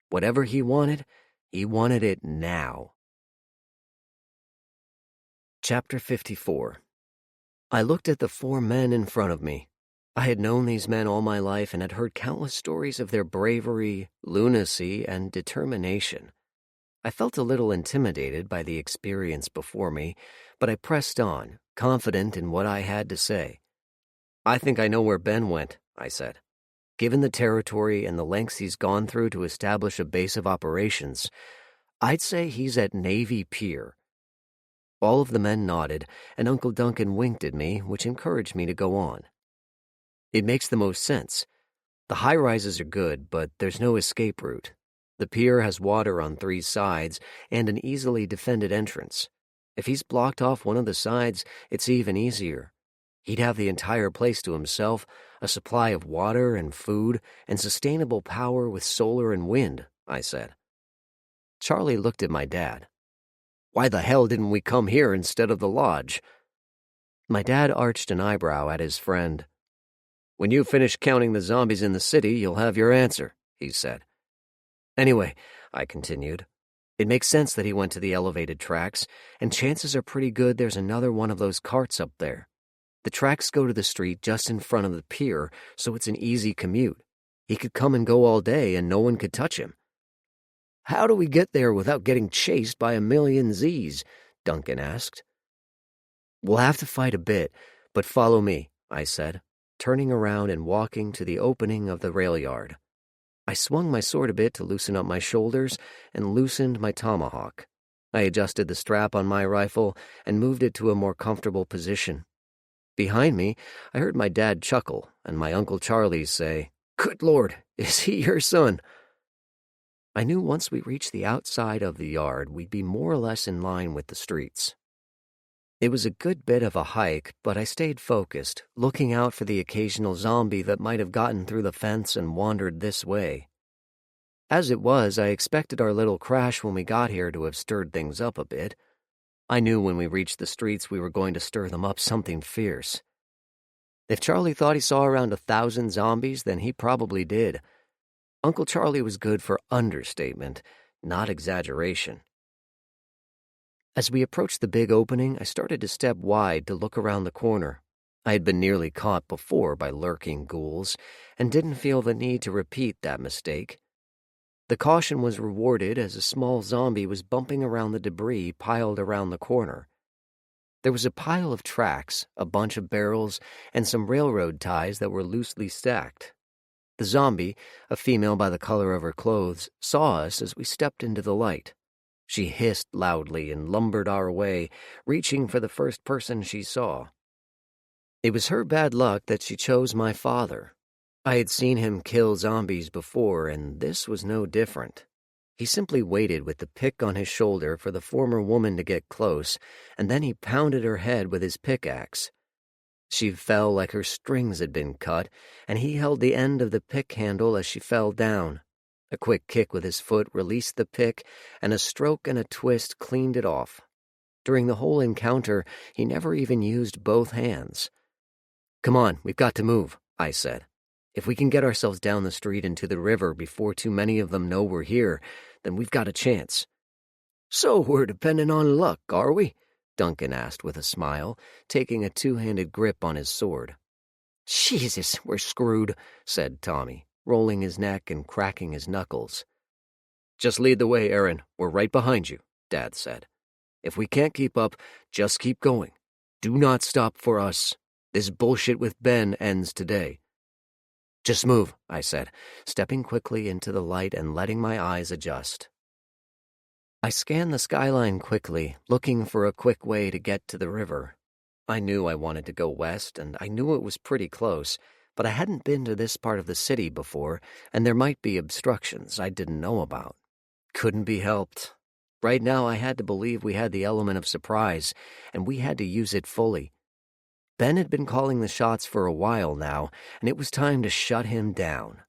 Whatever he wanted it now. Chapter 54. I looked at the 4 men in front of me. I had known these men all my life and had heard countless stories of their bravery, lunacy, and determination. I felt a little intimidated by the experience before me, but I pressed on, confident in what I had to say. "I think I know where Ben went," I said. "Given the territory and the lengths he's gone through to establish a base of operations, I'd say he's at Navy Pier." All of the men nodded, and Uncle Duncan winked at me, which encouraged me to go on. "It makes the most sense. The high-rises are good, but there's no escape route. The pier has water on 3 sides and an easily defended entrance. If he's blocked off one of the sides, it's even easier. He'd have the entire place to himself, a supply of water and food, and sustainable power with solar and wind," I said. Charlie looked at my dad. "Why the hell didn't we come here instead of the lodge?" My dad arched an eyebrow at his friend. "When you finish counting the zombies in the city, you'll have your answer," he said. "Anyway," I continued, "it makes sense that he went to the elevated tracks, and chances are pretty good there's another one of those carts up there. The tracks go to the street just in front of the pier, so it's an easy commute. He could come and go all day, and no one could touch him." "How do we get there without getting chased by a million Z's?" Duncan asked. "We'll have to fight a bit, but follow me," I said, turning around and walking to the opening of the rail yard. I swung my sword a bit to loosen up my shoulders and loosened my tomahawk. I adjusted the strap on my rifle and moved it to a more comfortable position. Behind me, I heard my dad chuckle and my Uncle Charlie say, "Good Lord, is he your son?" I knew once we reached the outside of the yard, we'd be more or less in line with the streets. It was a good bit of a hike, but I stayed focused, looking out for the occasional zombie that might have gotten through the fence and wandered this way. As it was, I expected our little crash when we got here to have stirred things up a bit. I knew when we reached the streets we were going to stir them up something fierce. If Charlie thought he saw around 1,000 zombies, then he probably did. Uncle Charlie was good for understatement, not exaggeration. As we approached the big opening, I started to step wide to look around the corner. I had been nearly caught before by lurking ghouls, and didn't feel the need to repeat that mistake. The caution was rewarded as a small zombie was bumping around the debris piled around the corner. There was a pile of tracks, a bunch of barrels, and some railroad ties that were loosely stacked. The zombie, a female by the color of her clothes, saw us as we stepped into the light. She hissed loudly and lumbered our way, reaching for the first person she saw. It was her bad luck that she chose my father. I had seen him kill zombies before, and this was no different. He simply waited with the pick on his shoulder for the former woman to get close, and then he pounded her head with his pickaxe. She fell like her strings had been cut, and he held the end of the pick handle as she fell down. A quick kick with his foot released the pick, and a stroke and a twist cleaned it off. During the whole encounter, he never even used both hands. "Come on, we've got to move," I said. "If we can get ourselves down the street into the river before too many of them know we're here, then we've got a chance." "So we're depending on luck, are we?" Duncan asked with a smile, taking a two-handed grip on his sword. "Jesus, we're screwed," said Tommy, rolling his neck and cracking his knuckles. "Just lead the way, Aaron. We're right behind you," Dad said. "If we can't keep up, just keep going. Do not stop for us. This bullshit with Ben ends today." "Just move," I said, stepping quickly into the light and letting my eyes adjust. I scanned the skyline quickly, looking for a quick way to get to the river. I knew I wanted to go west, and I knew it was pretty close, but I hadn't been to this part of the city before, and there might be obstructions I didn't know about. Couldn't be helped. Right now I had to believe we had the element of surprise, and we had to use it fully. Ben had been calling the shots for a while now, and it was time to shut him down.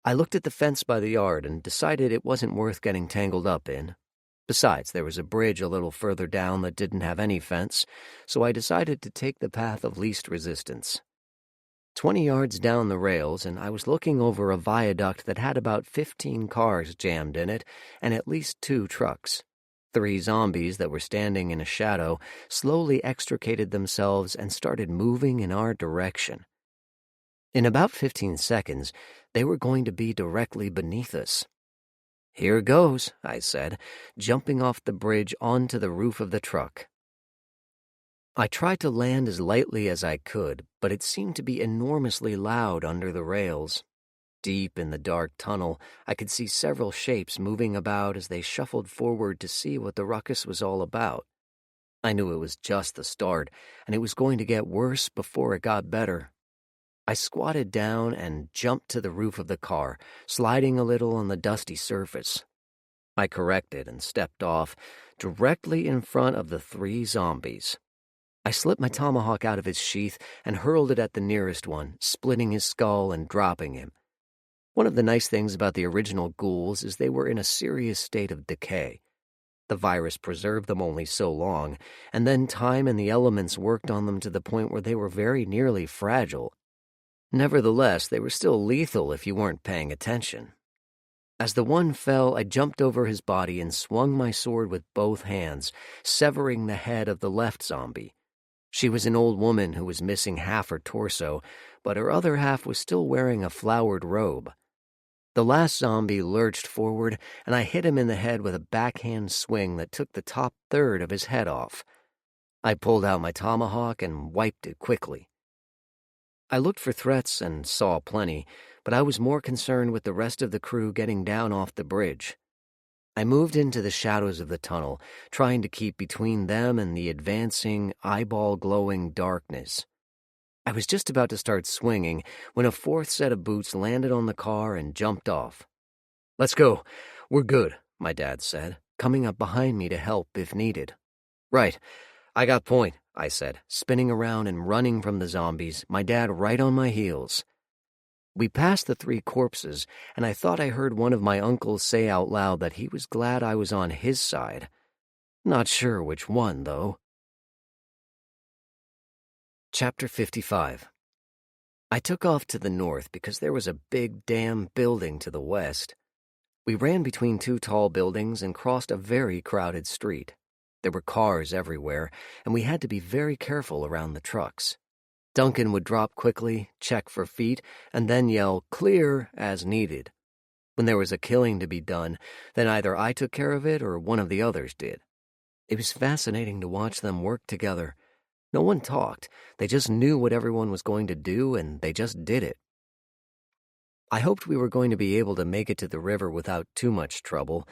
I looked at the fence by the yard and decided it wasn't worth getting tangled up in. Besides, there was a bridge a little further down that didn't have any fence, so I decided to take the path of least resistance. 20 yards down the rails, and I was looking over a viaduct that had about 15 cars jammed in it and at least 2 trucks. 3 zombies that were standing in a shadow slowly extricated themselves and started moving in our direction. In about 15 seconds, they were going to be directly beneath us. "Here goes," I said, jumping off the bridge onto the roof of the truck. I tried to land as lightly as I could, but it seemed to be enormously loud under the rails. Deep in the dark tunnel, I could see several shapes moving about as they shuffled forward to see what the ruckus was all about. I knew it was just the start, and it was going to get worse before it got better. I squatted down and jumped to the roof of the car, sliding a little on the dusty surface. I corrected and stepped off, directly in front of the 3 zombies. I slipped my tomahawk out of its sheath and hurled it at the nearest one, splitting his skull and dropping him. One of the nice things about the original ghouls is they were in a serious state of decay. The virus preserved them only so long, and then time and the elements worked on them to the point where they were very nearly fragile. Nevertheless, they were still lethal if you weren't paying attention. As the one fell, I jumped over his body and swung my sword with both hands, severing the head of the left zombie. She was an old woman who was missing half her torso, but her other half was still wearing a flowered robe. The last zombie lurched forward, and I hit him in the head with a backhand swing that took the top third of his head off. I pulled out my tomahawk and wiped it quickly. I looked for threats and saw plenty, but I was more concerned with the rest of the crew getting down off the bridge. I moved into the shadows of the tunnel, trying to keep between them and the advancing, eyeball-glowing darkness. I was just about to start swinging when a fourth set of boots landed on the car and jumped off. "Let's go. We're good," my dad said, coming up behind me to help if needed. "Right. I got point," I said, spinning around and running from the zombies, my dad right on my heels. We passed the 3 corpses, and I thought I heard one of my uncles say out loud that he was glad I was on his side. Not sure which one, though. Chapter 55. I took off to the north because there was a big damn building to the west. We ran between 2 tall buildings and crossed a very crowded street. There were cars everywhere, and we had to be very careful around the trucks. Duncan would drop quickly, check for feet, and then yell, "Clear," as needed. When there was a killing to be done, then either I took care of it or one of the others did. It was fascinating to watch them work together. No one talked. They just knew what everyone was going to do, and they just did it. I hoped we were going to be able to make it to the river without too much trouble,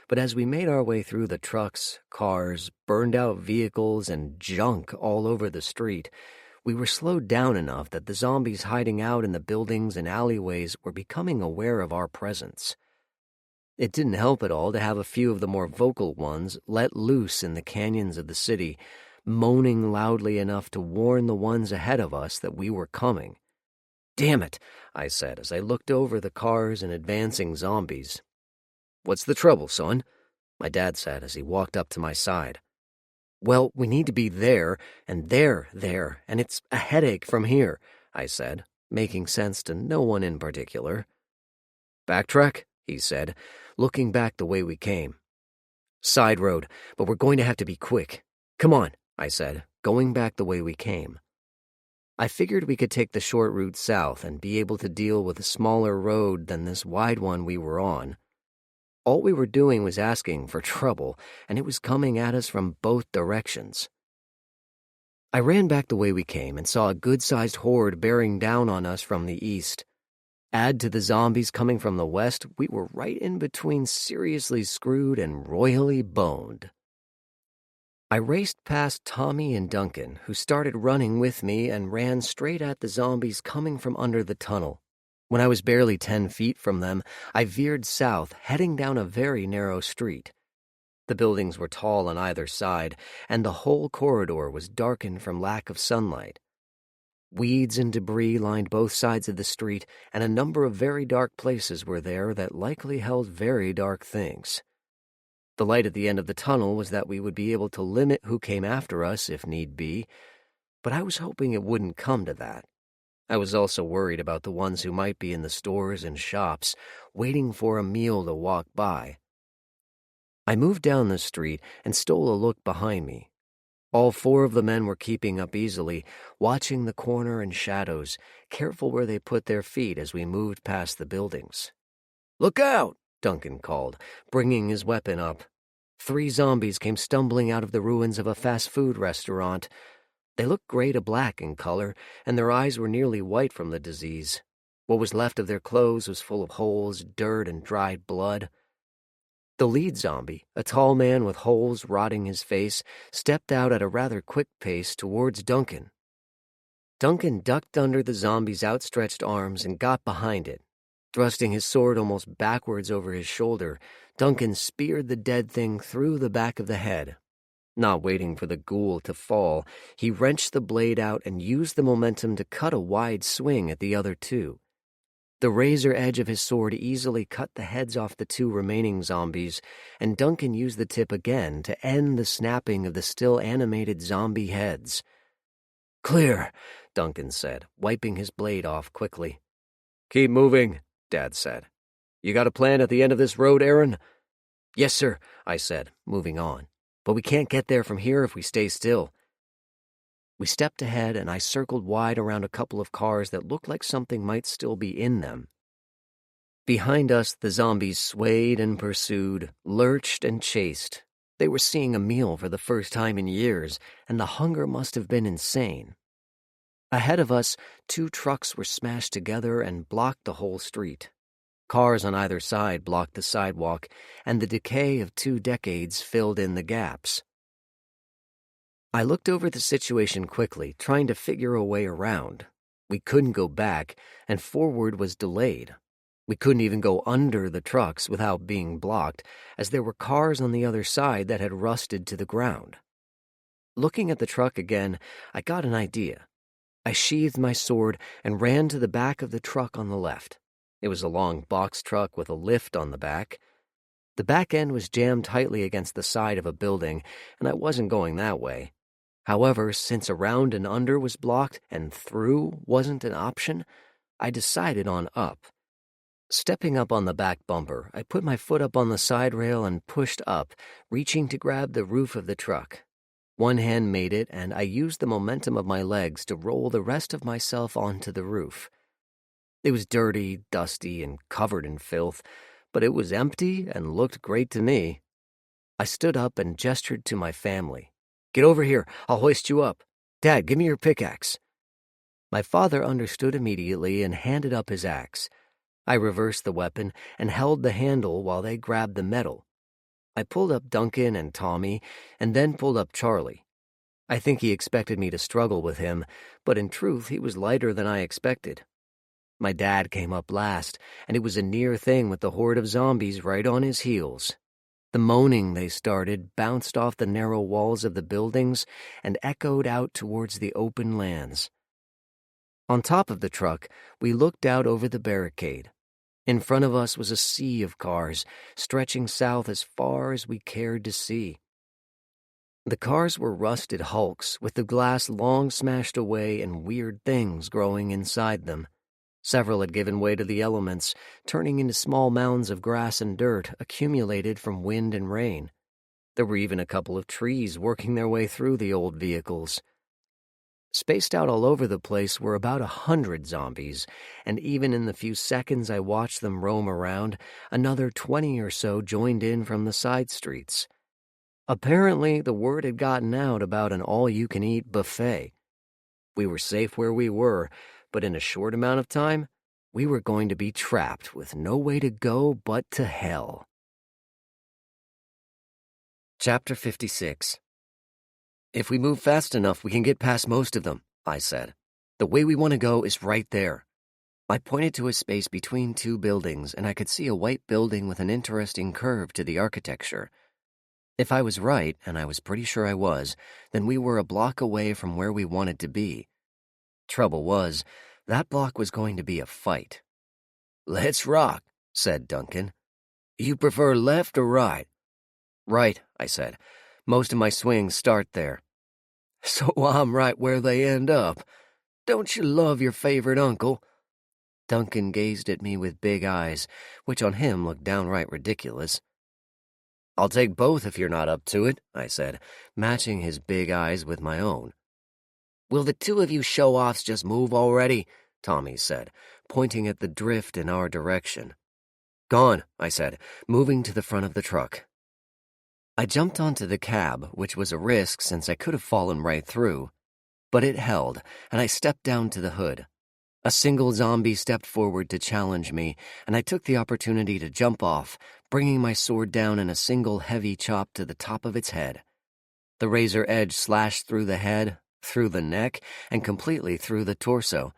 but as we made our way through the trucks, cars, burned-out vehicles, and junk all over the street, we were slowed down enough that the zombies hiding out in the buildings and alleyways were becoming aware of our presence. It didn't help at all to have a few of the more vocal ones let loose in the canyons of the city, moaning loudly enough to warn the ones ahead of us that we were coming. "Damn it," I said as I looked over the cars and advancing zombies. "What's the trouble, son?" my dad said as he walked up to my side. "Well, we need to be there, and there, and it's a headache from here," I said, making sense to no one in particular. "Backtrack," he said, looking back the way we came. "Side road, but we're going to have to be quick. Come on," I said, going back the way we came. I figured we could take the short route south and be able to deal with a smaller road than this wide one we were on. All we were doing was asking for trouble, and it was coming at us from both directions. I ran back the way we came and saw a good-sized horde bearing down on us from the east. Add to the zombies coming from the west, we were right in between seriously screwed and royally boned. I raced past Tommy and Duncan, who started running with me and ran straight at the zombies coming from under the tunnel. When I was barely 10 feet from them, I veered south, heading down a very narrow street. The buildings were tall on either side, and the whole corridor was darkened from lack of sunlight. Weeds and debris lined both sides of the street, and a number of very dark places were there that likely held very dark things. The light at the end of the tunnel was that we would be able to limit who came after us if need be, but I was hoping it wouldn't come to that. I was also worried about the ones who might be in the stores and shops, waiting for a meal to walk by. I moved down the street and stole a look behind me. All 4 of the men were keeping up easily, watching the corner and shadows, careful where they put their feet as we moved past the buildings. "Look out!" Duncan called, bringing his weapon up. 3 zombies came stumbling out of the ruins of a fast food restaurant. They looked gray to black in color, and their eyes were nearly white from the disease. What was left of their clothes was full of holes, dirt, and dried blood. The lead zombie, a tall man with holes rotting his face, stepped out at a rather quick pace towards Duncan. Duncan ducked under the zombie's outstretched arms and got behind it. Thrusting his sword almost backwards over his shoulder, Duncan speared the dead thing through the back of the head. Not waiting for the ghoul to fall, he wrenched the blade out and used the momentum to cut a wide swing at the other 2. The razor edge of his sword easily cut the heads off the 2 remaining zombies, and Duncan used the tip again to end the snapping of the still animated zombie heads. "Clear," Duncan said, wiping his blade off quickly. "Keep moving," Dad said. "You got a plan at the end of this road, Aaron?" "Yes, sir," I said, moving on. "But we can't get there from here if we stay still." We stepped ahead, and I circled wide around a couple of cars that looked like something might still be in them. Behind us, the zombies swayed and pursued, lurched and chased. They were seeing a meal for the first time in years, and the hunger must have been insane. Ahead of us, 2 trucks were smashed together and blocked the whole street. Cars on either side blocked the sidewalk, and the decay of 2 decades filled in the gaps. I looked over the situation quickly, trying to figure a way around. We couldn't go back, and forward was delayed. We couldn't even go under the trucks without being blocked, as there were cars on the other side that had rusted to the ground. Looking at the truck again, I got an idea. I sheathed my sword and ran to the back of the truck on the left. It was a long box truck with a lift on the back. The back end was jammed tightly against the side of a building, and I wasn't going that way. However, since around and under was blocked and through wasn't an option, I decided on up. Stepping up on the back bumper, I put my foot up on the side rail and pushed up, reaching to grab the roof of the truck. One hand made it, and I used the momentum of my legs to roll the rest of myself onto the roof. It was dirty, dusty, and covered in filth, but it was empty and looked great to me. I stood up and gestured to my family. "Get over here, I'll hoist you up. Dad, give me your pickaxe." My father understood immediately and handed up his axe. I reversed the weapon and held the handle while they grabbed the metal. I pulled up Duncan and Tommy, and then pulled up Charlie. I think he expected me to struggle with him, but in truth he was lighter than I expected. My dad came up last, and it was a near thing with the horde of zombies right on his heels. The moaning they started bounced off the narrow walls of the buildings and echoed out towards the open lands. On top of the truck, we looked out over the barricade. In front of us was a sea of cars, stretching south as far as we cared to see. The cars were rusted hulks, with the glass long smashed away and weird things growing inside them. Several had given way to the elements, turning into small mounds of grass and dirt accumulated from wind and rain. There were even a couple of trees working their way through the old vehicles. Spaced out all over the place were about 100 zombies, and even in the few seconds I watched them roam around, another 20 or so joined in from the side streets. Apparently, the word had gotten out about an all-you-can-eat buffet. We were safe where we were, but in a short amount of time, we were going to be trapped with no way to go but to hell. Chapter 56. "If we move fast enough, we can get past most of them," I said. "The way we want to go is right there." I pointed to a space between 2 buildings, and I could see a white building with an interesting curve to the architecture. If I was right, and I was pretty sure I was, then we were a block away from where we wanted to be. Trouble was, that block was going to be a fight. "Let's rock," said Duncan. "You prefer left or right?" "Right," I said. "Most of my swings start there." "So I'm right where they end up. Don't you love your favorite uncle?" Duncan gazed at me with big eyes, which on him looked downright ridiculous. "I'll take both if you're not up to it," I said, matching his big eyes with my own. "Will the 2 of you show-offs just move already?" Tommy said, pointing at the drift in our direction. "Gone," I said, moving to the front of the truck. I jumped onto the cab, which was a risk since I could have fallen right through. But it held, and I stepped down to the hood. A single zombie stepped forward to challenge me, and I took the opportunity to jump off, bringing my sword down in a single heavy chop to the top of its head. The razor edge slashed through the head, through the neck, and completely through the torso.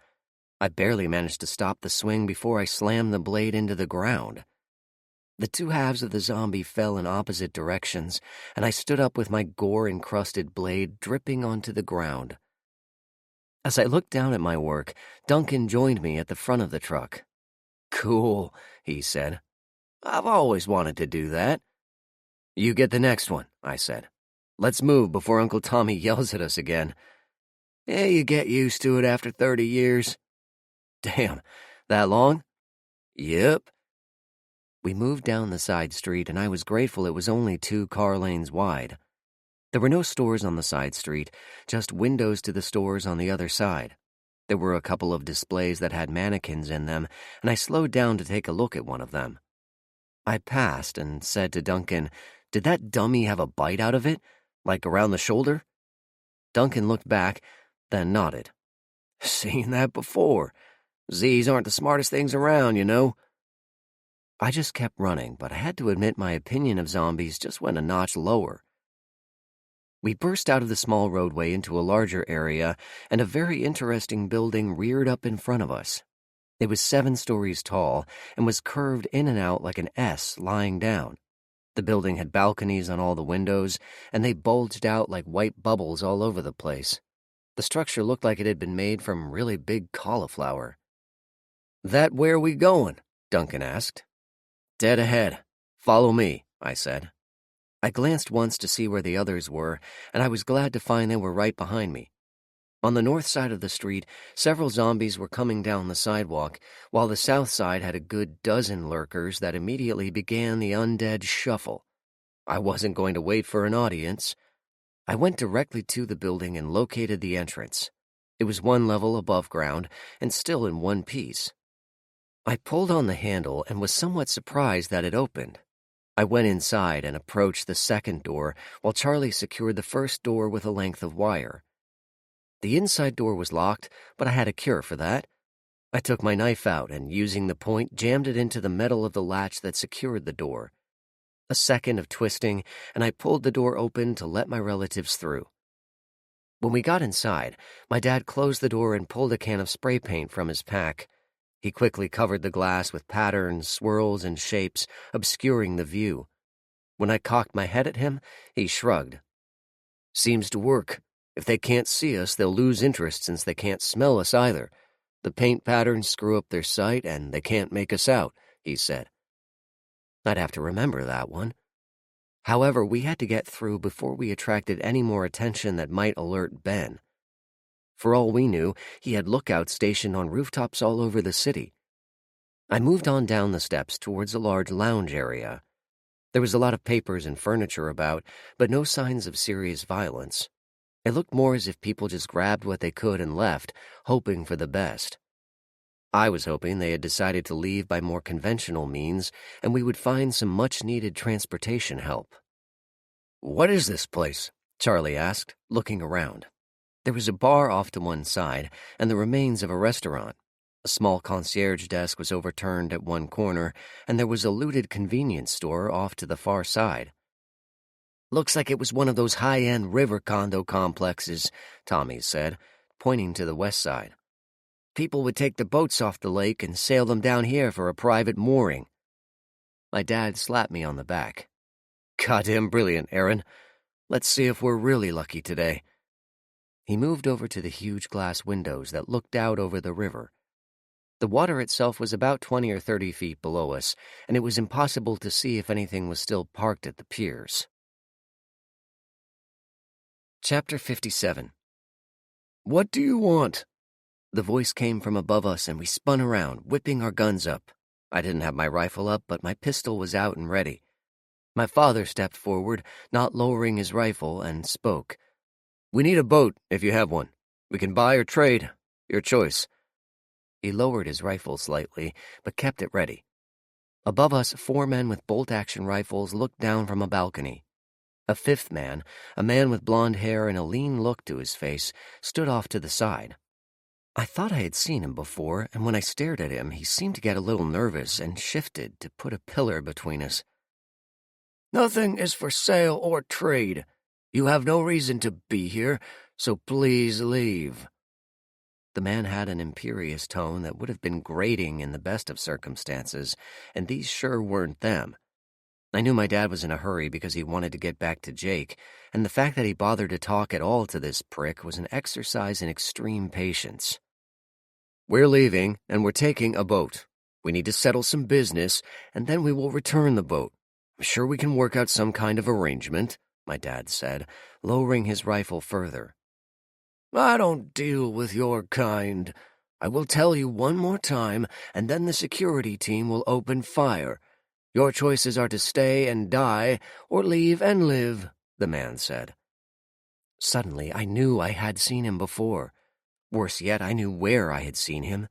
I barely managed to stop the swing before I slammed the blade into the ground. The 2 halves of the zombie fell in opposite directions, and I stood up with my gore-encrusted blade dripping onto the ground. As I looked down at my work, Duncan joined me at the front of the truck. "Cool," he said. "I've always wanted to do that." "You get the next one," I said. "Let's move before Uncle Tommy yells at us again." "Yeah, you get used to it after 30 years. "Damn, that long?" "Yep." We moved down the side street, and I was grateful it was only 2 car lanes wide. There were no stores on the side street, just windows to the stores on the other side. There were a couple of displays that had mannequins in them, and I slowed down to take a look at one of them. I passed and said to Duncan, "Did that dummy have a bite out of it? Like around the shoulder?" Duncan looked back, then nodded. Seen that before. Z's aren't the smartest things around, you know. I just kept running, but I had to admit my opinion of zombies just went a notch lower. We burst out of the small roadway into a larger area, and a very interesting building reared up in front of us. It was 7 stories tall and was curved in and out like an S lying down. The building had balconies on all the windows, and they bulged out like white bubbles all over the place. The structure looked like it had been made from really big cauliflower. "That where we goin'?" Duncan asked. "Dead ahead. Follow me," I said. I glanced once to see where the others were, and I was glad to find they were right behind me. On the north side of the street, several zombies were coming down the sidewalk, while the south side had a good dozen lurkers that immediately began the undead shuffle. I wasn't going to wait for an audience. I went directly to the building and located the entrance. It was 1 level above ground and still in one piece. I pulled on the handle and was somewhat surprised that it opened. I went inside and approached the second door while Charlie secured the first door with a length of wire. The inside door was locked, but I had a cure for that. I took my knife out and, using the point, jammed it into the metal of the latch that secured the door. A second of twisting, and I pulled the door open to let my relatives through. When we got inside, my dad closed the door and pulled a can of spray paint from his pack. He quickly covered the glass with patterns, swirls, and shapes, obscuring the view. When I cocked my head at him, he shrugged. "Seems to work. If they can't see us, they'll lose interest since they can't smell us either. The paint patterns screw up their sight, and they can't make us out," he said. I'd have to remember that one. However, we had to get through before we attracted any more attention that might alert Ben. For all we knew, he had lookouts stationed on rooftops all over the city. I moved on down the steps towards a large lounge area. There was a lot of papers and furniture about, but no signs of serious violence. It looked more as if people just grabbed what they could and left, hoping for the best. I was hoping they had decided to leave by more conventional means, and we would find some much-needed transportation help. "What is this place?" Charlie asked, looking around. There was a bar off to one side, and the remains of a restaurant. A small concierge desk was overturned at one corner, and there was a looted convenience store off to the far side. "Looks like it was one of those high-end river condo complexes," Tommy said, pointing to the west side. "People would take the boats off the lake and sail them down here for a private mooring." My dad slapped me on the back. "Goddamn brilliant, Aaron. Let's see if we're really lucky today." He moved over to the huge glass windows that looked out over the river. The water itself was about 20 or 30 feet below us, and it was impossible to see if anything was still parked at the piers. Chapter 57. "What do you want?" The voice came from above us, and we spun around, whipping our guns up. I didn't have my rifle up, but my pistol was out and ready. My father stepped forward, not lowering his rifle, and spoke. "We need a boat, if you have one. We can buy or trade. Your choice." He lowered his rifle slightly, but kept it ready. Above us, 4 men with bolt-action rifles looked down from a balcony. A 5th man, a man with blonde hair and a lean look to his face, stood off to the side. I thought I had seen him before, and when I stared at him, he seemed to get a little nervous and shifted to put a pillar between us. "Nothing is for sale or trade. You have no reason to be here, so please leave." The man had an imperious tone that would have been grating in the best of circumstances, and these sure weren't them. I knew my dad was in a hurry because he wanted to get back to Jake, and the fact that he bothered to talk at all to this prick was an exercise in extreme patience. "We're leaving, and we're taking a boat. We need to settle some business, and then we will return the boat. I'm sure we can work out some kind of arrangement," my dad said, lowering his rifle further. "I don't deal with your kind. I will tell you one more time, and then the security team will open fire. Your choices are to stay and die, or leave and live," the man said. Suddenly, I knew I had seen him before. Worse yet, I knew where I had seen him.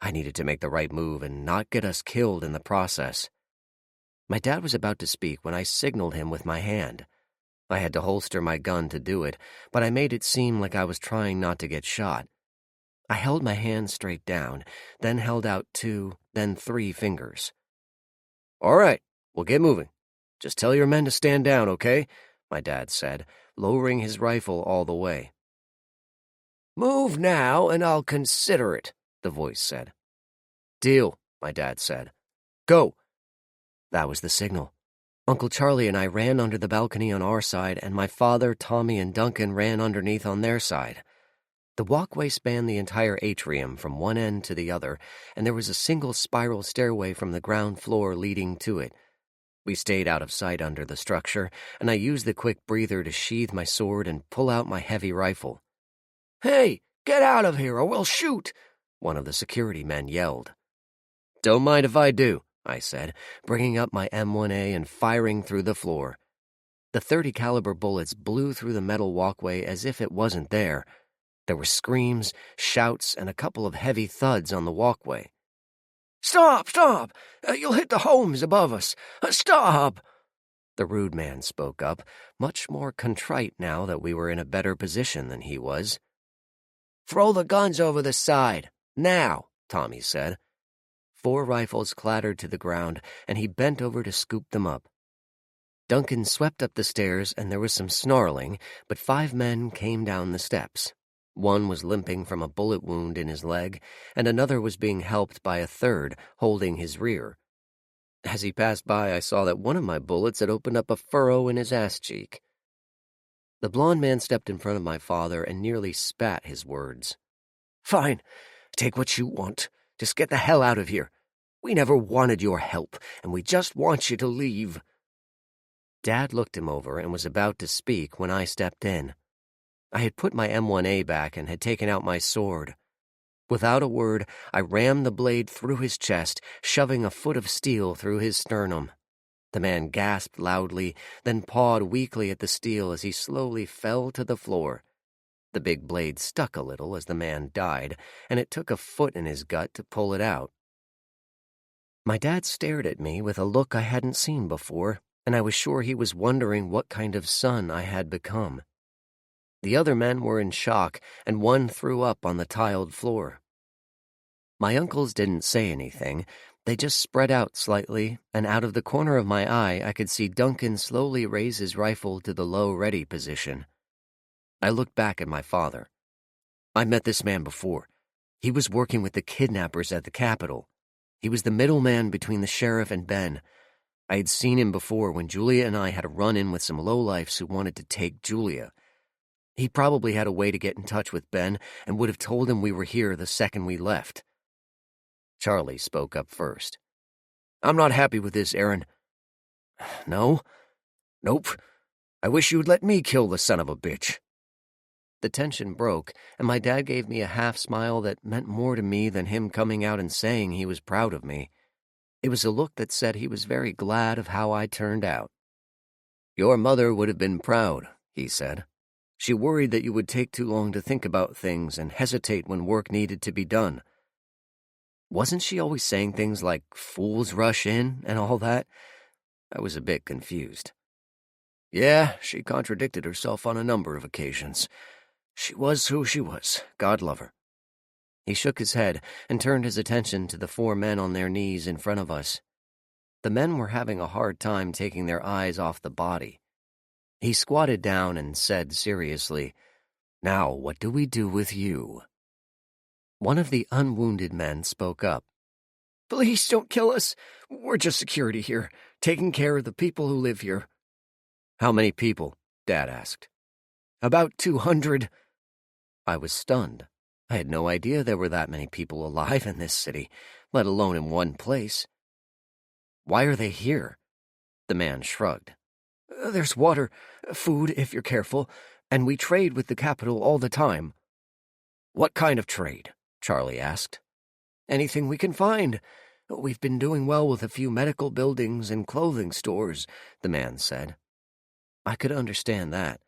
I needed to make the right move and not get us killed in the process. My dad was about to speak when I signaled him with my hand. I had to holster my gun to do it, but I made it seem like I was trying not to get shot. I held my hand straight down, then held out 2, then 3 fingers. "All right, we'll get moving. Just tell your men to stand down, okay?" my dad said, lowering his rifle all the way. "Move now, and I'll consider it," the voice said. "Deal," my dad said. "Go." That was the signal. Uncle Charlie and I ran under the balcony on our side, and my father, Tommy, and Duncan ran underneath on their side. The walkway spanned the entire atrium from one end to the other, and there was a single spiral stairway from the ground floor leading to it. We stayed out of sight under the structure, and I used the quick breather to sheathe my sword and pull out my heavy rifle. "Hey, get out of here or we'll shoot!" one of the security men yelled. "Don't mind if I do," I said, bringing up my M1A and firing through the floor. The .30 caliber bullets blew through the metal walkway as if it wasn't there. There were screams, shouts, and a couple of heavy thuds on the walkway. "Stop! Stop! You'll hit the homes above us! Stop!" The rude man spoke up, much more contrite now that we were in a better position than he was. "Throw the guns over the side, now," Tommy said. 4 rifles clattered to the ground, and he bent over to scoop them up. Duncan swept up the stairs, and there was some snarling, but 5 men came down the steps. One was limping from a bullet wound in his leg, and another was being helped by a third, holding his rear. As he passed by, I saw that one of my bullets had opened up a furrow in his ass cheek. The blond man stepped in front of my father and nearly spat his words. "Fine, take what you want. Just get the hell out of here. We never wanted your help, and we just want you to leave." Dad looked him over and was about to speak when I stepped in. I had put my M1A back and had taken out my sword. Without a word, I rammed the blade through his chest, shoving a foot of steel through his sternum. The man gasped loudly, then pawed weakly at the steel as he slowly fell to the floor. The big blade stuck a little as the man died, and it took a foot in his gut to pull it out. My dad stared at me with a look I hadn't seen before, and I was sure he was wondering what kind of son I had become. The other men were in shock, and one threw up on the tiled floor. My uncles didn't say anything. They just spread out slightly, and out of the corner of my eye I could see Duncan slowly raise his rifle to the low ready position. I looked back at my father. I met this man before. He was working with the kidnappers at the Capitol. He was the middleman between the sheriff and Ben. I had seen him before when Julia and I had a run-in with some lowlifes who wanted to take Julia. He probably had a way to get in touch with Ben and would have told him we were here the second we left. Charlie spoke up first. "I'm not happy with this, Aaron." "No? Nope. I wish you'd let me kill the son of a bitch." The tension broke, and my dad gave me a half-smile that meant more to me than him coming out and saying he was proud of me. It was a look that said he was very glad of how I turned out. "Your mother would have been proud," he said. "She worried that you would take too long to think about things and hesitate when work needed to be done." Wasn't she always saying things like "fools rush in" and all that? I was a bit confused. "Yeah, she contradicted herself on a number of occasions. She was who she was, God love her." He shook his head and turned his attention to the 4 men on their knees in front of us. The men were having a hard time taking their eyes off the body. He squatted down and said seriously, "Now, what do we do with you?" One of the unwounded men spoke up. "Please don't kill us. We're just security here, taking care of the people who live here." "How many people?" Dad asked. "About 200. I was stunned. I had no idea there were that many people alive in this city, let alone in one place. "Why are they here?" The man shrugged. "There's water, food if you're careful, and we trade with the Capitol all the time." "What kind of trade?" Charlie asked. "Anything we can find. We've been doing well with a few medical buildings and clothing stores," the man said. I could understand that.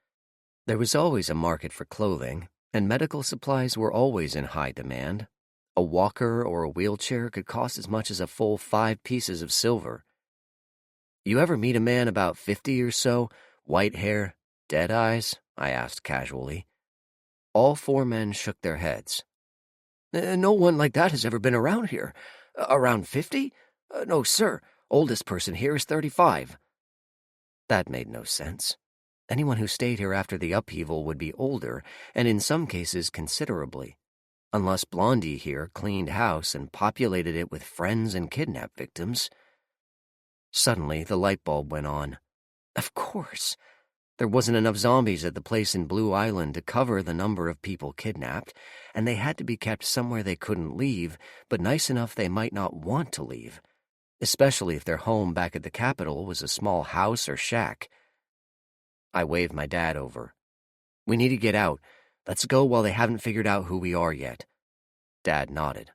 There was always a market for clothing, and medical supplies were always in high demand. A walker or a wheelchair could cost as much as a full 5 pieces of silver. "You ever meet a man about 50 or so, white hair, dead eyes?" I asked casually. All 4 men shook their heads. No one like that has ever been around here. Around 50? No, sir. Oldest person here is 35. That made no sense. Anyone who stayed here after the upheaval would be older, and in some cases considerably. Unless Blondie here cleaned house and populated it with friends and kidnap victims. Suddenly, the light bulb went on. Of course. There wasn't enough zombies at the place in Blue Island to cover the number of people kidnapped, and they had to be kept somewhere they couldn't leave, but nice enough they might not want to leave, especially if their home back at the capital was a small house or shack. I waved my dad over. We need to get out. Let's go while they haven't figured out who we are yet. Dad nodded.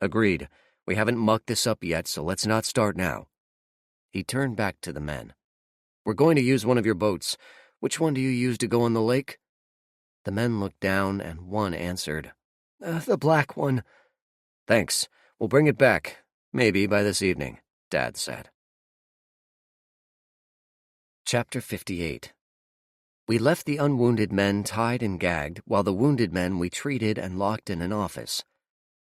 Agreed. We haven't mucked this up yet, so let's not start now. He turned back to the men. We're going to use one of your boats. Which one do you use to go on the lake? The men looked down, and one answered, The black one. Thanks. We'll bring it back. Maybe by this evening, Dad said. Chapter 58. We left the unwounded men tied and gagged, while the wounded men we treated and locked in an office.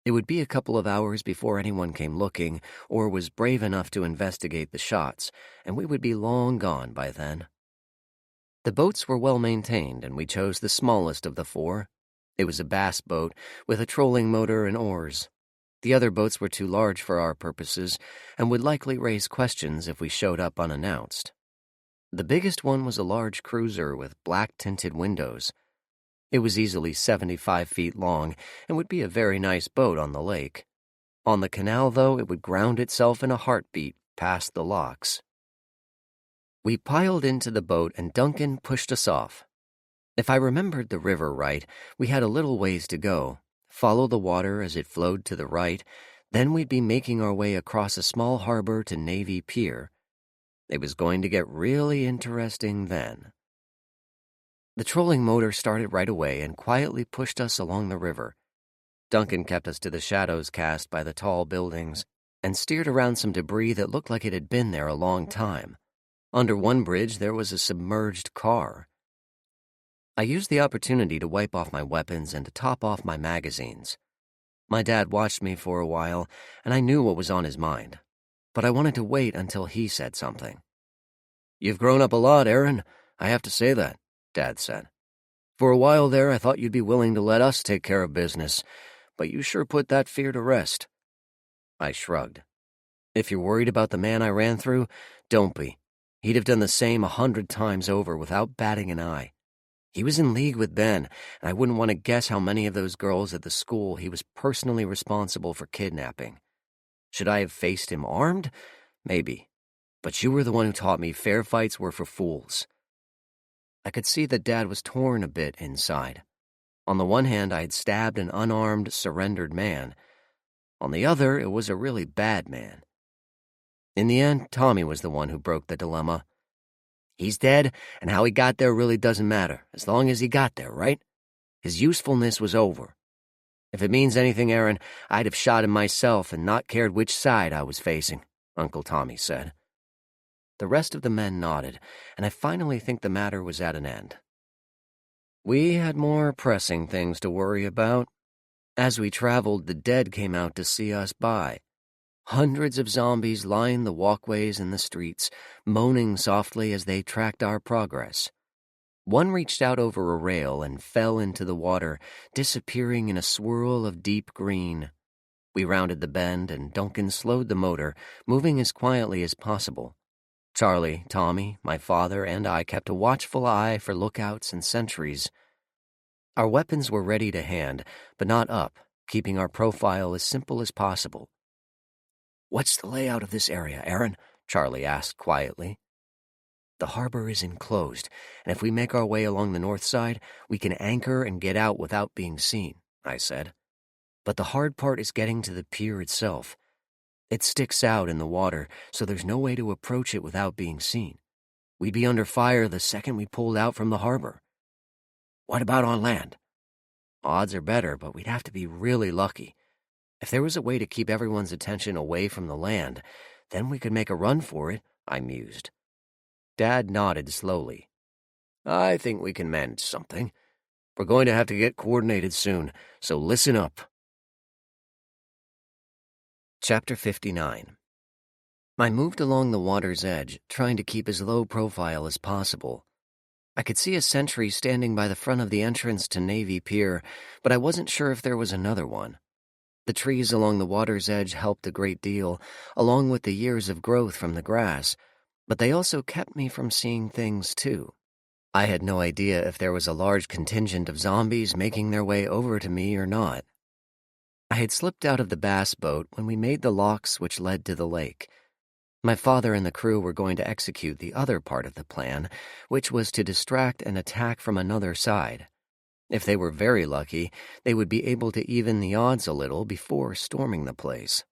It would be a couple of hours before anyone came looking or was brave enough to investigate the shots, and we would be long gone by then. The boats were well maintained, and we chose the smallest of the four. It was a bass boat with a trolling motor and oars. The other boats were too large for our purposes and would likely raise questions if we showed up unannounced. The biggest one was a large cruiser with black-tinted windows. It was easily 75 feet long and would be a very nice boat on the lake. On the canal, though, it would ground itself in a heartbeat past the locks. We piled into the boat and Duncan pushed us off. If I remembered the river right, we had a little ways to go, follow the water as it flowed to the right, then we'd be making our way across a small harbor to Navy Pier. It was going to get really interesting then. The trolling motor started right away and quietly pushed us along the river. Duncan kept us to the shadows cast by the tall buildings and steered around some debris that looked like it had been there a long time. Under one bridge, there was a submerged car. I used the opportunity to wipe off my weapons and to top off my magazines. My dad watched me for a while, and I knew what was on his mind, but I wanted to wait until he said something. You've grown up a lot, Aaron. I have to say that, Dad said. For a while there, I thought you'd be willing to let us take care of business, but you sure put that fear to rest. I shrugged. If you're worried about the man I ran through, don't be. He'd have done the same 100 times over without batting an eye. He was in league with Ben, and I wouldn't want to guess how many of those girls at the school he was personally responsible for kidnapping. Should I have faced him armed? Maybe. But you were the one who taught me fair fights were for fools. I could see that Dad was torn a bit inside. On the one hand, I had stabbed an unarmed, surrendered man. On the other, it was a really bad man. In the end, Tommy was the one who broke the dilemma. He's dead, and how he got there really doesn't matter, as long as he got there, right? His usefulness was over. If it means anything, Aaron, I'd have shot him myself and not cared which side I was facing, Uncle Tommy said. The rest of the men nodded, and I finally think the matter was at an end. We had more pressing things to worry about. As we traveled, the dead came out to see us by. Hundreds of zombies lined the walkways and the streets, moaning softly as they tracked our progress. One reached out over a rail and fell into the water, disappearing in a swirl of deep green. We rounded the bend, and Duncan slowed the motor, moving as quietly as possible. Charlie, Tommy, my father, and I kept a watchful eye for lookouts and sentries. Our weapons were ready to hand, but not up, keeping our profile as simple as possible. "What's the layout of this area, Aaron?" Charlie asked quietly. "The harbor is enclosed, and if we make our way along the north side, we can anchor and get out without being seen," I said. "But the hard part is getting to the pier itself. It sticks out in the water, so there's no way to approach it without being seen. We'd be under fire the second we pulled out from the harbor." "What about on land?" "Odds are better, but we'd have to be really lucky. If there was a way to keep everyone's attention away from the land, then we could make a run for it," I mused. Dad nodded slowly. "I think we can manage something. We're going to have to get coordinated soon, so listen up." Chapter 59. I moved along the water's edge, trying to keep as low profile as possible. I could see a sentry standing by the front of the entrance to Navy Pier, but I wasn't sure if there was another one. The trees along the water's edge helped a great deal, along with the years of growth from the grass, but they also kept me from seeing things too. I had no idea if there was a large contingent of zombies making their way over to me or not. I had slipped out of the bass boat when we made the locks which led to the lake. My father and the crew were going to execute the other part of the plan, which was to distract and attack from another side. If they were very lucky, they would be able to even the odds a little before storming the place.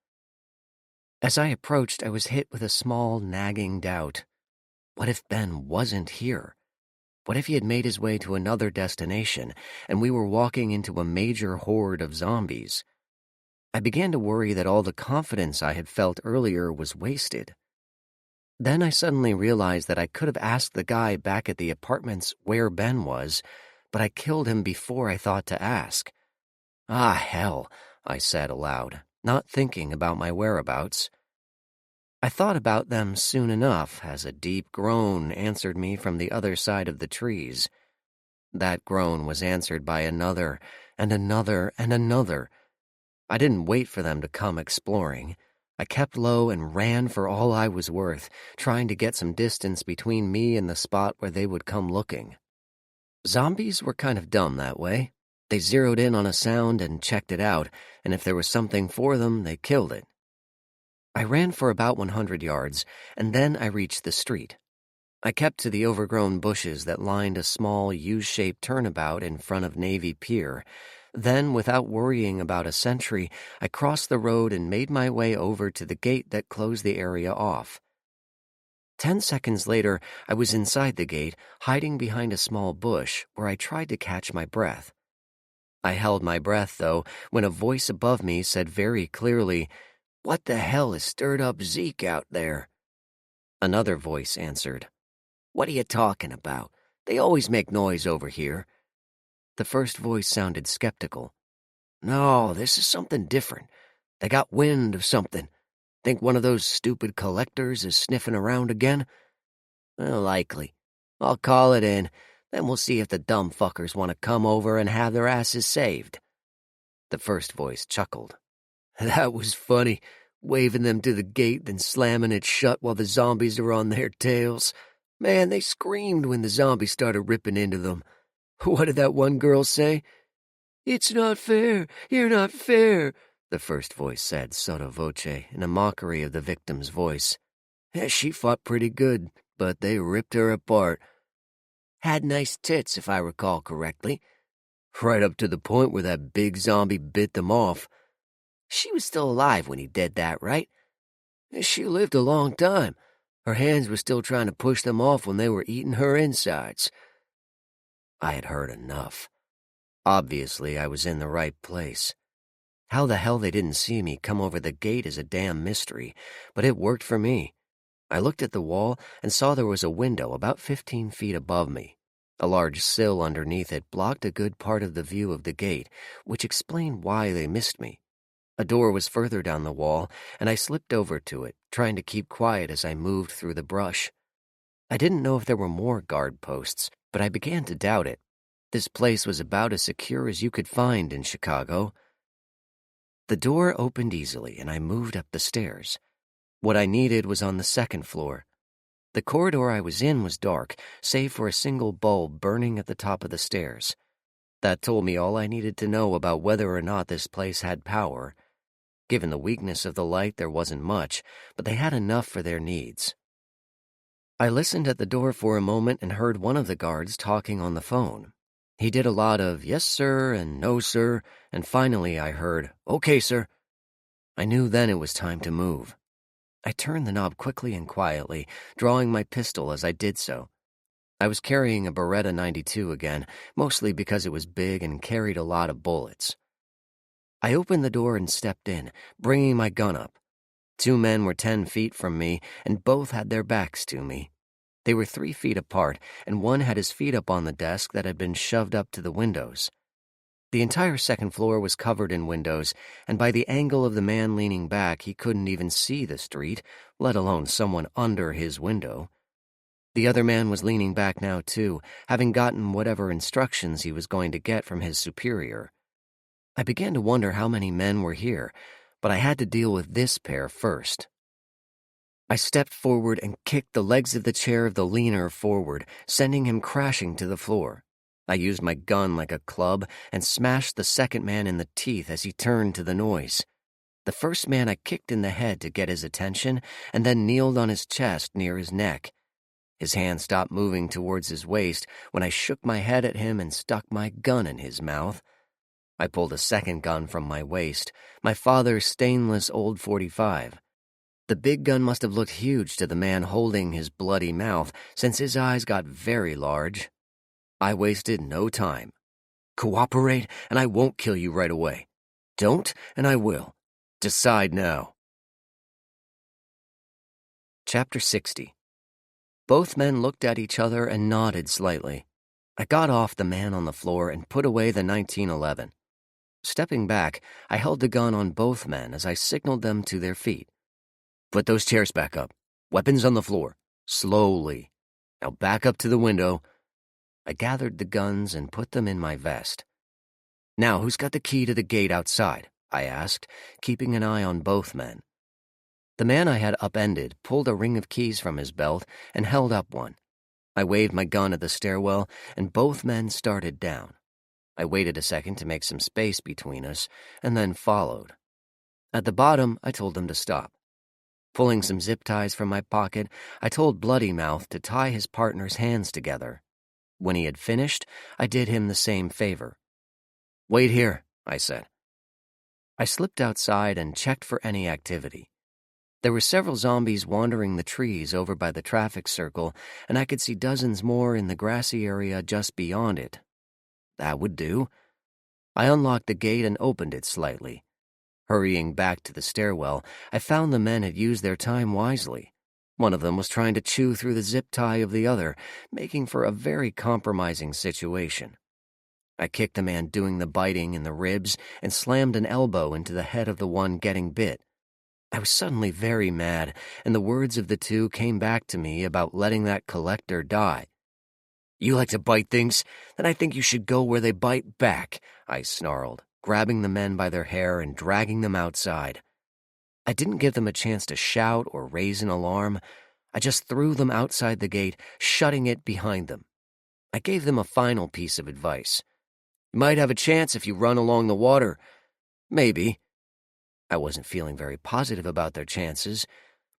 As I approached, I was hit with a small, nagging doubt. What if Ben wasn't here? What if he had made his way to another destination, and we were walking into a major horde of zombies? I began to worry that all the confidence I had felt earlier was wasted. Then I suddenly realized that I could have asked the guy back at the apartments where Ben was, but I killed him before I thought to ask. Ah, hell, I said aloud, not thinking about my whereabouts. I thought about them soon enough as a deep groan answered me from the other side of the trees. That groan was answered by another, and another, and another. I didn't wait for them to come exploring. I kept low and ran for all I was worth, trying to get some distance between me and the spot where they would come looking. Zombies were kind of dumb that way. They zeroed in on a sound and checked it out, and if there was something for them, they killed it. I ran for about 100 yards, and then I reached the street. I kept to the overgrown bushes that lined a small U-shaped turnabout in front of Navy Pier. Then, without worrying about a sentry, I crossed the road and made my way over to the gate that closed the area off. 10 seconds later, I was inside the gate, hiding behind a small bush, where I tried to catch my breath. I held my breath, though, when a voice above me said very clearly, "What the hell has stirred up Zeke out there?" Another voice answered, "What are you talking about? They always make noise over here." The first voice sounded skeptical. "No, this is something different. They got wind of something. Think one of those stupid collectors is sniffing around again? Well, likely. I'll call it in, then we'll see if the dumb fuckers want to come over and have their asses saved." The first voice chuckled. "That was funny, waving them to the gate, then slamming it shut while the zombies are on their tails. Man, they screamed when the zombies started ripping into them. What did that one girl say? 'It's not fair, you're not fair,' the first voice said sotto voce in a mockery of the victim's voice. Yeah, she fought pretty good, but they ripped her apart. Had nice tits, if I recall correctly. Right up to the point where that big zombie bit them off. She was still alive when he did that, right? She lived a long time. Her hands were still trying to push them off when they were eating her insides." I had heard enough. Obviously, I was in the right place. How the hell they didn't see me come over the gate is a damn mystery, but it worked for me. I looked at the wall and saw there was a window about 15 feet above me. A large sill underneath it blocked a good part of the view of the gate, which explained why they missed me. A door was further down the wall, and I slipped over to it, trying to keep quiet as I moved through the brush. I didn't know if there were more guard posts, but I began to doubt it. This place was about as secure as you could find in Chicago. The door opened easily, and I moved up the stairs. What I needed was on the second floor. The corridor I was in was dark, save for a single bulb burning at the top of the stairs. That told me all I needed to know about whether or not this place had power. Given the weakness of the light, there wasn't much, but they had enough for their needs. I listened at the door for a moment and heard one of the guards talking on the phone. He did a lot of "yes, sir," and "no, sir," and finally I heard, "okay, sir." I knew then it was time to move. I turned the knob quickly and quietly, drawing my pistol as I did so. I was carrying a Beretta 92 again, mostly because it was big and carried a lot of bullets. I opened the door and stepped in, bringing my gun up. 2 men were 10 feet from me, and both had their backs to me. They were 3 feet apart, and one had his feet up on the desk that had been shoved up to the windows. The entire second floor was covered in windows, and by the angle of the man leaning back, he couldn't even see the street, let alone someone under his window. The other man was leaning back now, too, having gotten whatever instructions he was going to get from his superior. I began to wonder how many men were here, but I had to deal with this pair first. I stepped forward and kicked the legs of the chair of the leaner forward, sending him crashing to the floor. I used my gun like a club and smashed the second man in the teeth as he turned to the noise. The first man I kicked in the head to get his attention and then kneeled on his chest near his neck. His hand stopped moving towards his waist when I shook my head at him and stuck my gun in his mouth. I pulled a second gun from my waist, my father's stainless old .45. The big gun must have looked huge to the man holding his bloody mouth, since his eyes got very large. I wasted no time. Cooperate, and I won't kill you right away. Don't, and I will. Decide now. Chapter 60. Both men looked at each other and nodded slightly. I got off the man on the floor and put away the 1911. Stepping back, I held the gun on both men as I signaled them to their feet. Put those chairs back up. Weapons on the floor. Slowly. Now back up to the window. I gathered the guns and put them in my vest. Now, who's got the key to the gate outside? I asked, keeping an eye on both men. The man I had upended pulled a ring of keys from his belt and held up one. I waved my gun at the stairwell, and both men started down. I waited a second to make some space between us, and then followed. At the bottom, I told them to stop. Pulling some zip ties from my pocket, I told Bloody Mouth to tie his partner's hands together. When he had finished, I did him the same favor. Wait here, I said. I slipped outside and checked for any activity. There were several zombies wandering the trees over by the traffic circle, and I could see dozens more in the grassy area just beyond it. That would do. I unlocked the gate and opened it slightly. Hurrying back to the stairwell, I found the men had used their time wisely. One of them was trying to chew through the zip tie of the other, making for a very compromising situation. I kicked the man doing the biting in the ribs and slammed an elbow into the head of the one getting bit. I was suddenly very mad, and the words of the two came back to me about letting that collector die. You like to bite things? Then I think you should go where they bite back, I snarled, grabbing the men by their hair and dragging them outside. I didn't give them a chance to shout or raise an alarm. I just threw them outside the gate, shutting it behind them. I gave them a final piece of advice. You might have a chance if you run along the water. Maybe. I wasn't feeling very positive about their chances,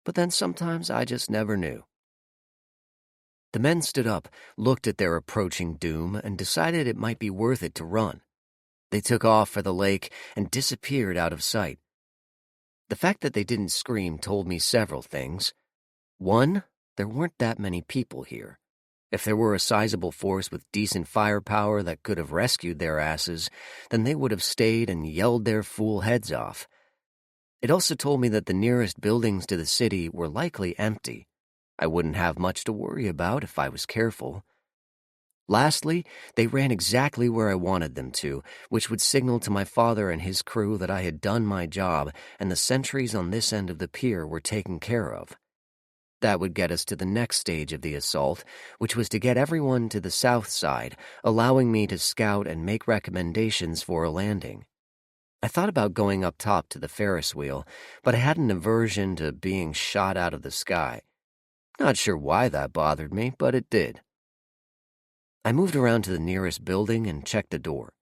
but then sometimes I just never knew. The men stood up, looked at their approaching doom, and decided it might be worth it to run. They took off for the lake and disappeared out of sight. The fact that they didn't scream told me several things. One, there weren't that many people here. If there were a sizable force with decent firepower that could have rescued their asses, then they would have stayed and yelled their fool heads off. It also told me that the nearest buildings to the city were likely empty. I wouldn't have much to worry about if I was careful. Lastly, they ran exactly where I wanted them to, which would signal to my father and his crew that I had done my job and the sentries on this end of the pier were taken care of. That would get us to the next stage of the assault, which was to get everyone to the south side, allowing me to scout and make recommendations for a landing. I thought about going up top to the Ferris wheel, but I had an aversion to being shot out of the sky. Not sure why that bothered me, but it did. I moved around to the nearest building and checked the door.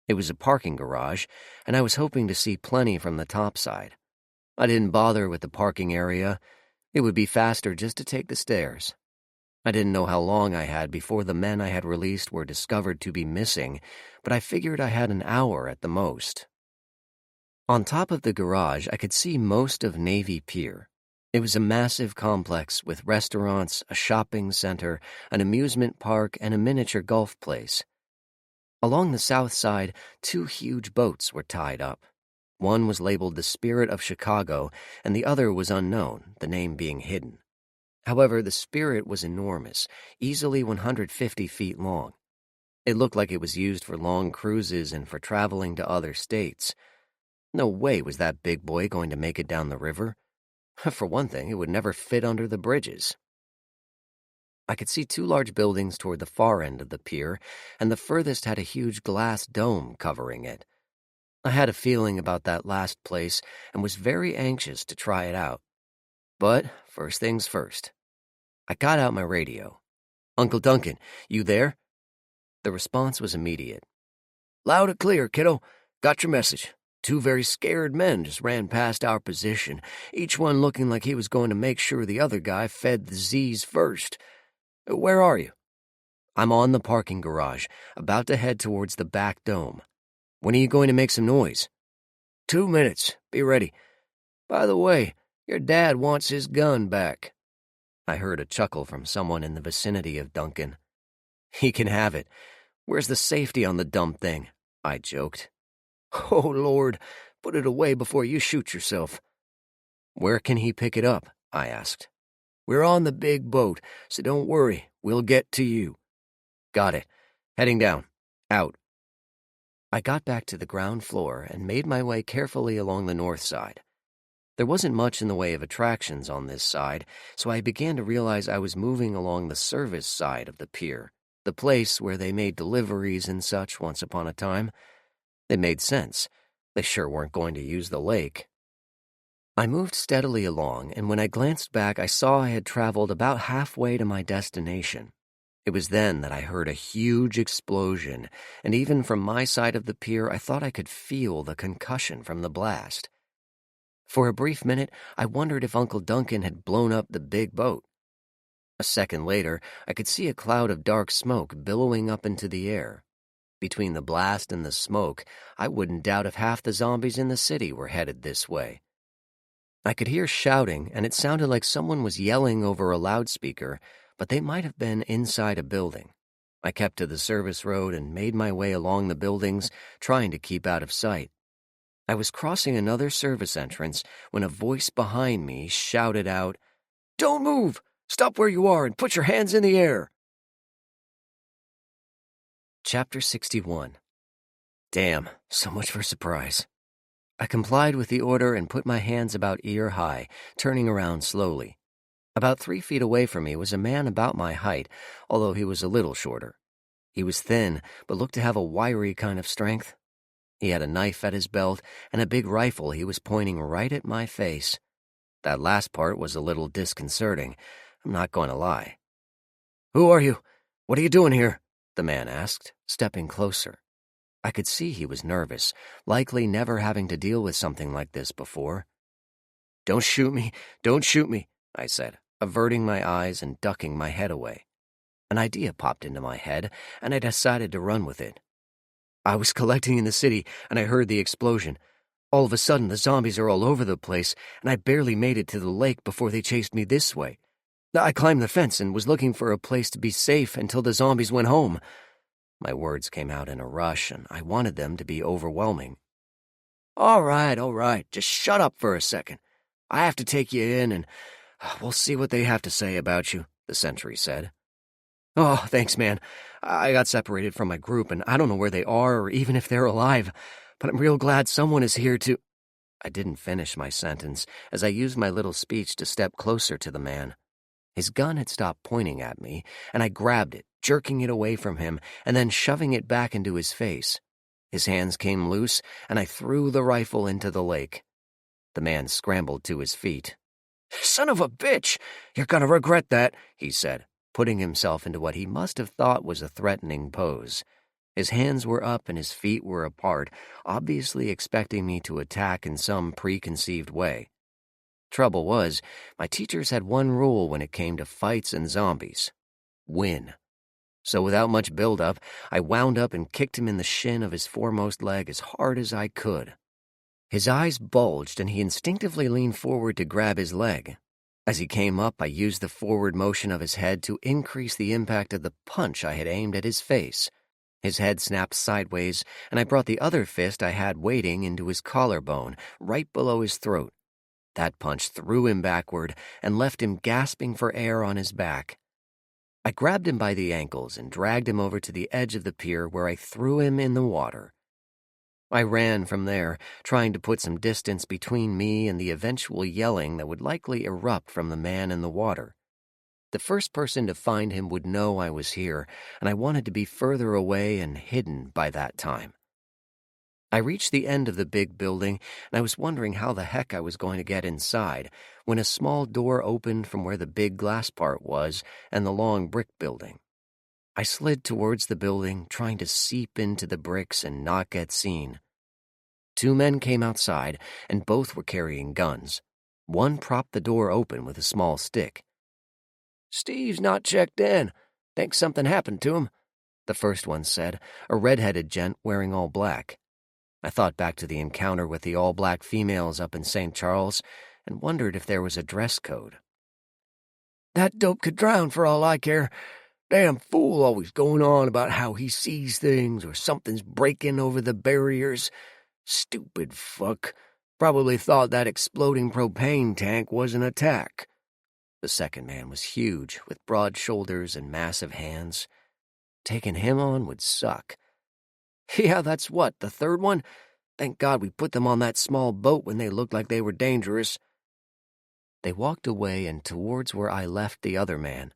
It was a parking garage, and I was hoping to see plenty from the top side. I didn't bother with the parking area. It would be faster just to take the stairs. I didn't know how long I had before the men I had released were discovered to be missing, but I figured I had an hour at the most. On top of the garage, I could see most of Navy Pier. It was a massive complex with restaurants, a shopping center, an amusement park, and a miniature golf place. Along the south side, 2 huge boats were tied up. One was labeled the Spirit of Chicago, and the other was unknown, the name being hidden. However, the Spirit was enormous, easily 150 feet long. It looked like it was used for long cruises and for traveling to other states. No way was that big boy going to make it down the river. For one thing, it would never fit under the bridges. I could see 2 large buildings toward the far end of the pier, and the furthest had a huge glass dome covering it. I had a feeling about that last place and was very anxious to try it out. But first things first. I got out my radio. "Uncle Duncan, you there?" The response was immediate. "Loud and clear, kiddo. Got your message. 2 very scared men just ran past our position, each one looking like he was going to make sure the other guy fed the Z's first. Where are you?" "I'm on the parking garage, about to head towards the back dome. When are you going to make some noise?" 2 minutes. Be ready. By the way, your dad wants his gun back." I heard a chuckle from someone in the vicinity of Duncan. "He can have it. Where's the safety on the dumb thing?" I joked. "Oh, Lord, put it away before you shoot yourself." "Where can he pick it up?" I asked. "We're on the big boat, so don't worry. We'll get to you." "Got it. Heading down. Out." I got back to the ground floor and made my way carefully along the north side. There wasn't much in the way of attractions on this side, so I began to realize I was moving along the service side of the pier, the place where they made deliveries and such once upon a time. It made sense. They sure weren't going to use the lake. I moved steadily along, and when I glanced back, I saw I had traveled about halfway to my destination. It was then that I heard a huge explosion, and even from my side of the pier, I thought I could feel the concussion from the blast. For a brief minute, I wondered if Uncle Duncan had blown up the big boat. A second later, I could see a cloud of dark smoke billowing up into the air. Between the blast and the smoke, I wouldn't doubt if half the zombies in the city were headed this way. I could hear shouting, and it sounded like someone was yelling over a loudspeaker, but they might have been inside a building. I kept to the service road and made my way along the buildings, trying to keep out of sight. I was crossing another service entrance when a voice behind me shouted out, "Don't move! Stop where you are and put your hands in the air!" Chapter 61. Damn, so much for surprise. I complied with the order and put my hands about ear-high, turning around slowly. About 3 feet away from me was a man about my height, although he was a little shorter. He was thin, but looked to have a wiry kind of strength. He had a knife at his belt and a big rifle he was pointing right at my face. That last part was a little disconcerting, I'm not going to lie. "Who are you? What are you doing here?" the man asked, stepping closer. I could see he was nervous, likely never having to deal with something like this before. "Don't shoot me, don't shoot me," I said, averting my eyes and ducking my head away. An idea popped into my head, and I decided to run with it. "I was collecting in the city, and I heard the explosion. All of a sudden, the zombies are all over the place, and I barely made it to the lake before they chased me this way. I climbed the fence and was looking for a place to be safe until the zombies went home." My words came out in a rush, and I wanted them to be overwhelming. All right, just shut up for a second. I have to take you in, and we'll see what they have to say about you," the sentry said. "Oh, thanks, man. I got separated from my group, and I don't know where they are or even if they're alive, but I'm real glad someone is here to—" I didn't finish my sentence as I used my little speech to step closer to the man. His gun had stopped pointing at me, and I grabbed it, jerking it away from him and then shoving it back into his face. His hands came loose, and I threw the rifle into the lake. The man scrambled to his feet. "Son of a bitch! You're gonna regret that," he said, putting himself into what he must have thought was a threatening pose. His hands were up and his feet were apart, obviously expecting me to attack in some preconceived way. Trouble was, my teachers had one rule when it came to fights and zombies: win. So without much build-up, I wound up and kicked him in the shin of his foremost leg as hard as I could. His eyes bulged, and he instinctively leaned forward to grab his leg. As he came up, I used the forward motion of his head to increase the impact of the punch I had aimed at his face. His head snapped sideways, and I brought the other fist I had waiting into his collarbone, right below his throat. That punch threw him backward and left him gasping for air on his back. I grabbed him by the ankles and dragged him over to the edge of the pier where I threw him in the water. I ran from there, trying to put some distance between me and the eventual yelling that would likely erupt from the man in the water. The first person to find him would know I was here, and I wanted to be further away and hidden by that time. I reached the end of the big building, and I was wondering how the heck I was going to get inside, when a small door opened from where the big glass part was and the long brick building. I slid towards the building, trying to seep into the bricks and not get seen. 2 men came outside, and both were carrying guns. One propped the door open with a small stick. "Steve's not checked in. Think something happened to him," the first one said, a red-headed gent wearing all black. I thought back to the encounter with the all-black females up in St. Charles and wondered if there was a dress code. "That dope could drown for all I care. Damn fool always going on about how he sees things or something's breaking over the barriers. Stupid fuck. Probably thought that exploding propane tank was an attack." The second man was huge, with broad shoulders and massive hands. Taking him on would suck. "Yeah, that's what, the third one? Thank God we put them on that small boat when they looked like they were dangerous." They walked away and towards where I left the other man.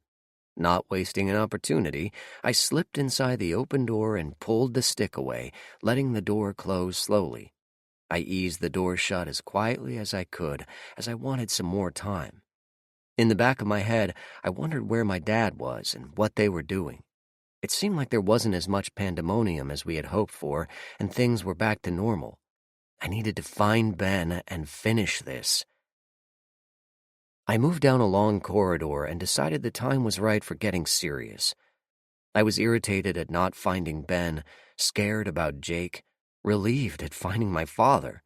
Not wasting an opportunity, I slipped inside the open door and pulled the stick away, letting the door close slowly. I eased the door shut as quietly as I could, as I wanted some more time. In the back of my head, I wondered where my dad was and what they were doing. It seemed like there wasn't as much pandemonium as we had hoped for, and things were back to normal. I needed to find Ben and finish this. I moved down a long corridor and decided the time was right for getting serious. I was irritated at not finding Ben, scared about Jake, relieved at finding my father,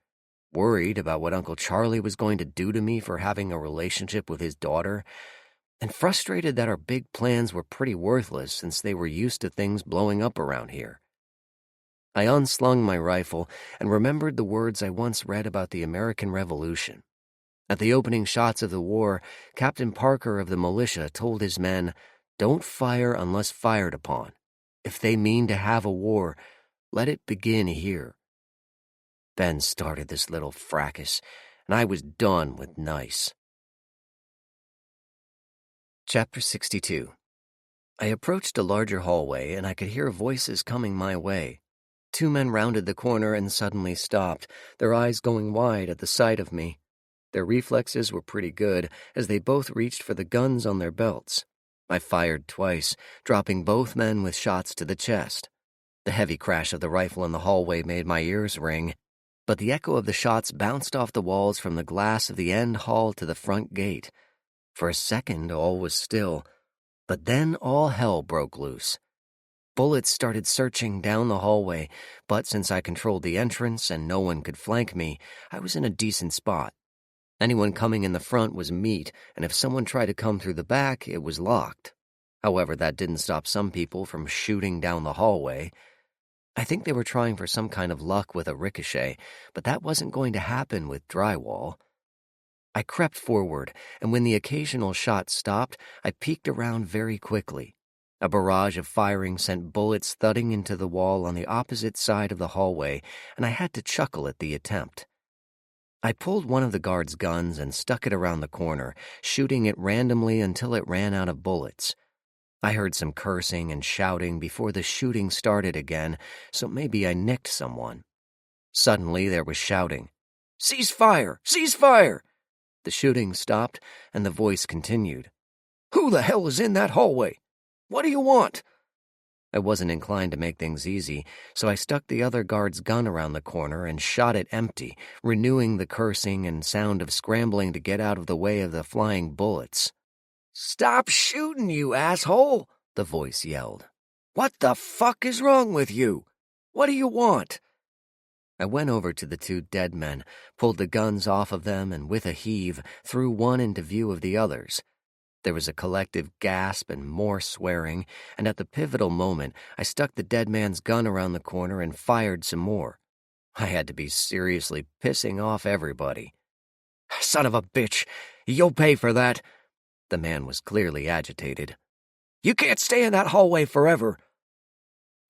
worried about what Uncle Charlie was going to do to me for having a relationship with his daughter, and frustrated that our big plans were pretty worthless since they were used to things blowing up around here. I unslung my rifle and remembered the words I once read about the American Revolution. At the opening shots of the war, Captain Parker of the militia told his men, "Don't fire unless fired upon. If they mean to have a war, let it begin here." Ben started this little fracas, and I was done with nice. Chapter 62. I approached a larger hallway, and I could hear voices coming my way. 2 men rounded the corner and suddenly stopped, their eyes going wide at the sight of me. Their reflexes were pretty good, as they both reached for the guns on their belts. I fired twice, dropping both men with shots to the chest. The heavy crash of the rifle in the hallway made my ears ring, but the echo of the shots bounced off the walls from the glass of the end hall to the front gate. For a second, all was still, but then all hell broke loose. Bullets started searching down the hallway, but since I controlled the entrance and no one could flank me, I was in a decent spot. Anyone coming in the front was meat, and if someone tried to come through the back, it was locked. However, that didn't stop some people from shooting down the hallway. I think they were trying for some kind of luck with a ricochet, but that wasn't going to happen with drywall. I crept forward, and when the occasional shot stopped, I peeked around very quickly. A barrage of firing sent bullets thudding into the wall on the opposite side of the hallway, and I had to chuckle at the attempt. I pulled one of the guard's guns and stuck it around the corner, shooting it randomly until it ran out of bullets. I heard some cursing and shouting before the shooting started again, so maybe I nicked someone. Suddenly there was shouting. "Cease fire! Cease fire!" The shooting stopped, and the voice continued. "Who the hell is in that hallway? What do you want?" I wasn't inclined to make things easy, so I stuck the other guard's gun around the corner and shot it empty, renewing the cursing and sound of scrambling to get out of the way of the flying bullets. "Stop shooting, you asshole!" the voice yelled. "What the fuck is wrong with you? What do you want?" I went over to the 2 dead men, pulled the guns off of them, and with a heave, threw one into view of the others. There was a collective gasp and more swearing, and at the pivotal moment, I stuck the dead man's gun around the corner and fired some more. I had to be seriously pissing off everybody. "Son of a bitch! You'll pay for that!" The man was clearly agitated. You can't stay in that hallway forever."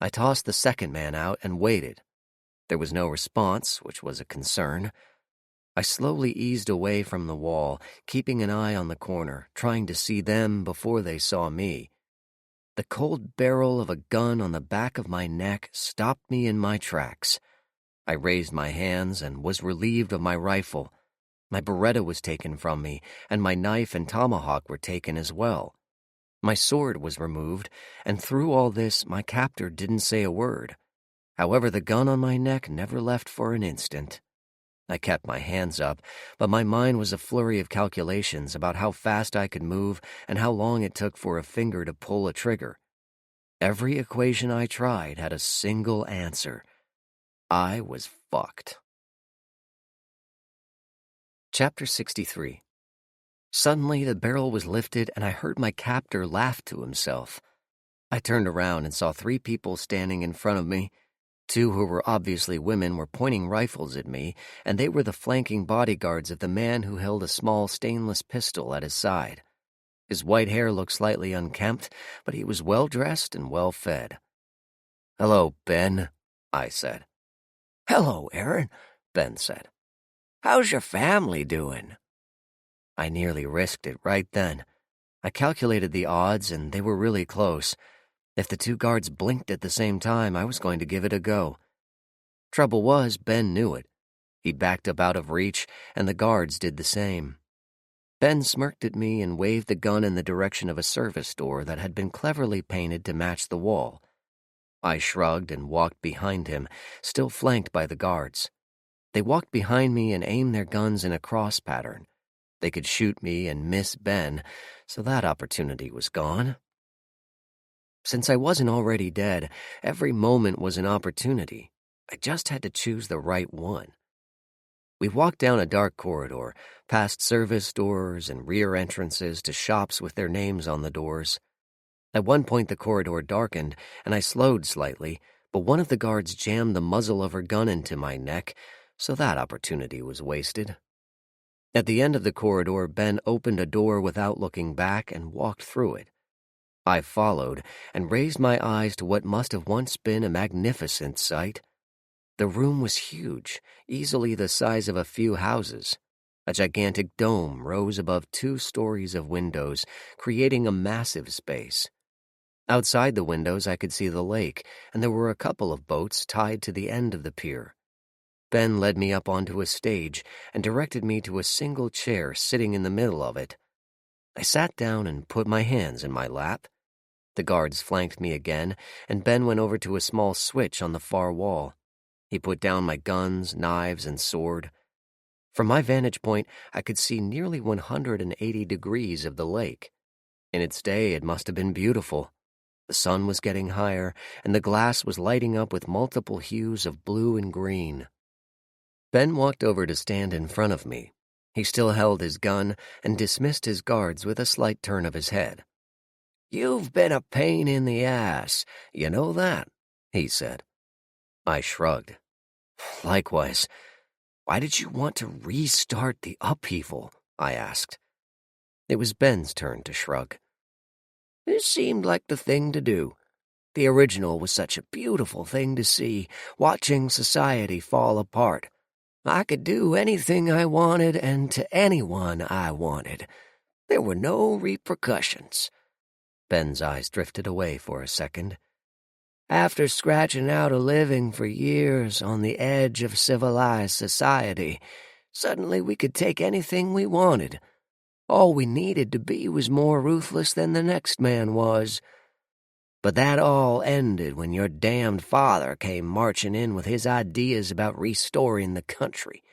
I tossed the second man out and waited. There was no response, which was a concern. I slowly eased away from the wall, keeping an eye on the corner, trying to see them before they saw me. The cold barrel of a gun on the back of my neck stopped me in my tracks. I raised my hands and was relieved of my rifle. My Beretta was taken from me, and my knife and tomahawk were taken as well. My sword was removed, and through all this my captor didn't say a word. However, the gun on my neck never left for an instant. I kept my hands up, but my mind was a flurry of calculations about how fast I could move and how long it took for a finger to pull a trigger. Every equation I tried had a single answer. I was fucked. Chapter 63. Suddenly, the barrel was lifted, and I heard my captor laugh to himself. I turned around and saw 3 people standing in front of me. 2 who were obviously women were pointing rifles at me, and they were the flanking bodyguards of the man who held a small stainless pistol at his side. His white hair looked slightly unkempt, but he was well-dressed and well-fed. "Hello, Ben," I said. "Hello, Aaron," Ben said. "How's your family doing?" I nearly risked it right then. I calculated the odds, and they were really close. If the 2 guards blinked at the same time, I was going to give it a go. Trouble was, Ben knew it. He backed up out of reach, and the guards did the same. Ben smirked at me and waved the gun in the direction of a service door that had been cleverly painted to match the wall. I shrugged and walked behind him, still flanked by the guards. They walked behind me and aimed their guns in a cross pattern. They could shoot me and miss Ben, so that opportunity was gone. Since I wasn't already dead, every moment was an opportunity. I just had to choose the right one. We walked down a dark corridor, past service doors and rear entrances to shops with their names on the doors. At one point the corridor darkened, and I slowed slightly, but one of the guards jammed the muzzle of her gun into my neck, so that opportunity was wasted. At the end of the corridor, Ben opened a door without looking back and walked through it. I followed and raised my eyes to what must have once been a magnificent sight. The room was huge, easily the size of a few houses. A gigantic dome rose above 2 stories of windows, creating a massive space. Outside the windows I could see the lake, and there were a couple of boats tied to the end of the pier. Ben led me up onto a stage and directed me to a single chair sitting in the middle of it. I sat down and put my hands in my lap. The guards flanked me again, and Ben went over to a small switch on the far wall. He put down my guns, knives, and sword. From my vantage point, I could see nearly 180 degrees of the lake. In its day, it must have been beautiful. The sun was getting higher, and the glass was lighting up with multiple hues of blue and green. Ben walked over to stand in front of me. He still held his gun and dismissed his guards with a slight turn of his head. "You've been a pain in the ass, you know that," he said. I shrugged. "Likewise. Why did you want to restart the upheaval?" I asked. It was Ben's turn to shrug. "It seemed like the thing to do. The original was such a beautiful thing to see, watching society fall apart. I could do anything I wanted and to anyone I wanted. There were no repercussions." Ben's eyes drifted away for a second. "After scratching out a living for years on the edge of civilized society, suddenly we could take anything we wanted. All we needed to be was more ruthless than the next man was. But that all ended when your damned father came marching in with his ideas about restoring the country.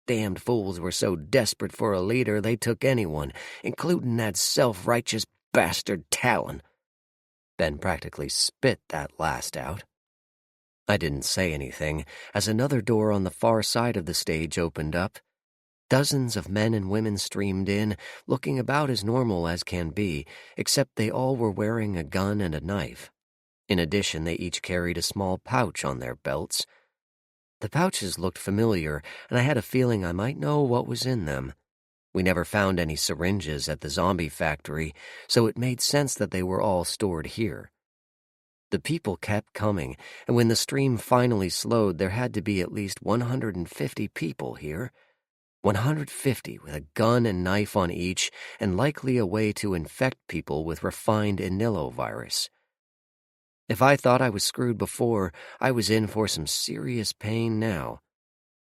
Damned fools were so desperate for a leader they took anyone, including that self-righteous bastard Talon." Ben practically spit that last out. I didn't say anything, as another door on the far side of the stage opened up. Dozens of men and women streamed in, looking about as normal as can be, except they all were wearing a gun and a knife. In addition, they each carried a small pouch on their belts. The pouches looked familiar, and I had a feeling I might know what was in them. We never found any syringes at the zombie factory, so it made sense that they were all stored here. The people kept coming, and when the stream finally slowed, there had to be at least 150 people here. 150 with a gun and knife on each, and likely a way to infect people with refined anilovirus. If I thought I was screwed before, I was in for some serious pain now.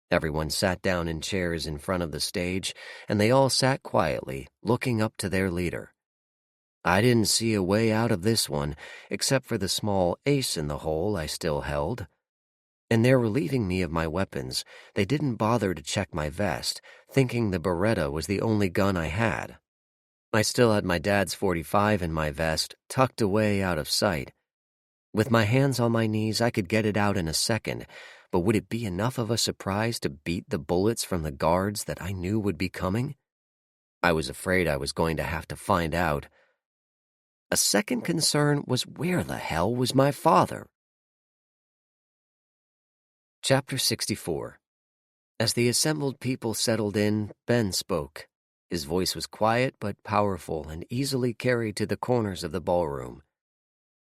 Everyone sat down in chairs in front of the stage, and they all sat quietly, looking up to their leader. I didn't see a way out of this one, except for the small ace in the hole I still held. In their relieving me of my weapons, they didn't bother to check my vest, thinking the Beretta was the only gun I had. I still had my dad's .45 in my vest, tucked away out of sight. With my hands on my knees, I could get it out in a second, but would it be enough of a surprise to beat the bullets from the guards that I knew would be coming? I was afraid I was going to have to find out. A second concern was where the hell was my father? Chapter 64. As the assembled people settled in, Ben spoke. His voice was quiet but powerful and easily carried to the corners of the ballroom.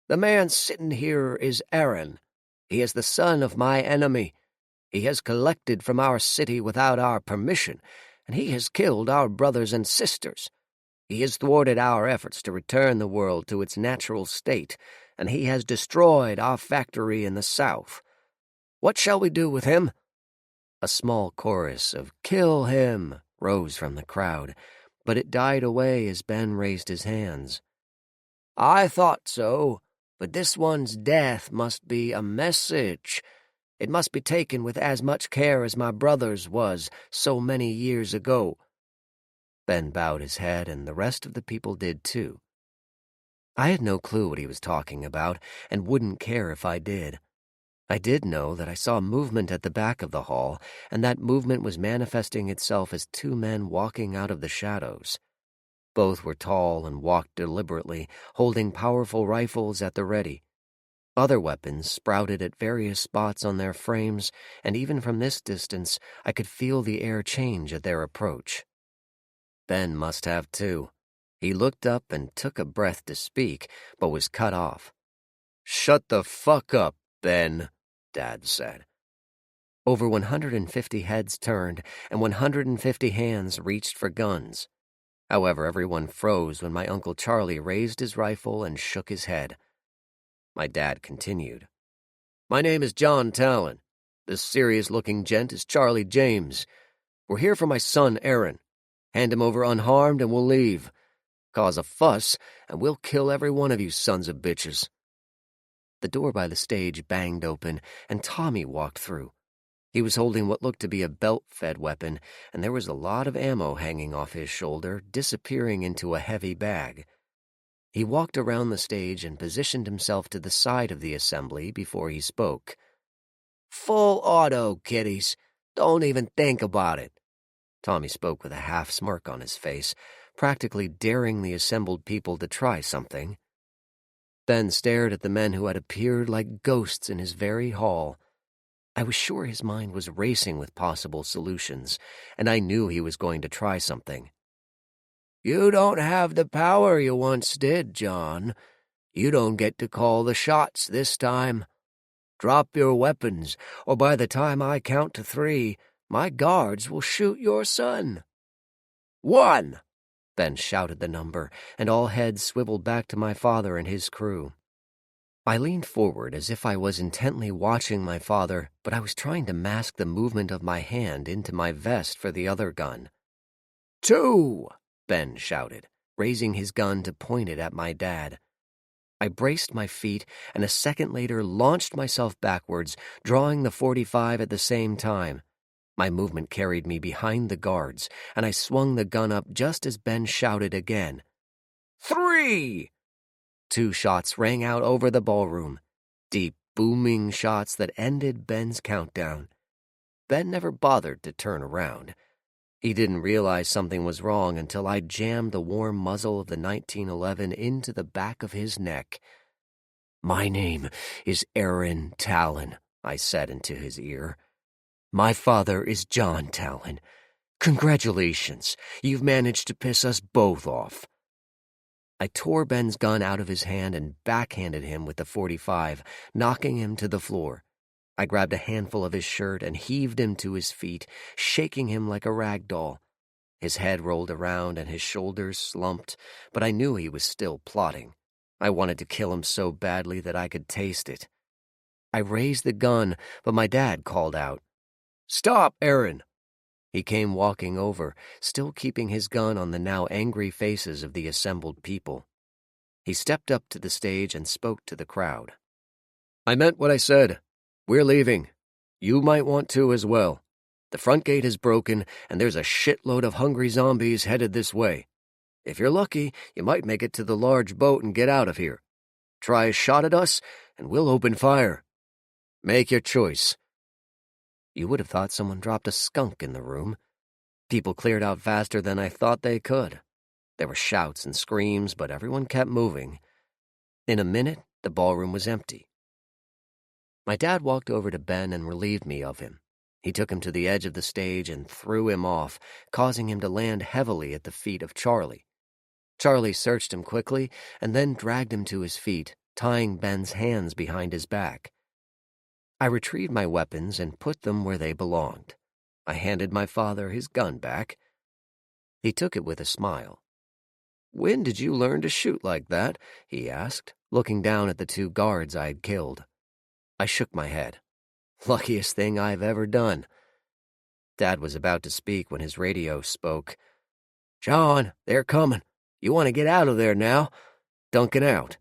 The man sitting here is Aaron. He is the son of my enemy. He has collected from our city without our permission, and he has killed our brothers and sisters. He has thwarted our efforts to return the world to its natural state, and he has destroyed our factory in the south. What shall we do with him?" A small chorus of "Kill him!" rose from the crowd, but it died away as Ben raised his hands. "I thought so, but this one's death must be a message. It must be taken with as much care as my brother's was so many years ago." Ben bowed his head, and the rest of the people did too. I had no clue what he was talking about, and wouldn't care if I did. I did know that I saw movement at the back of the hall, and that movement was manifesting itself as two men walking out of the shadows. Both were tall and walked deliberately, holding powerful rifles at the ready. Other weapons sprouted at various spots on their frames, and even from this distance I could feel the air change at their approach. Ben must have too. He looked up and took a breath to speak, but was cut off. "Shut the fuck up, Ben," Dad said. Over 150 heads turned, and 150 hands reached for guns. However, everyone froze when my Uncle Charlie raised his rifle and shook his head. My dad continued. "My name is John Talon. This serious-looking gent is Charlie James. We're here for my son, Aaron. Hand him over unharmed and we'll leave. Cause a fuss, and we'll kill every one of you sons of bitches." The door by the stage banged open, and Tommy walked through. He was holding what looked to be a belt-fed weapon, and there was a lot of ammo hanging off his shoulder, disappearing into a heavy bag. He walked around the stage and positioned himself to the side of the assembly before he spoke. "Full auto, kiddies. Don't even think about it." Tommy spoke with a half-smirk on his face, practically daring the assembled people to try something. Ben stared at the men who had appeared like ghosts in his very hall. I was sure his mind was racing with possible solutions, and I knew he was going to try something. "You don't have the power you once did, John. You don't get to call the shots this time. Drop your weapons, or by the time I count to 3, my guards will shoot your son." 1! Ben shouted the number, and all heads swiveled back to my father and his crew. I leaned forward as if I was intently watching my father, but I was trying to mask the movement of my hand into my vest for the other gun. 2! Ben shouted, raising his gun to point it at my dad. I braced my feet, and a second later launched myself backwards, drawing the .45 at the same time. My movement carried me behind the guards, and I swung the gun up just as Ben shouted again. 3! 2 shots rang out over the ballroom, deep, booming shots that ended Ben's countdown. Ben never bothered to turn around. He didn't realize something was wrong until I jammed the warm muzzle of the 1911 into the back of his neck. "My name is Aaron Talon," I said into his ear. "My father is John Talon. Congratulations. You've managed to piss us both off. I tore Ben's gun out of his hand and backhanded him with the .45, knocking him to the floor. I grabbed a handful of his shirt and heaved him to his feet, shaking him like a rag doll. His head rolled around and his shoulders slumped, but I knew he was still plotting. I wanted to kill him so badly that I could taste it. I raised the gun, but my dad called out, "Stop, Aaron!" He came walking over, still keeping his gun on the now angry faces of the assembled people. He stepped up to the stage and spoke to the crowd. "I meant what I said. We're leaving. You might want to as well. The front gate is broken, and there's a shitload of hungry zombies headed this way. If you're lucky, you might make it to the large boat and get out of here. Try a shot at us, and we'll open fire. Make your choice." You would have thought someone dropped a skunk in the room. People cleared out faster than I thought they could. There were shouts and screams, but everyone kept moving. In a minute, the ballroom was empty. My dad walked over to Ben and relieved me of him. He took him to the edge of the stage and threw him off, causing him to land heavily at the feet of Charlie. Charlie searched him quickly and then dragged him to his feet, tying Ben's hands behind his back. I retrieved my weapons and put them where they belonged. I handed my father his gun back. He took it with a smile. "When did you learn to shoot like that?" he asked, looking down at the 2 guards I had killed. I shook my head. "Luckiest thing I've ever done." Dad was about to speak when his radio spoke. "John, they're coming. You want to get out of there now? Duncan out."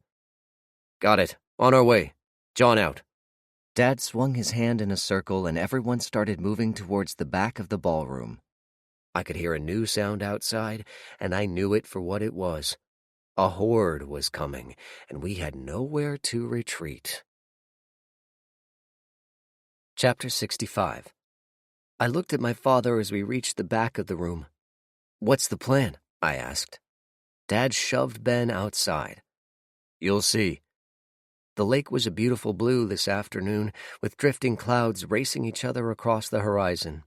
"Got it. On our way. John out." Dad swung his hand in a circle and everyone started moving towards the back of the ballroom. I could hear a new sound outside, and I knew it for what it was. A horde was coming, and we had nowhere to retreat. Chapter 65. I looked at my father as we reached the back of the room. "What's the plan?" I asked. Dad shoved Ben outside. "You'll see." The lake was a beautiful blue this afternoon, with drifting clouds racing each other across the horizon.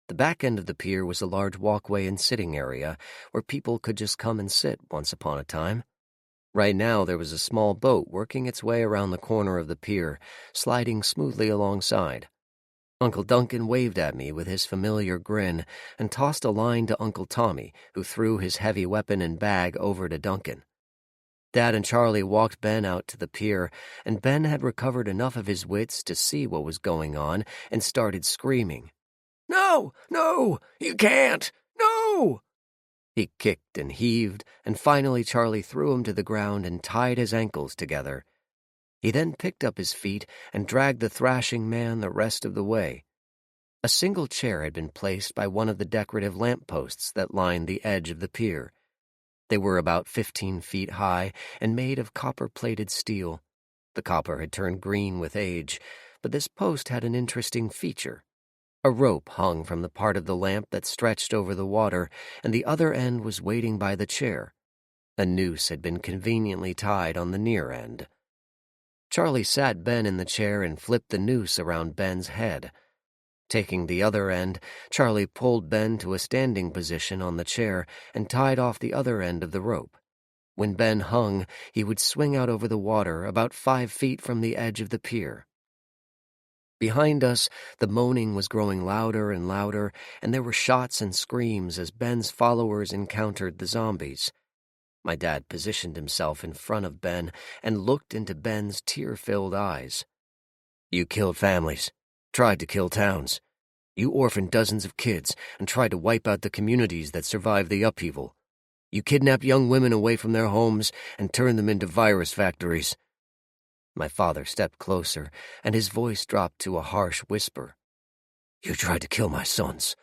The back end of the pier was a large walkway and sitting area where people could just come and sit once upon a time. Right now there was a small boat working its way around the corner of the pier, sliding smoothly alongside. Uncle Duncan waved at me with his familiar grin and tossed a line to Uncle Tommy, who threw his heavy weapon and bag over to Duncan. Dad and Charlie walked Ben out to the pier, and Ben had recovered enough of his wits to see what was going on and started screaming. "No! No! You can't! No!" He kicked and heaved, and finally Charlie threw him to the ground and tied his ankles together. He then picked up his feet and dragged the thrashing man the rest of the way. A single chair had been placed by one of the decorative lampposts that lined the edge of the pier. They were about 15 feet high and made of copper-plated steel. The copper had turned green with age, but this post had an interesting feature. A rope hung from the part of the lamp that stretched over the water, and the other end was waiting by the chair. A noose had been conveniently tied on the near end. Charlie sat Ben in the chair and flipped the noose around Ben's head. Taking the other end, Charlie pulled Ben to a standing position on the chair and tied off the other end of the rope. When Ben hung, he would swing out over the water about 5 feet from the edge of the pier. Behind us, the moaning was growing louder and louder, and there were shots and screams as Ben's followers encountered the zombies. My dad positioned himself in front of Ben and looked into Ben's tear-filled eyes. "You killed families. Tried to kill towns. You orphaned dozens of kids and tried to wipe out the communities that survived the upheaval. You kidnapped young women away from their homes and turned them into virus factories." My father stepped closer, and his voice dropped to a harsh whisper. "You tried to kill my sons."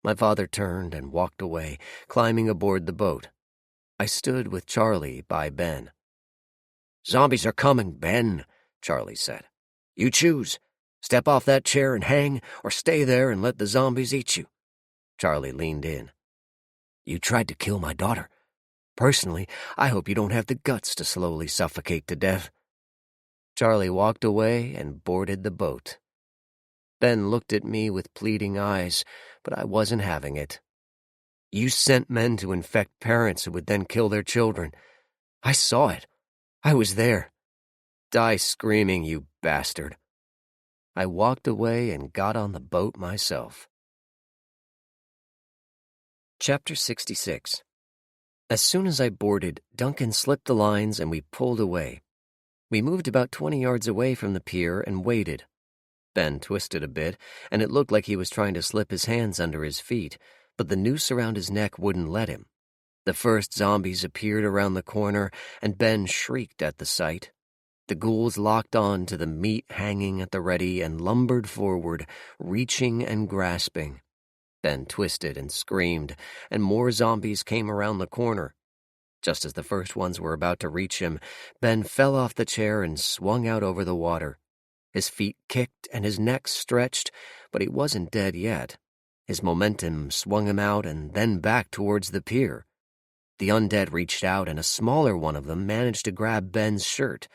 My father turned and walked away, climbing aboard the boat. I stood with Charlie by Ben. "Zombies are coming, Ben," Charlie said. "You choose. Step off that chair and hang, or stay there and let the zombies eat you." Charlie leaned in. "You tried to kill my daughter. Personally, I hope you don't have the guts to slowly suffocate to death." Charlie walked away and boarded the boat. Ben looked at me with pleading eyes, but I wasn't having it. You sent men to infect parents who would then kill their children. I saw it. I was there. Die screaming, you bastard. I walked away and got on the boat myself. Chapter 66. As soon as I boarded, Duncan slipped the lines and we pulled away. We moved about 20 yards away from the pier and waited. Ben twisted a bit, and it looked like he was trying to slip his hands under his feet, but the noose around his neck wouldn't let him. The first zombies appeared around the corner, and Ben shrieked at the sight. The ghouls locked on to the meat hanging at the ready and lumbered forward, reaching and grasping. Ben twisted and screamed, and more zombies came around the corner. Just as the first ones were about to reach him, Ben fell off the chair and swung out over the water. His feet kicked and his neck stretched, but he wasn't dead yet. His momentum swung him out and then back towards the pier. The undead reached out, and a smaller one of them managed to grab Ben's shirt.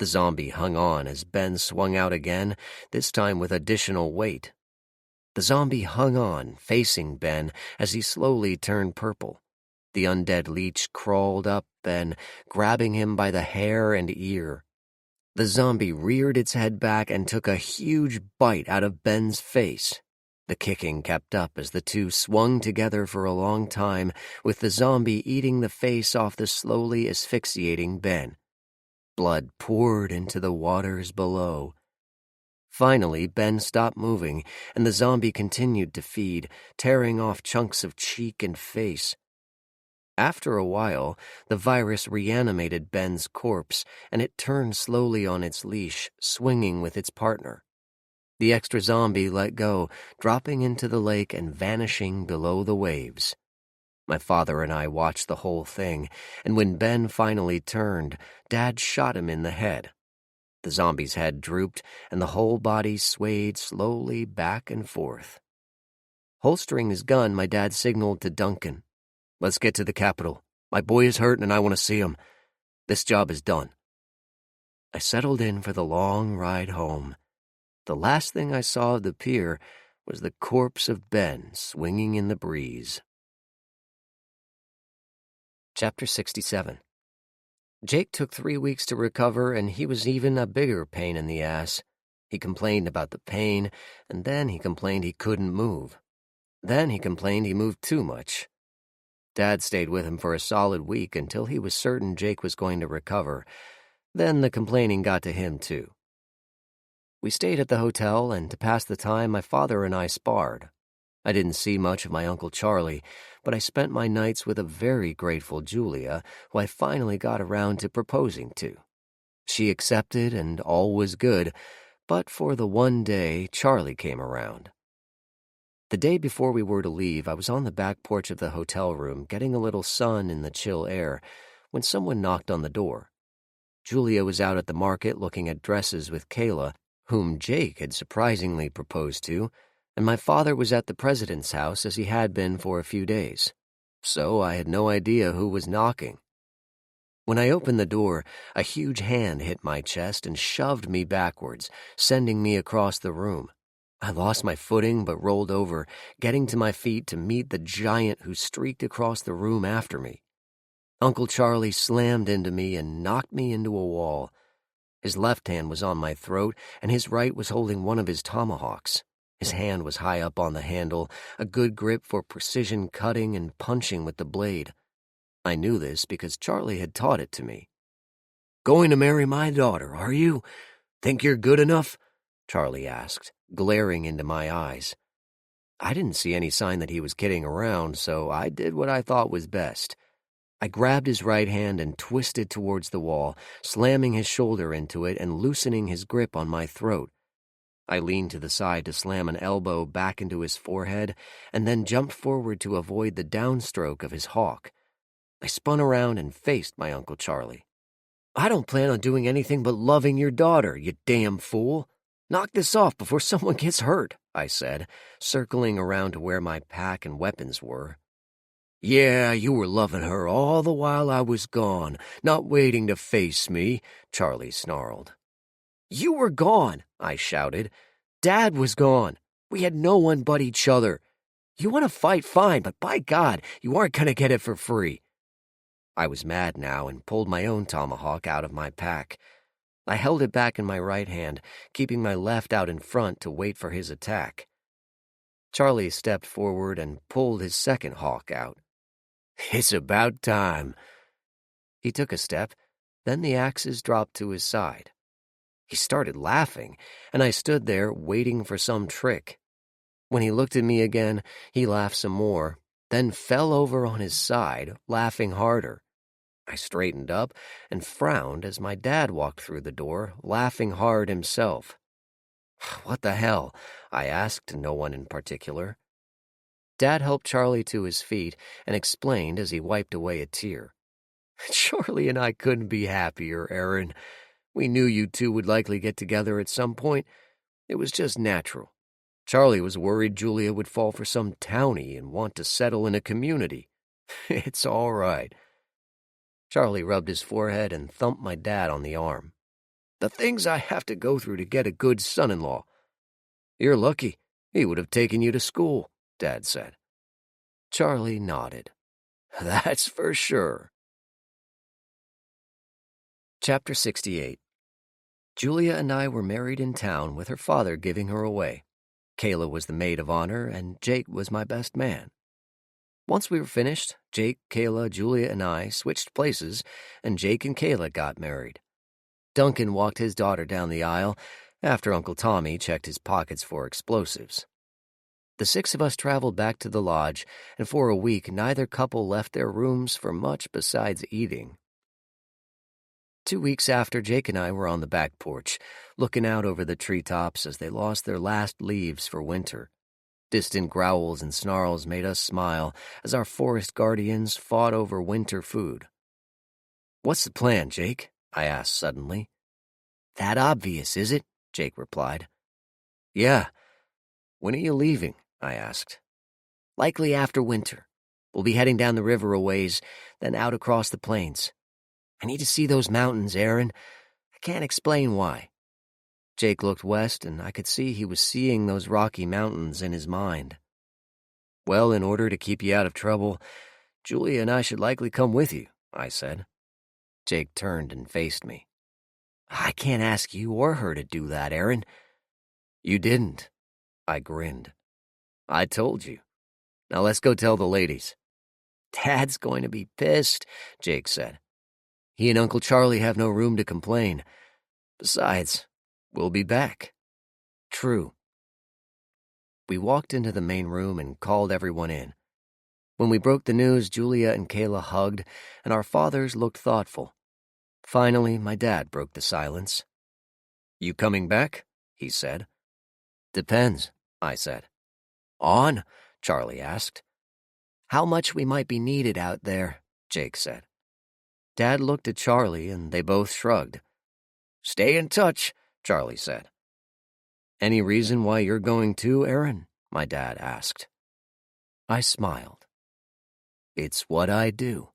The zombie hung on as Ben swung out again, this time with additional weight. The zombie hung on, facing Ben, as he slowly turned purple. The undead leech crawled up Ben, grabbing him by the hair and ear. The zombie reared its head back and took a huge bite out of Ben's face. The kicking kept up as the two swung together for a long time, with the zombie eating the face off the slowly asphyxiating Ben. Blood poured into the waters below. Finally, Ben stopped moving, and the zombie continued to feed, tearing off chunks of cheek and face. After a while, the virus reanimated Ben's corpse, and it turned slowly on its leash, swinging with its partner. The extra zombie let go, dropping into the lake and vanishing below the waves. My father and I watched the whole thing, and when Ben finally turned, Dad shot him in the head. The zombie's head drooped, and the whole body swayed slowly back and forth. Holstering his gun, my dad signaled to Duncan. Let's get to the Capitol. My boy is hurt and I want to see him. This job is done. I settled in for the long ride home. The last thing I saw of the pier was the corpse of Ben swinging in the breeze. Chapter 67. Jake took 3 weeks to recover, and he was even a bigger pain in the ass. He complained about the pain, and then he complained he couldn't move. Then he complained he moved too much. Dad stayed with him for a solid week until he was certain Jake was going to recover. Then the complaining got to him, too. We stayed at the hotel, and to pass the time, my father and I sparred. I didn't see much of my Uncle Charlie, but I spent my nights with a very grateful Julia, who I finally got around to proposing to. She accepted, and all was good, but for the one day, Charlie came around. The day before we were to leave, I was on the back porch of the hotel room, getting a little sun in the chill air, when someone knocked on the door. Julia was out at the market looking at dresses with Kayla, whom Jake had surprisingly proposed to, and my father was at the president's house as he had been for a few days. So I had no idea who was knocking. When I opened the door, a huge hand hit my chest and shoved me backwards, sending me across the room. I lost my footing but rolled over, getting to my feet to meet the giant who streaked across the room after me. Uncle Charlie slammed into me and knocked me into a wall. His left hand was on my throat, and his right was holding one of his tomahawks. His hand was high up on the handle, a good grip for precision cutting and punching with the blade. I knew this because Charlie had taught it to me. "Going to marry my daughter, are you? Think you're good enough?" Charlie asked, glaring into my eyes. I didn't see any sign that he was kidding around, so I did what I thought was best. I grabbed his right hand and twisted towards the wall, slamming his shoulder into it and loosening his grip on my throat. I leaned to the side to slam an elbow back into his forehead and then jumped forward to avoid the downstroke of his hawk. I spun around and faced my Uncle Charlie. "I don't plan on doing anything but loving your daughter, you damn fool. Knock this off before someone gets hurt," I said, circling around to where my pack and weapons were. "Yeah, you were loving her all the while I was gone, not waiting to face me," Charlie snarled. "You were gone," I shouted. Dad was gone. We had no one but each other. You want to fight, fine, but by God, you aren't going to get it for free. I was mad now and pulled my own tomahawk out of my pack. I held it back in my right hand, keeping my left out in front to wait for his attack. Charlie stepped forward and pulled his second hawk out. It's about time. He took a step, then the axes dropped to his side. He started laughing, and I stood there waiting for some trick. When he looked at me again, he laughed some more, then fell over on his side, laughing harder. I straightened up and frowned as my dad walked through the door, laughing hard himself. What the hell? I asked no one in particular. Dad helped Charlie to his feet and explained as he wiped away a tear. Charlie and I couldn't be happier, Aaron. We knew you two would likely get together at some point. It was just natural. Charlie was worried Julia would fall for some townie and want to settle in a community. It's all right. Charlie rubbed his forehead and thumped my dad on the arm. The things I have to go through to get a good son-in-law. You're lucky. He would have taken you to school, Dad said. Charlie nodded. That's for sure. Chapter 68. Julia and I were married in town with her father giving her away. Kayla was the maid of honor, and Jake was my best man. Once we were finished, Jake, Kayla, Julia, and I switched places, and Jake and Kayla got married. Duncan walked his daughter down the aisle after Uncle Tommy checked his pockets for explosives. The six of us traveled back to the lodge, and for a week neither couple left their rooms for much besides eating. 2 weeks after, Jake and I were on the back porch, looking out over the treetops as they lost their last leaves for winter. Distant growls and snarls made us smile as our forest guardians fought over winter food. What's the plan, Jake? I asked suddenly. That obvious, is it? Jake replied. Yeah. When are you leaving? I asked. Likely after winter. We'll be heading down the river a ways, then out across the plains. I need to see those mountains, Aaron. I can't explain why. Jake looked west, and I could see he was seeing those Rocky Mountains in his mind. Well, in order to keep you out of trouble, Julia and I should likely come with you, I said. Jake turned and faced me. I can't ask you or her to do that, Aaron. You didn't. I grinned. I told you. Now let's go tell the ladies. Dad's going to be pissed, Jake said. He and Uncle Charlie have no room to complain. Besides, we'll be back. True. We walked into the main room and called everyone in. When we broke the news, Julia and Kayla hugged, and our fathers looked thoughtful. Finally, my dad broke the silence. You coming back? He said. Depends, I said. On? Charlie asked. How much we might be needed out there, Jake said. Dad looked at Charlie, and they both shrugged. Stay in touch, Charlie said. Any reason why you're going too, Aaron? My dad asked. I smiled. It's what I do.